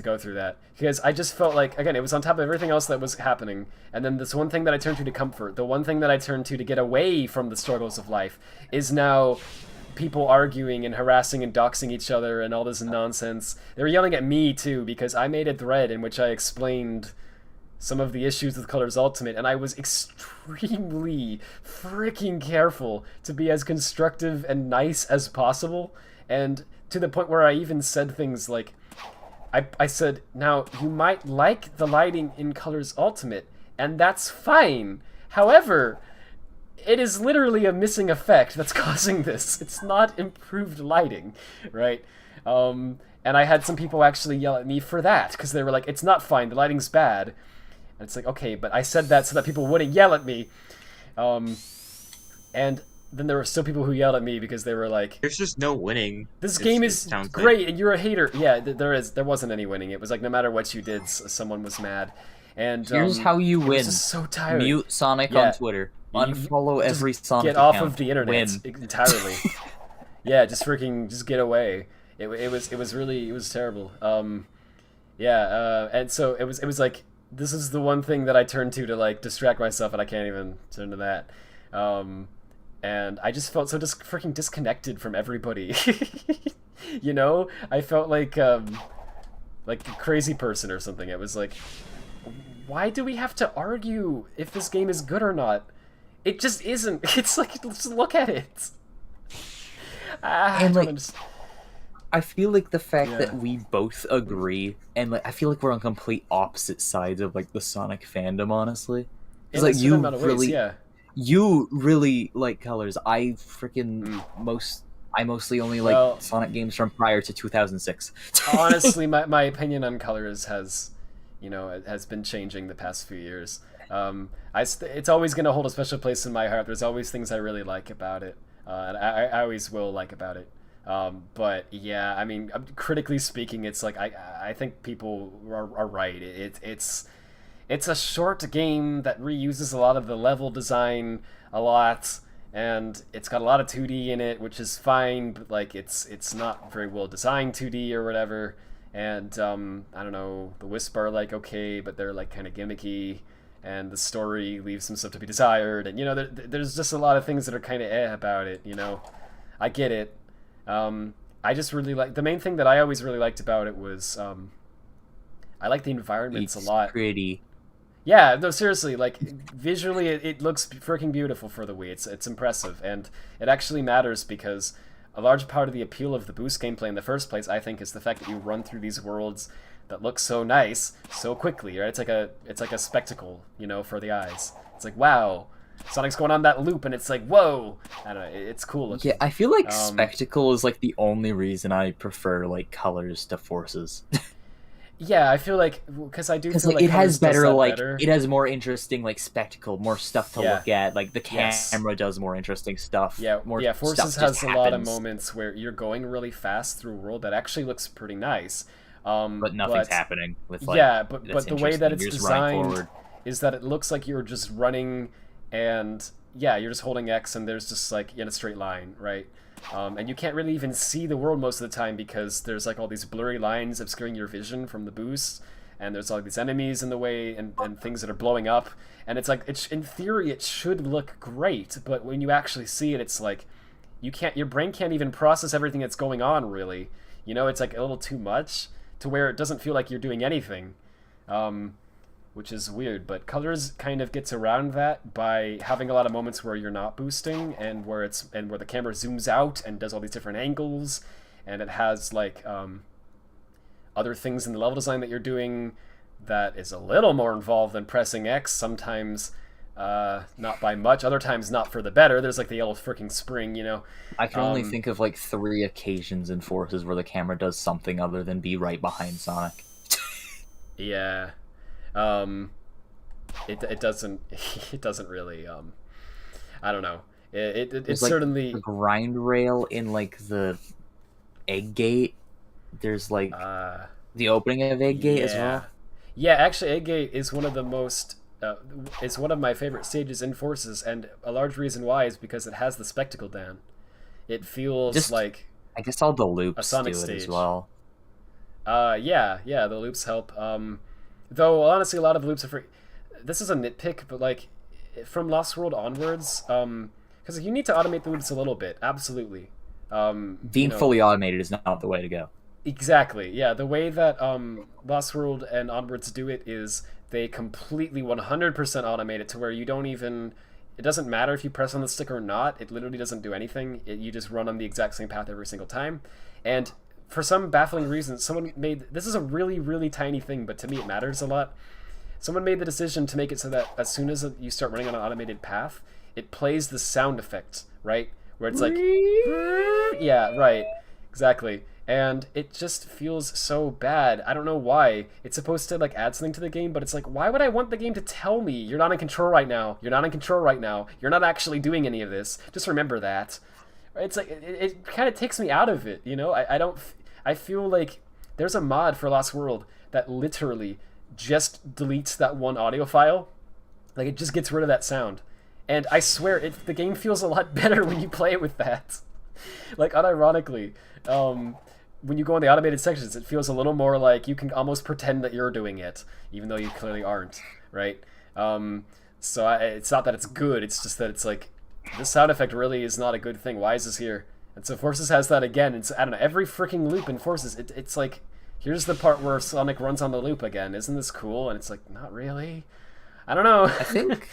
[SPEAKER 1] go through that, because I just felt like, again, it was on top of everything else that was happening, and then this one thing that I turned to comfort, the one thing that I turned to get away from the struggles of life, is now people arguing and harassing and doxing each other and all this nonsense. They were yelling at me too, because I made a thread in which I explained some of the issues with Colors Ultimate, and I was extremely freaking careful to be as constructive and nice as possible, and to the point where I even said things like, I said, now, you might like the lighting in Colors Ultimate, and that's fine. However, it is literally a missing effect that's causing this. It's not improved lighting, right? And I had some people actually yell at me for that, because they were like, it's not fine, the lighting's bad. And it's like, okay, but I said that so that people wouldn't yell at me. And then there were still people who yelled at me because they were like,
[SPEAKER 3] there's just no winning.
[SPEAKER 1] This game is great, and you're a hater. Yeah, there wasn't any winning. It was like, no matter what you did, someone was mad. And
[SPEAKER 4] here's how you win.
[SPEAKER 1] Just so tiring.
[SPEAKER 4] Mute Sonic on Twitter. Unfollow every Sonic
[SPEAKER 1] Get
[SPEAKER 4] account.
[SPEAKER 1] off of the internet entirely. Yeah, just get away. It was terrible. And so it was like, this is the one thing that I turn to like distract myself, and I can't even turn to that. And I just felt so freaking disconnected from everybody. You know, I felt like a crazy person or something. It was like, why do we have to argue if this game is good or not? It just isn't. It's like, let's look at it.
[SPEAKER 9] And like, I feel like the fact that we both agree, and like, I feel like we're on complete opposite sides of like the Sonic fandom, honestly. It's like you really like Colors. I freaking I mostly only like Sonic games from prior to 2006.
[SPEAKER 1] Honestly, my opinion on Colors has you know, it has been changing the past few years. It's always going to hold a special place in my heart. There's always things I really like about it, and I always will like about it. But yeah, I mean, critically speaking, it's like I think people are right. It's a short game that reuses a lot of the level design a lot, and it's got a lot of 2D in it, which is fine, but like it's not very well designed 2D or whatever. And I don't know, the Wisp are like okay, but they're like kind of gimmicky, and the story leaves some stuff to be desired, and you know, there's just a lot of things that are kind of about it. You know, I get it. I just really like the main thing that I always really liked about it was I like the environments a lot.
[SPEAKER 9] Pretty.
[SPEAKER 1] Yeah, no, seriously, like visually, it looks freaking beautiful for the Wii. It's impressive, and it actually matters because a large part of the appeal of the Boost gameplay in the first place, I think, is the fact that you run through these worlds that look so nice so quickly, right? It's like a spectacle, you know, for the eyes. It's like, wow, Sonic's going on that loop, and it's like, whoa! I don't know, it's cool looking.
[SPEAKER 9] Yeah, I feel like spectacle is like the only reason I prefer like colors to forces.
[SPEAKER 1] Yeah, I feel like because I do feel
[SPEAKER 9] like it has better
[SPEAKER 1] better.
[SPEAKER 9] It has more interesting like spectacle, more stuff to look at. Like the camera does more interesting stuff.
[SPEAKER 1] Yeah,
[SPEAKER 9] more
[SPEAKER 1] Forces has a lot of moments where you're going really fast through a world that actually looks pretty nice.
[SPEAKER 9] But nothing's happening with like
[SPEAKER 1] but the way that it's designed is that it looks like you're just running, and you're just holding X, and there's just like in a straight line, right? And you can't really even see the world most of the time because there's like all these blurry lines obscuring your vision from the boost, and there's all these enemies in the way and things that are blowing up, and it's like in theory it should look great, but when you actually see it, it's like your brain can't even process everything that's going on, really. You know, it's like a little too much to where it doesn't feel like you're doing anything, which is weird. But Colors kind of gets around that by having a lot of moments where you're not boosting, and where the camera zooms out and does all these different angles, and it has like other things in the level design that you're doing that is a little more involved than pressing X. Sometimes not by much, other times not for the better. There's like the yellow freaking spring, you know.
[SPEAKER 9] I can only think of like 3 occasions in Forces where the camera does something other than be right behind Sonic.
[SPEAKER 1] Yeah. It doesn't really I don't know. It's
[SPEAKER 9] like
[SPEAKER 1] certainly
[SPEAKER 9] the grind rail in like the Egg Gate. There's like the opening of Egg Gate as well.
[SPEAKER 1] Yeah, actually Egg Gate is one of the most it's one of my favorite stages in Forces, and a large reason why is because it has the spectacle down. It feels like
[SPEAKER 9] I guess all the loops
[SPEAKER 1] a Sonic
[SPEAKER 9] do it
[SPEAKER 1] stage
[SPEAKER 9] as well.
[SPEAKER 1] Yeah, the loops help. Though honestly, a lot of the loops are free. This is a nitpick, but like from Lost World onwards, because you need to automate the loops a little bit, absolutely.
[SPEAKER 9] Being fully automated is not the way to go.
[SPEAKER 1] Exactly. Yeah, the way that Lost World and onwards do it is they completely 100% automate it to where you don't even. It doesn't matter if you press on the stick or not. It literally doesn't do anything. You just run on the exact same path every single time, and for some baffling reason, someone made... This is a really, really tiny thing, but to me it matters a lot. Someone made the decision to make it so that as soon as you start running on an automated path, it plays the sound effect, right? Where it's like... Yeah, right. Exactly. And it just feels so bad. I don't know why. It's supposed to like add something to the game, but it's like, why would I want the game to tell me, you're not in control right now, you're not in control right now, you're not actually doing any of this. Just remember that. It's like, it kind of takes me out of it, you know? I feel like there's a mod for Lost World that literally just deletes that one audio file. Like, it just gets rid of that sound. And I swear, the game feels a lot better when you play it with that. Like, unironically, when you go in the automated sections, it feels a little more like you can almost pretend that you're doing it, even though you clearly aren't, right? So it's not that it's good, it's just that it's like, this sound effect really is not a good thing. Why is this here? And so Forces has that again. It's, I don't know, every freaking loop in Forces, it's like, here's the part where Sonic runs on the loop again. Isn't this cool? And it's like, not really. I don't know.
[SPEAKER 9] I think...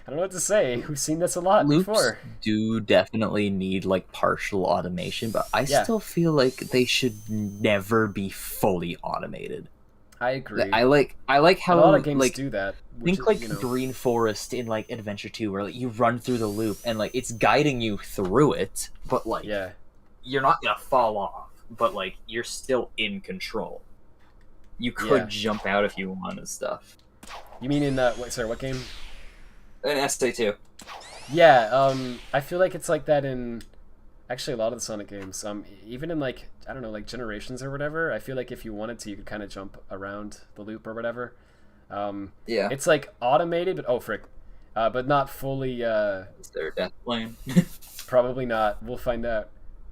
[SPEAKER 1] I don't know what to say. We've seen this a lot
[SPEAKER 9] loops
[SPEAKER 1] before.
[SPEAKER 9] Do definitely need, like, partial automation, but I still feel like they should never be fully automated.
[SPEAKER 1] I agree.
[SPEAKER 9] I like how
[SPEAKER 1] a lot of games
[SPEAKER 9] like,
[SPEAKER 1] do that.
[SPEAKER 9] Think
[SPEAKER 1] is,
[SPEAKER 9] like
[SPEAKER 1] you know...
[SPEAKER 9] Green Forest in like Adventure 2, where like you run through the loop and like it's guiding you through it, but like you're not gonna fall off, but like you're still in control.
[SPEAKER 4] You could jump out if you want and stuff.
[SPEAKER 1] You mean in what game?
[SPEAKER 12] In SA2.
[SPEAKER 1] Yeah, I feel like it's like that in actually a lot of the Sonic games. Even in like, I don't know, like Generations or whatever, I feel like if you wanted to, you could kind of jump around the loop or whatever.
[SPEAKER 12] Yeah.
[SPEAKER 1] It's like automated, but oh frick. But not fully
[SPEAKER 4] Is there a death plane?
[SPEAKER 1] Probably not. We'll find out.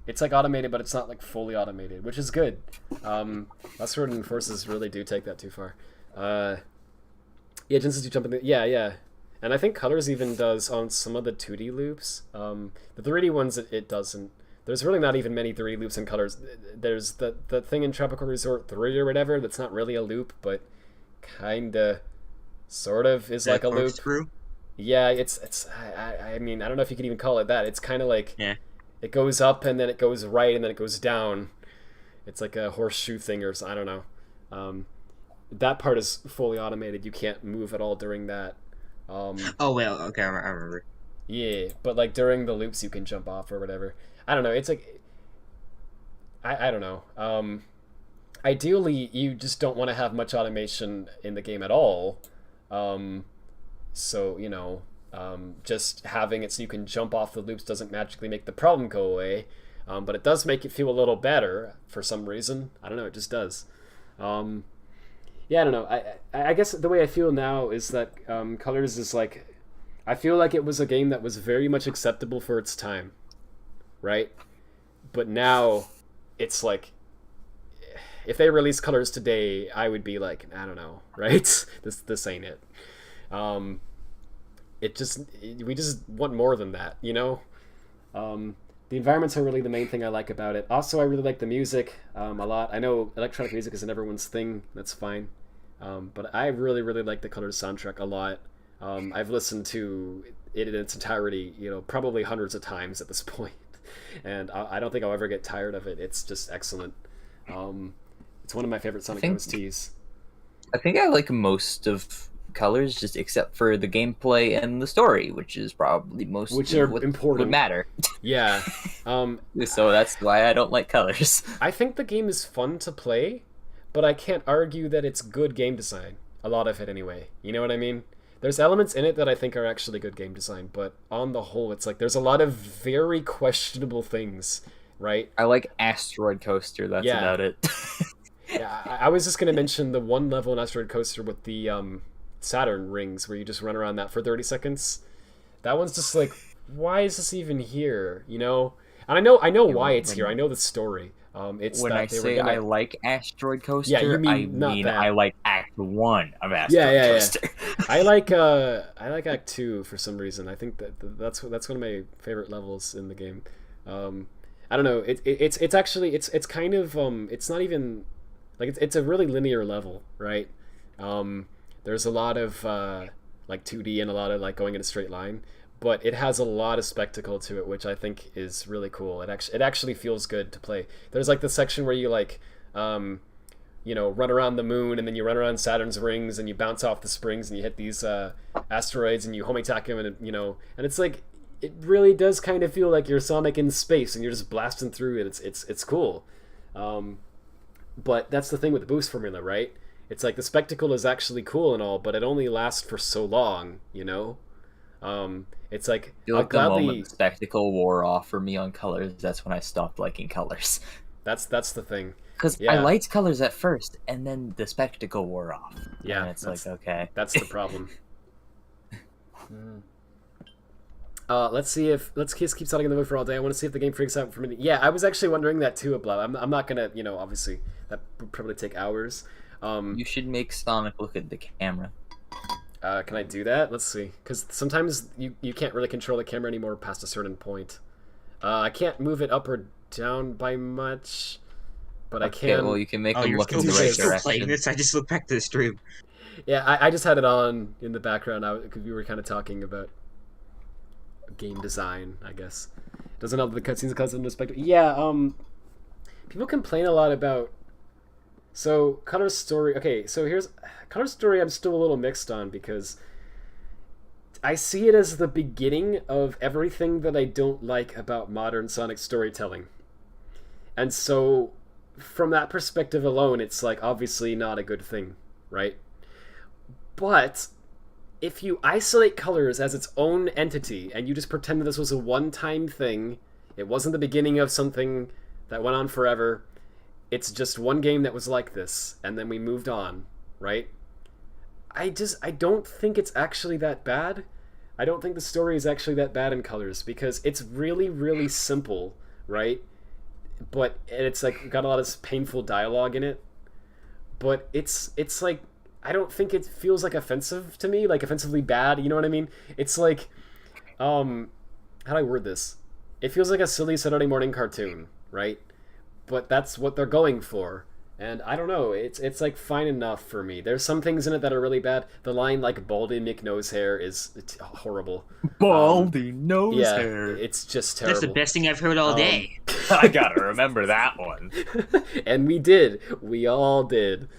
[SPEAKER 1] It's like automated, but it's not like fully automated, which is good. Last Sword and Forces really do take that too far. Yeah, Genesis do jump in the, yeah. And I think Colors even does on some of the 2D loops. The 3D ones, it doesn't. There's really not even many 3D loops in Colors. There's the thing in Tropical Resort 3 or whatever that's not really a loop, but kinda, sort of is like a loop.
[SPEAKER 3] Screw?
[SPEAKER 1] Yeah, it's. I mean, I don't know if you could even call it that. It's kind of like, it goes up and then it goes right and then it goes down. It's like a horseshoe thing or something. I don't know. That part is fully automated. You can't move at all during that.
[SPEAKER 3] Oh well, okay, I remember.
[SPEAKER 1] Yeah, but like during the loops you can jump off or whatever. I don't know. It's like, I don't know. Ideally, you just don't want to have much automation in the game at all. So, you know, just having it so you can jump off the loops doesn't magically make the problem go away. But it does make it feel a little better for some reason. I don't know, it just does. Yeah, I don't know. I guess the way I feel now is that Colors is like, I feel like it was a game that was very much acceptable for its time, right? But now it's like, if they release Colors today, I would be like, I don't know, right? This ain't it. We just want more than that, you know? The environments are really the main thing I like about it. Also, I really like the music a lot. I know electronic music isn't everyone's thing. That's fine. But I really, really like the Colors soundtrack a lot. I've listened to it in its entirety, you know, probably hundreds of times at this point. And I don't think I'll ever get tired of it. It's just excellent. It's one of my favorite Sonic OSTs.
[SPEAKER 4] I think I like most of Colors, just except for the gameplay and the story, which is probably most
[SPEAKER 1] which are
[SPEAKER 4] what
[SPEAKER 1] important.
[SPEAKER 4] Would matter.
[SPEAKER 1] Yeah.
[SPEAKER 4] So that's why I don't like Colors.
[SPEAKER 1] I think the game is fun to play, but I can't argue that it's good game design. A lot of it anyway. You know what I mean? There's elements in it that I think are actually good game design, but on the whole, it's like there's a lot of very questionable things, right?
[SPEAKER 4] I like Asteroid Coaster, that's about it.
[SPEAKER 1] Yeah, I was just going to mention the one level in Asteroid Coaster with the Saturn rings where you just run around that for 30 seconds. That one's just like, why is this even here? You know? And I know why it's here. I know the story. It's
[SPEAKER 4] when
[SPEAKER 1] that
[SPEAKER 4] I say I like Asteroid Coaster,
[SPEAKER 1] yeah, you mean
[SPEAKER 4] I mean
[SPEAKER 1] that.
[SPEAKER 4] I like Act 1 of Asteroid Coaster.
[SPEAKER 1] Yeah. I like Act 2 for some reason. I think that's one of my favorite levels in the game. I don't know. It's actually it's kind of it's not even like it's a really linear level, right? There's a lot of like 2D and a lot of like going in a straight line, but it has a lot of spectacle to it, which I think is really cool. It actually feels good to play. There's like the section where you like you know, run around the moon and then you run around Saturn's rings and you bounce off the springs and you hit these asteroids and you home attack them, and you know, and it's like it really does kind of feel like you're Sonic in space and you're just blasting through it. It's cool. But that's the thing with the boost formula, right? It's like the spectacle is actually cool and all, but it only lasts for so long, you know? It's like,
[SPEAKER 4] I feel like the moment the spectacle wore off for me on Colors, that's when I stopped liking Colors.
[SPEAKER 1] That's the thing.
[SPEAKER 4] Because I liked Colors at first, and then the spectacle wore off.
[SPEAKER 1] Yeah,
[SPEAKER 4] and it's like, okay.
[SPEAKER 1] That's the problem. Let's keep Sonic in the mood for all day. I want to see if the game freaks out for a minute. Yeah, I was actually wondering that too, Abla. I'm not gonna, you know, obviously that would probably take hours.
[SPEAKER 4] You should make Sonic look at the camera.
[SPEAKER 1] Can I do that? Let's see. Because sometimes you can't really control the camera anymore past a certain point. I can't move it up or down by much, but I can.
[SPEAKER 4] Well, you can make them look in the right direction.
[SPEAKER 3] Playing this, I just look back to the stream.
[SPEAKER 1] Yeah, I just had it on in the background because we were kind of talking about game design, I guess. Doesn't help the cutscenes cause them to spectacle. Yeah, people complain a lot about. So Color's story. Okay, so here's Color's story. I'm still a little mixed on because I see it as the beginning of everything that I don't like about modern Sonic storytelling. And so from that perspective alone, it's like obviously not a good thing, right? But if you isolate Colors as its own entity and you just pretend that this was a one-time thing, it wasn't the beginning of something that went on forever, it's just one game that was like this, and then we moved on, right? I don't think it's actually that bad. I don't think the story is actually that bad in Colors, because it's really, really simple, right? But it's like got a lot of painful dialogue in it. But it's like, I don't think it feels like offensive to me, like offensively bad, you know what I mean? It's like, how do I word this? It feels like a silly Saturday morning cartoon, right? But that's what they're going for. And I don't know, it's like fine enough for me. There's some things in it that are really bad. The line like "Baldy McNose hair" is horrible.
[SPEAKER 9] Baldy nose
[SPEAKER 1] yeah,
[SPEAKER 9] hair.
[SPEAKER 1] It's just terrible.
[SPEAKER 3] That's the best thing I've heard all day.
[SPEAKER 4] I gotta remember that one.
[SPEAKER 1] And we did. We all did.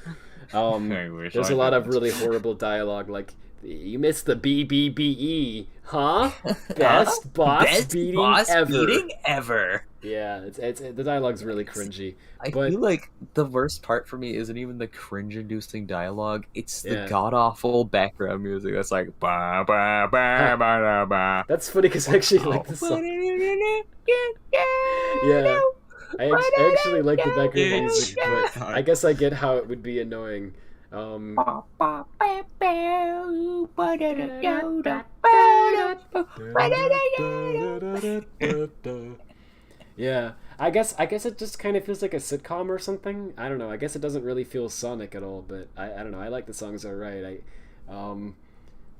[SPEAKER 1] There's a lot of really horrible dialogue, like, "You missed the BBBE, huh? Best boss beating ever." Yeah, it's the dialogue's really cringy.
[SPEAKER 12] I feel like the worst part for me isn't even the cringe-inducing dialogue. It's the god-awful background music that's like ba ba ba ba ba.
[SPEAKER 1] That's funny because I actually like the song. Yeah, I actually like the background music, but I guess I get how it would be annoying. Yeah, I guess it just kind of feels like a sitcom or something. I don't know. I guess it doesn't really feel Sonic at all, but I don't know. I like the songs alright.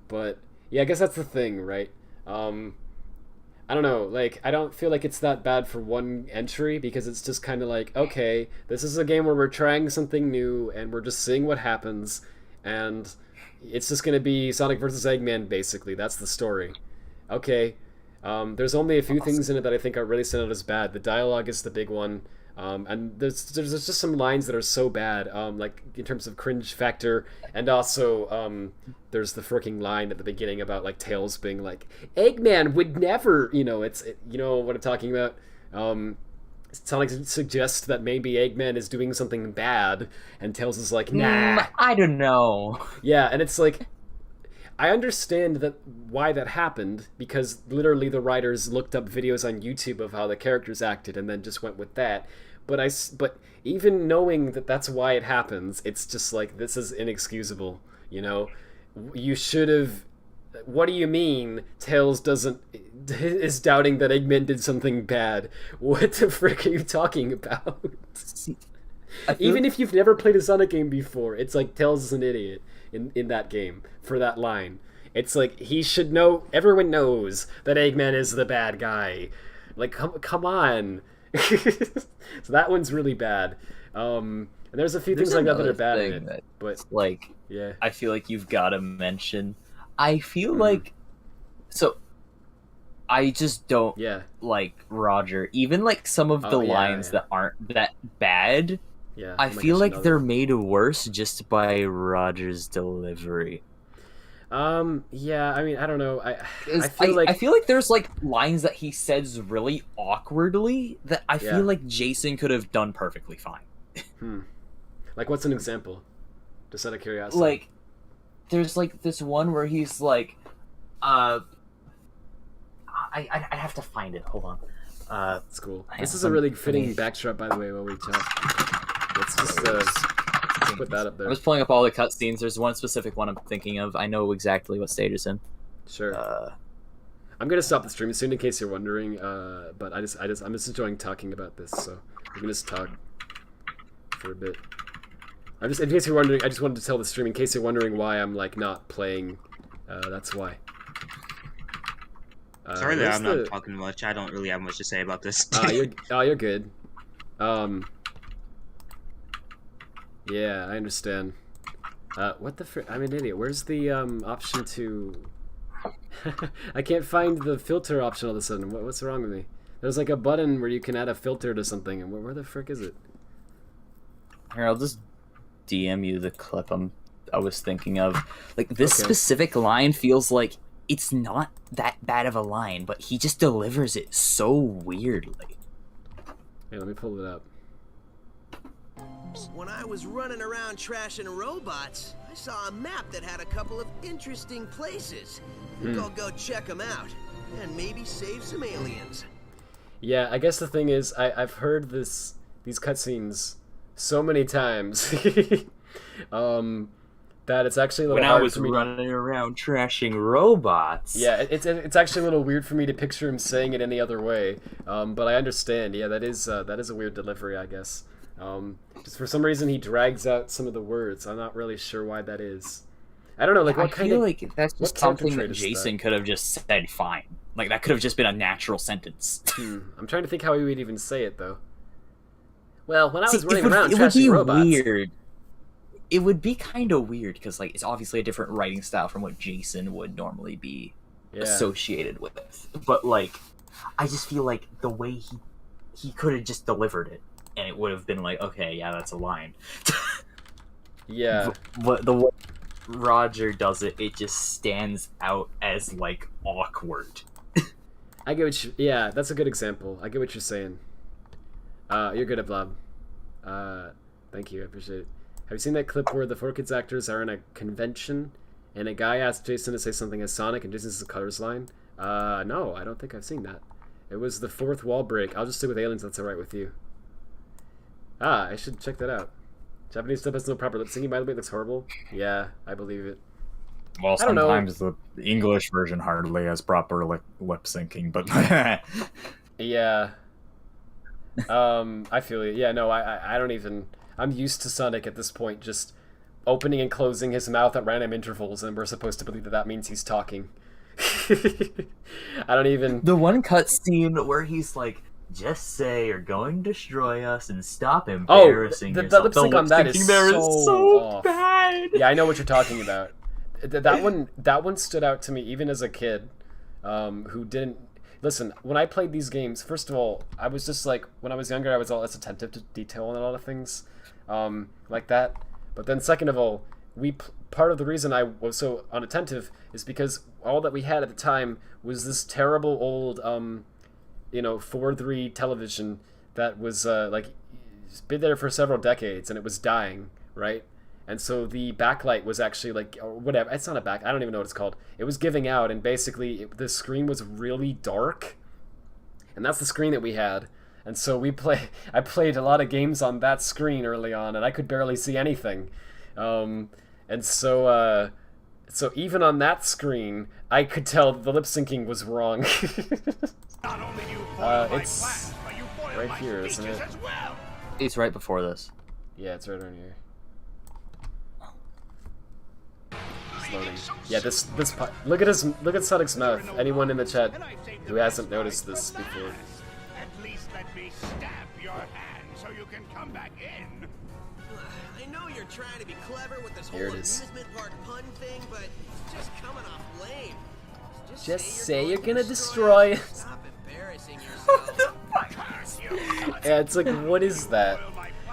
[SPEAKER 1] But yeah, I guess that's the thing, right? I don't know. Like, I don't feel like it's that bad for one entry, because it's just kind of like, okay, this is a game where we're trying something new and we're just seeing what happens, and it's just gonna be Sonic versus Eggman, basically. That's the story. Okay. There's only a few things in it that I think are really sent out as bad. The dialogue is the big one, and there's just some lines that are so bad, like in terms of cringe factor, and also there's the freaking line at the beginning about like Tails being like, "Eggman would never," you know, you know what I'm talking about. Sonic suggests that maybe Eggman is doing something bad, and Tails is like, "Nah,
[SPEAKER 9] I don't know."
[SPEAKER 1] Yeah, and it's like, I understand why that happened, because literally the writers looked up videos on YouTube of how the characters acted and then just went with that. But even knowing that that's why it happens, it's just like, this is inexcusable, you know? You should have... What do you mean Tails is doubting that Eggman did something bad? What the frick are you talking about? Even if you've never played a Sonic game before, it's like Tails is an idiot in that game for that line. It's like, he should know, everyone knows that Eggman is the bad guy. Like, come on. So that one's really bad. And there's a few things like that are bad in it. But
[SPEAKER 12] like,
[SPEAKER 1] yeah,
[SPEAKER 12] I feel like you've got to mention. I feel like, so I just don't like Roger. Even like some of the lines that aren't that bad.
[SPEAKER 1] Yeah,
[SPEAKER 12] I feel like they're made worse just by Roger's delivery.
[SPEAKER 1] Yeah, I mean, I don't know. I
[SPEAKER 12] feel like there's like lines that he says really awkwardly that I feel like Jason could have done perfectly fine.
[SPEAKER 1] Like, what's an example? Just out of curiosity.
[SPEAKER 12] Like, there's like this one where he's like, I'd have to find it. Hold on.
[SPEAKER 1] It's cool. This is a really fitting backdrop, by the way, while we talk. Let's just put that up there.
[SPEAKER 12] I was pulling up all the cutscenes. There's one specific one I'm thinking of. I know exactly what stage it's in.
[SPEAKER 1] Sure. I'm gonna stop the stream soon, in case you're wondering. But I'm just enjoying talking about this, so I'm gonna just talk for a bit. In case you're wondering, I just wanted to tell the stream, in case you're wondering why I'm like not playing. That's why.
[SPEAKER 3] Sorry that I'm not talking much. I don't really have much to say about this.
[SPEAKER 1] You're good. Yeah, I understand. What the frick? I'm an idiot. Where's the option to... I can't find the filter option all of a sudden. What's wrong with me? There's like a button where you can add a filter to something, and where the frick is it?
[SPEAKER 12] Here, I'll just DM you the clip I was thinking of. Like, this specific line feels like it's not that bad of a line, but he just delivers it so weirdly.
[SPEAKER 1] Hey, let me pull it up.
[SPEAKER 7] When I was running around trashing robots, I saw a map that had a couple of interesting places. I think I'll go check them out, and maybe save some aliens.
[SPEAKER 1] Yeah, I guess the thing is, I've heard these cutscenes so many times that it's actually a little hard for me.
[SPEAKER 9] When I was running around trashing robots.
[SPEAKER 1] Yeah, it's actually a little weird for me to picture him saying it any other way. But I understand. Yeah, that is a weird delivery, I guess. Just for some reason he drags out some of the words. I'm not really sure why that is. I don't know. Like,
[SPEAKER 9] I feel like that's just something that Jason could have just said fine. Like, that could have just been a natural sentence.
[SPEAKER 1] I'm trying to think how he would even say it, though. Well, when I was running around trashing robots...
[SPEAKER 9] Weird. It would be kind of weird, because, like, it's obviously a different writing style from what Jason would normally be associated with. But, like, I just feel like the way he could have just delivered it, and it would have been like, okay, yeah, that's a line.
[SPEAKER 1] Yeah.
[SPEAKER 9] But the way Roger does it, it just stands out as, like, awkward.
[SPEAKER 1] I get what you... Yeah, that's a good example. I get what you're saying. You're good at Blob. Thank you, I appreciate it. Have you seen that clip where the 4Kids actors are in a convention, and a guy asks Jason to say something as Sonic, and Jason says Colors line? No, I don't think I've seen that. It was the fourth wall break. I'll just stick with aliens, that's alright with you. I should check that out. Japanese stuff has no proper lip syncing, by the way, it looks horrible. Yeah, I believe it.
[SPEAKER 13] Well, sometimes the English version hardly has proper lip syncing, but...
[SPEAKER 1] Yeah. I feel it. Yeah, no, I don't even... I'm used to Sonic at this point, just opening and closing his mouth at random intervals, and we're supposed to believe that that means he's talking. I don't even...
[SPEAKER 9] The one cutscene where he's like, just say you're going to destroy us and stop embarrassing yourself.
[SPEAKER 1] The lip sync on that is so off.
[SPEAKER 9] Bad.
[SPEAKER 1] Yeah, I know what you're talking about. That one stood out to me even as a kid, who didn't... Listen, when I played these games, first of all, I was just like, when I was younger, I was all less attentive to detail and a lot of things like that. But then second of all, part of the reason I was so unattentive is because all that we had at the time was this terrible old, 4:3 television that was, been there for several decades, and it was dying, right? And so the backlight was actually like, or whatever, it's not a back, I don't even know what it's called. It was giving out, and basically the screen was really dark, and that's the screen that we had. And so I played a lot of games on that screen early on, and I could barely see anything. And so even on that screen, I could tell the lip syncing was wrong. It's right here, isn't it?
[SPEAKER 9] It's right before this.
[SPEAKER 1] Yeah, it's right around here. Loading. Yeah, this look at Sonic's mouth. Anyone in the chat who hasn't noticed this before?
[SPEAKER 14] At least let me stab your hand so you can come back in.
[SPEAKER 7] I know you're trying to be clever with this whole
[SPEAKER 1] Here it is.
[SPEAKER 7] amusement park pun thing, but it's just coming off lame.
[SPEAKER 1] Just say you're gonna destroy it.
[SPEAKER 7] Stop embarrassing yourself.
[SPEAKER 1] Yeah, it's like, what is that?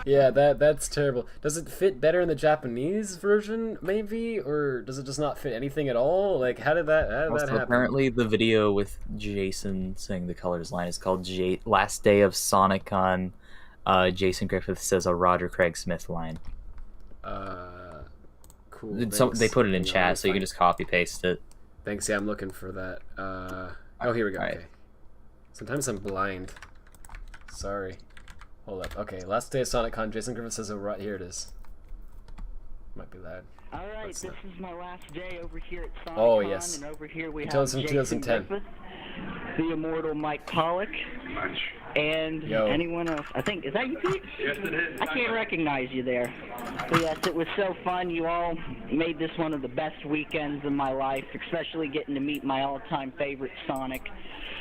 [SPEAKER 1] Yeah, that's terrible. Does it fit better in the Japanese version, maybe? Or does it just not fit anything at all? Like, how did that happen?
[SPEAKER 9] Apparently the video with Jason saying the colors line is called Last Day of Sonicon. Jason Griffith says a Roger Craig Smith line.
[SPEAKER 1] Cool.
[SPEAKER 9] So they put it in chat, so you can just copy paste it.
[SPEAKER 1] Thanks, yeah, I'm looking for that. Oh, here we go, okay. Sometimes I'm blind. Sorry. Hold up. Okay, last day of SonicCon. Jason Griffith says, right here it is. Might be loud.
[SPEAKER 15] Alright, this is my last day over here at SonicCon.
[SPEAKER 1] Oh, yes.
[SPEAKER 15] And over here we have
[SPEAKER 1] 2010.
[SPEAKER 15] Griffith, the immortal Mike Pollock, and anyone else. I think, is that you, Pete?
[SPEAKER 16] Yes, it is.
[SPEAKER 15] I can't recognize you there. But yes, it was so fun. You all made this one of the best weekends of my life, especially getting to meet my all-time favorite Sonic.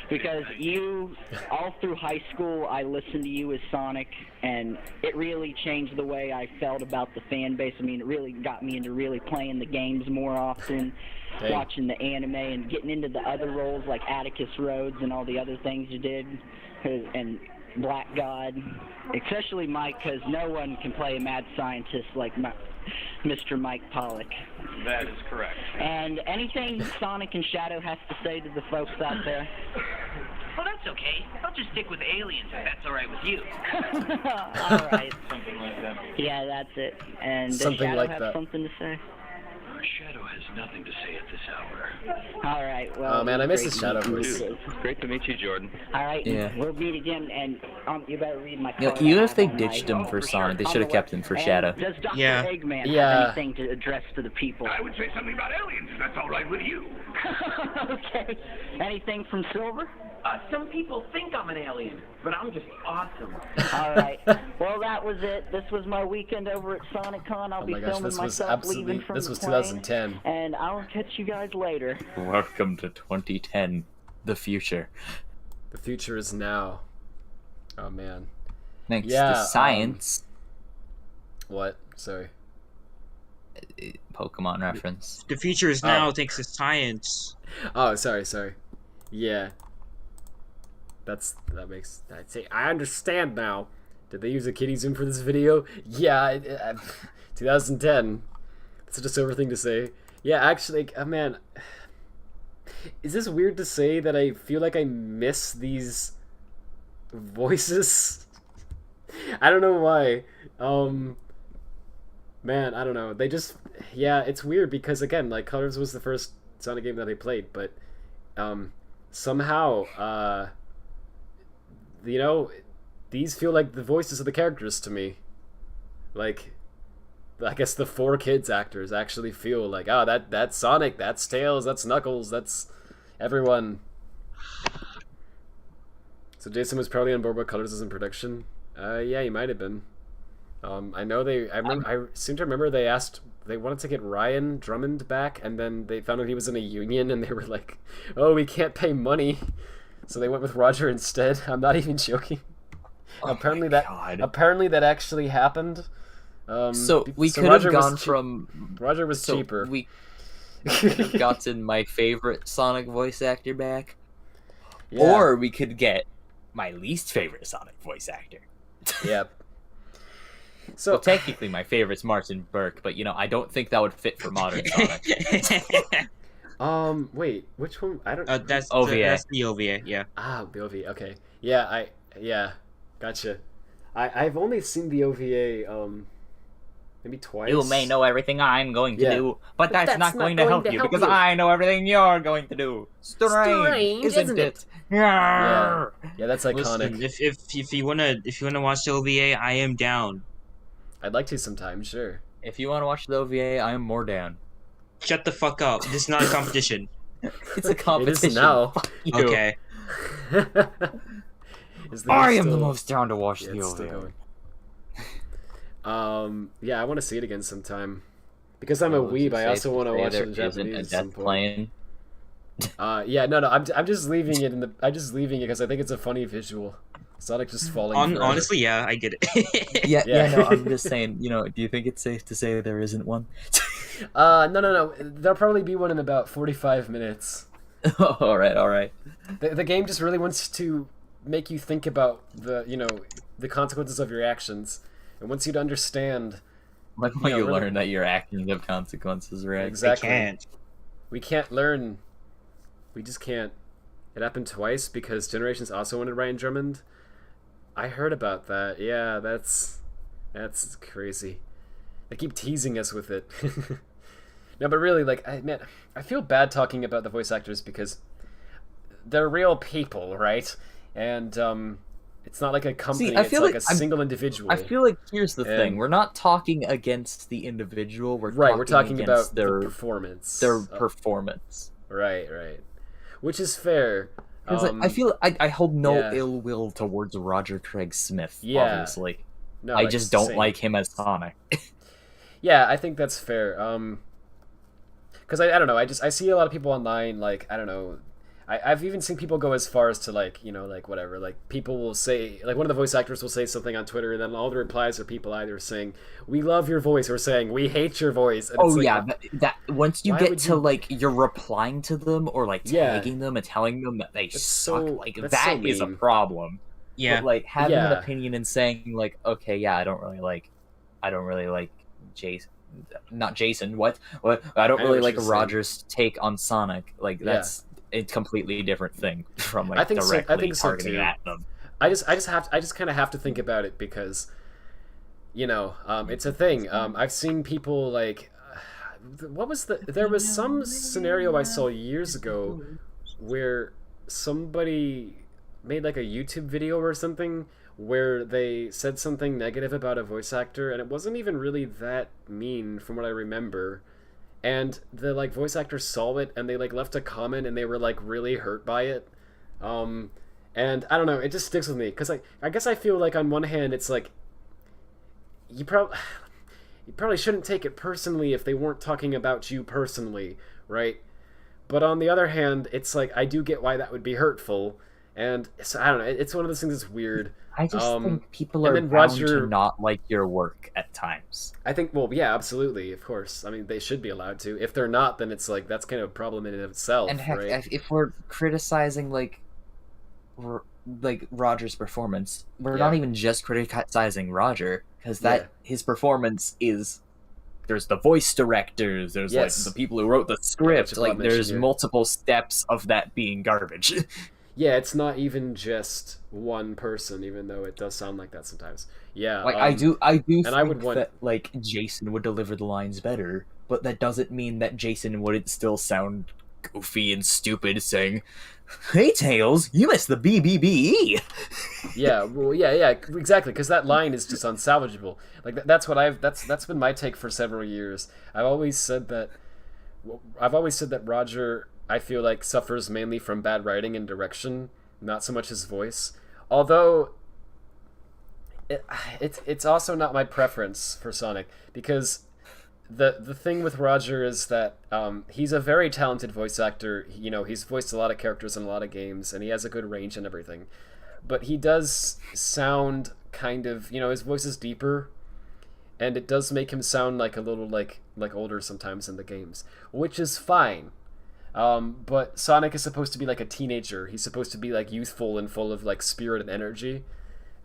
[SPEAKER 15] Because you, all through high school, I listened to you as Sonic, and it really changed the way I felt about the fan base. I mean, it really got me into really playing the games more often, watching the anime, and getting into the other roles like Atticus Rhodes and all the other things you did, and Black God. Especially Mike, because no one can play a mad scientist like Mr. Mike Pollock.
[SPEAKER 16] That is correct.
[SPEAKER 15] And anything Sonic and Shadow has to say to the folks out there?
[SPEAKER 16] Well, that's okay. I'll just stick with aliens if that's all right with you.
[SPEAKER 15] All right. Something like that. Yeah, that's it. And does
[SPEAKER 1] Something
[SPEAKER 15] Shadow
[SPEAKER 1] like
[SPEAKER 15] have
[SPEAKER 1] that.
[SPEAKER 15] something to say?
[SPEAKER 14] Shadow has nothing to say at this hour.
[SPEAKER 15] All right. Well.
[SPEAKER 1] Oh man, I miss
[SPEAKER 15] great
[SPEAKER 1] his Shadow
[SPEAKER 15] to meet
[SPEAKER 1] voice.
[SPEAKER 15] you.
[SPEAKER 17] Great to meet you, Jordan.
[SPEAKER 15] All right.
[SPEAKER 9] Yeah.
[SPEAKER 15] We'll meet again, and you better read my.
[SPEAKER 9] You know,
[SPEAKER 15] card
[SPEAKER 9] even
[SPEAKER 15] I
[SPEAKER 9] if they
[SPEAKER 15] have on
[SPEAKER 9] ditched
[SPEAKER 15] my-
[SPEAKER 9] him for Sonic, they should have kept him for
[SPEAKER 15] And
[SPEAKER 9] Shadow.
[SPEAKER 15] Does Dr.
[SPEAKER 3] Yeah.
[SPEAKER 15] Eggman
[SPEAKER 1] Yeah.
[SPEAKER 15] have anything to address to the people?
[SPEAKER 14] I would say something about aliens if that's all right with you.
[SPEAKER 15] Okay. Anything from Silver?
[SPEAKER 16] Some people think I'm an alien, but I'm just awesome.
[SPEAKER 15] All right. Well, that was it. This was my weekend over at SonicCon. I'll
[SPEAKER 1] Oh
[SPEAKER 15] be
[SPEAKER 1] my gosh,
[SPEAKER 15] filming
[SPEAKER 1] this was
[SPEAKER 15] myself
[SPEAKER 1] absolutely.
[SPEAKER 15] leaving from
[SPEAKER 1] This
[SPEAKER 15] the
[SPEAKER 1] was
[SPEAKER 15] plane,
[SPEAKER 1] 2010.
[SPEAKER 15] and I'll catch you guys later.
[SPEAKER 9] Welcome to 2010, the future.
[SPEAKER 1] The future is now. Oh man.
[SPEAKER 9] Thanks
[SPEAKER 1] Yeah,
[SPEAKER 9] to science.
[SPEAKER 1] What? Sorry.
[SPEAKER 9] Pokemon reference.
[SPEAKER 3] The future is now thanks to science.
[SPEAKER 1] Oh, sorry. Yeah. That makes. I'd say I understand now. Did they use a kitty zoom for this video? Yeah. 2010. That's such a sober thing to say. Yeah, actually, man. Is this weird to say that I feel like I miss these voices? I don't know why. Man, I don't know. They just, yeah, it's weird because again, like Colors was the first Sonic game that I played, but somehow, you know, these feel like the voices of the characters to me. Like, I guess the 4Kids actors actually feel like, oh, that's Sonic, that's Tails, that's Knuckles, that's everyone. So Jason was probably on board with Colors is in production. Yeah, he might have been. I know I seem to remember they wanted to get Ryan Drummond back, and then they found out he was in a union, and they were like, oh, we can't pay money. So they went with Roger instead. I'm not even joking. Apparently that actually happened.
[SPEAKER 9] So we could have gone from
[SPEAKER 1] Roger was cheaper.
[SPEAKER 9] We could have gotten my favorite Sonic voice actor back, or we could get my least favorite Sonic voice actor.
[SPEAKER 1] Yep. So
[SPEAKER 9] well, technically, my favorite's Martin Burke, but you know, I don't think that would fit for modern Sonic.
[SPEAKER 1] Wait, which one? I don't.
[SPEAKER 3] That's
[SPEAKER 9] OVA.
[SPEAKER 3] That's the OVA. Yeah.
[SPEAKER 1] Ah, the OVA. Okay. Yeah, gotcha. I've only seen the OVA maybe twice.
[SPEAKER 11] You may know everything I'm going to do, but that's not going to help you because I know everything you're going to do. Strange, isn't it?
[SPEAKER 1] Yeah, that's
[SPEAKER 3] Listen,
[SPEAKER 1] iconic.
[SPEAKER 3] if you wanna watch the OVA, I am down.
[SPEAKER 1] I'd like to sometime, sure.
[SPEAKER 9] If you want to watch the OVA, I am more down.
[SPEAKER 3] Shut the fuck up. This is not a competition.
[SPEAKER 9] It's a competition.
[SPEAKER 1] It is now.
[SPEAKER 9] Fuck you.
[SPEAKER 3] Okay.
[SPEAKER 9] I am the most down to watch the OVA.
[SPEAKER 1] Yeah, I want to see it again sometime. Because I'm a weeb, I also want to watch it in Japanese at some point. Yeah, no, I'm just leaving it I'm just leaving it because I think it's a funny visual. Sonic just falling.
[SPEAKER 3] Honestly, yeah, I get it.
[SPEAKER 9] yeah, no, I'm just saying. You know, do you think it's safe to say there isn't one?
[SPEAKER 1] No. There'll probably be one in about 45 minutes.
[SPEAKER 9] all right.
[SPEAKER 1] The game just really wants to make you think about the consequences of your actions, and wants you to understand.
[SPEAKER 9] When will you learn that your actions have consequences, right?
[SPEAKER 1] Exactly. We can't learn. We just can't. It happened twice because Generations also wanted Ryan Drummond. I heard about that. Yeah, that's crazy. They keep teasing us with it. No, but really, like, I feel bad talking about the voice actors because they're real people, right? And it's not like a company. It's like a single individual.
[SPEAKER 9] I feel like here's the thing: we're not talking against the individual.
[SPEAKER 1] We're talking about
[SPEAKER 9] their
[SPEAKER 1] performance.
[SPEAKER 9] Their performance.
[SPEAKER 1] Right. Which is fair.
[SPEAKER 9] I feel I hold no ill will towards Roger Craig Smith.
[SPEAKER 1] Yeah.
[SPEAKER 9] Obviously,
[SPEAKER 1] no,
[SPEAKER 9] I just don't like him as Sonic.
[SPEAKER 1] Yeah, I think that's fair. Because I don't know. I see a lot of people online, like, I don't know. I've even seen people go as far as to, like, you know, like, whatever. Like, people will say, like, one of the voice actors will say something on Twitter, and then all the replies are people either saying, we love your voice, or saying, we hate your voice. And
[SPEAKER 9] oh,
[SPEAKER 1] it's
[SPEAKER 9] yeah.
[SPEAKER 1] like,
[SPEAKER 9] that once you get to, like, you're replying to them, or, like, tagging them and telling them that they suck, that is a problem.
[SPEAKER 3] Yeah.
[SPEAKER 9] But, like, having an opinion and saying, like, okay, yeah, I don't really like Jason. Not Jason. What? I don't really like Roger's take on Sonic. Like, that's
[SPEAKER 4] a completely different thing from like
[SPEAKER 1] I think
[SPEAKER 4] directly
[SPEAKER 1] I think so
[SPEAKER 4] targeting
[SPEAKER 1] too.
[SPEAKER 4] at them.
[SPEAKER 1] I just kind of have to think about it because, it's a thing. I've seen people like, there was some scenario I saw years ago where somebody made like a YouTube video or something where they said something negative about a voice actor, and it wasn't even really that mean from what I remember. And the like voice actor saw it, and they like left a comment, and they were like really hurt by it. And I don't know, it just sticks with me because I guess I feel like on one hand it's like you probably shouldn't take it personally if they weren't talking about you personally, right? But on the other hand, it's like I do get why that would be hurtful, and so, I don't know. It's one of those things that's weird.
[SPEAKER 9] I just think people are bound to not like your work at times.
[SPEAKER 1] I think, well, yeah, absolutely, of course. I mean, they should be allowed to. If they're not, then it's like that's kind of a problem in and of itself,
[SPEAKER 9] And heck,
[SPEAKER 1] right?
[SPEAKER 9] if we're criticizing like Roger's performance, we're not even just criticizing Roger, because his performance is, there's the voice directors, there's like the people who wrote the script, like there's multiple steps of that being garbage.
[SPEAKER 1] Yeah, it's not even just one person, even though it does sound like that sometimes. Yeah,
[SPEAKER 9] like I do think
[SPEAKER 1] I would want
[SPEAKER 9] that like Jason would deliver the lines better, but that doesn't mean that Jason wouldn't still sound goofy and stupid saying, "Hey Tails, you missed the BBBE."
[SPEAKER 1] Yeah, well, yeah, exactly, because that line is just unsalvageable. Like that's been my take for several years. I've always said that Roger, I feel like, suffers mainly from bad writing and direction, not so much his voice. Although it's also not my preference for Sonic, because the thing with Roger is that he's a very talented voice actor. He's voiced a lot of characters in a lot of games, and he has a good range and everything. But he does sound kind of, his voice is deeper, and it does make him sound like a little like older sometimes in the games, which is fine. But Sonic is supposed to be like a teenager. He's supposed to be like youthful and full of like spirit and energy.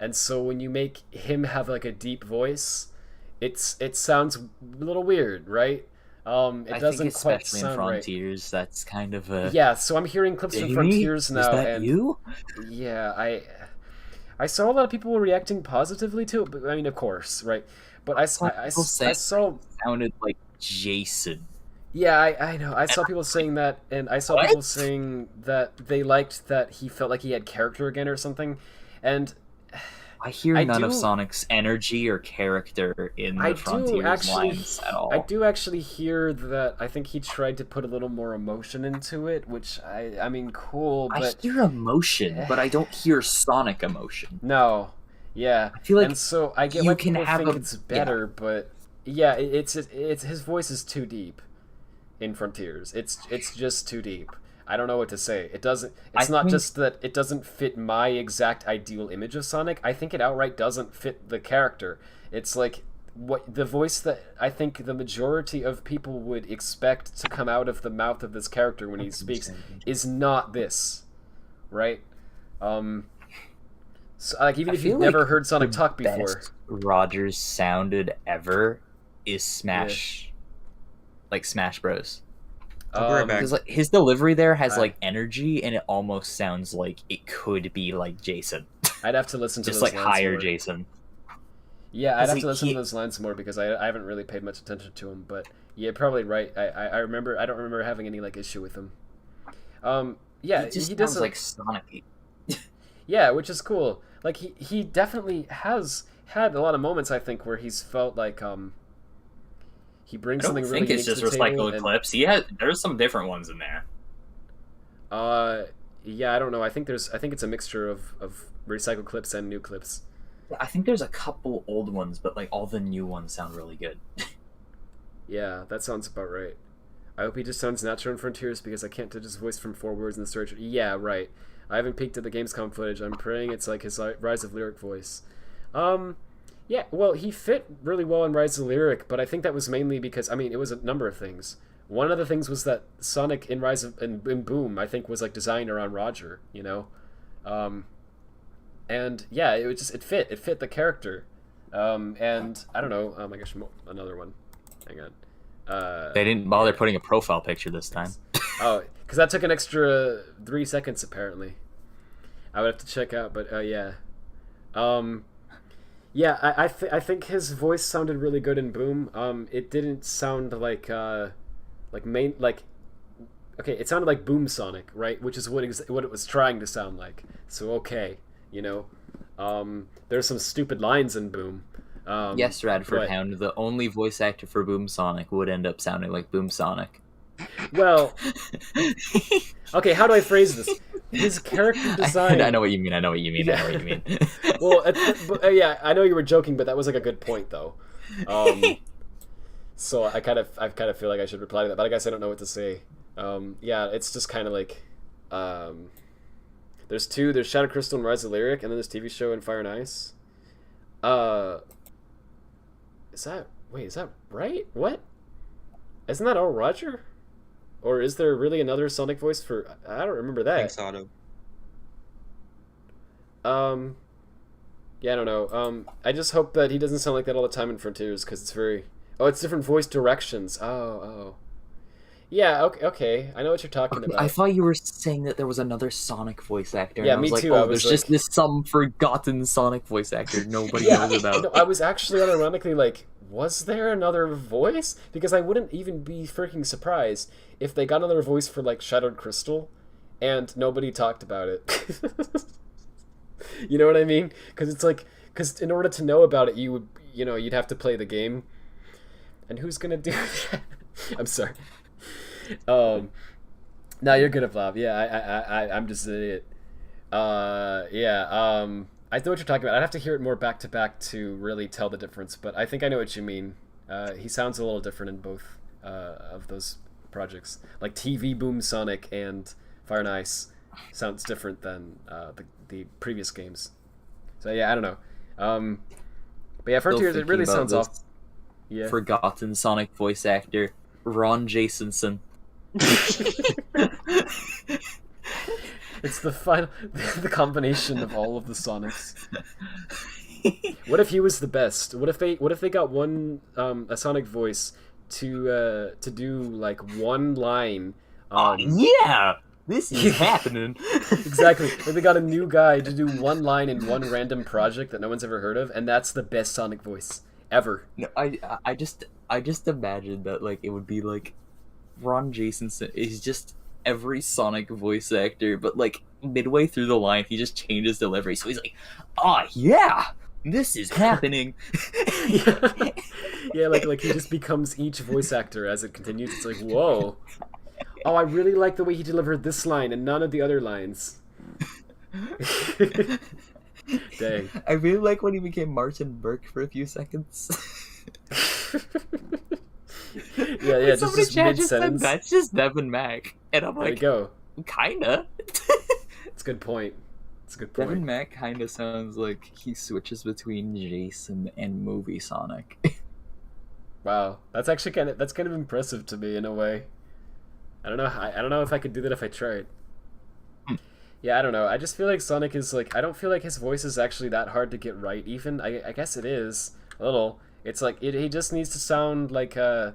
[SPEAKER 1] And so when you make him have like a deep voice, it sounds a little weird, right? It doesn't quite sound
[SPEAKER 9] in Frontiers, right. That's kind of a...
[SPEAKER 1] Yeah, so I'm hearing clips from Frontiers now.
[SPEAKER 9] Is that you?
[SPEAKER 1] Yeah, I saw a lot of people reacting positively to it, but I mean, of course, right? But I saw
[SPEAKER 9] sounded like Jason.
[SPEAKER 1] Yeah, I know. I saw people saying that, and I saw people saying that they liked that he felt like he had character again or something. And
[SPEAKER 9] I hear none of Sonic's energy or character in the Frontiers lines at all.
[SPEAKER 1] I do actually hear that I think he tried to put a little more emotion into it, which I mean, cool, but...
[SPEAKER 9] I hear emotion, but I don't hear Sonic emotion.
[SPEAKER 1] No. Yeah.
[SPEAKER 9] I feel like
[SPEAKER 1] and so I get why people think it's better, but yeah, it's his voice is too deep in Frontiers. It's just too deep. I don't know what to say. It's not just that it doesn't fit my exact ideal image of Sonic. I think it outright doesn't fit the character. It's like the voice that I think the majority of people would expect to come out of the mouth of this character when he speaks is not this, right? So, like, even if you've never heard Sonic talk before,
[SPEAKER 9] Rogers sounded ever is Smash, like Smash Bros. Because like his delivery there has like energy, and it almost sounds like it could be like Jason.
[SPEAKER 1] I'd have to listen to
[SPEAKER 9] just
[SPEAKER 1] those
[SPEAKER 9] like
[SPEAKER 1] lines
[SPEAKER 9] higher
[SPEAKER 1] more.
[SPEAKER 9] Jason.
[SPEAKER 1] Yeah, I'd have to listen to those lines more because I haven't really paid much attention to him. But yeah, probably right. I remember. I don't remember having any like issue with him. Yeah,
[SPEAKER 9] he does like Sonic.
[SPEAKER 1] Yeah, which is cool. Like he definitely has had a lot of moments, I think, where he's felt like he brings something really unique to the table.
[SPEAKER 4] I don't think it's just recycled clips. There's some different ones in there.
[SPEAKER 1] Yeah, I don't know. I think it's a mixture of recycled clips and new clips.
[SPEAKER 9] I think there's a couple old ones, but like all the new ones sound really good.
[SPEAKER 1] Yeah, that sounds about right. I hope he just sounds natural in Frontiers because I can't touch his voice from 4 words in the story. Yeah, right. I haven't peeked at the Gamescom footage. I'm praying it's like his Rise of Lyric voice. Yeah, well, he fit really well in Rise of Lyric, but I think that was mainly because, I mean, it was a number of things. One of the things was that Sonic in Rise of in Boom, I think, was like designed around Roger, you know? And yeah, it fit the character. And I don't know, another one. Hang on.
[SPEAKER 9] They didn't bother putting a profile picture this time.
[SPEAKER 1] Oh, because that took an extra 3 seconds apparently. I would have to check out, but yeah. Yeah, I think his voice sounded really good in Boom. It didn't sound like okay, it sounded like Boom Sonic, right? Which is what it was trying to sound like. So okay, you know, there's some stupid lines in Boom.
[SPEAKER 9] Yes, Radfordhound, the only voice actor for Boom Sonic would end up sounding like Boom Sonic.
[SPEAKER 1] Well, okay, how do I phrase this? His character design.
[SPEAKER 9] I know what you mean.
[SPEAKER 1] Well, yeah, I know you were joking, but that was like a good point, though. So I kind of feel like I should reply to that, but I guess I don't know what to say. Yeah, it's just kind of like, there's Shadow Crystal and Rise of Lyric, and then there's TV show and Fire and Ice. Is that right? What? Isn't that all Roger? Or is there really another Sonic voice for? I don't remember that.
[SPEAKER 3] Thanks, Otto.
[SPEAKER 1] Yeah, I don't know. I just hope that he doesn't sound like that all the time in Frontiers, because it's very. Oh, it's different voice directions. Oh. Yeah. Okay. I know what you're talking about.
[SPEAKER 9] I thought you were saying that there was another Sonic voice actor.
[SPEAKER 1] Yeah,
[SPEAKER 9] and I was
[SPEAKER 1] me
[SPEAKER 9] like,
[SPEAKER 1] too.
[SPEAKER 9] Oh, there's just this some forgotten Sonic voice actor nobody knows about.
[SPEAKER 1] No, I was actually unironically like, was there another voice? Because I wouldn't even be freaking surprised if they got another voice for like Shattered Crystal, and nobody talked about it. You know what I mean? Because in order to know about it, you'd have to play the game, and who's gonna do that? I'm sorry. No, you're good at Bob. Yeah, I'm just an idiot. Yeah. I know what you're talking about. I'd have to hear it more back to back to really tell the difference, but I think I know what you mean. He sounds a little different in both of those projects. Like TV Boom Sonic and Fire and Ice sounds different than the previous games. So yeah, I don't know. But yeah, Frontiers, it really sounds off. Yeah.
[SPEAKER 9] Forgotten Sonic voice actor Ron Jasonson.
[SPEAKER 1] It's the combination of all of the Sonics. What if he was the best? What if they got one a Sonic voice to do like one line?
[SPEAKER 9] Yeah, this is happening.
[SPEAKER 1] Exactly. Like they got a new guy to do one line in one random project that no one's ever heard of, and that's the best Sonic voice ever.
[SPEAKER 9] No, I just imagined that like it would be like Ron Jasonson is just every Sonic voice actor, but like midway through the line he just changes delivery, so he's like, yeah, this is happening.
[SPEAKER 1] Yeah, like he just becomes each voice actor as it continues. It's like, whoa. Oh, I really like the way he delivered this line and none of the other lines. Dang.
[SPEAKER 9] I really like when he became Martin Burke for a few seconds.
[SPEAKER 1] Yeah, just mid-sentence.
[SPEAKER 9] That's just Devin Mack. And I'm like,
[SPEAKER 1] there you go.
[SPEAKER 9] Kinda.
[SPEAKER 1] It's a good point.
[SPEAKER 9] Devin Mack kinda sounds like he switches between Jason and movie Sonic.
[SPEAKER 1] Wow, that's actually kind of impressive to me in a way. I don't know if I could do that if I tried. Yeah, I don't know. I just feel like Sonic is like, I don't feel like his voice is actually that hard to get right. Even I guess it is a little. It's like he just needs to sound like a,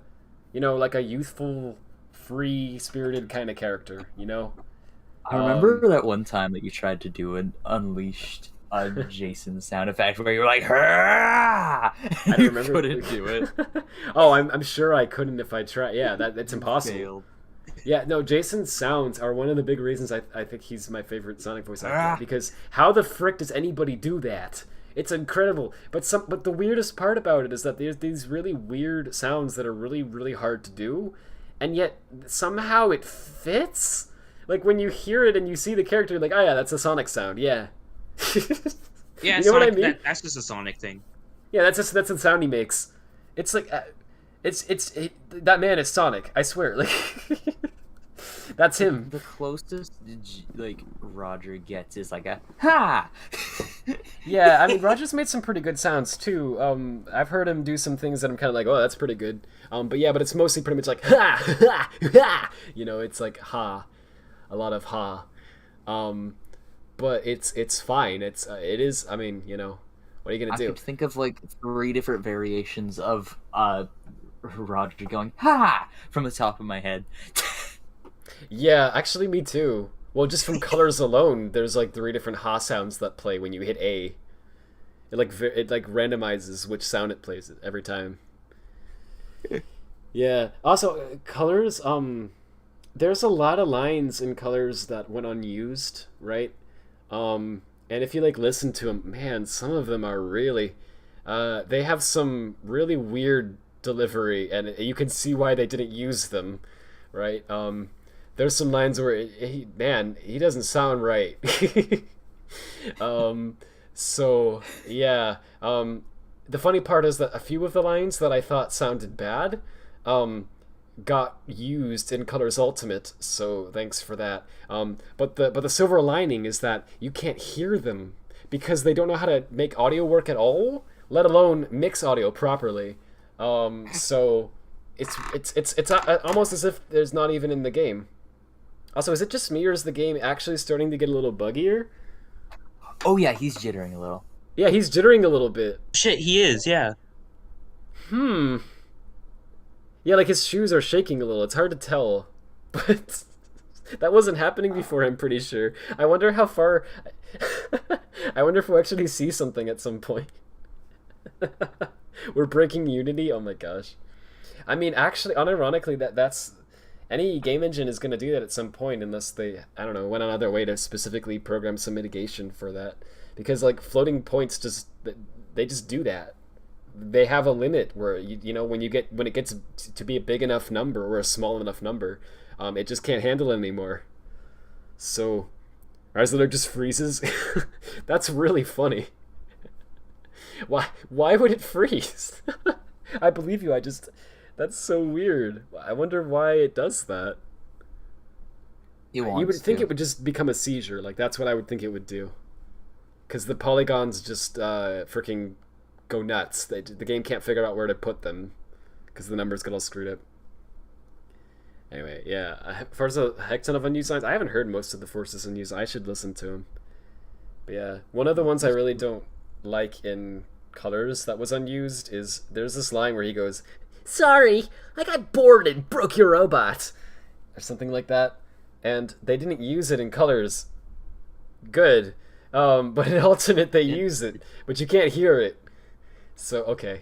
[SPEAKER 1] like a youthful, free-spirited kind of character.
[SPEAKER 9] I remember that one time that you tried to do an Unleashed Jason sound effect where you were like, "Hurrah!"
[SPEAKER 1] I don't remember.
[SPEAKER 9] Couldn't do it.
[SPEAKER 1] Oh, I'm sure I couldn't if I tried. Yeah, that's impossible.
[SPEAKER 9] Failed.
[SPEAKER 1] Yeah, no, Jason's sounds are one of the big reasons I think he's my favorite Sonic voice actor, because how the frick does anybody do that? It's incredible. But the weirdest part about it is that there's these really weird sounds that are really, really hard to do, and yet somehow it fits. Like when you hear it and you see the character, you're like, oh yeah, that's a Sonic sound, yeah.
[SPEAKER 3] Yeah,
[SPEAKER 1] you know
[SPEAKER 3] Sonic,
[SPEAKER 1] what I mean?
[SPEAKER 3] That's just a Sonic thing.
[SPEAKER 1] Yeah, that's the sound he makes. It's like, that man is Sonic. I swear, like, that's him.
[SPEAKER 9] The closest like Roger gets is like a ha.
[SPEAKER 1] Yeah, I mean Roger's made some pretty good sounds too. I've heard him do some things that I'm kind of like, oh, that's pretty good. But it's mostly pretty much like ha ha ha. It's like ha, a lot of ha. But it's fine. It is. I mean, what are you gonna do?
[SPEAKER 9] I could think of like 3 different variations of Roger going ha from the top of my head.
[SPEAKER 1] Yeah, actually, me too. Well, just from colors alone, there's like 3 different ha sounds that play when you hit A. It like randomizes which sound it plays every time. Yeah. Also, colors. There's a lot of lines in colors that went unused, right? And if you like listen to them, man, some of them are really. They have some really weird delivery, and you can see why they didn't use them, right? There's some lines where he doesn't sound right. So yeah. The funny part is that a few of the lines that I thought sounded bad, got used in Colors Ultimate. So thanks for that. But the silver lining is that you can't hear them because they don't know how to make audio work at all, let alone mix audio properly. So it's almost as if there's not even in the game. Also, is it just me or is the game actually starting to get a little buggier?
[SPEAKER 9] Oh yeah, he's jittering a little.
[SPEAKER 1] Yeah, he's jittering a little bit.
[SPEAKER 3] Shit, he is, yeah.
[SPEAKER 1] Yeah, like his shoes are shaking a little. It's hard to tell. But that wasn't happening before, I'm pretty sure. I wonder how far... I wonder if we'll actually see something at some point. We're breaking Unity? Oh my gosh. I mean, actually, unironically, that's... Any game engine is going to do that at some point unless they, I don't know, went another way to specifically program some mitigation for that. Because, like, floating points they just do that. They have a limit where, you know, when it gets to be a big enough number or a small enough number, it just can't handle it anymore. So, Arzler just freezes. That's really funny. Why would it freeze? I believe you, that's so weird. I wonder why it does that. You would think it would just become a seizure. Like, that's what I would think it would do. Because the polygons just freaking go nuts. The game can't figure out where to put them because the numbers get all screwed up. Anyway, yeah. As far as a heck ton of unused lines, I haven't heard most of the forces unused. I should listen to them. But yeah, one of the ones I really don't like in Colors that was unused is there's this line where he goes, "Sorry, I got bored and broke your robot," or something like that. And they didn't use it in Colors. Good. But in Ultimate they use it, but you can't hear it. So, okay.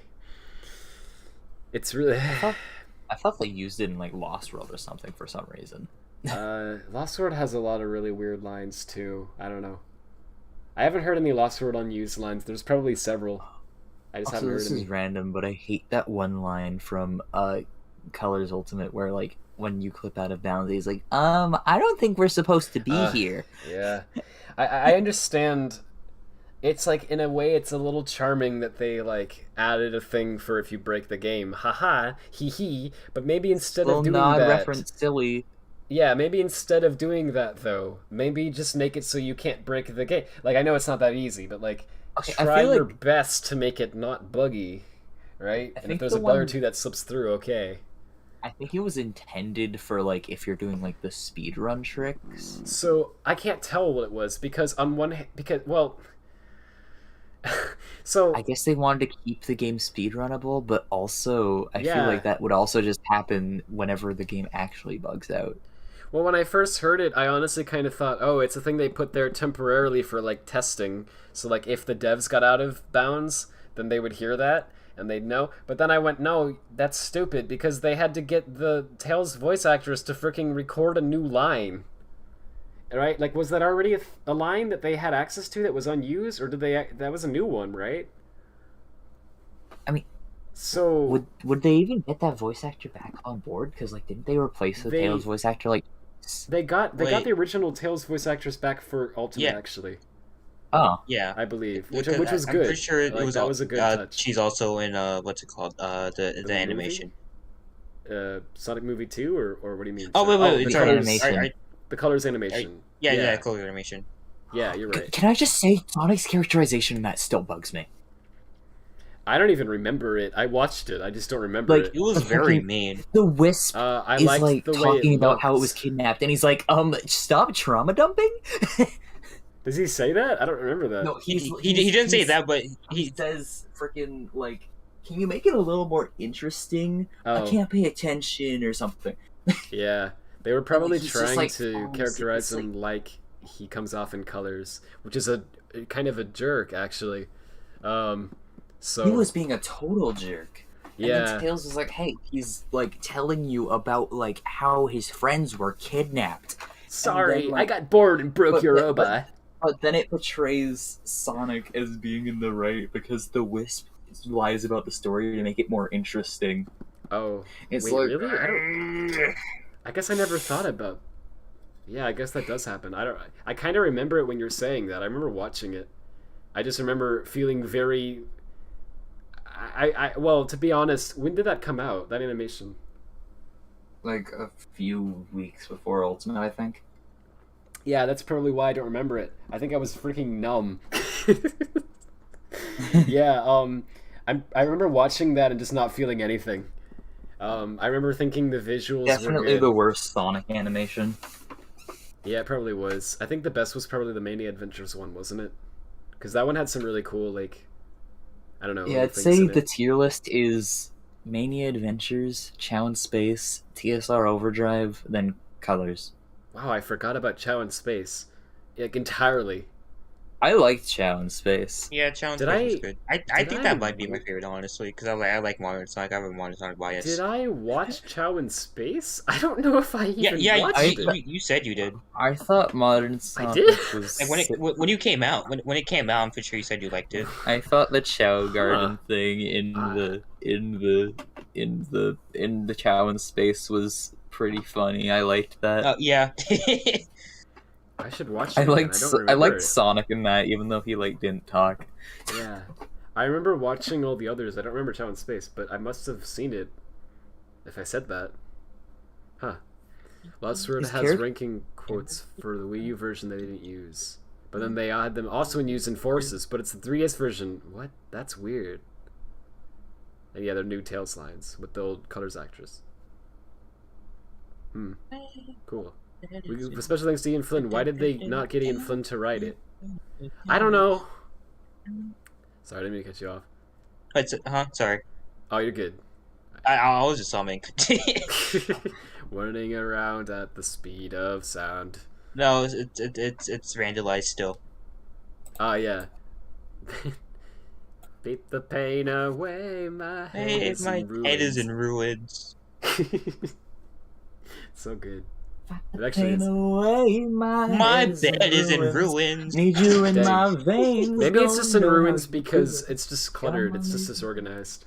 [SPEAKER 1] It's really...
[SPEAKER 9] I thought they used it in, like, Lost World or something for some reason.
[SPEAKER 1] Lost World has a lot of really weird lines, too. I don't know. I haven't heard any Lost World unused lines. There's probably several. I just haven't heard
[SPEAKER 9] any. This is random, but I hate that one line from Colors Ultimate where, like, when you clip out of bounds, he's like, I don't think we're supposed to be here.
[SPEAKER 1] Yeah. I understand... It's like, in a way, it's a little charming that they, like, added a thing for if you break the game. Haha, hee, but maybe instead of doing that...
[SPEAKER 9] reference silly.
[SPEAKER 1] Yeah, maybe instead of doing that, though, maybe just make it so you can't break the game. Like, I know it's not that easy, but, like, try your best to make it not buggy, right? And if there's a bug or two that slips through, okay.
[SPEAKER 9] I think it was intended for, like, if you're doing, like, the speedrun tricks.
[SPEAKER 1] So, I can't tell what it was, because on one hand... well... So
[SPEAKER 9] I guess they wanted to keep the game speedrunnable, but also I feel like that would also just happen whenever the game actually bugs out.
[SPEAKER 1] Well, when I first heard it, I honestly kind of thought, oh, it's a thing they put there temporarily for, like, testing. So, like, if the devs got out of bounds, then they would hear that, and they'd know. But then I went, no, that's stupid, because they had to get the Tails voice actress to freaking record a new line. Right? Like, was that already a line that they had access to that was unused, or did they? That was a new one, right?
[SPEAKER 9] I mean,
[SPEAKER 1] so
[SPEAKER 9] would they even get that voice actor back on board? Because, like, didn't they replace the Tails voice actor? Like,
[SPEAKER 1] they got the original Tails voice actress back for Ultimate, actually.
[SPEAKER 9] Oh,
[SPEAKER 3] yeah,
[SPEAKER 1] I believe, which was good.
[SPEAKER 3] I'm pretty sure that
[SPEAKER 1] was a good touch.
[SPEAKER 3] She's also in what's it called? The animation.
[SPEAKER 1] Sonic Movie 2, or what do you mean?
[SPEAKER 3] Oh wait,
[SPEAKER 1] the
[SPEAKER 3] sorry,
[SPEAKER 1] animation. The Colors animation.
[SPEAKER 3] Yeah, Colors animation.
[SPEAKER 1] Yeah, you're right.
[SPEAKER 9] Can I just say, Sonic's characterization in that still bugs me.
[SPEAKER 1] I don't even remember it. I watched it. I just don't remember it.
[SPEAKER 3] It was very mean.
[SPEAKER 9] The Wisp
[SPEAKER 1] I
[SPEAKER 9] is like
[SPEAKER 1] the
[SPEAKER 9] talking
[SPEAKER 1] way
[SPEAKER 9] about how it was kidnapped, and he's like, stop trauma dumping?
[SPEAKER 1] Does he say that? I don't remember that.
[SPEAKER 3] No, he didn't say that, but
[SPEAKER 9] he says freaking, like, can you make it a little more interesting?
[SPEAKER 1] Oh.
[SPEAKER 9] I can't pay attention or something.
[SPEAKER 1] Yeah. They were probably
[SPEAKER 9] He's just,
[SPEAKER 1] trying
[SPEAKER 9] like,
[SPEAKER 1] to
[SPEAKER 9] falling
[SPEAKER 1] characterize
[SPEAKER 9] asleep.
[SPEAKER 1] him like he comes off in Colors, which is a kind of a jerk, actually. So
[SPEAKER 9] He was being a total jerk. And
[SPEAKER 1] Yeah.
[SPEAKER 9] then Tails was like, hey, he's like telling you about like how his friends were kidnapped.
[SPEAKER 1] Sorry,
[SPEAKER 9] then,
[SPEAKER 1] I got bored and broke your robot.
[SPEAKER 9] But then it portrays Sonic as being in the right because the Wisp lies about the story to make it more interesting.
[SPEAKER 1] Oh,
[SPEAKER 9] It's
[SPEAKER 1] wait,
[SPEAKER 9] like,
[SPEAKER 1] really? I guess I never thought about. Yeah, I guess that does happen. I kind of remember it when you're saying that. I remember watching it. I just remember feeling very. Well, to be honest, when did that come out? That animation?
[SPEAKER 9] like a few weeks before Ultimate, I think.
[SPEAKER 1] Yeah, that's probably why I don't remember it. I think I was freaking numb. Yeah, I remember watching that and just not feeling anything. I remember thinking the visuals
[SPEAKER 9] Definitely
[SPEAKER 1] were good.
[SPEAKER 9] the worst Sonic animation.
[SPEAKER 1] Yeah, it probably was. I think the best was probably the Mania Adventures one, wasn't it? Because that one had some really cool, like, I don't know.
[SPEAKER 9] Yeah, I'd
[SPEAKER 1] things
[SPEAKER 9] say
[SPEAKER 1] in
[SPEAKER 9] the
[SPEAKER 1] it.
[SPEAKER 9] tier list is Mania Adventures, Chow in Space, TSR Overdrive, then Colors.
[SPEAKER 1] Wow, I forgot about Chow in Space. Like, entirely.
[SPEAKER 9] I liked Chow in Space.
[SPEAKER 3] Yeah, Challenge
[SPEAKER 1] Did
[SPEAKER 3] Space
[SPEAKER 1] I-
[SPEAKER 3] was good. I
[SPEAKER 1] did
[SPEAKER 3] think
[SPEAKER 1] I-
[SPEAKER 3] that might be my favorite, honestly, because I like Modern Sonic. I have a Modern Sonic bias.
[SPEAKER 1] Did I watch Chow in Space? I don't know if I even watched it.
[SPEAKER 3] You said you did.
[SPEAKER 9] I thought Modern Sonic
[SPEAKER 1] did?
[SPEAKER 9] was...
[SPEAKER 3] Like when you came out, when it came out, I'm pretty sure you said you liked it.
[SPEAKER 9] I thought the Chow Garden thing in the Chow in Space was pretty funny. I liked that.
[SPEAKER 3] Yeah.
[SPEAKER 1] I should watch it.
[SPEAKER 9] I
[SPEAKER 1] again.
[SPEAKER 9] liked
[SPEAKER 1] I don't
[SPEAKER 9] I
[SPEAKER 1] remember
[SPEAKER 9] liked
[SPEAKER 1] it.
[SPEAKER 9] Sonic in that, even though he like didn't talk.
[SPEAKER 1] Yeah. I remember watching all the others. I don't remember Chow in Space, but I must have seen it if I said that. Huh. Lost Road
[SPEAKER 9] His
[SPEAKER 1] has
[SPEAKER 9] character-
[SPEAKER 1] ranking quotes for the Wii U version they didn't use. But then they had them also in use in Forces, but it's the 3DS version. What? That's weird. And yeah, they're new Tails lines with the old Colors actress. Cool. Special thanks to Ian Flynn. Why did they not get Ian Flynn to write it? I don't know. Sorry, I didn't mean to cut you off.
[SPEAKER 3] Sorry.
[SPEAKER 1] Oh, you're good.
[SPEAKER 3] I was just summing.
[SPEAKER 1] Running around at the speed of sound.
[SPEAKER 3] No, it's randalized still.
[SPEAKER 1] Ah, yeah. Beat the pain away, my head
[SPEAKER 3] Hey,
[SPEAKER 1] is
[SPEAKER 3] my
[SPEAKER 1] in ruins.
[SPEAKER 3] head is in ruins.
[SPEAKER 1] So good. It actually is.
[SPEAKER 9] Away,
[SPEAKER 3] My bed is in ruins.
[SPEAKER 9] Need you in
[SPEAKER 1] Dang.
[SPEAKER 9] my veins.
[SPEAKER 1] Maybe it's just in
[SPEAKER 9] don't know
[SPEAKER 1] ruins
[SPEAKER 9] how to
[SPEAKER 1] because
[SPEAKER 9] do it.
[SPEAKER 1] it's just cluttered. It's just disorganized.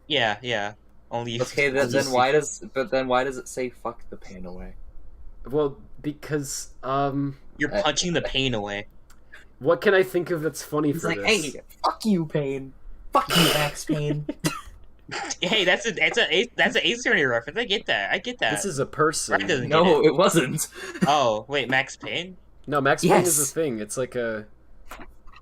[SPEAKER 3] Yeah. Only.
[SPEAKER 9] Okay, then why does it say "fuck the pain away"?
[SPEAKER 1] Well, because
[SPEAKER 3] You're punching the pain away.
[SPEAKER 1] what can I think of that's funny
[SPEAKER 9] He's
[SPEAKER 1] for
[SPEAKER 9] like,
[SPEAKER 1] this?
[SPEAKER 9] hey, fuck you, Pain. Fuck you, Max Payne.
[SPEAKER 3] Hey, that's an Ace Attorney reference. I get that.
[SPEAKER 1] This is a person.
[SPEAKER 3] Ryan doesn't
[SPEAKER 9] No,
[SPEAKER 3] get
[SPEAKER 9] it wasn't.
[SPEAKER 3] Oh, wait, Max Payne?
[SPEAKER 1] No, Max Payne is a
[SPEAKER 9] Yes.
[SPEAKER 1] thing. It's like a.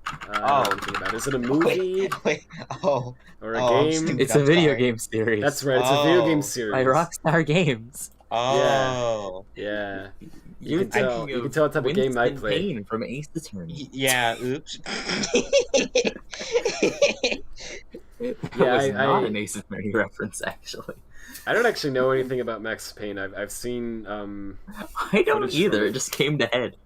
[SPEAKER 1] I
[SPEAKER 3] Oh.
[SPEAKER 1] don't know anything about it. Is it a movie
[SPEAKER 3] Wait. Oh.
[SPEAKER 1] or a
[SPEAKER 3] Oh, I'm
[SPEAKER 1] game?
[SPEAKER 3] stupid.
[SPEAKER 9] It's a
[SPEAKER 3] I'm
[SPEAKER 9] video
[SPEAKER 3] sorry.
[SPEAKER 9] game series.
[SPEAKER 1] That's right. It's a video game
[SPEAKER 3] Oh.
[SPEAKER 1] series.
[SPEAKER 9] by Rockstar Games.
[SPEAKER 3] Oh.
[SPEAKER 1] Yeah.
[SPEAKER 9] You're
[SPEAKER 1] can tell-
[SPEAKER 9] thinking
[SPEAKER 1] you can
[SPEAKER 9] of
[SPEAKER 1] tell what type of game I
[SPEAKER 9] Winston
[SPEAKER 1] play.
[SPEAKER 9] Payne from Ace Attorney.
[SPEAKER 3] Yeah. Oops.
[SPEAKER 9] That
[SPEAKER 1] Yeah,
[SPEAKER 9] was not
[SPEAKER 1] I-
[SPEAKER 9] an Ace Attorney reference, actually.
[SPEAKER 1] I don't actually know anything about Max Payne. I've seen.
[SPEAKER 9] I don't
[SPEAKER 1] footage
[SPEAKER 9] either.
[SPEAKER 1] from
[SPEAKER 9] It just came to head.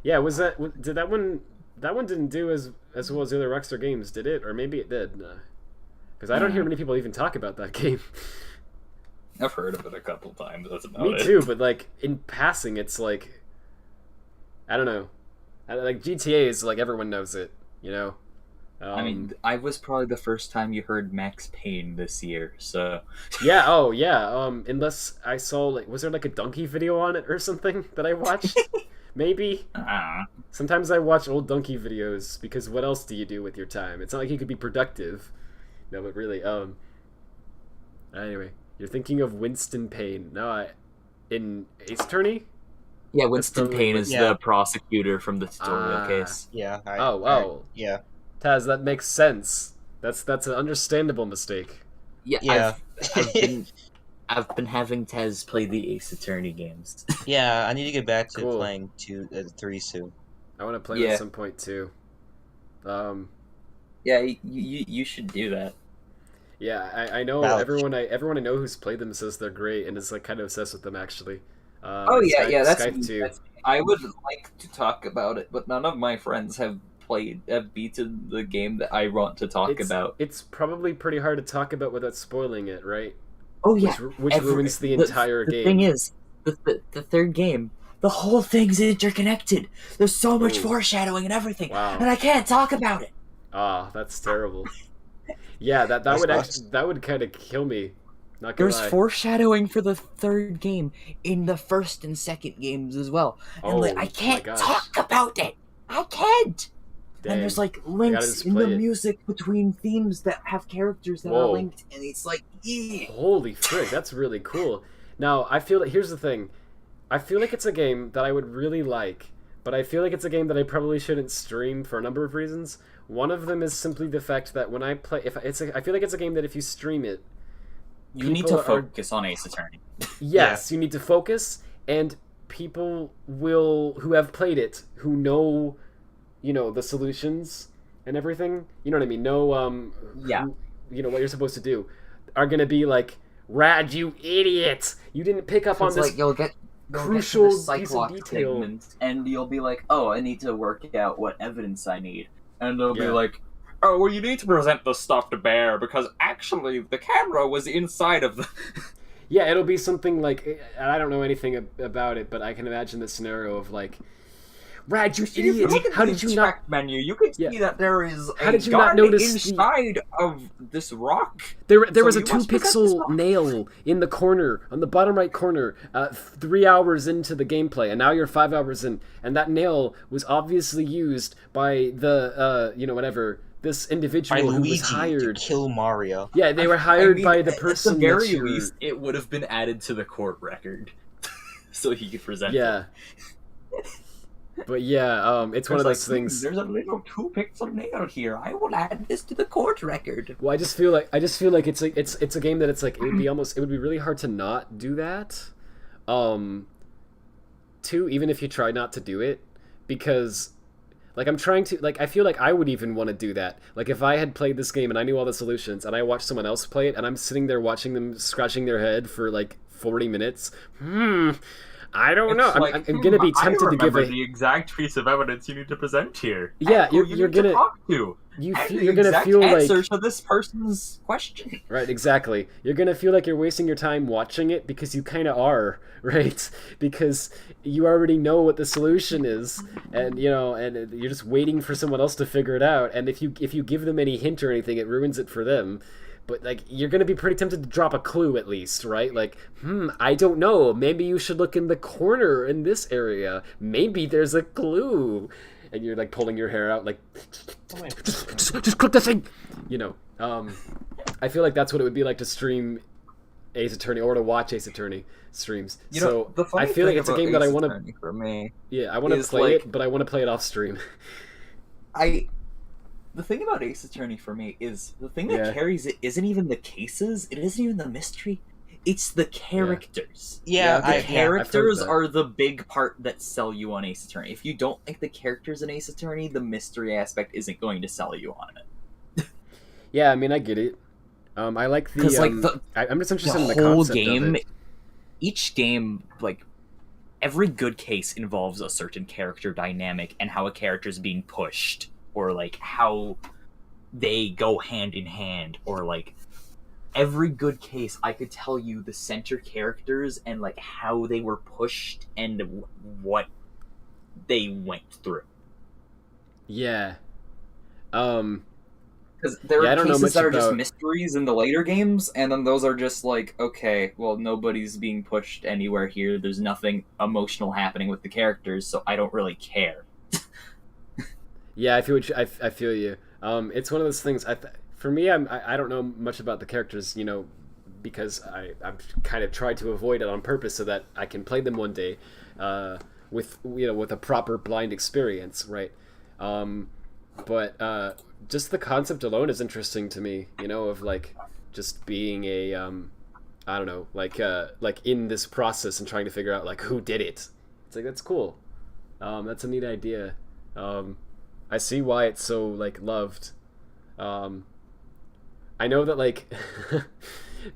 [SPEAKER 1] Yeah, was that did that one? That one didn't do as well as the other Rockstar games, did it? Or maybe it did. Because I don't hear many people even talk about that game.
[SPEAKER 9] I've heard of it a couple times. That's about
[SPEAKER 1] Me
[SPEAKER 9] it.
[SPEAKER 1] too, but like in passing, it's like I don't know. Like GTA is like everyone knows it, you know.
[SPEAKER 9] I mean, I was probably the first time you heard Max Payne this year, so...
[SPEAKER 1] Yeah, oh yeah, unless I saw, like, was there like a donkey video on it or something that I watched? Maybe? Sometimes I watch old donkey videos, because what else do you do with your time? It's not like you could be productive. No, but really, anyway, you're thinking of Winston Payne. No, in Ace Attorney?
[SPEAKER 9] Yeah, Winston
[SPEAKER 1] totally
[SPEAKER 9] Payne
[SPEAKER 1] what-
[SPEAKER 9] is
[SPEAKER 3] yeah.
[SPEAKER 9] the prosecutor from the tutorial case.
[SPEAKER 3] Yeah.
[SPEAKER 1] Yeah. Taz, that makes sense. That's an understandable mistake.
[SPEAKER 9] Yeah. I've been having Tez play the Ace Attorney games.
[SPEAKER 3] Yeah, I need to get back to
[SPEAKER 1] Cool.
[SPEAKER 3] playing 3 soon.
[SPEAKER 1] I want to play
[SPEAKER 9] Yeah.
[SPEAKER 1] at some point too.
[SPEAKER 9] Yeah, you should do that.
[SPEAKER 1] Yeah, I know
[SPEAKER 3] Ouch.
[SPEAKER 1] everyone I know who's played them says they're great and is like kind of obsessed with them actually.
[SPEAKER 12] Oh yeah,
[SPEAKER 1] Skype,
[SPEAKER 12] yeah, that's
[SPEAKER 1] Skype
[SPEAKER 12] me.
[SPEAKER 1] too.
[SPEAKER 12] That's me. I would like to talk about it, but none of my friends have beaten the game that I want to talk about.
[SPEAKER 1] It's probably pretty hard to talk about without spoiling it, right?
[SPEAKER 9] Oh yeah,
[SPEAKER 1] which ruins the entire game.
[SPEAKER 9] The thing is, the third game, the whole thing's interconnected. There's so much foreshadowing and everything,
[SPEAKER 1] Wow.
[SPEAKER 9] and I can't talk about it.
[SPEAKER 1] Ah, that's terrible. Yeah, that would kind of kill me. Not gonna
[SPEAKER 9] There's
[SPEAKER 1] lie.
[SPEAKER 9] foreshadowing for the third game in the first and second games as well, and I can't talk about it. I can't.
[SPEAKER 1] Dang.
[SPEAKER 9] And there's like links in the music between themes that have characters that are linked, and it's like,
[SPEAKER 1] holy frick, that's really cool. Now I feel like here's the thing, I feel like it's a game that I would really like, but I feel like it's a game that I probably shouldn't stream for a number of reasons. One of them is simply the fact that when I play, I feel like it's a game that if you stream it,
[SPEAKER 4] you need to focus on Ace Attorney.
[SPEAKER 1] Yes, you need to focus, and people who have played it, who know, the solutions and everything, you know what I mean? What you're supposed to do, are gonna be like, Rad, you idiot! You didn't pick up on this.
[SPEAKER 12] Like you'll get
[SPEAKER 1] crucial
[SPEAKER 12] piece of
[SPEAKER 1] Cyclops
[SPEAKER 12] detail,
[SPEAKER 1] segment.
[SPEAKER 12] and you'll be like, "Oh, I need to work out what evidence I need," and they'll be
[SPEAKER 1] Yeah.
[SPEAKER 12] like,
[SPEAKER 4] Oh, well, you need to present the stuffed bear because actually the camera was inside of the.
[SPEAKER 1] Yeah, it'll be something like, and I don't know anything about it, but I can imagine the scenario of like, Rad, you idiot! How did you not?
[SPEAKER 4] Menu? You can see that there is
[SPEAKER 1] How
[SPEAKER 4] a
[SPEAKER 1] did you not
[SPEAKER 4] gun
[SPEAKER 1] notice
[SPEAKER 4] inside of this rock.
[SPEAKER 1] There
[SPEAKER 4] So
[SPEAKER 1] was a
[SPEAKER 4] you must present this
[SPEAKER 1] 2-pixel
[SPEAKER 4] rock.
[SPEAKER 1] nail in the corner, on the bottom right corner, 3 hours into the gameplay, and now you're 5 hours in, and that nail was obviously used by the, this individual who was hired
[SPEAKER 3] to kill Mario.
[SPEAKER 1] Yeah, they were hired by the person.
[SPEAKER 4] At the very
[SPEAKER 1] that you're-
[SPEAKER 4] least, it would have been added to the court record, so he could present
[SPEAKER 1] Yeah. But yeah, it's one of those things.
[SPEAKER 4] There's a little 2-pixel nail here. I will add this to the court record.
[SPEAKER 1] Well, I just feel like it's a game that it would be really hard to not do that. Two, even if you try not to do it, because I'm trying to I feel like I would even want to do that. Like if I had played this game and I knew all the solutions and I watched someone else play it and I'm sitting there watching them scratching their head for 40 minutes. I don't know. I'm gonna be tempted to give
[SPEAKER 4] the exact piece of evidence you need to present here.
[SPEAKER 1] Yeah,
[SPEAKER 4] And who
[SPEAKER 1] you're
[SPEAKER 4] need to
[SPEAKER 1] gonna
[SPEAKER 4] talk to.
[SPEAKER 1] you're gonna
[SPEAKER 4] exact
[SPEAKER 1] feel
[SPEAKER 4] answer
[SPEAKER 1] like
[SPEAKER 4] to this person's question.
[SPEAKER 1] Right, exactly. You're gonna feel like you're wasting your time watching it because you kind of are, right? Because you already know what the solution is, and and you're just waiting for someone else to figure it out. And if you give them any hint or anything, it ruins it for them. But you're gonna be pretty tempted to drop a clue at least, right? I don't know. Maybe you should look in the corner in this area. Maybe there's a clue. And you're pulling your hair out, just click the thing. I feel like that's what it would be like to stream Ace Attorney or to watch Ace Attorney streams. So
[SPEAKER 12] the funny
[SPEAKER 1] I feel like
[SPEAKER 12] thing
[SPEAKER 1] it's a
[SPEAKER 12] about
[SPEAKER 1] game that I
[SPEAKER 12] Ace
[SPEAKER 1] want
[SPEAKER 12] Attorney for me.
[SPEAKER 1] Yeah, I want to
[SPEAKER 12] is,
[SPEAKER 1] play it, but I want to play it off stream.
[SPEAKER 12] The thing about Ace Attorney for me is the thing that
[SPEAKER 1] Yeah.
[SPEAKER 12] carries it isn't even the cases, it isn't even the mystery, it's the characters.
[SPEAKER 3] Yeah,
[SPEAKER 12] the characters
[SPEAKER 1] that.
[SPEAKER 12] are the big part that sell you on Ace Attorney. If you don't like the characters in Ace Attorney, the mystery aspect isn't going to sell you on it.
[SPEAKER 1] Yeah, I mean, I get it. I like the.
[SPEAKER 12] 'Cause,
[SPEAKER 1] I'm just interested in the
[SPEAKER 9] whole
[SPEAKER 1] concept
[SPEAKER 9] game,
[SPEAKER 1] of it.
[SPEAKER 9] each game, every good case involves a certain character dynamic and how a character is being pushed, or how they go hand in hand, or every good case I could tell you the center characters and how they were pushed and what they went through.
[SPEAKER 1] Yeah.
[SPEAKER 12] Because there
[SPEAKER 1] I
[SPEAKER 12] are
[SPEAKER 1] don't know
[SPEAKER 12] cases
[SPEAKER 1] much
[SPEAKER 12] that are just
[SPEAKER 1] about-
[SPEAKER 12] mysteries in the later games, and then those are just okay, well, nobody's being pushed anywhere here. There's nothing emotional happening with the characters, so I don't really care.
[SPEAKER 1] Yeah, I feel you. It's one of those things. For me, I don't know much about the characters, because I've kind of tried to avoid it on purpose so that I can play them one day, with a proper blind experience, right? But just the concept alone is interesting to me, of just being a I don't know, in this process and trying to figure out who did it. It's that's cool. That's a neat idea. I see why it's so loved. I know that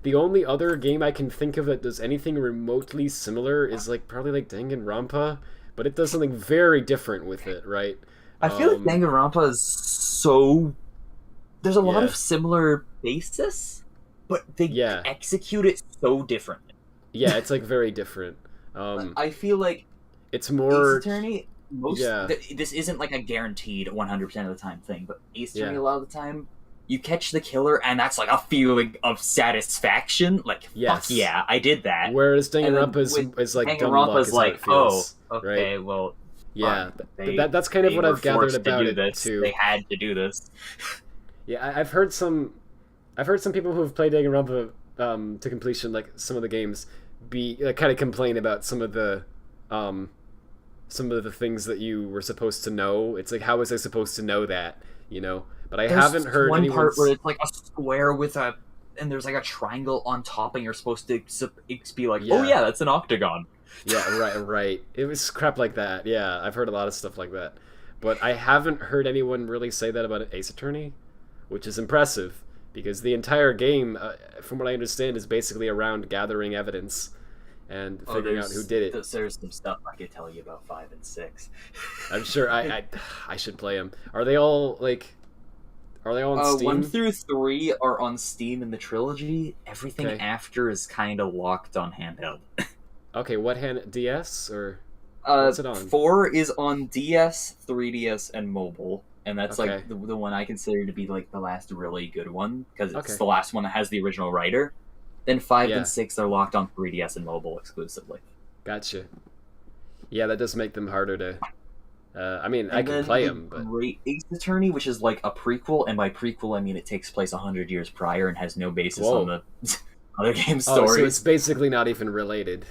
[SPEAKER 1] The only other game I can think of that does anything remotely similar is like probably like Danganronpa, but it does something very different with it, right?
[SPEAKER 9] I feel like Danganronpa is so... There's a lot of similar basis, but they execute it so differently.
[SPEAKER 1] Yeah, it's like very different.
[SPEAKER 9] I feel like
[SPEAKER 1] it's more...
[SPEAKER 9] Ace Attorney, this isn't like a guaranteed 100% of the time thing, but Ace Attorney a lot of the time, you catch the killer and that's like a feeling of satisfaction. Like, fuck yeah, I did that.
[SPEAKER 1] Whereas Danganronpa is like dumb luck is
[SPEAKER 9] like,
[SPEAKER 1] feels,
[SPEAKER 9] okay,
[SPEAKER 1] right?
[SPEAKER 9] well...
[SPEAKER 1] Yeah, that's kind of what I've gathered about it too.
[SPEAKER 9] They had to do this.
[SPEAKER 1] Yeah, I've heard some people who've played Danganronpa to completion, like some of the games, kind of complain about some of the things that you were supposed to know. It's like, how was I supposed to know that? You know, but I haven't heard
[SPEAKER 9] one part where it's like a square with and there's like a triangle on top, and you're supposed to be like, oh yeah, that's an octagon.
[SPEAKER 1] Yeah, right. It was crap like that. Yeah, I've heard a lot of stuff like that. But I haven't heard anyone really say that about Ace Attorney, which is impressive, because the entire game, from what I understand, is basically around gathering evidence and figuring out who did it.
[SPEAKER 9] There's some stuff I could tell you about 5 and 6.
[SPEAKER 1] I'm sure I should play them. Are they all on Steam?
[SPEAKER 9] 1 through 3 are on Steam in the trilogy. Everything after is kind of locked on handheld.
[SPEAKER 1] Okay, what DS or what's it on?
[SPEAKER 9] 4 is on DS, 3DS, and mobile, and that's like the one I consider to be like the last really good one, because it's the last one that has the original writer. Then 5 and 6 are locked on 3DS and mobile exclusively.
[SPEAKER 1] Gotcha. Yeah, that does make them harder to. I mean, I can play them, but
[SPEAKER 9] Great Ace Attorney, which is like a prequel, and by prequel I mean it takes place 100 years prior and has no basis on the other game stories.
[SPEAKER 1] So it's basically not even related.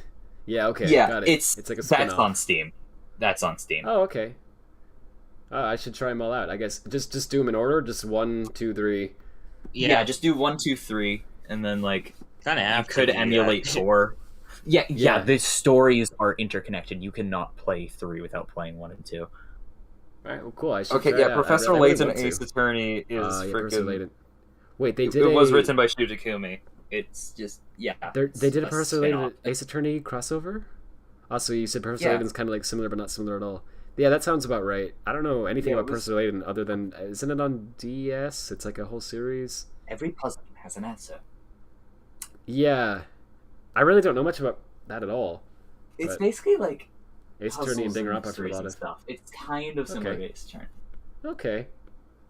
[SPEAKER 1] Yeah, okay, got it.
[SPEAKER 9] It's
[SPEAKER 1] like a spin-off.
[SPEAKER 9] That's on Steam.
[SPEAKER 1] Oh, okay. I should try them all out. I guess just do them in order. Just 1, 2, 3.
[SPEAKER 9] Yeah, just do 1, 2, 3, and then like
[SPEAKER 3] kind of
[SPEAKER 9] you could emulate 4. Yeah. The stories are interconnected. You cannot play 3 without playing 1 and 2.
[SPEAKER 1] All right. Well, cool. I should.
[SPEAKER 9] Professor Layton Ace Attorney is freaking.
[SPEAKER 1] Wait, they did.
[SPEAKER 9] It was written by Shu Takumi. It's just
[SPEAKER 1] They did a Professor Layton Ace Attorney crossover. Also, you said Professor Layton's kind of like similar, but not similar at all. Yeah, that sounds about right. I don't know anything about Professor Layton other than isn't it on DS? It's like a whole series.
[SPEAKER 9] Every puzzle has an answer.
[SPEAKER 1] Yeah, I really don't know much about that at all.
[SPEAKER 9] It's basically like
[SPEAKER 1] Ace Attorney and Danganronpa for a lot of
[SPEAKER 9] stuff. It's kind of similar to Ace Attorney.
[SPEAKER 1] Okay.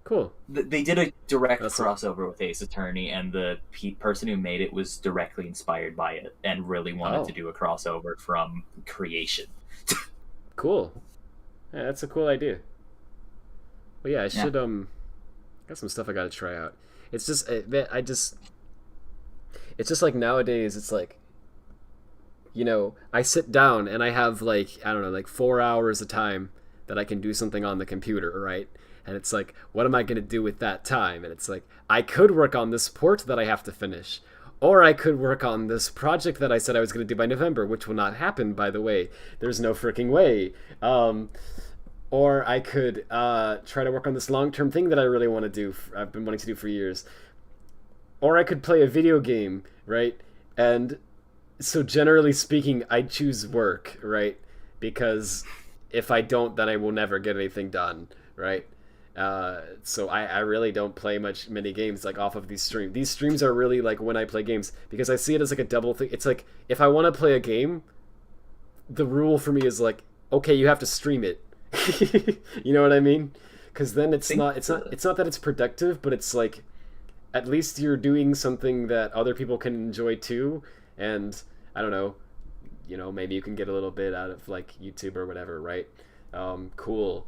[SPEAKER 1] Cool.
[SPEAKER 9] They did a direct crossover with Ace Attorney, and the person who made it was directly inspired by it and really wanted to do a crossover from creation.
[SPEAKER 1] Cool. Yeah, that's a cool idea. Well, yeah, I should got some stuff I got to try out. It's just it's just like nowadays. It's like, you know, I sit down and I have like 4 hours of time that I can do something on the computer, right? And it's like, what am I going to do with that time? And it's like, I could work on this port that I have to finish. Or I could work on this project that I said I was going to do by November, which will not happen, by the way. There's no freaking way. Or I could try to work on this long-term thing that I really want to do. I've been wanting to do for years. Or I could play a video game, right? And so generally speaking, I choose work, right? Because if I don't, then I will never get anything done, right? So I really don't play many games like off of these streams. These streams are really like when I play games, because I see it as like a double thing. It's like if I want to play a game, the rule for me is like, okay, you have to stream it. You know what I mean? Because then it's not that it's productive, but it's like at least you're doing something that other people can enjoy too. And I don't know, you know, maybe you can get a little bit out of like YouTube or whatever, right? Cool.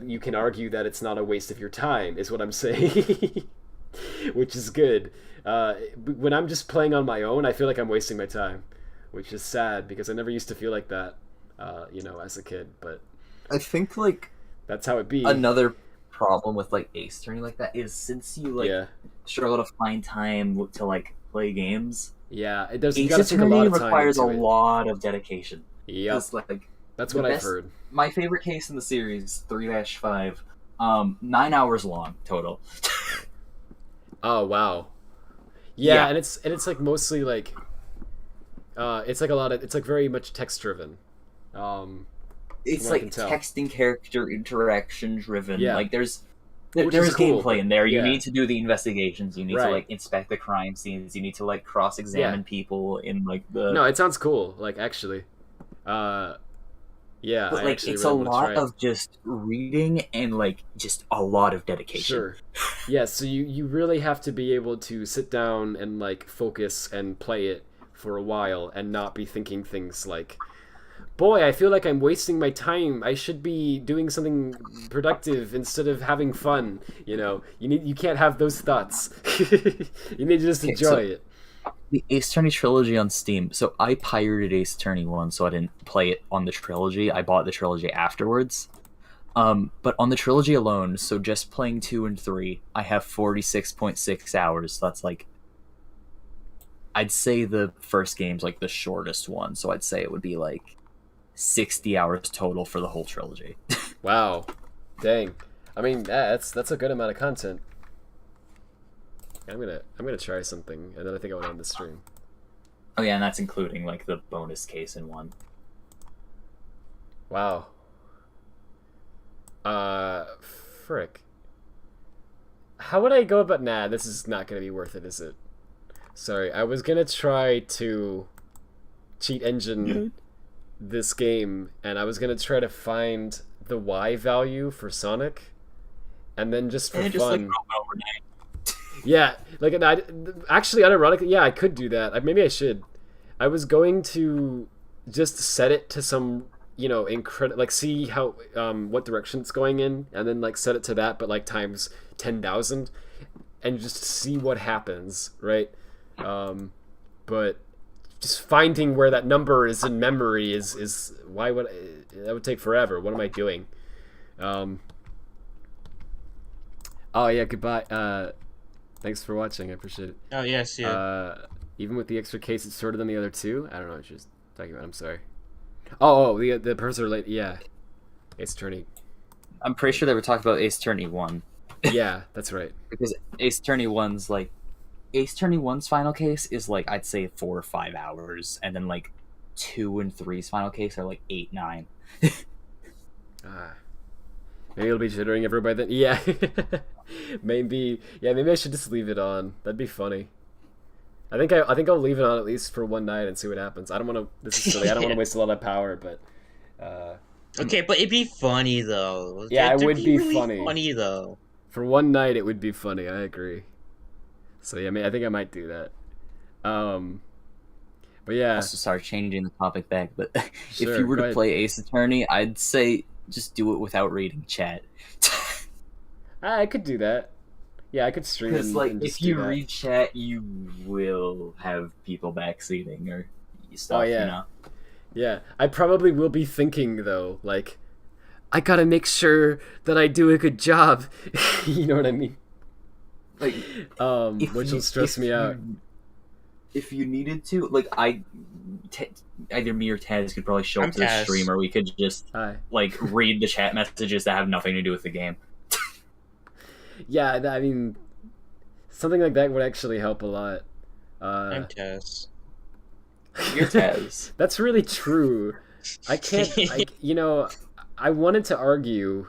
[SPEAKER 1] You can argue that it's not a waste of your time, is what I'm saying, which is good. When I'm just playing on my own, I feel like I'm wasting my time, which is sad because I never used to feel like that, you know, as a kid. But
[SPEAKER 9] I think like
[SPEAKER 1] that's how it be.
[SPEAKER 9] Another problem with like Ace Attorney like that is since you like struggle to find time to like play games.
[SPEAKER 1] Yeah,
[SPEAKER 9] Ace Attorney requires a lot of dedication.
[SPEAKER 1] Yeah,
[SPEAKER 9] like
[SPEAKER 1] that's what I've heard.
[SPEAKER 9] My favorite case in the series, 3-5, 9 hours long total.
[SPEAKER 1] Oh wow. Yeah, and it's like mostly like it's like a lot of it's like very much text driven.
[SPEAKER 9] It's like text and character interaction driven.
[SPEAKER 1] Yeah.
[SPEAKER 9] Like there's
[SPEAKER 1] Which
[SPEAKER 9] there's
[SPEAKER 1] is cool,
[SPEAKER 9] gameplay in there. You
[SPEAKER 1] yeah.
[SPEAKER 9] need to do the investigations. You need to
[SPEAKER 1] Right.
[SPEAKER 9] like inspect the crime scenes. You need to like cross-examine
[SPEAKER 1] Yeah.
[SPEAKER 9] people in like the.
[SPEAKER 1] No, it sounds cool. Like actually, yeah.
[SPEAKER 9] But
[SPEAKER 1] I
[SPEAKER 9] like
[SPEAKER 1] actually
[SPEAKER 9] it's
[SPEAKER 1] really
[SPEAKER 9] a
[SPEAKER 1] wanna
[SPEAKER 9] lot
[SPEAKER 1] try it.
[SPEAKER 9] of just reading and like just a lot of dedication.
[SPEAKER 1] Sure. Yeah, so you really have to be able to sit down and like focus and play it for a while and not be thinking things like, boy, I feel like I'm wasting my time. I should be doing something productive instead of having fun. You can't have those thoughts. You need to just enjoy it.
[SPEAKER 9] The Ace Attorney trilogy on Steam. So I pirated Ace Attorney 1, so I didn't play it on the trilogy. I bought the trilogy afterwards. But on the trilogy alone, so just playing 2 and 3, I have 46.6 hours. That's like, I'd say the first game's like the shortest one, so I'd say it would be like 60 hours total for the whole trilogy.
[SPEAKER 1] Wow. Dang. I mean, that's a good amount of content. I'm gonna try something, and then I think I want to end the stream.
[SPEAKER 9] Oh yeah, and that's including like the bonus case in 1.
[SPEAKER 1] Wow. Frick. How would I go about... Nah, this is not gonna be worth it, is it? Sorry, I was gonna try to cheat engine this game, and I was gonna try to find the Y value for Sonic, and then just for fun... Yeah, like, actually, unironically, yeah, I could do that. Maybe I should. I was going to just set it to some, like, see how, what direction it's going in, and then, like, set it to that, but, like, times 10,000, and just see what happens, right? But just finding where that number is in memory is why would that would take forever. What am I doing? Oh, yeah, goodbye. Thanks for watching. I appreciate it.
[SPEAKER 3] Oh, yes, yeah.
[SPEAKER 1] Even with the extra case, it's shorter than the other two. I don't know what you're talking about. I'm sorry. Oh, the person late. Yeah, Ace Attorney.
[SPEAKER 9] I'm pretty sure they were talking about Ace Attorney 1.
[SPEAKER 1] Yeah, that's right.
[SPEAKER 9] Because Ace Attorney 1's like... Ace Attorney 1's final case is like, I'd say 4 or 5 hours. And then like 2 and 3's final case are like 8, 9.
[SPEAKER 1] Maybe it'll be jittering everybody then. Yeah. Maybe I should just leave it on. That'd be funny. I think I'll leave it on at least for one night and see what happens. I don't want to. This is silly. I don't want to waste a lot of power, but.
[SPEAKER 3] Okay, but it'd be funny though.
[SPEAKER 1] Yeah, it would be
[SPEAKER 3] really
[SPEAKER 1] funny.
[SPEAKER 3] Funny though.
[SPEAKER 1] For one night, it would be funny. I agree. So yeah, I think I might do that. But yeah.
[SPEAKER 9] Also, sorry, changing the topic back, but
[SPEAKER 1] Sure,
[SPEAKER 9] if you were
[SPEAKER 1] go
[SPEAKER 9] to
[SPEAKER 1] ahead.
[SPEAKER 9] play Ace Attorney, I'd say just do it without reading chat.
[SPEAKER 1] I could do that. Yeah, I could stream
[SPEAKER 9] Because like,
[SPEAKER 1] and just
[SPEAKER 9] if you
[SPEAKER 1] do that.
[SPEAKER 9] read chat, you will have people backseating or stuff.
[SPEAKER 1] Oh yeah.
[SPEAKER 9] You know?
[SPEAKER 1] Yeah, I probably will be thinking though, like, I gotta make sure that I do a good job. You know what I mean?
[SPEAKER 9] Like,
[SPEAKER 1] which will stress me out.
[SPEAKER 9] If you needed to, like, either me or Taz could probably show up to the
[SPEAKER 3] Taz.
[SPEAKER 9] stream, or we could just like read the chat messages that have nothing to do with the game.
[SPEAKER 1] Yeah, I mean, something like that would actually help a lot.
[SPEAKER 3] I'm Taz.
[SPEAKER 9] You're Taz.
[SPEAKER 1] That's really true. I can't, I wanted to argue,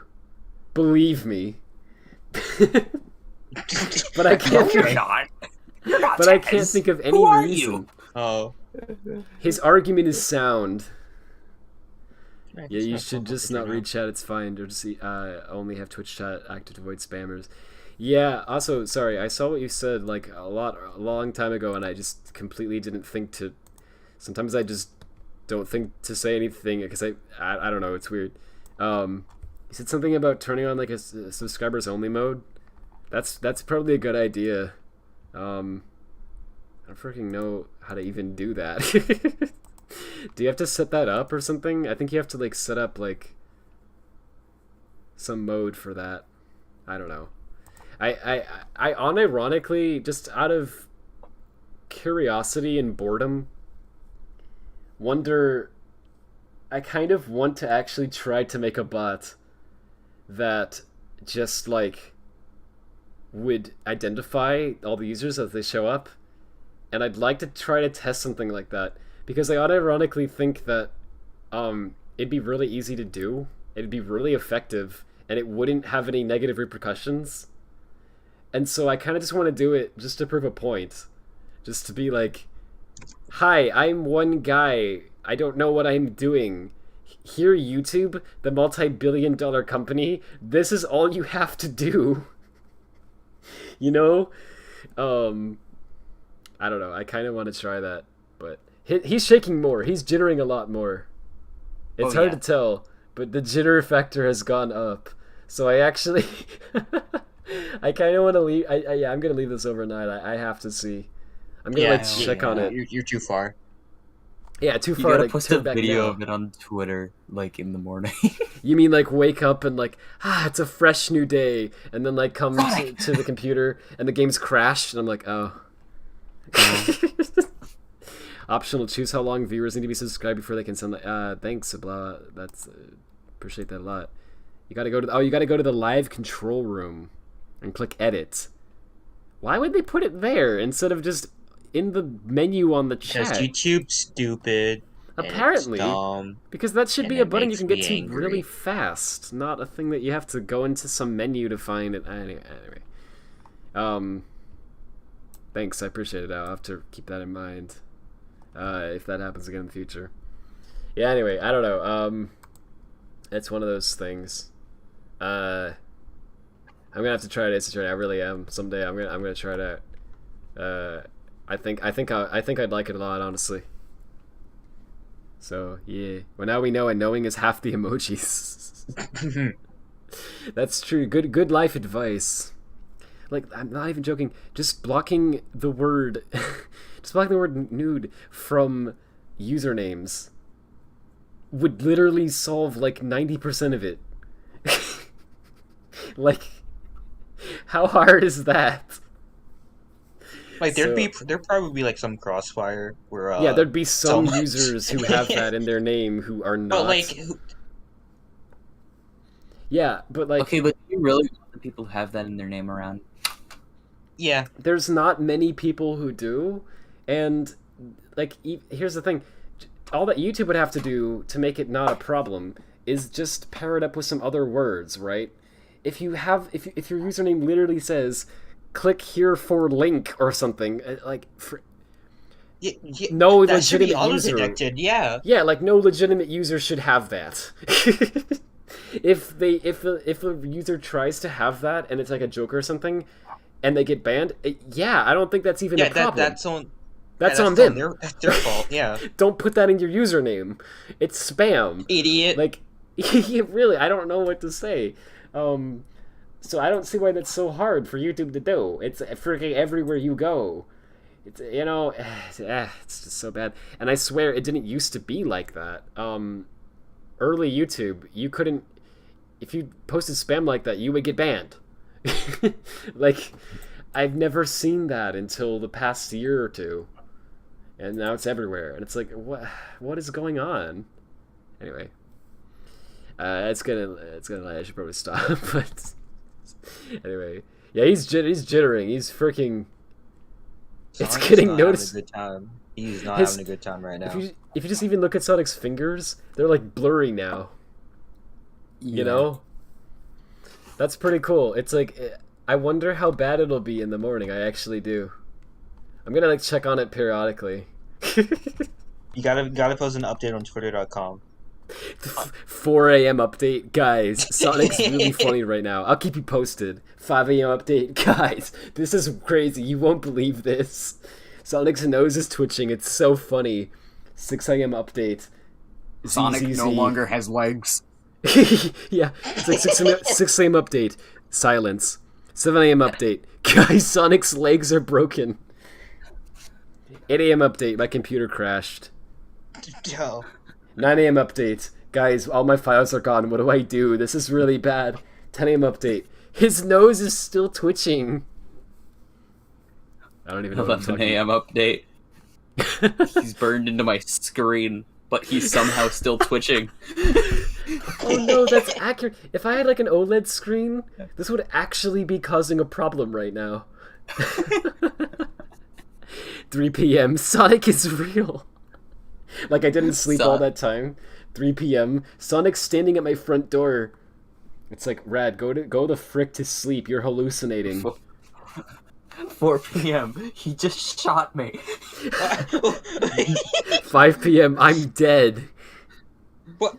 [SPEAKER 1] believe me, but I can't.
[SPEAKER 9] You're not. You're not
[SPEAKER 1] But
[SPEAKER 9] Taz.
[SPEAKER 1] I can't think of any
[SPEAKER 9] Who are
[SPEAKER 1] reason.
[SPEAKER 9] you?
[SPEAKER 3] Oh.
[SPEAKER 1] His argument is sound. Yeah, you should just not read chat. It's fine. Or just only have Twitch chat active to avoid spammers. Yeah. Also, sorry, I saw what you said like a long time ago, and I just completely didn't think to. Sometimes I just don't think to say anything because I don't know. It's weird. You said something about turning on like a subscribers only mode. That's probably a good idea. I don't freaking know how to even do that. Do you have to set that up or something? I think you have to like set up like some mode for that. I don't know. I unironically, just out of curiosity and boredom, I kind of want to actually try to make a bot that just like would identify all the users as they show up and I'd like to try to test something like that because I unironically think that it'd be really easy to do, it'd be really effective, and it wouldn't have any negative repercussions. And so I kind of just want to do it just to prove a point, just to be like, hi, I'm one guy, I don't know what I'm doing. Here, YouTube, the multi-billion-dollar company, this is all you have to do. You know? I don't know, I kind of want to try that, but he's shaking more, he's jittering a lot more. It's hard to tell, but the jitter factor has gone up. So I actually... I kind of want to leave... yeah, I'm going to leave this overnight. I have to see. I'm going to check on it.
[SPEAKER 3] You're too far.
[SPEAKER 1] Yeah, too
[SPEAKER 9] You
[SPEAKER 1] far
[SPEAKER 9] gotta
[SPEAKER 1] to
[SPEAKER 9] post
[SPEAKER 1] turn
[SPEAKER 9] a
[SPEAKER 1] back
[SPEAKER 9] video
[SPEAKER 1] now.
[SPEAKER 9] of it on Twitter, like, in the morning.
[SPEAKER 1] You mean like wake up and like, it's a fresh new day, and then like come to the computer and the game's crashed, and I'm like, oh. Optional, choose how long viewers need to be subscribed before they can send thanks, blah, that's, appreciate that a lot. You gotta go to, you gotta go to the live control room and click edit. Why would they put it there instead of just in the menu on the chat?
[SPEAKER 3] Because YouTube's stupid.
[SPEAKER 1] Apparently, because that should be a button you can get to
[SPEAKER 3] angry.
[SPEAKER 1] really fast, not a thing that you have to go into some menu to find it. Anyway. Thanks, I appreciate it. I'll have to keep that in mind if that happens again in the future. Yeah, anyway, I don't know. It's one of those things. I'm gonna have to try it. I really am. Someday I'm gonna try it out. I think I'd like it a lot, honestly. So yeah. Well, now we know, and knowing is half the emojis. That's true. Good life advice. Like, I'm not even joking. Just blocking the word, nude from usernames would literally solve like 90% of it. Like, how hard is that?
[SPEAKER 3] Like, there'd probably be like some crossfire where
[SPEAKER 1] yeah, there'd be some users who have that in their name who are not.
[SPEAKER 3] But like,
[SPEAKER 1] yeah, but like,
[SPEAKER 9] okay, but do you really want the people who have that in their name around?
[SPEAKER 3] Yeah,
[SPEAKER 1] there's not many people who do, and like, here's the thing: all that YouTube would have to do to make it not a problem is just pair it up with some other words, right? If you have, if your username literally says, "click here for link" or something, like, no legitimate user. Yeah, like no legitimate user should have that. If a user tries to have that and it's like a joke or something, and they get banned, I don't think that's even a problem. That's on them.
[SPEAKER 3] That's their fault. Yeah.
[SPEAKER 1] Don't put that in your username. It's spam.
[SPEAKER 3] Idiot.
[SPEAKER 1] Like, really, I don't know what to say. So I don't see why that's so hard for YouTube to do. It's freaking everywhere you go. It's, you know, it's just so bad. And I swear it didn't used to be like that. Early YouTube, you couldn't, if you posted spam like that, you would get banned. Like, I've never seen that until the past year or two. And now it's everywhere. And it's like, what is going on? Anyway. I should probably stop, but anyway. Yeah, he's jittering. He's freaking... It's getting noticed.
[SPEAKER 3] He's not having a good time right now.
[SPEAKER 1] If you just even look at Sonic's fingers, they're like blurry now. You know? That's pretty cool. It's like, I wonder how bad it'll be in the morning. I actually do. I'm gonna like check on it periodically.
[SPEAKER 3] You gotta post an update on twitter.com.
[SPEAKER 1] 4 a.m. update, guys. Sonic's really funny right now. I'll keep you posted. 5 a.m. update, guys. This is crazy. You won't believe this. Sonic's nose is twitching. It's so funny. 6 a.m. update.
[SPEAKER 13] Sonic no longer has legs.
[SPEAKER 1] Yeah, it's like 6 a.m. update. Silence. 7 a.m. update. Guys, Sonic's legs are broken. 8 a.m. update. My computer crashed.
[SPEAKER 3] Yo.
[SPEAKER 1] 9 a.m. update. Guys, all my files are gone. What do I do? This is really bad. 10 a.m. update. His nose is still twitching. I don't even know what I'm
[SPEAKER 9] 11 a.m. update. He's burned into my screen, but he's somehow still twitching.
[SPEAKER 1] Oh no, that's accurate. If I had like an OLED screen, this would actually be causing a problem right now. 3 p.m. Sonic is real. Like I didn't sleep all that time. 3 p.m. Sonic's standing at my front door. It's like, Rad, go the frick to sleep. You're hallucinating.
[SPEAKER 9] 4 p.m. He just shot me.
[SPEAKER 1] 5 p.m. I'm dead.
[SPEAKER 8] What?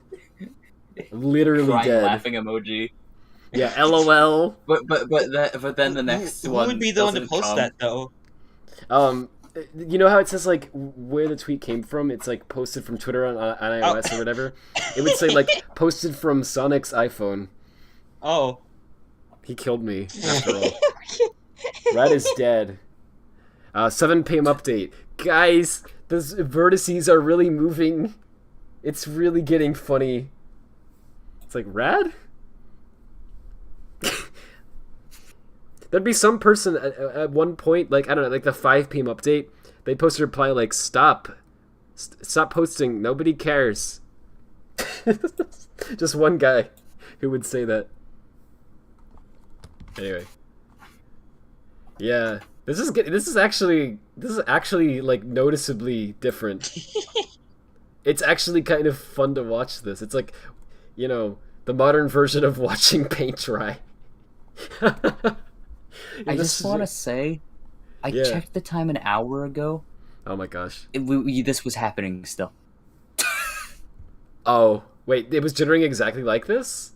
[SPEAKER 1] Literally
[SPEAKER 4] Crying,
[SPEAKER 1] dead.
[SPEAKER 4] laughing emoji.
[SPEAKER 1] Yeah, LOL.
[SPEAKER 4] But then the next
[SPEAKER 3] Who
[SPEAKER 4] one.
[SPEAKER 3] would be the one to
[SPEAKER 4] doesn't
[SPEAKER 3] post
[SPEAKER 4] come.
[SPEAKER 3] that though?
[SPEAKER 1] You know how it says like where the tweet came from? It's like posted from Twitter on iOS or whatever. It would say like posted from Sonic's iPhone.
[SPEAKER 3] Oh.
[SPEAKER 1] He killed me after all. Rad is dead. 7 p.m. update. Guys, those vertices are really moving. It's really getting funny. It's like, Rad? There'd be some person at one point, like, I don't know, like the 5 p.m. update, they'd post a reply like, stop posting, nobody cares. Just one guy who would say that. Anyway. Yeah, this is actually like noticeably different. It's actually kind of fun to watch this. It's like, you know, the modern version of watching paint dry.
[SPEAKER 9] I just want to say, I checked the time an hour ago.
[SPEAKER 1] Oh my gosh.
[SPEAKER 9] This was happening still.
[SPEAKER 1] Oh, wait, it was jittering exactly like this?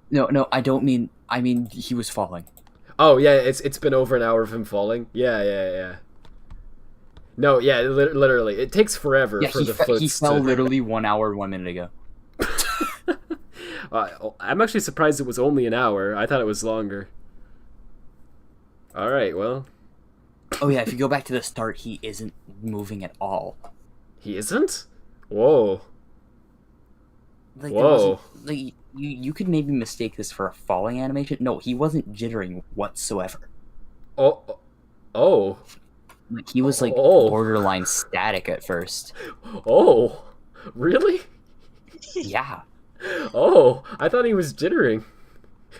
[SPEAKER 9] No, I don't mean, I mean he was falling.
[SPEAKER 1] Oh, yeah, it's been over an hour of him falling. Yeah. No, yeah, literally. It takes forever for the foots
[SPEAKER 9] he fell literally 1 hour, 1 minute ago.
[SPEAKER 1] I'm actually surprised it was only an hour. I thought it was longer. Alright, well.
[SPEAKER 9] Oh yeah, if you go back to the start, he isn't moving at all.
[SPEAKER 1] He isn't? Whoa.
[SPEAKER 9] Like,
[SPEAKER 1] whoa.
[SPEAKER 9] Like, you could maybe mistake this for a falling animation. No, he wasn't jittering whatsoever.
[SPEAKER 1] Oh.
[SPEAKER 9] Like, he was like borderline static at first.
[SPEAKER 1] Oh. Really?
[SPEAKER 9] Yeah.
[SPEAKER 1] Oh, I thought he was jittering.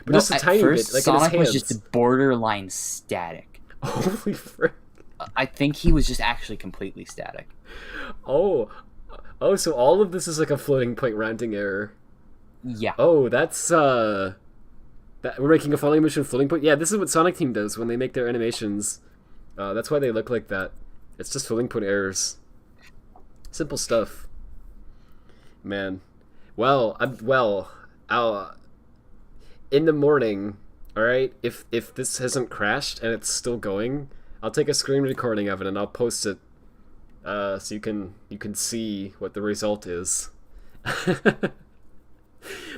[SPEAKER 1] But
[SPEAKER 9] No,
[SPEAKER 1] just a
[SPEAKER 9] at
[SPEAKER 1] tiny
[SPEAKER 9] first,
[SPEAKER 1] bit, like
[SPEAKER 9] Sonic
[SPEAKER 1] in his
[SPEAKER 9] was
[SPEAKER 1] hands.
[SPEAKER 9] just borderline static.
[SPEAKER 1] Holy frick.
[SPEAKER 9] I think he was just actually completely static.
[SPEAKER 1] Oh, so all of this is like a floating point rounding error.
[SPEAKER 9] Yeah.
[SPEAKER 1] Oh, that's we're making a falling animation floating point. Yeah, this is what Sonic Team does when they make their animations. That's why they look like that. It's just floating point errors. Simple stuff. Man. Well, I'll in the morning, all right? If this hasn't crashed and it's still going, I'll take a screen recording of it and I'll post it so you can see what the result is.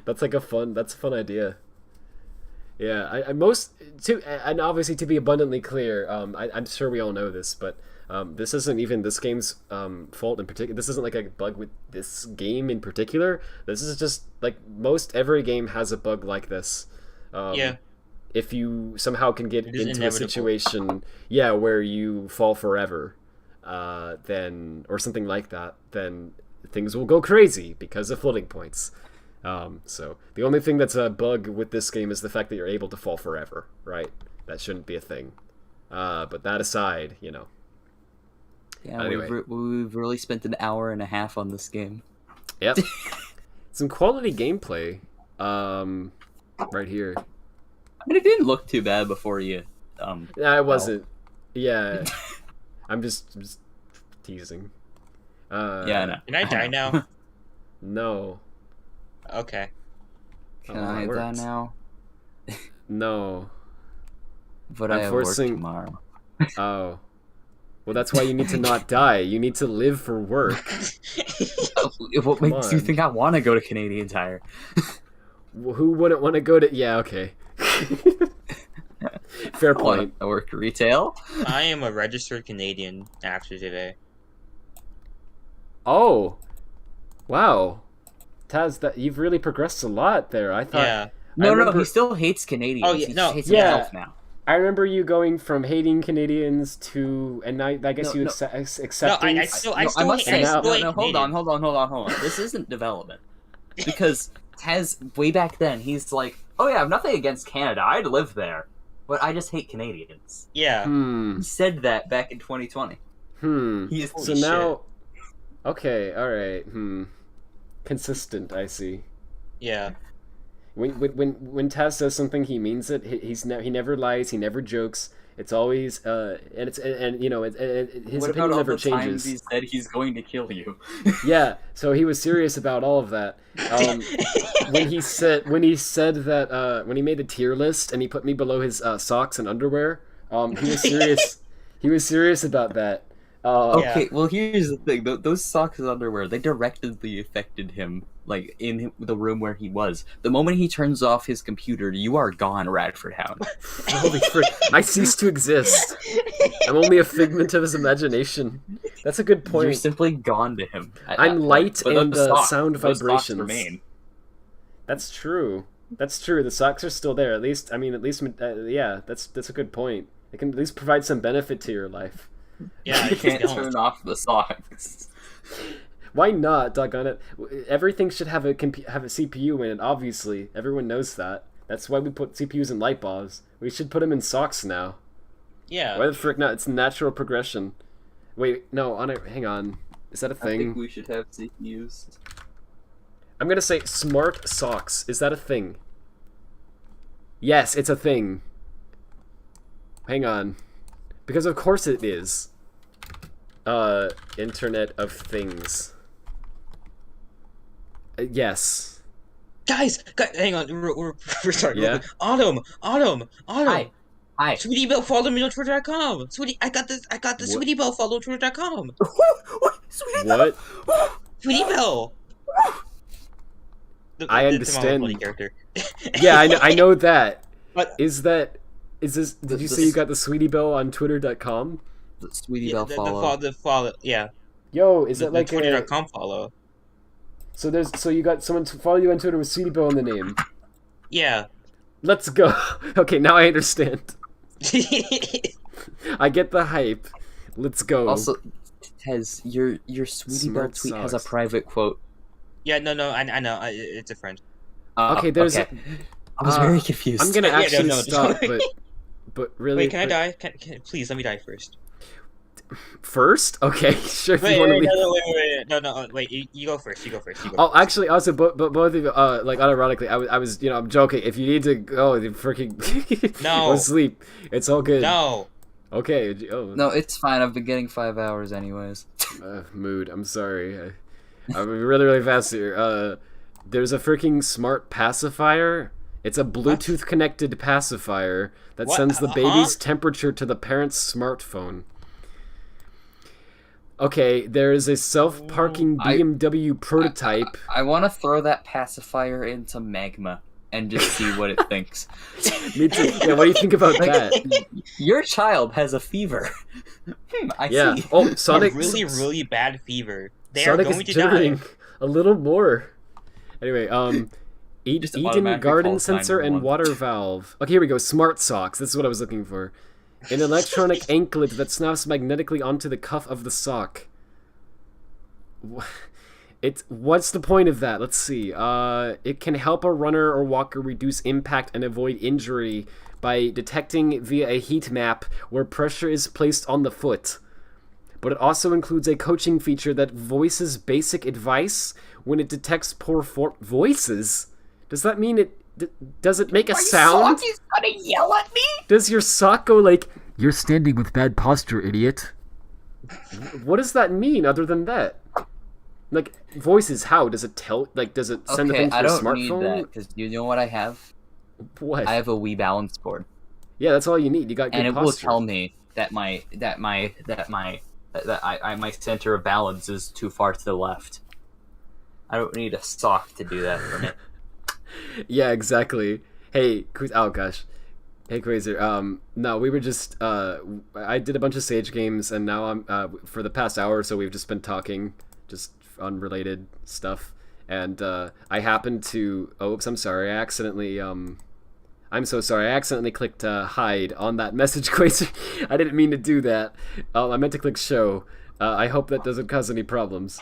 [SPEAKER 1] That's a fun idea. Yeah, and obviously to be abundantly clear, I'm sure we all know this, but this isn't even this game's fault in particular. This isn't like a bug with this game in particular. This is just like every game has a bug like this.
[SPEAKER 3] Yeah.
[SPEAKER 1] If you somehow can get into
[SPEAKER 3] inevitable.
[SPEAKER 1] a situation, where you fall forever, then or something like that, then things will go crazy because of floating points. So the only thing that's a bug with this game is the fact that you're able to fall forever, right? That shouldn't be a thing. But that aside, you know.
[SPEAKER 9] Yeah,
[SPEAKER 1] anyway.
[SPEAKER 9] we've really spent an hour and a half on this game.
[SPEAKER 1] Yep. Some quality gameplay. Right here.
[SPEAKER 4] I mean, it didn't look too bad before you.
[SPEAKER 1] I wasn't. Yeah. I'm just teasing.
[SPEAKER 4] Yeah, I know.
[SPEAKER 3] Can I die now?
[SPEAKER 1] No.
[SPEAKER 3] Okay.
[SPEAKER 9] Can I die now?
[SPEAKER 1] No.
[SPEAKER 9] But I have work tomorrow.
[SPEAKER 1] Oh. Well, that's why you need to not die. You need to live for work.
[SPEAKER 9] What makes you think I want to go to Canadian Tire?
[SPEAKER 1] Who wouldn't want to go to... Yeah, okay. Fair point.
[SPEAKER 4] I work retail.
[SPEAKER 3] I am a registered Canadian after today.
[SPEAKER 1] Oh. Wow. Taz, that you've really progressed a lot there. I thought...
[SPEAKER 3] Yeah.
[SPEAKER 9] No, he still hates Canadians.
[SPEAKER 3] Oh, yeah,
[SPEAKER 9] he
[SPEAKER 3] no.
[SPEAKER 9] just hates himself now.
[SPEAKER 1] I remember you going from hating Canadians to... And I guess accepting...
[SPEAKER 3] No, I still hate
[SPEAKER 9] hold on. This isn't development. Because Taz, way back then, he's like, oh yeah, I have nothing against Canada. I'd live there. But I just hate Canadians.
[SPEAKER 3] Yeah.
[SPEAKER 9] He said that back in 2020.
[SPEAKER 1] So now, okay, all right. Consistent. I see.
[SPEAKER 3] Yeah.
[SPEAKER 1] When Taz says something, he means it. He never lies. He never jokes. It's always and his
[SPEAKER 9] what
[SPEAKER 1] opinion
[SPEAKER 9] about
[SPEAKER 1] never
[SPEAKER 9] all the
[SPEAKER 1] changes.
[SPEAKER 9] times he said he's going to kill you?
[SPEAKER 1] Yeah, so he was serious about all of that. When he said that when he made the tier list and he put me below his socks and underwear, he was serious. He was serious about that.
[SPEAKER 9] Okay, well here's the thing: those socks and underwear, they directly affected him, like in the room where he was. The moment he turns off his computer, you are gone, Radfordhound.
[SPEAKER 1] Holy frick! I cease to exist. I'm only a figment of his imagination. That's a good point.
[SPEAKER 9] You're simply gone to him.
[SPEAKER 1] I'm light and sound
[SPEAKER 9] those
[SPEAKER 1] vibrations.
[SPEAKER 9] socks remain.
[SPEAKER 1] That's true. That's true. The socks are still there. At least, yeah. That's a good point. They can at least provide some benefit to your life.
[SPEAKER 3] Yeah,
[SPEAKER 9] you can't turn off the socks.
[SPEAKER 1] Why not? Doggone it! Everything should have a CPU in it. Obviously, everyone knows that. That's why we put CPUs in light bulbs. We should put them in socks now.
[SPEAKER 3] Yeah.
[SPEAKER 1] Why the frick not? It's natural progression. Wait, no. Hang on. Is that a thing?
[SPEAKER 9] I think we should have CPUs.
[SPEAKER 1] I'm gonna say smart socks. Is that a thing? Yes, it's a thing. Hang on. Because of course it is. Internet of Things. Yes.
[SPEAKER 3] Guys, hang on. We're sorry.
[SPEAKER 1] Yeah.
[SPEAKER 3] Autumn.
[SPEAKER 9] Hi.
[SPEAKER 3] Sweetie Belle, follow me on Twitter.com. Sweetie, I got the Sweetie Belle, follow Twitter.com.
[SPEAKER 1] What?
[SPEAKER 3] Sweetie Belle.
[SPEAKER 1] I understand.
[SPEAKER 3] The character.
[SPEAKER 1] Yeah, I know that.
[SPEAKER 3] But
[SPEAKER 1] is this? Did you say you got the Sweetie Belle on Twitter.com?
[SPEAKER 9] The Sweetie Belle follow.
[SPEAKER 3] The follow. Yeah.
[SPEAKER 1] Yo, is that like
[SPEAKER 3] Twitter.com follow?
[SPEAKER 1] So you got someone to follow you on Twitter with Sweetie Belle in the name.
[SPEAKER 3] Yeah.
[SPEAKER 1] Let's go. Okay, now I understand. I get the hype. Let's go.
[SPEAKER 9] Also, Tez, your Sweetie Belle tweet has a private quote.
[SPEAKER 3] Yeah, no, I know. It's a friend.
[SPEAKER 1] Okay, there's.
[SPEAKER 9] Okay. I was very confused.
[SPEAKER 1] I'm gonna actually stop, but really.
[SPEAKER 3] Wait, can I die? Can please let me die first.
[SPEAKER 1] First? Okay, sure. If you want to leave.
[SPEAKER 3] Wait, you go first. You go first.
[SPEAKER 1] Actually, also, but both of you, like, unironically, I was, I'm joking. If you need to go, you freaking
[SPEAKER 3] no,
[SPEAKER 1] go sleep. It's all good.
[SPEAKER 3] No.
[SPEAKER 1] Okay.
[SPEAKER 9] No, it's fine. I've been getting 5 hours anyways.
[SPEAKER 1] Mood. I'm sorry. I'm really, really fast here. There's a freaking smart pacifier. It's a Bluetooth connected pacifier that sends the baby's temperature to the parent's smartphone. Okay, there is a self-parking BMW prototype.
[SPEAKER 9] I want to throw that pacifier into magma and just see what it thinks.
[SPEAKER 1] Me too. Yeah, what do you think about that?
[SPEAKER 9] Your child has a fever. I see.
[SPEAKER 1] Oh, Sonic.
[SPEAKER 3] A really bad fever. They
[SPEAKER 1] Sonic
[SPEAKER 3] are going
[SPEAKER 1] is
[SPEAKER 3] to die.
[SPEAKER 1] a little more. Anyway, Eden garden sensor and water valve. Okay, here we go. Smart socks. This is what I was looking for. An electronic anklet that snaps magnetically onto the cuff of the sock. What's the point of that? Let's see. It can help a runner or walker reduce impact and avoid injury by detecting via a heat map where pressure is placed on the foot. But it also includes a coaching feature that voices basic advice when it detects poor voices. Does that mean does it make a sound?
[SPEAKER 11] He's gonna yell at me?
[SPEAKER 1] Does your sock go like, "You're standing with bad posture, idiot"? What does that mean other than that? Like, voices, how? Does it tell, like, does it send a thing to your smartphone?
[SPEAKER 9] I don't need that, because you know what I have?
[SPEAKER 1] What?
[SPEAKER 9] I have a Wii balance board.
[SPEAKER 1] Yeah, that's all you need. You got good
[SPEAKER 9] posture. And it
[SPEAKER 1] posture.
[SPEAKER 9] will tell me that my center of balance is too far to the left. I don't need a sock to do that for me.
[SPEAKER 1] Yeah, exactly. Hey, oh gosh. Hey, Quasar. No, we were just, I did a bunch of Sage games, and now I'm, for the past hour or so, we've just been talking, just unrelated stuff, and, I happened to, oops, I'm sorry, I accidentally, I'm so sorry, I accidentally clicked, hide on that message, Quasar. I didn't mean to do that. I meant to click show. I hope that doesn't cause any problems.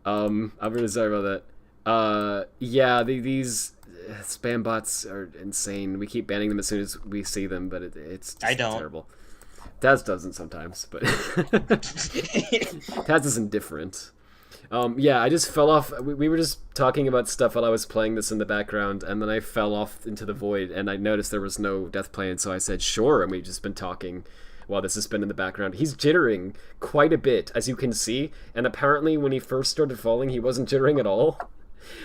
[SPEAKER 1] I'm really sorry about that. Yeah, these spam bots are insane. We keep banning them as soon as we see them, but it's just terrible. Taz doesn't sometimes, but Taz is indifferent. Yeah, I just fell off. We were just talking about stuff while I was playing this in the background, and then I fell off into the void, and I noticed there was no Death Plane, so I said, sure, and we've just been talking while this has been in the background. He's jittering quite a bit, as you can see, and apparently when he first started falling, he wasn't jittering at all.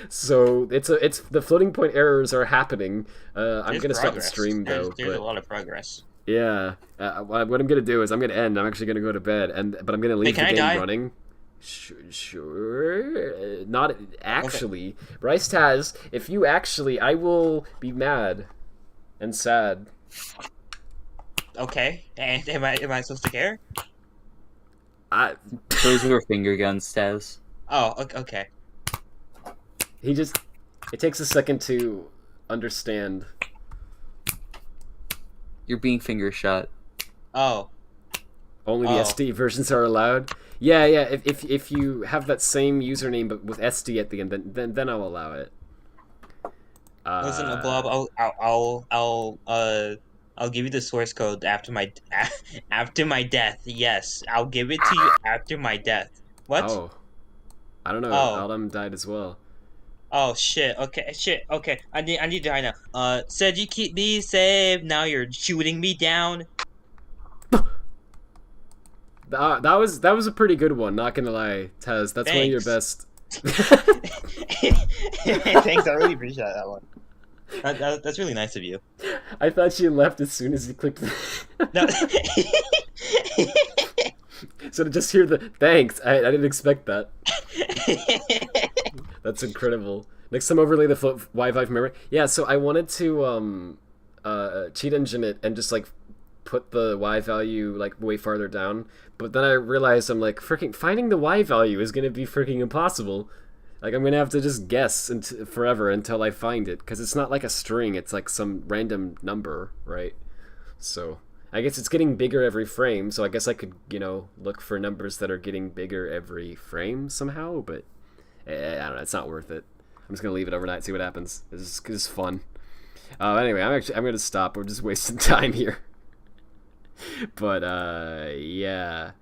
[SPEAKER 1] So it's the floating point errors are happening. I'm gonna stop the stream though.
[SPEAKER 3] There's a lot of progress.
[SPEAKER 1] Yeah. What I'm gonna do is I'm gonna end. I'm actually gonna go to bed, but I'm gonna leave the game running. Sure. Not actually. Okay. Bryce Taz, if you actually, I will be mad and sad.
[SPEAKER 3] Okay. And am I supposed to care?
[SPEAKER 9] Those were finger guns, Taz.
[SPEAKER 3] Oh, okay.
[SPEAKER 1] It takes a second to understand.
[SPEAKER 9] You're being finger shot.
[SPEAKER 3] Oh.
[SPEAKER 1] Only the SD versions are allowed? Yeah. If you have that same username but with SD at the end, then I'll allow it.
[SPEAKER 3] Listen, Blob, I'll give you the source code after my death. Yes, I'll give it to you after my death. What?
[SPEAKER 1] Oh. I don't know. Adam died as well.
[SPEAKER 3] Oh shit. Okay. I need to die now. Said you keep me safe. Now you're shooting me down.
[SPEAKER 1] That was a pretty good one. Not gonna lie, Taz. That's one of your best.
[SPEAKER 3] Thanks. I really appreciate that one. That's really nice of you.
[SPEAKER 1] I thought she left as soon as you clicked.
[SPEAKER 3] No.
[SPEAKER 1] So to just hear the thanks, I didn't expect that. That's incredible. Next time overlay the Wi-Fi memory. Yeah, so I wanted to cheat engine it and just like put the Y value like way farther down, but then I realized I'm like freaking finding the Y value is gonna be freaking impossible. Like I'm gonna have to just guess forever until I find it, because it's not like a string, it's like some random number, right? So I guess it's getting bigger every frame, so I guess I could, look for numbers that are getting bigger every frame somehow, but I don't know, it's not worth it. I'm just gonna leave it overnight, see what happens. It's fun. Anyway, I'm gonna stop. We're just wasting time here. But yeah,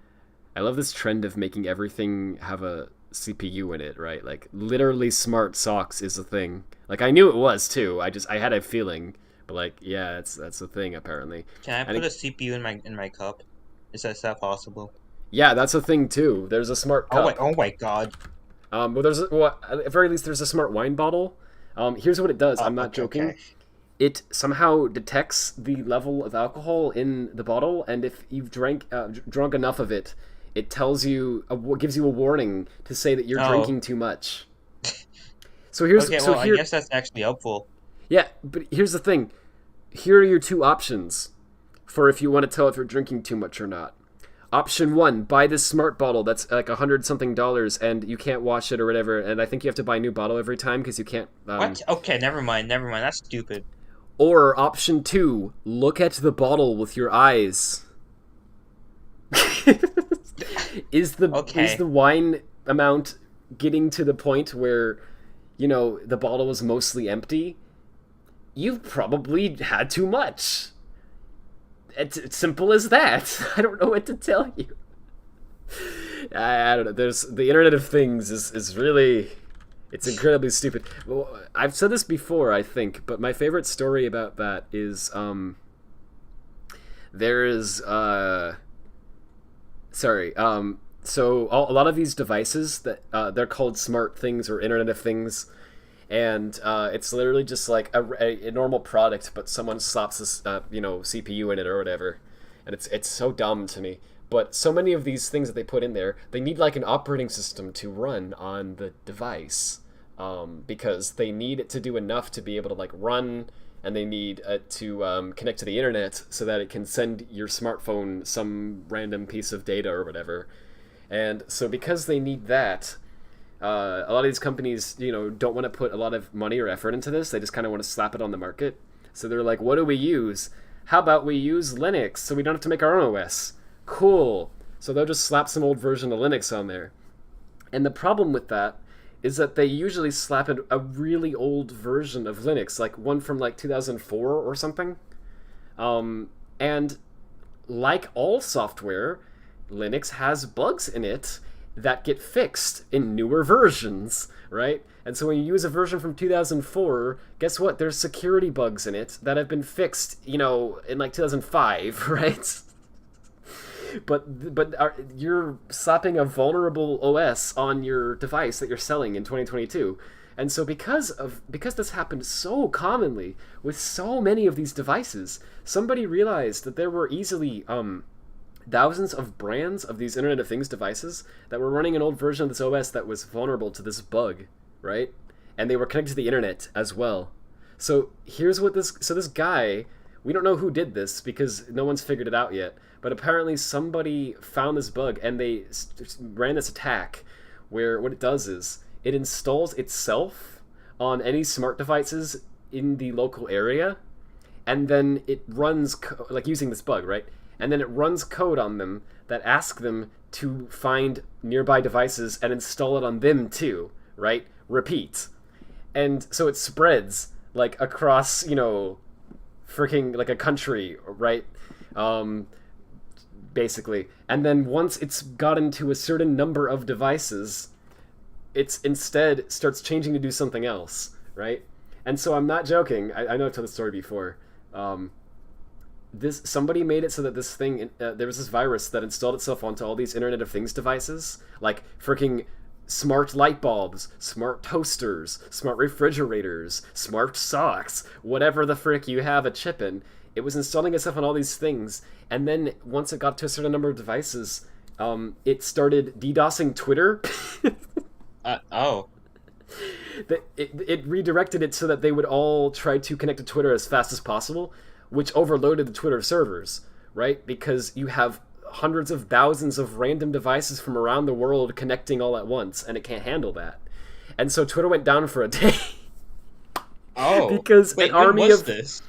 [SPEAKER 1] I love this trend of making everything have a CPU in it, right? Like literally smart socks is a thing. Like I knew it was too. I had a feeling, but like yeah, that's a thing apparently.
[SPEAKER 3] Can I put a CPU in my cup? Is that possible?
[SPEAKER 1] Yeah, that's a thing too. There's a smart cup.
[SPEAKER 3] Oh my god.
[SPEAKER 1] Well, at the very least, there's a smart wine bottle. Here's what it does. I'm not joking.
[SPEAKER 3] Okay.
[SPEAKER 1] It somehow detects the level of alcohol in the bottle, and if you've drunk enough of it, it tells you, gives you a warning to say that you're drinking too much. So here's
[SPEAKER 3] I guess that's actually helpful.
[SPEAKER 1] Yeah, but here's the thing. Here are your two options for if you want to tell if you're drinking too much or not. Option 1, buy this smart bottle that's like $100-something, and you can't wash it or whatever, and I think you have to buy a new bottle every time because you can't...
[SPEAKER 3] What? Okay, never mind, that's stupid.
[SPEAKER 1] Or option 2, look at the bottle with your eyes. Is the wine amount getting to the point where, the bottle is mostly empty? You've probably had too much. It's simple as that. I don't know what to tell you. I don't know. There's the Internet of Things is really, it's incredibly stupid. Well, I've said this before, I think, but my favorite story about that is so a lot of these devices that they're called smart things or Internet of Things. And it's literally just like a normal product, but someone slaps this, CPU in it or whatever, and it's so dumb to me. But so many of these things that they put in there, they need like an operating system to run on the device, because they need it to do enough to be able to like run, and they need to connect to the internet so that it can send your smartphone some random piece of data or whatever. And so because they need that. A lot of these companies, don't want to put a lot of money or effort into this. They just kind of want to slap it on the market. So they're like, what do we use? How about we use Linux so we don't have to make our own OS? Cool. So they'll just slap some old version of Linux on there. And the problem with that is that they usually slap a really old version of Linux, like one from like 2004 or something. And like all software, Linux has bugs in it that get fixed in newer versions, right? And so when you use a version from 2004, guess what? There's security bugs in it that have been fixed, in like 2005, right? But you're slapping a vulnerable OS on your device that you're selling in 2022. And so because this happened so commonly with so many of these devices, somebody realized that there were easily thousands of brands of these Internet of Things devices that were running an old version of this OS that was vulnerable to this bug, right? And they were connected to the internet as well. So here's what this guy, we don't know who did this because no one's figured it out yet, but apparently somebody found this bug and they ran this attack where what it does is it installs itself on any smart devices in the local area, and then it runs, like using this bug, right? And then it runs code on them that ask them to find nearby devices and install it on them too, right? Repeat. And so it spreads, like, across, freaking, like, a country, right? Basically. And then once it's gotten to a certain number of devices, it's instead starts changing to do something else, right? And so I'm not joking. I know I've told the story before. Somebody made it so that this thing, there was this virus that installed itself onto all these Internet of Things devices, like freaking smart light bulbs, smart toasters, smart refrigerators, smart socks, whatever the frick you have a chip in. It was installing itself on all these things, and then once it got to a certain number of devices, it started DDoSing Twitter. It redirected it so that they would all try to connect to Twitter as fast as possible, which overloaded the Twitter servers, right? Because you have hundreds of thousands of random devices from around the world connecting all at once, and it can't handle that. And so Twitter went down for a day. Because an army of
[SPEAKER 3] this?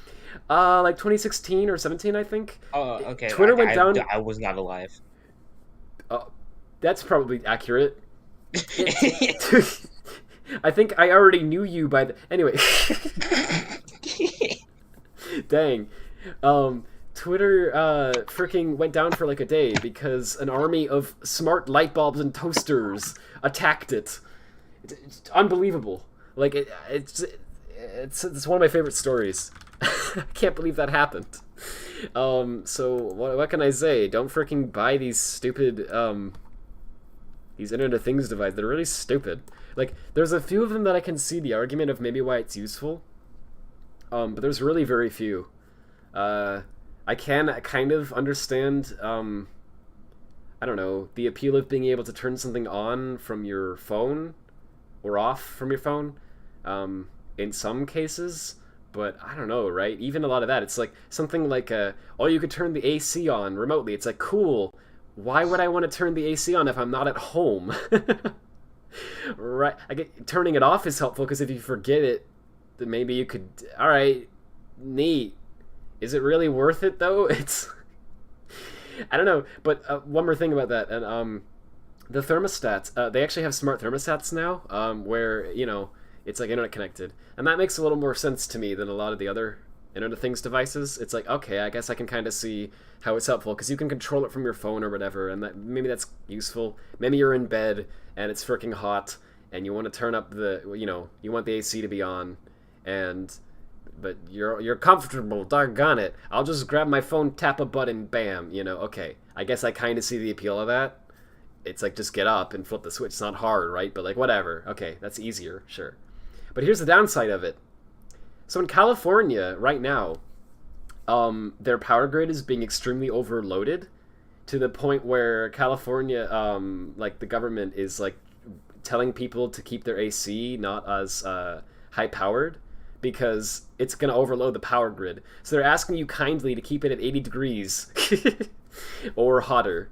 [SPEAKER 1] Like 2016 or 17, I think.
[SPEAKER 3] Oh, okay.
[SPEAKER 1] Twitter went down.
[SPEAKER 3] I was not alive.
[SPEAKER 1] That's probably accurate. I think I already knew you by the... Anyway. Dang. Twitter freaking went down for like a day because an army of smart light bulbs and toasters attacked it. It's unbelievable. Like, it's one of my favorite stories. I can't believe that happened. So what can I say? Don't freaking buy these stupid these Internet of Things devices. They're really stupid. Like, there's a few of them that I can see the argument of maybe why it's useful, but there's really very few. I can kind of understand, I don't know, the appeal of being able to turn something on from your phone or off from your phone in some cases, but I don't know, right? Even a lot of that, it's like something like, oh, you could turn the AC on remotely. It's like, cool. Why would I want to turn the AC on if I'm not at home? Right? Turning it off is helpful because if you forget it, then maybe you could. All right, neat. Is it really worth it though? It's. I don't know. But one more thing about that, and the thermostats. They actually have smart thermostats now, where it's like internet connected, and that makes a little more sense to me than a lot of the other Internet of Things devices. It's like, okay, I guess I can kind of see how it's helpful because you can control it from your phone or whatever, and maybe that's useful. Maybe you're in bed and it's freaking hot and you want to turn up you want the AC to be on, but you're comfortable, doggone it. I'll just grab my phone, tap a button, bam, okay. I guess I kind of see the appeal of that. It's like, just get up and flip the switch. It's not hard, right? But like, whatever. Okay, that's easier, sure. But here's the downside of it. So in California right now, their power grid is being extremely overloaded to the point where California, like the government is like telling people to keep their AC not as high powered because it's going to overload the power grid. So they're asking you kindly to keep it at 80 degrees or hotter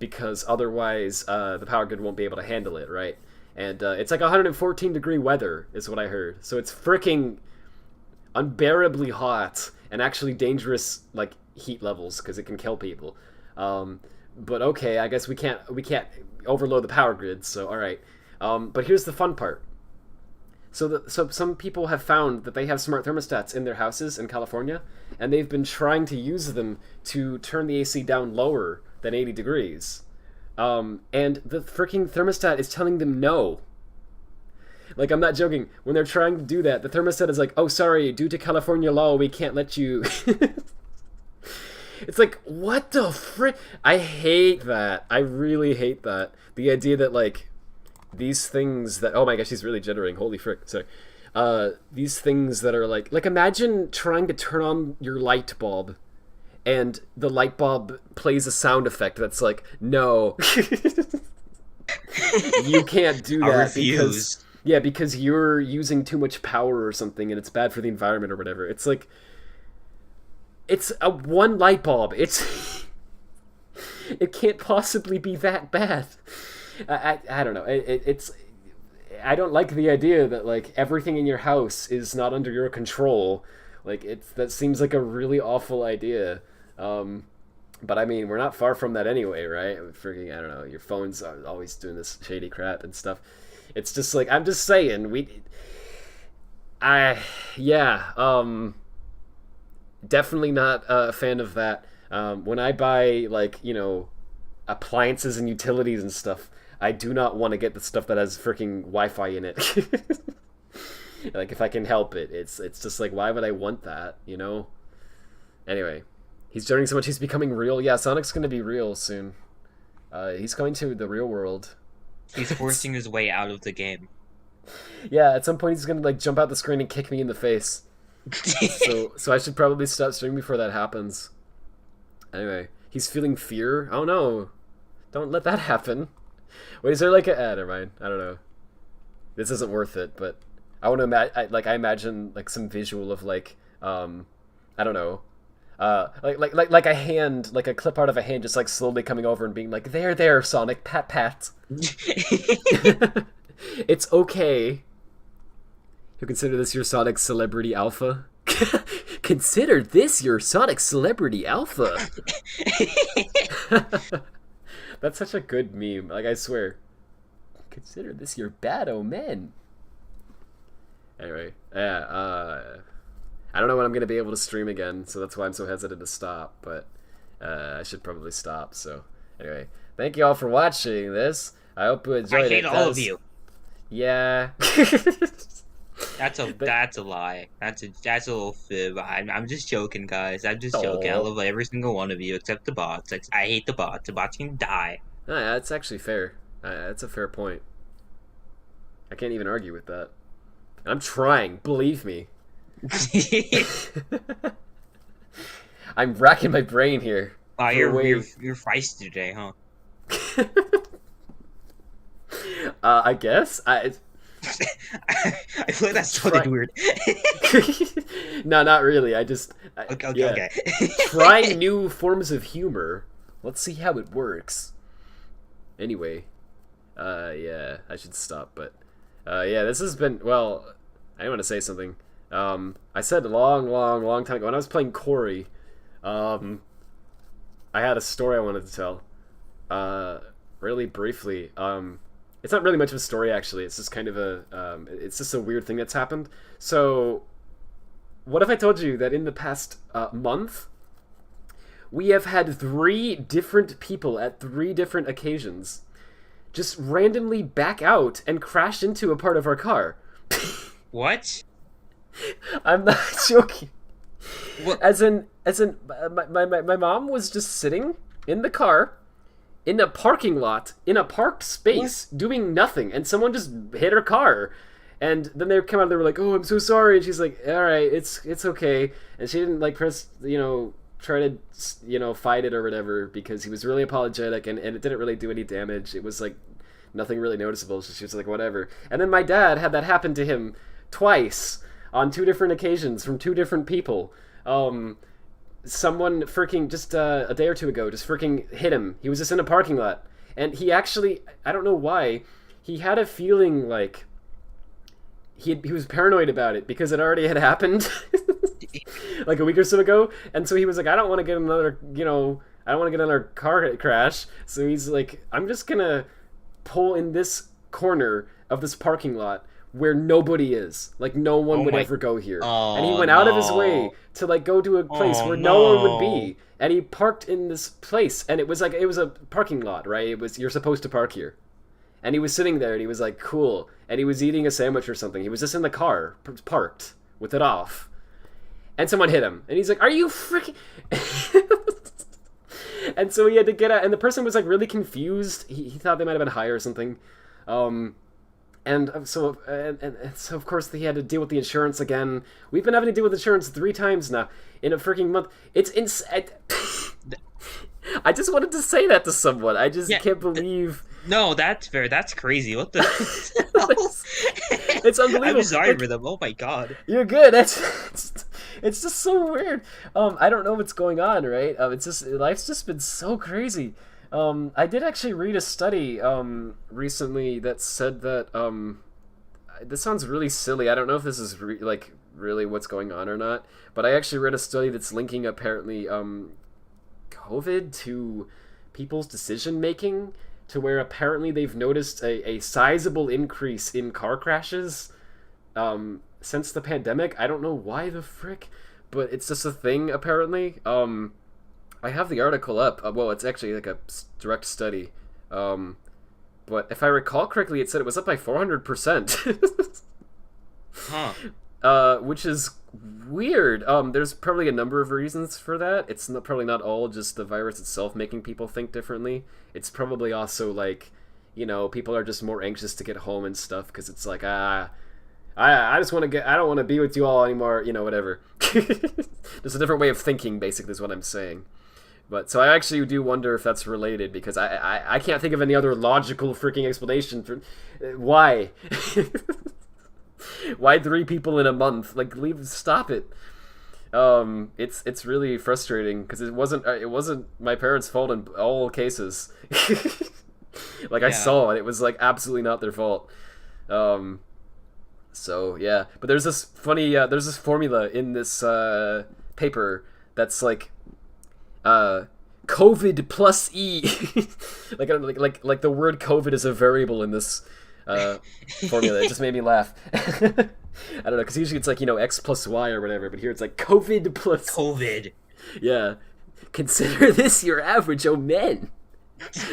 [SPEAKER 1] because otherwise the power grid won't be able to handle it, right? And it's like 114 degree weather is what I heard. So it's freaking unbearably hot and actually dangerous, like, heat levels because it can kill people. But okay, I guess we can't overload the power grid, so all right. But here's the fun part. So some people have found that they have smart thermostats in their houses in California, and they've been trying to use them to turn the AC down lower than 80 degrees. And the freaking thermostat is telling them no. Like, I'm not joking. When they're trying to do that, the thermostat is like, oh, sorry, due to California law, we can't let you... It's like, what the frick? I hate that. I really hate that. The idea that, like, these things that... Oh my gosh, he's really jittering. Holy frick. Sorry. These things that are like... Like, imagine trying to turn on your light bulb, and the light bulb plays a sound effect that's like, no. You can't do that.
[SPEAKER 3] I refuse.
[SPEAKER 1] Because you're using too much power or something, and it's bad for the environment or whatever. It's like... It's a one light bulb. It can't possibly be that bad. I don't know. It's I don't like the idea that, like, everything in your house is not under your control. Like, that seems like a really awful idea. But I mean, we're not far from that anyway, right? Freaking, I don't know. Your phone's always doing this shady crap and stuff. It's just like, I'm just saying, definitely not a fan of that. When I buy, like, you know, appliances and utilities and stuff, I do not want to get the stuff that has freaking Wi-Fi in it. Like, if I can help it. It's just like, why would I want that, you know? Anyway, he's journeying so much he's becoming real. Yeah, Sonic's gonna be real soon. He's coming to the real world.
[SPEAKER 3] He's forcing his way out of the game.
[SPEAKER 1] Yeah, at some point he's gonna, like, jump out the screen and kick me in the face. So I should probably stop streaming before that happens. Anyway, he's feeling fear. Oh no, don't let that happen. Wait, is there like a... never mind. I don't know. This isn't worth it, but I want to I imagine, like, some visual of, like, I don't know, like a hand, like a clip art of a hand just, like, slowly coming over and being like, there, Sonic, pat pat. It's okay. You consider this your Sonic Celebrity Alpha? Consider this your Sonic Celebrity Alpha. That's such a good meme. Like, I swear. Consider this your bad omen. Anyway, yeah, I don't know when I'm going to be able to stream again, so that's why I'm so hesitant to stop, but I should probably stop, so anyway. Thank you all for watching this. I hope you enjoyed it.
[SPEAKER 3] I hate all of you.
[SPEAKER 1] Yeah.
[SPEAKER 3] That's a lie. That's a little fib. I'm just joking, guys. I'm just joking. I love every single one of you except the bots. I hate the bots. The bots can die.
[SPEAKER 1] No, yeah, that's actually fair. That's a fair point. I can't even argue with that. I'm trying, believe me. I'm racking my brain here.
[SPEAKER 3] Oh, you're feisty today, huh?
[SPEAKER 1] I guess. I
[SPEAKER 3] feel like that sounded weird.
[SPEAKER 1] No, not really. Okay. Trying new forms of humor. Let's see how it works. Anyway, yeah, I should stop. But yeah, this has been, well, I want to say something. I said a long time ago when I was playing Cory. I had a story I wanted to tell. Really briefly. It's not really much of a story, actually. It's just kind of it's just a weird thing that's happened. So, what if I told you that in the past month, we have had 3 different people at 3 different occasions just randomly back out and crash into a part of our car?
[SPEAKER 3] What?
[SPEAKER 1] I'm not joking.
[SPEAKER 3] What?
[SPEAKER 1] As in, my mom was just sitting in the car, in a parking lot, in a parked space, doing nothing, and someone just hit her car. And then they came out and they were like, oh, I'm so sorry. And she's like, all right, it's okay. And she didn't, like, try to, fight it or whatever, because he was really apologetic, and it didn't really do any damage. It was, like, nothing really noticeable. So she was like, whatever. And then my dad had that happen to him twice on 2 different occasions from 2 different people. Someone freaking just a day or 2 ago just freaking hit him. He was just in a parking lot, and he actually, I don't know why, he had a feeling like he was paranoid about it because it already had happened like a week or so ago, and so he was like, I don't want to get another, I don't want to get another car crash. So he's like, I'm just gonna pull in this corner of this parking lot, where nobody is. Like, no one would ever go here.
[SPEAKER 3] Oh,
[SPEAKER 1] and he went out of his way to, like, go to a place where no one would be. And he parked in this place, and it was a parking lot, right? You're supposed to park here. And he was sitting there, and he was like, cool. And he was eating a sandwich or something. He was just in the car, parked, with it off. And someone hit him. And he's like, are you freaking... And so he had to get out, and the person was, like, really confused. He thought they might have been high or something. And so of course he had to deal with the insurance again. We've been having to deal with insurance 3 times now in a freaking month. It's insane. I just wanted to say that to someone. I just can't believe.
[SPEAKER 3] No, that's fair. That's crazy. What the?
[SPEAKER 1] It's unbelievable.
[SPEAKER 3] I'm sorry for them. Oh my god.
[SPEAKER 1] You're good. It's just so weird. I don't know what's going on, right? It's just life's just been so crazy. I did actually read a study recently that said that this sounds really silly. I don't know if this is really what's going on or not, but I actually read a study that's linking apparently COVID to people's decision making, to where apparently they've noticed a sizable increase in car crashes since the pandemic. I don't know why the frick, but it's just a thing apparently. I have the article up. Well, it's actually like a direct study. But if I recall correctly, it said it was up by 400%. Which is weird. There's probably a number of reasons for that. It's probably not all just the virus itself making people think differently. It's probably also like, people are just more anxious to get home and stuff because it's like, I just want to I don't want to be with you all anymore, whatever. There's a different way of thinking, basically, is what I'm saying. But so I actually do wonder if that's related, because I can't think of any other logical freaking explanation for why. Why 3 people in a month? Like, stop it. It's really frustrating because it wasn't my parents' fault in all cases. I saw it. It was like absolutely not their fault. So yeah, but there's this funny there's this formula in this paper that's like COVID plus E. like the word COVID is a variable in this formula. It just made me laugh. I don't know, because usually it's like, X plus Y or whatever, but here it's like COVID plus
[SPEAKER 3] COVID.
[SPEAKER 1] Yeah. Consider this your average omen.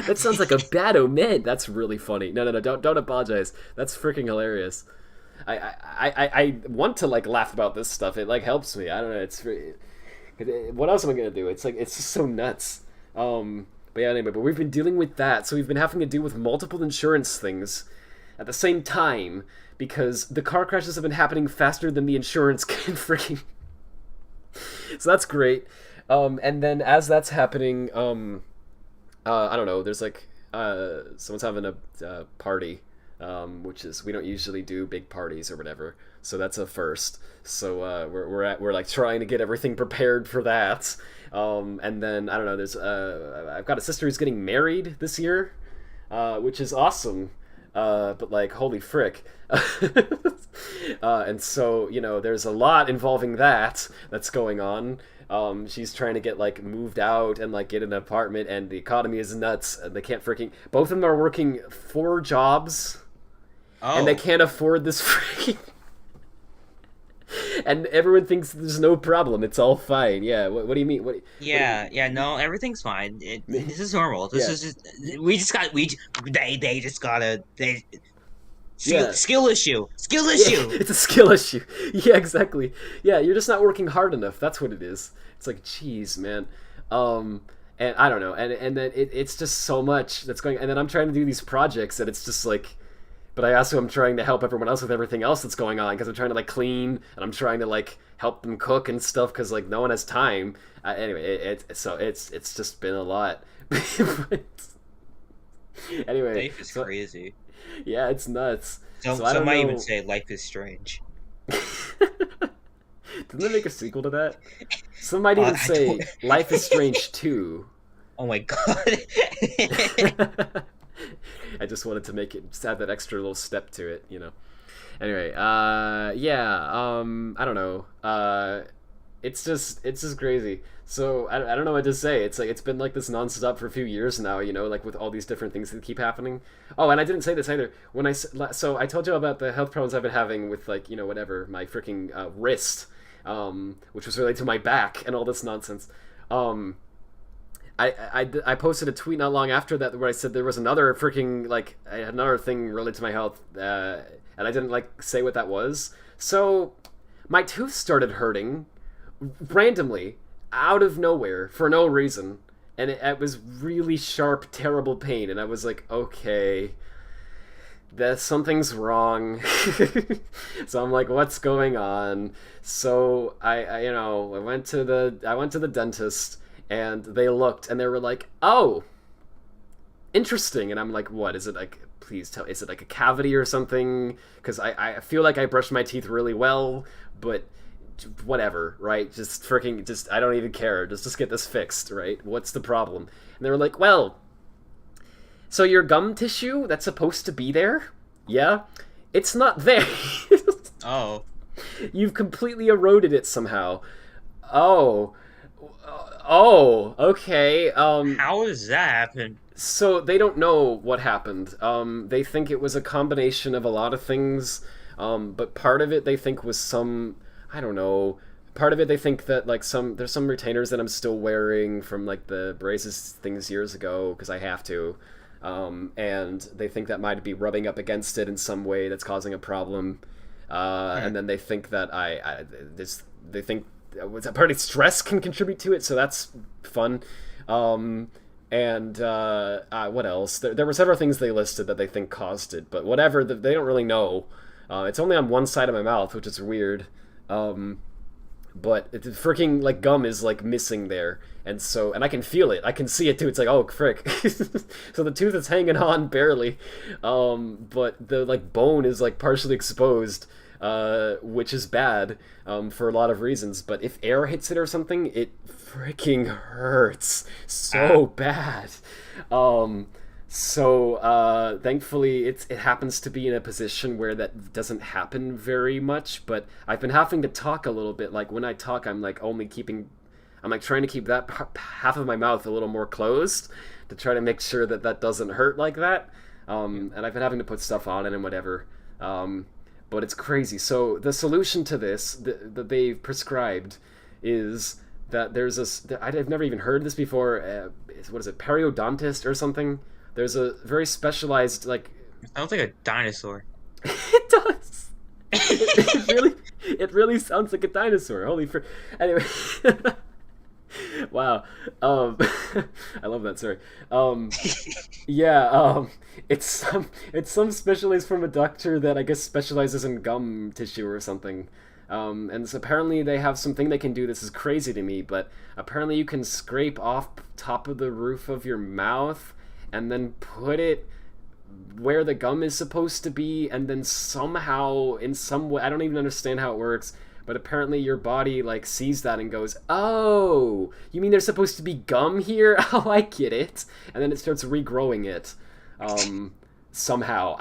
[SPEAKER 1] That sounds like a bad omen. That's really funny. No, don't apologize. That's freaking hilarious. I want to laugh about this stuff. It helps me. I don't know. What else am I gonna do? It's just so nuts. But yeah, anyway. But we've been dealing with that, so we've been having to deal with multiple insurance things at the same time because the car crashes have been happening faster than the insurance can freaking. So that's great. And then as that's happening, I don't know. There's someone's having a party. Which is, we don't usually do big parties or whatever, so that's a first. So we're trying to get everything prepared for that. And then I don't know. There's I've got a sister who's getting married this year, which is awesome. But holy frick. And so there's a lot involving that's going on. She's trying to get moved out and get an apartment, and the economy is nuts, and they can't freaking. Both of them are working 4 jobs. Oh. And they can't afford this freaking... And everyone thinks there's no problem. It's all fine. Yeah, what do you mean?
[SPEAKER 3] No, everything's fine. This is normal. This is just... They just gotta... Skill issue. Skill issue.
[SPEAKER 1] Yeah, it's a skill issue. Yeah, exactly. Yeah, you're just not working hard enough. That's what it is. It's like, geez, man. And I don't know. And then it's just so much that's going... And then I'm trying to do these projects, and it's just like... But I also am trying to help everyone else with everything else that's going on, because I'm trying to clean, and I'm trying to help them cook and stuff, because no one has time. Anyway, it's just been a lot. Anyway,
[SPEAKER 3] life is crazy.
[SPEAKER 1] Yeah, it's nuts.
[SPEAKER 3] Some might even say life is strange.
[SPEAKER 1] Didn't they make a sequel to that? Some might even say Life is Strange 2.
[SPEAKER 3] Oh my god.
[SPEAKER 1] I just wanted to make it, just add that extra little step to it, Anyway, I don't know. it's just crazy. So I don't know what to say. It's like it's been like this nonstop for a few years now, you know, like with all these different things that keep happening. Oh, and I didn't say this either. So I told you about the health problems I've been having with, like, you know, whatever, my freaking wrist, which was related to my back and all this nonsense. I posted a tweet not long after that where I said there was another freaking, like, I had another thing related to my health, and I didn't, like, say what that was. So my tooth started hurting randomly, out of nowhere, for no reason, and it was really sharp, terrible pain, and I was like, okay, something's wrong. So I'm like, what's going on? So I went to the dentist, and they looked, and they were like, oh, interesting. And I'm like, what is it, like, please tell, is it like a cavity or something? Because I feel like I brushed my teeth really well, but whatever, right? Just I don't even care. Just get this fixed, right? What's the problem? And they were like, well, so your gum tissue that's supposed to be there, yeah, it's not there.
[SPEAKER 3] Oh.
[SPEAKER 1] You've completely eroded it somehow. Oh, okay.
[SPEAKER 3] How does that happen?
[SPEAKER 1] So they don't know what happened. They think it was a combination of a lot of things, but part of it they think was some, I don't know. Part of it they think that, like, there's some retainers that I'm still wearing from, like, the braces things years ago because I have to, and they think that might be rubbing up against it in some way that's causing a problem, and then they think that they think apparently stress can contribute to it, so that's fun. And what else? There were several things they listed that they think caused it, but whatever, they don't really know. It's only on one side of my mouth, which is weird. But the freaking, like, gum is, like, missing there, and I can feel it. I can see it too. It's like, oh, frick. So the tooth is hanging on barely, but the, like, bone is, like, partially exposed, which is bad, for a lot of reasons. But if air hits it or something, it freaking hurts so bad. So thankfully it happens to be in a position where that doesn't happen very much, but I've been having to talk a little bit. Like, when I talk, I'm like trying to keep that half of my mouth a little more closed to try to make sure that doesn't hurt like that. And I've been having to put stuff on it and whatever. But it's crazy. So the solution to this that they've prescribed is that there's I've never even heard this before. What is it, periodontist or something? There's a very specialized, like...
[SPEAKER 3] Sounds like a dinosaur.
[SPEAKER 1] It does! It really sounds like a dinosaur. Holy frick. Anyway. Wow. I love that, sorry. Yeah, it's some specialist from a doctor that I guess specializes in gum tissue or something. And so apparently they have something they can do. This is crazy to me, but apparently you can scrape off top of the roof of your mouth and then put it where the gum is supposed to be, and then somehow, in some way, I don't even understand how it works, but apparently your body, like, sees that and goes, oh, you mean there's supposed to be gum here? Oh, I get it. And then it starts regrowing it. Somehow.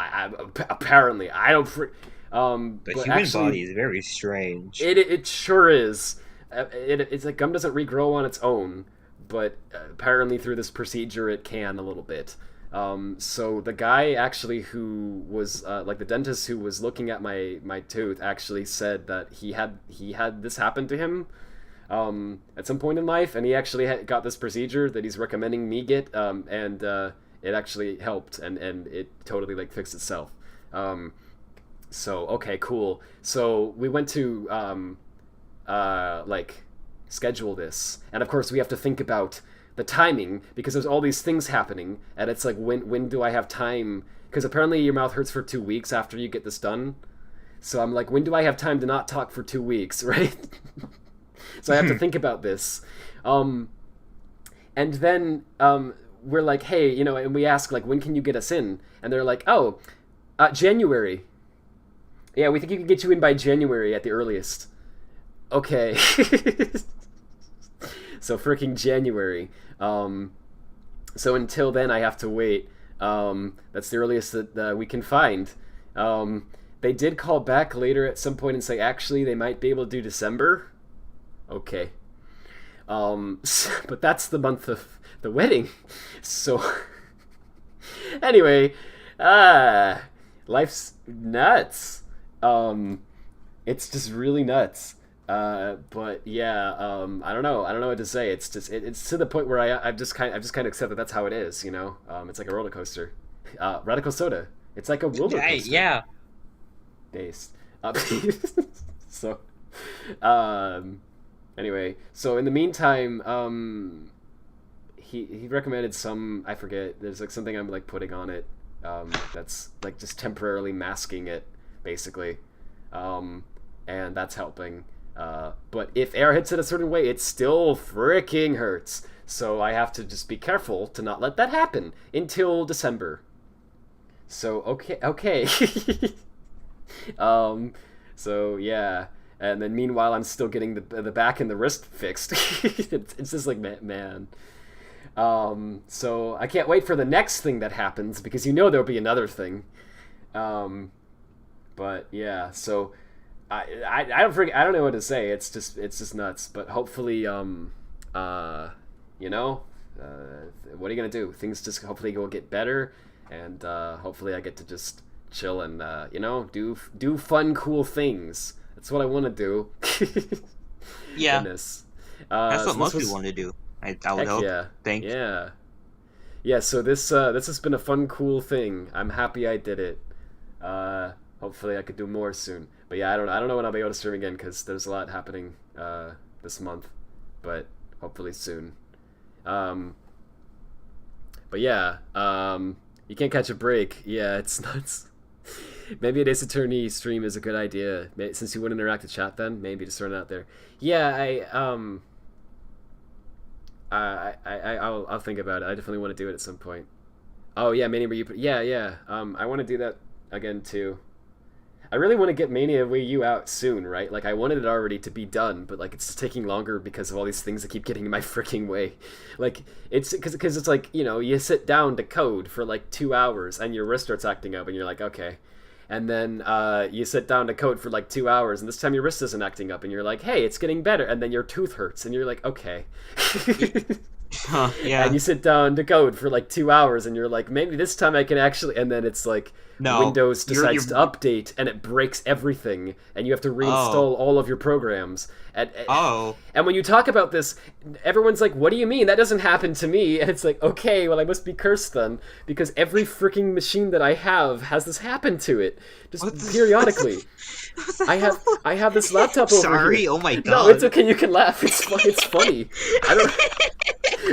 [SPEAKER 1] Apparently. I don't...
[SPEAKER 8] the human
[SPEAKER 1] actually,
[SPEAKER 8] body is very strange.
[SPEAKER 1] It sure is. It's like gum doesn't regrow on its own, but apparently through this procedure it can a little bit. So the guy actually who was like the dentist who was looking at my tooth actually said that he had this happen to him at some point in life, and he actually got this procedure that he's recommending me get, and it actually helped, and it totally, like, fixed itself. So okay, cool. So we went to like, schedule this, and of course we have to think about the timing because there's all these things happening, and it's like, when do I have time? Because apparently your mouth hurts for 2 weeks after you get this done. So I'm like, when do I have time to not talk for 2 weeks, right? So I have to think about this. And then we're like, hey, you know, and we ask, like, when can you get us in? And they're like, oh, January. Yeah, we think you can get you in by January at the earliest. Okay. So freaking January. So until then I have to wait. That's the earliest that we can find. They did call back later at some point and say actually they might be able to do December. Okay. But that's the month of the wedding. So anyway, life's nuts. It's just really nuts. But yeah, I don't know what to say. It's just it's to the point where I've just kind of accept that that's how it is, you know. It's like a roller coaster. Radical soda. It's like a roller coaster.
[SPEAKER 3] Yeah.
[SPEAKER 1] Based. So, anyway, so in the meantime, he recommended some, I forget. There's like something I'm like putting on it. That's like just temporarily masking it, basically. And that's helping. But if air hits it a certain way, it still freaking hurts. So I have to just be careful to not let that happen until December. So, okay. So yeah. And then meanwhile, I'm still getting the back and the wrist fixed. It's just like, man. So I can't wait for the next thing that happens, because you know there'll be another thing. But yeah, so I don't know what to say. It's just nuts. But hopefully, you know, what are you gonna do? Things just hopefully will get better, and hopefully I get to just chill and you know, do fun, cool things. That's what I want to do.
[SPEAKER 3] Yeah.
[SPEAKER 1] Goodness.
[SPEAKER 3] That's what
[SPEAKER 1] So
[SPEAKER 3] most
[SPEAKER 1] this
[SPEAKER 3] people
[SPEAKER 1] was-
[SPEAKER 3] want to do. I would hope.
[SPEAKER 1] Yeah.
[SPEAKER 3] Thank you.
[SPEAKER 1] Yeah. Yeah, so this has been a fun, cool thing. I'm happy I did it. Hopefully I could do more soon. But yeah, I don't know when I'll be able to stream again, because there's a lot happening this month. But hopefully soon. But yeah, you can't catch a break. Yeah, it's nuts. Maybe an Ace Attorney stream is a good idea. Since you wouldn't interact with chat, then maybe just throw it out there. Yeah, I'll think about it. I definitely want to do it at some point. Oh yeah, Mania Wii U. Yeah. I want to do that again too. I really want to get Mania Wii U out soon, right? Like I wanted it already to be done, but like it's just taking longer because of all these things that keep getting in my freaking way. Like it's because it's like, you know, you sit down to code for like 2 hours and your wrist starts acting up and you're like, okay. And then you sit down to code for like 2 hours, and this time your wrist isn't acting up, and you're like, hey, it's getting better. And then your tooth hurts, and you're like, okay.
[SPEAKER 3] Yeah.
[SPEAKER 1] And you sit down to code for like 2 hours, and you're like, maybe this time I can actually. And then it's like Windows decides to update, and it breaks everything, and you have to reinstall all of your programs. And when you talk about this, everyone's like, what do you mean? That doesn't happen to me. And it's like, okay, well, I must be cursed then, because every freaking machine that I have has this happen to it, just periodically. I have this laptop over
[SPEAKER 3] Sorry,
[SPEAKER 1] here.
[SPEAKER 3] oh my god.
[SPEAKER 1] No, it's okay, you can laugh. It's funny.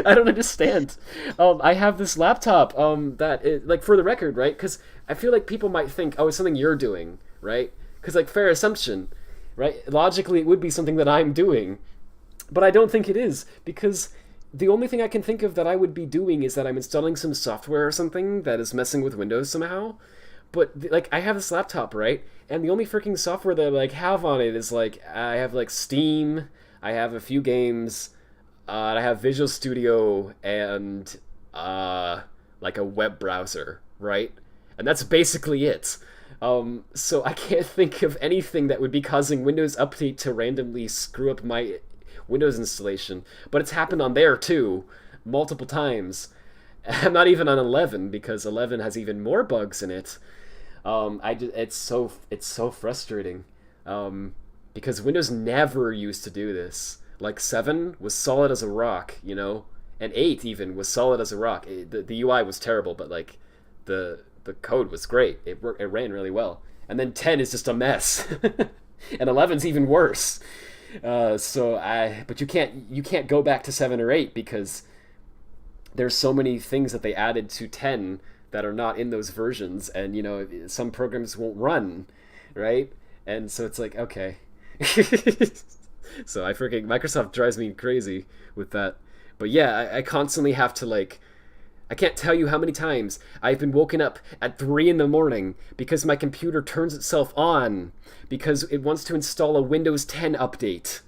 [SPEAKER 1] I don't understand. I have this laptop that is, like, for the record, right? Because I feel like people might think, oh, it's something you're doing, right? Because, like, fair assumption, right? Logically, it would be something that I'm doing. But I don't think it is, because the only thing I can think of that I would be doing is that I'm installing some software or something that is messing with Windows somehow. But, like, I have this laptop, right? And the only freaking software that I, like, have on it is, like, I have, like, Steam, I have a few games, and I have Visual Studio, and, like, a web browser, right? And that's basically it. So I can't think of anything that would be causing Windows Update to randomly screw up my Windows installation. But it's happened on there, too, multiple times. I'm not even on 11, because 11 has even more bugs in it. It's so frustrating, because Windows never used to do this. Like 7 was solid as a rock, you know, and 8 even was solid as a rock. The UI was terrible, but like the code was great. It ran really well. And then 10 is just a mess, and 11's even worse. But you can't go back to 7 or 8 because there's so many things that they added to 10 that are not in those versions, and you know, some programs won't run, right? And so it's like, okay. So Microsoft drives me crazy with that. But yeah, I constantly have to, like, I can't tell you how many times I've been woken up at 3 in the morning because my computer turns itself on because it wants to install a Windows 10 update.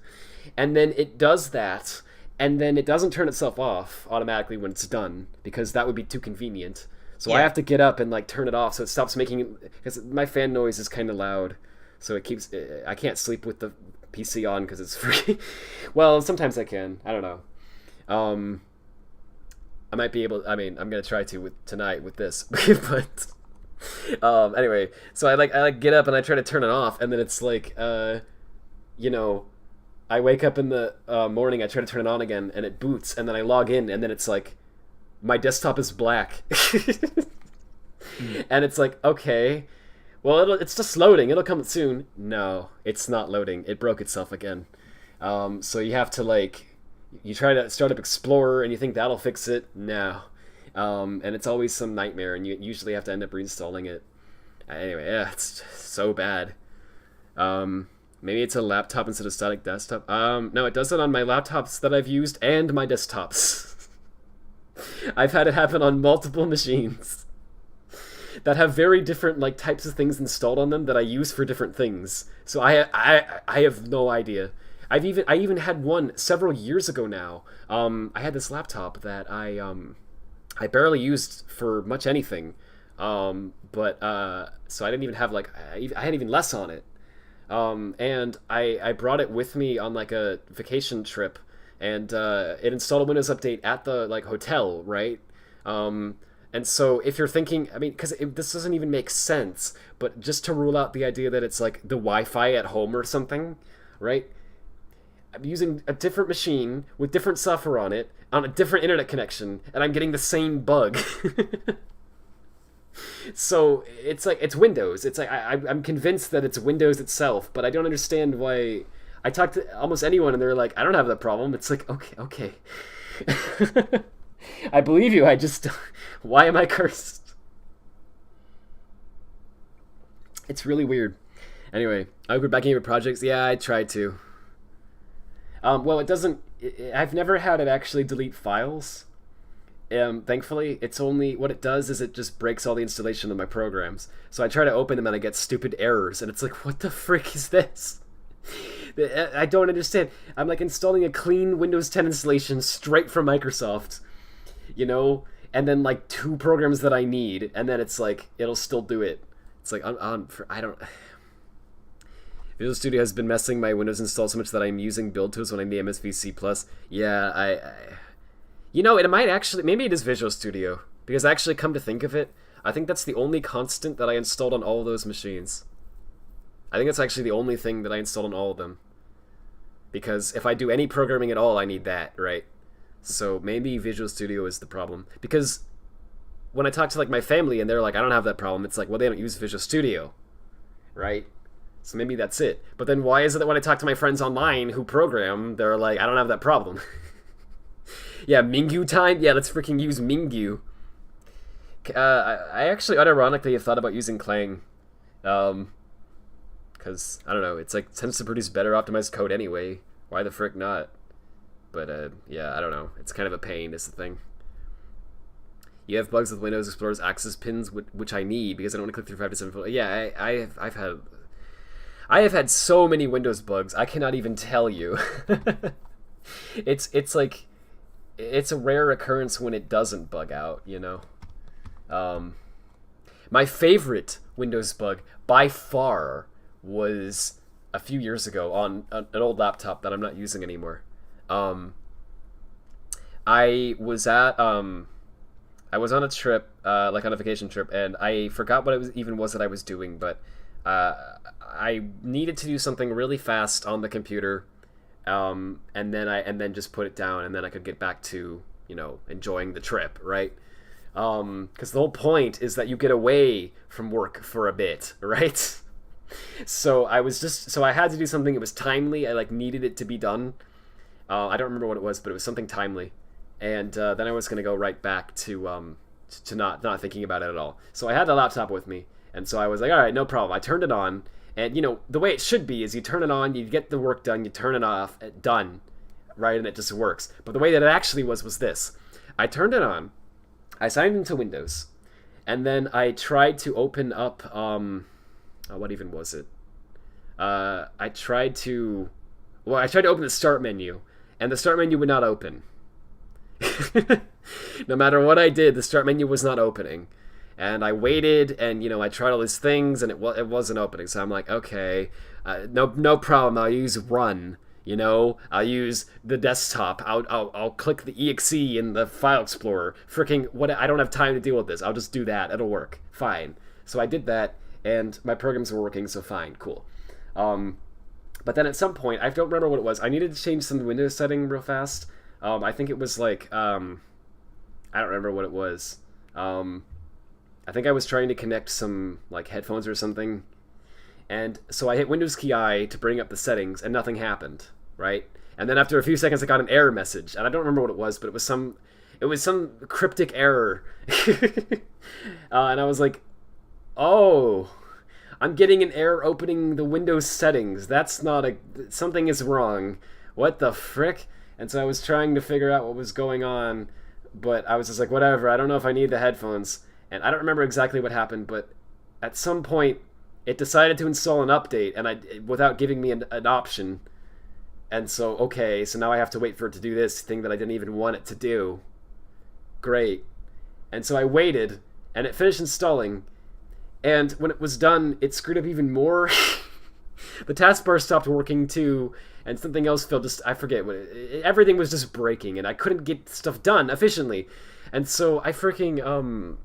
[SPEAKER 1] And then it does that, and then it doesn't turn itself off automatically when it's done, because that would be too convenient. So I have to get up and, like, turn it off so it stops making, because my fan noise is kind of loud, so it keeps, I can't sleep with the PC on because it's free. Well, sometimes I can. I don't know. I might be able. I mean, I'm gonna try to tonight with this, but anyway. So I get up and I try to turn it off, and then it's like you know, I wake up in the morning. I try to turn it on again, and it boots, and then I log in, and then it's like my desktop is black, and it's like, okay, well, it's just loading. It'll come soon. No, it's not loading. It broke itself again. So you have to like. You try to start up Explorer and you think that'll fix it. No. And it's always some nightmare, and you usually have to end up reinstalling it. Anyway, yeah, it's so bad. Maybe it's a laptop instead of static desktop. No, it does it on my laptops that I've used and my desktops. I've had it happen on multiple machines that have very different like types of things installed on them that I use for different things. So I have no idea. I even had one several years ago now. I had this laptop that I barely used for much anything, but so I didn't even have like I had even less on it, and I brought it with me on like a vacation trip, and it installed a Windows update at the like hotel, right? And so if you're thinking, I mean, because this doesn't even make sense, but just to rule out the idea that it's like the Wi-Fi at home or something, right? I'm using a different machine with different software on it, on a different internet connection, and I'm getting the same bug. So it's like, it's Windows. It's like, I'm convinced that it's Windows itself, but I don't understand why. I talk to almost anyone and they're like, I don't have that problem. It's like, okay. I believe you, I just, why am I cursed? It's really weird. Anyway, I hope you're back in your projects. Yeah, I tried to. Well, it doesn't. I've never had it actually delete files. Thankfully, it's only what it does is it just breaks all the installation of my programs. So I try to open them and I get stupid errors, and it's like, what the frick is this? I don't understand. I'm like installing a clean Windows 10 installation straight from Microsoft, you know, and then like 2 programs that I need, and then it's like it'll still do it. It's like I don't. Visual Studio has been messing my Windows install so much that I'm using build tools when I need MSVC+. Yeah, you know, it might actually, maybe it is Visual Studio, because I actually come to think of it, I think that's the only constant that I installed on all of those machines. I think that's actually the only thing that I installed on all of them. Because if I do any programming at all, I need that, right? So maybe Visual Studio is the problem. Because when I talk to like my family and they're like, I don't have that problem, it's like, well, they don't use Visual Studio, right? So maybe that's it. But then why is it that when I talk to my friends online who program, they're like, I don't have that problem? Yeah, Mingyu time? Yeah, let's freaking use Mingyu. I actually unironically have thought about using Clang. Because, I don't know, it's like, tends to produce better optimized code anyway. Why the frick not? But, yeah, I don't know. It's kind of a pain, is the thing. You have bugs with Windows Explorer's access pins, which I need, because I don't want to click through 5 to 7 folders. Yeah, I have had so many Windows bugs, I cannot even tell you. It's like, it's a rare occurrence when it doesn't bug out, you know? My favorite Windows bug, by far, was a few years ago on an old laptop that I'm not using anymore. I was on a trip, like on a vacation trip, and I forgot what it was that I was doing, but I needed to do something really fast on the computer, and then just put it down, and then I could get back to, you know, enjoying the trip, right? Because the whole point is that you get away from work for a bit, right? So I had to do something that was timely. I like needed it to be done. I don't remember what it was, but it was something timely, and then I was gonna go right back to not thinking about it at all. So I had the laptop with me, and so I was like, all right, no problem. I turned it on. And, you know, the way it should be is you turn it on, you get the work done, you turn it off, done, right? And it just works. But the way that it actually was this. I turned it on, I signed into Windows, and then I tried to open up, what even was it? I tried to open the start menu, and the start menu would not open. No matter what I did, the start menu was not opening. And I waited, and I tried all these things, and it wasn't opening. So I'm like, okay, no problem. I'll use Run. I'll use the desktop. I'll click the exe in the file explorer. Freaking what? I don't have time to deal with this. I'll just do that. It'll work. Fine. So I did that, and my programs were working. So fine, cool. But then at some point, I don't remember what it was. I needed to change some Windows setting real fast. I think it was like I don't remember what it was. I think I was trying to connect some like headphones or something. And so I hit Windows key I to bring up the settings, and nothing happened, right? And then after a few seconds, I got an error message, and I don't remember what it was, but it was some cryptic error. And I was like, oh, I'm getting an error opening the Windows settings. That's not something is wrong. What the frick? And so I was trying to figure out what was going on, but I was just like, whatever, I don't know if I need the headphones. And I don't remember exactly what happened, but at some point, it decided to install an update, and without giving me an option. And so, okay, so now I have to wait for it to do this thing that I didn't even want it to do. Great. And so I waited, and it finished installing, and when it was done, it screwed up even more. The taskbar stopped working too, and something else failed. I forget what everything was just breaking, and I couldn't get stuff done efficiently. And so I freaking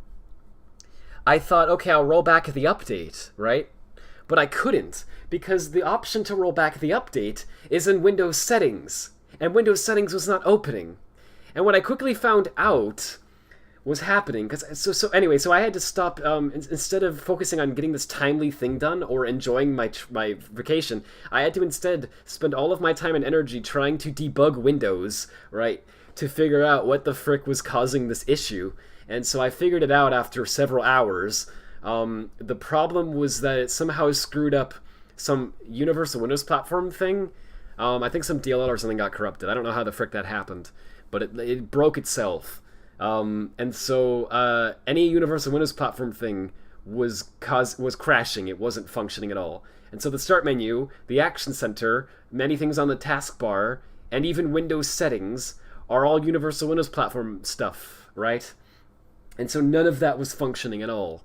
[SPEAKER 1] I thought, okay, I'll roll back the update, right? But I couldn't, because the option to roll back the update is in Windows settings, and Windows settings was not opening. And what I quickly found out was happening, so anyway, so I had to stop, instead of focusing on getting this timely thing done or enjoying my vacation, I had to instead spend all of my time and energy trying to debug Windows, right, to figure out what the frick was causing this issue. And so I figured it out after several hours. The problem was that it somehow screwed up some Universal Windows Platform thing. I think some DLL or something got corrupted. I don't know how the frick that happened, but it broke itself. And so any Universal Windows Platform thing was crashing. It wasn't functioning at all. And so the Start menu, the Action Center, many things on the taskbar, and even Windows settings are all Universal Windows Platform stuff, right? And so none of that was functioning at all.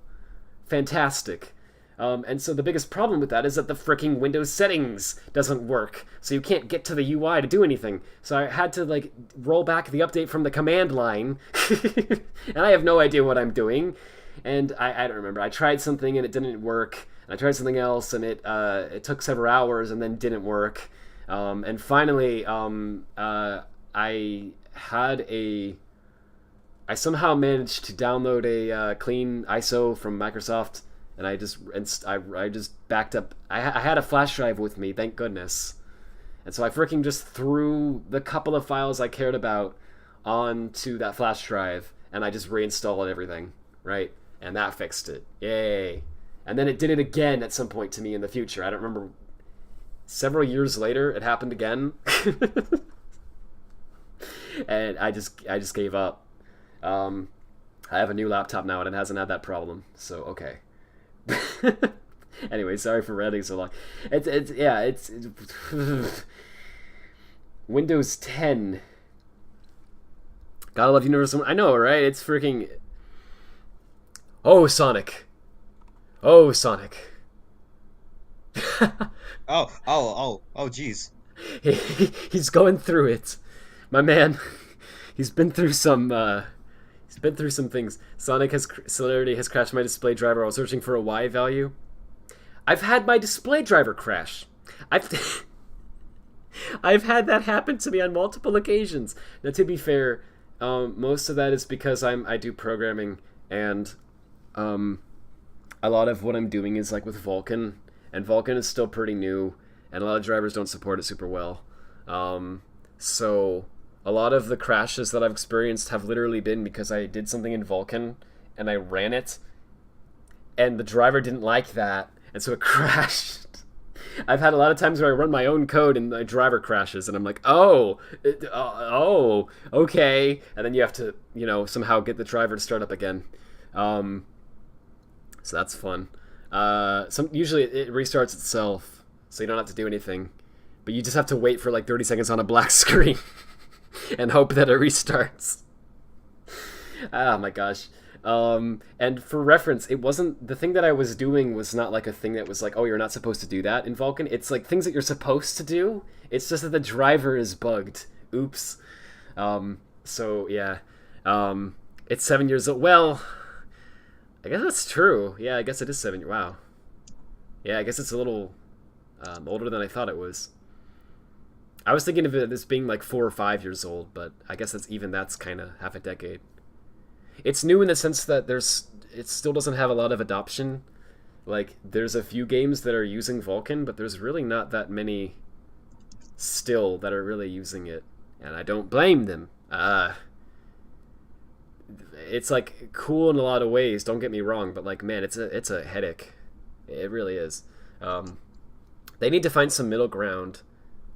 [SPEAKER 1] Fantastic. And so the biggest problem with that is that the fricking Windows settings doesn't work. So you can't get to the UI to do anything. So I had to roll back the update from the command line. And I have no idea what I'm doing. And I don't remember. I tried something and it didn't work. And I tried something else and it took several hours and then didn't work. And finally, I somehow managed to download a clean ISO from Microsoft, and I just backed up. I had a flash drive with me, thank goodness, and so I freaking just threw the couple of files I cared about onto that flash drive, and I just reinstalled everything, right? And that fixed it. Yay! And then it did it again at some point to me in the future. I don't remember. Several years later, it happened again, and I just gave up. I have a new laptop now and it hasn't had that problem, so okay. Anyway, sorry for ranting so long. It's Windows 10. Gotta love Universal. I know, right? It's freaking. Oh, Sonic. Oh, Sonic.
[SPEAKER 3] oh, jeez.
[SPEAKER 1] He's going through it, my man. He's been through some. He's been through some things. Celerity has crashed my display driver while searching for a Y value. I've had my display driver crash. I've had that happen to me on multiple occasions. Now, to be fair, most of that is because I do programming, and a lot of what I'm doing is with Vulkan, and Vulkan is still pretty new, and a lot of drivers don't support it super well. So a lot of the crashes that I've experienced have literally been because I did something in Vulkan and I ran it and the driver didn't like that and so it crashed. I've had a lot of times where I run my own code and the driver crashes and I'm like, oh, okay. And then you have to, somehow get the driver to start up again. So that's fun. Usually it restarts itself so you don't have to do anything. But you just have to wait for 30 seconds on a black screen. And hope that it restarts. Oh my gosh. And for reference, it wasn't the thing that I was doing was not like a thing that was like, oh, you're not supposed to do that in Vulkan. It's like things that you're supposed to do. It's just that the driver is bugged. Oops. So yeah, it's 7 years old. Well, I guess that's true. Yeah, I guess it is 7. Wow. Yeah, I guess it's a little older than I thought it was. I was thinking of it as being like 4 or 5 years old, but I guess that's kind of half a decade. It's new in the sense that it still doesn't have a lot of adoption. Like, there's a few games that are using Vulkan, but there's really not that many still that are really using it. And I don't blame them. It's like cool in a lot of ways, don't get me wrong, but like, man, it's a headache. It really is. They need to find some middle ground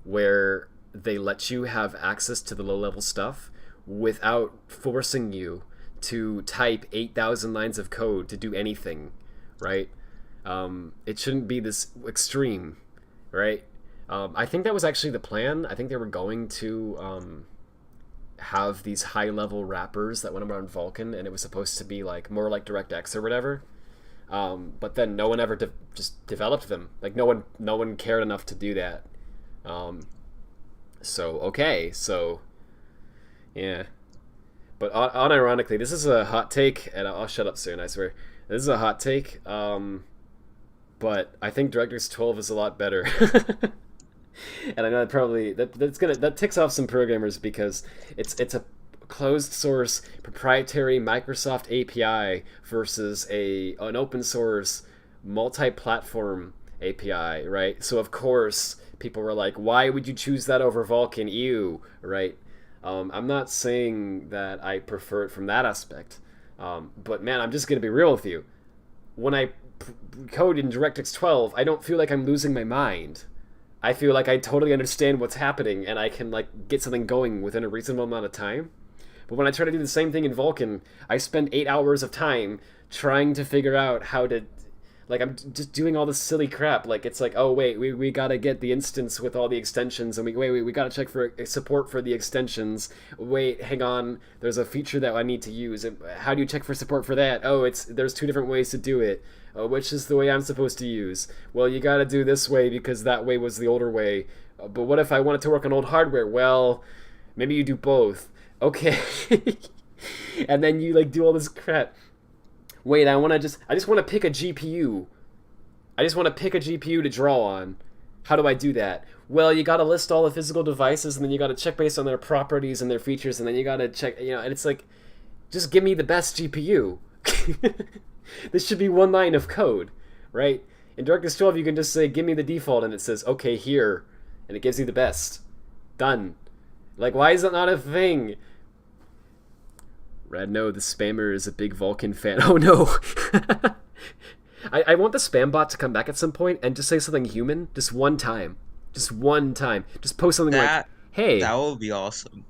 [SPEAKER 1] where they let you have access to the low-level stuff without forcing you to type 8,000 lines of code to do anything, right? It shouldn't be this extreme, right? I think that was actually the plan. I think they were going to have these high-level wrappers that went around Vulkan, and it was supposed to be like more like DirectX or whatever. But then no one ever just developed them. Like no one cared enough to do that. So yeah. But unironically, this is a hot take, and I'll shut up soon, I swear. This is a hot take, but I think DirectX 12 is a lot better. And I know that ticks off some programmers because it's a closed source proprietary Microsoft API versus an open source multi-platform API, right? So of course people were like, why would you choose that over Vulkan? Ew, right? I'm not saying that I prefer it from that aspect, but man, I'm just gonna be real with you. When I code in DirectX 12, I don't feel like I'm losing my mind. I feel like I totally understand what's happening and I can like get something going within a reasonable amount of time. But when I try to do the same thing in Vulkan, I spend 8 hours of time trying to figure out how to, like, I'm just doing all this silly crap. Like, it's like, oh wait, we gotta get the instance with all the extensions, and we gotta check for support for the extensions. Wait, hang on, there's a feature that I need to use. How do you check for support for that? Oh, there's 2 different ways to do it. Which is the way I'm supposed to use? Well, you gotta do this way because that way was the older way. But what if I want it to work on old hardware? Well, maybe you do both. Okay. And then you like do all this crap. Wait, I just want to pick a GPU. I just want to pick a GPU to draw on. How do I do that? Well, you gotta list all the physical devices, and then you gotta check based on their properties and their features, and then you gotta check, and it's like, just give me the best GPU. This should be one line of code, right? In DirectX 12, you can just say, give me the default, and it says, okay, here, and it gives you the best. Done. Like, why is that not a thing? Radno, the spammer, is a big Vulkan fan. Oh no! I want the spam bot to come back at some point and just say something human, just one time. Just one time. Just post something like, hey.
[SPEAKER 3] That would be awesome.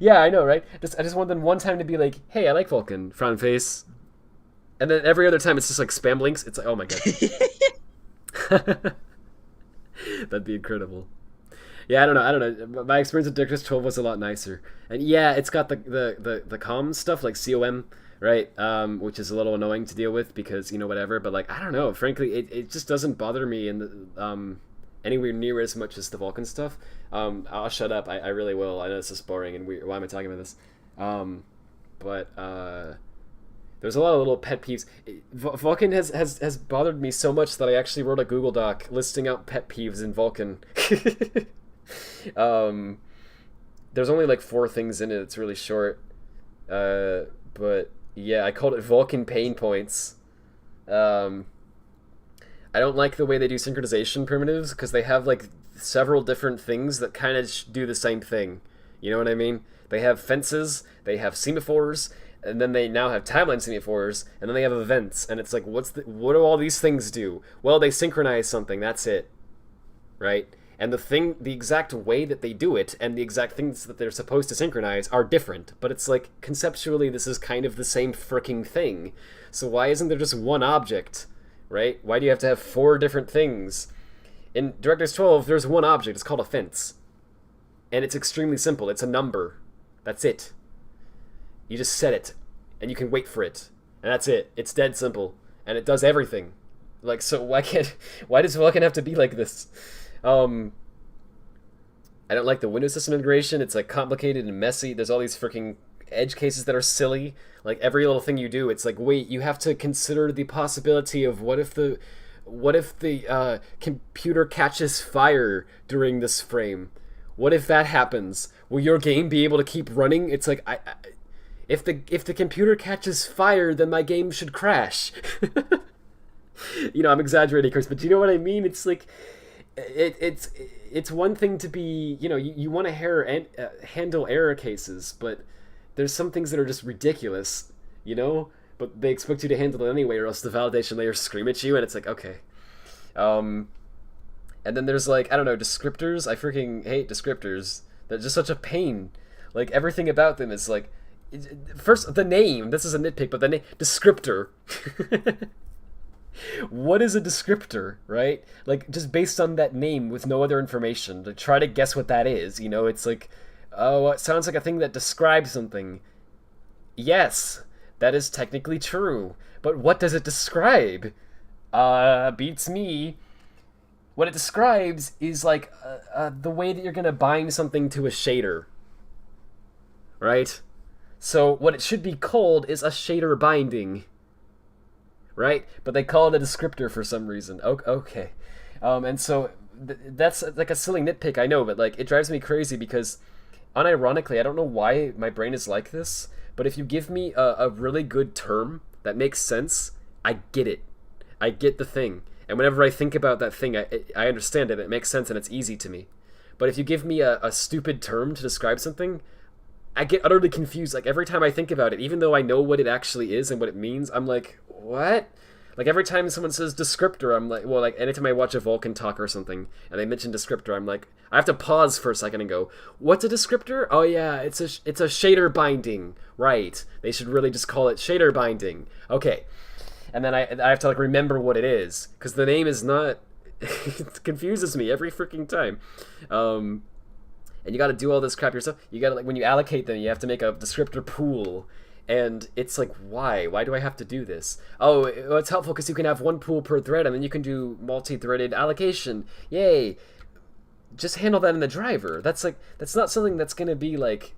[SPEAKER 1] Yeah, I know, right? I just want them one time to be like, hey, I like Vulkan, frown face. And then every other time it's just like spam links. It's like, oh my god. That'd be incredible. Yeah, I don't know. My experience with DirectX 12 was a lot nicer. And yeah, it's got the comms stuff, like COM, right? Which is a little annoying to deal with because, whatever. But, like, I don't know. Frankly, it just doesn't bother me anywhere near as much as the Vulkan stuff. I'll shut up. I really will. I know this is boring and weird. Why am I talking about this? There's a lot of little pet peeves. Vulkan has bothered me so much that I actually wrote a Google Doc listing out pet peeves in Vulkan. There's only like 4 things in it. It's really short. But yeah, I called it Vulkan pain points. I don't like the way they do synchronization primitives because they have like several different things that kind of do the same thing. You know what I mean? They have fences, they have semaphores, and then they now have timeline semaphores, and then they have events, and it's like, what do all these things do? Well, they synchronize something, that's it. Right? And the exact way that they do it, and the exact things that they're supposed to synchronize are different, but it's like, conceptually, this is kind of the same fricking thing. So why isn't there just one object? Right? Why do you have to have 4 different things? In DirectX 12, there's one object, it's called a fence. And it's extremely simple, it's a number. That's it. You just set it. and you can wait for it, and that's it. It's dead simple, and it does everything. Like, so why does Vulkan have to be like this? I don't like the window system integration. It's like complicated and messy. There's all these freaking edge cases that are silly. Like every little thing you do, it's like, wait, you have to consider the possibility of what if the computer catches fire during this frame? What if that happens? Will your game be able to keep running? It's like, if the computer catches fire, then my game should crash. You know, I'm exaggerating, Chris, but do you know what I mean? It's like, it's one thing to be, you know, you want to handle error cases, but there's some things that are just ridiculous, you know? But they expect you to handle it anyway, or else the validation layers scream at you, and it's like, okay. And then there's like, I don't know, descriptors. I freaking hate descriptors. They're just such a pain. Like, everything about them is like, first, the name. This is a nitpick, but the name, descriptor. What is a descriptor, right? Like, just based on that name with no other information, to try to guess what that is, you know? It's like, oh, it sounds like a thing that describes something. Yes, that is technically true, but what does it describe? Beats me. What it describes is like the way that you're gonna bind something to a shader, right? So what it should be called is a shader binding, right? But they call it a descriptor for some reason. Okay, and so that's like a silly nitpick, I know, but like it drives me crazy because, unironically, I don't know why my brain is like this, but if you give me a really good term that makes sense, I get it. I get the thing. And whenever I think about that thing, I understand it. It makes sense and it's easy to me. But if you give me a stupid term to describe something, I get utterly confused. Like, every time I think about it, even though I know what it actually is and what it means, I'm like, what? Like, every time someone says descriptor, I'm like, well, like, anytime I watch a Vulkan talk or something, and they mention descriptor, I'm like, I have to pause for a second and go, what's a descriptor? Oh, yeah, it's a shader binding. Right. They should really just call it shader binding. Okay. And then I have to, like, remember what it is, because the name is not... it confuses me every freaking time. And you got to do all this crap yourself. You got to, like, when you allocate them, you have to make a descriptor pool. And it's like, why? Why do I have to do this? Oh, it's helpful because you can have one pool per thread, and then you can do multi-threaded allocation. Yay! Just handle that in the driver. That's not something that's going to be, like,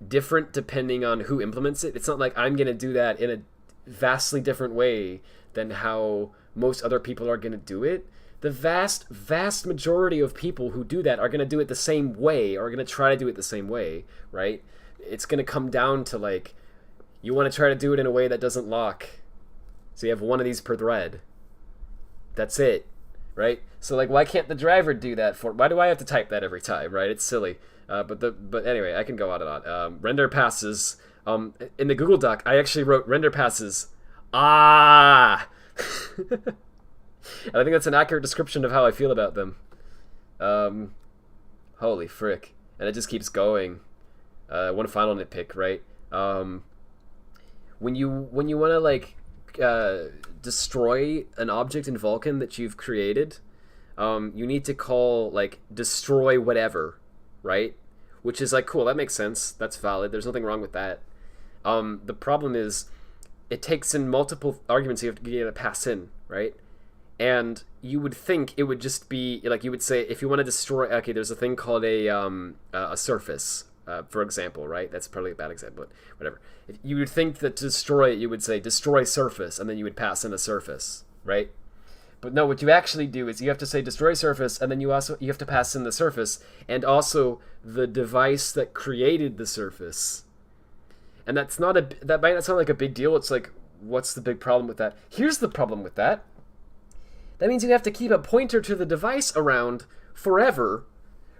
[SPEAKER 1] different depending on who implements it. It's not like I'm going to do that in a vastly different way than how most other people are going to do it. The vast majority of people who do that are going to do it the same way, or are going to try to do it the same way, right? It's going to come down to, like, you want to try to do it in a way that doesn't lock. So you have one of these per thread. That's it, right? So, like, why can't the driver do that for... Why do I have to type that every time, right? It's silly. But anyway, I can go on and on. Render passes. In the Google Doc, I actually wrote render passes. Ah! And I think that's an accurate description of how I feel about them. Holy frick. And it just keeps going. One final nitpick, right? When you want to, like, destroy an object in Vulkan that you've created, you need to call, like, destroy whatever, right? Which is, like, cool, that makes sense. That's valid. There's nothing wrong with that. The problem is it takes in multiple arguments you have to pass in, right? And you would think it would just be, like, you would say, if you want to destroy, okay, there's a thing called a surface, for example, right? That's probably a bad example, but whatever. If you would think that to destroy it, you would say destroy surface, and then you would pass in a surface, right? But no, what you actually do is you have to say destroy surface, and then you have to pass in the surface, and also the device that created the surface. And that might not sound like a big deal. It's like, what's the big problem with that? Here's the problem with that. That means you have to keep a pointer to the device around forever,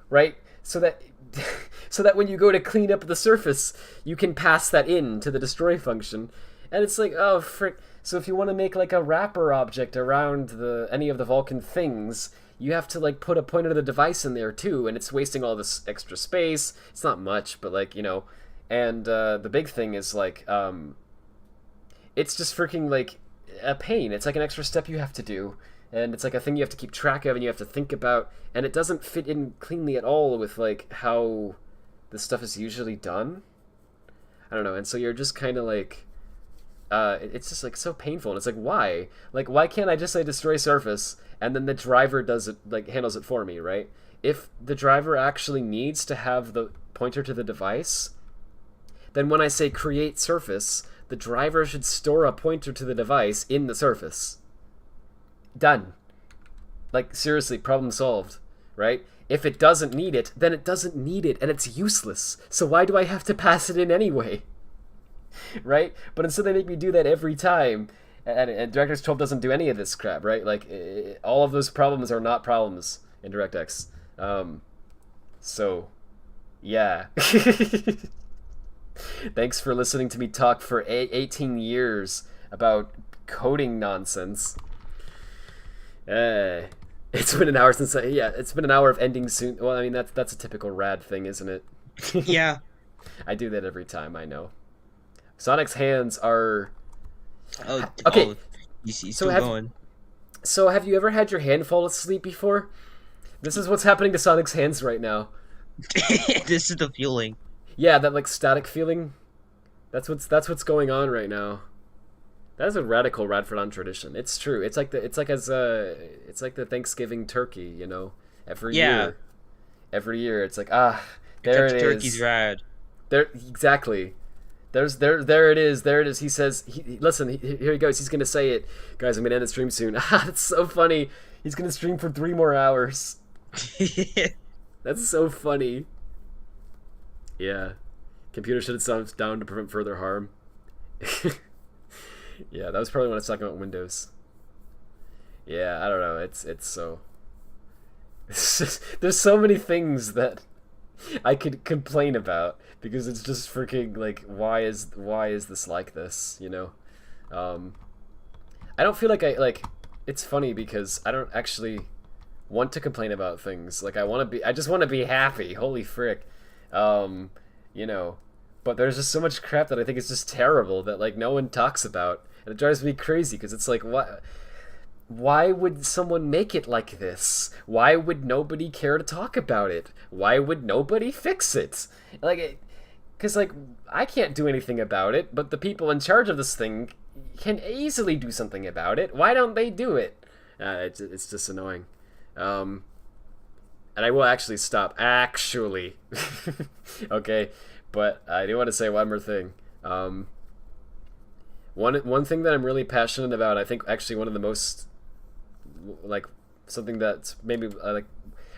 [SPEAKER 1] right? So that when you go to clean up the surface, you can pass that in to the destroy function. And it's like, oh, frick. So if you want to make, like, a wrapper object around any of the Vulkan things, you have to, like, put a pointer to the device in there too, and it's wasting all this extra space. It's not much, but, like, you know. And the big thing is, like, it's just freaking, like, a pain. It's like an extra step you have to do. And it's like a thing you have to keep track of and you have to think about. And it doesn't fit in cleanly at all with, like, how this stuff is usually done. I don't know. And so you're just kind of like, it's just like so painful. And it's like, why? Like, why can't I just say destroy surface and then the driver does it, like handles it for me, right? If the driver actually needs to have the pointer to the device, then when I say create surface, the driver should store a pointer to the device in the surface. Done. Like, seriously, problem solved, right? If it doesn't need it, then it doesn't need it, and it's useless. So why do I have to pass it in anyway? Right? But instead they make me do that every time, and DirectX 12 doesn't do any of this crap, right? Like, all of those problems are not problems in DirectX. So, yeah. Thanks for listening to me talk for 18 years about coding nonsense. It's been an hour since it's been an hour of ending soon. Well, I mean, that's a typical Rad thing, isn't it?
[SPEAKER 3] Yeah.
[SPEAKER 1] I do that every time, I know. Sonic's hands are...
[SPEAKER 3] Oh,
[SPEAKER 1] okay.
[SPEAKER 3] Oh, he's still going.
[SPEAKER 1] So have you ever had your hand fall asleep before? This is what's happening to Sonic's hands right now.
[SPEAKER 3] This is the feeling.
[SPEAKER 1] Yeah, that like static feeling. That's what's going on right now. That's a radical Radfordhound tradition. It's true. It's like the Thanksgiving turkey, you know. Every year, it's like there it is.
[SPEAKER 3] Turkey's rad.
[SPEAKER 1] There exactly. There it is. He says, listen, here he goes. He's gonna say it, guys. I'm gonna end the stream soon. That's so funny. He's gonna stream for 3 more hours. That's so funny. Yeah, computer shut itself down to prevent further harm. Yeah, that was probably when I was talking about Windows. Yeah, I don't know. It's so. It's just, there's so many things that I could complain about because it's just freaking like why is this like this, you know? I don't feel like it's funny because I don't actually want to complain about things. Like I just want to be happy. Holy frick. You know, but there's just so much crap that I think is just terrible that like no one talks about, and it drives me crazy because it's like why would someone make it like this? Why would nobody care to talk about it? Why would nobody fix it? Like, because like I can't do anything about it, but the people in charge of this thing can easily do something about it. Why don't they do it? It's just annoying. And I will actually stop. Actually. Okay. But I do want to say one more thing. One thing that I'm really passionate about, I think actually one of the most, like, something that's maybe, like,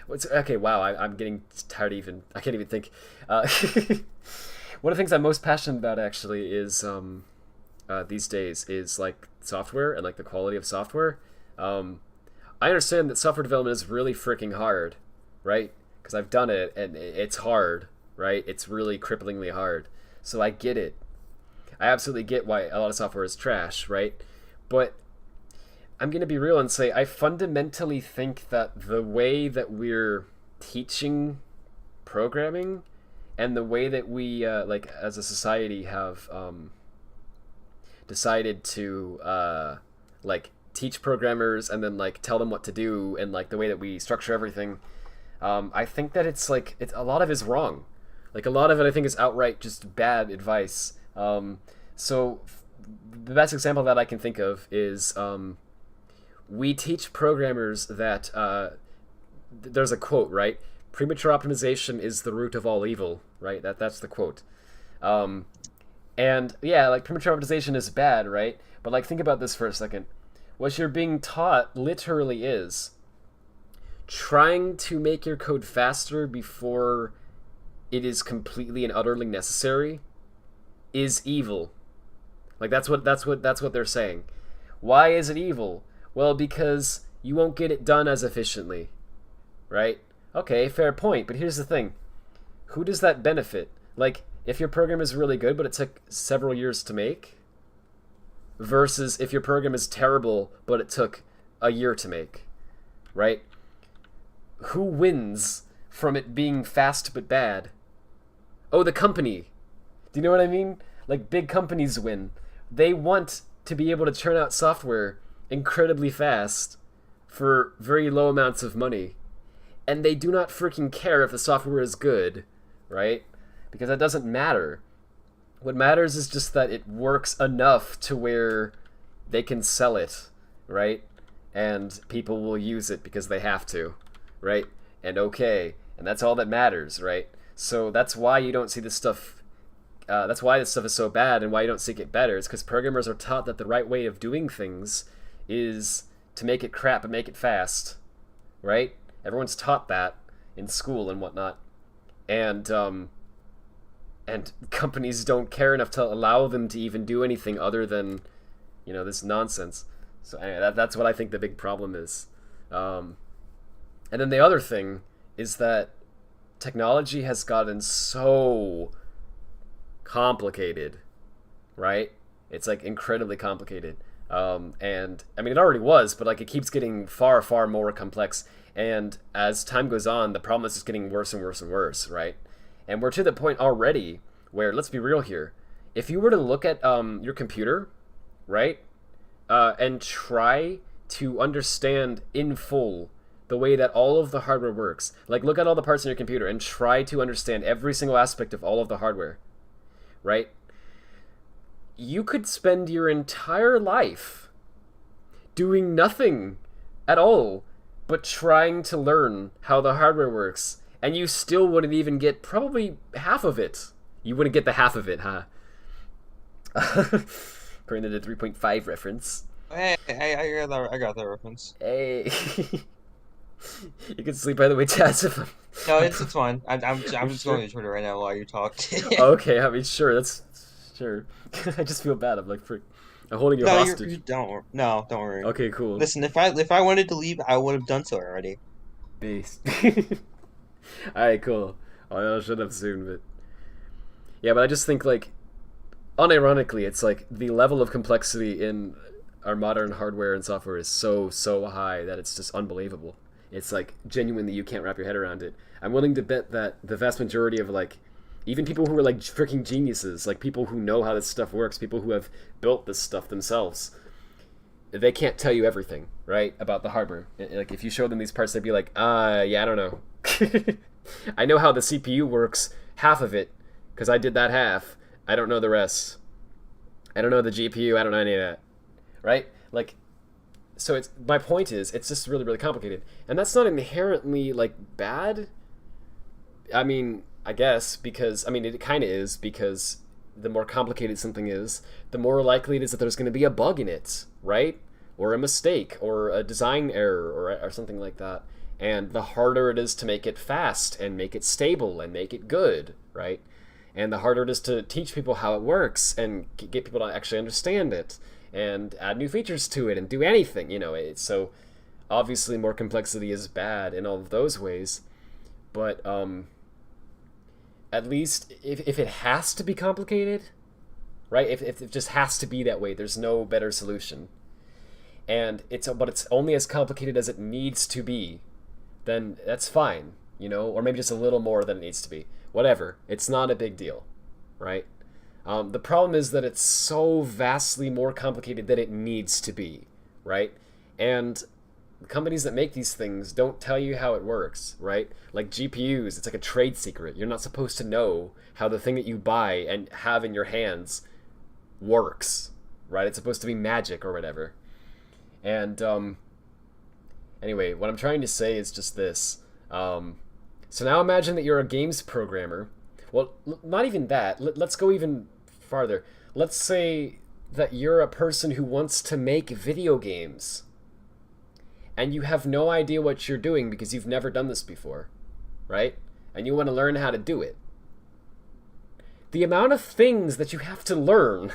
[SPEAKER 1] okay, wow, I'm getting tired even, I can't even think. One of the things I'm most passionate about, actually, is, these days, is, like, software and, like, the quality of software. I understand that software development is really freaking hard, right? Because I've done it, and it's hard, right? It's really cripplingly hard. So I get it. I absolutely get why a lot of software is trash, right? But I'm going to be real and say I fundamentally think that the way that we're teaching programming and the way that we, like, as a society have decided to, like, teach programmers and then, like, tell them what to do and, like, the way that we structure everything, I think that it's, like, a lot of it is wrong. Like, a lot of it I think is outright just bad advice. So the best example that I can think of is we teach programmers that there's a quote, right? Premature optimization is the root of all evil, right? That's the quote. And yeah, like premature optimization is bad, right? But like think about this for a second. What you're being taught literally is trying to make your code faster before it is completely and utterly necessary is evil. Like that's what they're saying. Why is it evil? Well, because you won't get it done as efficiently, right? Okay, fair point, but here's the thing. Who does that benefit? Like, if your program is really good, but it took several years to make, versus if your program is terrible, but it took a year to make, right? Who wins from it being fast but bad? Oh, the company. Do you know what I mean? Like, big companies win. They want to be able to churn out software incredibly fast for very low amounts of money. And they do not freaking care if the software is good, right? Because that doesn't matter. What matters is just that it works enough to where they can sell it, right? And people will use it because they have to, right? And and that's all that matters, right? So that's why you don't see this stuff. That's why this stuff is so bad, and why you don't see it get better. It's because programmers are taught that the right way of doing things is to make it crap and make it fast, right? Everyone's taught that in school and whatnot, and companies don't care enough to allow them to even do anything other than, this nonsense. So anyway, that's what I think the big problem is. And then the other thing is that technology has gotten so complicated, right? It's like incredibly complicated. And I mean, it already was, but like it keeps getting far, far more complex. And as time goes on, the problem is just getting worse and worse and worse, right? And we're to the point already where, let's be real here, if you were to look at your computer, right, and try to understand in full the way that all of the hardware works, like look at all the parts in your computer and try to understand every single aspect of all of the hardware, right? You could spend your entire life doing nothing at all but trying to learn how the hardware works, and you still wouldn't even get probably half of it. You wouldn't get the half of it, huh? According to the 3.5 reference.
[SPEAKER 8] Hey, I got that reference.
[SPEAKER 1] Hey. You can sleep, by the way, Chaz.
[SPEAKER 8] No, it's fine. I'm just going to Twitter right now while you talk.
[SPEAKER 1] Okay, I mean, sure. I just feel bad. I'm like, I'm holding you hostage.
[SPEAKER 8] Don't worry.
[SPEAKER 1] Okay, cool.
[SPEAKER 8] Listen, if I wanted to leave, I would have done so already.
[SPEAKER 1] Based. Alright, cool. I'll shut up soon, but yeah, but I just think, like, unironically, it's like the level of complexity in our modern hardware and software is so high that it's just unbelievable. It's like genuinely you can't wrap your head around it. I'm willing to bet that the vast majority of, like, even people who are like freaking geniuses, like people who know how this stuff works, people who have built this stuff themselves, they can't tell you everything, right, about the hardware. Like if you show them these parts, they'd be like, yeah, I don't know. I know how the CPU works, half of it, because I did that half. I don't know the rest. I don't know the GPU. I don't know any of that, right? Like, so my point is, it's just really, really complicated, and that's not inherently like bad. I mean, I guess because it kind of is, because the more complicated something is, the more likely it is that there's going to be a bug in it, right? Or a mistake, or a design error, or something like that. And the harder it is to make it fast, and make it stable, and make it good, right? And the harder it is to teach people how it works, and get people to actually understand it, and add new features to it, and do anything, So, obviously more complexity is bad in all of those ways, but, at least if it has to be complicated, right? If it just has to be that way, there's no better solution. And it's only as complicated as it needs to be, then that's fine, or maybe just a little more than it needs to be. Whatever. It's not a big deal, right? The problem is that it's so vastly more complicated than it needs to be, right? And the companies that make these things don't tell you how it works, right? Like GPUs, it's like a trade secret. You're not supposed to know how the thing that you buy and have in your hands works, right? It's supposed to be magic or whatever. And anyway, what I'm trying to say is just this. So now imagine that you're a games programmer. Well, not even that. Let's go even farther. Let's say that you're a person who wants to make video games, and you have no idea what you're doing because you've never done this before, right? And you want to learn how to do it. The amount of things that you have to learn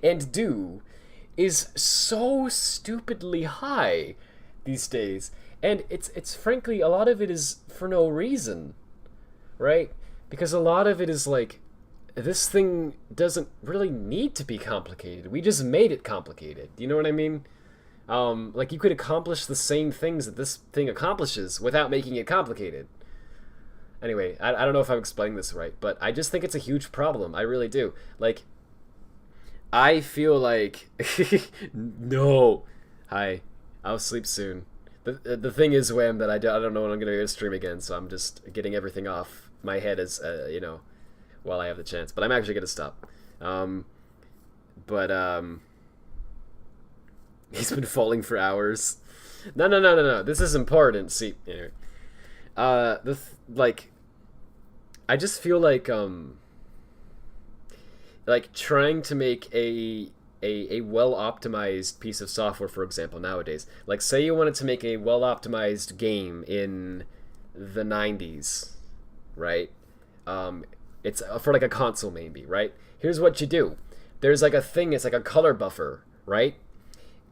[SPEAKER 1] and do is so stupidly high these days. And it's frankly, a lot of it is for no reason, right? Because a lot of it is like, this thing doesn't really need to be complicated. We just made it complicated. Do you know what I mean? Like, you could accomplish the same things that this thing accomplishes without making it complicated. Anyway, I don't know if I'm explaining this right, but I just think it's a huge problem. I really do. Like, I feel like... No. Hi. I'll sleep soon. The thing is, Wham, that I don't know when I'm going to go to stream again, so I'm just getting everything off my head as, while I have the chance. But I'm actually gonna stop. He's been falling for hours. No. This is important. See, anyway. I just feel like trying to make a well-optimized piece of software, for example, nowadays. Like, say you wanted to make a well-optimized game in the 90s, right? It's for like a console maybe, right? Here's what you do. There's like a thing, it's like a color buffer, right?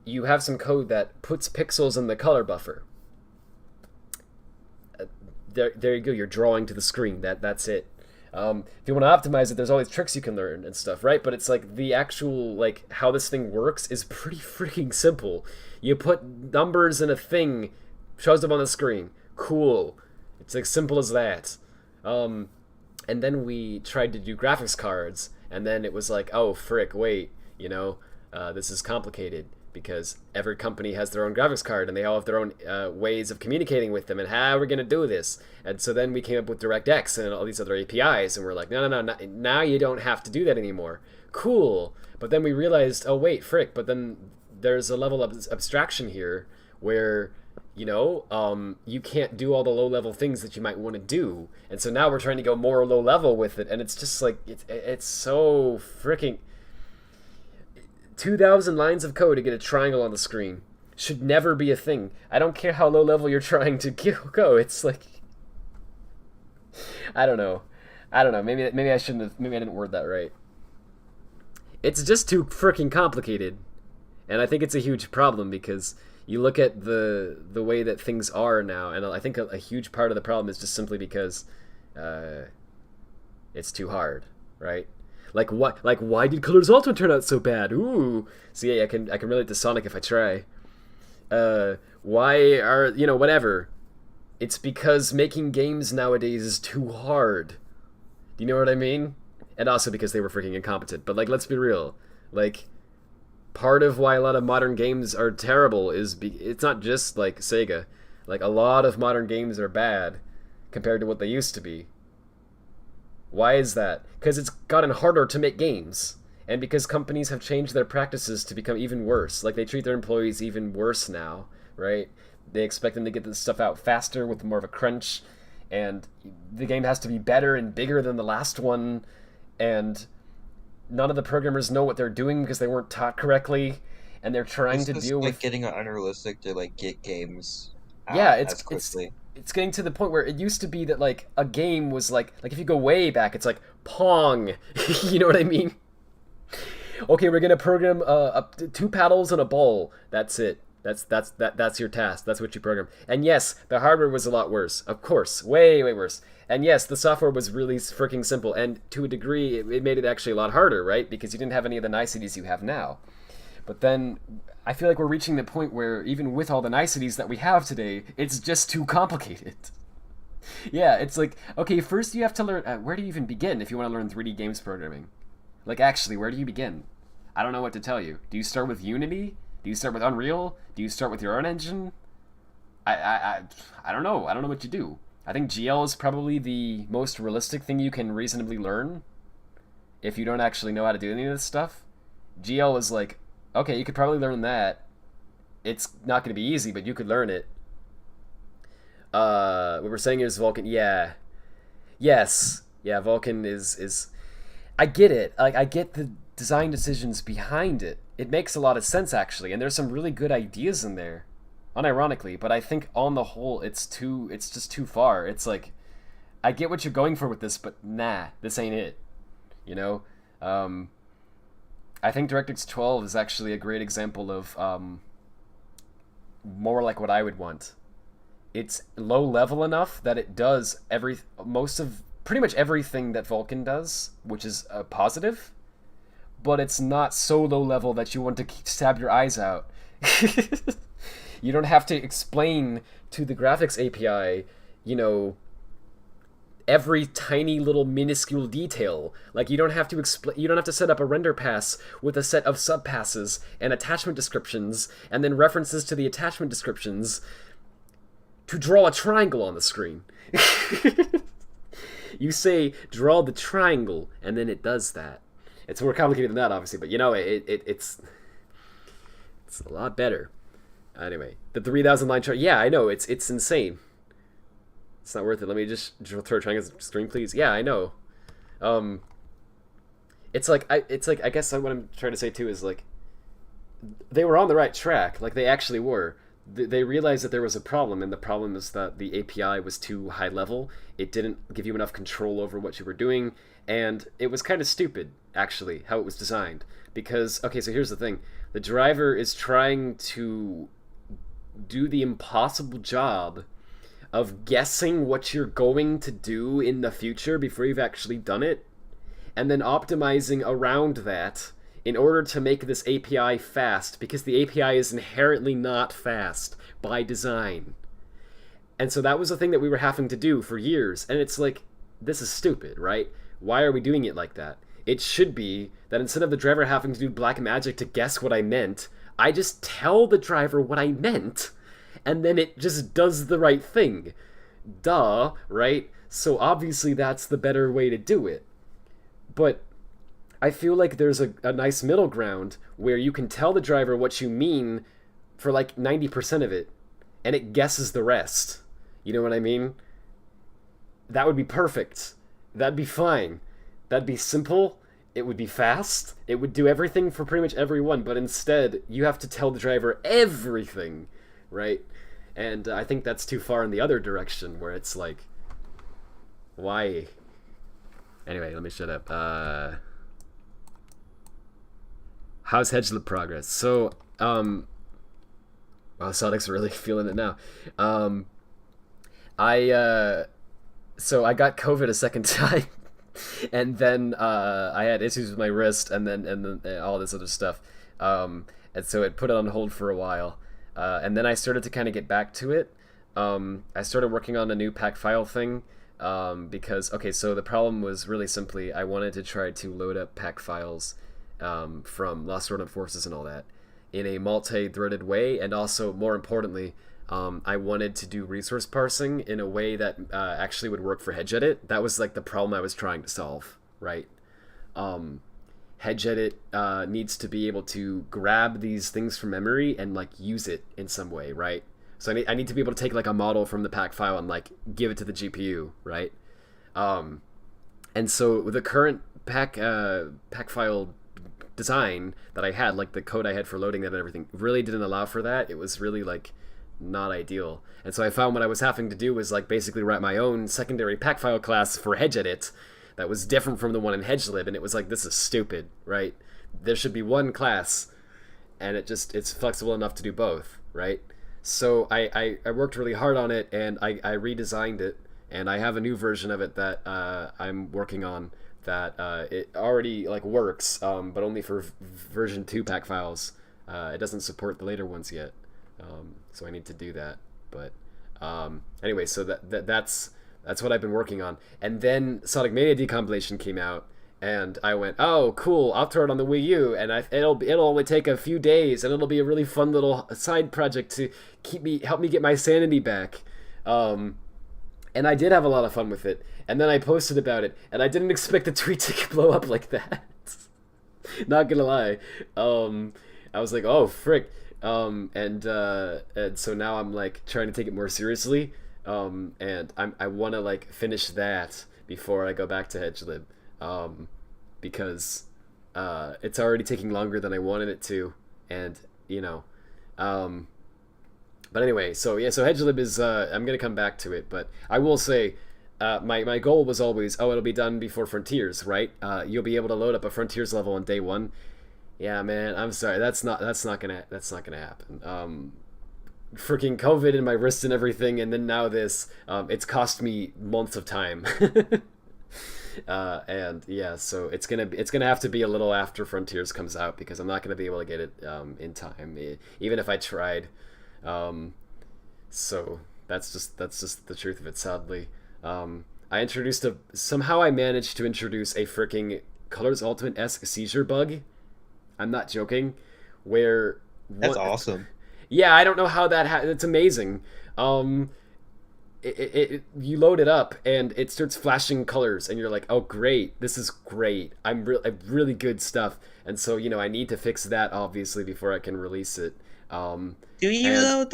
[SPEAKER 1] You have some code that puts pixels in the color buffer. There you go, you're drawing to the screen. That's it. If you want to optimize it, there's all these tricks you can learn and stuff, right? But it's like the actual, like, how this thing works is pretty freaking simple. You put numbers in a thing, shows up on the screen. Cool. It's like simple as that. And then we tried to do graphics cards, and then it was like, oh, frick, wait, this is complicated. Because every company has their own graphics card, and they all have their own ways of communicating with them, and how are we going to do this? And so then we came up with DirectX and all these other APIs, and we're like, no, now you don't have to do that anymore. Cool. But then we realized, oh, wait, frick, but then there's a level of abstraction here where, you can't do all the low-level things that you might want to do. And so now we're trying to go more low-level with it, and it's just like, it's so freaking... 2,000 lines of code to get a triangle on the screen should never be a thing. I don't care how low level you're trying to go. It's like, I don't know. Maybe I shouldn't have. Maybe I didn't word that right. It's just too freaking complicated, and I think it's a huge problem because you look at the way that things are now, and I think a huge part of the problem is just simply because it's too hard, right? Like what? Like why did Colors Ultimate turn out so bad? Ooh, see, I can relate to Sonic if I try. Why are whatever? It's because making games nowadays is too hard. Do you know what I mean? And also because they were freaking incompetent. But like, let's be real. Like, part of why a lot of modern games are terrible is it's not just like Sega. Like a lot of modern games are bad compared to what they used to be. Why is that? Because it's gotten harder to make games. And because companies have changed their practices to become even worse. Like, they treat their employees even worse now, right? They expect them to get this stuff out faster with more of a crunch. And the game has to be better and bigger than the last one. And none of the programmers know what they're doing because they weren't taught correctly. And they're trying to deal with...
[SPEAKER 8] getting it unrealistic to, get games out
[SPEAKER 1] as
[SPEAKER 8] quickly.
[SPEAKER 1] It's getting to the point where it used to be that, like, a game was like if you go way back, it's like Pong. You know what I mean? Okay, we're gonna program up to 2 paddles and a ball. That's it. That's your task. That's what you program. And yes, the hardware was a lot worse. Of course, way worse. And yes, the software was really freaking simple. And to a degree, it made it actually a lot harder, right? Because you didn't have any of the niceties you have now. But then I feel like we're reaching the point where even with all the niceties that we have today, it's just too complicated. Yeah, it's like, okay, first you have to learn... where do you even begin if you want to learn 3D games programming? Like, actually, where do you begin? I don't know what to tell you. Do you start with Unity? Do you start with Unreal? Do you start with your own engine? I don't know. I don't know what you do. I think GL is probably the most realistic thing you can reasonably learn if you don't actually know how to do any of this stuff. GL is like... okay, you could probably learn that. It's not going to be easy, but you could learn it. What we're saying is Vulkan, yeah. Yes. Yeah, Vulkan is... I get it. Like, I get the design decisions behind it. It makes a lot of sense, actually, and there's some really good ideas in there. Unironically, but I think on the whole, it's just too far. It's like, I get what you're going for with this, but nah, this ain't it. I think DirectX 12 is actually a great example of more like what I would want. It's low level enough that it does pretty much everything that Vulkan does, which is a positive, but it's not so low level that you want to stab your eyes out. You don't have to explain to the graphics API, every tiny little minuscule detail. Like, you don't have to set up a render pass with a set of subpasses and attachment descriptions and then references to the attachment descriptions to draw a triangle on the screen. You say draw the triangle, and then it does that. It's more complicated than that, obviously, but you know, it's a lot better. Anyway, the 3,000 line chart. Yeah, I know, it's insane. It's not worth it. Let me just throw triangles on the screen, please. Yeah, I know. It's like I guess what I'm trying to say too is like they were on the right track. Like they actually were. They realized that there was a problem, and the problem is that the API was too high level. It didn't give you enough control over what you were doing, and it was kind of stupid, actually, how it was designed. Because, okay, so here's the thing. The driver is trying to do the impossible job of guessing what you're going to do in the future before you've actually done it, and then optimizing around that in order to make this API fast, because the API is inherently not fast by design. And so that was the thing that we were having to do for years, and it's like, this is stupid, right? Why are we doing it like that? It should be that instead of the driver having to do black magic to guess what I meant, I just tell the driver what I meant, and then it just does the right thing. Duh, right? So obviously that's the better way to do it. But I feel like there's a nice middle ground where you can tell the driver what you mean for like 90% of it, and it guesses the rest. You know what I mean? That would be perfect. That'd be fine. That'd be simple. It would be fast. It would do everything for pretty much everyone, but instead, you have to tell the driver everything, right? And I think that's too far in the other direction, where it's like, why? Anyway, let me shut up. How's Hedgelip progress? So, well, Sonic's really feeling it now. So I got COVID a second time, and then I had issues with my wrist, and then all this other stuff, and so it put it on hold for a while, and then I started to kind of get back to it. I started working on a new pack file thing, because okay, so the problem was really simply I wanted to try to load up pack files from Lost Sword and Forces and all that in a multi-threaded way, and also more importantly, I wanted to do resource parsing in a way that actually would work for HedgeEdit. That was like the problem I was trying to solve, right? HedgeEdit needs to be able to grab these things from memory and like use it in some way, right? So I need to be able to take like a model from the pack file and like give it to the GPU, right? And so with the current pack file design that I had, like the code I had for loading that and everything, really didn't allow for that. It was really like not ideal. And so I found what I was having to do was like basically write my own secondary pack file class for HedgeEdit that was different from the one in HedgeLib, and it was like, this is stupid, right? There should be one class, and it's flexible enough to do both, right? So I worked really hard on it, and I redesigned it, and I have a new version of it that I'm working on that it already like works, but only for version 2 pack files. It doesn't support the later ones yet, so I need to do that. But anyway, so that's what I've been working on. And then Sonic Mania Decompilation came out, and I went, oh cool, I'll throw it on the Wii U, and it'll only take a few days, and it'll be a really fun little side project to help me get my sanity back. And I did have a lot of fun with it. And then I posted about it, and I didn't expect the tweet to blow up like that. Not gonna lie. I was like, oh, frick. And so now I'm like trying to take it more seriously. And I want to like finish that before I go back to HedgeLib. Because it's already taking longer than I wanted it to. And, you know, but anyway, so yeah, so HedgeLib is, I'm going to come back to it, but I will say, my goal was always, it'll be done before Frontiers, right? You'll be able to load up a Frontiers level on day 1. Yeah, man, I'm sorry, that's not gonna happen. Freaking COVID and my wrist and everything, and then now this, it's cost me months of time. And yeah, so it's gonna have to be a little after Frontiers comes out, because I'm not gonna be able to get it in time, even if I tried. So that's just the truth of it, sadly. Somehow I managed to introduce a freaking Colors Ultimate-esque seizure bug. I'm not joking. That's
[SPEAKER 3] awesome.
[SPEAKER 1] Yeah, I don't know how that it's amazing. you load it up and it starts flashing colors and you're like, oh great, this is great. I'm really good stuff. And so, you know, I need to fix that obviously before I can release it.
[SPEAKER 3] Do you though?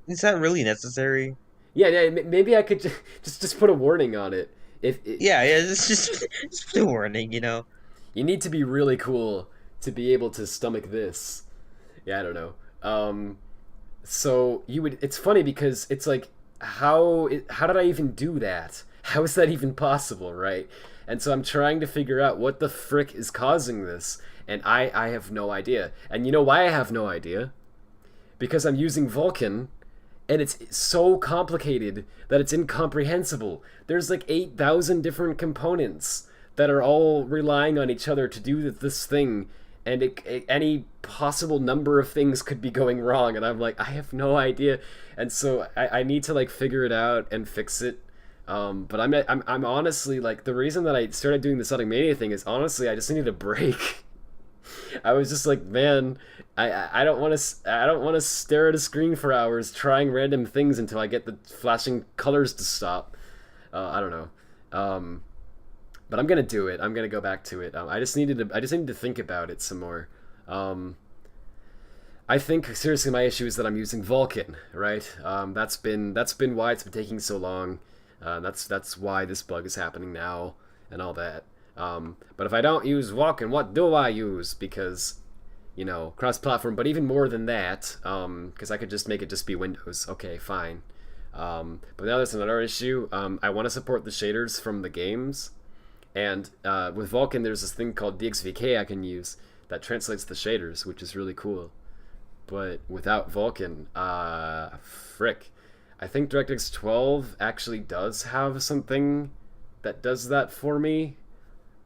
[SPEAKER 3] Is that really necessary?
[SPEAKER 1] Yeah, maybe I could just put a warning on it.
[SPEAKER 3] Yeah, just put a warning, you know.
[SPEAKER 1] You need to be really cool to be able to stomach this. Yeah, I don't know. So it's funny because it's like, how did I even do that? How is that even possible, right? And so I'm trying to figure out what the frick is causing this, and I have no idea. And you know why I have no idea? Because I'm using Vulkan, and it's so complicated that it's incomprehensible. There's like 8,000 different components that are all relying on each other to do this thing, and any possible number of things could be going wrong, and I'm like, I have no idea. And so I need to like figure it out and fix it. But I'm honestly like, the reason that I started doing the Sonic Mania thing is honestly I just needed a break. I was just like, man, I don't want to stare at a screen for hours trying random things until I get the flashing colors to stop. I don't know. But I'm gonna do it. I'm gonna go back to it. I just needed to think about it some more. I think seriously my issue is that I'm using Vulkan, right? That's been why it's been taking so long. That's why this bug is happening now and all that. But if I don't use Vulkan, what do I use? Because, you know, cross-platform, but even more than that, because I could just make it just be Windows. Okay, fine. But now there's another issue. I want to support the shaders from the games, and with Vulkan there's this thing called DXVK I can use that translates the shaders, which is really cool. But without Vulkan, frick. I think DirectX 12 actually does have something that does that for me,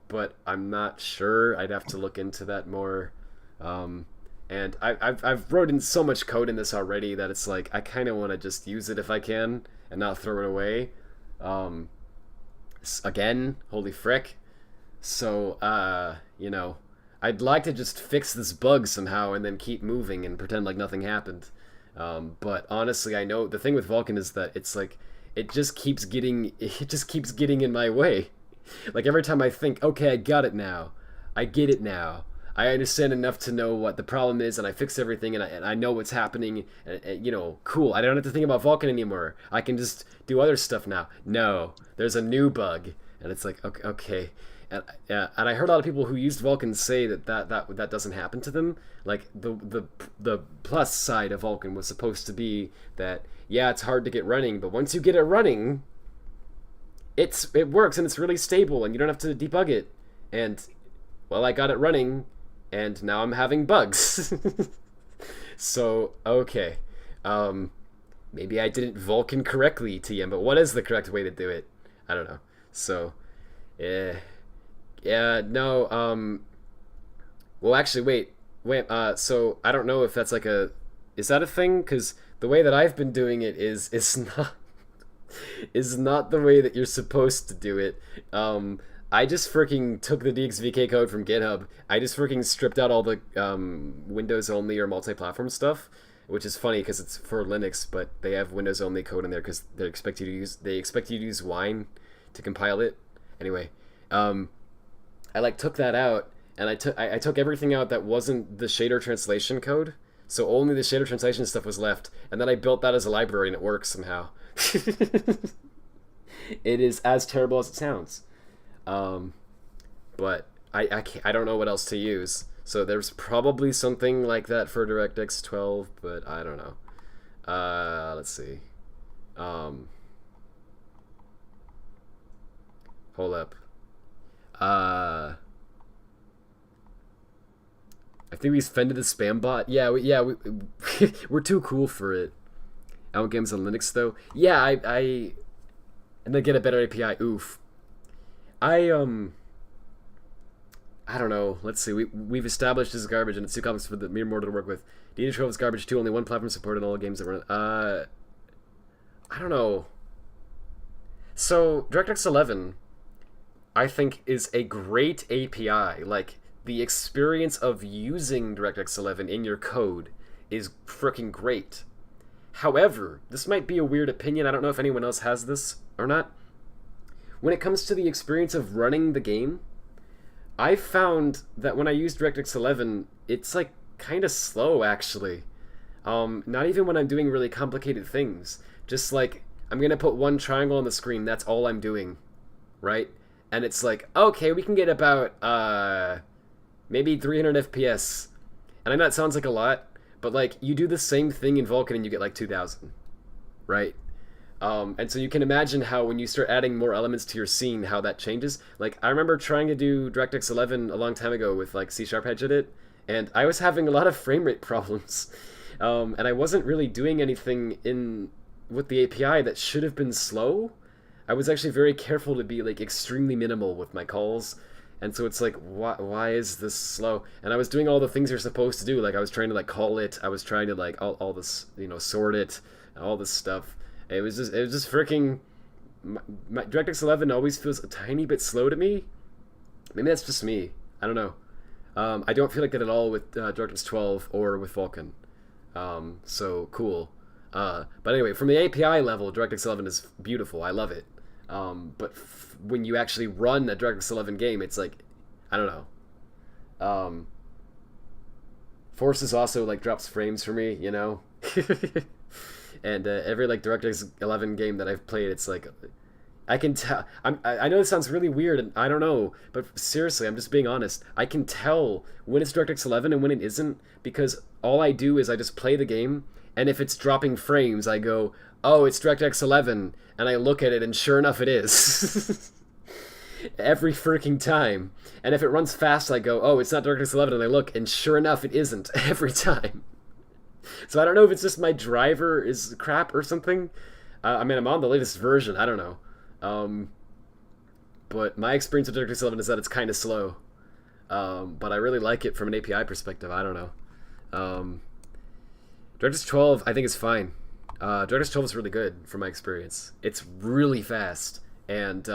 [SPEAKER 1] but I'm not sure. I'd have to look into that more. And I've wrote in so much code in this already that it's like I kind of want to just use it if I can and not throw it away. Again, holy frick. So, you know, I'd like to just fix this bug somehow and then keep moving and pretend like nothing happened. But honestly, I know the thing with Vulkan is that it's like it just keeps getting in my way. Like every time I think, okay, I got it now, I get it now, I understand enough to know what the problem is, and I fix everything, and I know what's happening, and you know, cool. I don't have to think about Vulkan anymore. I can just do other stuff now. No, there's a new bug, and it's like okay. And I heard a lot of people who used Vulkan say that doesn't happen to them. Like the plus side of Vulkan was supposed to be that yeah, it's hard to get running, but once you get it running, it works and it's really stable and you don't have to debug it. And well, I got it running, and now I'm having bugs. So okay, maybe I didn't Vulkan correctly, TM. But what is the correct way to do it? I don't know. So yeah, no, well, actually, wait, so I don't know if that's like is that a thing? Because the way that I've been doing it is not the way that you're supposed to do it. I just freaking took the DXVK code from GitHub. I just freaking stripped out all the Windows only or multi-platform stuff, which is funny because it's for Linux, but they have Windows only code in there because they expect you to use Wine to compile it. Anyway, I like took that out, and I took everything out that wasn't the shader translation code, so only the shader translation stuff was left, and then I built that as a library, and it works somehow. It is as terrible as it sounds, but I don't know what else to use. So there's probably something like that for DirectX 12, but I don't know. Let's see. Hold up. I think we fended the spam bot. Yeah, we're too cool for it. Amateur Games on Linux though. Yeah, I and then get a better API. Oof. I don't know. Let's see. We've established this is garbage and it's too complex for the mere mortal to work with. DD12 is garbage too. Only one platform supported all games that run. I don't know. So DirectX 11, I think, is a great API. Like, the experience of using DirectX 11 in your code is freaking great. However, this might be a weird opinion. I don't know if anyone else has this or not. When it comes to the experience of running the game, I found that when I use DirectX 11, it's like kind of slow actually. Not even when I'm doing really complicated things. Just like, I'm gonna put one triangle on the screen, that's all I'm doing, right? And it's like, okay, we can get about, maybe 300 FPS. And I know it sounds like a lot, but like, you do the same thing in Vulkan and you get like 2,000, right? And so you can imagine how when you start adding more elements to your scene, how that changes. Like, I remember trying to do DirectX 11 a long time ago with like C# Edge Edit, and I was having a lot of frame rate problems. And I wasn't really doing anything with the API that should have been slow. I was actually very careful to be like extremely minimal with my calls. And so it's like, why is this slow? And I was doing all the things you're supposed to do. Like, I was trying to like call it, I was trying to like all this, you know, sort it, all this stuff. It was just freaking, my DirectX 11 always feels a tiny bit slow to me. Maybe that's just me. I don't know. I don't feel like that at all with DirectX 12 or with Vulkan. So cool. But anyway, from the API level, DirectX 11 is beautiful. I love it. But when you actually run a DirectX 11 game, it's like, I don't know. Forces also like drops frames for me, you know. And every like DirectX 11 game that I've played, it's like, I can tell. I know this sounds really weird, and I don't know, but seriously, I'm just being honest. I can tell when it's DirectX 11 and when it isn't, because all I do is I just play the game, and if it's dropping frames, I go, oh, it's DirectX 11, and I look at it, and sure enough, it is. Every freaking time. And if it runs fast, I go, oh, it's not DirectX 11, and I look, and sure enough, it isn't every time. So I don't know if it's just my driver is crap or something. I mean, I'm on the latest version. I don't know. But my experience with DirectX 11 is that it's kind of slow. But I really like it from an API perspective. I don't know. DirectX 12, I think is fine. DirectX 12 is really good from my experience. It's really fast, and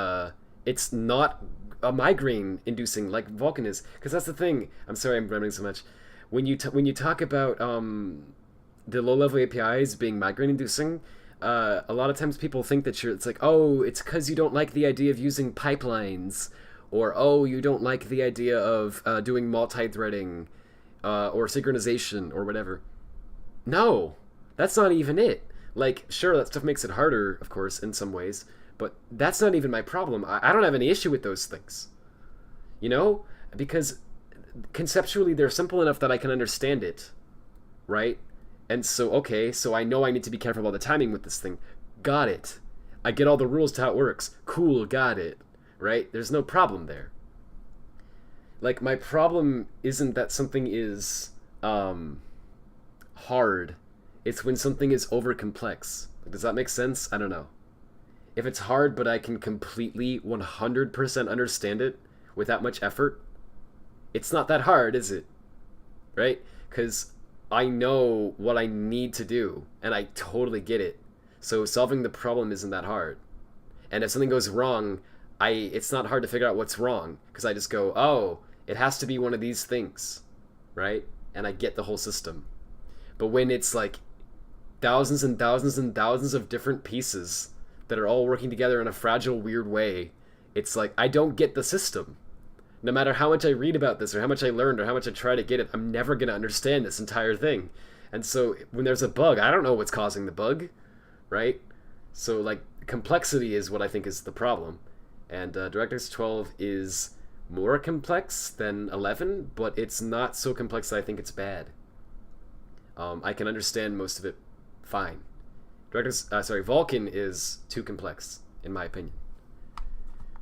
[SPEAKER 1] it's not a migraine-inducing like Vulkan is. Because that's the thing. I'm sorry I'm rambling so much. When you talk about the low-level APIs being migraine-inducing, a lot of times people think that it's like, oh, it's because you don't like the idea of using pipelines, or oh, you don't like the idea of doing multi-threading, or synchronization, or whatever. No, that's not even it. Like, sure, that stuff makes it harder, of course, in some ways, but that's not even my problem. I don't have any issue with those things, you know, because conceptually they're simple enough that I can understand it, right? And so, okay, so I know I need to be careful about the timing with this thing. Got it. I get all the rules to how it works. Cool, got it. Right? There's no problem there. Like, my problem isn't that something is hard. It's when something is over complex. Does that make sense? I don't know. If it's hard but I can completely 100% understand it with that much effort, it's not that hard, is it? Right? Because I know what I need to do, and I totally get it. So solving the problem isn't that hard. And if something goes wrong, it's not hard to figure out what's wrong, because I just go, oh, it has to be one of these things, right? And I get the whole system. But when it's like thousands and thousands and thousands of different pieces that are all working together in a fragile, weird way, it's like, I don't get the system. No matter how much I read about this, or how much I learned, or how much I try to get it, I'm never going to understand this entire thing. And so when there's a bug, I don't know what's causing the bug, right? So, like, complexity is what I think is the problem. And DirectX 12 is more complex than 11, but it's not so complex that I think it's bad. I can understand most of it fine. Vulkan is too complex, in my opinion.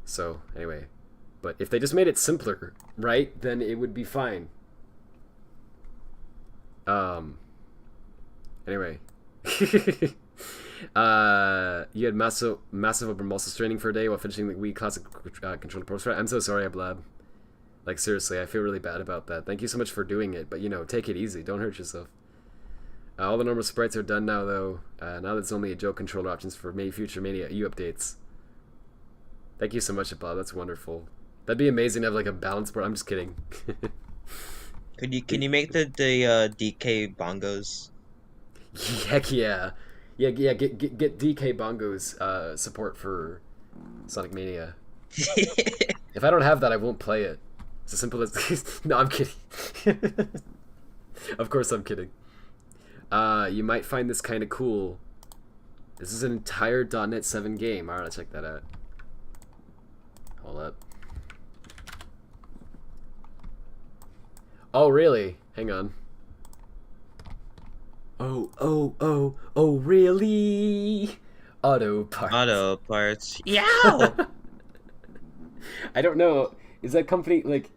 [SPEAKER 1] So, anyway. But if they just made it simpler, right, then it would be fine. Anyway. You had massive upper muscle straining for a day while finishing the Wii Classic Controller Pro. I'm so sorry, Ablab. Like, seriously, I feel really bad about that. Thank you so much for doing it, but, you know, take it easy. Don't hurt yourself. All the normal sprites are done now, though. Now there's only a joke controller options for future Mania U updates. Thank you so much, Ablab. That's wonderful. That'd be amazing to have, like, a balance board. I'm just kidding.
[SPEAKER 3] Can you make the DK bongos?
[SPEAKER 1] Heck yeah. Yeah, get DK Bongo's support for Sonic Mania. If I don't have that, I won't play it. It's as simple as... No, I'm kidding. Of course I'm kidding. You might find this kind of cool. This is an entire .NET 7 game. Alright, let's check that out. Hold up. Oh, really? Hang on. Oh, really? Auto parts.
[SPEAKER 3] Auto parts. Yeah.
[SPEAKER 1] I don't know. Is that company like?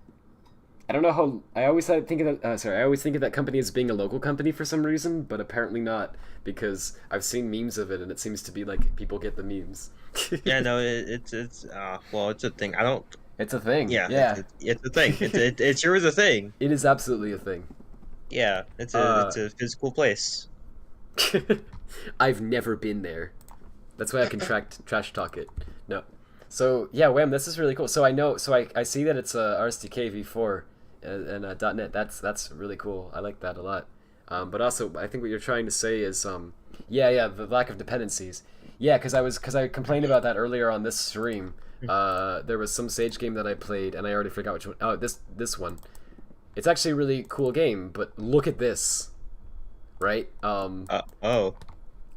[SPEAKER 1] I don't know how. I always think of that. I always think of that company as being a local company for some reason, but apparently not, because I've seen memes of it, and it seems to be like people get the memes.
[SPEAKER 3] Yeah, no, it's well, it's a thing. I don't.
[SPEAKER 1] It's a thing.
[SPEAKER 3] Yeah. It's a thing. It sure is a thing.
[SPEAKER 1] It is absolutely a thing.
[SPEAKER 3] Yeah, it's a physical place.
[SPEAKER 1] I've never been there. That's why I can trash talk it. No. So yeah, Wham, this is really cool. So I know, I see that it's a RSDK v4 and .NET. That's really cool. I like that a lot. But also, I think what you're trying to say is, the lack of dependencies. Yeah, because I complained about that earlier on this stream. There was some Sage game that I played, and I already forgot which one. Oh, this one. It's actually a really cool game, but look at this. Right?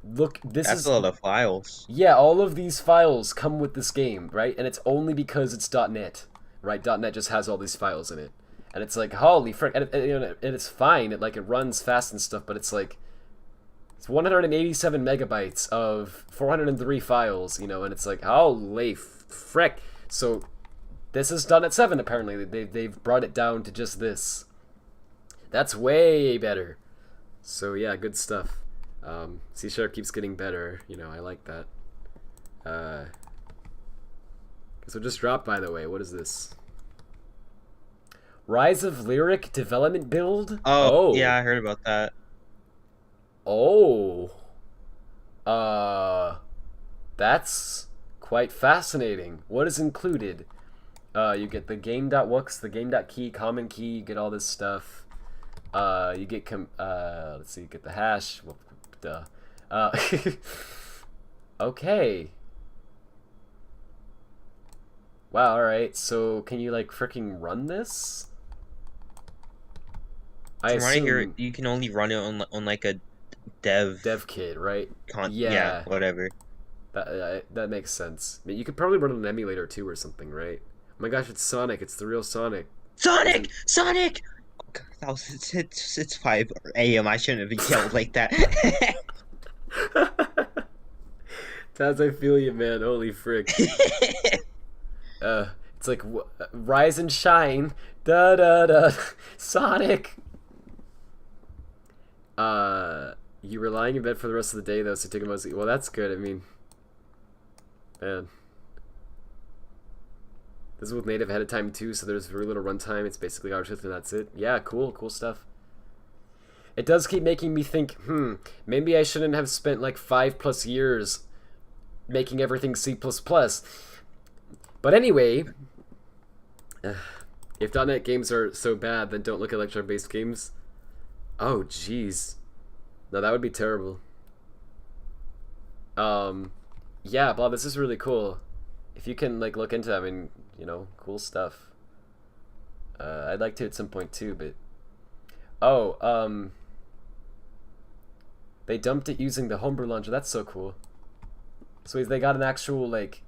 [SPEAKER 1] Look,
[SPEAKER 3] That's a lot of files.
[SPEAKER 1] Yeah, all of these files come with this game, right? And it's only because it's .NET, right? .NET just has all these files in it. And it's like, holy frick, and it's fine. It runs fast and stuff, but it's like, it's 187 megabytes of 403 files, and it's like, holy frick. So this is .NET 7, apparently. They've brought it down to just this. That's way better. So yeah, good stuff. C# keeps getting better, I like that. So just dropped, by the way. What is this? Rise of Lyric development build?
[SPEAKER 3] Oh, yeah, I heard about that.
[SPEAKER 1] Oh. That's quite fascinating. What is included? You get the game.wux, the game.key, common key, you get all this stuff. You get let's see, you get the hash. Well, duh. Okay. Wow, alright, so can you fricking run this?
[SPEAKER 3] I assume you can only run it on like a
[SPEAKER 1] dev kit, right?
[SPEAKER 3] Yeah, whatever.
[SPEAKER 1] That makes sense. I mean, you could probably run it on an emulator too or something, right? Oh my gosh, it's Sonic. It's the real Sonic.
[SPEAKER 3] Sonic! Oh, it's 5 a.m. I shouldn't have been yelled like that.
[SPEAKER 1] Taz, I feel you, man. Holy frick. It's like rise and shine. Da da da. Sonic. You were lying in bed for the rest of the day though, so take a moment. Well, that's good. I mean, man. This is with native ahead of time too, so there's very little runtime. It's basically R-Shift and that's it. Yeah, cool stuff. It does keep making me think, maybe I shouldn't have spent 5+ years making everything C++. But anyway, if .NET games are so bad, then don't look at lecture-based games. Oh, jeez. No, that would be terrible. Yeah, Bob, this is really cool. If you can look into, I mean, cool stuff. I'd like to at some point too, but they dumped it using the homebrew launcher. That's so cool. So they got an actual Wii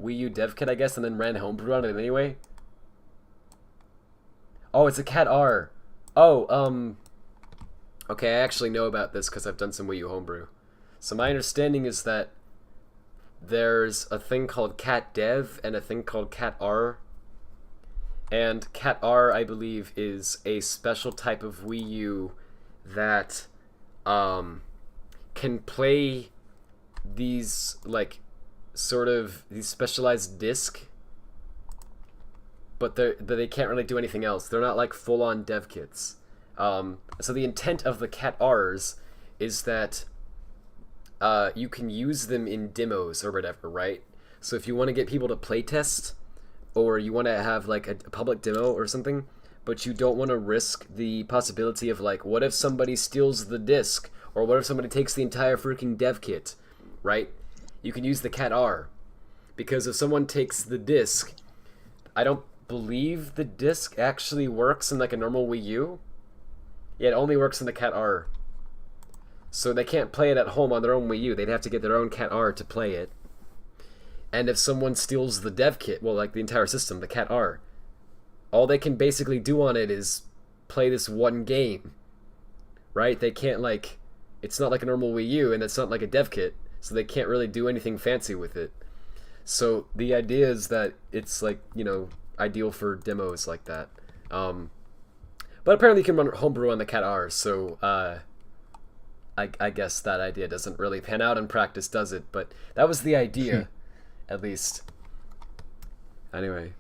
[SPEAKER 1] U dev kit, I guess, and then ran homebrew on it anyway. Oh, it's a Cat R. Oh, okay, I actually know about this because I've done some Wii U homebrew. So my understanding is that there's a thing called Cat Dev and a thing called Cat R. And Cat R, I believe, is a special type of Wii U that can play these these specialized disc, but they can't really do anything else. They're not full-on dev kits. So the intent of the Cat Rs is that you can use them in demos or whatever, right? So if you want to get people to playtest, or you want to have a public demo or something, but you don't want to risk the possibility of what if somebody steals the disc Or what if somebody takes the entire freaking dev kit, right? You can use the cat R. Because if someone takes the disc, I don't believe the disc actually works in like a normal Wii U. Yeah, it only works in the cat R. So they can't play it at home on their own Wii U. They'd have to get their own cat R to play it. And if someone steals the dev kit, well, like the entire system, the cat R, all they can basically do on it is play this one game, right? They can't, like, it's not like a normal Wii U, and it's not like a dev kit, so they can't really do anything fancy with it. So the idea is that it's, like, you know, ideal for demos like that. But apparently you can run homebrew on the cat R, so I guess that idea doesn't really pan out in practice, does it? But that was the idea, at least. Anyway.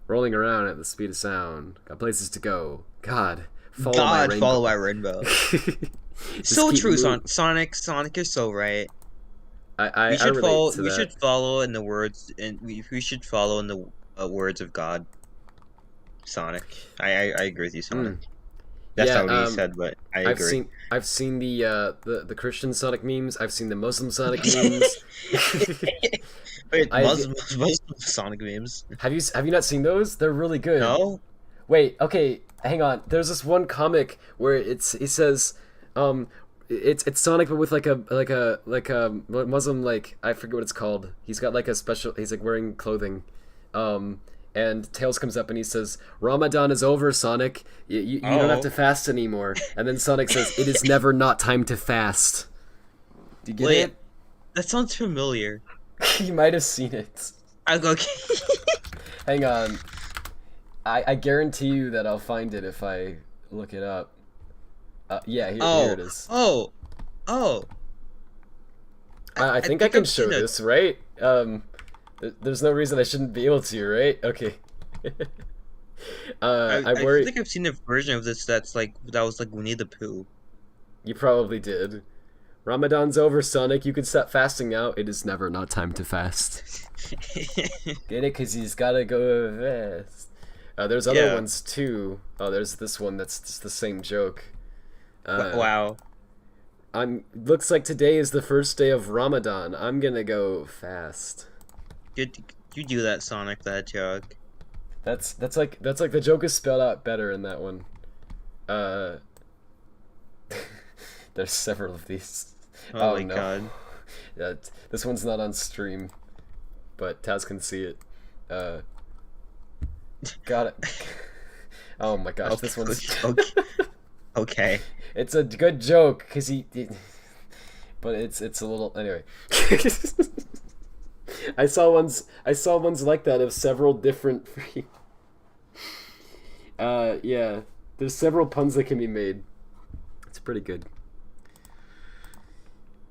[SPEAKER 1] Rolling around at the speed of sound. Got places to go. God.
[SPEAKER 3] Follow my rainbow. So true, Sonic. Sonic is so right.
[SPEAKER 1] I should follow.
[SPEAKER 3] We should follow in the words, and we should follow in the words of God. Sonic. I agree with you, Sonic. That's not what he said, but I agree.
[SPEAKER 1] I've seen the Christian Sonic memes. I've seen the Muslim Sonic memes.
[SPEAKER 3] Wait, Muslim Sonic memes.
[SPEAKER 1] Have you not seen those? They're really good.
[SPEAKER 3] No.
[SPEAKER 1] Wait. Okay. Hang on. There's this one comic where it says, it's Sonic but with like a Muslim, like, I forget what it's called. He's got like a special. He's like wearing clothing. And Tails comes up and he says, "Ramadan is over, Sonic. You don't have to fast anymore." And then Sonic says, "It is never not time to fast." Do you get it?
[SPEAKER 3] That sounds familiar.
[SPEAKER 1] You might have seen it.
[SPEAKER 3] Okay.
[SPEAKER 1] Hang on. I guarantee you that I'll find it if I look it up. Yeah, here it is. I think I can show this, right? There's no reason I shouldn't be able to, right? Okay. I
[SPEAKER 3] think I've seen a version of this that was like Winnie the Pooh.
[SPEAKER 1] You probably did. Ramadan's over, Sonic. You can stop fasting now. It is never not time to fast. Get it? Because he's gotta go fast. There's other ones too. Oh, there's this one that's just the same joke.
[SPEAKER 3] Wow.
[SPEAKER 1] Looks like today is the first day of Ramadan. I'm gonna go fast.
[SPEAKER 3] You do that, Sonic, that joke.
[SPEAKER 1] That's like the joke is spelled out better in that one. There's several of these.
[SPEAKER 3] Oh my god.
[SPEAKER 1] Yeah, this one's not on stream, but Taz can see it. Got it. Oh my gosh, this one's
[SPEAKER 3] okay.
[SPEAKER 1] It's a good joke because but it's a little anyway. I saw ones like that of several different. Yeah, there's several puns that can be made. It's pretty good.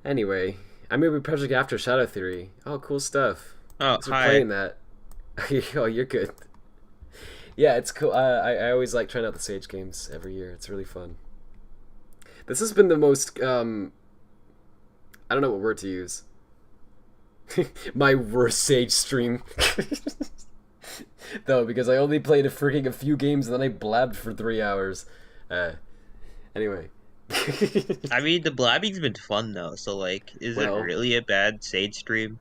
[SPEAKER 1] Anyway, I moved Project After Shadow Theory. Oh, cool stuff.
[SPEAKER 3] Oh,
[SPEAKER 1] thanks for playing that. Oh, you're good. Yeah, it's cool. I always like trying out the Sage games every year. It's really fun. This has been the most I don't know what word to use. My worst Sage stream. Though, because I only played a few games and then I blabbed for 3 hours. Anyway.
[SPEAKER 3] I mean, the blabbing's been fun though, so like, is it really a bad Sage stream?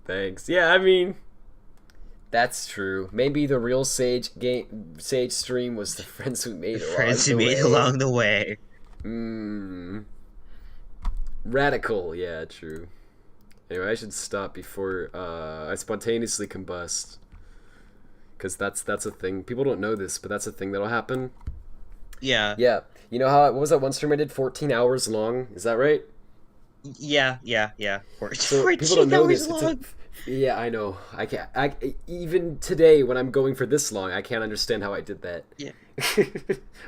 [SPEAKER 1] Thanks. Yeah, I mean, that's true. Maybe the real Sage stream was the friends we made
[SPEAKER 3] along the way.
[SPEAKER 1] Radical, yeah, true. Anyway, I should stop before I spontaneously combust. Because that's a thing. People don't know this, but that's a thing that'll happen.
[SPEAKER 3] Yeah.
[SPEAKER 1] Yeah. You know what was that one stream I did? 14 hours long? Is that right?
[SPEAKER 3] Yeah.
[SPEAKER 1] So people don't know this. Yeah, I know. Even today, when I'm going for this long, I can't understand how I did that.
[SPEAKER 3] Yeah.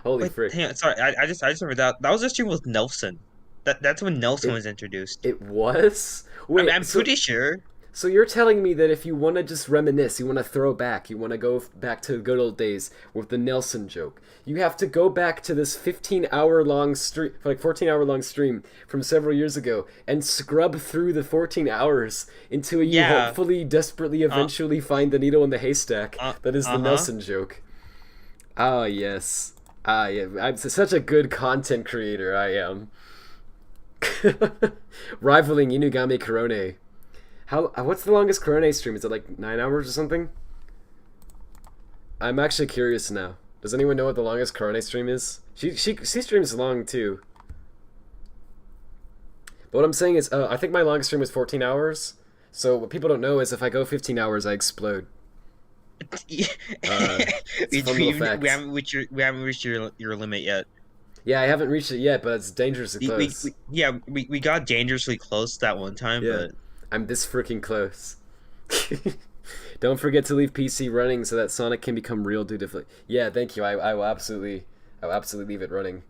[SPEAKER 1] Holy frick.
[SPEAKER 3] Hang on, sorry, I just remembered that was a stream with Nelson. That's when Nelson was introduced.
[SPEAKER 1] It was? Wait,
[SPEAKER 3] I'm pretty sure.
[SPEAKER 1] So you're telling me that if you want to just reminisce, you want to throw back, you want to go back to the good old days with the Nelson joke, you have to go back to this 14-hour-long stream from several years ago and scrub through the 14 hours until you hopefully, desperately, eventually find the needle in the haystack that is the Nelson joke. Ah, yes. Yeah, I'm such a good content creator, I am. Rivaling Inugami Korone. What's the longest Korone stream? Is it like 9 hours or something? I'm actually curious now. Does anyone know what the longest Korone stream is? She streams long too. But what I'm saying is, I think my longest stream was 14 hours. So what people don't know is if I go 15 hours, I explode.
[SPEAKER 3] We haven't reached your limit yet.
[SPEAKER 1] Yeah, I haven't reached it yet, but it's dangerously close.
[SPEAKER 3] We got dangerously close that one time,
[SPEAKER 1] yeah.
[SPEAKER 3] But
[SPEAKER 1] I'm this freaking close. Don't forget to leave PC running so that Sonic can become real dutifully. Yeah, thank you. I will absolutely leave it running.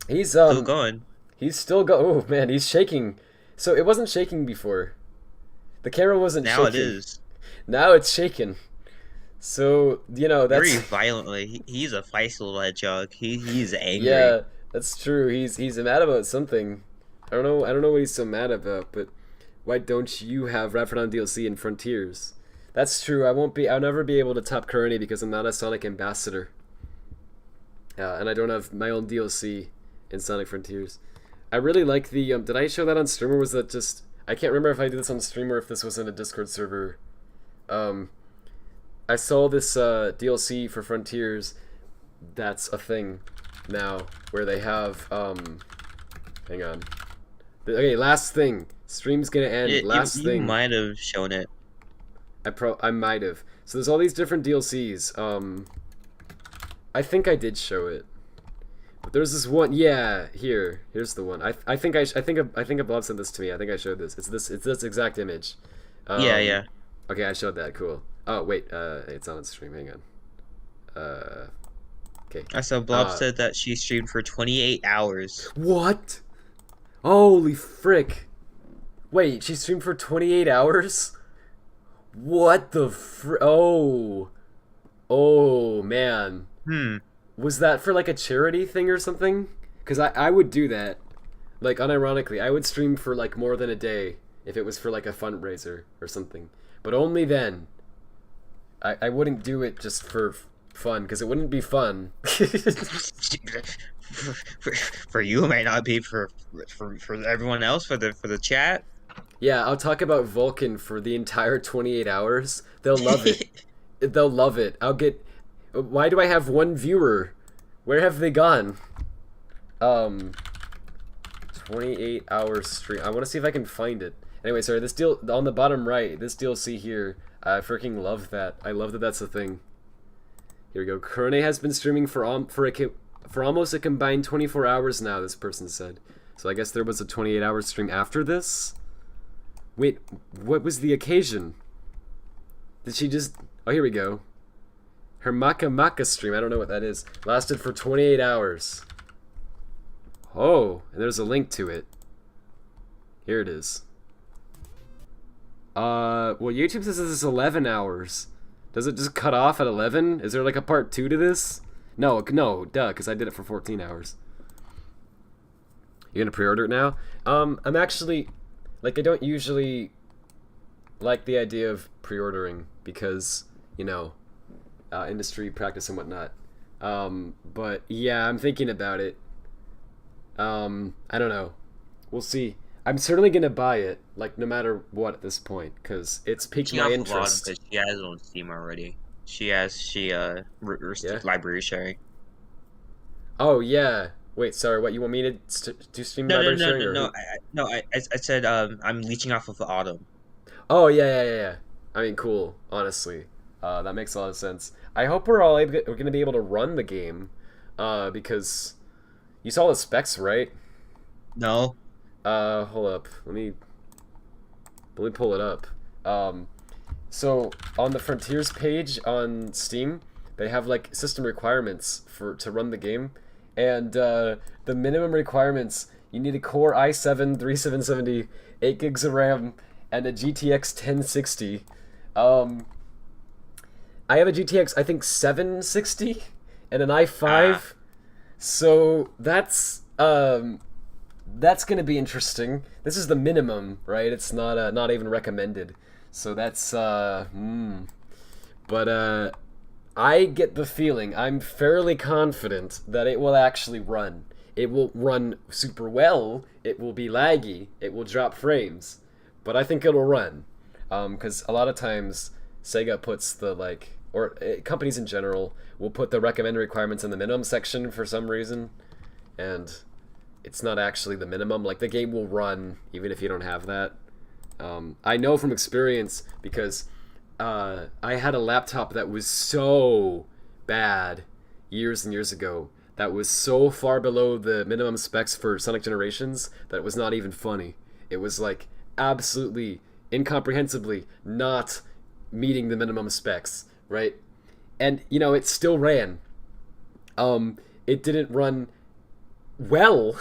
[SPEAKER 1] He's
[SPEAKER 3] still going.
[SPEAKER 1] He's still going. Oh man, he's shaking. So it wasn't shaking before. The camera wasn't shaking.
[SPEAKER 3] Now it is.
[SPEAKER 1] Now it's shaking. So, you know, that's
[SPEAKER 3] very violently. He's a feisty little hedgehog. He's angry.
[SPEAKER 1] Yeah, that's true. He's mad about something. I don't know what he's so mad about, but why don't you have Radfordhound DLC in Frontiers? That's true. I'll never be able to top Korone because I'm not a Sonic ambassador. And I don't have my own DLC in Sonic Frontiers. I really like the did I show that on stream, or was that just, I can't remember if I did this on stream or if this was in a Discord server. I saw this DLC for Frontiers that's a thing now where they have hang on. Okay, last thing. Stream's gonna end. Last thing.
[SPEAKER 3] You might have shown it.
[SPEAKER 1] I might have. So there's all these different DLCs. I think I did show it. But there's this one. Yeah, here's the one. I think Bob sent this to me. I think I showed this. It's this exact image.
[SPEAKER 3] Yeah.
[SPEAKER 1] Okay, I showed that. Cool. Oh wait, it's on stream. Hang on. Okay.
[SPEAKER 3] I saw Blob said that she streamed for 28 hours.
[SPEAKER 1] What? Holy frick! Wait, she streamed for 28 hours? What the Oh man. Was that for like a charity thing or something? Because I would do that. Like, unironically, I would stream for like more than a day if it was for like a fundraiser or something. But only then. I wouldn't do it just for fun, because it wouldn't be fun.
[SPEAKER 3] For you, it might not be for everyone else, for the chat.
[SPEAKER 1] Yeah, I'll talk about Vulcan for the entire 28 hours. They'll love it. They'll love it. Why do I have one viewer? Where have they gone? 28 hour stream. I want to see if I can find it. Anyway, sorry, this deal on the bottom right, this DLC here, I freaking love that. I love that that's a thing. Here we go. Korone has been streaming for almost a combined 24 hours now, this person said. So I guess there was a 28-hour stream after this? Wait, what was the occasion? Did she just... Oh, here we go. Her Maka stream, I don't know what that is, lasted for 28 hours. Oh, and there's a link to it. Here it is. Well, YouTube says this is 11 hours. Does it just cut off at 11? Is there like a part 2 to this? No, duh, because I did it for 14 hours. You gonna pre-order it now? I'm actually, like, I don't usually like the idea of pre-ordering because, you know, industry practice and whatnot. But yeah, I'm thinking about it. I don't know. We'll see. I'm certainly gonna buy it, like, no matter what at this point, because it's piqued my interest.
[SPEAKER 3] She has it on Steam already. Library sharing.
[SPEAKER 1] Oh yeah. Wait, sorry. What, you want me to do Steam library sharing?
[SPEAKER 3] No. I said I'm leeching off of Autumn.
[SPEAKER 1] Oh yeah. I mean, cool. Honestly, that makes a lot of sense. I hope we're gonna be able to run the game, because you saw the specs, right?
[SPEAKER 3] No.
[SPEAKER 1] Hold up. Let me pull it up. So on the Frontiers page on Steam, they have like system requirements to run the game, and the minimum requirements, you need a Core i7 3770, 8 gigs of RAM, and a GTX 1060. I have a GTX, I think 760, and an i5. So that's gonna be interesting. This is the minimum, right? It's not even recommended. So that's but I get the feeling, I'm fairly confident that it will actually run. It will run super well, it will be laggy, it will drop frames, but I think it'll run. Because a lot of times Sega puts the companies in general will put the recommended requirements in the minimum section for some reason, and it's not actually the minimum. Like, the game will run even if you don't have that. I know from experience because I had a laptop that was so bad years and years ago, that was so far below the minimum specs for Sonic Generations that it was not even funny. It was like absolutely incomprehensibly not meeting the minimum specs, right? And it still ran. It didn't run well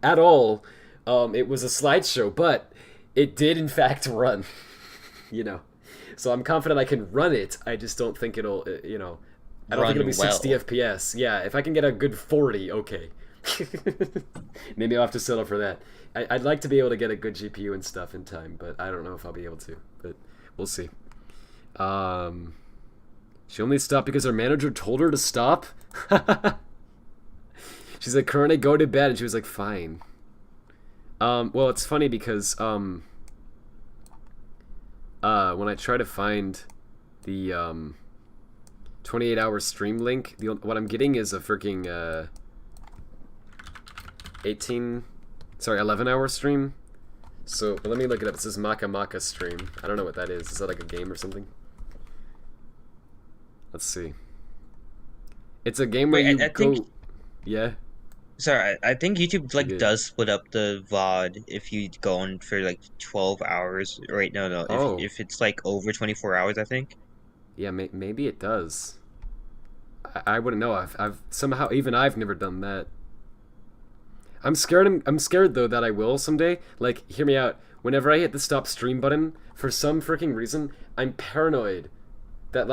[SPEAKER 1] at all. It was a slideshow, but it did in fact run. So I'm confident I can run it. I just don't think it'll I don't think it'll be 60 FPS. Yeah, if I can get a good 40, okay. Maybe I'll have to settle for that. I'd like to be able to get a good GPU and stuff in time, but I don't know if I'll be able to. But we'll see. She only stopped because her manager told her to stop? She's like, Kurone, go to bed. And she was like, fine. Well, it's funny because when I try to find the 28-hour stream link, what I'm getting is a freaking 11-hour stream. So let me look it up. It says Maka Maka stream. I don't know what that is. Is that like a game or something? Let's see. It's a game where you go. Yeah.
[SPEAKER 3] Sorry, I think YouTube does split up the VOD if you go on for 12 hours. Right? No. If it's over 24 hours, I think.
[SPEAKER 1] Yeah, maybe it does. I wouldn't know. I've somehow I've never done that. I'm scared. I'm scared though that I will someday. Hear me out. Whenever I hit the stop stream button, for some freaking reason, I'm paranoid that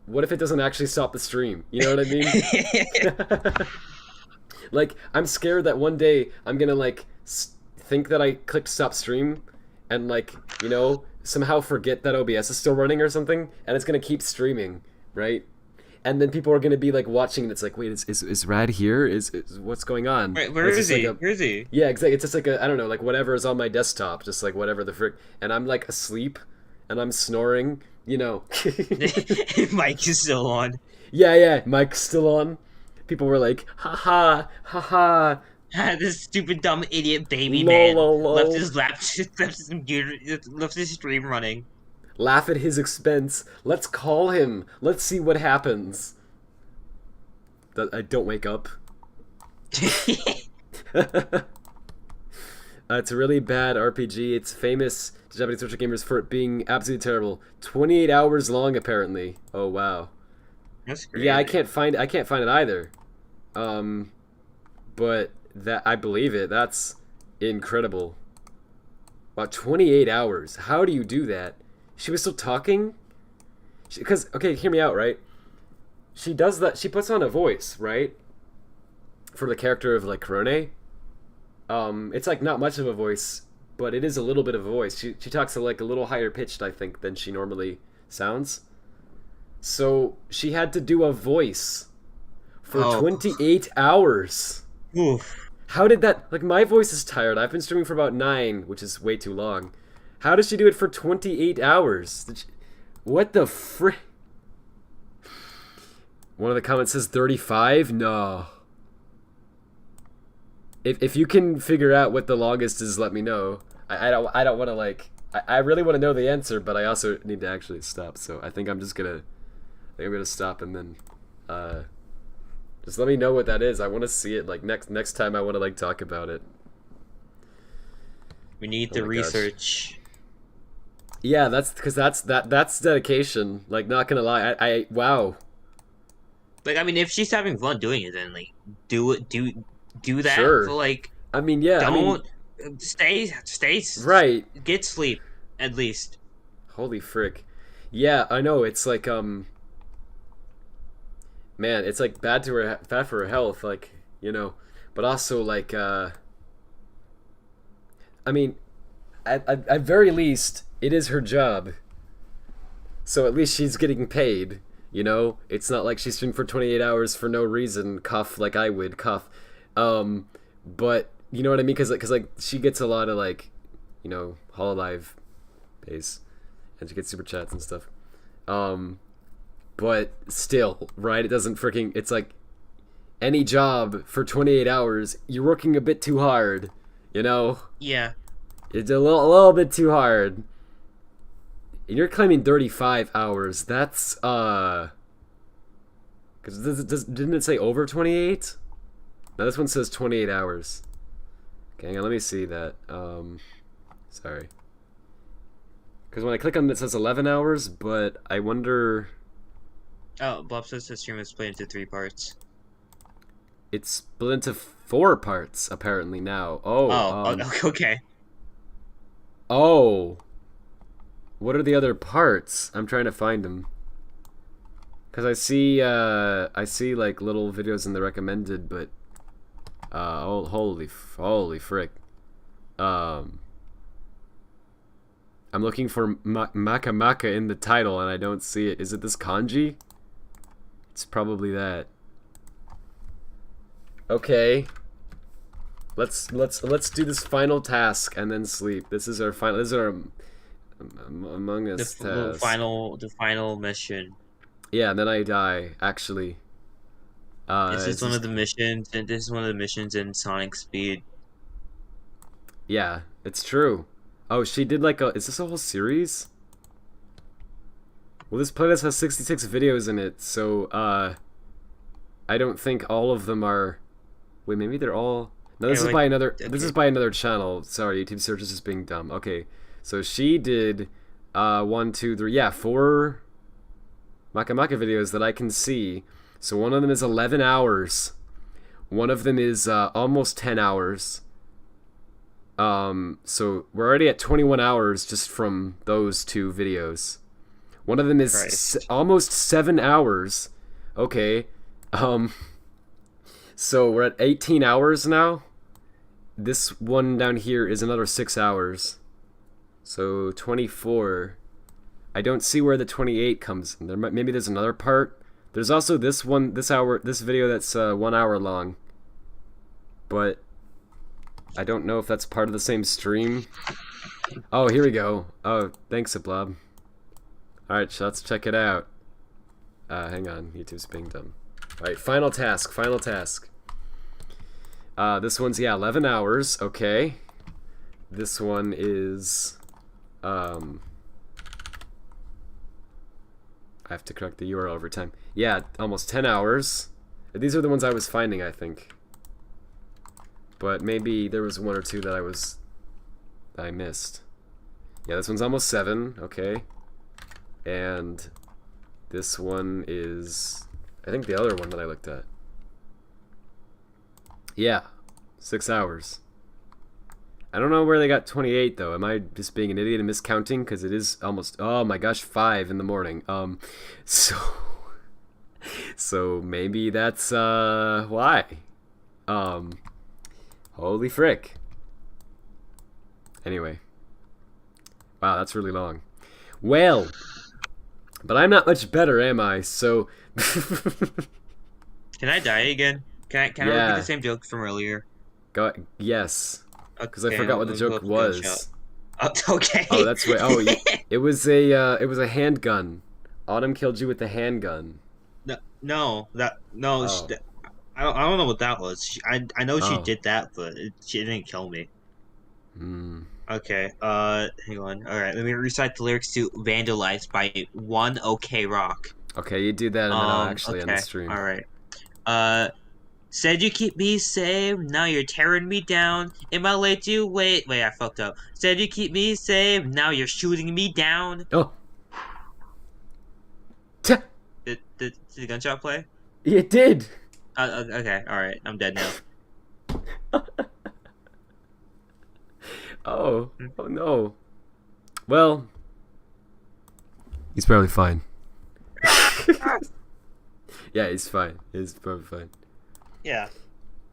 [SPEAKER 1] what if it doesn't actually stop the stream? You know what I mean? I'm scared that one day I'm gonna think that I clicked stop stream, and somehow forget that OBS is still running or something, and it's gonna keep streaming, right? And then people are gonna be watching, and it's wait, is Rad here? Is what's going on?
[SPEAKER 3] Wait, where is he? Where is he?
[SPEAKER 1] Yeah, exactly. It's just I don't know, whatever is on my desktop, just whatever the frick, and I'm asleep, and I'm snoring,
[SPEAKER 3] Mike is still on.
[SPEAKER 1] Yeah, Mike's still on. People were like, ha ha.
[SPEAKER 3] This stupid dumb idiot baby left his left his stream running.
[SPEAKER 1] Laugh at his expense. Let's call him. Let's see what happens. I don't wake up. It's a really bad RPG. It's famous to Japanese social gamers for it being absolutely terrible. 28 hours long, apparently. Oh wow.
[SPEAKER 3] That's great.
[SPEAKER 1] Yeah, I can't find it either. But I believe it. That's incredible. Wow, 28 hours. How do you do that? She was still talking? Because, okay, hear me out, right? She does that. She puts on a voice, right? For the character of, Kurone. It's, not much of a voice, but it is a little bit of a voice. She talks a little higher pitched, I think, than she normally sounds. So, she had to do a voice for 28 hours.
[SPEAKER 3] Oof.
[SPEAKER 1] How did that... my voice is tired. I've been streaming for about 9, which is way too long. How does she do it for 28 hours? What the frick? One of the comments says 35? No. If you can figure out what the longest is, let me know. I don't want to I really want to know the answer, but I also need to actually stop. So I think I'm just gonna stop and then just let me know what that is. I want to see it next time. I want to talk about it.
[SPEAKER 3] We need the research.
[SPEAKER 1] Gosh. Yeah, that's because that's dedication. Not gonna lie, I wow.
[SPEAKER 3] If she's having fun doing it, then do that.
[SPEAKER 1] Sure.
[SPEAKER 3] But,
[SPEAKER 1] I mean, yeah.
[SPEAKER 3] Don't stay.
[SPEAKER 1] Right.
[SPEAKER 3] Get sleep at least.
[SPEAKER 1] Holy frick. Yeah, I know. It's man, it's bad for her health, but also I mean, at very least, it is her job. So at least she's getting paid. You know, it's not like she streamed for 28 hours for no reason, cuff, like I would, cuff. But, you know what I mean? Because like, she gets a lot of, like, you know, Hololive pays, and she gets super chats and stuff. But still, right? It doesn't freaking, it's like, any job for 28 hours, you're working a bit too hard, you know?
[SPEAKER 3] Yeah.
[SPEAKER 1] It's a little bit too hard. And you're claiming 35 hours. That's, because didn't it say over 28? No, this one says 28 hours. Okay, hang on, let me see that. Sorry. Because when I click on it, it says 11 hours, but I wonder...
[SPEAKER 3] Oh, Bob says the stream is split into 3 parts.
[SPEAKER 1] It's split into 4 parts, apparently, now. Oh,
[SPEAKER 3] okay.
[SPEAKER 1] Oh. What are the other parts? I'm trying to find them. Because I see like little videos in the recommended, but holy frick. I'm looking for Maka Maka in the title and I don't see it. Is it this kanji? It's probably that. Okay. Let's do this final task and then sleep. This is our final. This is our Among Us task.
[SPEAKER 3] The final mission.
[SPEAKER 1] Yeah, and then I die. Actually.
[SPEAKER 3] This is one of the missions, and this is one of the missions in Sonic Speed.
[SPEAKER 1] Yeah, it's true. Oh, she did like a... Is this a whole series? Well, this playlist has 66 videos in it, so, I don't think all of them are... Wait, maybe they're all... No, this is by another... Okay. This is by another channel. Sorry, YouTube search is just being dumb. Okay, so she did, 1, 2, 3... Yeah, 4... Maka Maka videos that I can see. So one of them is 11 hours. One of them is, almost 10 hours. So we're already at 21 hours just from those 2 videos. One of them is almost 7 hours. Okay. So we're at 18 hours now. This one down here is another 6 hours. So 24. I don't see where the 28 comes in. Maybe there's another part. There's also this video that's 1 hour long. But I don't know if that's part of the same stream. Oh, here we go. Oh, thanks, Blob. Alright, so let's check it out. Hang on, YouTube's being dumb. Alright, final task. This one's, 11 hours, okay. This one is, I have to correct the URL every time. Yeah, almost 10 hours. These are the ones I was finding, I think. But maybe there was 1 or 2 that I missed. Yeah, this one's almost 7, okay. And this one is, I think, the other one that I looked at. Yeah, 6 hours. I don't know where they got 28 though. Am I just being an idiot and miscounting? Because it is almost, oh my gosh, 5 in the morning. So maybe that's why. Holy frick. Anyway. Wow, that's really long. Well, but I'm not much better, am I? So
[SPEAKER 3] Can I die again? Can I repeat the same joke from earlier?
[SPEAKER 1] Yes. Because I forgot what the joke was.
[SPEAKER 3] Okay.
[SPEAKER 1] Oh, that's right. Oh, it was a handgun. Autumn killed you with the handgun.
[SPEAKER 3] No.
[SPEAKER 1] Oh.
[SPEAKER 3] I don't know what that was. I know she did that, but she didn't kill me. Okay. Hang on. All right. Let me recite the lyrics to "Vandalized" by One OK Rock.
[SPEAKER 1] Okay, you do that, and then I'll actually end the stream.
[SPEAKER 3] All right. Said you keep me safe, now you're tearing me down. Am I late to wait? Wait, I fucked up. Said you keep me safe, now you're shooting me down.
[SPEAKER 1] Oh.
[SPEAKER 3] Did the gunshot play?
[SPEAKER 1] It did.
[SPEAKER 3] Okay, alright, I'm dead now.
[SPEAKER 1] Oh no. Well, he's probably fine. Yeah, he's fine. He's probably fine.
[SPEAKER 3] Yeah.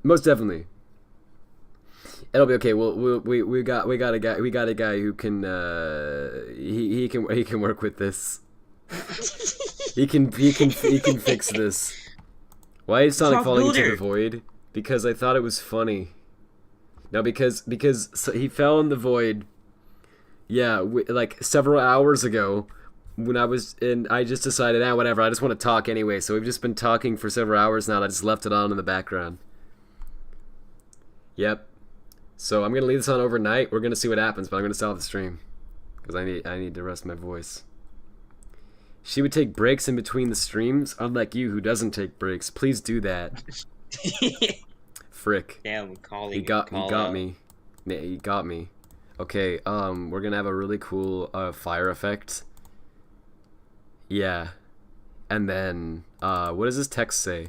[SPEAKER 1] Most definitely. It'll be okay. We got a guy who can he can work with this. He can fix this. Why is Sonic falling into the void? Because I thought it was funny. No, because he fell in the void. Yeah, like several hours ago, when I just decided, whatever. I just want to talk anyway. So we've just been talking for several hours now. I just left it on in the background. Yep. So I'm gonna leave this on overnight. We're gonna see what happens, but I'm gonna stop the stream because I need to rest my voice. She would take breaks in between the streams, unlike you who doesn't take breaks. Please do that. Frick.
[SPEAKER 3] Damn,
[SPEAKER 1] he got me. Yeah, he got me. Okay, we're gonna have a really cool fire effect. Yeah. And then what does this text say?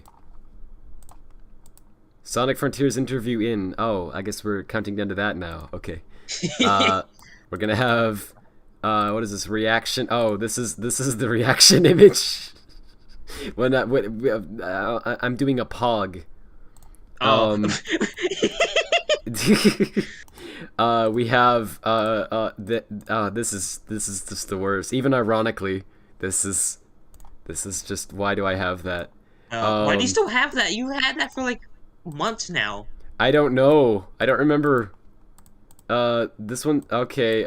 [SPEAKER 1] Sonic Frontiers interview in. Oh, I guess we're counting down to that now. Okay. We're gonna have what is this reaction? Oh, this is the reaction image. When I'm doing a pog. We have this is just the worst. Even ironically, this is just, why do I have that?
[SPEAKER 3] Why do you still have that? You had that for like months now.
[SPEAKER 1] I don't know. I don't remember. This one. Okay.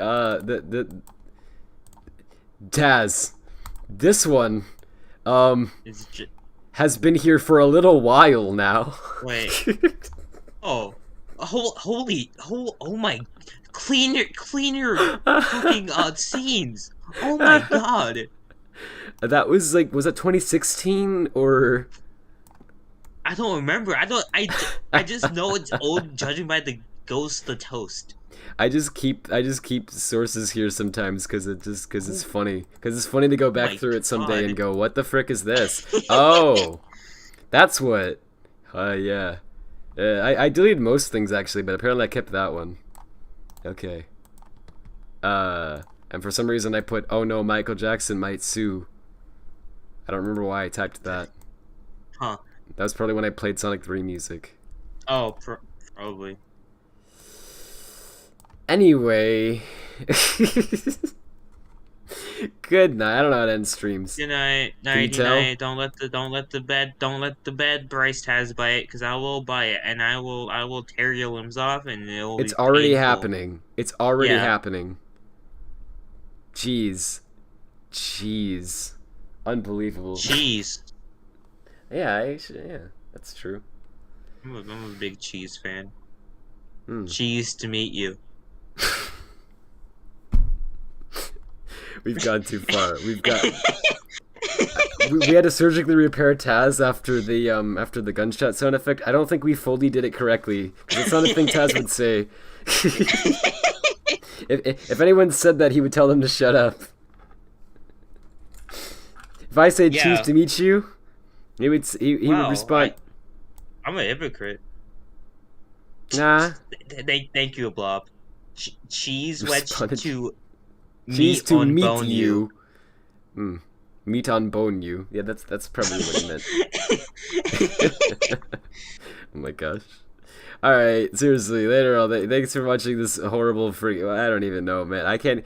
[SPEAKER 1] Taz, this one has been here for a little while now.
[SPEAKER 3] Wait. Oh my, clean your fucking scenes. Oh my god.
[SPEAKER 1] That was like, was that 2016 or?
[SPEAKER 3] I don't remember. I just know it's old, judging by the ghost, the toast.
[SPEAKER 1] I just keep sources here sometimes because it's funny. Because it's funny to go back through it someday and go, what the frick is this? Oh, that's what. Yeah. I deleted most things actually, but apparently I kept that one. Okay. And for some reason I put, oh no, Michael Jackson might sue. I don't remember why I typed that.
[SPEAKER 3] Huh.
[SPEAKER 1] That was probably when I played Sonic 3 music.
[SPEAKER 3] Oh, probably.
[SPEAKER 1] Anyway. Good night. I don't know how to end streams.
[SPEAKER 3] Good night. Night. Don't let the bed Bryce has by it, because I will buy it, and I will tear your limbs off, and
[SPEAKER 1] it's already happening. It's already happening. Jeez. Unbelievable.
[SPEAKER 3] Cheese.
[SPEAKER 1] Yeah, that's true.
[SPEAKER 3] I'm a big cheese fan. Cheese to meet you.
[SPEAKER 1] We've gone too far. We had to surgically repair Taz after the gunshot sound effect. I don't think we fully did it correctly. It's not a thing Taz would say. If anyone said that, he would tell them to shut up. If I say choose to meet you, he would respond.
[SPEAKER 3] I'm a hypocrite.
[SPEAKER 1] Nah.
[SPEAKER 3] Thank you, Blob. Cheese wedge to
[SPEAKER 1] cheese to meet you. Meat on bone you. Yeah, that's probably what he meant. Oh my gosh. Alright, seriously, later all day. Thanks for watching this horrible freak. Well, I don't even know, man. I can't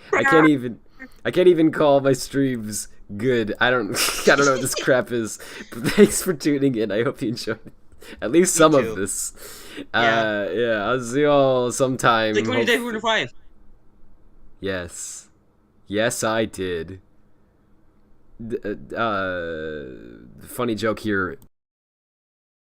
[SPEAKER 1] even call my streams good. I don't know what this crap is. But thanks for tuning in. I hope you enjoyed at least some of this. Yeah, I'll see you all sometime.
[SPEAKER 3] Like 20 days, 5.
[SPEAKER 1] Yes, I did. Funny joke here.